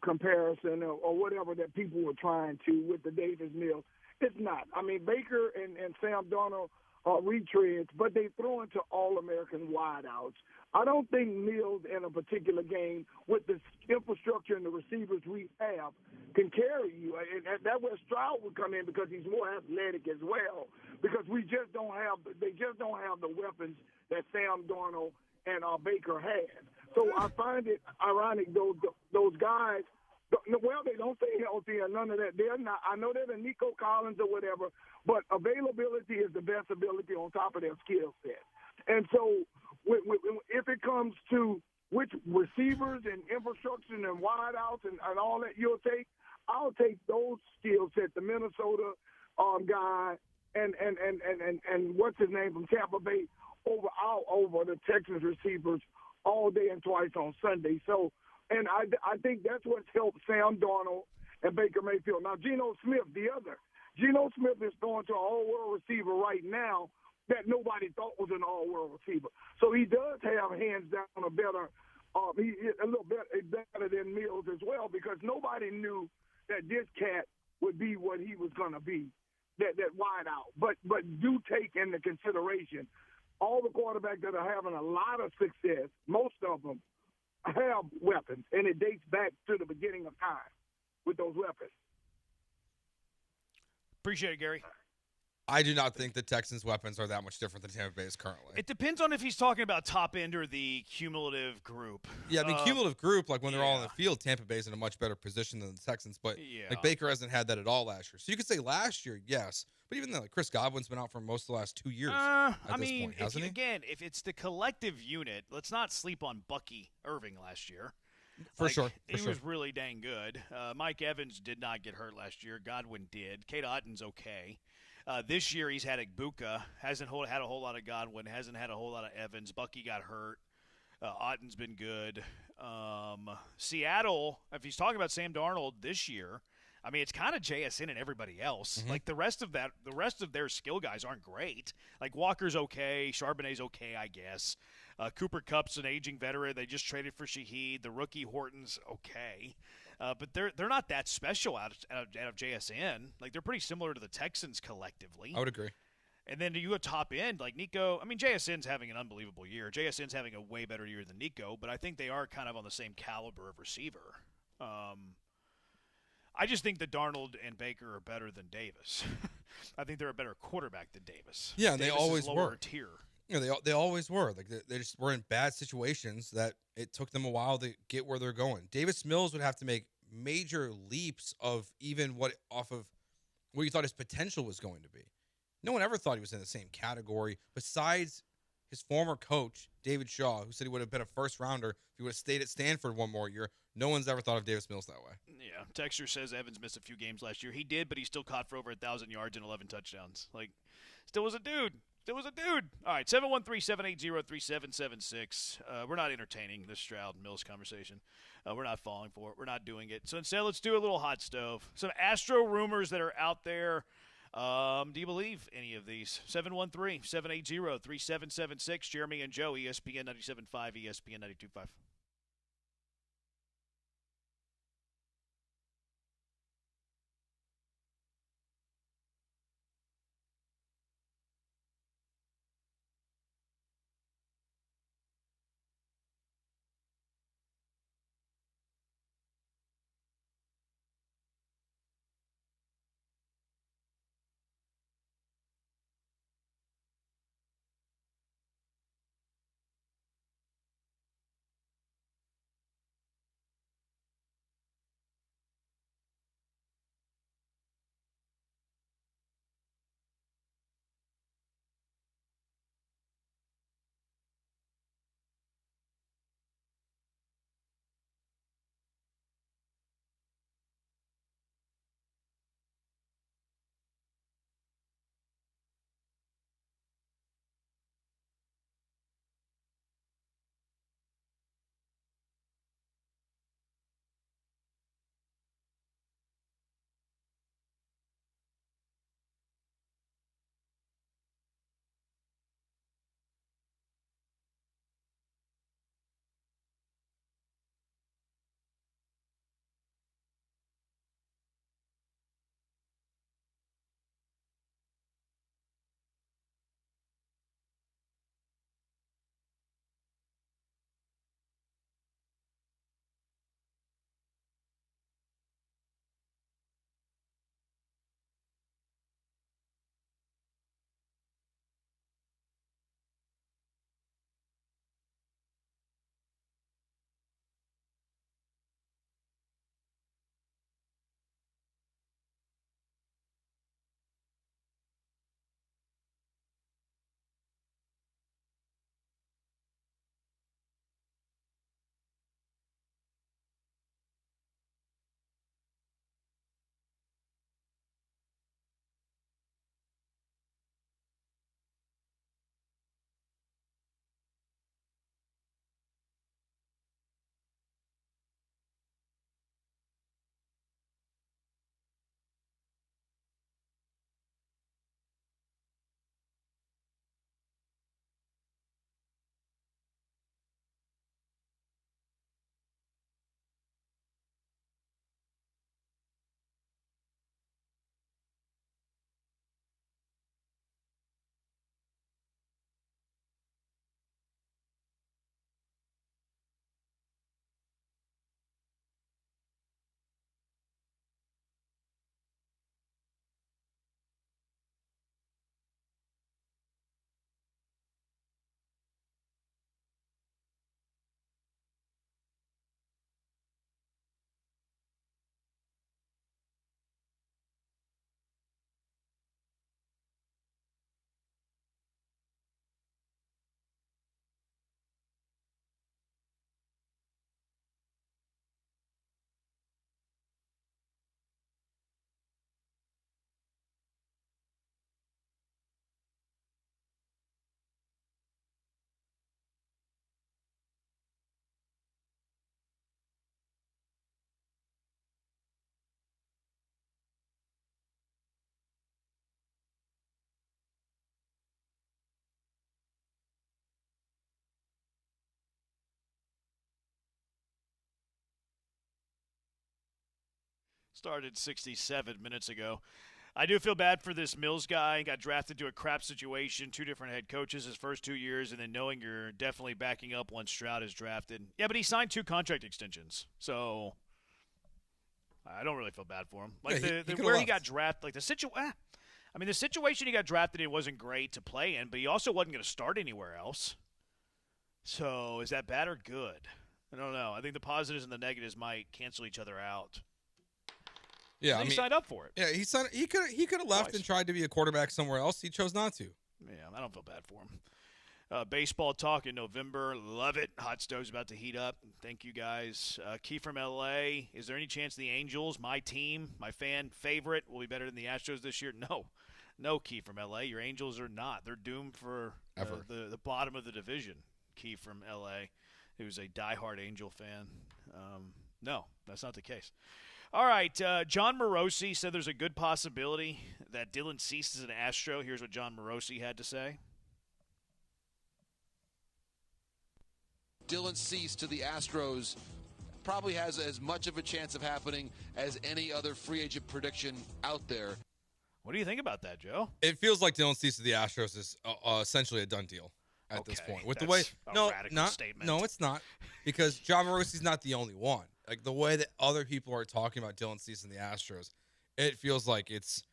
comparison or whatever that people were trying to with the Davis Mills, it's not. I mean, Baker and Sam Darnold are retreads, but they throw into All-American wideouts. I don't think Mills in a particular game with the infrastructure and the receivers we have can carry you. And that's where Stroud would come in because he's more athletic as well. Because they just don't have the weapons that Sam Darnold and Baker had. So I find it ironic those guys. Well, they don't stay healthy and none of that. They're not. I know they're the Nico Collins or whatever, but availability is the best ability on top of their skill set. And so if it comes to which receivers and infrastructure and wideouts and all that you'll take, I'll take those skill sets, the Minnesota guy and what's his name from Tampa Bay over the Texans receivers all day and twice on Sunday. So, and I think that's what's helped Sam Darnold and Baker Mayfield. Now, Geno Smith, the other. Geno Smith is going to an all-world receiver right now that nobody thought was an all-world receiver. So he does have hands down a little better than Mills as well because nobody knew that this cat would be what he was going to be, that wide out. But do take into consideration all the quarterbacks that are having a lot of success, most of them have weapons, and it dates back to the beginning of time with those weapons. Appreciate it, Gary. I do not think the Texans' weapons are that much different than Tampa Bay's currently. It depends on if he's talking about top end or the cumulative group. Yeah, I mean, cumulative group, when they're all on the field, Tampa Bay's in a much better position than the Texans. But Baker hasn't had that at all last year. So you could say last year, yes. But even then, Chris Godwin's been out for most of the last 2 years at this point, hasn't he? Again, if it's the collective unit, let's not sleep on Bucky Irving last year. For sure. He was really dang good. Mike Evans did not get hurt last year. Godwin did. Kate Otten's okay. This year he's had Igbuka, hasn't had a whole lot of Godwin, hasn't had a whole lot of Evans. Bucky got hurt. Otten's been good. Seattle, if he's talking about Sam Darnold this year, I mean, it's kind of JSN and everybody else. Mm-hmm. The rest of their skill guys aren't great. Walker's okay, Charbonnet's okay, I guess. Cooper Kupp's an aging veteran. They just traded for Shaheed. The rookie Horton's okay. But they're not that special out of JSN. They're pretty similar to the Texans collectively. I would agree. And then you go top end, Nico. I mean, JSN's having an unbelievable year. JSN's having a way better year than Nico, but I think they are kind of on the same caliber of receiver. I just think that Darnold and Baker are better than Davis. I think they're a better quarterback than Davis. Yeah, and Davis they always is lower were. Tier. They always were. They just were in bad situations that it took them a while to get where they're going. Davis Mills would have to make major leaps of even what you thought his potential was going to be. No one ever thought he was in the same category besides his former coach, David Shaw, who said he would have been a first-rounder if he would have stayed at Stanford one more year. No one's ever thought of Davis Mills that way. Yeah, Texture says Evans missed a few games last year. He did, but he still caught for over 1,000 yards and 11 touchdowns. Still was a dude. All right, 713-780-3776. We're not entertaining this Stroud-Mills conversation. We're not falling for it. We're not doing it. So instead, let's do a little hot stove. Some Astro rumors that are out there. Do you believe any of these? 713-780-3776. Jeremy and Joe, ESPN 97.5, ESPN 92.5. Started 67 minutes ago. I do feel bad for this Mills guy. He got drafted to a crap situation, 2 different head coaches his first 2 years, and then knowing you're definitely backing up once Stroud is drafted. Yeah, but he signed 2 contract extensions, so I don't really feel bad for him. Like he got drafted, like the situation. The situation he got drafted in wasn't great to play in, but he also wasn't going to start anywhere else. So is that bad or good? I don't know. I think the positives and the negatives might cancel each other out. Yeah, he signed up for it. Yeah, he signed. He could have left and tried to be a quarterback somewhere else. He chose not to. Yeah, I don't feel bad for him. Baseball talk in November. Love it. Hot Stove's about to heat up. Thank you, guys. Key from L.A. Is there any chance the Angels, my team, my fan favorite, will be better than the Astros this year? No. No, Key from L.A. Your Angels are not. They're doomed for the bottom of the division. Key from L.A., who's a diehard Angel fan. No, that's not the case. All right, John Morosi said there's a good possibility that Dylan Cease is an Astro. Here's what John Morosi had to say. Dylan Cease to the Astros probably has as much of a chance of happening as any other free agent prediction out there. What do you think about that, Joe? It feels like Dylan Cease to the Astros is essentially a done deal at this point. With the way, no, it's not, because John Morosi's not the only one. Like the way that other people are talking about Dylan Cease and the Astros, it feels like it's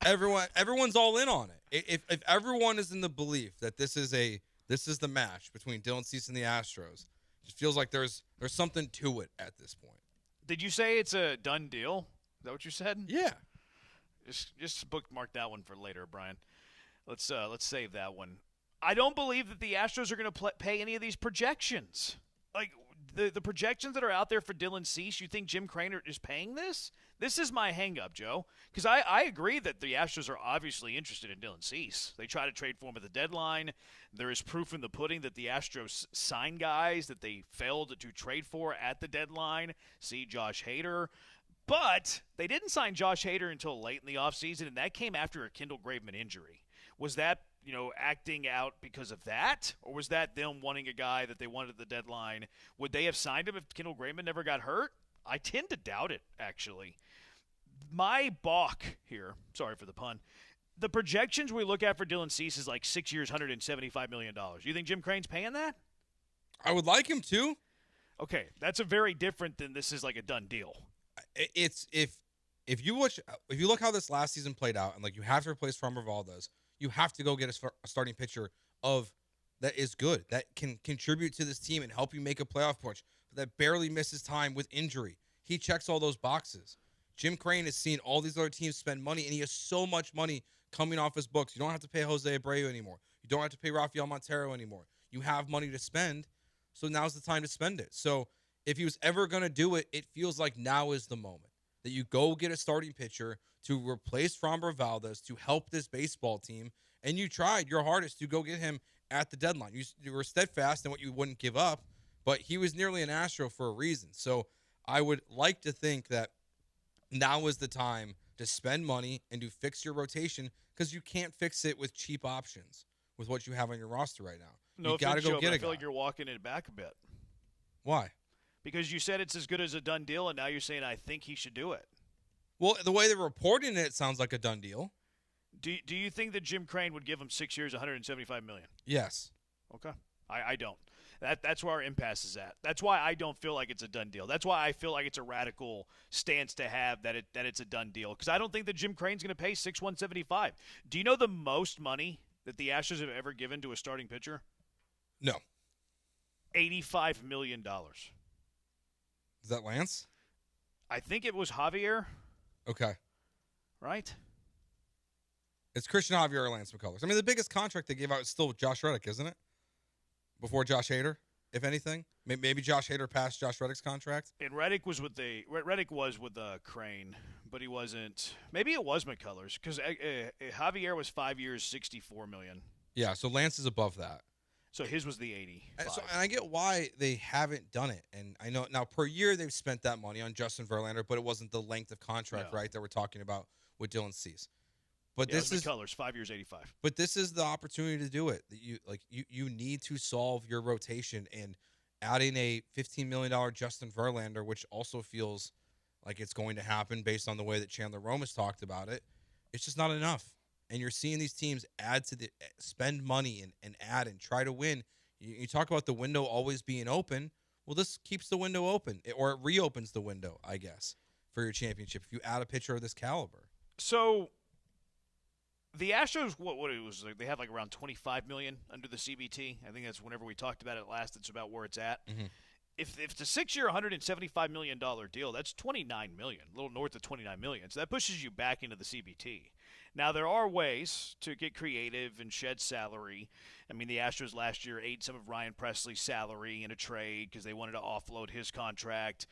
everyone's all in on it. If everyone is in the belief that this is the match between Dylan Cease and the Astros, it feels like there's something to it at this point. Did you say it's a done deal? Is that what you said? Yeah. Just bookmark that one for later, Brian. Let's save that one. I don't believe that the Astros are going to pay any of these projections. Like the projections that are out there for Dylan Cease, you think Jim Crane is paying this? This is my hang-up, Joe. Because I agree that the Astros are obviously interested in Dylan Cease. They try to trade for him at the deadline. There is proof in the pudding that the Astros sign guys that they failed to trade for at the deadline. See Josh Hader. But they didn't sign Josh Hader until late in the offseason, and that came after a Kendall Graveman injury. Was that, acting out because of that? Or was that them wanting a guy that they wanted at the deadline? Would they have signed him if Kendall Graveman never got hurt? I tend to doubt it, actually. My balk here, sorry for the pun, the projections we look at for Dylan Cease is like 6 years, $175 million. You think Jim Crane's paying that? I would like him to. Okay, that's a very different than this is like a done deal. It's if you look how this last season played out, and like you have to replace Framber Valdez, you have to go get a starting pitcher that is good, that can contribute to this team and help you make a playoff push, that barely misses time with injury. He checks all those boxes. Jim Crane has seen all these other teams spend money, and he has so much money coming off his books. You don't have to pay Jose Abreu anymore. You don't have to pay Rafael Montero anymore. You have money to spend, so now's the time to spend it. So if he was ever going to do it, it feels like now is the moment that you go get a starting pitcher to replace Framber Valdez to help this baseball team, and you tried your hardest to go get him at the deadline. You were steadfast in what you wouldn't give up, but he was nearly an Astro for a reason. So I would like to think that now is the time to spend money and to fix your rotation, because you can't fix it with cheap options with what you have on your roster right now. No, you got to go get a guy. I feel like you're walking it back a bit. Why? Because you said it's as good as a done deal, and now you're saying I think he should do it. Well, the way they're reporting it sounds like a done deal. Do you think that Jim Crane would give him 6 years, $175 million? Yes. Okay. I don't. That's where our impasse is at. That's why I don't feel like it's a done deal. That's why I feel like it's a radical stance to have that it's a done deal, because I don't think that Jim Crane's going to pay $175. Do you know the most money that the Astros have ever given to a starting pitcher? No. $85 million. Is that Lance? I think it was Javier. Okay. Right? It's Christian Javier or Lance McCullers. I mean, the biggest contract they gave out is still Josh Reddick, isn't it? Before Josh Hader, if anything. Maybe Josh Hader passed Josh Reddick's contract. And Reddick was with Crane, but he wasn't. Maybe it was McCullers, because Javier was 5 years, $64 million. Yeah, so Lance is above that. So his was the 80. And I get why they haven't done it. And I know now per year they've spent that money on Justin Verlander, but it wasn't the length of contract, right, that we're talking about with Dylan Cease. But yeah, this is McCullers, 5 years, 85. But this is the opportunity to do it. You need to solve your rotation, and adding a $15 million Justin Verlander, which also feels like it's going to happen based on the way that Chandler Rome has talked about it. It's just not enough. And you're seeing these teams spend money and add and try to win. You talk about the window always being open. Well, this keeps the window open, or it reopens the window, I guess, for your championship if you add a pitcher of this caliber. So the Astros, what it was like, they had like around $25 million under the CBT. I think that's whenever we talked about it last. That's about where it's at. Mm-hmm. If it's a 6-year, $175 million deal, that's $29 million, a little north of $29 million. So that pushes you back into the CBT. Now, there are ways to get creative and shed salary. I mean, the Astros last year ate some of Ryan Presley's salary in a trade because they wanted to offload his contract.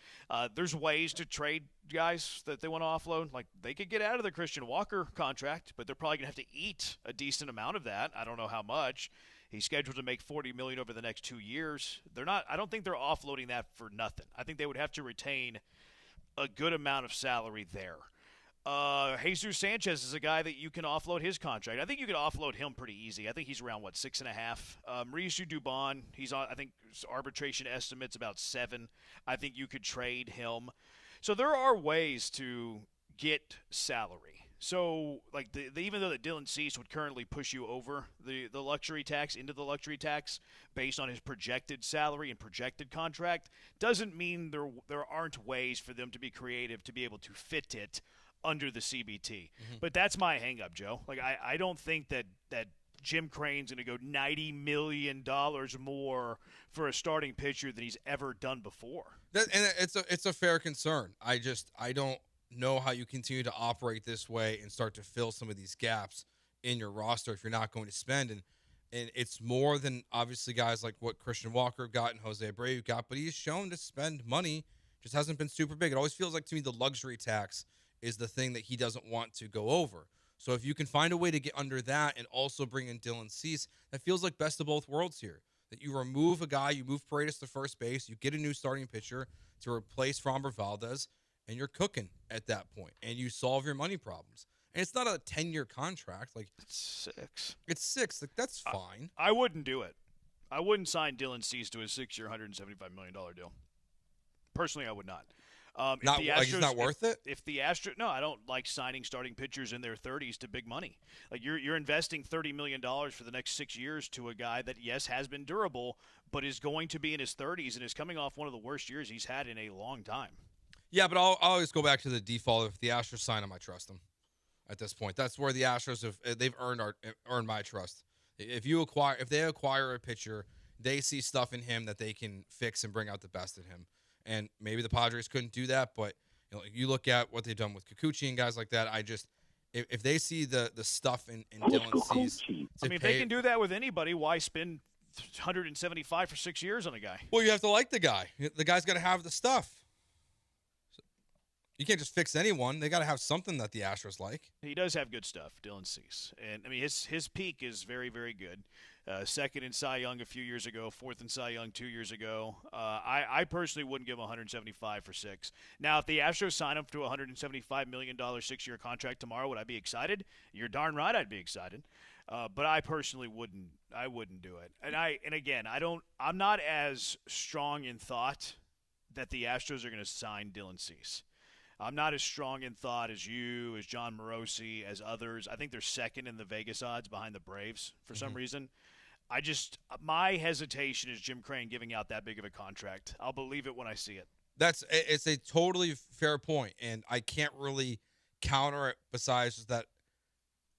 There's ways to trade guys that they want to offload. Like, they could get out of the Christian Walker contract, but they're probably going to have to eat a decent amount of that. I don't know how much. He's scheduled to make $40 million over the next 2 years. I don't think they're offloading that for nothing. I think they would have to retain a good amount of salary there. Jesus Sanchez is a guy that you can offload his contract. I think you could offload him pretty easy. I think he's around, 6.5. Mauricio Dubon, he's on, I think arbitration estimate's about 7. I think you could trade him. So there are ways to get salary. So, like, even though that Dylan Cease would currently push you over the luxury tax, into the luxury tax, based on his projected salary and projected contract, doesn't mean there aren't ways for them to be creative to be able to fit it under the CBT. Mm-hmm. But that's my hang-up, Joe. Like, I don't think that Jim Crane's going to go $90 million more for a starting pitcher than he's ever done before. And it's a fair concern. I don't know how you continue to operate this way and start to fill some of these gaps in your roster if you're not going to spend. And it's more than obviously guys like what Christian Walker got and Jose Abreu got, but he's shown to spend money, just hasn't been super big. It always feels like to me the luxury tax is the thing that he doesn't want to go over. So if you can find a way to get under that and also bring in Dylan Cease, that feels like best of both worlds here. That you remove a guy, you move Paredes to first base, you get a new starting pitcher to replace Framber Valdez, and you're cooking at that point, and you solve your money problems. And it's not a 10-year contract. Like, it's 6. It's 6. Like, that's fine. I wouldn't do it. I wouldn't sign Dylan Cease to a 6-year, $175 million deal. Personally, I would not. He's not worth it? If the Astros, no, I don't like signing starting pitchers in their 30s to big money. Like, you're investing $30 million for the next 6 years to a guy that, yes, has been durable, but is going to be in his 30s and is coming off one of the worst years he's had in a long time. Yeah, but I'll always go back to the default. If the Astros sign him, I trust them. At this point, that's where the Astros they've earned my trust. If they acquire a pitcher, they see stuff in him that they can fix and bring out the best in him. And maybe the Padres couldn't do that, but you look at what they've done with Kikuchi and guys like that. If they see the stuff in Dylan Cease, if they can do that with anybody, why spend $175 for 6 years on a guy? Well, you have to like the guy. The guy's got to have the stuff. You can't just fix anyone. They got to have something that the Astros like. He does have good stuff, Dylan Cease. And, I mean, his peak is very, very good. Second in Cy Young a few years ago, fourth in Cy Young 2 years ago. I personally wouldn't give him $175 for 6. Now, if the Astros sign him to a $175 million 6-year contract tomorrow, would I be excited? You're darn right I'd be excited. But I personally wouldn't. I wouldn't do it. And again, I'm not as strong in thought that the Astros are going to sign Dylan Cease. I'm not as strong in thought as you, as John Morosi, as others. I think they're second in the Vegas odds behind the Braves for some reason. My hesitation is Jim Crane giving out that big of a contract. I'll believe it when I see it. It's a totally fair point, and I can't really counter it besides just that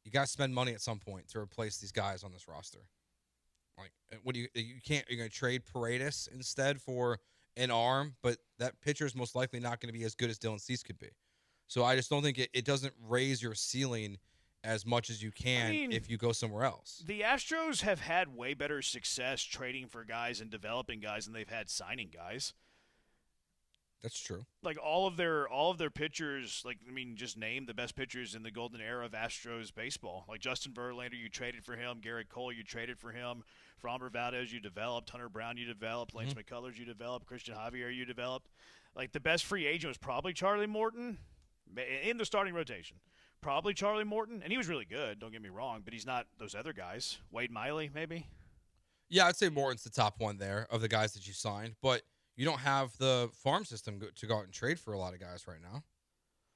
you got to spend money at some point to replace these guys on this roster. Like, what you're going to trade Paredes instead for an arm, but that pitcher is most likely not going to be as good as Dylan Cease could be. So I just don't think it doesn't raise your ceiling as much as you can if you go somewhere else. The Astros have had way better success trading for guys and developing guys than they've had signing guys. That's true. Like all of their pitchers, just name the best pitchers in the golden era of Astros baseball. Like Justin Verlander, you traded for him. Garrett Cole, you traded for him. Framber Valdez, you developed. Hunter Brown, you developed. Lance McCullers, you developed. Christian Javier, you developed. Like the best free agent was probably Charlie Morton in the starting rotation. Probably Charlie Morton, and he was really good. Don't get me wrong, but he's not those other guys. Wade Miley, maybe. Yeah, I'd say Morton's the top one there of the guys that you signed, but you don't have the farm system to go out and trade for a lot of guys right now.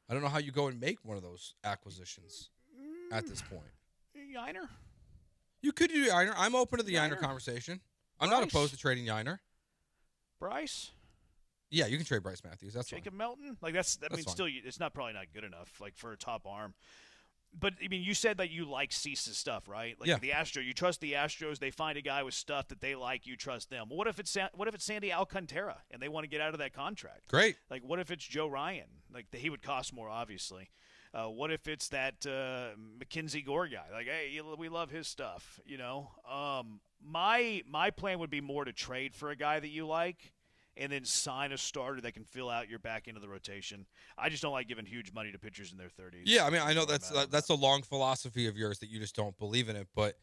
I don't know how you go and make one of those acquisitions at this point. Yiner? You could do Yiner. I'm open to the Yiner conversation. I'm not opposed to trading Yiner. Bryce? Yeah, you can trade Bryce Matthews. That's Jacob fine. Melton? Like that's fine. Still, it's probably not good enough like for a top arm. But I mean, you said that you like Cease's stuff, right? Like the Astros, you trust the Astros. They find a guy with stuff that they like. You trust them. What if it's Sandy Alcantara and they want to get out of that contract? Great. Like, what if it's Joe Ryan? Like, he would cost more, obviously. What if it's that Mackenzie Gore guy? Like, hey, we love his stuff. You know, my plan would be more to trade for a guy that you like, and then sign a starter that can fill out your back end of the rotation. I just don't like giving huge money to pitchers in their 30s. Yeah, I mean, I know that's a long philosophy of yours that you just don't believe in it, but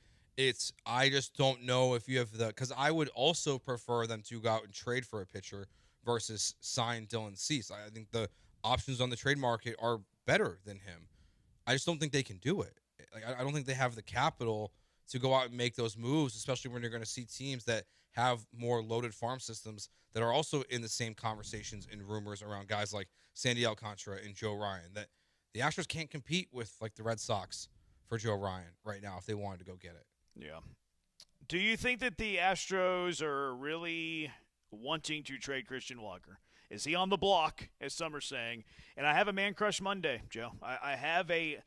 I just don't know if you have because I would also prefer them to go out and trade for a pitcher versus sign Dylan Cease. I think the options on the trade market are better than him. I just don't think they can do it. Like, I don't think they have the capital to go out and make those moves, especially when you're going to see teams that have more loaded farm systems that are also in the same conversations and rumors around guys like Sandy Alcantara and Joe Ryan, that the Astros can't compete with like the Red Sox for Joe Ryan right now if they wanted to go get it. Yeah. Do you think that the Astros are really wanting to trade Christian Walker? Is he on the block, as some are saying? And I have a man crush Monday, Joe. I have a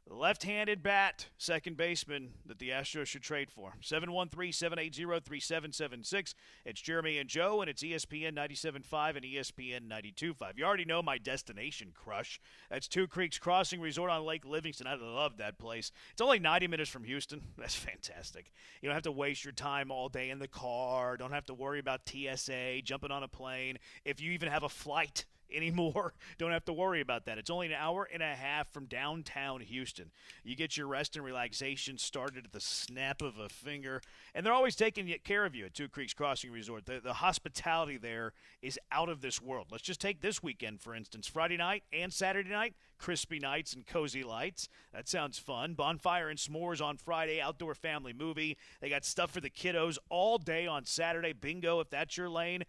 left-handed bat second baseman that the Astros should trade for. 713-780-3776. It's Jeremy and Joe, and it's ESPN 97.5 and ESPN 92.5. You already know my destination crush. That's Two Creeks Crossing Resort on Lake Livingston. I love that place. It's only 90 minutes from Houston. That's fantastic. You don't have to waste your time all day in the car. Don't have to worry about TSA, jumping on a plane. If you even have a flight anymore, don't have to worry about that. It's only an hour and a half from downtown Houston. You get your rest and relaxation started at the snap of a finger, and they're always taking care of you at Two Creeks Crossing Resort. The hospitality there is out of this world. Let's just take this weekend, for instance. Friday night and Saturday night, crispy nights and cozy lights. That sounds fun. Bonfire and s'mores on Friday, outdoor family movie. They got stuff for the kiddos all day on Saturday. Bingo, if that's your lane.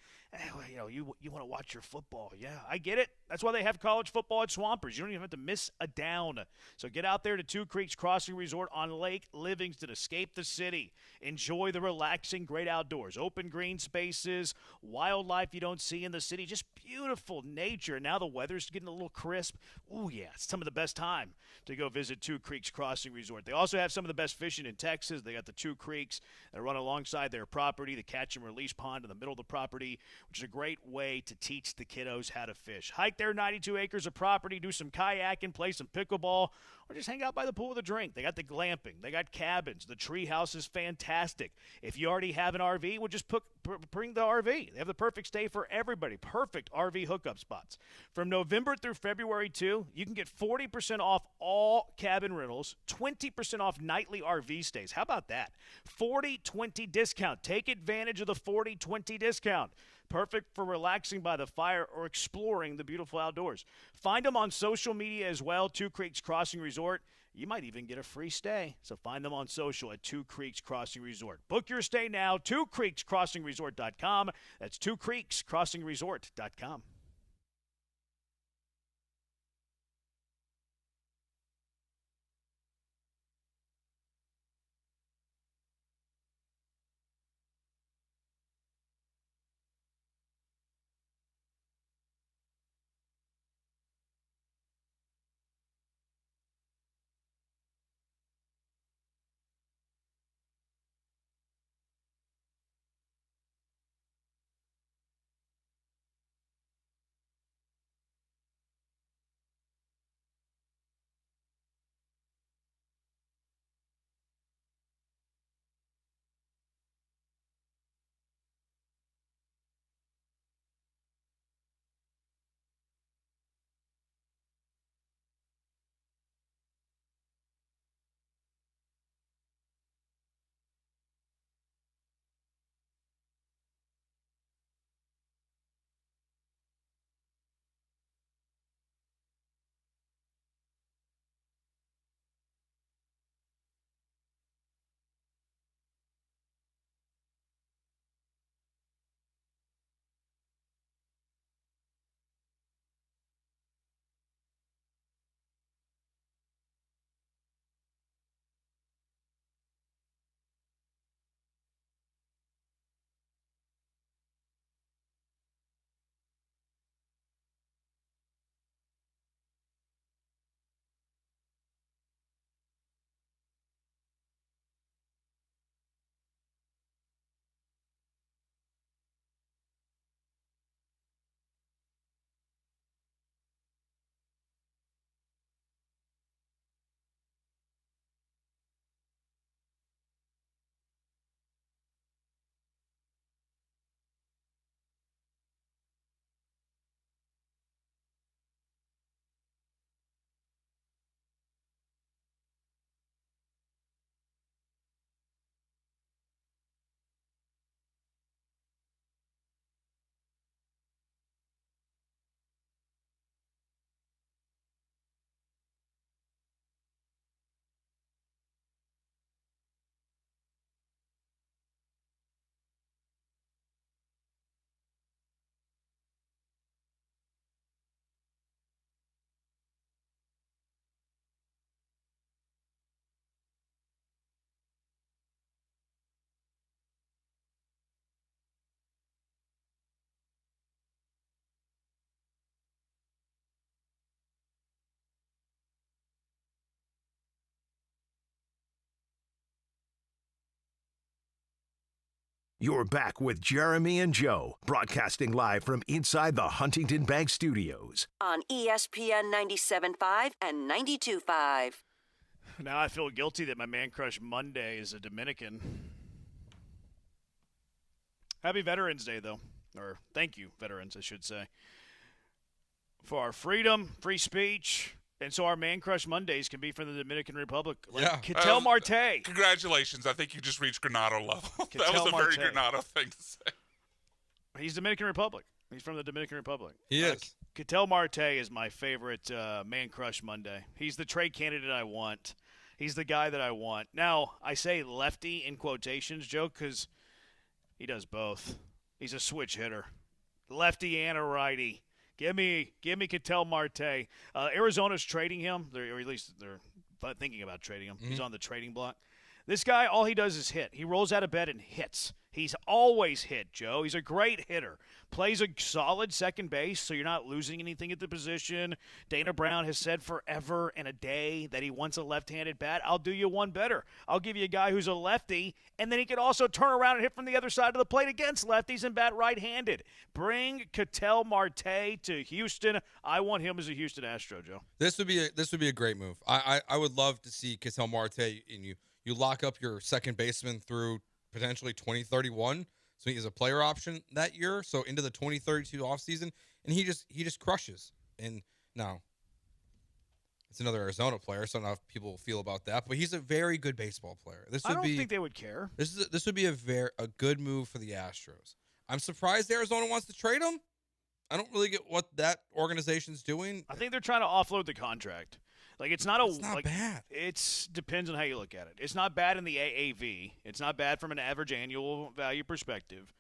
You know, you want to watch your football. Yeah, I get it. That's why they have college football at Swampers. You don't even have to miss a down. So get out there to Two Creeks Crossing Resort on Lake Livingston. Escape the city. Enjoy the relaxing, great outdoors. Open green spaces, wildlife you don't see in the city. Just beautiful nature. Now the weather's getting a little crisp. Ooh, yeah, it's some of the best time to go visit Two Creeks Crossing Resort. They also have some of the best fishing in Texas. They got the Two Creeks that run alongside their property, the catch and release pond in the middle of the property, which is a great way to teach the kiddos how to fish. Hike their 92 acres of property, do some kayaking, play some pickleball, or just hang out by the pool with a drink. They got the glamping. They got cabins. The tree house is fantastic. If you already have an RV, well, just bring the RV. They have the perfect stay for everybody. Perfect RV hookup spots. From November through February 2, you can get 40% off all cabin rentals, 20% off nightly RV stays. How about that? 40-20 discount. Take advantage of the 40-20 discount. Perfect for relaxing by the fire or exploring the beautiful outdoors. Find them on social media as well, Two Creeks Crossing Resort. You might even get a free stay. So find them on social at Two Creeks Crossing Resort. Book your stay now, twocreekscrossingresort.com. That's twocreekscrossingresort.com. You're back with Jeremy and Joe, broadcasting live from inside the Huntington Bank Studios. On ESPN 97.5 and 92.5. Now I feel guilty that my man crush Monday is a Dominican. Happy Veterans Day, though. Or thank you, veterans, I should say. For our freedom, free speech, and so our man crush Mondays can be from the Dominican Republic. Like Ketel Marte. Congratulations. I think you just reached Granado level. That Ketel was a Marte. very Granado thing to say. He's Dominican Republic. He's from the Dominican Republic. He is. Ketel Marte is my favorite man crush Monday. He's the trade candidate I want. He's the guy that I want. Now, I say lefty in quotations, Joe, because he does both. He's a switch hitter. Lefty and a righty. Give me Ketel Marte. Arizona's trading him, or at least they're thinking about trading him. He's on the trading block. This guy, all he does is hit. He rolls out of bed and hits. He's always hit, Joe. He's a great hitter. Plays a solid second base, so you're not losing anything at the position. Dana Brown has said forever and a day that he wants a left-handed bat. I'll do you one better. I'll give you a guy who's a lefty, and then he can also turn around and hit from the other side of the plate against lefties and bat right-handed. Bring Ketel Marte to Houston. I want him as a Houston Astro, Joe. This would be a great move. I would love to see Ketel Marte and you lock up your second baseman through potentially 2031, so he has a player option that year, so into the 2032 offseason, and he just crushes. And now, it's another Arizona player, so I don't know if people feel about that, but he's a very good baseball player. I don't think they would care. This would be a good move for the Astros. I'm surprised Arizona wants to trade him. I don't really get what that organization's doing. I think they're trying to offload the contract. Like it's not bad. It depends on how you look at it. It's not bad in the AAV. It's not bad from an average annual value perspective,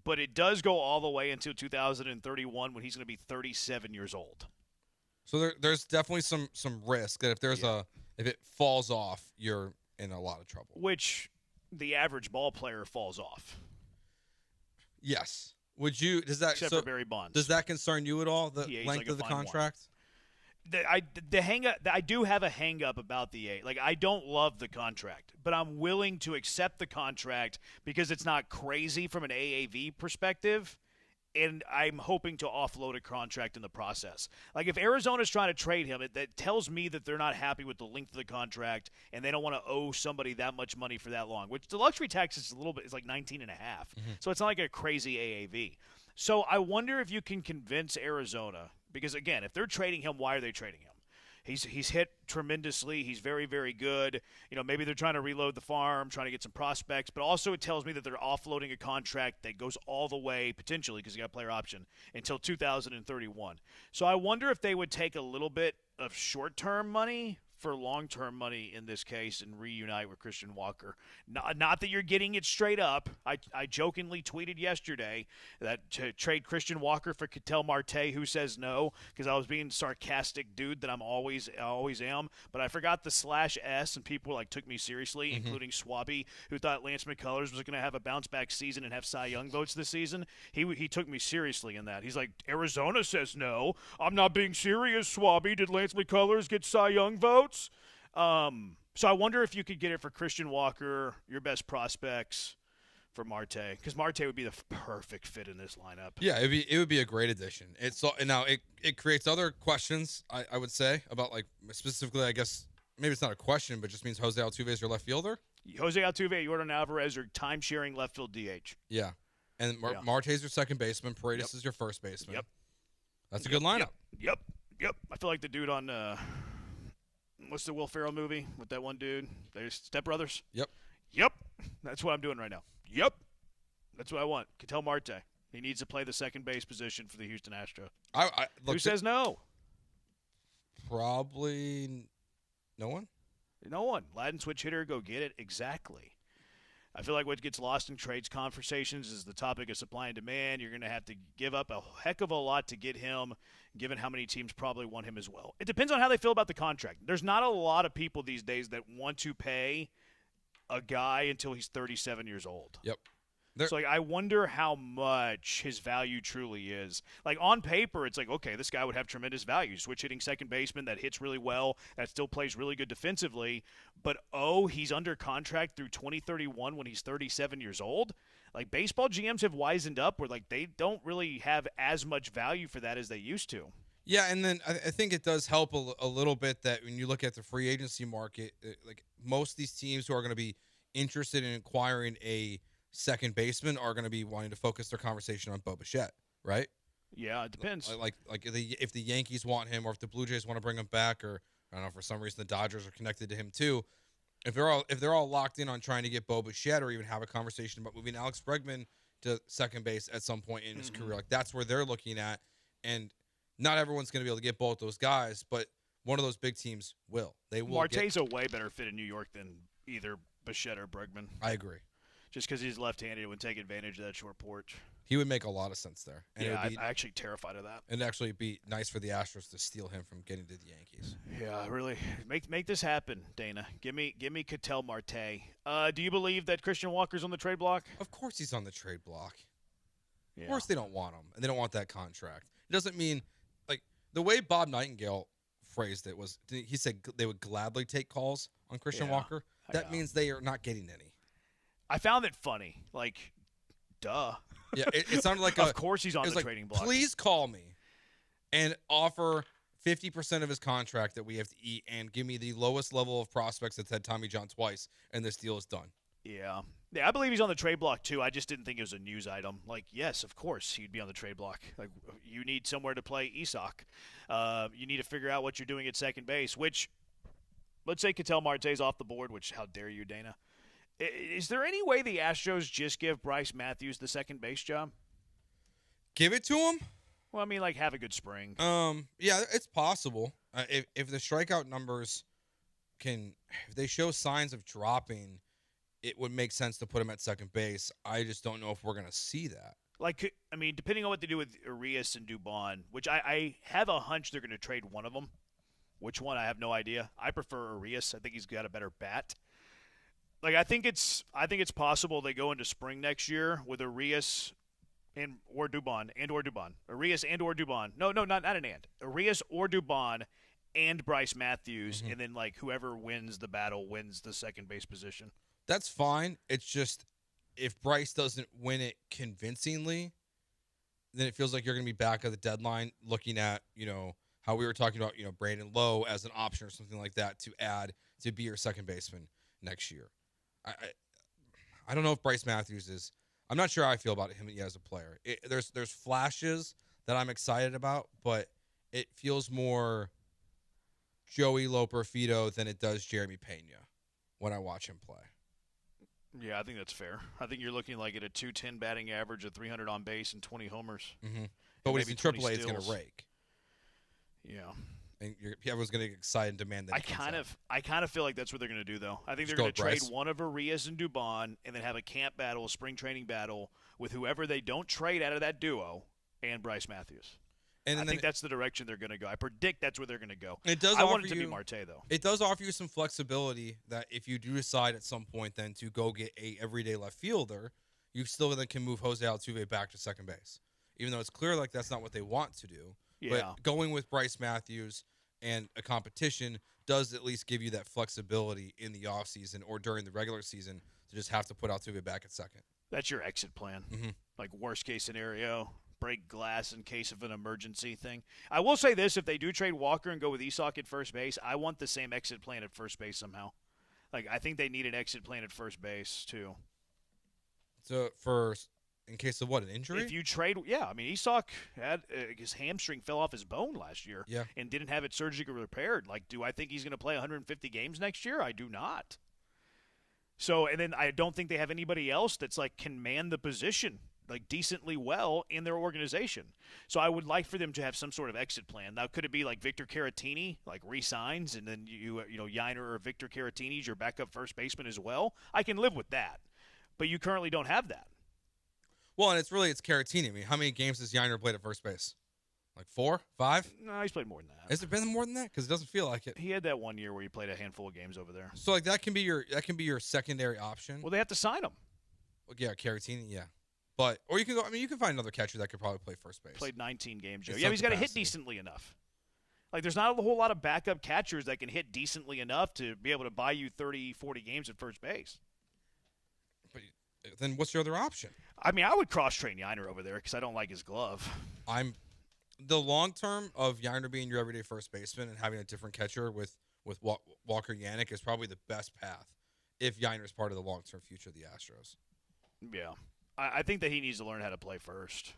but it does go all the way until 2031 when he's going to be 37 years old. So there's definitely some risk that if it falls off, you're in a lot of trouble. Which the average ball player falls off. Yes. Except for Barry Bonds. Does that concern you at all? The length of the contract? I do have a hang up about the A. Like, I don't love the contract, but I'm willing to accept the contract because it's not crazy from an AAV perspective, and I'm hoping to offload a contract in the process. Like, if Arizona's trying to trade him, that tells me that they're not happy with the length of the contract and they don't want to owe somebody that much money for that long, which the luxury tax is it's like 19.5. So it's not like a crazy AAV. So I wonder if you can convince Arizona. Because, again, if they're trading him, why are they trading him? He's hit tremendously. He's very, very good. Maybe they're trying to reload the farm, trying to get some prospects. But also it tells me that they're offloading a contract that goes all the way, potentially, because you got a player option, until 2031. So I wonder if they would take a little bit of short-term money for long-term money in this case and reunite with Christian Walker. Not that you're getting it straight up. I jokingly tweeted yesterday that to trade Christian Walker for Ketel Marte, who says no, because I was being sarcastic dude that I always am, but I forgot the /S and people took me seriously, including Swabby, who thought Lance McCullers was going to have a bounce-back season and have Cy Young votes this season. He took me seriously in that. He's like, Arizona says no. I'm not being serious, Swabby. Did Lance McCullers get Cy Young votes? So I wonder if you could get it for Christian Walker, your best prospects, for Marte, because Marte would be the perfect fit in this lineup. Yeah, it would be a great addition. It creates other questions, I would say, about specifically, I guess maybe it's not a question, but just means Jose Altuve is your left fielder. Jose Altuve, Jordan Alvarez are time-sharing left field DH. Yeah, and Marte's your second baseman. Paredes is your first baseman. Yep, that's a good lineup. Yep. I feel like the dude on what's the Will Ferrell movie with that one dude? There's Step Brothers. Yep. That's what I'm doing right now. Yep. That's what I want. Ketel Marte. He needs to play the second base position for the Houston Astros. Who says no? Probably no one. No one. Latin switch hitter, go get it. Exactly. I feel like what gets lost in trades conversations is the topic of supply and demand. You're going to have to give up a heck of a lot to get him, given how many teams probably want him as well. It depends on how they feel about the contract. There's not a lot of people these days that want to pay a guy until he's 37 years old. Yep. So, like, I wonder how much his value truly is. Like, on paper, it's like, okay, this guy would have tremendous value. Switch-hitting second baseman that hits really well, that still plays really good defensively. But, he's under contract through 2031 when he's 37 years old? Like, baseball GMs have wisened up where, like, they don't really have as much value for that as they used to. Yeah, and then I think it does help a little bit that when you look at the free agency market, like, most of these teams who are going to be interested in acquiring a second baseman are going to be wanting to focus their conversation on Bo Bichette, right? Yeah, it depends. Like if the Yankees want him, or if the Blue Jays want to bring him back, or I don't know, for some reason the Dodgers are connected to him too. If they're all locked in on trying to get Bo Bichette, or even have a conversation about moving Alex Bregman to second base at some point in his career, like that's where they're looking at. And not everyone's going to be able to get both those guys, but one of those big teams will. They will. Marte's a way better fit in New York than either Bichette or Bregman. I agree. Just because he's left-handed, it would take advantage of that short porch. He would make a lot of sense there. And yeah, I'm actually terrified of that. And actually be nice for the Astros to steal him from getting to the Yankees. Yeah, really. Make this happen, Dana. Give me Ketel Marte. Do you believe that Christian Walker's on the trade block? Of course he's on the trade block. Yeah. Of course they don't want him, and they don't want that contract. It doesn't mean, like, the way Bob Nightingale phrased it was, he said they would gladly take calls on Christian Walker. That means they are not getting any. I found it funny. Like, duh. Yeah, it sounded like of course he's on the trading block. Please call me and offer 50% of his contract that we have to eat and give me the lowest level of prospects that's had Tommy John twice, and this deal is done. Yeah, I believe he's on the trade block, too. I just didn't think it was a news item. Like, yes, of course he'd be on the trade block. Like, you need somewhere to play Isak. You need to figure out what you're doing at second base, which, let's say Ketel Marte's off the board, which, how dare you, Dana. Is there any way the Astros just give Bryce Matthews the second base job? Give it to him? Well, I mean, like, have a good spring. Yeah, it's possible. If the strikeout numbers if they show signs of dropping, it would make sense to put him at second base. I just don't know if we're going to see that. Like, I mean, depending on what they do with Urias and Dubon, which I have a hunch they're going to trade one of them. Which one, I have no idea. I prefer Urias. I think he's got a better bat. Like, I think it's possible they go into spring next year with Urias or Dubon. Urias and or Dubon. No, not an and. Urias or Dubon and Bryce Matthews, and then, like, whoever wins the battle wins the second base position. That's fine. It's just if Bryce doesn't win it convincingly, then it feels like you're going to be back at the deadline looking at, how we were talking about, Brandon Lowe as an option or something like that to add to be your second baseman next year. I don't know if Bryce Matthews is – I'm not sure how I feel about him as a player. There's flashes that I'm excited about, but it feels more Joey Loperfido than it does Jeremy Pena when I watch him play. Yeah, I think that's fair. I think you're looking like at a 210 batting average, of 300 on base, and 20 homers. Mm-hmm. But when he's in AAA, he's going to rake. Yeah. And everyone's going to get excited and demand that. I kind of feel like that's what they're going to do, though. I think they're going to trade one of Urias and Dubon, and then have a camp battle, a spring training battle with whoever they don't trade out of that duo and Bryce Matthews. And I think that's the direction they're going to go. I predict that's where they're going to go. I want it to be Marte, though. It does offer you some flexibility that if you do decide at some point then to go get a everyday left fielder, you still then can move Jose Altuve back to second base. Even though it's clear like that's not what they want to do. Yeah. But going with Bryce Matthews and a competition does at least give you that flexibility in the offseason or during the regular season to just have to put Altuve back at second. That's your exit plan. Mm-hmm. Like, worst case scenario, break glass in case of an emergency thing. I will say this, if they do trade Walker and go with Isak at first base, I want the same exit plan at first base somehow. Like, I think they need an exit plan at first base, too. So, in case of what, an injury? If you trade, I mean, Isak had his hamstring fell off his bone last year and didn't have it surgically repaired. Like, do I think he's going to play 150 games next year? I do not. So, and then I don't think they have anybody else that's, like, can man the position, like, decently well in their organization. So I would like for them to have some sort of exit plan. Now, could it be like Victor Caratini, like, re-signs, and then you know, Yiner or Victor Caratini's your backup first baseman as well? I can live with that. But you currently don't have that. Well, and it's Caratini. I mean, how many games has Yiner played at first base? Like 4, 5? No, he's played more than that. Has it been more than that? Because it doesn't feel like it. He had that one year where he played a handful of games over there. So, like, that can be your secondary option. Well, they have to sign him. Yeah, Caratini, yeah. But or you can go. I mean, you can find another catcher that could probably play first base. Played 19 games, Joe. It's Yeah, some he's got to hit capacity. decently enough. Like, there's not a whole lot of backup catchers that can hit decently enough to be able to buy you 30, 40 games at first base. But then what's your other option? I mean, I would cross-train Yiner over there because I don't like his glove. The long term of Yiner being your everyday first baseman and having a different catcher with Walker Yannick is probably the best path if Yiner is part of the long-term future of the Astros. Yeah. I think that he needs to learn how to play first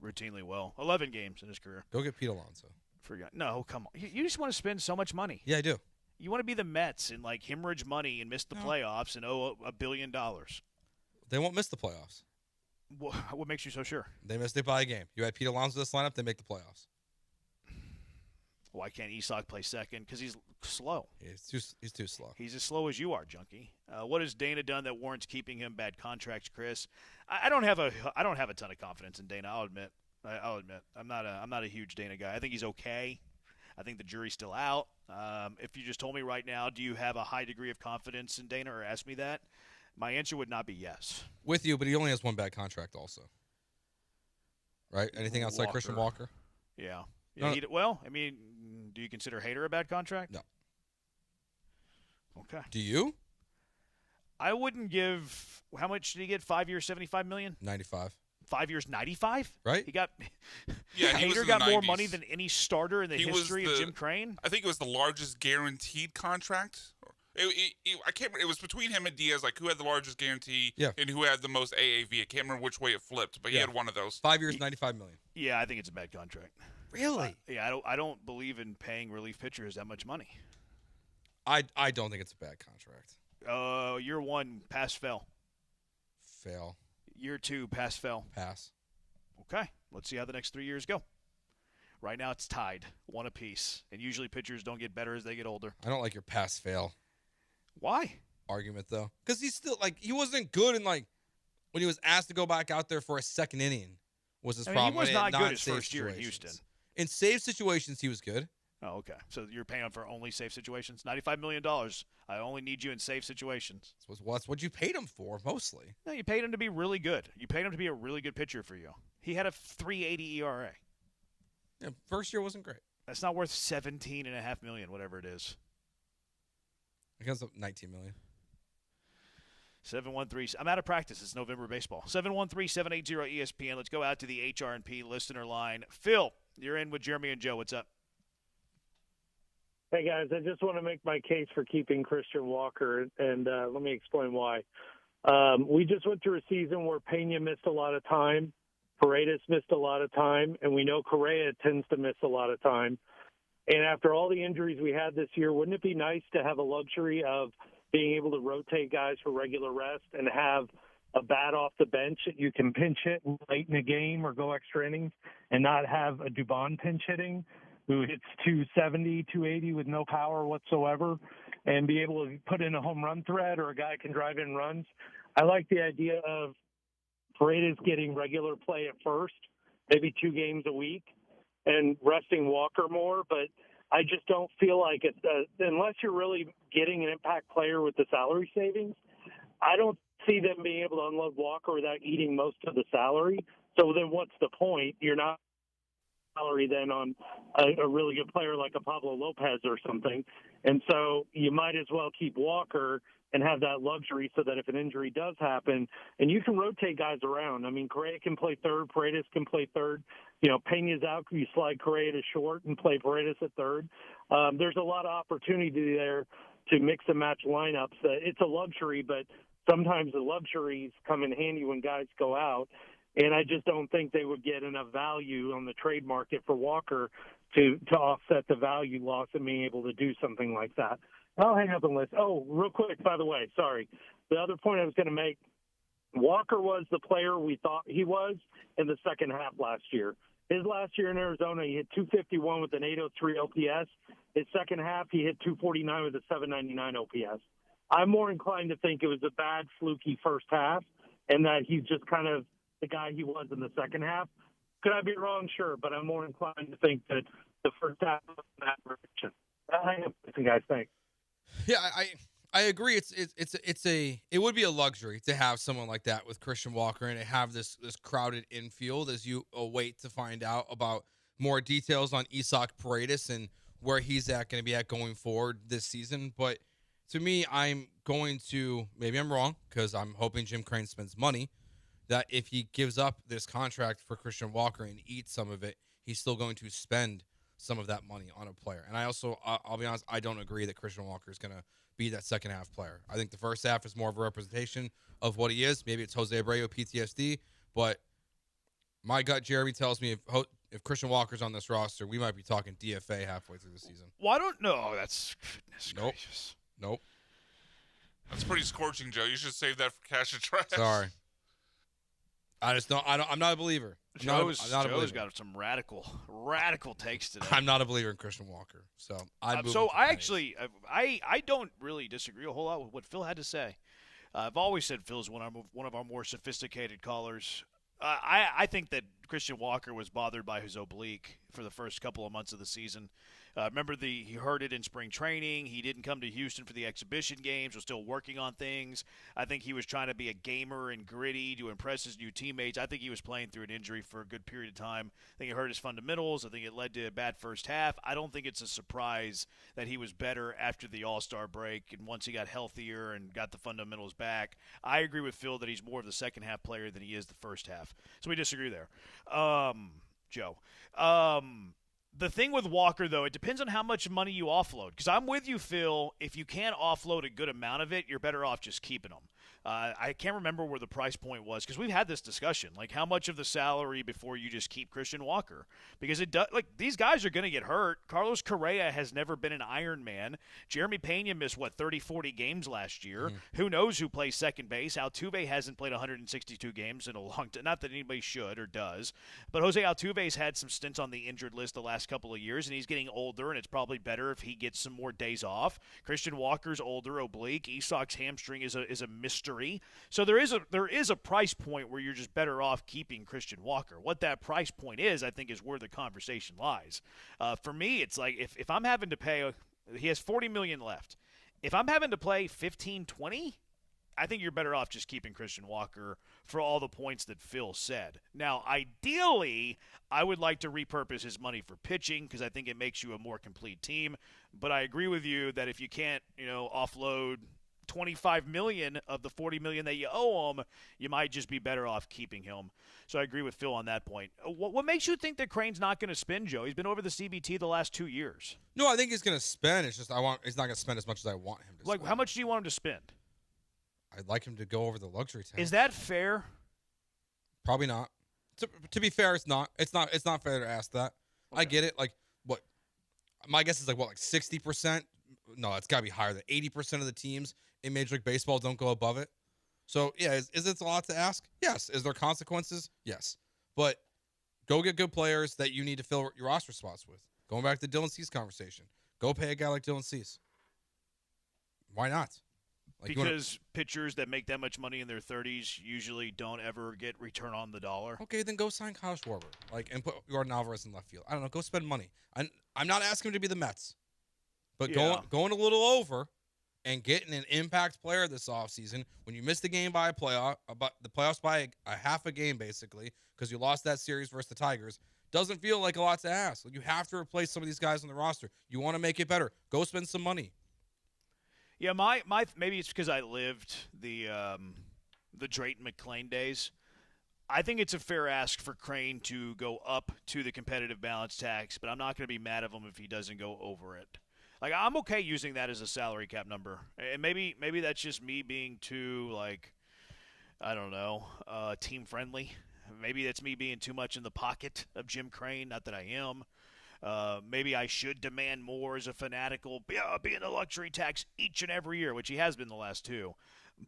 routinely well. 11 games in his career. Go get Pete Alonso. No, come on. You just want to spend so much money. Yeah, I do. You want to be the Mets and, like, hemorrhage money and miss the playoffs and owe $1 billion. They won't miss the playoffs. What makes you so sure? They missed it by a game. You had Pete Alonso this lineup, they make the playoffs. Why can't Isak play second? Because he's slow. He's too slow. He's as slow as you are, Junkie. What has Dana done that warrants keeping him? Bad contracts, Chris. I don't have a ton of confidence in Dana. I'll admit. I'm not a huge Dana guy. I think he's okay. I think the jury's still out. If you just told me right now, do you have a high degree of confidence in Dana, or ask me that, my answer would not be yes. With you, but he only has one bad contract also. Right? Anything outside Walker. Christian Walker? Yeah. No. Well, I mean, do you consider Hader a bad contract? No. Okay. Do you? I wouldn't give. How much did he get? 5 years, $75 million. 95. 5 years, 95. Right. He got. Yeah, he was Hader in got the more 90s. money than any starter in the history of Jim Crane. I think it was the largest guaranteed contract. I can't remember. It was between him and Diaz, like who had the largest guarantee and who had the most AAV. I can't remember which way it flipped, but he had one of those. 5 years, $95 million. Yeah, I think it's a bad contract. Really? Yeah, I don't believe in paying relief pitchers that much money. I don't think it's a bad contract. Year one, pass, fail. Fail. Year two, pass, fail. Pass. Okay, let's see how the next 3 years go. Right now it's tied, one apiece, and usually pitchers don't get better as they get older. I don't like your pass fail. Why? Argument though, because he's still he wasn't good in when he was asked to go back out there for a second inning was his problem. He was not good his non-save first year in situations. Houston. In save situations, he was good. Oh, okay. So you're paying him for only safe situations? $95 million. I only need you in safe situations. That's what you paid him for, mostly. No, you paid him to be really good. You paid him to be a really good pitcher for you. He had a 3.80 ERA. Yeah, first year wasn't great. That's not worth $17.5 million, whatever it is. It goes up $19 million. 713. I'm out of practice. It's November baseball. 713-780-ESPN. Let's go out to the HR&P listener line. Phil, you're in with Jeremy and Joe. What's up? Hey, guys, I just want to make my case for keeping Christian Walker, and let me explain why. We just went through a season where Pena missed a lot of time, Paredes missed a lot of time, and we know Correa tends to miss a lot of time. And after all the injuries we had this year, wouldn't it be nice to have a luxury of being able to rotate guys for regular rest and have a bat off the bench that you can pinch hit late in the game or go extra innings and not have a Dubon pinch hitting who hits 270, 280 with no power whatsoever and be able to put in a home run threat or a guy can drive in runs. I like the idea of Paredes getting regular play at first, maybe 2 games a week, and resting Walker more, but I just don't feel like it unless you're really getting an impact player with the salary savings, I don't see them being able to unload Walker without eating most of the salary. So then what's the point? You're not salary then on a really good player like a Pablo Lopez or something. And so you might as well keep Walker and have that luxury so that if an injury does happen, and you can rotate guys around. I mean, Correa can play third, Paredes can play third. Pena's out, you slide Correa to short and play Paredes at third. There's a lot of opportunity there to mix and match lineups. It's a luxury, but sometimes the luxuries come in handy when guys go out. And I just don't think they would get enough value on the trade market for Walker to offset the value loss of being able to do something like that. I'll hang up and listen. Oh, real quick, by the way, sorry. The other point I was going to make, Walker was the player we thought he was in the second half last year. His last year in Arizona, he hit 251 with an 803 OPS. His second half, he hit 249 with a 799 OPS. I'm more inclined to think it was a bad, fluky first half and that he's just kind of the guy he was in the second half. Could I be wrong? Sure, but I'm more inclined to think that the first half was in that direction. I'll hang up, guys. Thanks. Yeah, I agree. It would be a luxury to have someone like that with Christian Walker and to have this crowded infield as you await to find out about more details on Isaac Paredes and where he's going to be at going forward this season. But to me, I'm going to, maybe I'm wrong because I'm hoping Jim Crane spends money, that if he gives up this contract for Christian Walker and eats some of it, he's still going to spend some of that money on a player. And I also, I'll be honest, I don't agree that Christian Walker is going to be that second half player. I think the first half is more of a representation of what he is. Maybe it's Jose Abreu PTSD, but my gut, Jeremy, tells me if Christian Walker's on this roster, we might be talking DFA halfway through the season. Well, I don't know. That's goodness gracious. Nope. That's pretty scorching, Joe. You should save that for cash and trash. Sorry. I'm not a believer. Joe's got some radical takes today. I'm not a believer in Christian Walker. So I don't really disagree a whole lot with what Phil had to say. I've always said Phil's one of our more sophisticated callers. I think that Christian Walker was bothered by his oblique for the first couple of months of the season. Remember, he hurt it in spring training. He didn't come to Houston for the exhibition games, was still working on things. I think he was trying to be a gamer and gritty to impress his new teammates. I think he was playing through an injury for a good period of time. I think it hurt his fundamentals. I think it led to a bad first half. I don't think it's a surprise that he was better after the All-Star break and once he got healthier and got the fundamentals back. I agree with Phil that he's more of the second half player than he is the first half. So we disagree there. Joe. The thing with Walker, though, it depends on how much money you offload. Because I'm with you, Phil. If you can't offload a good amount of it, you're better off just keeping them. I can't remember where the price point was because we've had this discussion. Like, how much of the salary before you just keep Christian Walker? Because it does. Like, these guys are going to get hurt. Carlos Correa has never been an Iron Man. Jeremy Pena missed 30, 40 games last year. Mm-hmm. Who knows who plays second base? Altuve hasn't played 162 games in a long time. Not that anybody should or does, but Jose Altuve's had some stints on the injured list the last couple of years, and he's getting older. And it's probably better if he gets some more days off. Christian Walker's older, oblique. Isak's hamstring is a mystery. So there is a price point where you're just better off keeping Christian Walker. What that price point is, I think, is where the conversation lies. For me, it's like if I'm having to pay, he has $40 million left. If I'm having to play 15, 20, I think you're better off just keeping Christian Walker for all the points that Phil said. Now, ideally, I would like to repurpose his money for pitching because I think it makes you a more complete team. But I agree with you that if you can't, offload $25 million of the $40 million that you owe him, you might just be better off keeping him. So I agree with Phil on that point. What makes you think that Crane's not going to spend, Joe? He's been over the CBT the last 2 years. No, I think he's going to spend. It's just he's not going to spend as much as I want him to spend. How much do you want him to spend? I'd like him to go over the luxury tax. Is that fair? Probably not. To be fair, it's not. It's not fair to ask that. Okay. I get it. Like what? My guess is like 60%. No, it's got to be higher than 80% of the teams in Major League Baseball don't go above it. So, yeah, is it a lot to ask? Yes. Is there consequences? Yes. But go get good players that you need to fill your roster spots with. Going back to Dylan Cease conversation. Go pay a guy like Dylan Cease. Why not? Because pitchers that make that much money in their 30s usually don't ever get return on the dollar. Okay, then go sign Kyle Schwarber. And put Jordan Alvarez in left field. I don't know. Go spend money. I'm not asking him to be the Mets. But going a little over and getting an impact player this offseason when you missed the game by the playoffs by a half a game basically because you lost that series versus the Tigers doesn't feel like a lot to ask. You have to replace some of these guys on the roster. You want to make it better. Go spend some money. Yeah, maybe it's because I lived the Drayton McClain days. I think it's a fair ask for Crane to go up to the competitive balance tax, but I'm not going to be mad at him if he doesn't go over it. Like, I'm okay using that as a salary cap number. And maybe that's just me being too, team-friendly. Maybe that's me being too much in the pocket of Jim Crane, not that I am. Maybe I should demand more as a fanatical, being the luxury tax each and every year, which he has been the last two.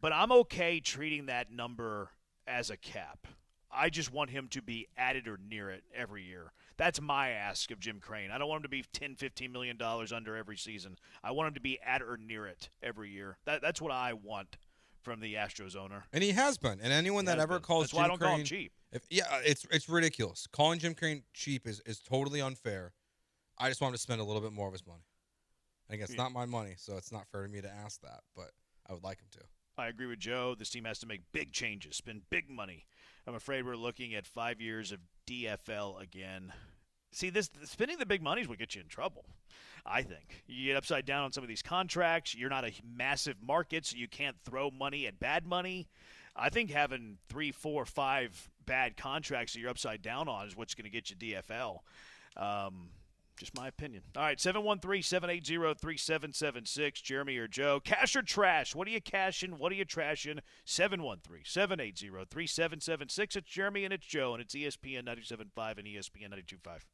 But I'm okay treating that number as a cap. I just want him to be at it or near it every year. That's my ask of Jim Crane. I don't want him to be $10, $15 million under every season. I want him to be at or near it every year. That's what I want from the Astros owner. And he has been. And anyone that ever calls Jim Crane, that's why I don't call him cheap. It's ridiculous. Calling Jim Crane cheap is totally unfair. I just want him to spend a little bit more of his money. Again, it's not my money, so it's not fair to me to ask that, but I would like him to. I agree with Joe. This team has to make big changes, spend big money. I'm afraid we're looking at 5 years of DFL again. See, this spending the big money is what gets you in trouble, I think. You get upside down on some of these contracts. You're not a massive market, so you can't throw money at bad money. I think having 3, 4, 5 bad contracts that you're upside down on is what's going to get you DFL. Just my opinion. All right, 713-780-3776. Jeremy or Joe. Cash or trash? What are you cashing? What are you trashing? 713-780-3776. It's Jeremy and it's Joe, and it's ESPN 97.5 and ESPN 92.5.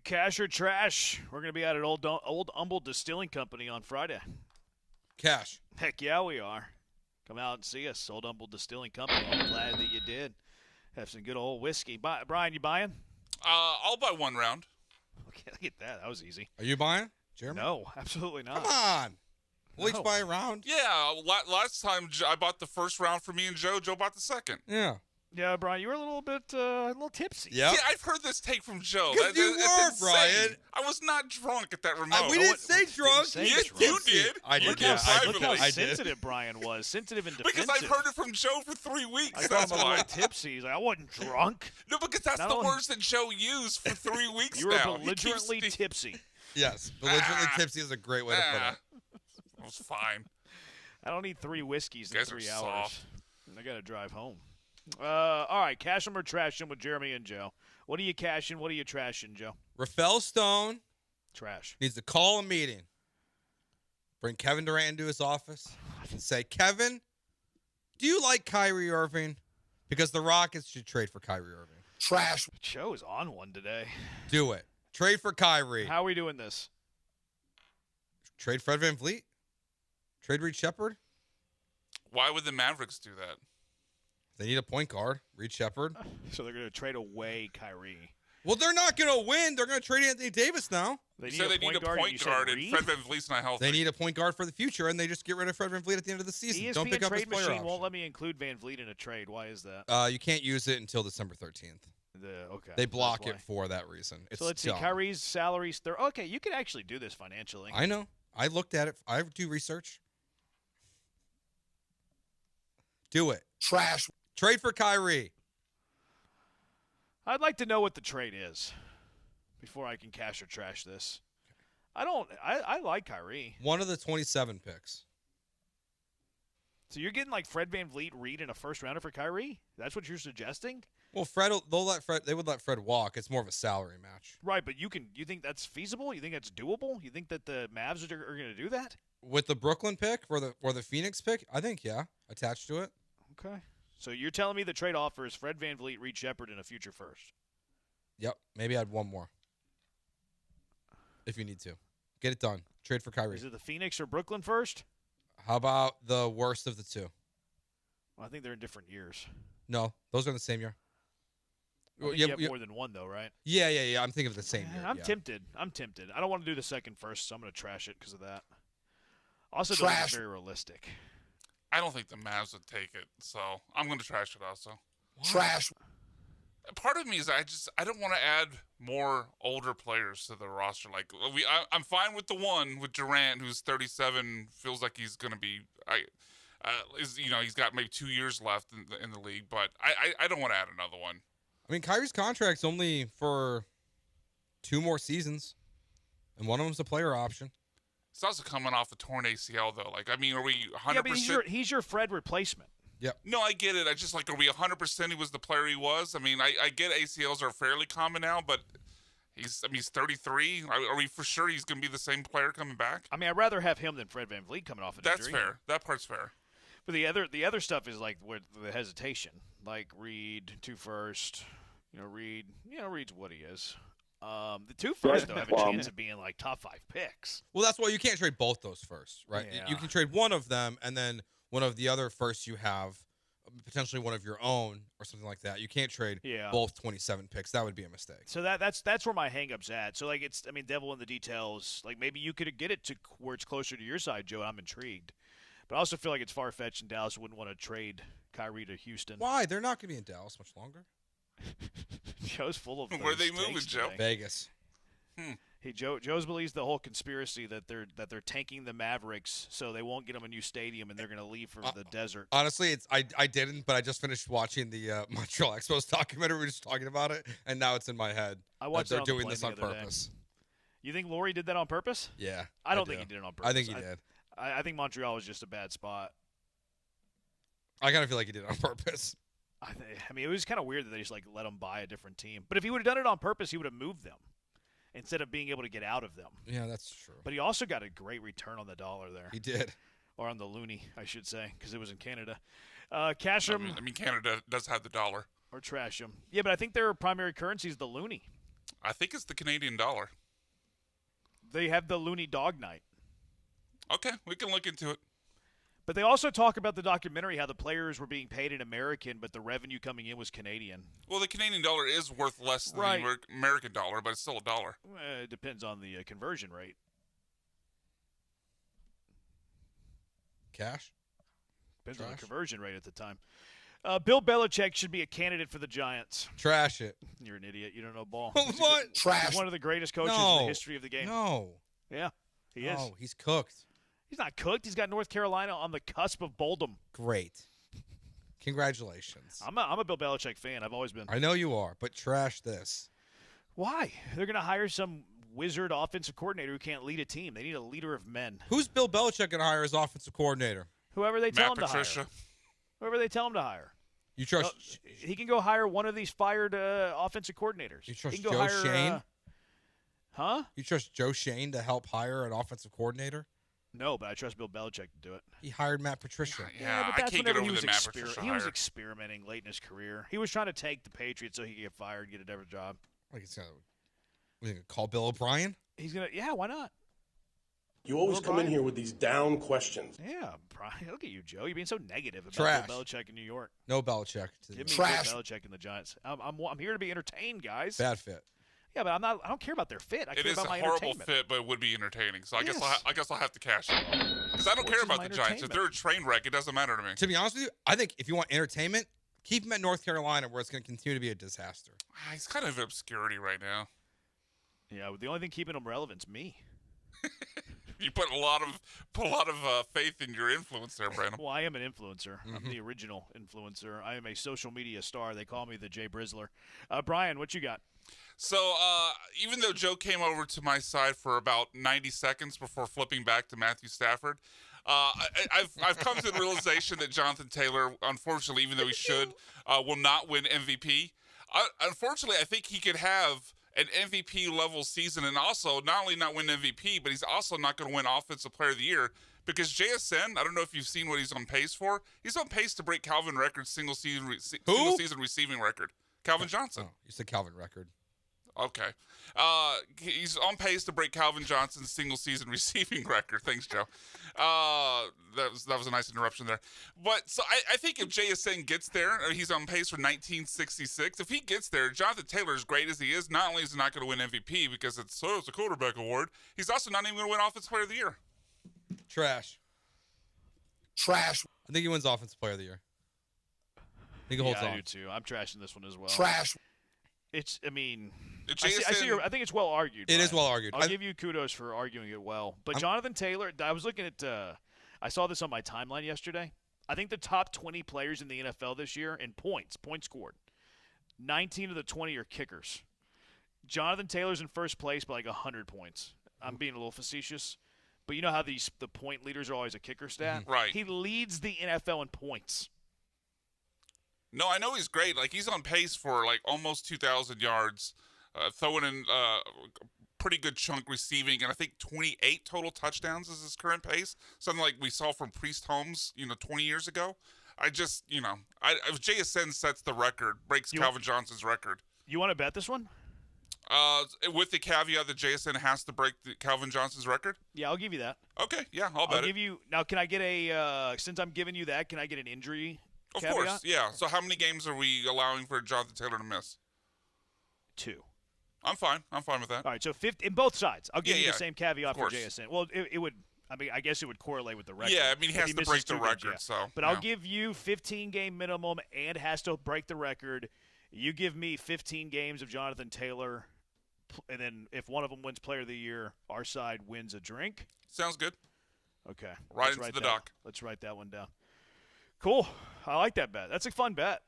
Cash or trash? We're going to be out at Old Humble Distilling Company on Friday. Cash. Heck yeah, we are. Come out and see us, Old Humble Distilling Company. I'm glad that you did. Have some good old whiskey. Brian, you buying? I'll buy one round. Okay, look at that. That was easy. Are you buying, Jeremy? No, absolutely not. Come on. We'll each buy a round. Yeah, last time I bought the first round for me and Joe. Joe bought the second. Yeah. Yeah, Brian, you were a little tipsy. Yeah. See, I've heard this take from Joe. Because you were, Brian. I was not drunk at that remote. We didn't say drunk. Yes, you did. I did. Look how sensitive Brian was. Sensitive and defensive. Because I've heard it from Joe for 3 weeks. I thought I was a little tipsy. He's like, I wasn't drunk. No, because that's the words that Joe used for 3 weeks you were now. belligerently tipsy. Yes, belligerently tipsy is a great way to put it. It was fine. I don't need 3 whiskeys in 3 hours. Soft. I got to drive home. All right, cash them or trash them with Jeremy and Joe. What are you cashing? What are you trashing, Joe? Rafael Stone. Trash. Needs to call a meeting. Bring Kevin Durant into his office and say, Kevin, do you like Kyrie Irving? Because the Rockets should trade for Kyrie Irving. Trash. Joe is on one today. Do it. Trade for Kyrie. How are we doing this? Trade Fred VanVleet. Trade Reed Shepard. Why would the Mavericks do that? They need a point guard, Reed Shepard. So they're going to trade away Kyrie. Well, they're not going to win. They're going to trade Anthony Davis now. They need a point guard, and Fred VanVleet's not healthy. They need a point guard for the future, and they just get rid of Fred VanVleet at the end of the season. ESPN Don't pick up his trade player machine option. won't let me include VanVleet in a trade. Why is that? You can't use it until December 13th. Okay. They block it for that reason. It's so let's see. dumb. Kyrie's salaries. Okay, you can actually do this financially. I know. I looked at it. I do research. Do it. Trash. Trade for Kyrie. I'd like to know what the trade is before I can cash or trash this. I like Kyrie. One of the 27 picks. So you're getting like Fred VanVleet, Reed, and a first rounder for Kyrie? That's what you're suggesting? Well, they would let Fred walk. It's more of a salary match. Right, but you think that's feasible? You think that's doable? You think that the Mavs are going to do that? With the Brooklyn pick or the Phoenix pick? I think, yeah. Attached to it. Okay. So you're telling me the trade offer is Fred VanVleet, Reed Shepard, and a future first? Yep. Maybe add one more. If you need to. Get it done. Trade for Kyrie. Is it the Phoenix or Brooklyn first? How about the worst of the two? Well, I think they're in different years. No, those are in the same year. You have more than one, though, right? Yeah. I'm thinking of the same year. I'm tempted. I don't want to do the second first, so I'm going to trash it because of that. Also, don't think it's very realistic. I don't think the Mavs would take it, so I'm going to trash it also. Trash. Part of me is I don't want to add more older players to the roster. Like I'm fine with the one with Durant, who's 37, feels like he's going to be. He's got maybe 2 years left in the league, but I don't want to add another one. I mean, Kyrie's contract's only for 2 more seasons, and one of them's a player option. It's also coming off a torn ACL, though. Like, I mean, are we 100%? Yeah, but he's your Fred replacement. Yep. No, I get it. I just are we 100% he was the player he was? I mean, I get ACLs are fairly common now, but he's 33. Are we for sure he's going to be the same player coming back? I mean, I'd rather have him than Fred VanVleet coming off an injury. That's fair. That part's fair. But the other stuff is like with the hesitation, like Reed 2 first. Reed's what he is. The 2 first though have a chance of being like top 5 picks. Well, that's why you can't trade both those first, right? Yeah. You can trade one of them, and then one of the other firsts you have, potentially one of your own or something like that. You can't trade both 27 picks. That would be a mistake. So that's where my hang-up's at. So like devil in the details. Like maybe you could get it to where it's closer to your side, Joe. I'm intrigued. But I also feel like it's far-fetched and Dallas wouldn't want to trade Kyrie to Houston. Why? They're not going to be in Dallas much longer. Joe's full of where are they moving, Joe? Vegas. Hey, Joe's believes the whole conspiracy that they're tanking the Mavericks so they won't get them a new stadium and they're going to leave for the desert. Honestly, I didn't, but I just finished watching the Montreal Expos documentary. We were just talking about it, and now it's in my head. I watched they're it on doing the this plane on the other purpose. day. You think Laurie did that on purpose? Yeah, I don't think he did it on purpose. I think he did. I think Montreal was just a bad spot. I kind of feel like he did it on purpose. I mean, it was kind of weird that they just let him buy a different team. But if he would have done it on purpose, he would have moved them instead of being able to get out of them. Yeah, that's true. But he also got a great return on the dollar there. He did. Or on the loonie, I should say, because it was in Canada. Cash him. I mean, Canada does have the dollar. Or trash him. Yeah, but I think their primary currency is the loonie. I think it's the Canadian dollar. They have the Looney Dog Night. Okay, we can look into it. But they also talk about the documentary how the players were being paid in American, but the revenue coming in was Canadian. Well, the Canadian dollar is worth less than Right. the American dollar, but it's still a dollar. It depends on the conversion rate. Cash? Depends on the Trash. conversion rate at the time. Bill Belichick should be a candidate for the Giants. Trash it. You're an idiot. You don't know ball. What? He's one of the greatest coaches in the history of the game. No. Yeah, he is. No, he's cooked. He's not cooked. He's got North Carolina on the cusp of boredom. Great. Congratulations. I'm a Bill Belichick fan. I've always been. I know you are, but trash this. Why? They're going to hire some wizard offensive coordinator who can't lead a team. They need a leader of men. Who's Bill Belichick going to hire as offensive coordinator? Whoever they tell Matt him Patricia. to hire. Whoever they tell him to hire. You trust? He can go hire one of these fired offensive coordinators. You trust he can go Joe hire, Shane? Huh? You trust Joe Shane to help hire an offensive coordinator? No, but I trust Bill Belichick to do it. He hired Matt Patricia. Yeah, but I that's can't get whenever over he was the Matt Patricia He was hire. experimenting late in his career. He was trying to take the Patriots so he could get fired and get a different job. Like it's gonna call Bill O'Brien? He's gonna. Yeah, why not? You always Bill come in O'Brien. here with these down questions. Yeah, Brian. Look at you, Joe. You're being so negative about Trash. Bill Belichick in New York. No Belichick. Give me Trash. Bill Belichick and the Giants. I'm here to be entertained, guys. Bad fit. Yeah, but I don't care about their fit. I It care is about a my horrible entertainment. fit, but it would be entertaining. So I Yes. guess I'll have to cash it because I don't Sports care is about my the Giants. If they're a train wreck, it doesn't matter to me. To be honest with you, I think if you want entertainment, keep him at North Carolina, where it's going to continue to be a disaster. He's kind of obscurity right now. Yeah, but the only thing keeping him relevant is me. You put a lot of faith in your influence there, Brandon. Well, I am an influencer. I'm the original influencer. I am a social media star. They call me the Jay Brizzler. Brian, what you got? So even though Joe came over to my side for about 90 seconds before flipping back to Matthew Stafford, I've come to the realization that Jonathan Taylor, unfortunately, even though he should, will not win MVP. Unfortunately, I think he could have an MVP level season and also not only not win MVP, but he's also not going to win Offensive Player of the Year because JSN, I don't know if you've seen what he's on pace for. He's on pace to break Calvin Records' single season receiving record. Calvin Johnson. Oh, you said Calvin record. Okay. He's on pace to break Calvin Johnson's single-season receiving record. Thanks, Joe. That was a nice interruption there. But so I think if JSN gets there, or he's on pace for 1966. If he gets there, Jonathan Taylor, as great as he is, not only is he not going to win MVP because it's a quarterback award, he's also not even going to win Offensive Player of the Year. Trash. Trash. I think he wins Offensive Player of the Year. I think he holds I on. do too. I'm trashing this one as well. Trash. It's. I mean, JSN I think it's well argued. It is Brian. well argued. I'll give you kudos for arguing it well. But Jonathan Taylor, I was looking at. I saw this on my timeline yesterday. I think the top 20 players in the NFL this year in points scored, 19 of the 20 are kickers. Jonathan Taylor's in first place by like 100 points. I'm being a little facetious, but you know how the point leaders are always a kicker stat? Right. He leads the NFL in points. No, I know he's great. Like, he's on pace for, like, almost 2,000 yards, throwing in a pretty good chunk receiving, and I think 28 total touchdowns is his current pace, something like we saw from Priest Holmes, 20 years ago. I just, if JSN sets the record, breaks Calvin Johnson's record. You want to bet this one? With the caveat that JSN has to break Calvin Johnson's record? Yeah, I'll give you that. Okay, yeah, I'll bet I'll give you – now, can I get since I'm giving you that, can I get an injury Of caveat? course, yeah. So how many games are we allowing for Jonathan Taylor to miss? 2. I'm fine with that. All right, so 50 in both sides. I'll give you Yeah, the same caveat for course. JSN. Well, it would – I mean, I guess it would correlate with the record. Yeah, I mean, he If has to misses break the 2 games, record, yeah. so, But yeah. I'll give you 15-game minimum and has to break the record. You give me 15 games of Jonathan Taylor, and then if one of them wins Player of the Year, our side wins a drink. Sounds good. Okay. Right Let's into write the that- dock. Let's write that one down. Cool. I like that bet. That's a fun bet.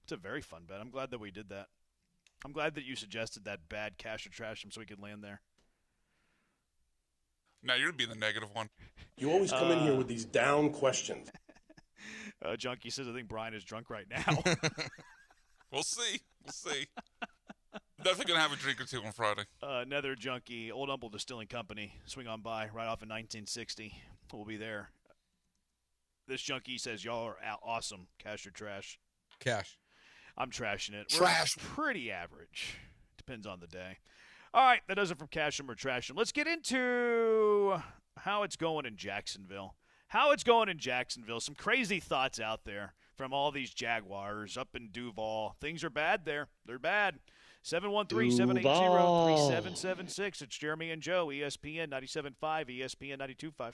It's a very fun bet. I'm glad that we did that. I'm glad that you suggested that bad cash or trash him so we could land there. Now you're being the negative one. You always come in here with these down questions. Junkie says, I think Brian is drunk right now. We'll see. Definitely going to have a drink or two on Friday. Another junkie, Old Humble Distilling Company, swing on by right off in 1960. We'll be there. This junkie says, y'all are awesome. Cash or trash? Cash. I'm trashing it. Trash. We're pretty average. Depends on the day. All right, that does it from Cash 'em or Trash 'em. Let's get into how it's going in Jacksonville. Some crazy thoughts out there from all these Jaguars up in Duval. Things are bad there. They're bad. 713-780-3776. It's Jeremy and Joe, ESPN 97.5, ESPN 92.5.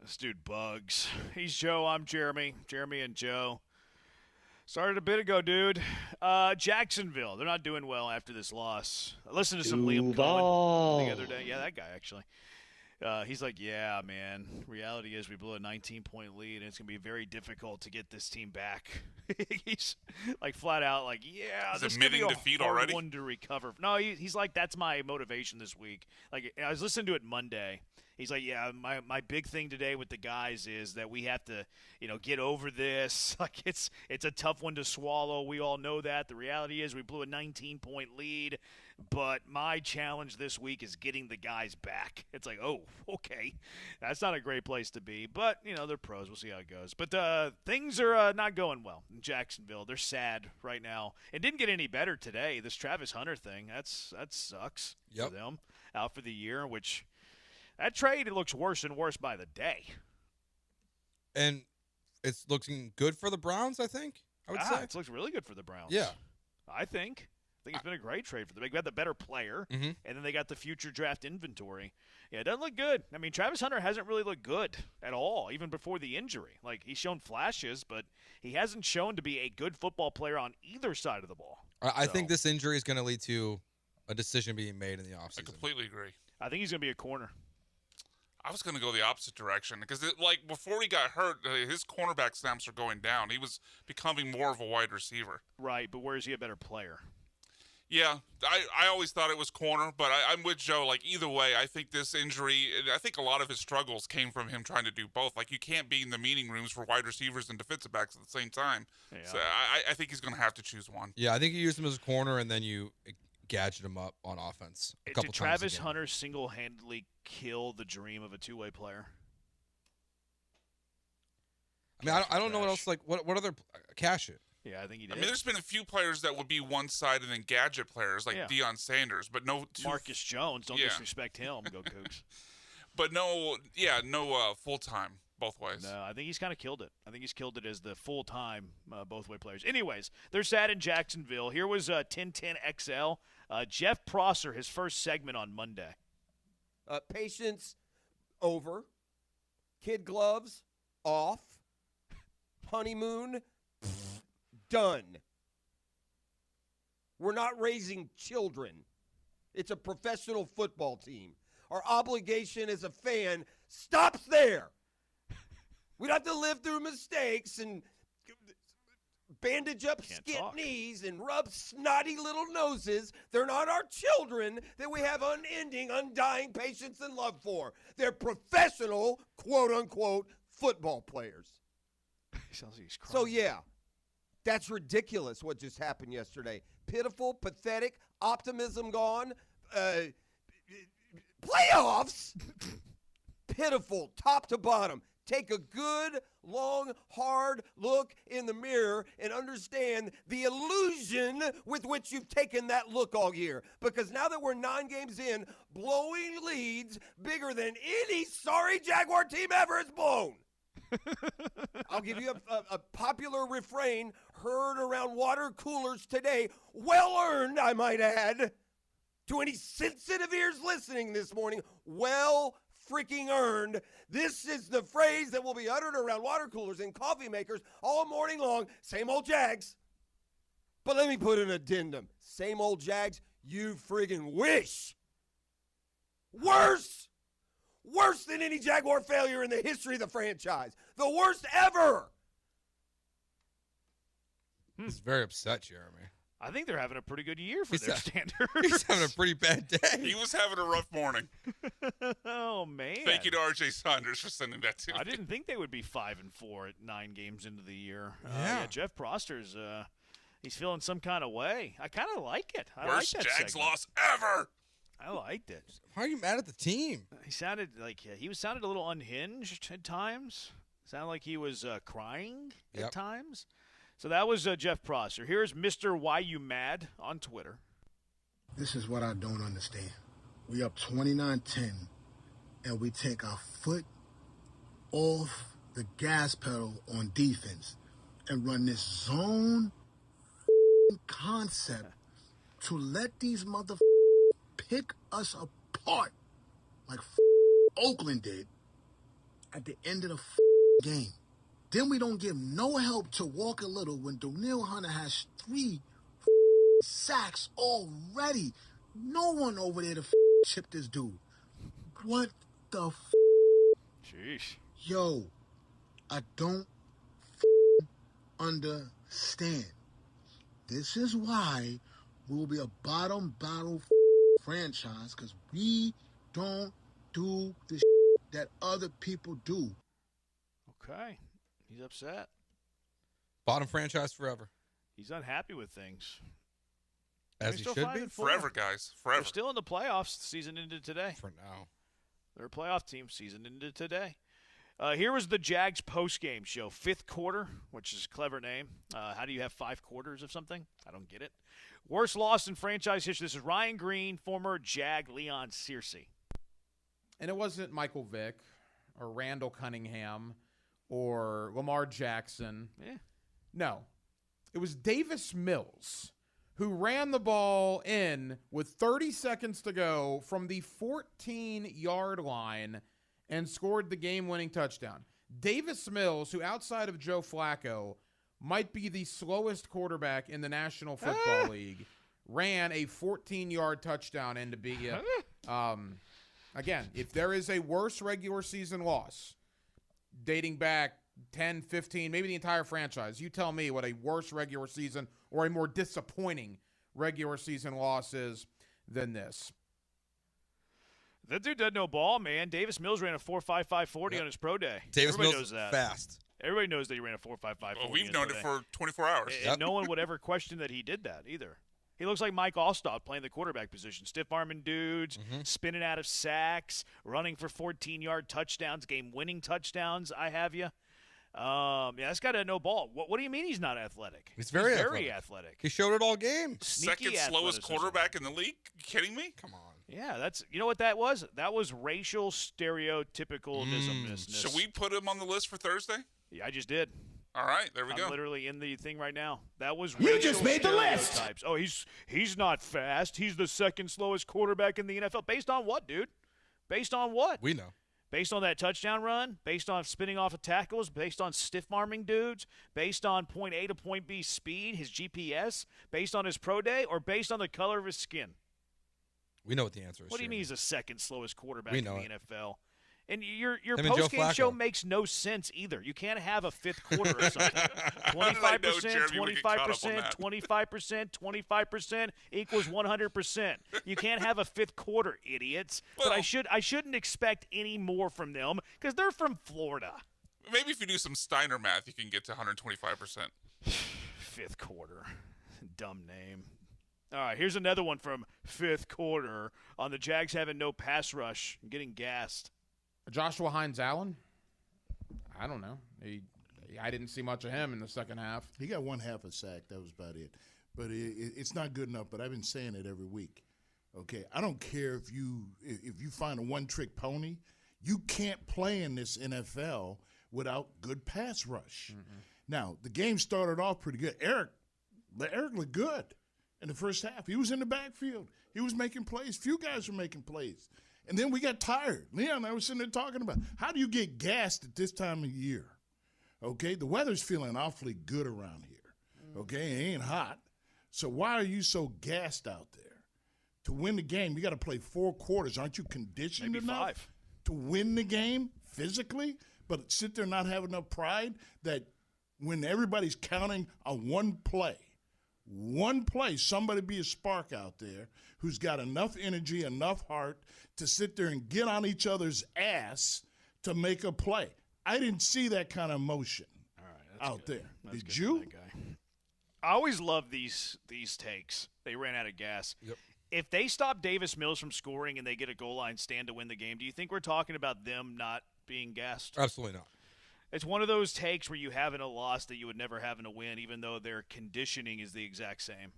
This dude bugs. He's Joe. I'm Jeremy. Jeremy and Joe. Started a bit ago, dude. Jacksonville. They're not doing well after this loss. I listened to some Liam Cohen the other day. Yeah, that guy, actually. He's like, yeah, man. Reality is we blew a 19-point lead, and it's going to be very difficult to get this team back. He's like flat out like, yeah, he's this is admitting gonna be a defeat hard already. one to recover. No, he's like, that's my motivation this week. Like, I was listening to it Monday. He's like, yeah, my big thing today with the guys is that we have to, get over this. Like, it's a tough one to swallow. We all know that. The reality is we blew a 19-point lead, but my challenge this week is getting the guys back. It's like, oh, okay. That's not a great place to be, but, they're pros. We'll see how it goes. But things are not going well in Jacksonville. They're sad right now. It didn't get any better today. This Travis Hunter thing, that sucks for them. Out for the year, which – that trade, it looks worse and worse by the day. And it's looking good for the Browns, I think. I would say. It looks really good for the Browns. Yeah. I think it's been a great trade for them. They got the better player, and then they got the future draft inventory. Yeah, it doesn't look good. I mean, Travis Hunter hasn't really looked good at all, even before the injury. Like, he's shown flashes, but he hasn't shown to be a good football player on either side of the ball. I think this injury is going to lead to a decision being made in the offseason. I completely agree. I think he's going to be a corner. I was going to go the opposite direction because, before he got hurt, his cornerback snaps are going down. He was becoming more of a wide receiver. Right, but where is he a better player? Yeah, I always thought it was corner, but I'm with Joe. Like, either way, I think this injury, I think a lot of his struggles came from him trying to do both. Like, you can't be in the meeting rooms for wide receivers and defensive backs at the same time. Yeah. So I think he's going to have to choose one. Yeah, I think you used him as a corner, and then you gadget him up on offense a couple Did times. Travis Hunter single-handedly kill the dream of a two-way player? I mean, I don't know what else. Like, what other cash it? Yeah, I think he did. I mean, there's been a few players that would be one side and then gadget players like Deion Sanders, but no Marcus Jones. Don't disrespect him. Go Cougs. But no full-time both ways. No, I think he's kind of killed it. I think he's killed it as the full-time both-way players. Anyways, they're sad in Jacksonville. Here was 1010XL. Jeff Prosser, his first segment on Monday. Patience over. Kid gloves off. Honeymoon done. We're not raising children. It's a professional football team. Our obligation as a fan stops there. We don't have to live through mistakes and bandage up skint knees and rub snotty little noses. They're not our children that we have unending, undying patience and love for. They're professional, quote-unquote, football players. Sounds like he's crying. So, yeah, that's ridiculous what just happened yesterday. Pitiful, pathetic, optimism gone. Playoffs? Pitiful, top to bottom. Take a good, long, hard look in the mirror and understand the illusion with which you've taken that look all year. Because now that we're 9 games in, blowing leads bigger than any sorry Jaguar team ever has blown. I'll give you a popular refrain heard around water coolers today. Well earned, I might add. To any sensitive ears listening this morning, well freaking earned. This is the phrase that will be uttered around water coolers and coffee makers all morning long. Same old Jags. But let me put an addendum. Same old Jags, you friggin' wish. Worse. Worse than any Jaguar failure in the history of the franchise. The worst ever. He's very upset, Jeremy. I think they're having a pretty good year for their standards. He's having a pretty bad day. He was having a rough morning. Oh, man. Thank you to R.J. Saunders for sending that to me. I didn't think they would be 5-4 at 9 games into the year. Yeah. Jeff Proster's, he's feeling some kind of way. I kind of like it. Worst like that Jags segment. loss ever. I liked it. Why are you mad at the team? He sounded like he sounded a little unhinged at times. Sounded like he was crying at times. So that was Jeff Prosser. Here's Mr. Why You Mad on Twitter. This is what I don't understand. We up 29-10, and we take our foot off the gas pedal on defense and run this zone concept to let these motherfuckers pick us apart like Oakland did at the end of the game. Then we don't give no help to Walker Little when Danielle Hunter has 3 sacks already. No one over there to chip this dude. What the Sheesh. Yo, I don't understand. This is why we'll be a bottom barrel franchise, because we don't do the that other people do. Okay. He's upset. Bottom franchise forever. He's unhappy with things. As he should be. Forever, guys. Forever. They're still in the playoffs. Season ended today. For now. They're a playoff team. Season ended today. Here was the Jags postgame show. 5th quarter, which is a clever name. How do you have 5 quarters of something? I don't get it. Worst loss in franchise history. This is Ryan Green, former Jag Leon Searcy. And it wasn't Michael Vick or Randall Cunningham or Lamar Jackson. Yeah. No. It was Davis Mills who ran the ball in with 30 seconds to go from the 14-yard line and scored the game-winning touchdown. Davis Mills, who outside of Joe Flacco might be the slowest quarterback in the National Football League, ran a 14-yard touchdown into beat you. Again, if there is a worse regular season loss dating back 10, 15, maybe the entire franchise, you tell me what a worse regular season or a more disappointing regular season loss is than this. That dude doesn't know ball, man. Davis Mills ran a 4.55 40 on his pro day. Davis Everybody Mills knows that. fast. Everybody knows that he ran a 4.55 40. Well, we've known it for 24 hours. And no one would ever question that he did that either. He looks like Mike Allstott playing the quarterback position. Stiff-arming dudes, spinning out of sacks, running for 14-yard touchdowns, game-winning touchdowns, I have you. Yeah, this guy doesn't know ball. What do you mean he's not athletic? He's very athletic. He showed it all game. Second slowest quarterback in the league? You kidding me? Come on. Yeah, you know what that was? That was racial stereotypicalism. Should we put him on the list for Thursday? Yeah, I just did. All right, there we go. I'm literally in the thing right now. That was You racial just made the list. stereotypes. Oh, he's not fast. He's the second slowest quarterback in the NFL. Based on what, dude? Based on what? We know. Based on that touchdown run, based on spinning off of tackles, based on stiff-arming dudes, based on point A to point B speed, his GPS, based on his pro day, or based on the color of his skin? We know what the answer is. What do you mean he's the second slowest quarterback We in know the it. NFL? And your Him and Joe post-game show Flacco. makes no sense either. You can't have a fifth quarter or something. How did I know, 25%, Jeremy, would get caught up on 25%, that? 25%, 25% equals 100%. You can't have a fifth quarter, idiots. But I shouldn't expect any more from them because they're from Florida. Maybe if you do some Steiner math, you can get to 125%. Fifth quarter. Dumb name. All right, here's another one from fifth quarter on the Jags having no pass rush and getting gassed. Joshua Hines-Allen? I don't know. I didn't see much of him in the second half. He got one half a sack. That was about it. But it's not good enough, but I've been saying it every week. Okay, I don't care if you find a one-trick pony. You can't play in this NFL without good pass rush. Mm-hmm. Now, the game started off pretty good. Eric looked good in the first half. He was in the backfield. He was making plays. Few guys were making plays. And then we got tired. Leon and I were sitting there talking about how do you get gassed at this time of year? Okay, the weather's feeling awfully good around here. Okay, it ain't hot. So why are you so gassed out there? To win the game, you got to play 4 quarters. Aren't you conditioned Maybe enough 5 to win the game physically? But sit there and not have enough pride that when everybody's counting on one play, somebody be a spark out there who's got enough energy, enough heart to sit there and get on each other's ass to make a play. I didn't see that kind of emotion out there. Did you? I always love these takes. They ran out of gas. Yep. If they stop Davis Mills from scoring and they get a goal line stand to win the game, do you think we're talking about them not being gassed? Absolutely not. It's one of those takes where you have in a loss that you would never have in a win, even though their conditioning is the exact same.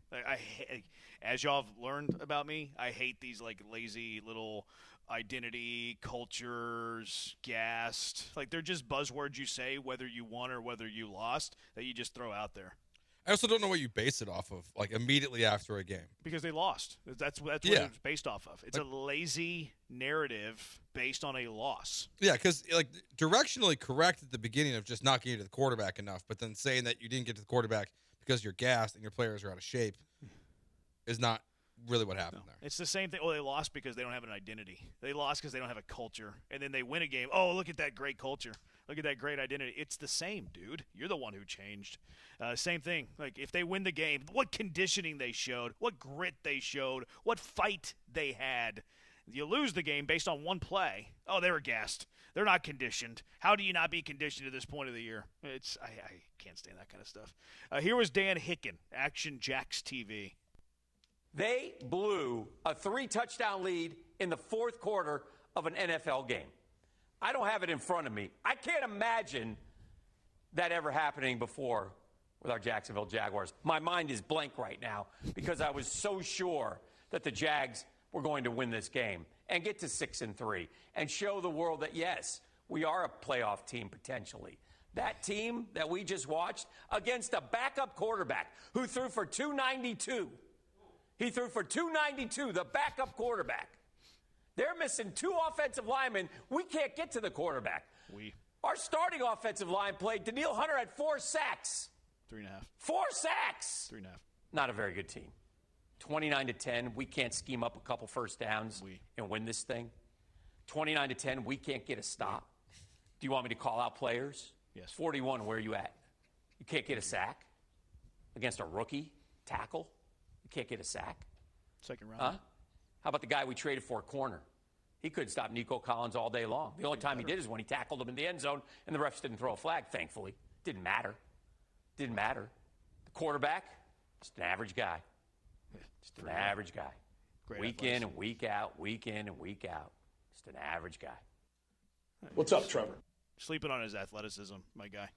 As y'all have learned about me, I hate these like lazy little identity cultures, gassed. Like they're just buzzwords you say whether you won or whether you lost that you just throw out there. I also don't know what you base it off of, like immediately after a game. Because they lost. That's what it's based off of. It's a lazy narrative based on a loss. Yeah, because like directionally correct at the beginning of just not getting to the quarterback enough, but then saying that you didn't get to the quarterback because you're gassed and your players are out of shape is not really what happened there. It's the same thing. Oh, they lost because they don't have an identity. They lost because they don't have a culture. And then they win a game. Oh, look at that great culture. Look at that great identity. It's the same, dude. You're the one who changed. Same thing. Like, if they win the game, what conditioning they showed, what grit they showed, what fight they had. You lose the game based on one play. Oh, they were gassed. They're not conditioned. How do you not be conditioned at this point of the year? I can't stand that kind of stuff. Here was Dan Hicken, Action Jacks TV. They blew a 3-touchdown lead in the fourth quarter of an NFL game. I don't have it in front of me. I can't imagine that ever happening before with our Jacksonville Jaguars. My mind is blank right now because I was so sure that the Jags were going to win this game and get to 6-3 and show the world that, yes, we are a playoff team potentially. That team that we just watched against a backup quarterback who threw for 292. He threw for 292, the backup quarterback. They're missing 2 offensive linemen. We can't get to the quarterback. Our starting offensive line played. Daniil Hunter had 4 sacks. 3.5. 4 sacks. 3.5. Not a very good team. 29-10. We can't scheme up a couple first downs and win this thing. 29-10. We can't get a stop. Do you want me to call out players? Yes. 41. Where are you at? You can't get a sack against a rookie tackle. You can't get a sack. Second round. Huh? How about the guy we traded for a corner? He couldn't stop Nico Collins all day long. The only time he did is when he tackled him in the end zone, and the refs didn't throw a flag, thankfully. Didn't matter. Didn't matter. The quarterback, just an average guy. Just an average guy. Week in and week out, week in and week out. Just an average guy. What's up, Trevor? Sleeping on his athleticism, my guy.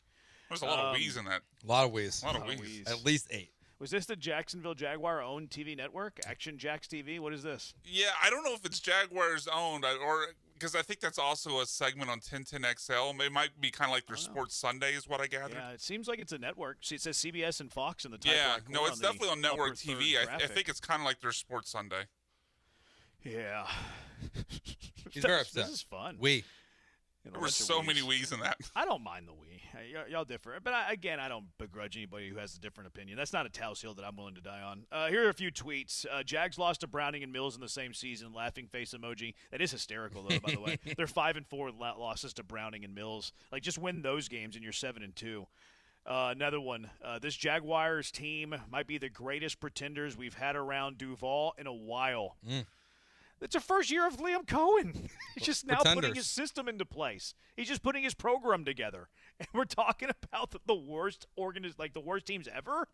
There's a lot of wheeze in that. A lot of wheeze. A lot of wheeze. At least 8. Was this the Jacksonville Jaguar-owned TV network, Action Jacks TV? What is this? Yeah, I don't know if it's Jaguars owned or because I think that's also a segment on 1010XL. It might be kind of like their Sports Sunday is what I gathered. Yeah, it seems like it's a network. See, it says CBS and Fox in the Yeah, typewriter no, it's on the definitely on network upper TV. third I graphic. think it's kind of like their Sports Sunday. Yeah. He's very upset. This is fun. There were so many wees in that. I don't mind the we. Y'all differ. But I don't begrudge anybody who has a different opinion. That's not a Taos Hill that I'm willing to die on. Here are a few tweets. Jags lost to Browning and Mills in the same season. Laughing face emoji. That is hysterical, though, by the way. They're 5-4 losses to Browning and Mills. Like, just win those games and you're 7-2. Another one. This Jaguars team might be the greatest pretenders we've had around Duval in a while. It's the first year of Liam Cohen. He's just now putting his system into place. He's just putting his program together. And we're talking about the worst the worst teams ever?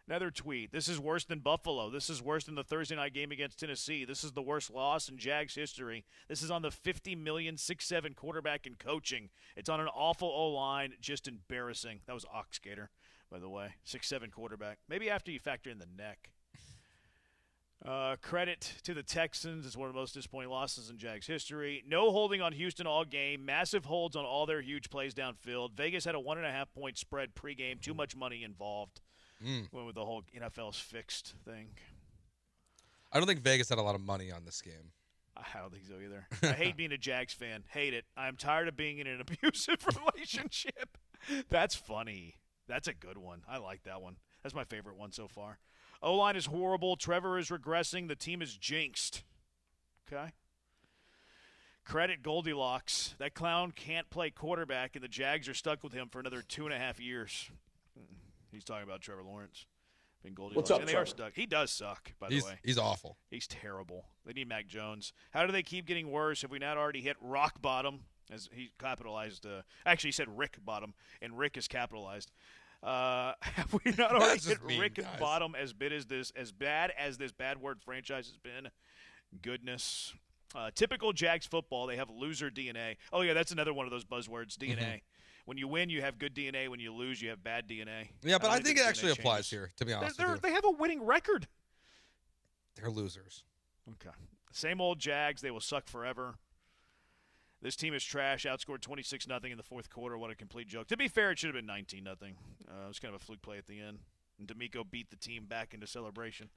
Another tweet. This is worse than Buffalo. This is worse than the Thursday night game against Tennessee. This is the worst loss in Jags history. This is on the $50 million 6'7" quarterback and coaching. It's on an awful O-line. Just embarrassing. That was Oxgator, by the way. 6'7" quarterback. Maybe after you factor in the neck. Credit to the Texans. It's one of the most disappointing losses in Jags history. No holding on Houston all game. Massive holds on all their huge plays downfield. Vegas had a 1.5-point spread pregame. Too much money involved. Went with the whole NFL's fixed thing. I don't think Vegas had a lot of money on this game. I don't think so either. I hate being a Jags fan. Hate it. I'm tired of being in an abusive relationship. That's funny. That's a good one. I like that one. That's my favorite one so far. O-line is horrible. Trevor is regressing. The team is jinxed. Okay. Credit Goldilocks. That clown can't play quarterback, and the Jags are stuck with him for another 2.5 years. He's talking about Trevor Lawrence. Being Goldilocks. What's up, and they Trevor? are stuck. He does suck, by the way. He's awful. He's terrible. They need Mac Jones. How do they keep getting worse? Have we not already hit rock bottom? As he capitalized. Actually, he said Rick bottom, and Rick is capitalized. Have we not already hit Rick and bottom as bad as this bad word franchise has been? Goodness. Typical Jags football, they have loser DNA. Oh, yeah, that's another one of those buzzwords, DNA. Mm-hmm. When you win, you have good DNA. When you lose, you have bad DNA. Yeah, but I think it actually DNA applies changes. here, to be honest with you. They have a winning record. They're losers. Okay. Same old Jags. They will suck forever. This team is trash. Outscored 26-0 in the fourth quarter. What a complete joke. To be fair, it should have been 19-0. It was kind of a fluke play at the end. And D'Amico beat the team back into celebration.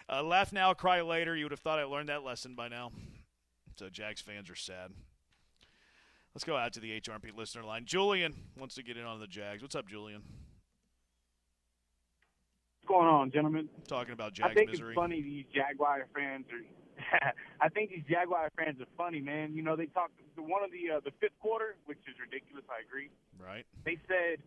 Laugh now, cry later. You would have thought I learned that lesson by now. So Jags fans are sad. Let's go out to the HRP listener line. Julian wants to get in on the Jags. What's up, Julian? What's going on, gentlemen? Talking about Jags I think misery. it's funny these Jaguar fans are I think these Jaguar fans are funny, man. You know, they talked one of the fifth quarter, which is ridiculous. I agree. Right. They said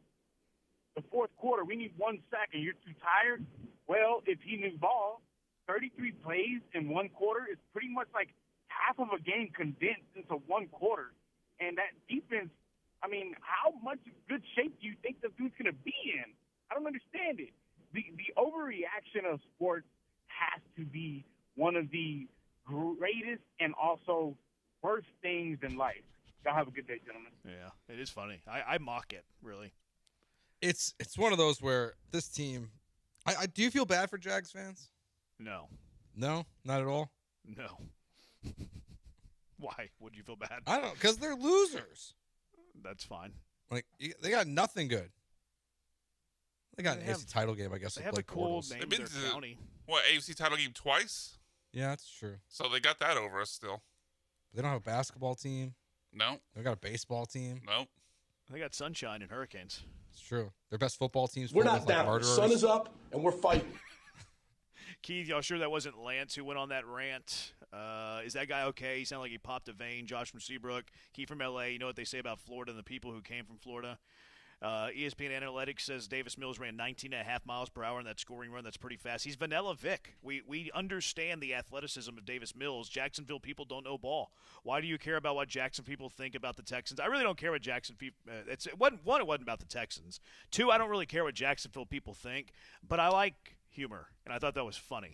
the fourth quarter we need 1 sack and you're too tired. Well, if he knew ball, 33 plays in 1 quarter is pretty much like half of a game condensed into 1 quarter. And that defense, I mean, how much good shape do you think the dude's going to be in? I don't understand it. The overreaction of sports has to be one of the greatest and also worst things in life. Y'all have a good day, gentlemen. Yeah, it is funny. I mock it, really. It's one of those where this team I do you feel bad for Jags fans? No. No? Not at all? No. Why would you feel bad? I don't, because they're losers. That's fine. Like they got nothing good. They got an have- AFC title game, I guess. They with have a Blake cool Bortles. name They've to been their to county. what, AFC title game twice? Yeah, that's true. So they got that over us still. They don't have a basketball team. No. They got a baseball team. No. They got sunshine and hurricanes. It's true. Their best football teams. We're filled not with, like, down. The murderers. sun is up, and we're fighting. Keith, y'all sure that wasn't Lance who went on that rant? Is that guy okay? He sounded like he popped a vein. Josh from Seabrook. Keith from L.A. You know what they say about Florida and the people who came from Florida? ESPN Analytics says Davis Mills ran 19.5 miles per hour in that scoring run. That's pretty fast. He's Vanilla Vic. We understand the athleticism of Davis Mills. Jacksonville people don't know ball. Why do you care about what Jackson people think about the Texans? I really don't care what Jackson people. It wasn't about the Texans. Two, I don't really care what Jacksonville people think. But I like humor, and I thought that was funny.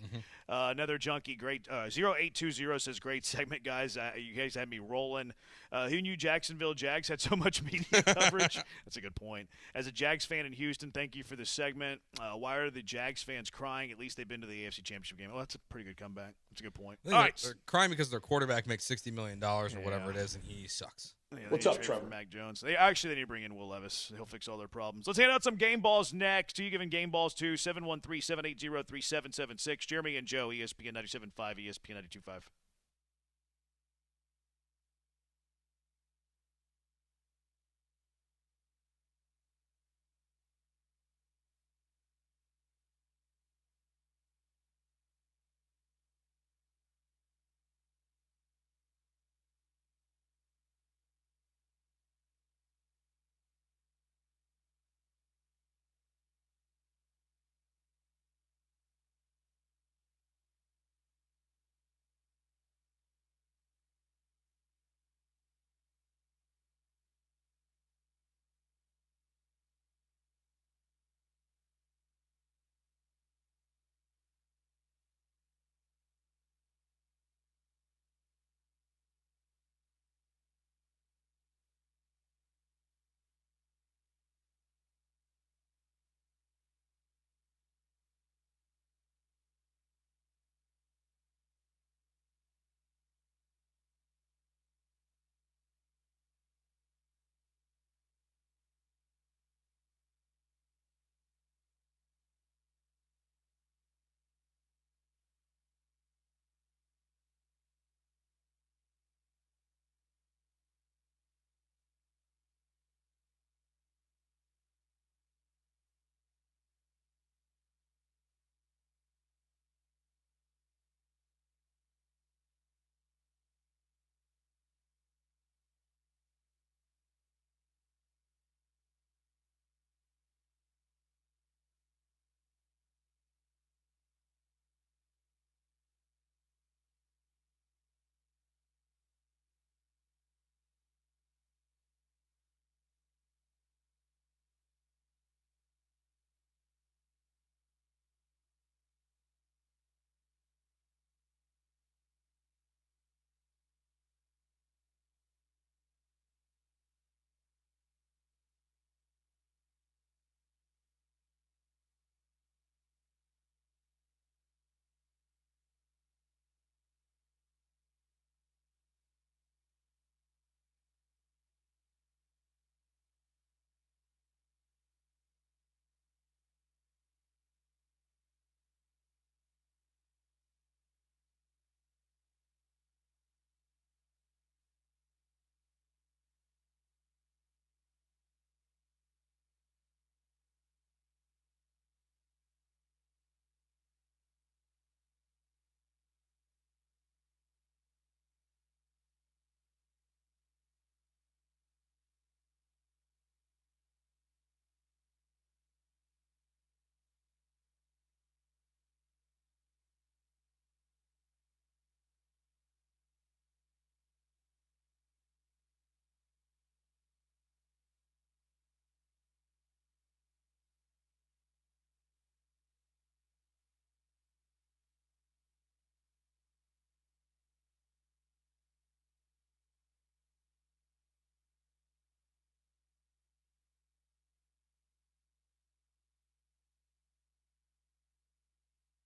Another junkie, great 0820 says, great segment, guys. You guys had me rolling. Who knew Jacksonville Jags had so much media coverage? That's a good point. As a Jags fan in Houston, thank you for this segment. Why are the Jags fans crying? At least they've been to the AFC Championship game. Well, that's a pretty good comeback. That's a good point. I think they're crying because their quarterback makes $60 million or whatever it is, and he sucks. Yeah, What's they up, trade Trevor? for Mac Jones. They need to bring in Will Levis. He'll fix all their problems. Let's hand out some game balls next. Who you giving game balls to? 713-780-3776. Jeremy and Joe, ESPN 97.5, ESPN 92.5.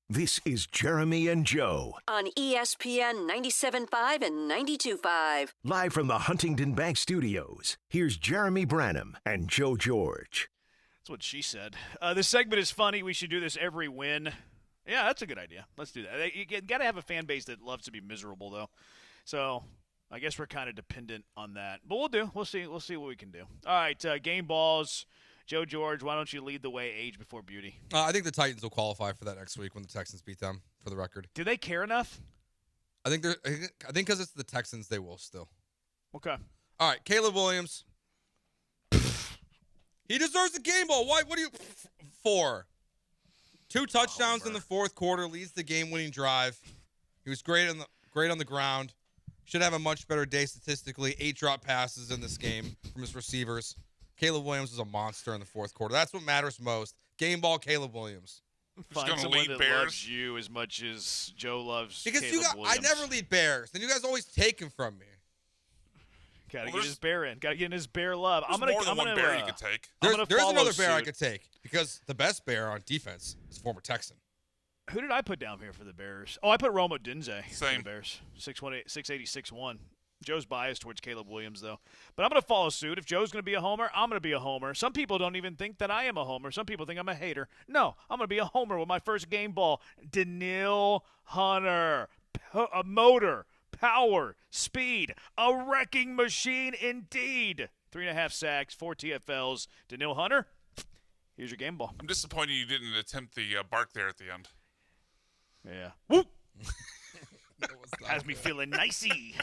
This is Jeremy and Joe. On ESPN 97.5 and 92.5. Live from the Huntington Bank Studios, here's Jeremy Branham and Joe George. That's what she said. This segment is funny. We should do this every win. Yeah, that's a good idea. Let's do that. You got to have a fan base that loves to be miserable, though. So I guess we're kind of dependent on that. But we'll do. We'll see what we can do. All right, game balls. Joe George, why don't you lead the way, age before beauty? I think the Titans will qualify for that next week when the Texans beat them, for the record. Do they care enough? I think because it's the Texans, they will still. Okay. All right, Caleb Williams. He deserves a game ball. Why? What are you for? 2 touchdowns in the fourth quarter, leads the game-winning drive. He was great on the ground. Should have a much better day statistically. 8 drop passes in this game from his receivers. Caleb Williams was a monster in the fourth quarter. That's what matters most. Game ball, Caleb Williams. Find someone that loves you as much as Joe loves because Caleb Williams. I never lead Bears. Then you guys always take him from me. Gotta get his bear in. Gotta get in his bear love. I'm gonna bear you could take. There's another bear I could take because the best bear on defense is former Texan. Who did I put down here for the Bears? Oh, I put Roma Dinze for Same. the Bears. 6'80", 6'1". Joe's biased towards Caleb Williams, though. But I'm going to follow suit. If Joe's going to be a homer, I'm going to be a homer. Some people don't even think that I am a homer. Some people think I'm a hater. No, I'm going to be a homer with my first game ball. Daniil Hunter. A motor, power, speed, a wrecking machine indeed. 3.5 sacks, 4 TFLs. Daniil Hunter, here's your game ball. I'm disappointed you didn't attempt the bark there at the end. Yeah. Whoop! Has me feeling nicey.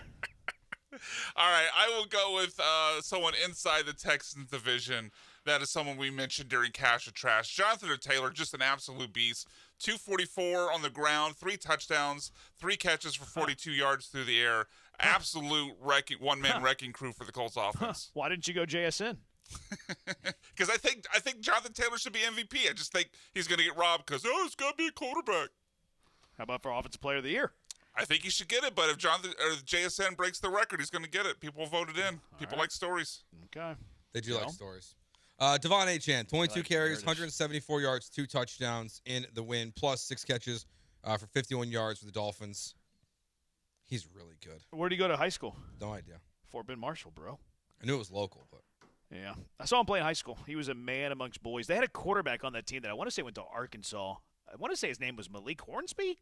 All right, I will go with someone inside the Texans division. That is someone we mentioned during Cash or Trash. Jonathan Taylor, just an absolute beast. 244 on the ground, 3 touchdowns, 3 catches for 42 yards through the air. Absolute one-man wrecking crew for the Colts offense. Why didn't you go JSN? Because I think Jonathan Taylor should be MVP. I just think he's going to get robbed because, it's got to be a quarterback. How about for Offensive Player of the Year? I think he should get it, but if JSN breaks the record, he's going to get it. People will vote it in. People like stories. Okay. They do like stories. Devon Achane, 22 carries, 174 yards, 2 touchdowns in the win, plus 6 catches for 51 yards for the Dolphins. He's really good. Where did he go to high school? No idea. Fort Bend Marshall, bro. I knew it was local, but. Yeah. I saw him play in high school. He was a man amongst boys. They had a quarterback on that team that I want to say went to Arkansas. I want to say his name was Malik Hornsby.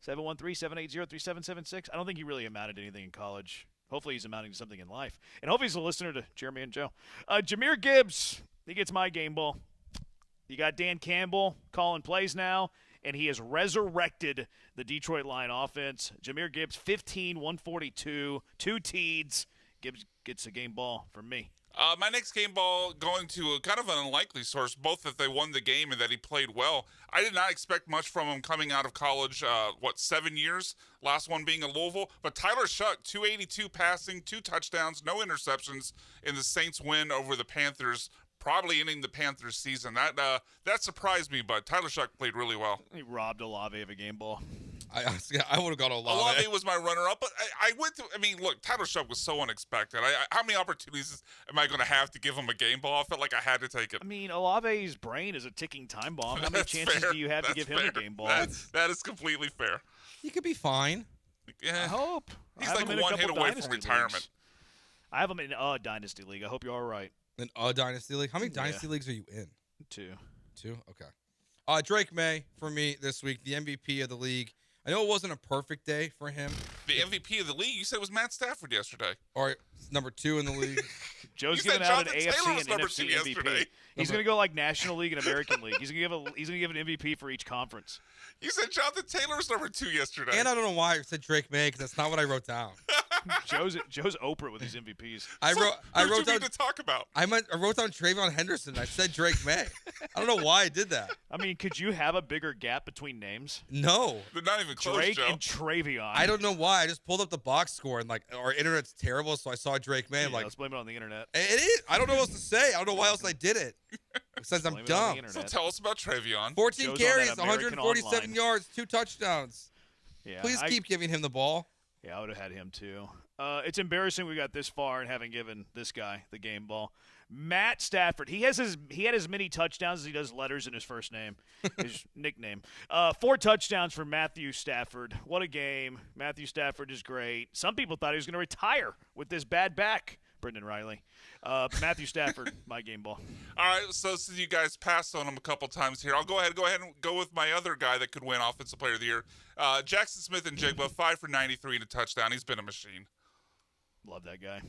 713-780-3776. I don't think he really amounted to anything in college. Hopefully he's amounting to something in life. And hopefully he's a listener to Jeremy and Joe. Jahmyr Gibbs, he gets my game ball. You got Dan Campbell calling plays now, and he has resurrected the Detroit Lion offense. Jahmyr Gibbs, 15, 142, 2 TDs. Gibbs gets a game ball from me. My next game ball going to a kind of an unlikely source, both that they won the game and that he played well. I did not expect much from him coming out of college, 7 years? Last one being in Louisville. But Tyler Shuck, 282 passing, 2 touchdowns, no interceptions in the Saints win over the Panthers, probably ending the Panthers season. That surprised me, but Tyler Shuck played really well. He robbed Olave of a game ball. I would have gone Olave. Olave was my runner-up, but look, Tyler Shuck was so unexpected. How many opportunities am I going to have to give him a game ball? I felt like I had to take it. I mean, Olave's brain is a ticking time bomb. How many chances do you have to give him a game ball? That is completely fair. He could be fine. I hope. He's like one hit away from retirement. Leagues. I have him in a Dynasty League. I hope you're all right. In a Dynasty League? How many Dynasty Leagues are you in? 2. 2? Okay. Drake May, for me, this week, the MVP of the league. I know it wasn't a perfect day for him. The MVP of the league? You said it was Matt Stafford yesterday. Or number 2 in the league. Joe's giving out an AFC and NFC MVP. He's going to go like National League and American League. He's going to give an MVP for each conference. You said Jonathan Taylor was number 2 yesterday. And I don't know why I said Drake May, because that's not what I wrote down. Joe's Oprah with his MVPs. I wrote down to talk about. I wrote down Trayvon Henderson. I said Drake May. I don't know why I did that. I mean, could you have a bigger gap between names? No. They're not even close, Drake Joe. and Travion. I don't know why. I just pulled up the box score and our internet's terrible, so I saw Drake May. Let's blame it on the internet. It is. I don't know what else to say. I don't know why else I did it. Since I'm dumb. So tell us about Travion. 14 Joe's carries, 147 yards, 2 touchdowns. Yeah, Please keep giving him the ball. Yeah, I would have had him too. It's embarrassing we got this far and haven't given this guy the game ball. Matt Stafford. He had as many touchdowns as he does letters in his first name, his nickname. 4 touchdowns for Matthew Stafford. What a game. Matthew Stafford is great. Some people thought he was going to retire with this bad back, Brendan Riley. Matthew Stafford, my game ball. All right, so since you guys passed on him a couple times here, I'll go ahead and go with my other guy that could win Offensive Player of the Year. Jackson Smith and Jigba, 5 for 93 and a touchdown. He's been a machine. Love that guy.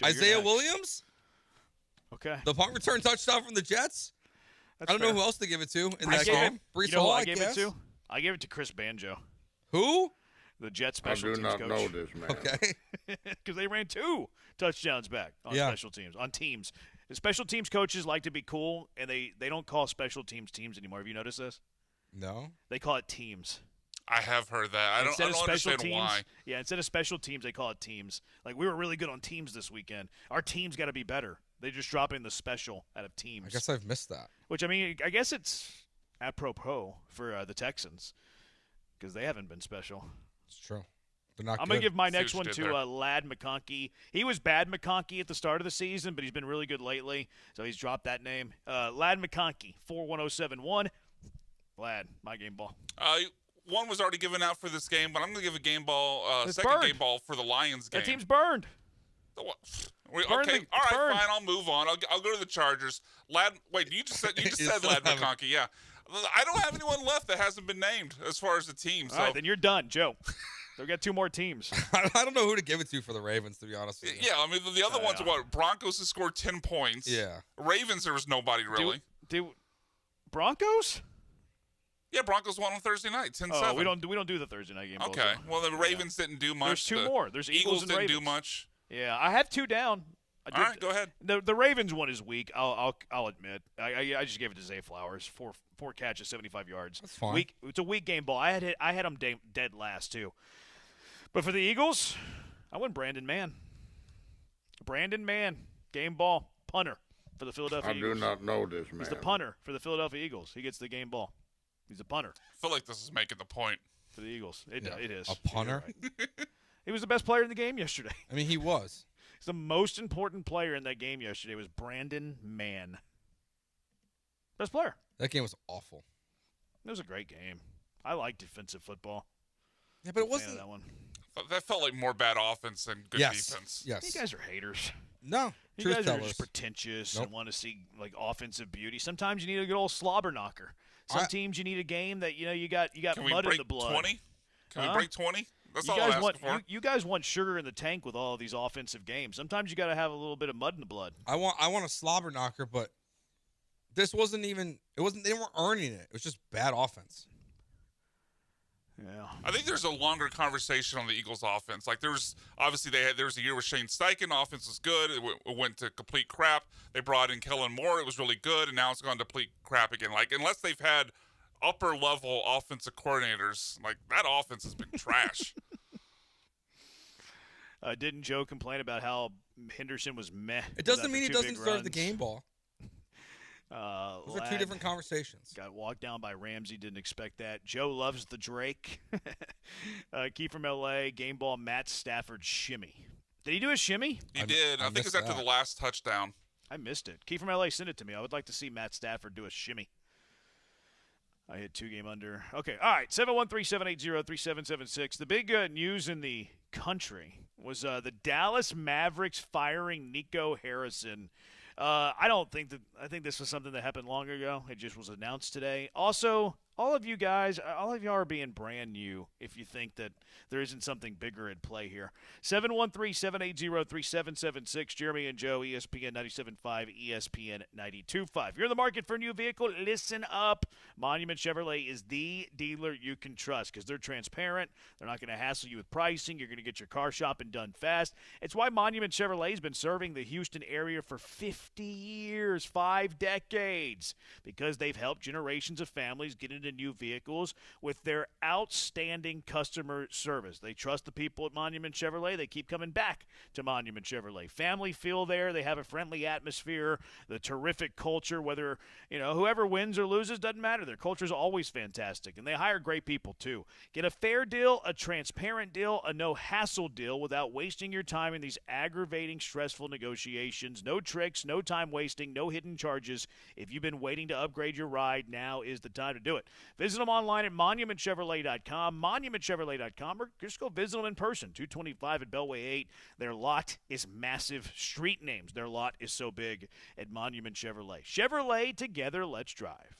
Isaiah Williams? Okay. The punt return touchdown from the Jets? That's I don't fair. know who else to give it to in that game. Brees You know who Hall, I gave guess. it to? I gave it to Chris Banjo. Who? The Jets special teams coach. I do not know this man. Okay. Because they ran 2 touchdowns back on special teams, on teams. The special teams coaches like to be cool, and they don't call special teams anymore. Have you noticed this? No. They call it teams. I have heard that. I don't understand why. Yeah, instead of special teams, they call it teams. Like, we were really good on teams this weekend. Our team's got to be better. They just drop in the special out of teams. I guess I've missed that. Which, I mean, I guess it's apropos for the Texans because they haven't been special. It's true. They're not I'm going to give my next one to Ladd McConkey. He was bad McConkey at the start of the season, but he's been really good lately, so he's dropped that name. Ladd McConkey, 41071. Ladd, my game ball. One was already given out for this game, but I'm going to give a game ball, It's second burned. game ball for the Lions game. That team's burned. Okay, Burned all right, burned. fine. I'll move on. I'll go to the Chargers. Wait, you just said Ladd McConkey, yeah. I don't have anyone left that hasn't been named as far as the team. All right, then you're done, Joe. They've got 2 more teams. I don't know who to give it to for the Ravens, to be honest with you. Yeah, I mean, the other ones are what? Broncos has scored 10 points. Yeah. Ravens, there was nobody really. Broncos? Yeah, Broncos won on Thursday night, 10-7. Oh, we don't do the Thursday night game. Okay. Well, the Ravens didn't do much. There's 2 more. There's Eagles and didn't Ravens. do much. Yeah, I have 2 down. All right, go ahead. The Ravens one is weak. I'll admit. I just gave it to Zay Flowers. 4 catches, 75 yards. That's fine. Weak. It's a weak game ball. I had him dead last too. But for the Eagles, I went Brandon Mann. Brandon Mann, game ball punter for the Philadelphia Eagles. I do not know this man. He's the punter for the Philadelphia Eagles. He gets the game ball. He's a punter. I feel like this is making the point. For the Eagles. It is. A punter? Right. He was the best player in the game yesterday. I mean, he was. The most important player in that game yesterday was Brandon Mann. Best player. That game was awful. It was a great game. I like defensive football. Yeah, but it wasn't that one. That felt like more bad offense than good defense. Yes. You guys are haters. No. You Truth guys are tellers. just pretentious and want to see like offensive beauty. Sometimes you need a good old slobber knocker. Some teams you need a game that you got mud in the blood. 20? Can we break 20? That's all you I'm guys asking want for. you guys want sugar in the tank with all of these offensive games. Sometimes you got to have a little bit of mud in the blood. I want a slobber knocker, but this wasn't even. It wasn't. They weren't earning it. It was just bad offense. Yeah. I think there's a longer conversation on the Eagles' offense. Like there was a year with Shane Steichen, offense was good. It went to complete crap. They brought in Kellen Moore, it was really good, and now it's gone to complete crap again. Like unless they've had upper level offensive coordinators, like that offense has been trash. Didn't Joe complain about how Henderson was meh? It doesn't mean he doesn't serve the game ball. Those are 2 different conversations. Got walked down by Ramsey. Didn't expect that. Joe loves the Drake. Key from L.A. Game ball. Matt Stafford shimmy. Did he do a shimmy? He did. I think it's after the last touchdown. I missed it. Key from L.A. sent it to me. I would like to see Matt Stafford do a shimmy. I hit 2 game under. Okay. All right. 713-780-3776. The big news in the country was the Dallas Mavericks firing Nico Harrison. I think this was something that happened long ago. It just was announced today. Also, all of you are being brand new if you think that there isn't something bigger at play here. 713-780-3776. Jeremy and Joe, ESPN 97.5, ESPN 92.5. If you're in the market for a new vehicle, listen up. Monument Chevrolet is the dealer you can trust because they're transparent. They're not going to hassle you with pricing. You're going to get your car shopping done fast. It's why Monument Chevrolet has been serving the Houston area for 50 years, 5 decades, because they've helped generations of families get into invested in new vehicles with their outstanding customer service. They trust the people at Monument Chevrolet. They keep coming back to Monument Chevrolet. Family feel there. They have a friendly atmosphere, the terrific culture, whether, whoever wins or loses doesn't matter. Their culture is always fantastic, and they hire great people too. Get a fair deal, a transparent deal, a no-hassle deal without wasting your time in these aggravating, stressful negotiations. No tricks, no time wasting, no hidden charges. If you've been waiting to upgrade your ride, now is the time to do it. Visit them online at monumentchevrolet.com, monumentchevrolet.com, or just go visit them in person, 225 at Beltway 8. Their lot is massive. Street names, their lot is so big at Monument Chevrolet. Chevrolet, together, let's drive.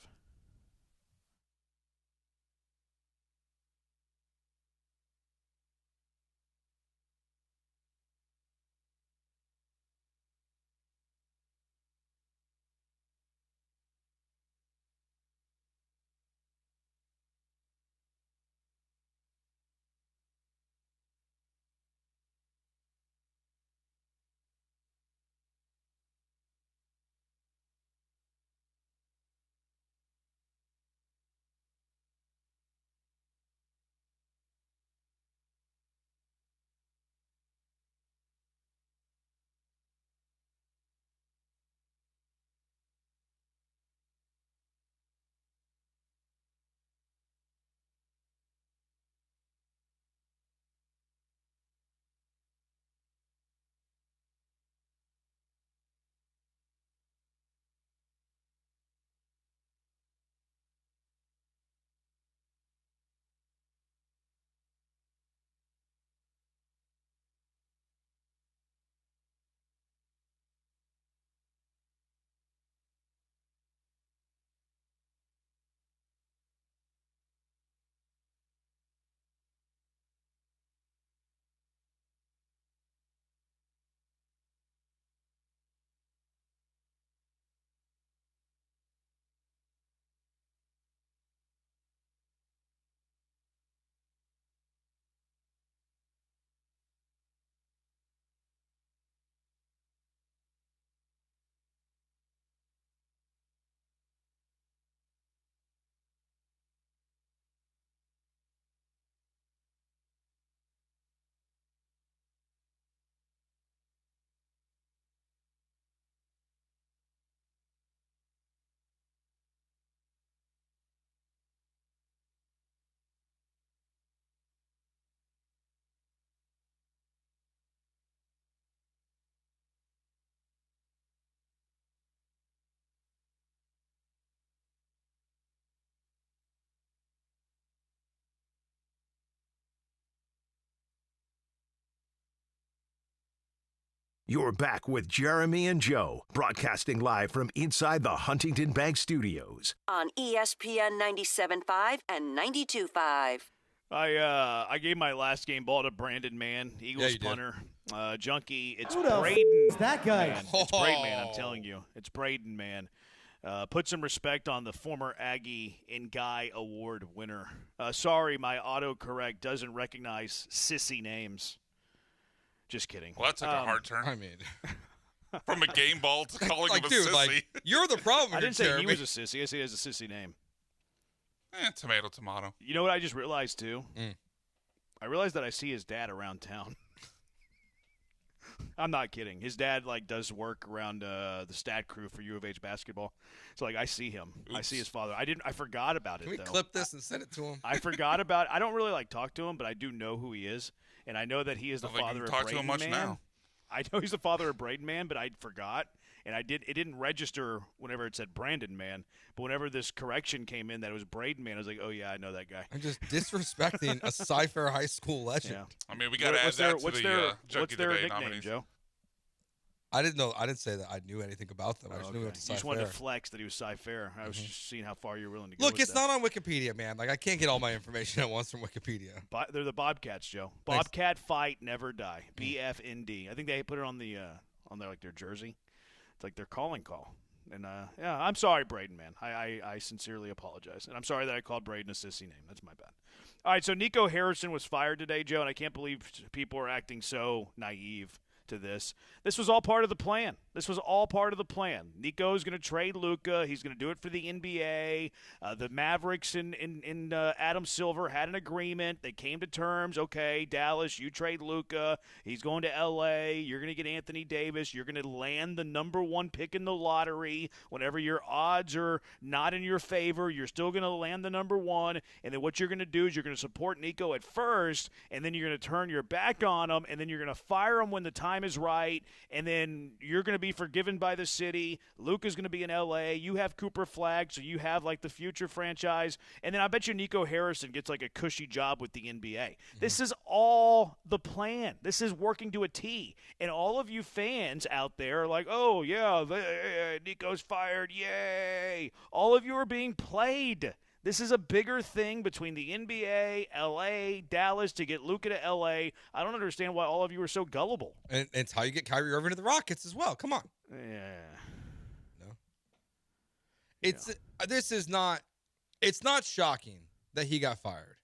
You're back with Jeremy and Joe, broadcasting live from inside the Huntington Bank Studios. On ESPN 97.5 and 92.5. I gave my last game ball to Brandon Mann, Eagles punter. Junkie, it's Who the Braden. F- is that guy? Man. It's Braden Man, I'm telling you. It's Braden Man. Put some respect on the former Aggie and Guy Award winner. Sorry, my autocorrect doesn't recognize sissy names. Just kidding. Well, that took a hard turn. I mean, from a game ball to calling him a dude, sissy. You're the problem. I didn't say Jeremy. he was a sissy. I said he has a sissy name. Tomato, tomato. You know what I just realized, too? I realized that I see his dad around town. I'm not kidding. His dad, does work around the stat crew for U of H basketball. So, I see him. Oops. I see his father. I forgot about it, Can we though. clip this and send it to him? I forgot about it. I don't really, talk to him, but I do know who he is. And I know that he is the father of talk Braden to him much Man. now. I know he's the father of Braden Man, but I forgot. And it didn't register whenever it said Brandon Man. But whenever this correction came in that it was Braden Man, I was like, oh, yeah, I know that guy. I'm just disrespecting a Cy-Fair high school legend. Yeah. I mean, we got to add that to the Junkie their Today nickname, nominees. Joe? I didn't know. I didn't say that I knew anything about them. I just knew it was You just wanted to Cy-Fair. flex that he was Cy-Fair. I was just seeing how far you're willing to go Look, with it's that. not on Wikipedia, man. I can't get all my information at once from Wikipedia. They're the Bobcats, Joe. Thanks. Bobcat fight, never die. BFND. I think they put it on their jersey. It's their calling call. And yeah, I'm sorry, Braden, man. I sincerely apologize, and I'm sorry that I called Braden a sissy name. That's my bad. All right, so Nico Harrison was fired today, Joe, and I can't believe people are acting so naive to this. This was all part of the plan. Nico's going to trade Luka. He's going to do it for the NBA. The Mavericks and Adam Silver had an agreement. They came to terms. Okay, Dallas, you trade Luka. He's going to L.A. You're going to get Anthony Davis. You're going to land the number 1 pick in the lottery. Whenever your odds are not in your favor, you're still going to land the number 1. And then what you're going to do is you're going to support Nico at first, and then you're going to turn your back on him, and then you're going to fire him when the time is right, and then you're going to be forgiven by the city. Luka's going to be in L.A. You have Cooper Flagg, so you have like the future franchise. And then I bet you Nico Harrison gets like a cushy job with the NBA. Mm-hmm. This is all the plan. This is working to a T. And all of you fans out there are like, oh, yeah, Nico's fired. Yay. All of you are being played. This is a bigger thing between the NBA, L.A., Dallas to get Luka to L.A. I don't understand why all of you are so gullible. And it's how you get Kyrie Irving to the Rockets as well. Come on. Yeah. No. It's not shocking that he got fired.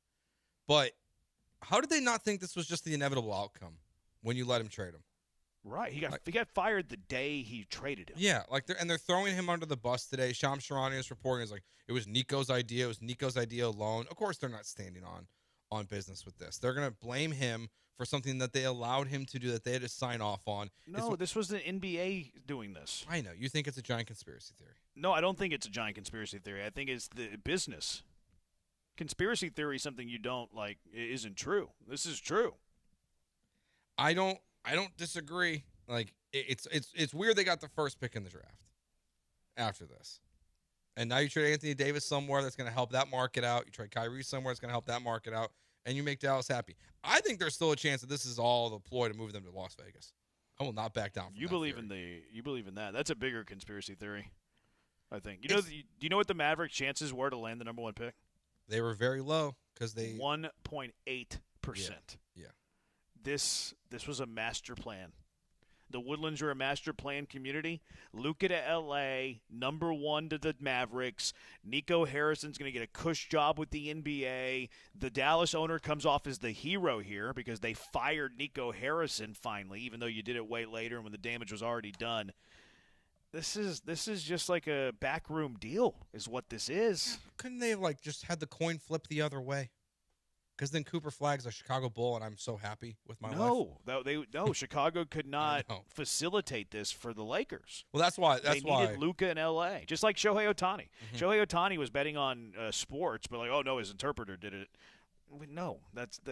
But how did they not think this was just the inevitable outcome when you let him trade him? Right. He got fired the day he traded him. Yeah, they're throwing him under the bus today. Shams Charania is reporting is like it was Nico's idea. It was Nico's idea alone. Of course, they're not standing on business with this. They're gonna blame him for something that they allowed him to do that they had to sign off on. No, this was the NBA doing this. I know. You think it's a giant conspiracy theory. No, I don't think it's a giant conspiracy theory. I think it's the business. Conspiracy theory is something you don't like. It isn't true. This is true. I don't disagree. Like it's weird they got the first pick in the draft after this. And now you trade Anthony Davis somewhere that's going to help that market out. You trade Kyrie somewhere that's going to help that market out, and you make Dallas happy. I think there's still a chance that this is all the ploy to move them to Las Vegas. I will not back down from you believe in that. That's a bigger conspiracy theory, I think. Do you know what the Mavericks' chances were to land the number 1 pick? They were very low because they 1.8%. Yeah. This was a master plan. The Woodlands are a master plan community. Luka to L.A., number 1 to the Mavericks. Nico Harrison's going to get a cush job with the NBA. The Dallas owner comes off as the hero here because they fired Nico Harrison finally, even though you did it way later and when the damage was already done. This is just like a backroom deal is what this is. Couldn't they have just had the coin flip the other way? Because then Cooper Flagg's a Chicago Bull, and I'm so happy with my life. No, Chicago could not facilitate this for the Lakers. Well, that's why. They needed Luka in L.A., just like Shohei Ohtani. Mm-hmm. Shohei Ohtani was betting on sports, but oh no, his interpreter did it. No,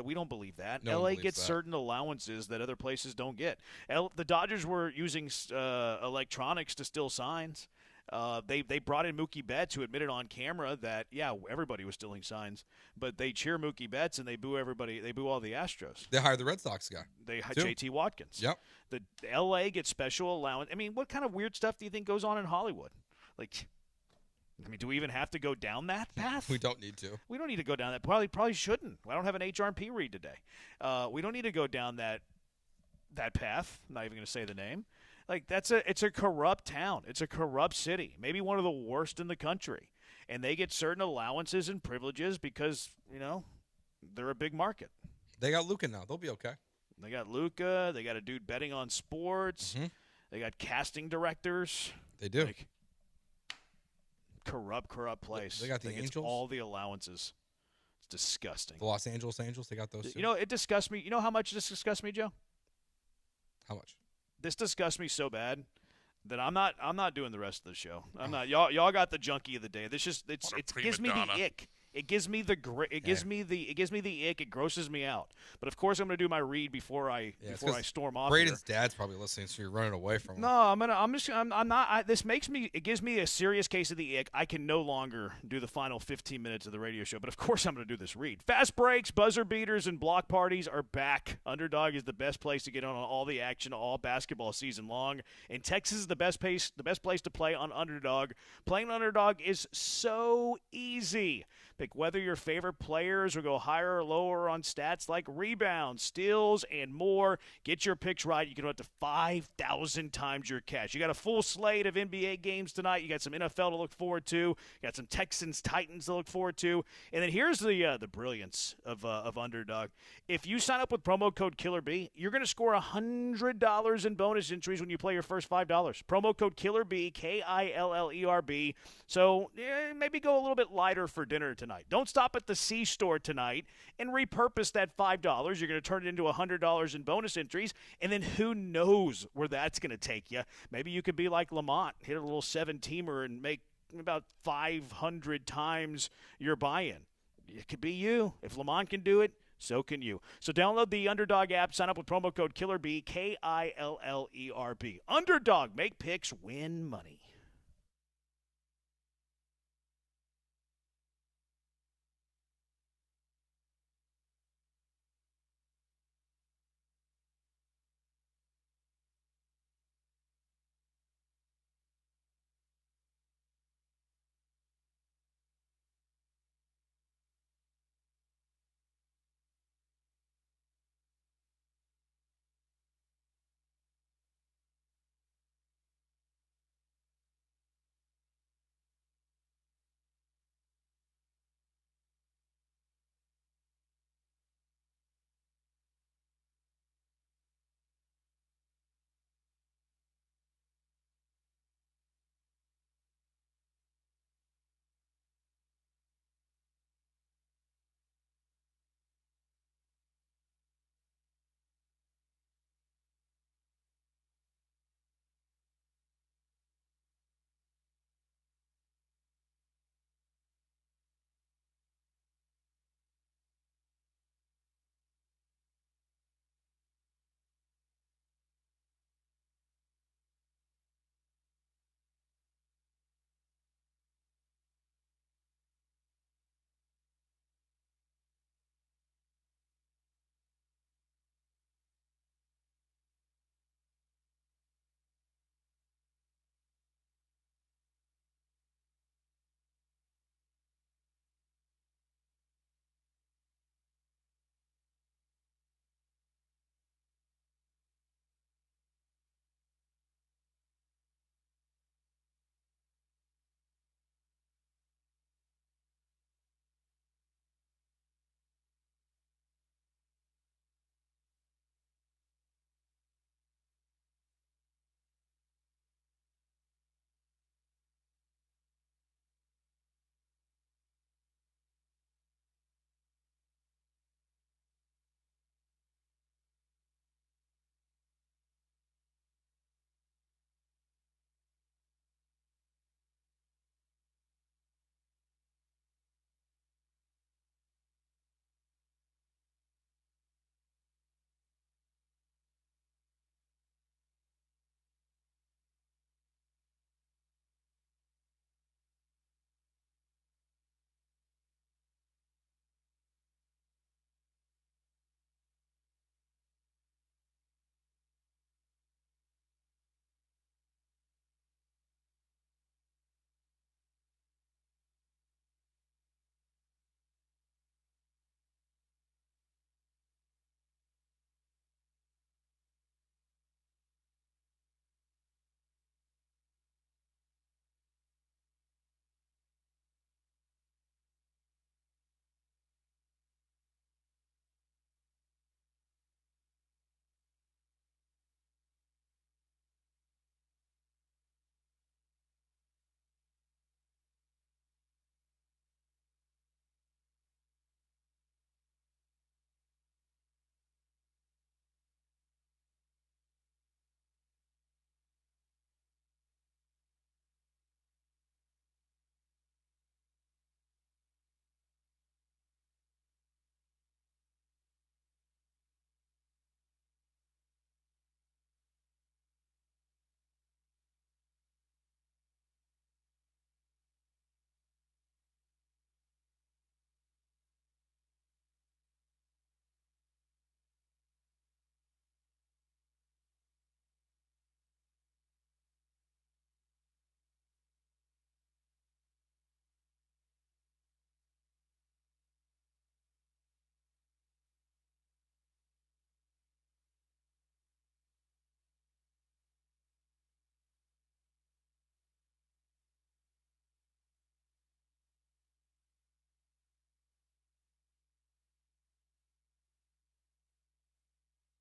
we don't believe that. No L.A. gets certain allowances that other places don't get. The Dodgers were using electronics to steal signs. They brought in Mookie Betts, who admitted on camera that everybody was stealing signs, but they cheer Mookie Betts and they boo everybody. They boo all the Astros. They hired the Red Sox guy. They hired J.T. Watkins. Yep. The L.A. gets special allowance. I mean, what kind of weird stuff do you think goes on in Hollywood? Do we even have to go down that path? We don't need to. We don't need to go down that. Probably shouldn't. I don't have an HRP read today. We don't need to go down that path. I'm not even going to say the name. It's a corrupt town. It's a corrupt city. Maybe one of the worst in the country. And they get certain allowances and privileges because, they're a big market. They got Luka now. They'll be okay. They got Luka. They got a dude betting on sports. Mm-hmm. They got casting directors. They do. Corrupt place. They got the Angels. All the allowances. It's disgusting. The Los Angeles Angels. They got those too. It disgusts me. You know how much this disgusts me, Joe? How much? This disgusts me so bad that I'm not doing the rest of the show. I'm not. Y'all got the junkie of the day. This just it gives me the ick. It gives me the it gives me the ick. It grosses me out. But of course, I'm going to do my read before I storm off. Braden's dad's probably listening, so you're running away from him. No, I'm not. This makes me. It gives me a serious case of the ick. I can no longer do the final 15 minutes of the radio show. But of course, I'm going to do this read. Fast breaks, buzzer beaters, and block parties are back. Underdog is the best place to get on all the action all basketball season long. And Texas is the best place to play on Underdog. Playing Underdog is so easy. Pick whether your favorite players will go higher or lower on stats like rebounds, steals, and more. Get your picks right. You can win up to 5,000 times your cash. You got a full slate of NBA games tonight. You got some NFL to look forward to. You got some Texans, Titans to look forward to. And then here's the brilliance of Underdog. If you sign up with promo code KillerB, you're going to score $100 in bonus entries when you play your first $5. Promo code KillerB, KILLERB. So maybe go a little bit lighter for dinner tonight. Don't stop at the C-store tonight and repurpose that $5. You're going to turn it into $100 in bonus entries, and then who knows where that's going to take you. Maybe you could be like Lamont, hit a little 7-teamer and make about 500 times your buy-in. It could be you. If Lamont can do it, so can you. So download the Underdog app, sign up with promo code KillerB, KILLERB. Underdog, make picks, win money.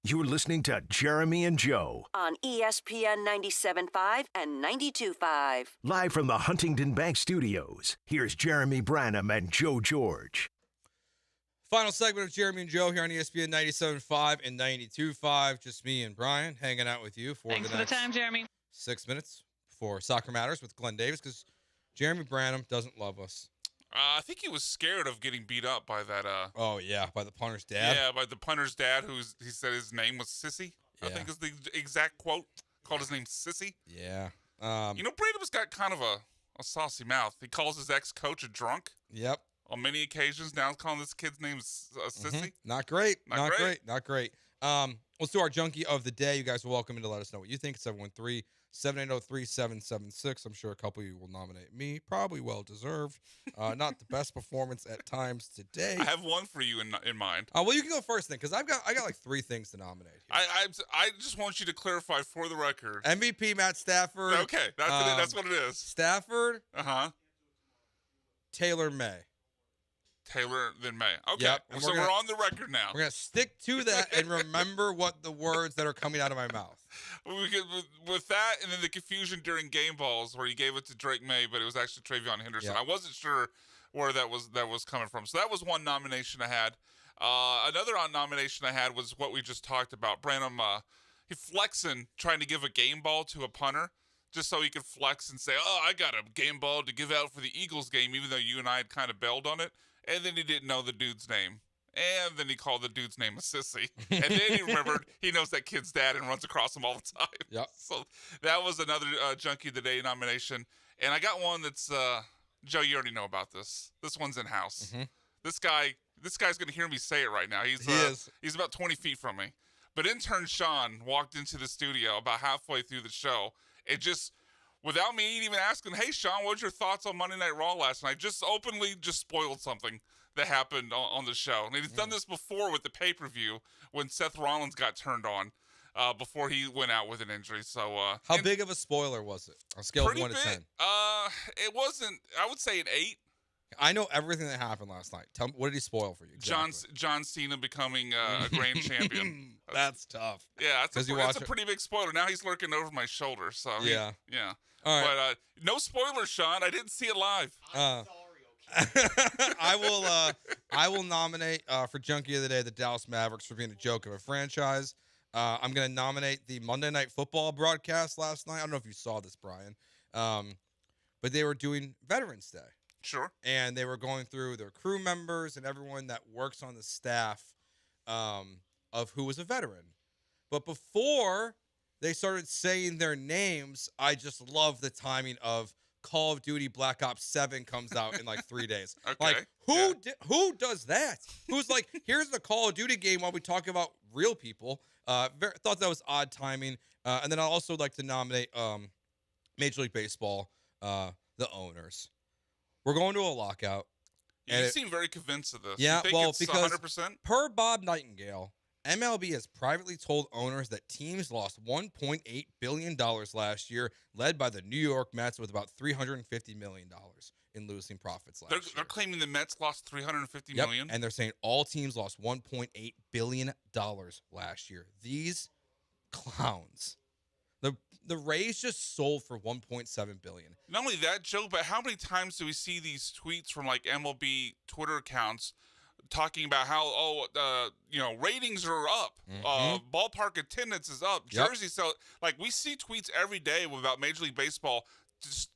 You're listening to Jeremy and Joe. On ESPN 97.5 and 92.5. Live from the Huntington Bank Studios, here's Jeremy Branham and Joe George. Final segment of Jeremy and Joe here on ESPN 97.5 and 92.5. Just me and Brian hanging out with you for Thanks for the time, Jeremy. 6 minutes for Soccer Matters with Glenn Davis, because Jeremy Branham doesn't love us. I think he was scared of getting beat up by that. Oh yeah, by the punter's dad. Yeah, by the punter's dad, he said his name was Sissy. Yeah. I think is the exact quote. Called his name Sissy. Yeah. Branham's got kind of a saucy mouth. He calls his ex-coach a drunk. Yep. On many occasions, now he's calling this kid's name Sissy. Not great. Not great. Let's do our junkie of the day. You guys are welcome to let us know what you think. 713-780-3776. I'm sure a couple of you will nominate me. Probably well-deserved. Not the best performance at times today. I have one for you in mind. Well, you can go first then, because I got like 3 things to nominate here. I just want you to clarify for the record. MVP Matt Stafford. Okay, that's what it is. Stafford. Taylor May. Taylor than May. Okay, yep. So we're on the record now. We're going to stick to that and remember what the words that are coming out of my mouth. With that, and then the confusion during game balls where he gave it to Drake May, but it was actually Travion Henderson. Yep. I wasn't sure where that was coming from. So that was one nomination I had. Another nomination I had was what we just talked about. Branham, he flexing, trying to give a game ball to a punter, just so he could flex and say, "Oh, I got a game ball to give out for the Eagles game," even though you and I had kind of bailed on it. And then he didn't know the dude's name. And then he called the dude's name a sissy. And then he remembered he knows that kid's dad and runs across him all the time. Yep. So that was another Junkie of the Day nomination. And I got one that's, Joe, you already know about this. This one's in-house. Mm-hmm. This guy's going to hear me say it right now. He is. He's about 20 feet from me. But intern Sean walked into the studio about halfway through the show. It just... Without me even asking, "Hey, Sean, what's your thoughts on Monday Night Raw last night?" Just openly spoiled something that happened on the show. And he's done this before with the pay-per-view when Seth Rollins got turned on before he went out with an injury. So how big of a spoiler was it? On a scale of 1 to 10. It wasn't, I would say an 8. I know everything that happened last night. Tell me, what did he spoil for you? Exactly. John Cena becoming a grand champion. That's tough. Yeah, that's a pretty big spoiler. Now he's lurking over my shoulder. So yeah. All right. But no spoilers, Sean. I didn't see it live. I will nominate for Junkie of the Day the Dallas Mavericks for being a joke of a franchise. I'm going to nominate the Monday Night Football broadcast last night. I don't know if you saw this, Brian, but they were doing Veterans Day. Sure. And they were going through their crew members and everyone that works on the staff of who was a veteran. But before they started saying their names, I just love the timing of Call of Duty Black Ops 7 comes out in like 3 days. Okay. Like, who does that? Who's like, here's the Call of Duty game while we talk about real people? Thought that was odd timing. And then I'd also like to nominate Major League Baseball, the owners. We're going to a lockout. You seem very convinced of this. Yeah, you think well, it's because 100%? Per Bob Nightingale, MLB has privately told owners that teams lost $1.8 billion last year, led by the New York Mets with about $350 million in losing profits last year. They're claiming the Mets lost $350 Yep, million? and they're saying all teams lost $1.8 billion last year. These clowns. The Rays just sold for $1.7 billion. Not only that, Joe, but how many times do we see these tweets from like MLB Twitter accounts talking about how ratings are up, ballpark attendance is up, jersey sale? Like we see tweets every day about Major League Baseball just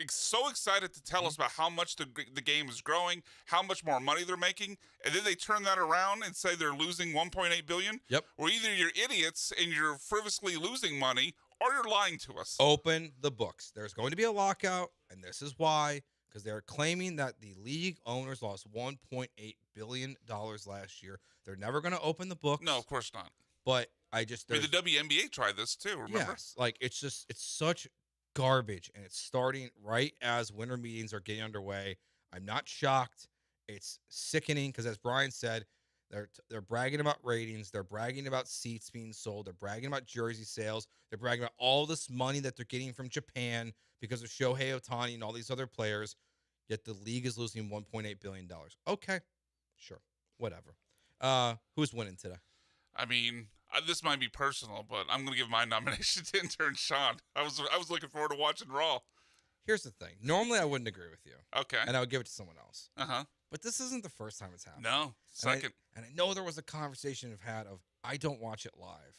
so excited to tell us about how much the game is growing, how much more money they're making, and then they turn that around and say they're losing $1.8 billion. Yep. Or either you're idiots and you're frivolously losing money, or you're lying to us. Open the books. There's going to be a lockout, and this is why, because they're claiming that the league owners lost $1.8 billion last year. They're never going to open the books. No, of course not. But the WNBA tried this too, remember? Yes, like it's such garbage, and it's starting right as winter meetings are getting underway. I'm not shocked. It's sickening because, as Brian said, they're bragging about ratings. They're bragging about seats being sold. They're bragging about jersey sales. They're bragging about all this money that they're getting from Japan because of Shohei Ohtani and all these other players. Yet the league is losing $1.8 billion. Okay, sure, whatever. Who's winning today? I mean, This might be personal, but I'm going to give my nomination to intern Sean. I was looking forward to watching Raw. Here's the thing. Normally, I wouldn't agree with you. Okay. And I would give it to someone else. Uh-huh. But this isn't the first time it's happened. No, second. And I know there was a conversation I've had of I don't watch it live.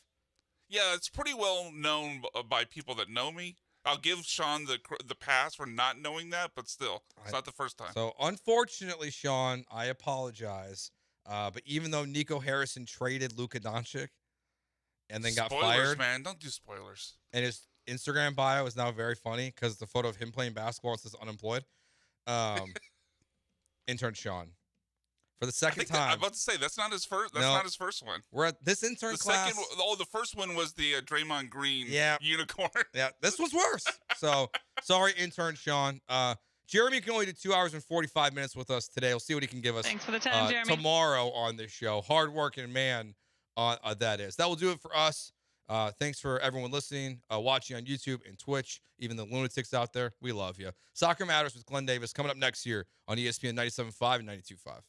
Yeah, it's pretty well known by people that know me. I'll give Sean the pass for not knowing that, but still, it's not the first time. So, unfortunately, Sean, I apologize. But even though Nico Harrison traded Luka Doncic and then got fired. Man. Don't do spoilers. And his Instagram bio is now very funny because it's a photo of him playing basketball. It says unemployed. Intern Sean. For the second time. I'm about to say, that's not his first. That's not his first one. We're at this intern class. The first one was the Draymond Green unicorn. Yeah, this one's worse. So, sorry, intern Sean. Jeremy can only do 2 hours and 45 minutes with us today. We'll see what he can give us. Thanks for the time, Jeremy. Tomorrow on this show. Hardworking man that is. That will do it for us. Thanks for everyone listening, watching on YouTube and Twitch, even the lunatics out there. We love you. Soccer Matters with Glenn Davis coming up next year on ESPN 97.5 and 92.5.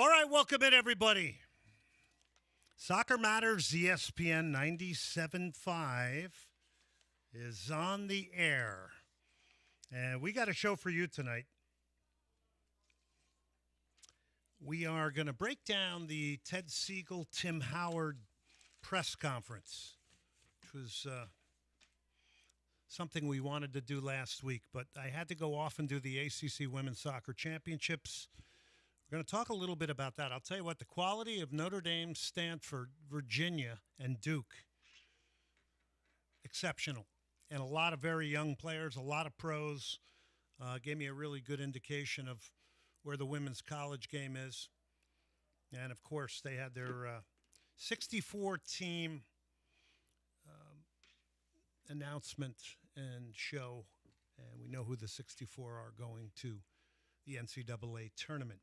All right, welcome in, everybody. Soccer Matters, ESPN 97.5 is on the air. And we got a show for you tonight. We are going to break down the Ted Siegel, Tim Howard press conference, which was something we wanted to do last week, but I had to go off and do the ACC Women's Soccer Championships. We're going to talk a little bit about that. I'll tell you what, the quality of Notre Dame, Stanford, Virginia, and Duke, exceptional. And a lot of very young players, a lot of pros. Gave me a really good indication of where the women's college game is. And, of course, they had their 64-team announcement and show. And we know who the 64 are going to the NCAA tournament.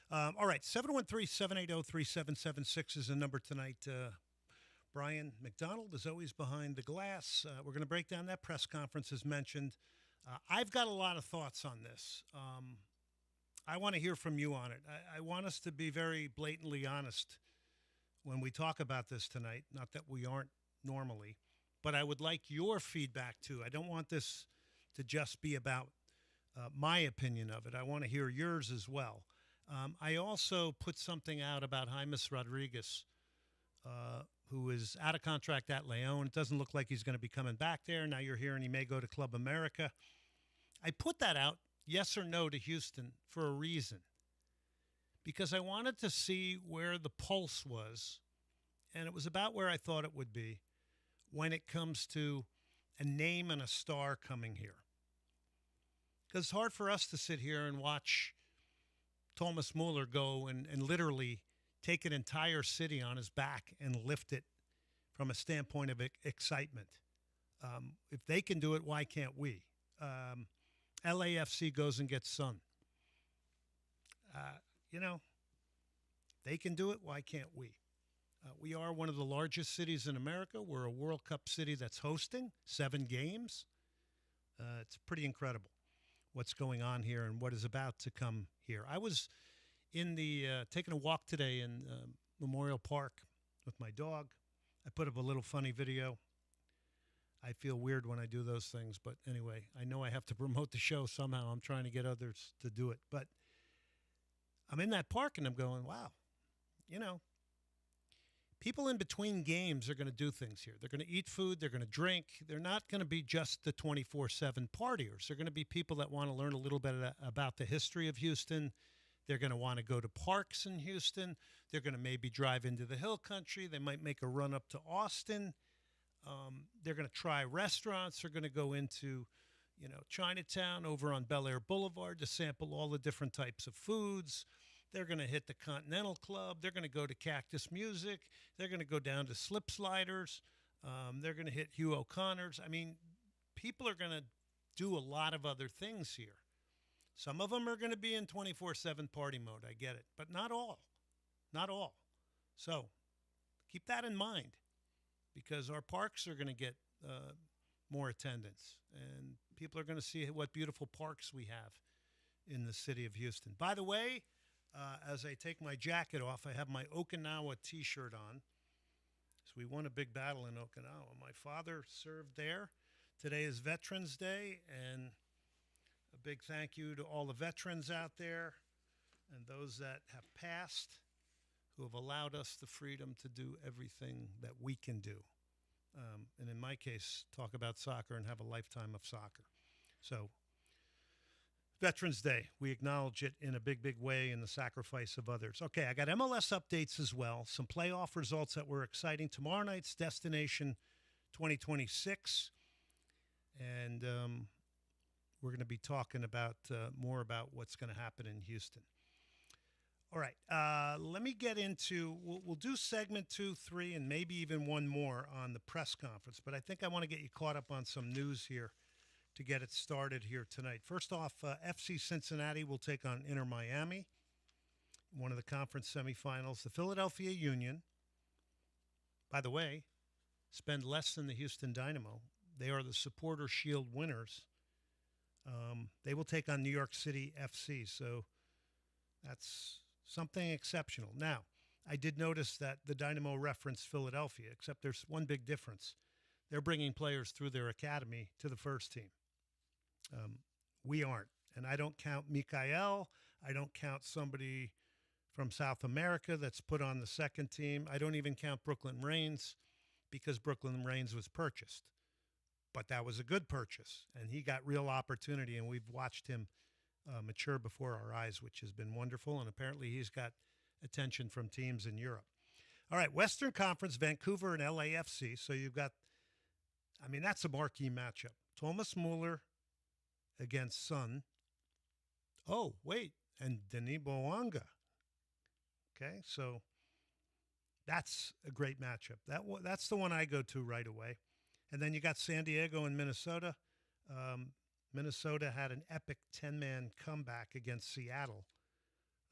All right, 713-780-3776 is the number tonight. Brian McDonald is always behind the glass. We're going to break down that press conference as mentioned. I've got a lot of thoughts on this. I want to hear from you on it. I want us to be very blatantly honest when we talk about this tonight. Not that we aren't normally, but I would like your feedback too. I don't want this to just be about my opinion of it. I want to hear yours as well. I also put something out about James Rodriguez, who is out of contract at León. It doesn't look like he's going to be coming back there. Now you're hearing he may go to Club America. I put that out, yes or no, to Houston for a reason. Because I wanted to see where the pulse was, and it was about where I thought it would be when it comes to a name and a star coming here. Because it's hard for us to sit here and watch Thomas Muller go and literally take an entire city on his back and lift it from a standpoint of excitement. If they can do it, why can't we? LAFC goes and gets Sun. They can do it, why can't we? We are one of the largest cities in America. We're a World Cup city that's hosting 7 games. It's pretty incredible what's going on here and what is about to come here. I was in taking a walk today in Memorial Park with my dog. I put up a little funny video. I feel weird when I do those things, but anyway, I know I have to promote the show somehow. I'm trying to get others to do it. But I'm in that park and I'm going, wow, people in between games are going to do things here. They're going to eat food. They're going to drink. They're not going to be just the 24/7 partiers. They're going to be people that want to learn a little bit about the history of Houston. They're going to want to go to parks in Houston. They're going to maybe drive into the Hill Country. They might make a run up to Austin. They're going to try restaurants. They're going to go into, Chinatown over on Bel Air Boulevard to sample all the different types of foods. They're going to hit the Continental Club. They're going to go to Cactus Music. They're going to go down to Slip Sliders. They're going to hit Hugh O'Connor's. I mean, people are going to do a lot of other things here. Some of them are going to be in 24/7 party mode. I get it. But not all. Not all. So keep that in mind because our parks are going to get more attendance. And people are going to see what beautiful parks we have in the city of Houston. By the way, as I take my jacket off, I have my Okinawa T-shirt on. So we won a big battle in Okinawa. My father served there. Today is Veterans Day, and a big thank you to all the veterans out there and those that have passed who have allowed us the freedom to do everything that we can do. And in my case, talk about soccer and have a lifetime of soccer. So Veterans Day, we acknowledge it in a big, big way in the sacrifice of others. Okay, I got MLS updates as well, some playoff results that were exciting. Tomorrow night's Destination 2026, and we're going to be talking about more about what's going to happen in Houston. All right, let me get into, we'll do segment 2, 3, and maybe even one more on the press conference, but I think I want to get you caught up on some news here to get it started here tonight. First off, FC Cincinnati will take on Inter Miami, one of the conference semifinals. The Philadelphia Union, by the way, spend less than the Houston Dynamo. They are the Supporter Shield winners. They will take on New York City FC, so that's Something exceptional. Now, I did notice that the Dynamo referenced Philadelphia, except there's one big difference. They're bringing players through their academy to the first team. We aren't. And I don't count Mikael. I don't count somebody from South America that's put on the second team. I don't even count Brooklyn Reigns because Brooklyn Reigns was purchased. But that was a good purchase, and he got real opportunity, and we've watched him mature before our eyes, which has been wonderful, and apparently he's got attention from teams in Europe. All right, Western Conference, Vancouver and LAFC. So you've got, I mean, that's a marquee matchup. Thomas Muller against Sun. Oh, wait, and Denis Bouanga. Okay, so that's a great matchup. That's the one I go to right away. And then you got San Diego and Minnesota. Minnesota had an epic 10-man comeback against Seattle,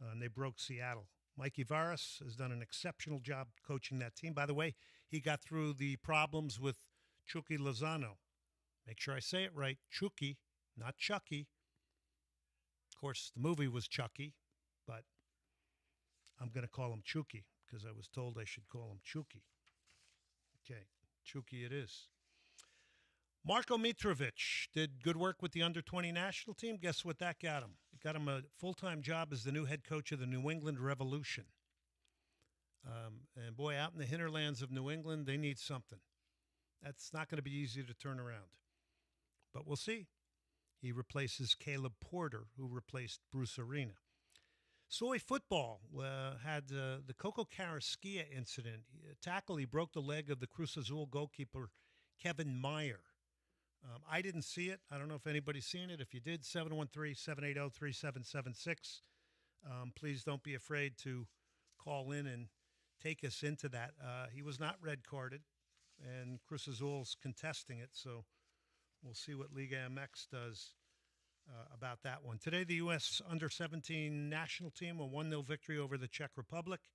and they broke Seattle. Mike Ivaras has done an exceptional job coaching that team. By the way, he got through the problems with Chucky Lozano. Make sure I say it right. Chucky, not Chucky. Of course, the movie was Chucky, but I'm going to call him Chucky because I was told I should call him Chucky. Okay, Chucky it is. Marko Mitrovic did good work with the under-20 national team. Guess what that got him? It got him a full-time job as the new head coach of the New England Revolution. And boy, out in the hinterlands of New England, they need something. That's not going to be easy to turn around. But we'll see. He replaces Caleb Porter, who replaced Bruce Arena. Soy football had the Coco Carrasquilla incident. He broke the leg of the Cruz Azul goalkeeper, Kevin Meyer. I didn't see it. I don't know if anybody's seen it. If you did, 713-780-3776. Please don't be afraid to call in and take us into that. He was not red carded, and Cruz Azul's contesting it, so we'll see what Liga MX does about that one. Today, the U.S. under-17 national team, a 1-0 victory over the Czech Republic.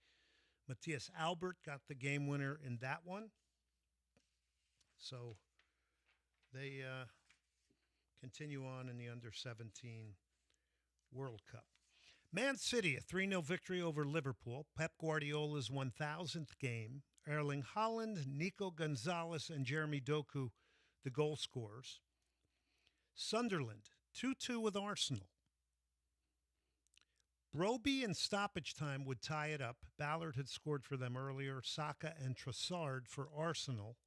Matthias Albert got the game winner in that one. So they continue on in the under-17 World Cup. Man City, a 3-0 victory over Liverpool. Pep Guardiola's 1,000th game. Erling Haaland, Nico Gonzalez, and Jeremy Doku, the goal scorers. Sunderland, 2-2 with Arsenal. Broby in stoppage time would tie it up. Ballard had scored for them earlier. Saka and Trossard for Arsenal.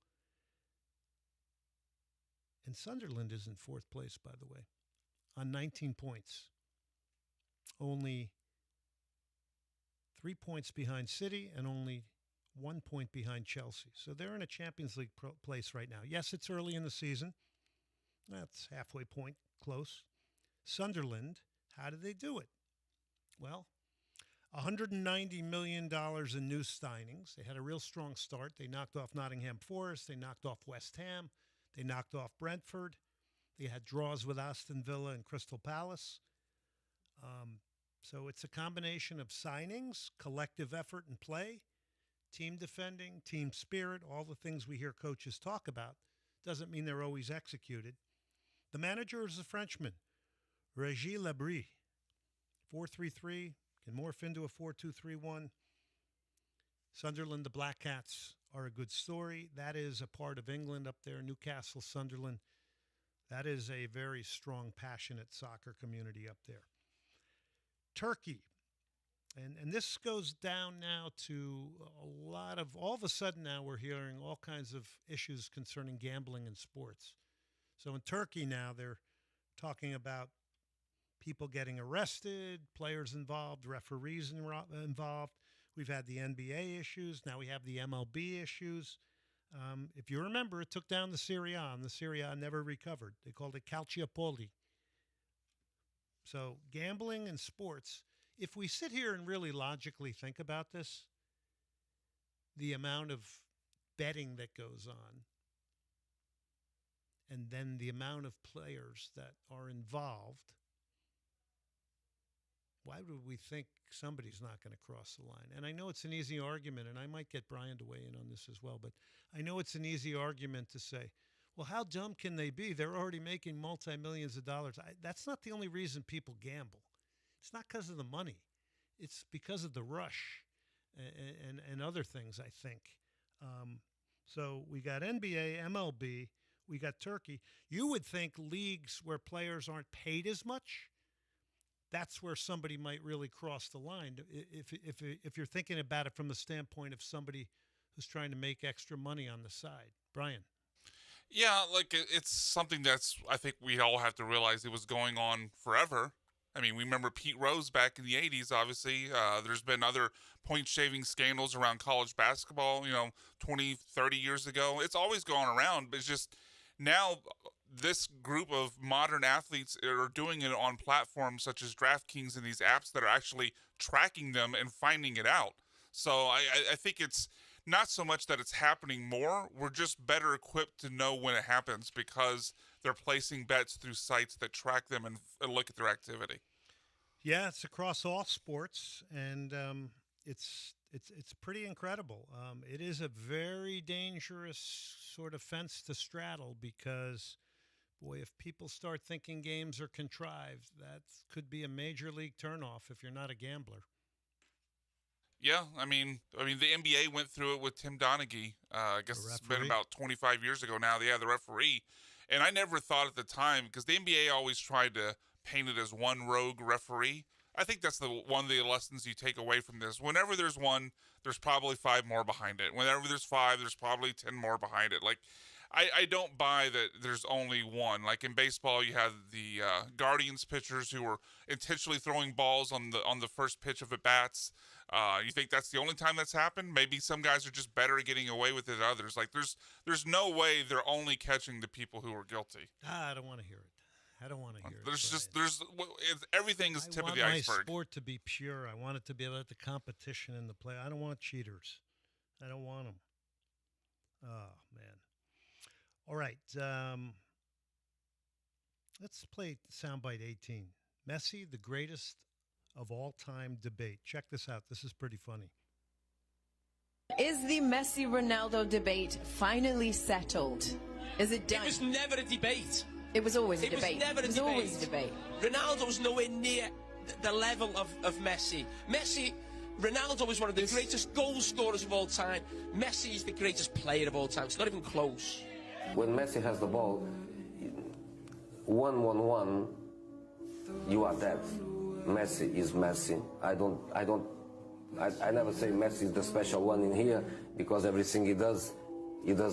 And Sunderland is in fourth place, by the way, on 19 points. Only 3 points behind City and only 1 point behind Chelsea. So they're in a Champions League place right now. Yes, it's early in the season. That's halfway point close. Sunderland, how did they do it? Well, $190 million in new signings. They had a real strong start. They knocked off Nottingham Forest. They knocked off West Ham. They knocked off Brentford. They had draws with Aston Villa and Crystal Palace. So it's a combination of signings, collective effort and play, team defending, team spirit, all the things we hear coaches talk about. Doesn't mean they're always executed. The manager is a Frenchman, Régis Labrie. 4-3-3, can morph into a 4-2-3-1. Sunderland, the Black Cats are a good story. That is a part of England up there, Newcastle, Sunderland. That is a very strong, passionate soccer community up there. Turkey. And this goes down now to all of a sudden now we're hearing all kinds of issues concerning gambling in sports. So in Turkey now they're talking about people getting arrested, players involved, referees involved. We've had the NBA issues. Now we have the MLB issues. If you remember, it took down the Serie A, and the Serie A never recovered. They called it Calciopoli. So gambling and sports, if we sit here and really logically think about this, the amount of betting that goes on, and then the amount of players that are involved, why would we think somebody's not going to cross the line? And I know it's an easy argument, and I might get Brian to weigh in on this as well, but I know it's an easy argument to say, well, how dumb can they be? They're already making multi-millions of dollars. That's not the only reason people gamble. It's not because of the money. it's because of the rush and other things, I think. So we got NBA, MLB, we got Turkey. You would think leagues where players aren't paid as much, that's where somebody might really cross the line. If you're thinking about it from the standpoint of somebody who's trying to make extra money on the side. Brian. Yeah, like it's something that's, I think we all have to realize it was going on forever. I mean, we remember Pete Rose back in the 80s, obviously. There's been other point-shaving scandals around college basketball, 20, 30 years ago. It's always gone around, but it's just now this group of modern athletes are doing it on platforms such as DraftKings and these apps that are actually tracking them and finding it out. So I think it's not so much that it's happening more. We're just better equipped to know when it happens because they're placing bets through sites that track them and look at their activity. Yeah, it's across all sports, and it's pretty incredible. It is a very dangerous sort of fence to straddle because, boy, if people start thinking games are contrived, that could be a major league turnoff if you're not a gambler. Yeah, I mean, the NBA went through it with Tim Donaghy. I guess it's been about 25 years ago now. Yeah, the referee. And I never thought at the time, because the NBA always tried to paint it as one rogue referee. I think that's one of the lessons you take away from this. Whenever there's one, there's probably 5 more behind it. Whenever there's 5, there's probably 10 more behind it. Like, I don't buy that there's only one. Like in baseball, you have the Guardians pitchers who were intentionally throwing balls on the first pitch of at bats. You think that's the only time that's happened? Maybe some guys are just better at getting away with it than others. Like there's no way they're only catching the people who are guilty. I don't want to hear it. I don't want to hear it. Everything is tip of the iceberg. I want my sport to be pure. I want it to be about the competition and the play. I don't want cheaters. I don't want them. Oh, man. All right. Let's play soundbite 18. Messi, the greatest of all time debate. Check this out. This is pretty funny. Is the Messi-Ronaldo debate finally settled? Is it done? It was never a debate. It was always a debate. It was never a debate. Always a debate. Ronaldo was nowhere near the level of Messi. Ronaldo was one of the greatest goal scorers of all time. Messi is the greatest player of all time. It's not even close. When Messi has the ball, 1-1-1, you are dead. Messi is Messi. I never say Messi is the special one in here because everything he does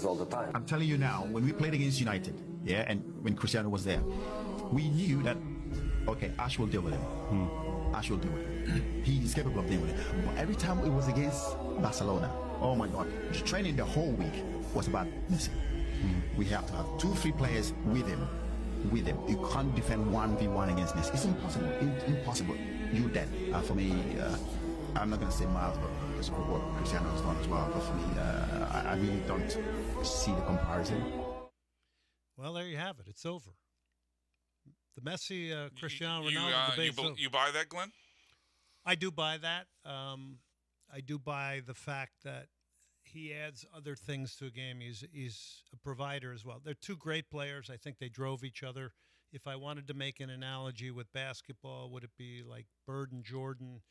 all the time. I'm telling you now, when we played against United, yeah, and when Cristiano was there, we knew that, okay, Ash will deal with him. Ash will deal with him. He is capable of dealing with it. But every time it was against Barcelona, oh my God, the training the whole week was about Messi. We have to have 2-3 players with him. You can't defend 1v1 against Messi. It's impossible. Impossible. You're dead. For me, I'm not going to say Miles, but because of what Cristiano has done as well. But for me, I really don't see the comparison. Well, there you have it. It's over. The Messi, Cristiano Ronaldo debate. You buy that, Glenn? I do buy that. I do buy the fact that he adds other things to a game. He's a provider as well. They're two great players. I think they drove each other. If I wanted to make an analogy with basketball, would it be like Bird and Jordan?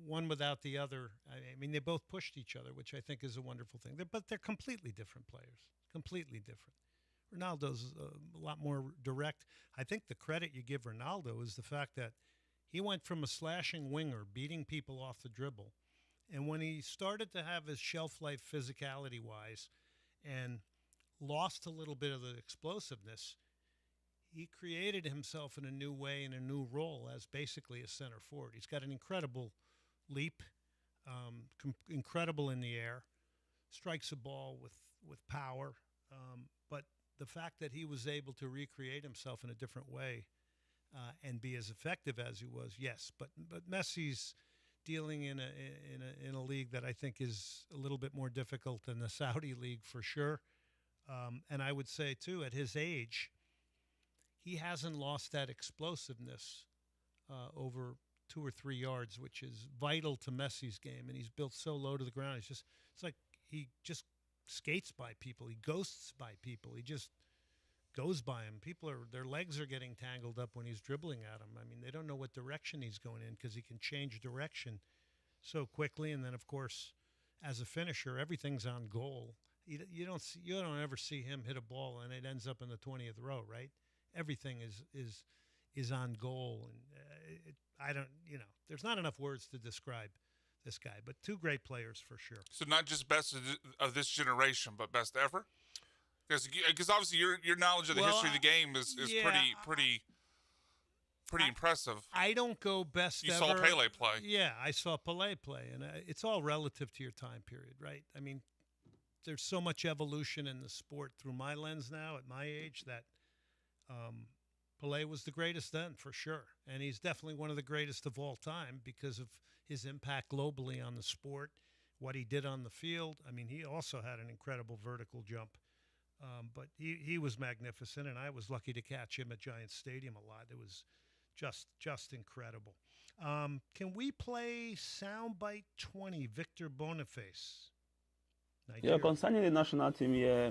One without the other. I mean, they both pushed each other, which I think is a wonderful thing. But they're completely different players. Completely different. Ronaldo's a lot more direct. I think the credit you give Ronaldo is the fact that he went from a slashing winger, beating people off the dribble, and when he started to have his shelf life physicality-wise and lost a little bit of the explosiveness, he created himself in a new way, in a new role as basically a center forward. He's got an incredible leap, incredible in the air, strikes a ball with power. But the fact that he was able to recreate himself in a different way and be as effective as he was, yes. But Messi's dealing in a league that I think is a little bit more difficult than the Saudi league for sure. And I would say too, at his age, he hasn't lost that explosiveness over 2 or 3 yards, which is vital to Messi's game. And he's built so low to the ground. It's like he just skates by people. He ghosts by people. He just goes by him. Their legs are getting tangled up when he's dribbling at him. I mean, they don't know what direction he's going in because he can change direction so quickly. And then, of course, as a finisher, everything's on goal. You don't ever see him hit a ball and it ends up in the 20th row, right? Everything is on goal, and there's not enough words to describe this guy. But two great players for sure. So not just best of this generation, but best ever. Because obviously your knowledge of the history of the game is pretty impressive. I don't go best ever. You saw Pele play. Yeah, I saw Pele play, and it's all relative to your time period, right? I mean, there's so much evolution in the sport through my lens now at my age that Pele was the greatest then, for sure. And he's definitely one of the greatest of all time because of his impact globally on the sport, what he did on the field. I mean, he also had an incredible vertical jump. But he was magnificent, and I was lucky to catch him at Giants Stadium a lot. It was just incredible. Can we play Soundbite 20, Victor Boniface? Nigeria. Yeah, concerning the national team, yeah,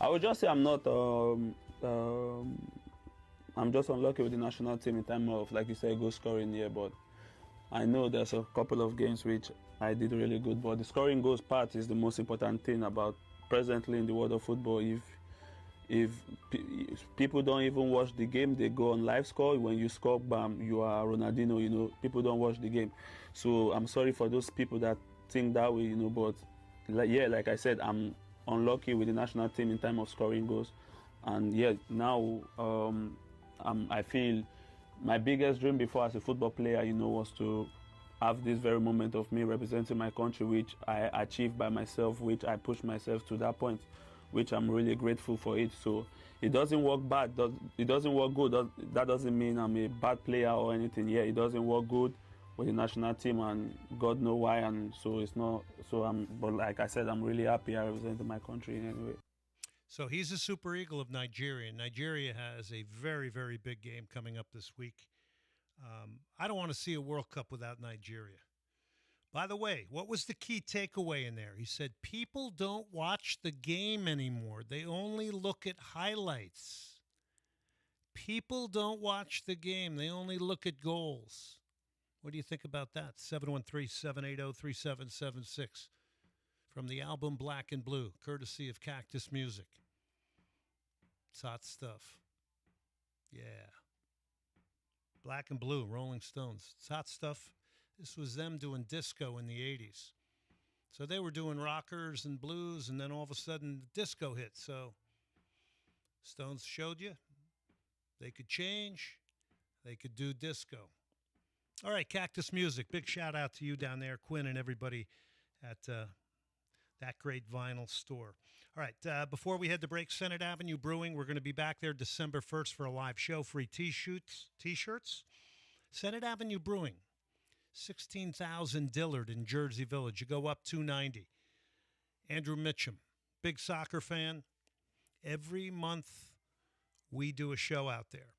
I would just say I'm just unlucky with the national team in terms of, like you say, goal scoring here, but I know there's a couple of games which I did really good, but the scoring goals part is the most important thing about presently in the world of football. If people don't even watch the game, they go on live score. When you score, bam, you are Ronaldinho, people don't watch the game. So I'm sorry for those people that think that way, but like I said, I'm unlucky with the national team in terms of scoring goals. And yeah, now I feel my biggest dream before as a football player, was to have this very moment of me representing my country, which I achieved by myself, which I pushed myself to that point, which I'm really grateful for it. So it doesn't work bad, it doesn't work good. That doesn't mean I'm a bad player or anything. Yeah, it doesn't work good with the national team, and God knows why. And so it's not. But like I said, I'm really happy I represented my country in any way. So he's a Super Eagle of Nigeria. Nigeria has a very, very big game coming up this week. I don't want to see a World Cup without Nigeria. By the way, what was the key takeaway in there? He said, people don't watch the game anymore. They only look at highlights. People don't watch the game. They only look at goals. What do you think about that? 713-780-3776 from the album Black and Blue, courtesy of Cactus Music. It's hot stuff. Yeah. Black and Blue, Rolling Stones. It's hot stuff. This was them doing disco in the 80s. So they were doing rockers and blues, and then all of a sudden the disco hit. So Stones showed you they could change. They could do disco. All right, Cactus Music. Big shout out to you down there, Quinn, and everybody at that great vinyl store. All right, before we head to break, Senate Avenue Brewing, we're going to be back there December 1st for a live show, free T-shirts. Senate Avenue Brewing, 16,000 Dillard in Jersey Village. You go up 290. Andrew Mitchum, big soccer fan. Every month we do a show out there.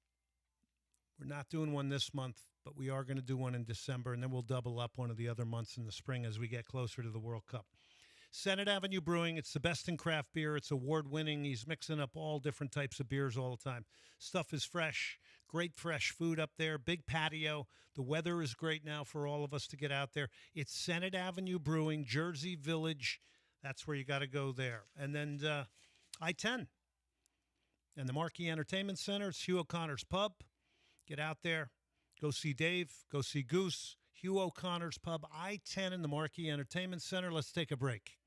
We're not doing one this month, but we are going to do one in December, and then we'll double up one of the other months in the spring as we get closer to the World Cup. Senate Avenue Brewing, it's the best in craft beer. It's award-winning. He's mixing up all different types of beers all the time. Stuff is fresh, great fresh food up there, big patio. The weather is great now for all of us to get out there. It's Senate Avenue Brewing, Jersey Village. That's where you got to go there. And then I-10 and the Marquee Entertainment Center. It's Hugh O'Connor's Pub. Get out there. Go see Dave. Go see Goose. Hugh O'Connor's Pub, I-10 in the Marquee Entertainment Center. Let's take a break.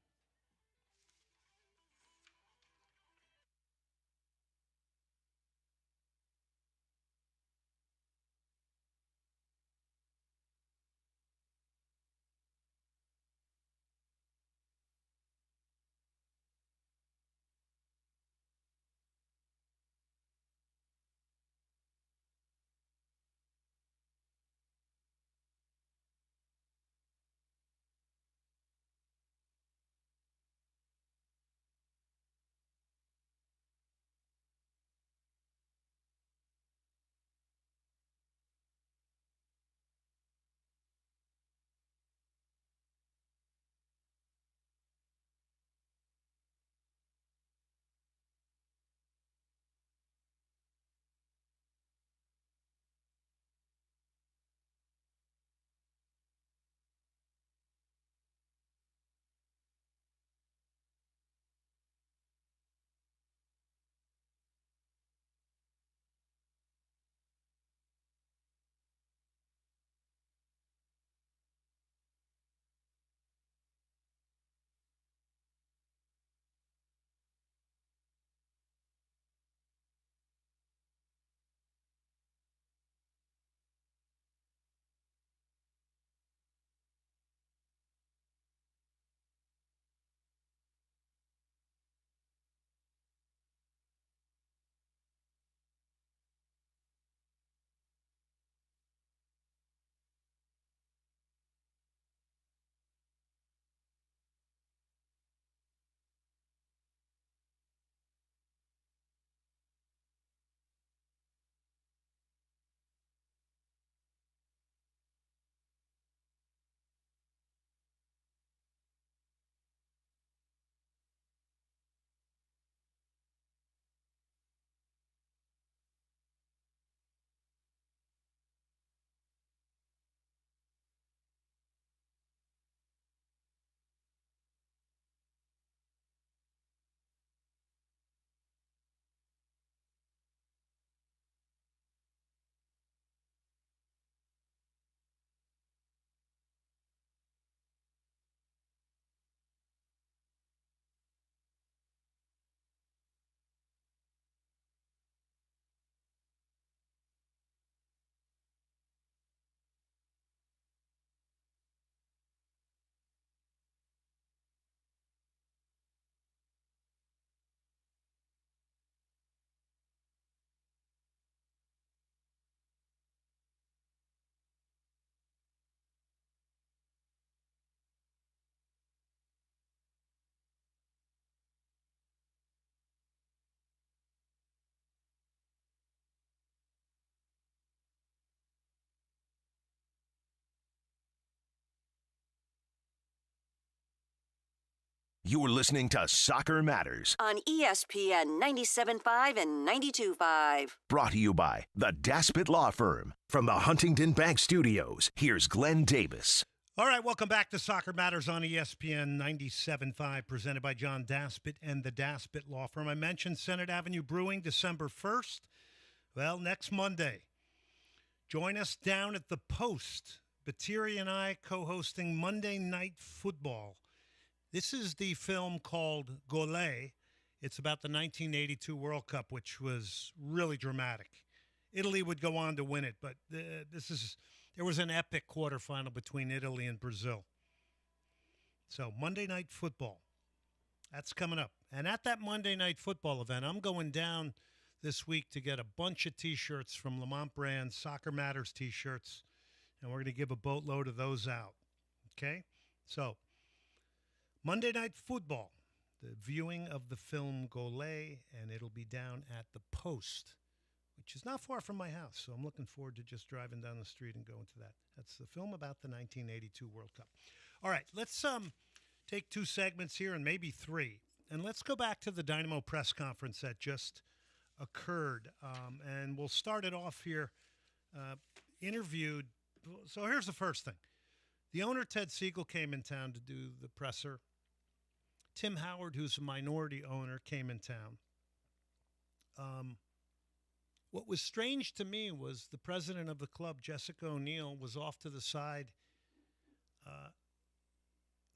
You're listening to Soccer Matters, On ESPN 97.5 and 92.5. brought to you by the Daspit Law Firm. From the Huntington Bank Studios, here's Glenn Davis. All right, welcome back to Soccer Matters on ESPN 97.5, presented by John Daspit and the Daspit Law Firm. I mentioned Senate Avenue Brewing, December 1st. Well, next Monday, join us down at the Post. Batiri and I co-hosting Monday Night Football. This is the film called Gole. It's about the 1982 World Cup, which was really dramatic. Italy would go on to win it, but there was an epic quarterfinal between Italy and Brazil. So Monday Night Football, that's coming up. And at that Monday Night Football event, I'm going down this week to get a bunch of T-shirts from Lamont Brand, Soccer Matters T-shirts, and we're going to give a boatload of those out. Okay? So Monday Night Football, the viewing of the film Gole, and it'll be down at the Post, which is not far from my house. So I'm looking forward to just driving down the street and going to that. That's the film about the 1982 World Cup. All right, let's take two segments here and maybe three. And let's go back to the Dynamo press conference that just occurred. And we'll start it off here. Interviewed. So here's the first thing. The owner, Ted Siegel, came in town to do the presser. Tim Howard, who's a minority owner, came in town. What was strange to me was the president of the club, Jessica O'Neill, was off to the side,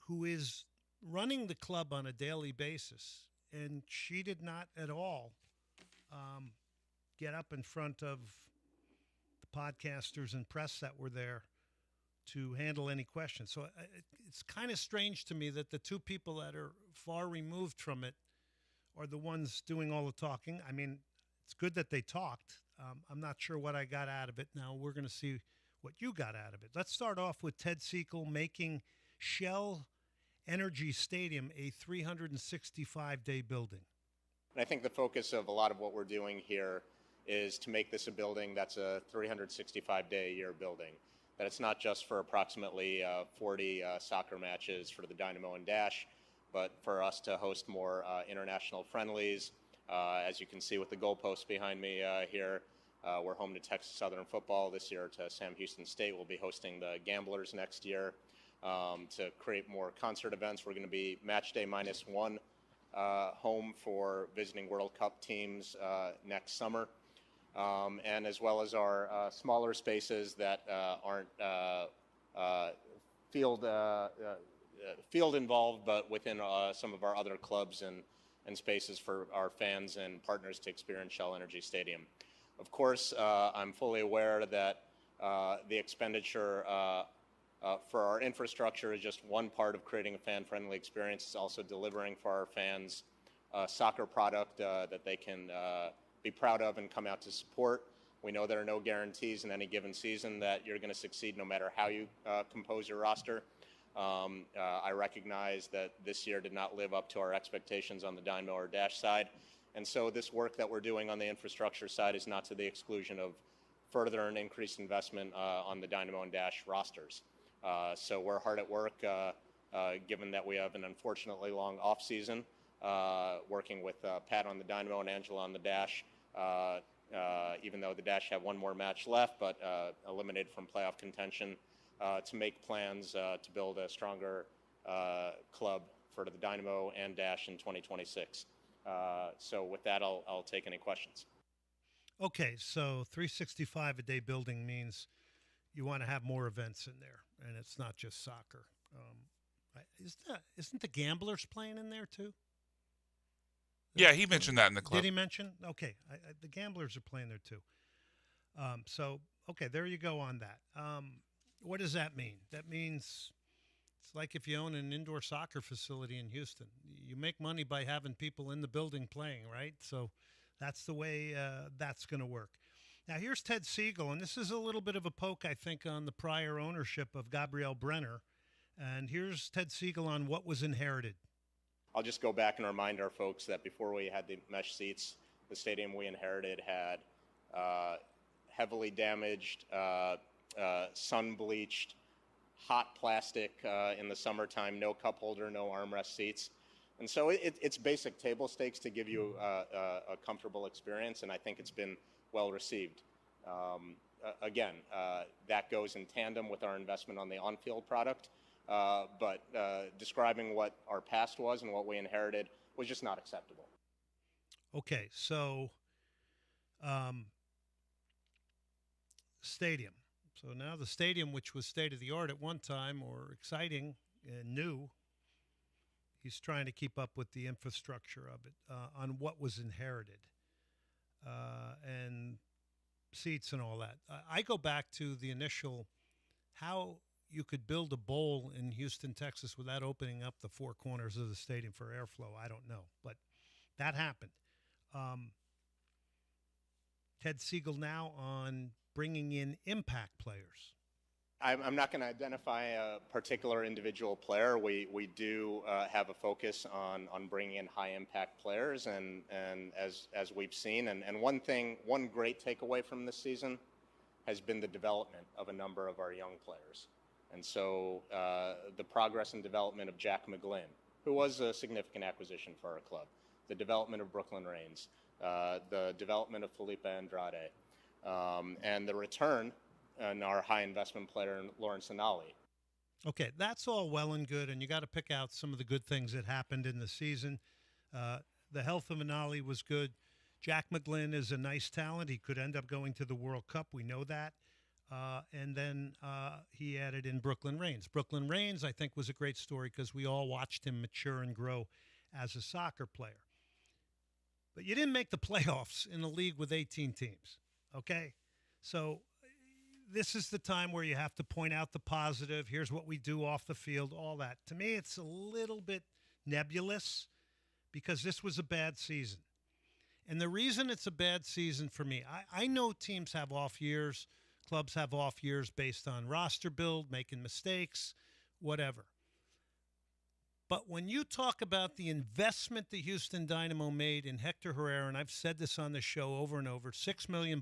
who is running the club on a daily basis. And she did not at all get up in front of the podcasters and press that were there to handle any questions. So it's kind of strange to me that the two people that are far removed from it are the ones doing all the talking. I mean, it's good that they talked. I'm not sure what I got out of it. Now we're going to see what you got out of it. Let's start off with Ted Siegel making Shell Energy Stadium a 365-day building. And I think the focus of a lot of what we're doing here is to make this a building that's a 365-day-a-year building. That it's not just for approximately 40 soccer matches for the Dynamo and Dash, but for us to host more international friendlies. As you can see with the goalposts behind me here, we're home to Texas Southern football this year, to Sam Houston State. We'll be hosting the Gamblers next year. To create more concert events, we're going to be match day -1 home for visiting World Cup teams next summer. And as well as our smaller spaces that aren't field involved, but within some of our other clubs and spaces for our fans and partners to experience Shell Energy Stadium. Of course, I'm fully aware that the expenditure for our infrastructure is just one part of creating a fan-friendly experience. It's also delivering for our fans a soccer product that they can be proud of and come out to support. We know there are no guarantees in any given season that you're going to succeed no matter how you compose your roster. I recognize that this year did not live up to our expectations on the Dynamo or Dash side. And so this work that we're doing on the infrastructure side is not to the exclusion of further and increased investment on the Dynamo and Dash rosters. So we're hard at work, given that we have an unfortunately long offseason, working with Pat on the Dynamo and Angela on the Dash, even though the Dash have one more match left, but eliminated from playoff contention, to make plans to build a stronger club for the Dynamo and Dash in 2026. So with that, I'll take any questions. Okay, so 365-a-day building means you want to have more events in there, and it's not just soccer. Isn't the Gamblers playing in there too? Yeah, he mentioned that in the clip. Did he mention? Okay, the Gamblers are playing there too. So, okay, there you go on that. What does that mean? That means it's like if you own an indoor soccer facility in Houston. You make money by having people in the building playing, right? So that's the way that's going to work. Now, here's Ted Siegel, and this is a little bit of a poke, I think, on the prior ownership of Gabriel Brenner. And here's Ted Siegel on what was inherited. I'll just go back and remind our folks that before we had the mesh seats, the stadium we inherited had heavily damaged, sun-bleached, hot plastic in the summertime, no cup holder, no armrest seats. And so it's basic table stakes to give you a comfortable experience, and I think it's been well received. Again, that goes in tandem with our investment on the on-field product, but describing what our past was and what we inherited was just not acceptable. Okay, so stadium. So now the stadium, which was state-of-the-art at one time or exciting and new, he's trying to keep up with the infrastructure of it on what was inherited and seats and all that. I go back to the initial, how you could build a bowl in Houston, Texas without opening up the four corners of the stadium for airflow. I don't know, but that happened. Ted Siegel now on bringing in impact players. I'm not going to identify a particular individual player. We do have a focus on bringing in high impact players, and as we've seen, and one great takeaway from this season has been the development of a number of our young players. And so the progress and development of Jack McGlynn, who was a significant acquisition for our club, the development of Brooklyn Raines, the development of Felipe Andrade, and the return and our high investment player, Lawrence Anali. Okay, that's all well and good, and you got to pick out some of the good things that happened in the season. The health of Anali was good. Jack McGlynn is a nice talent. He could end up going to the World Cup. We know that. And then he added in Brooklyn Raines. Brooklyn Raines, I think, was a great story because we all watched him mature and grow as a soccer player. But you didn't make the playoffs in a league with 18 teams, okay? So this is the time where you have to point out the positive. Here's what we do off the field, all that. To me, it's a little bit nebulous because this was a bad season. And the reason it's a bad season for me, I know teams have off years, clubs have off years based on roster build, making mistakes, whatever. But when you talk about the investment the Houston Dynamo made in Hector Herrera, and I've said this on the show over and over, $6 million,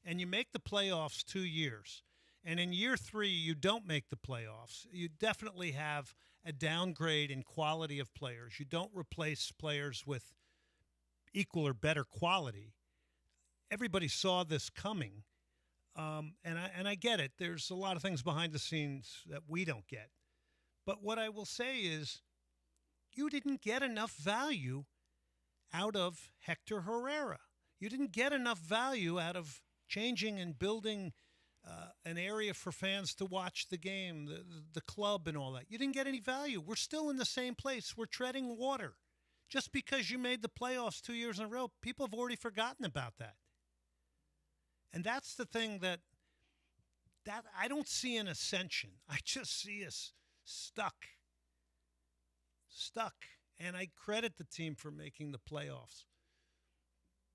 and you make the playoffs 2 years, and in year 3 you don't make the playoffs, you definitely have a downgrade in quality of players. You don't replace players with equal or better quality. Everybody saw this coming, and I get it. There's a lot of things behind the scenes that we don't get. But what I will say is you didn't get enough value out of Hector Herrera. You didn't get enough value out of changing and building an area for fans to watch the game, the club and all that. You didn't get any value. We're still in the same place. We're treading water. Just because you made the playoffs 2 years in a row, people have already forgotten about that. And that's the thing that I don't see an ascension. I just see us stuck. And I credit the team for making the playoffs.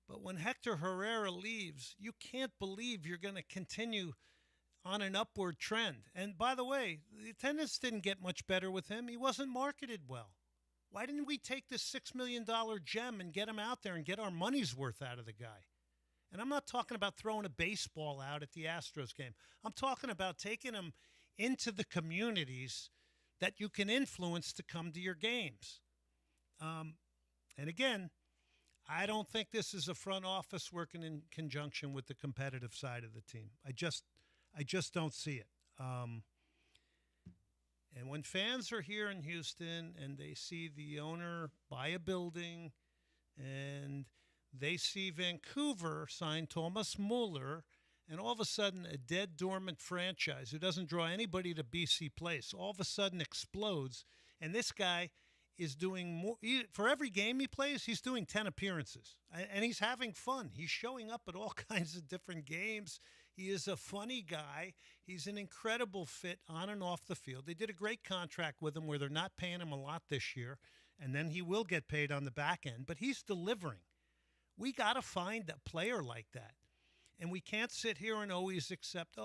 But when Hector Herrera leaves, you can't believe you're going to continue on an upward trend. And by the way, the attendance didn't get much better with him. He wasn't marketed well. Why didn't we take this $6 million gem and get him out there and get our money's worth out of the guy? And I'm not talking about throwing a baseball out at the Astros game. I'm talking about taking him into the communities that you can influence to come to your games. And again, I don't think this is a front office working in conjunction with the competitive side of the team. I just don't see it. And when fans are here in Houston and they see the owner buy a building and they see Vancouver sign Thomas Muller, and all of a sudden a dead, dormant franchise who doesn't draw anybody to BC Place all of a sudden explodes, and this guy is doing more. For every game he plays, he's doing 10 appearances, and he's having fun. He's showing up at all kinds of different games. He is a funny guy. He's an incredible fit on and off the field. They did a great contract with him where they're not paying him a lot this year, and then he will get paid on the back end, but he's delivering. We got to find a player like that. And we can't sit here and always accept,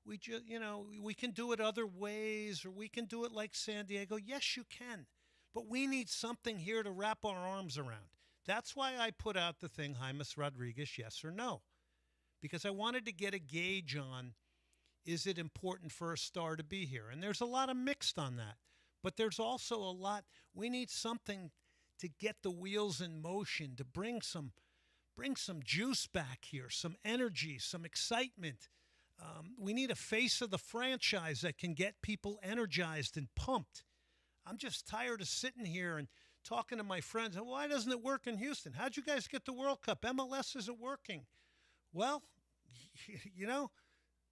we can do it other ways, or we can do it like San Diego. Yes, you can. But we need something here to wrap our arms around. That's why I put out the thing, James Rodriguez, yes or no. Because I wanted to get a gauge on, is it important for a star to be here? And there's a lot of mixed on that. But there's also a lot. We need something to get the wheels in motion, to bring some juice back here, some energy, some excitement. We need a face of the franchise that can get people energized and pumped. I'm just tired of sitting here and talking to my friends. Why doesn't it work in Houston? How'd you guys get the World Cup? MLS isn't working. Well, you know,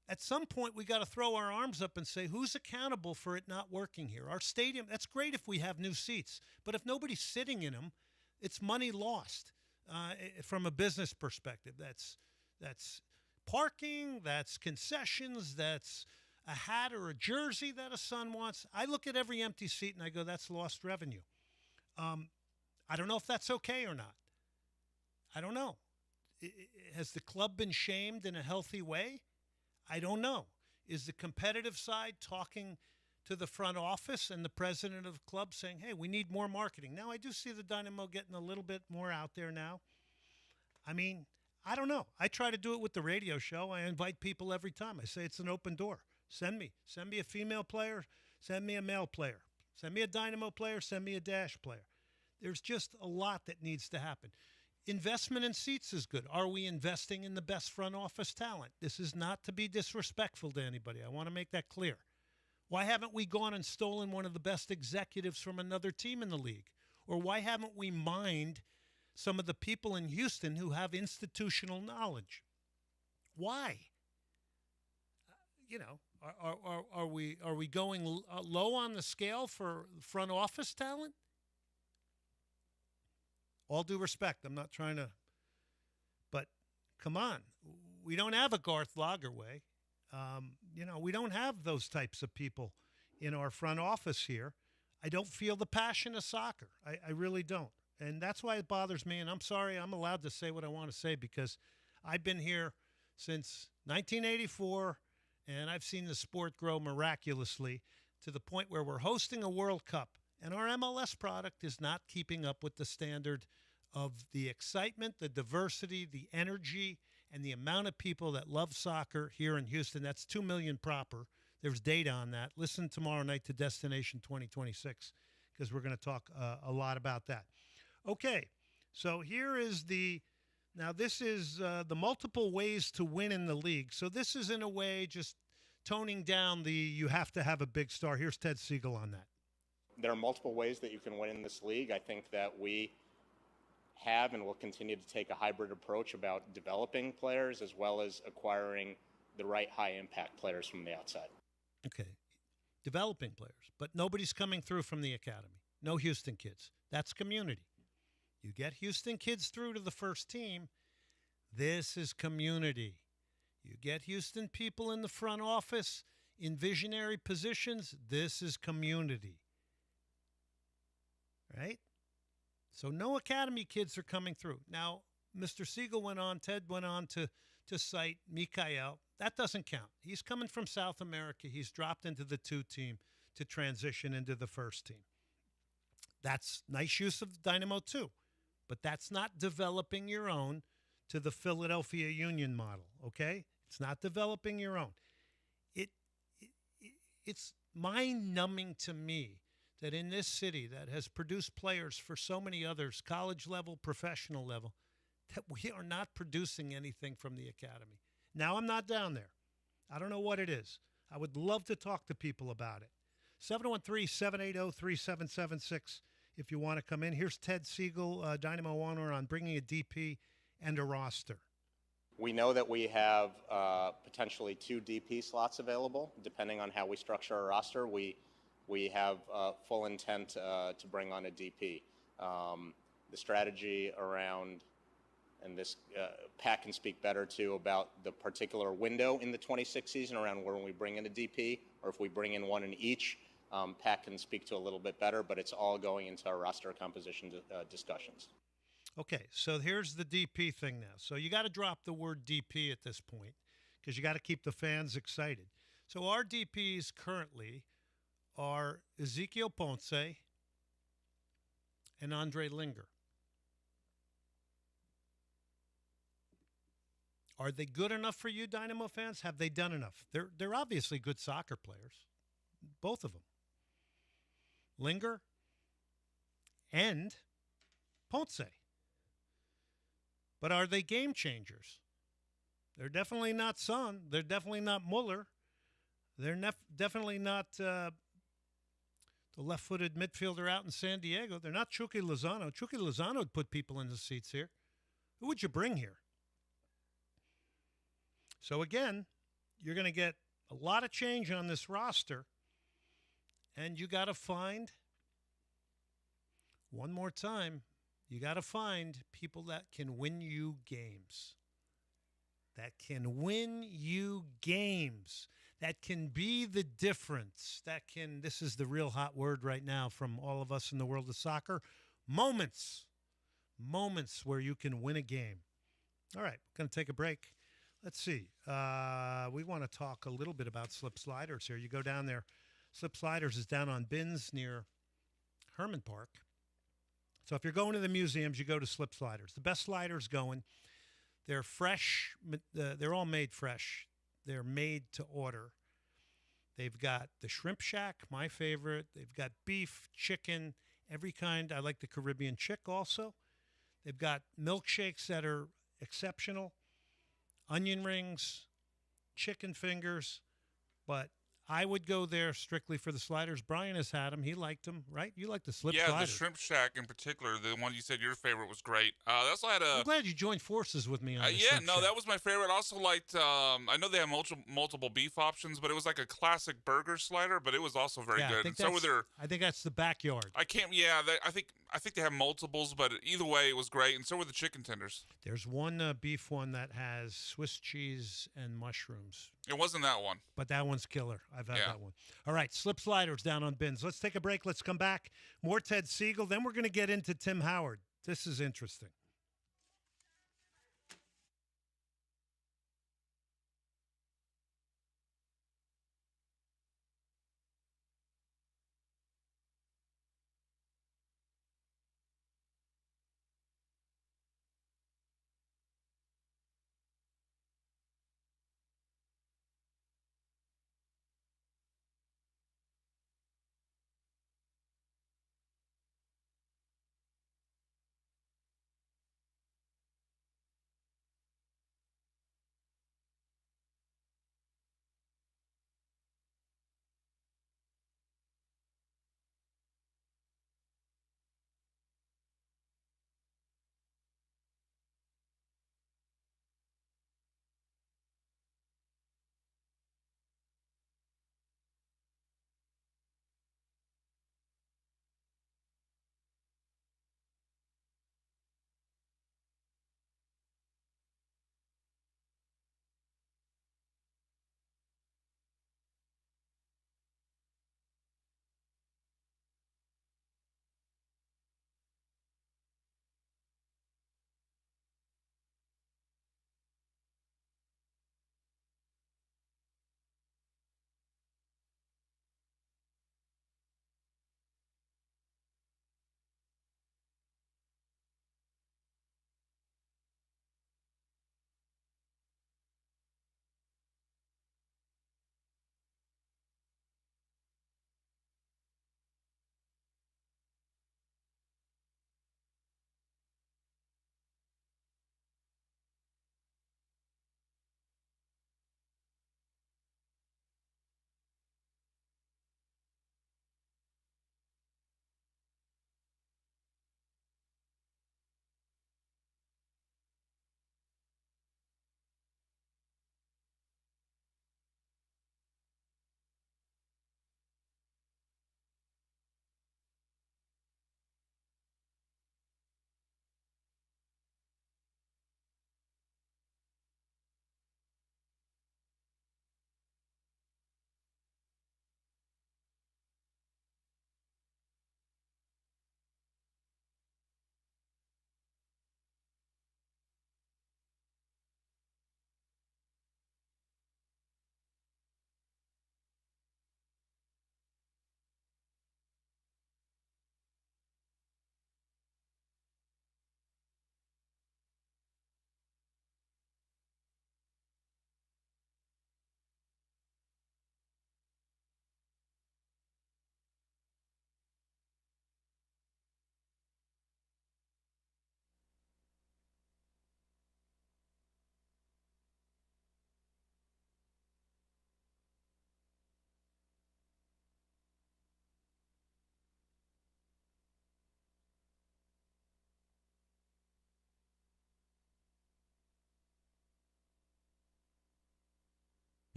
at some point we got to throw our arms up and say, who's accountable for it not working here? Our stadium, that's great if we have new seats. But if nobody's sitting in them, it's money lost from a business perspective. That's parking, that's concessions, that's a hat or a jersey that a son wants. I look at every empty seat and I go, that's lost revenue. I don't know if that's okay or not. I don't know. Has the club been shamed in a healthy way? I don't know. Is the competitive side talking to the front office and the president of the club saying, hey, we need more marketing? Now, I do see the Dynamo getting a little bit more out there now. I mean, I don't know. I try to do it with the radio show. I invite people every time. I say it's an open door. Send me a female player, send me a male player, send me a Dynamo player, send me a Dash player. There's just a lot that needs to happen. Investment in seats is good. Are we investing in the best front office talent? This is not to be disrespectful to anybody. I want to make that clear. Why haven't we gone and stolen one of the best executives from another team in the league? Or why haven't we mined some of the people in Houston who have institutional knowledge? Why? You know, are we going low on the scale for front office talent? All due respect, I'm not trying to, but come on. We don't have a Garth Lagerwey. You know, we don't have those types of people in our front office here. I don't feel the passion of soccer. I really don't. And that's why it bothers me. And I'm sorry, I'm allowed to say what I want to say because I've been here since 1984, and I've seen the sport grow miraculously to the point where we're hosting a World Cup. And our MLS product is not keeping up with the standard of the excitement, the diversity, the energy, and the amount of people that love soccer here in Houston. That's 2 million proper. There's data on that. Listen tomorrow night to Destination 2026 because we're going to talk a lot about that. Okay, so here is this is the multiple ways to win in the league. So this is in a way just toning down you have to have a big star. Here's Ted Siegel on that. There are multiple ways that you can win in this league. I think that we have and will continue to take a hybrid approach about developing players as well as acquiring the right high-impact players from the outside. Okay, developing players, but nobody's coming through from the academy. No Houston kids. That's community. You get Houston kids through to the first team, this is community. You get Houston people in the front office in visionary positions, this is community. Right? So no academy kids are coming through. Now, Mr. Siegel Ted went on to cite Mikael. That doesn't count. He's coming from South America. He's dropped into the 2 team to transition into the first team. That's nice use of Dynamo too, but that's not developing your own to the Philadelphia Union model, okay? It's not developing your own. It's mind-numbing to me that in this city that has produced players for so many others, college level, professional level, that we are not producing anything from the academy. Now, I'm not down there. I don't know what it is. I would love to talk to people about it. 713-780-3776 if you want to come in. Here's Ted Siegel, Dynamo owner, on bringing a DP and a roster. We know that we have potentially 2 DP slots available, depending on how we structure our roster. We have full intent to bring on a DP. The strategy around, and this Pat can speak better too about the particular window in the 26 season around when we bring in a DP or if we bring in one in each. Pat can speak to a little bit better, but it's all going into our roster composition discussions. Okay, so here's the DP thing now. So you got to drop the word DP at this point because you got to keep the fans excited. So our DPs currently are Ezekiel Ponce and Andre Linger. Are they good enough for you, Dynamo fans? Have they done enough? They're obviously good soccer players, both of them. Linger, and Ponce. But are they game changers? They're definitely not Son. They're definitely not Mueller. They're definitely not the left-footed midfielder out in San Diego. They're not Chucky Lozano. Chucky Lozano would put people in the seats here. Who would you bring here? So again, you're going to get a lot of change on this roster, and you got to find, one more time, you got to find people that can win you games. That can win you games. That can be the difference. This is the real hot word right now from all of us in the world of soccer, moments. Moments where you can win a game. All right, going to take a break. Let's see. We want to talk a little bit about Slip Sliders here. You go down there. Slip Sliders is down on Bins near Herman Park. So if you're going to the museums, you go to Slip Sliders. The best sliders going. They're fresh. They're all made fresh. They're made to order. They've got the Shrimp Shack, my favorite. They've got beef, chicken, every kind. I like the Caribbean chick also. They've got milkshakes that are exceptional, onion rings, chicken fingers. But I would go there strictly for the sliders. Brian has had them. He liked them, right? You like the slip sliders. Yeah, the Shrimp Shack in particular, the one you said your favorite was great. They also had I'm glad you joined forces with me on this. Yeah, no, that was my favorite. I also liked, I know they have multiple beef options, but it was like a classic burger slider, but it was also very good. I think that's the backyard. I think they have multiples, but either way, it was great, and so were the chicken tenders. There's one beef one that has Swiss cheese and mushrooms. It wasn't that one. But that one's killer. I've had that one. All right, Slip Sliders down on Bins. Let's take a break. Let's come back. More Ted Siegel. Then we're going to get into Tim Howard. This is interesting.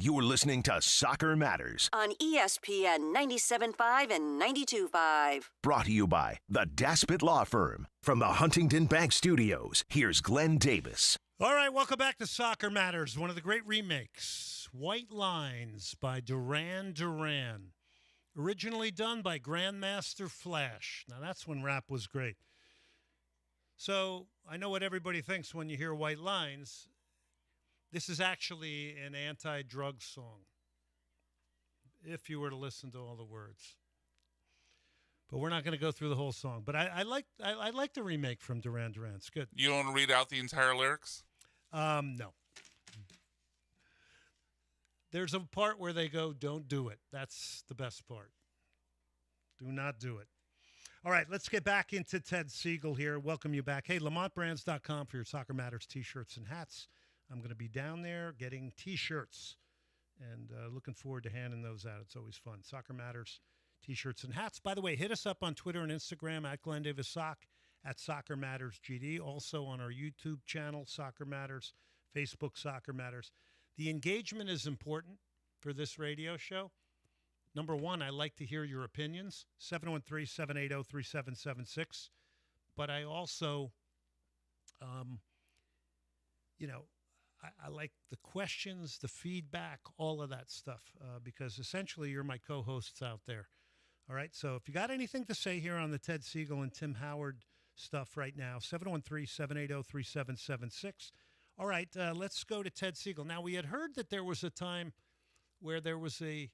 You're listening to Soccer Matters, On ESPN 97.5 and 92.5. brought to you by the Daspit Law Firm. From the Huntington Bank Studios, here's Glenn Davis. All right, welcome back to Soccer Matters, one of the great remakes, White Lines by Duran Duran. Originally done by Grandmaster Flash. Now, that's when rap was great. So, I know what everybody thinks when you hear White Lines. This is actually an anti-drug song, if you were to listen to all the words. But we're not going to go through the whole song. But I like the remake from Duran Duran. It's good. You don't want to read out the entire lyrics? No. There's a part where they go, "Don't do it." That's the best part. Do not do it. All right, let's get back into Ted Siegel here. Welcome you back. Hey, LamontBrands.com for your Soccer Matters T-shirts and hats. I'm going to be down there getting T-shirts and looking forward to handing those out. It's always fun. Soccer Matters T-shirts and hats. By the way, hit us up on Twitter and Instagram at Glenn Davis Sock, at Soccer Matters GD. Also on our YouTube channel, Soccer Matters, Facebook, Soccer Matters. The engagement is important for this radio show. Number one, I like to hear your opinions, 713-780-3776. But I also, I like the questions, the feedback, all of that stuff, because essentially you're my co-hosts out there. All right, so if you got anything to say here on the Ted Siegel and Tim Howard stuff right now, 713-780-3776. All right, let's go to Ted Siegel. Now, we had heard that there was a time where there was a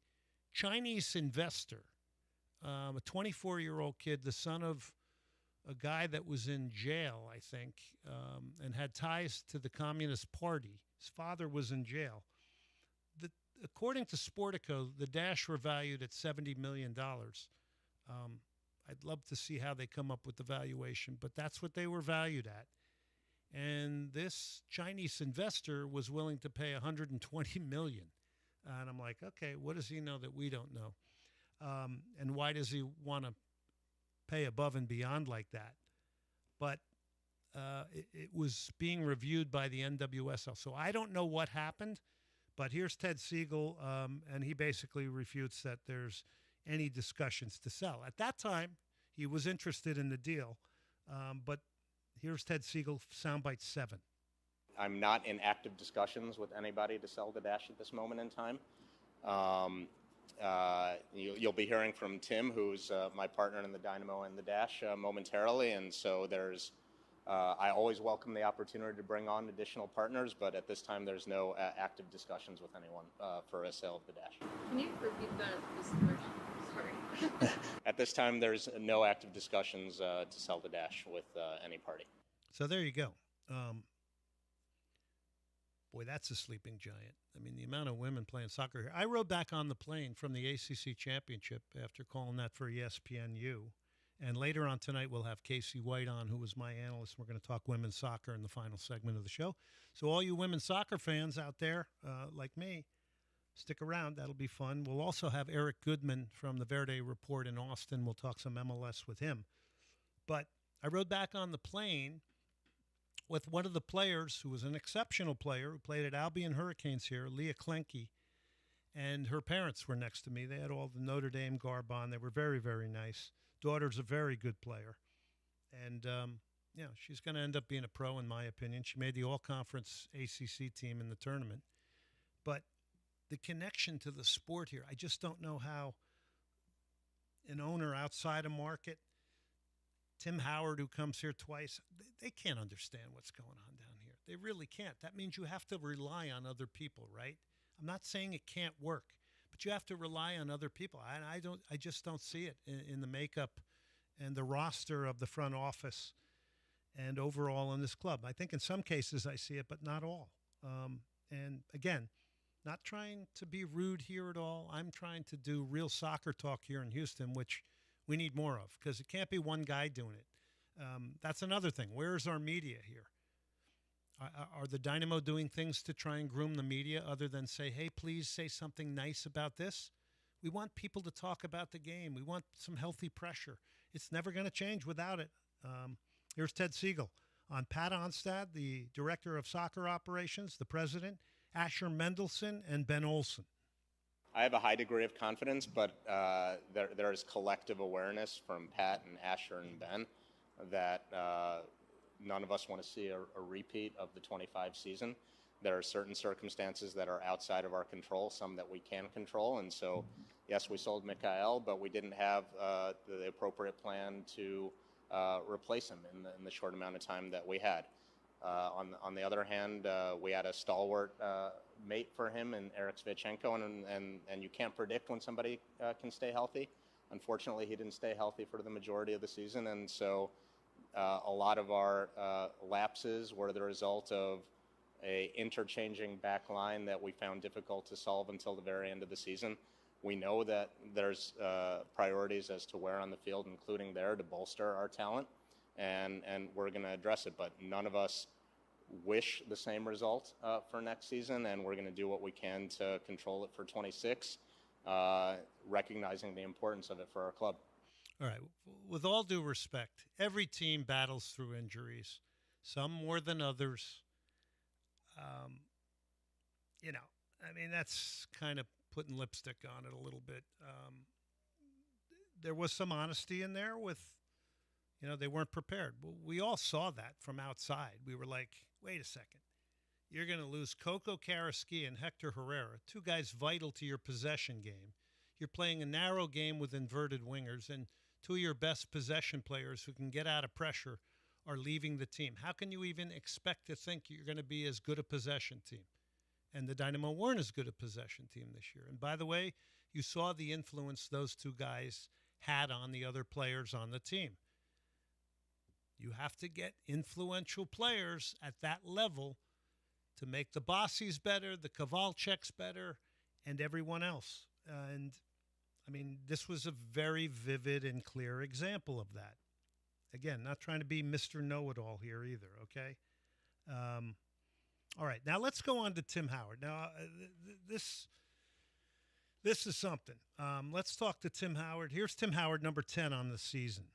Chinese investor, a 24-year-old kid, the son of a guy that was in jail, I think, and had ties to the Communist Party. His father was in jail. According to Sportico, the Dash were valued at $70 million. I'd love to see how they come up with the valuation, but that's what they were valued at. And this Chinese investor was willing to pay $120 million. And I'm like, okay, what does he know that we don't know? And why does he want to pay above and beyond like that? But it was being reviewed by the NWSL. So I don't know what happened, but here's Ted Siegel, and he basically refutes that there's any discussions to sell. At that time, he was interested in the deal, but here's Ted Siegel, soundbite 7. I'm not in active discussions with anybody to sell the Dash at this moment in time. You'll be hearing from Tim, who's my partner in the Dynamo and the Dash, momentarily, and so there's. I always welcome the opportunity to bring on additional partners, but at this time there's no active discussions with anyone for a sale of the Dash. Can you repeat that? Sorry. At this time, there's no active discussions to sell the Dash with any party. So there you go. Boy, that's a sleeping giant. I mean, the amount of women playing soccer here. I rode back on the plane from the ACC Championship after calling that for ESPNU. And later on tonight, we'll have Casey White on, who was my analyst. We're going to talk women's soccer in the final segment of the show. So all you women's soccer fans out there, like me, stick around. That'll be fun. We'll also have Eric Goodman from the Verde Report in Austin. We'll talk some MLS with him. But I rode back on the plane with one of the players who was an exceptional player who played at Albion Hurricanes here, Leah Klenke, and her parents were next to me. They had all the Notre Dame garb on. They were very, very nice. Daughter's a very good player. And, she's going to end up being a pro, in my opinion. She made the all-conference ACC team in the tournament. But the connection to the sport here, I just don't know how an owner outside a market, Tim Howard, who comes here twice, they can't understand what's going on down here. They really can't. That means you have to rely on other people, right? I'm not saying it can't work, but you have to rely on other people. I just don't see it in the makeup and the roster of the front office and overall in this club. I think in some cases I see it, but not all. And again, not trying to be rude here at all. I'm trying to do real soccer talk here in Houston, which we need more of, because it can't be one guy doing it. That's another thing. Where's our media here? Are the Dynamo doing things to try and groom the media other than say, hey, please say something nice about this? We want people to talk about the game. We want some healthy pressure. It's never going to change without it. Here's Ted Siegel on Pat Onstad, the director of soccer operations, the president, Asher Mendelson and Ben Olsen? I have a high degree of confidence, but there is collective awareness from Pat and Asher and Ben that none of us want to see a repeat of the 25 season. There are certain circumstances that are outside of our control, some that we can control. And so, yes, we sold Mikael, but we didn't have the appropriate plan to replace him in the short amount of time that we had. On the other hand, we had a stalwart mate for him in Eric Svichenko, and you can't predict when somebody can stay healthy. Unfortunately, he didn't stay healthy for the majority of the season, and so a lot of our lapses were the result of a interchanging back line that we found difficult to solve until the very end of the season. We know that there's priorities as to where on the field, including there, to bolster our talent, and we're going to address it. But none of us wish the same result for next season, and we're going to do what we can to control it for 26, recognizing the importance of it for our club. All right. With all due respect, every team battles through injuries, some more than others. That's kind of putting lipstick on it a little bit. There was some honesty in there with, they weren't prepared. Well, we all saw that from outside. We were like, wait a second. You're going to lose Coco Carrasquilla and Hector Herrera, two guys vital to your possession game. You're playing a narrow game with inverted wingers, and two of your best possession players who can get out of pressure are leaving the team. How can you even expect to think you're going to be as good a possession team? And the Dynamo weren't as good a possession team this year. And by the way, you saw the influence those two guys had on the other players on the team. You have to get influential players at that level to make the Bossies better, the Kovalcheks better, and everyone else. This was a very vivid and clear example of that. Again, not trying to be Mr. Know-It-All here either, okay? All right, now let's go on to Tim Howard. Now, this is something. Let's talk to Tim Howard. Here's Tim Howard, number 10 on the season.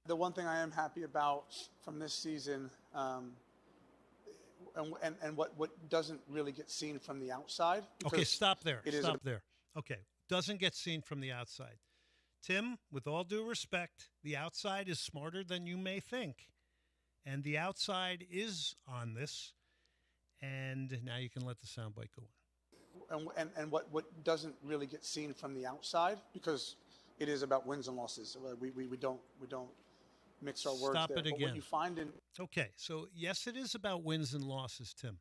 The one thing I am happy about from this season, and what doesn't really get seen from the outside. Okay, stop there. Stop there. Okay, doesn't get seen from the outside. Tim, with all due respect, the outside is smarter than you may think. And the outside is on this. And now you can let the soundbite go on. And what doesn't really get seen from the outside, because it is about wins and losses. We don't mix our words Stop there. it again. But what you find in Okay, so yes, it is about wins and losses, Tim.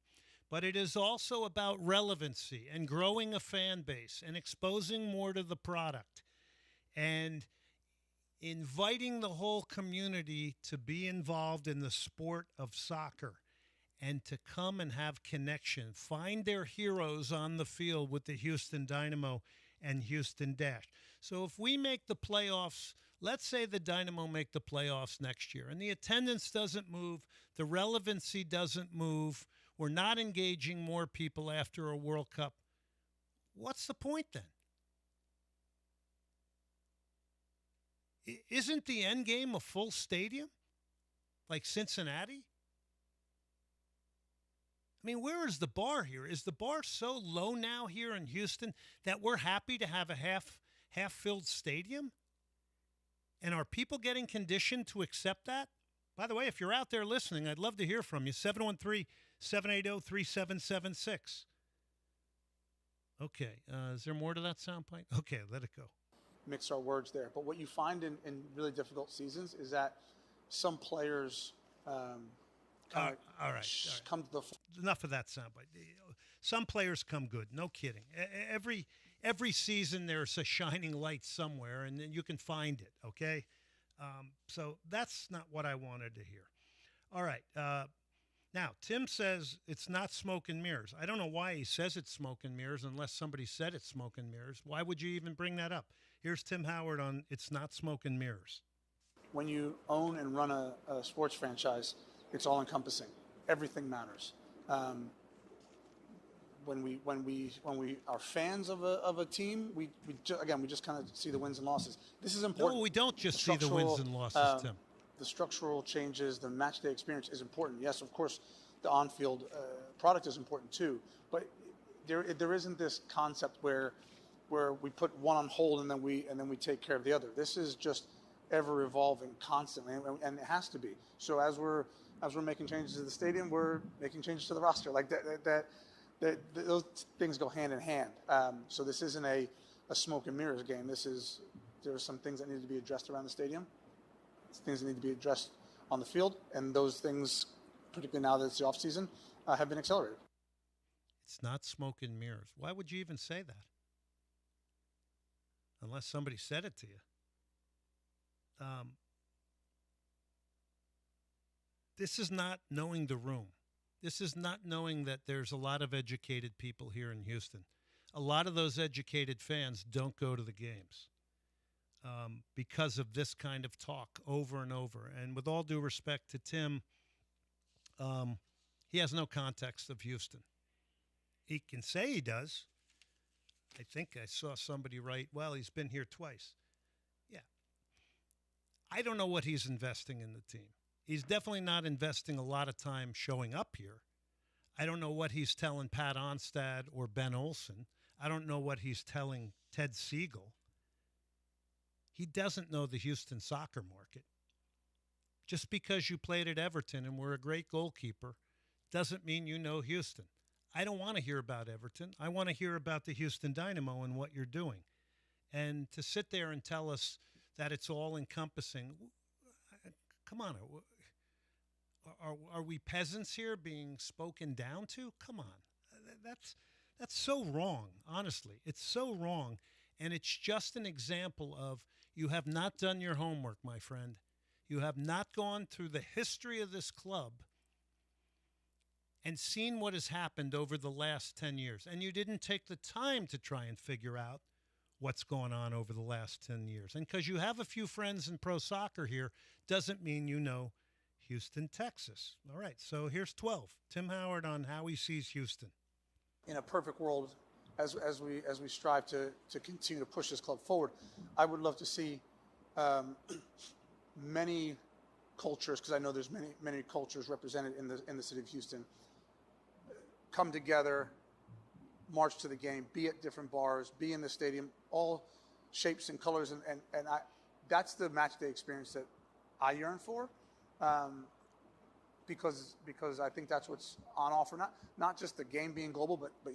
But it is also about relevancy and growing a fan base and exposing more to the product and inviting the whole community to be involved in the sport of soccer and to come and have connection, find their heroes on the field with the Houston Dynamo and Houston Dash. So if we make the playoffs, let's say the Dynamo make the playoffs next year, and the attendance doesn't move, the relevancy doesn't move, we're not engaging more people after a World Cup, what's the point then? Isn't the end game a full stadium like Cincinnati? Where is the bar here? Is the bar so low now here in Houston that we're happy to have a half-filled stadium? And are people getting conditioned to accept that? By the way, if you're out there listening, I'd love to hear from you. 713-780-3776. Okay. Is there more to that soundbite? Okay, let it go. mix our words there. But what you find in really difficult seasons is that some players all right. come to the enough of that soundbite. Some players come good, no kidding. Every season there's a shining light somewhere, and then you can find it. Okay, so that's not what I wanted to hear. All right. Now, Tim says it's not smoke and mirrors. I don't know why he says it's smoke and mirrors unless somebody said it's smoke and mirrors. Why would you even bring that up? Here's Tim Howard on It's Not Smoke and Mirrors. When you own and run a sports franchise, it's all encompassing. Everything matters. When we are fans of a team, we just kind of see the wins and losses. This is important. No, we don't just see the wins and losses, Tim. The structural changes, the match day experience is important. Yes, of course, the on-field product is important too. But there isn't this concept where we put one on hold and then we take care of the other. This is just ever evolving constantly, and it has to be. So as we're making changes to the stadium, we're making changes to the roster. Like those things go hand in hand. So this isn't a smoke and mirrors game. There are some things that need to be addressed around the stadium, things that need to be addressed on the field, and those things, particularly now that it's the offseason, have been accelerated. It's not smoke and mirrors. Why would you even say that? Unless somebody said it to you. This is not knowing the room. This is not knowing that there's a lot of educated people here in Houston. A lot of those educated fans don't go to the games because of this kind of talk over and over. And with all due respect to Tim, he has no context of Houston. He can say he does. I think I saw somebody write, well, he's been here twice. Yeah. I don't know what he's investing in the team. He's definitely not investing a lot of time showing up here. I don't know what he's telling Pat Onstad or Ben Olsen. I don't know what he's telling Ted Siegel. He doesn't know the Houston soccer market. Just because you played at Everton and were a great goalkeeper doesn't mean you know Houston. I don't want to hear about Everton. I want to hear about the Houston Dynamo and what you're doing. And to sit there and tell us that it's all encompassing, come on. Are we peasants here being spoken down to? Come on. That's so wrong, honestly. It's so wrong. And it's just an example of you have not done your homework, my friend. You have not gone through the history of this club and seen what has happened over the last 10 years. And you didn't take the time to try and figure out what's going on over the last 10 years. And because you have a few friends in pro soccer here doesn't mean you know Houston, Texas. All right, so here's 12. Tim Howard on how he sees Houston. In a perfect world, as we strive to continue to push this club forward, I would love to see many cultures, because I know there's many cultures represented in the city of Houston, come together, march to the game, be at different bars, be in the stadium, all shapes and colors, and that's the match day experience that I yearn for, because I think that's what's on offer. Not just the game being global, but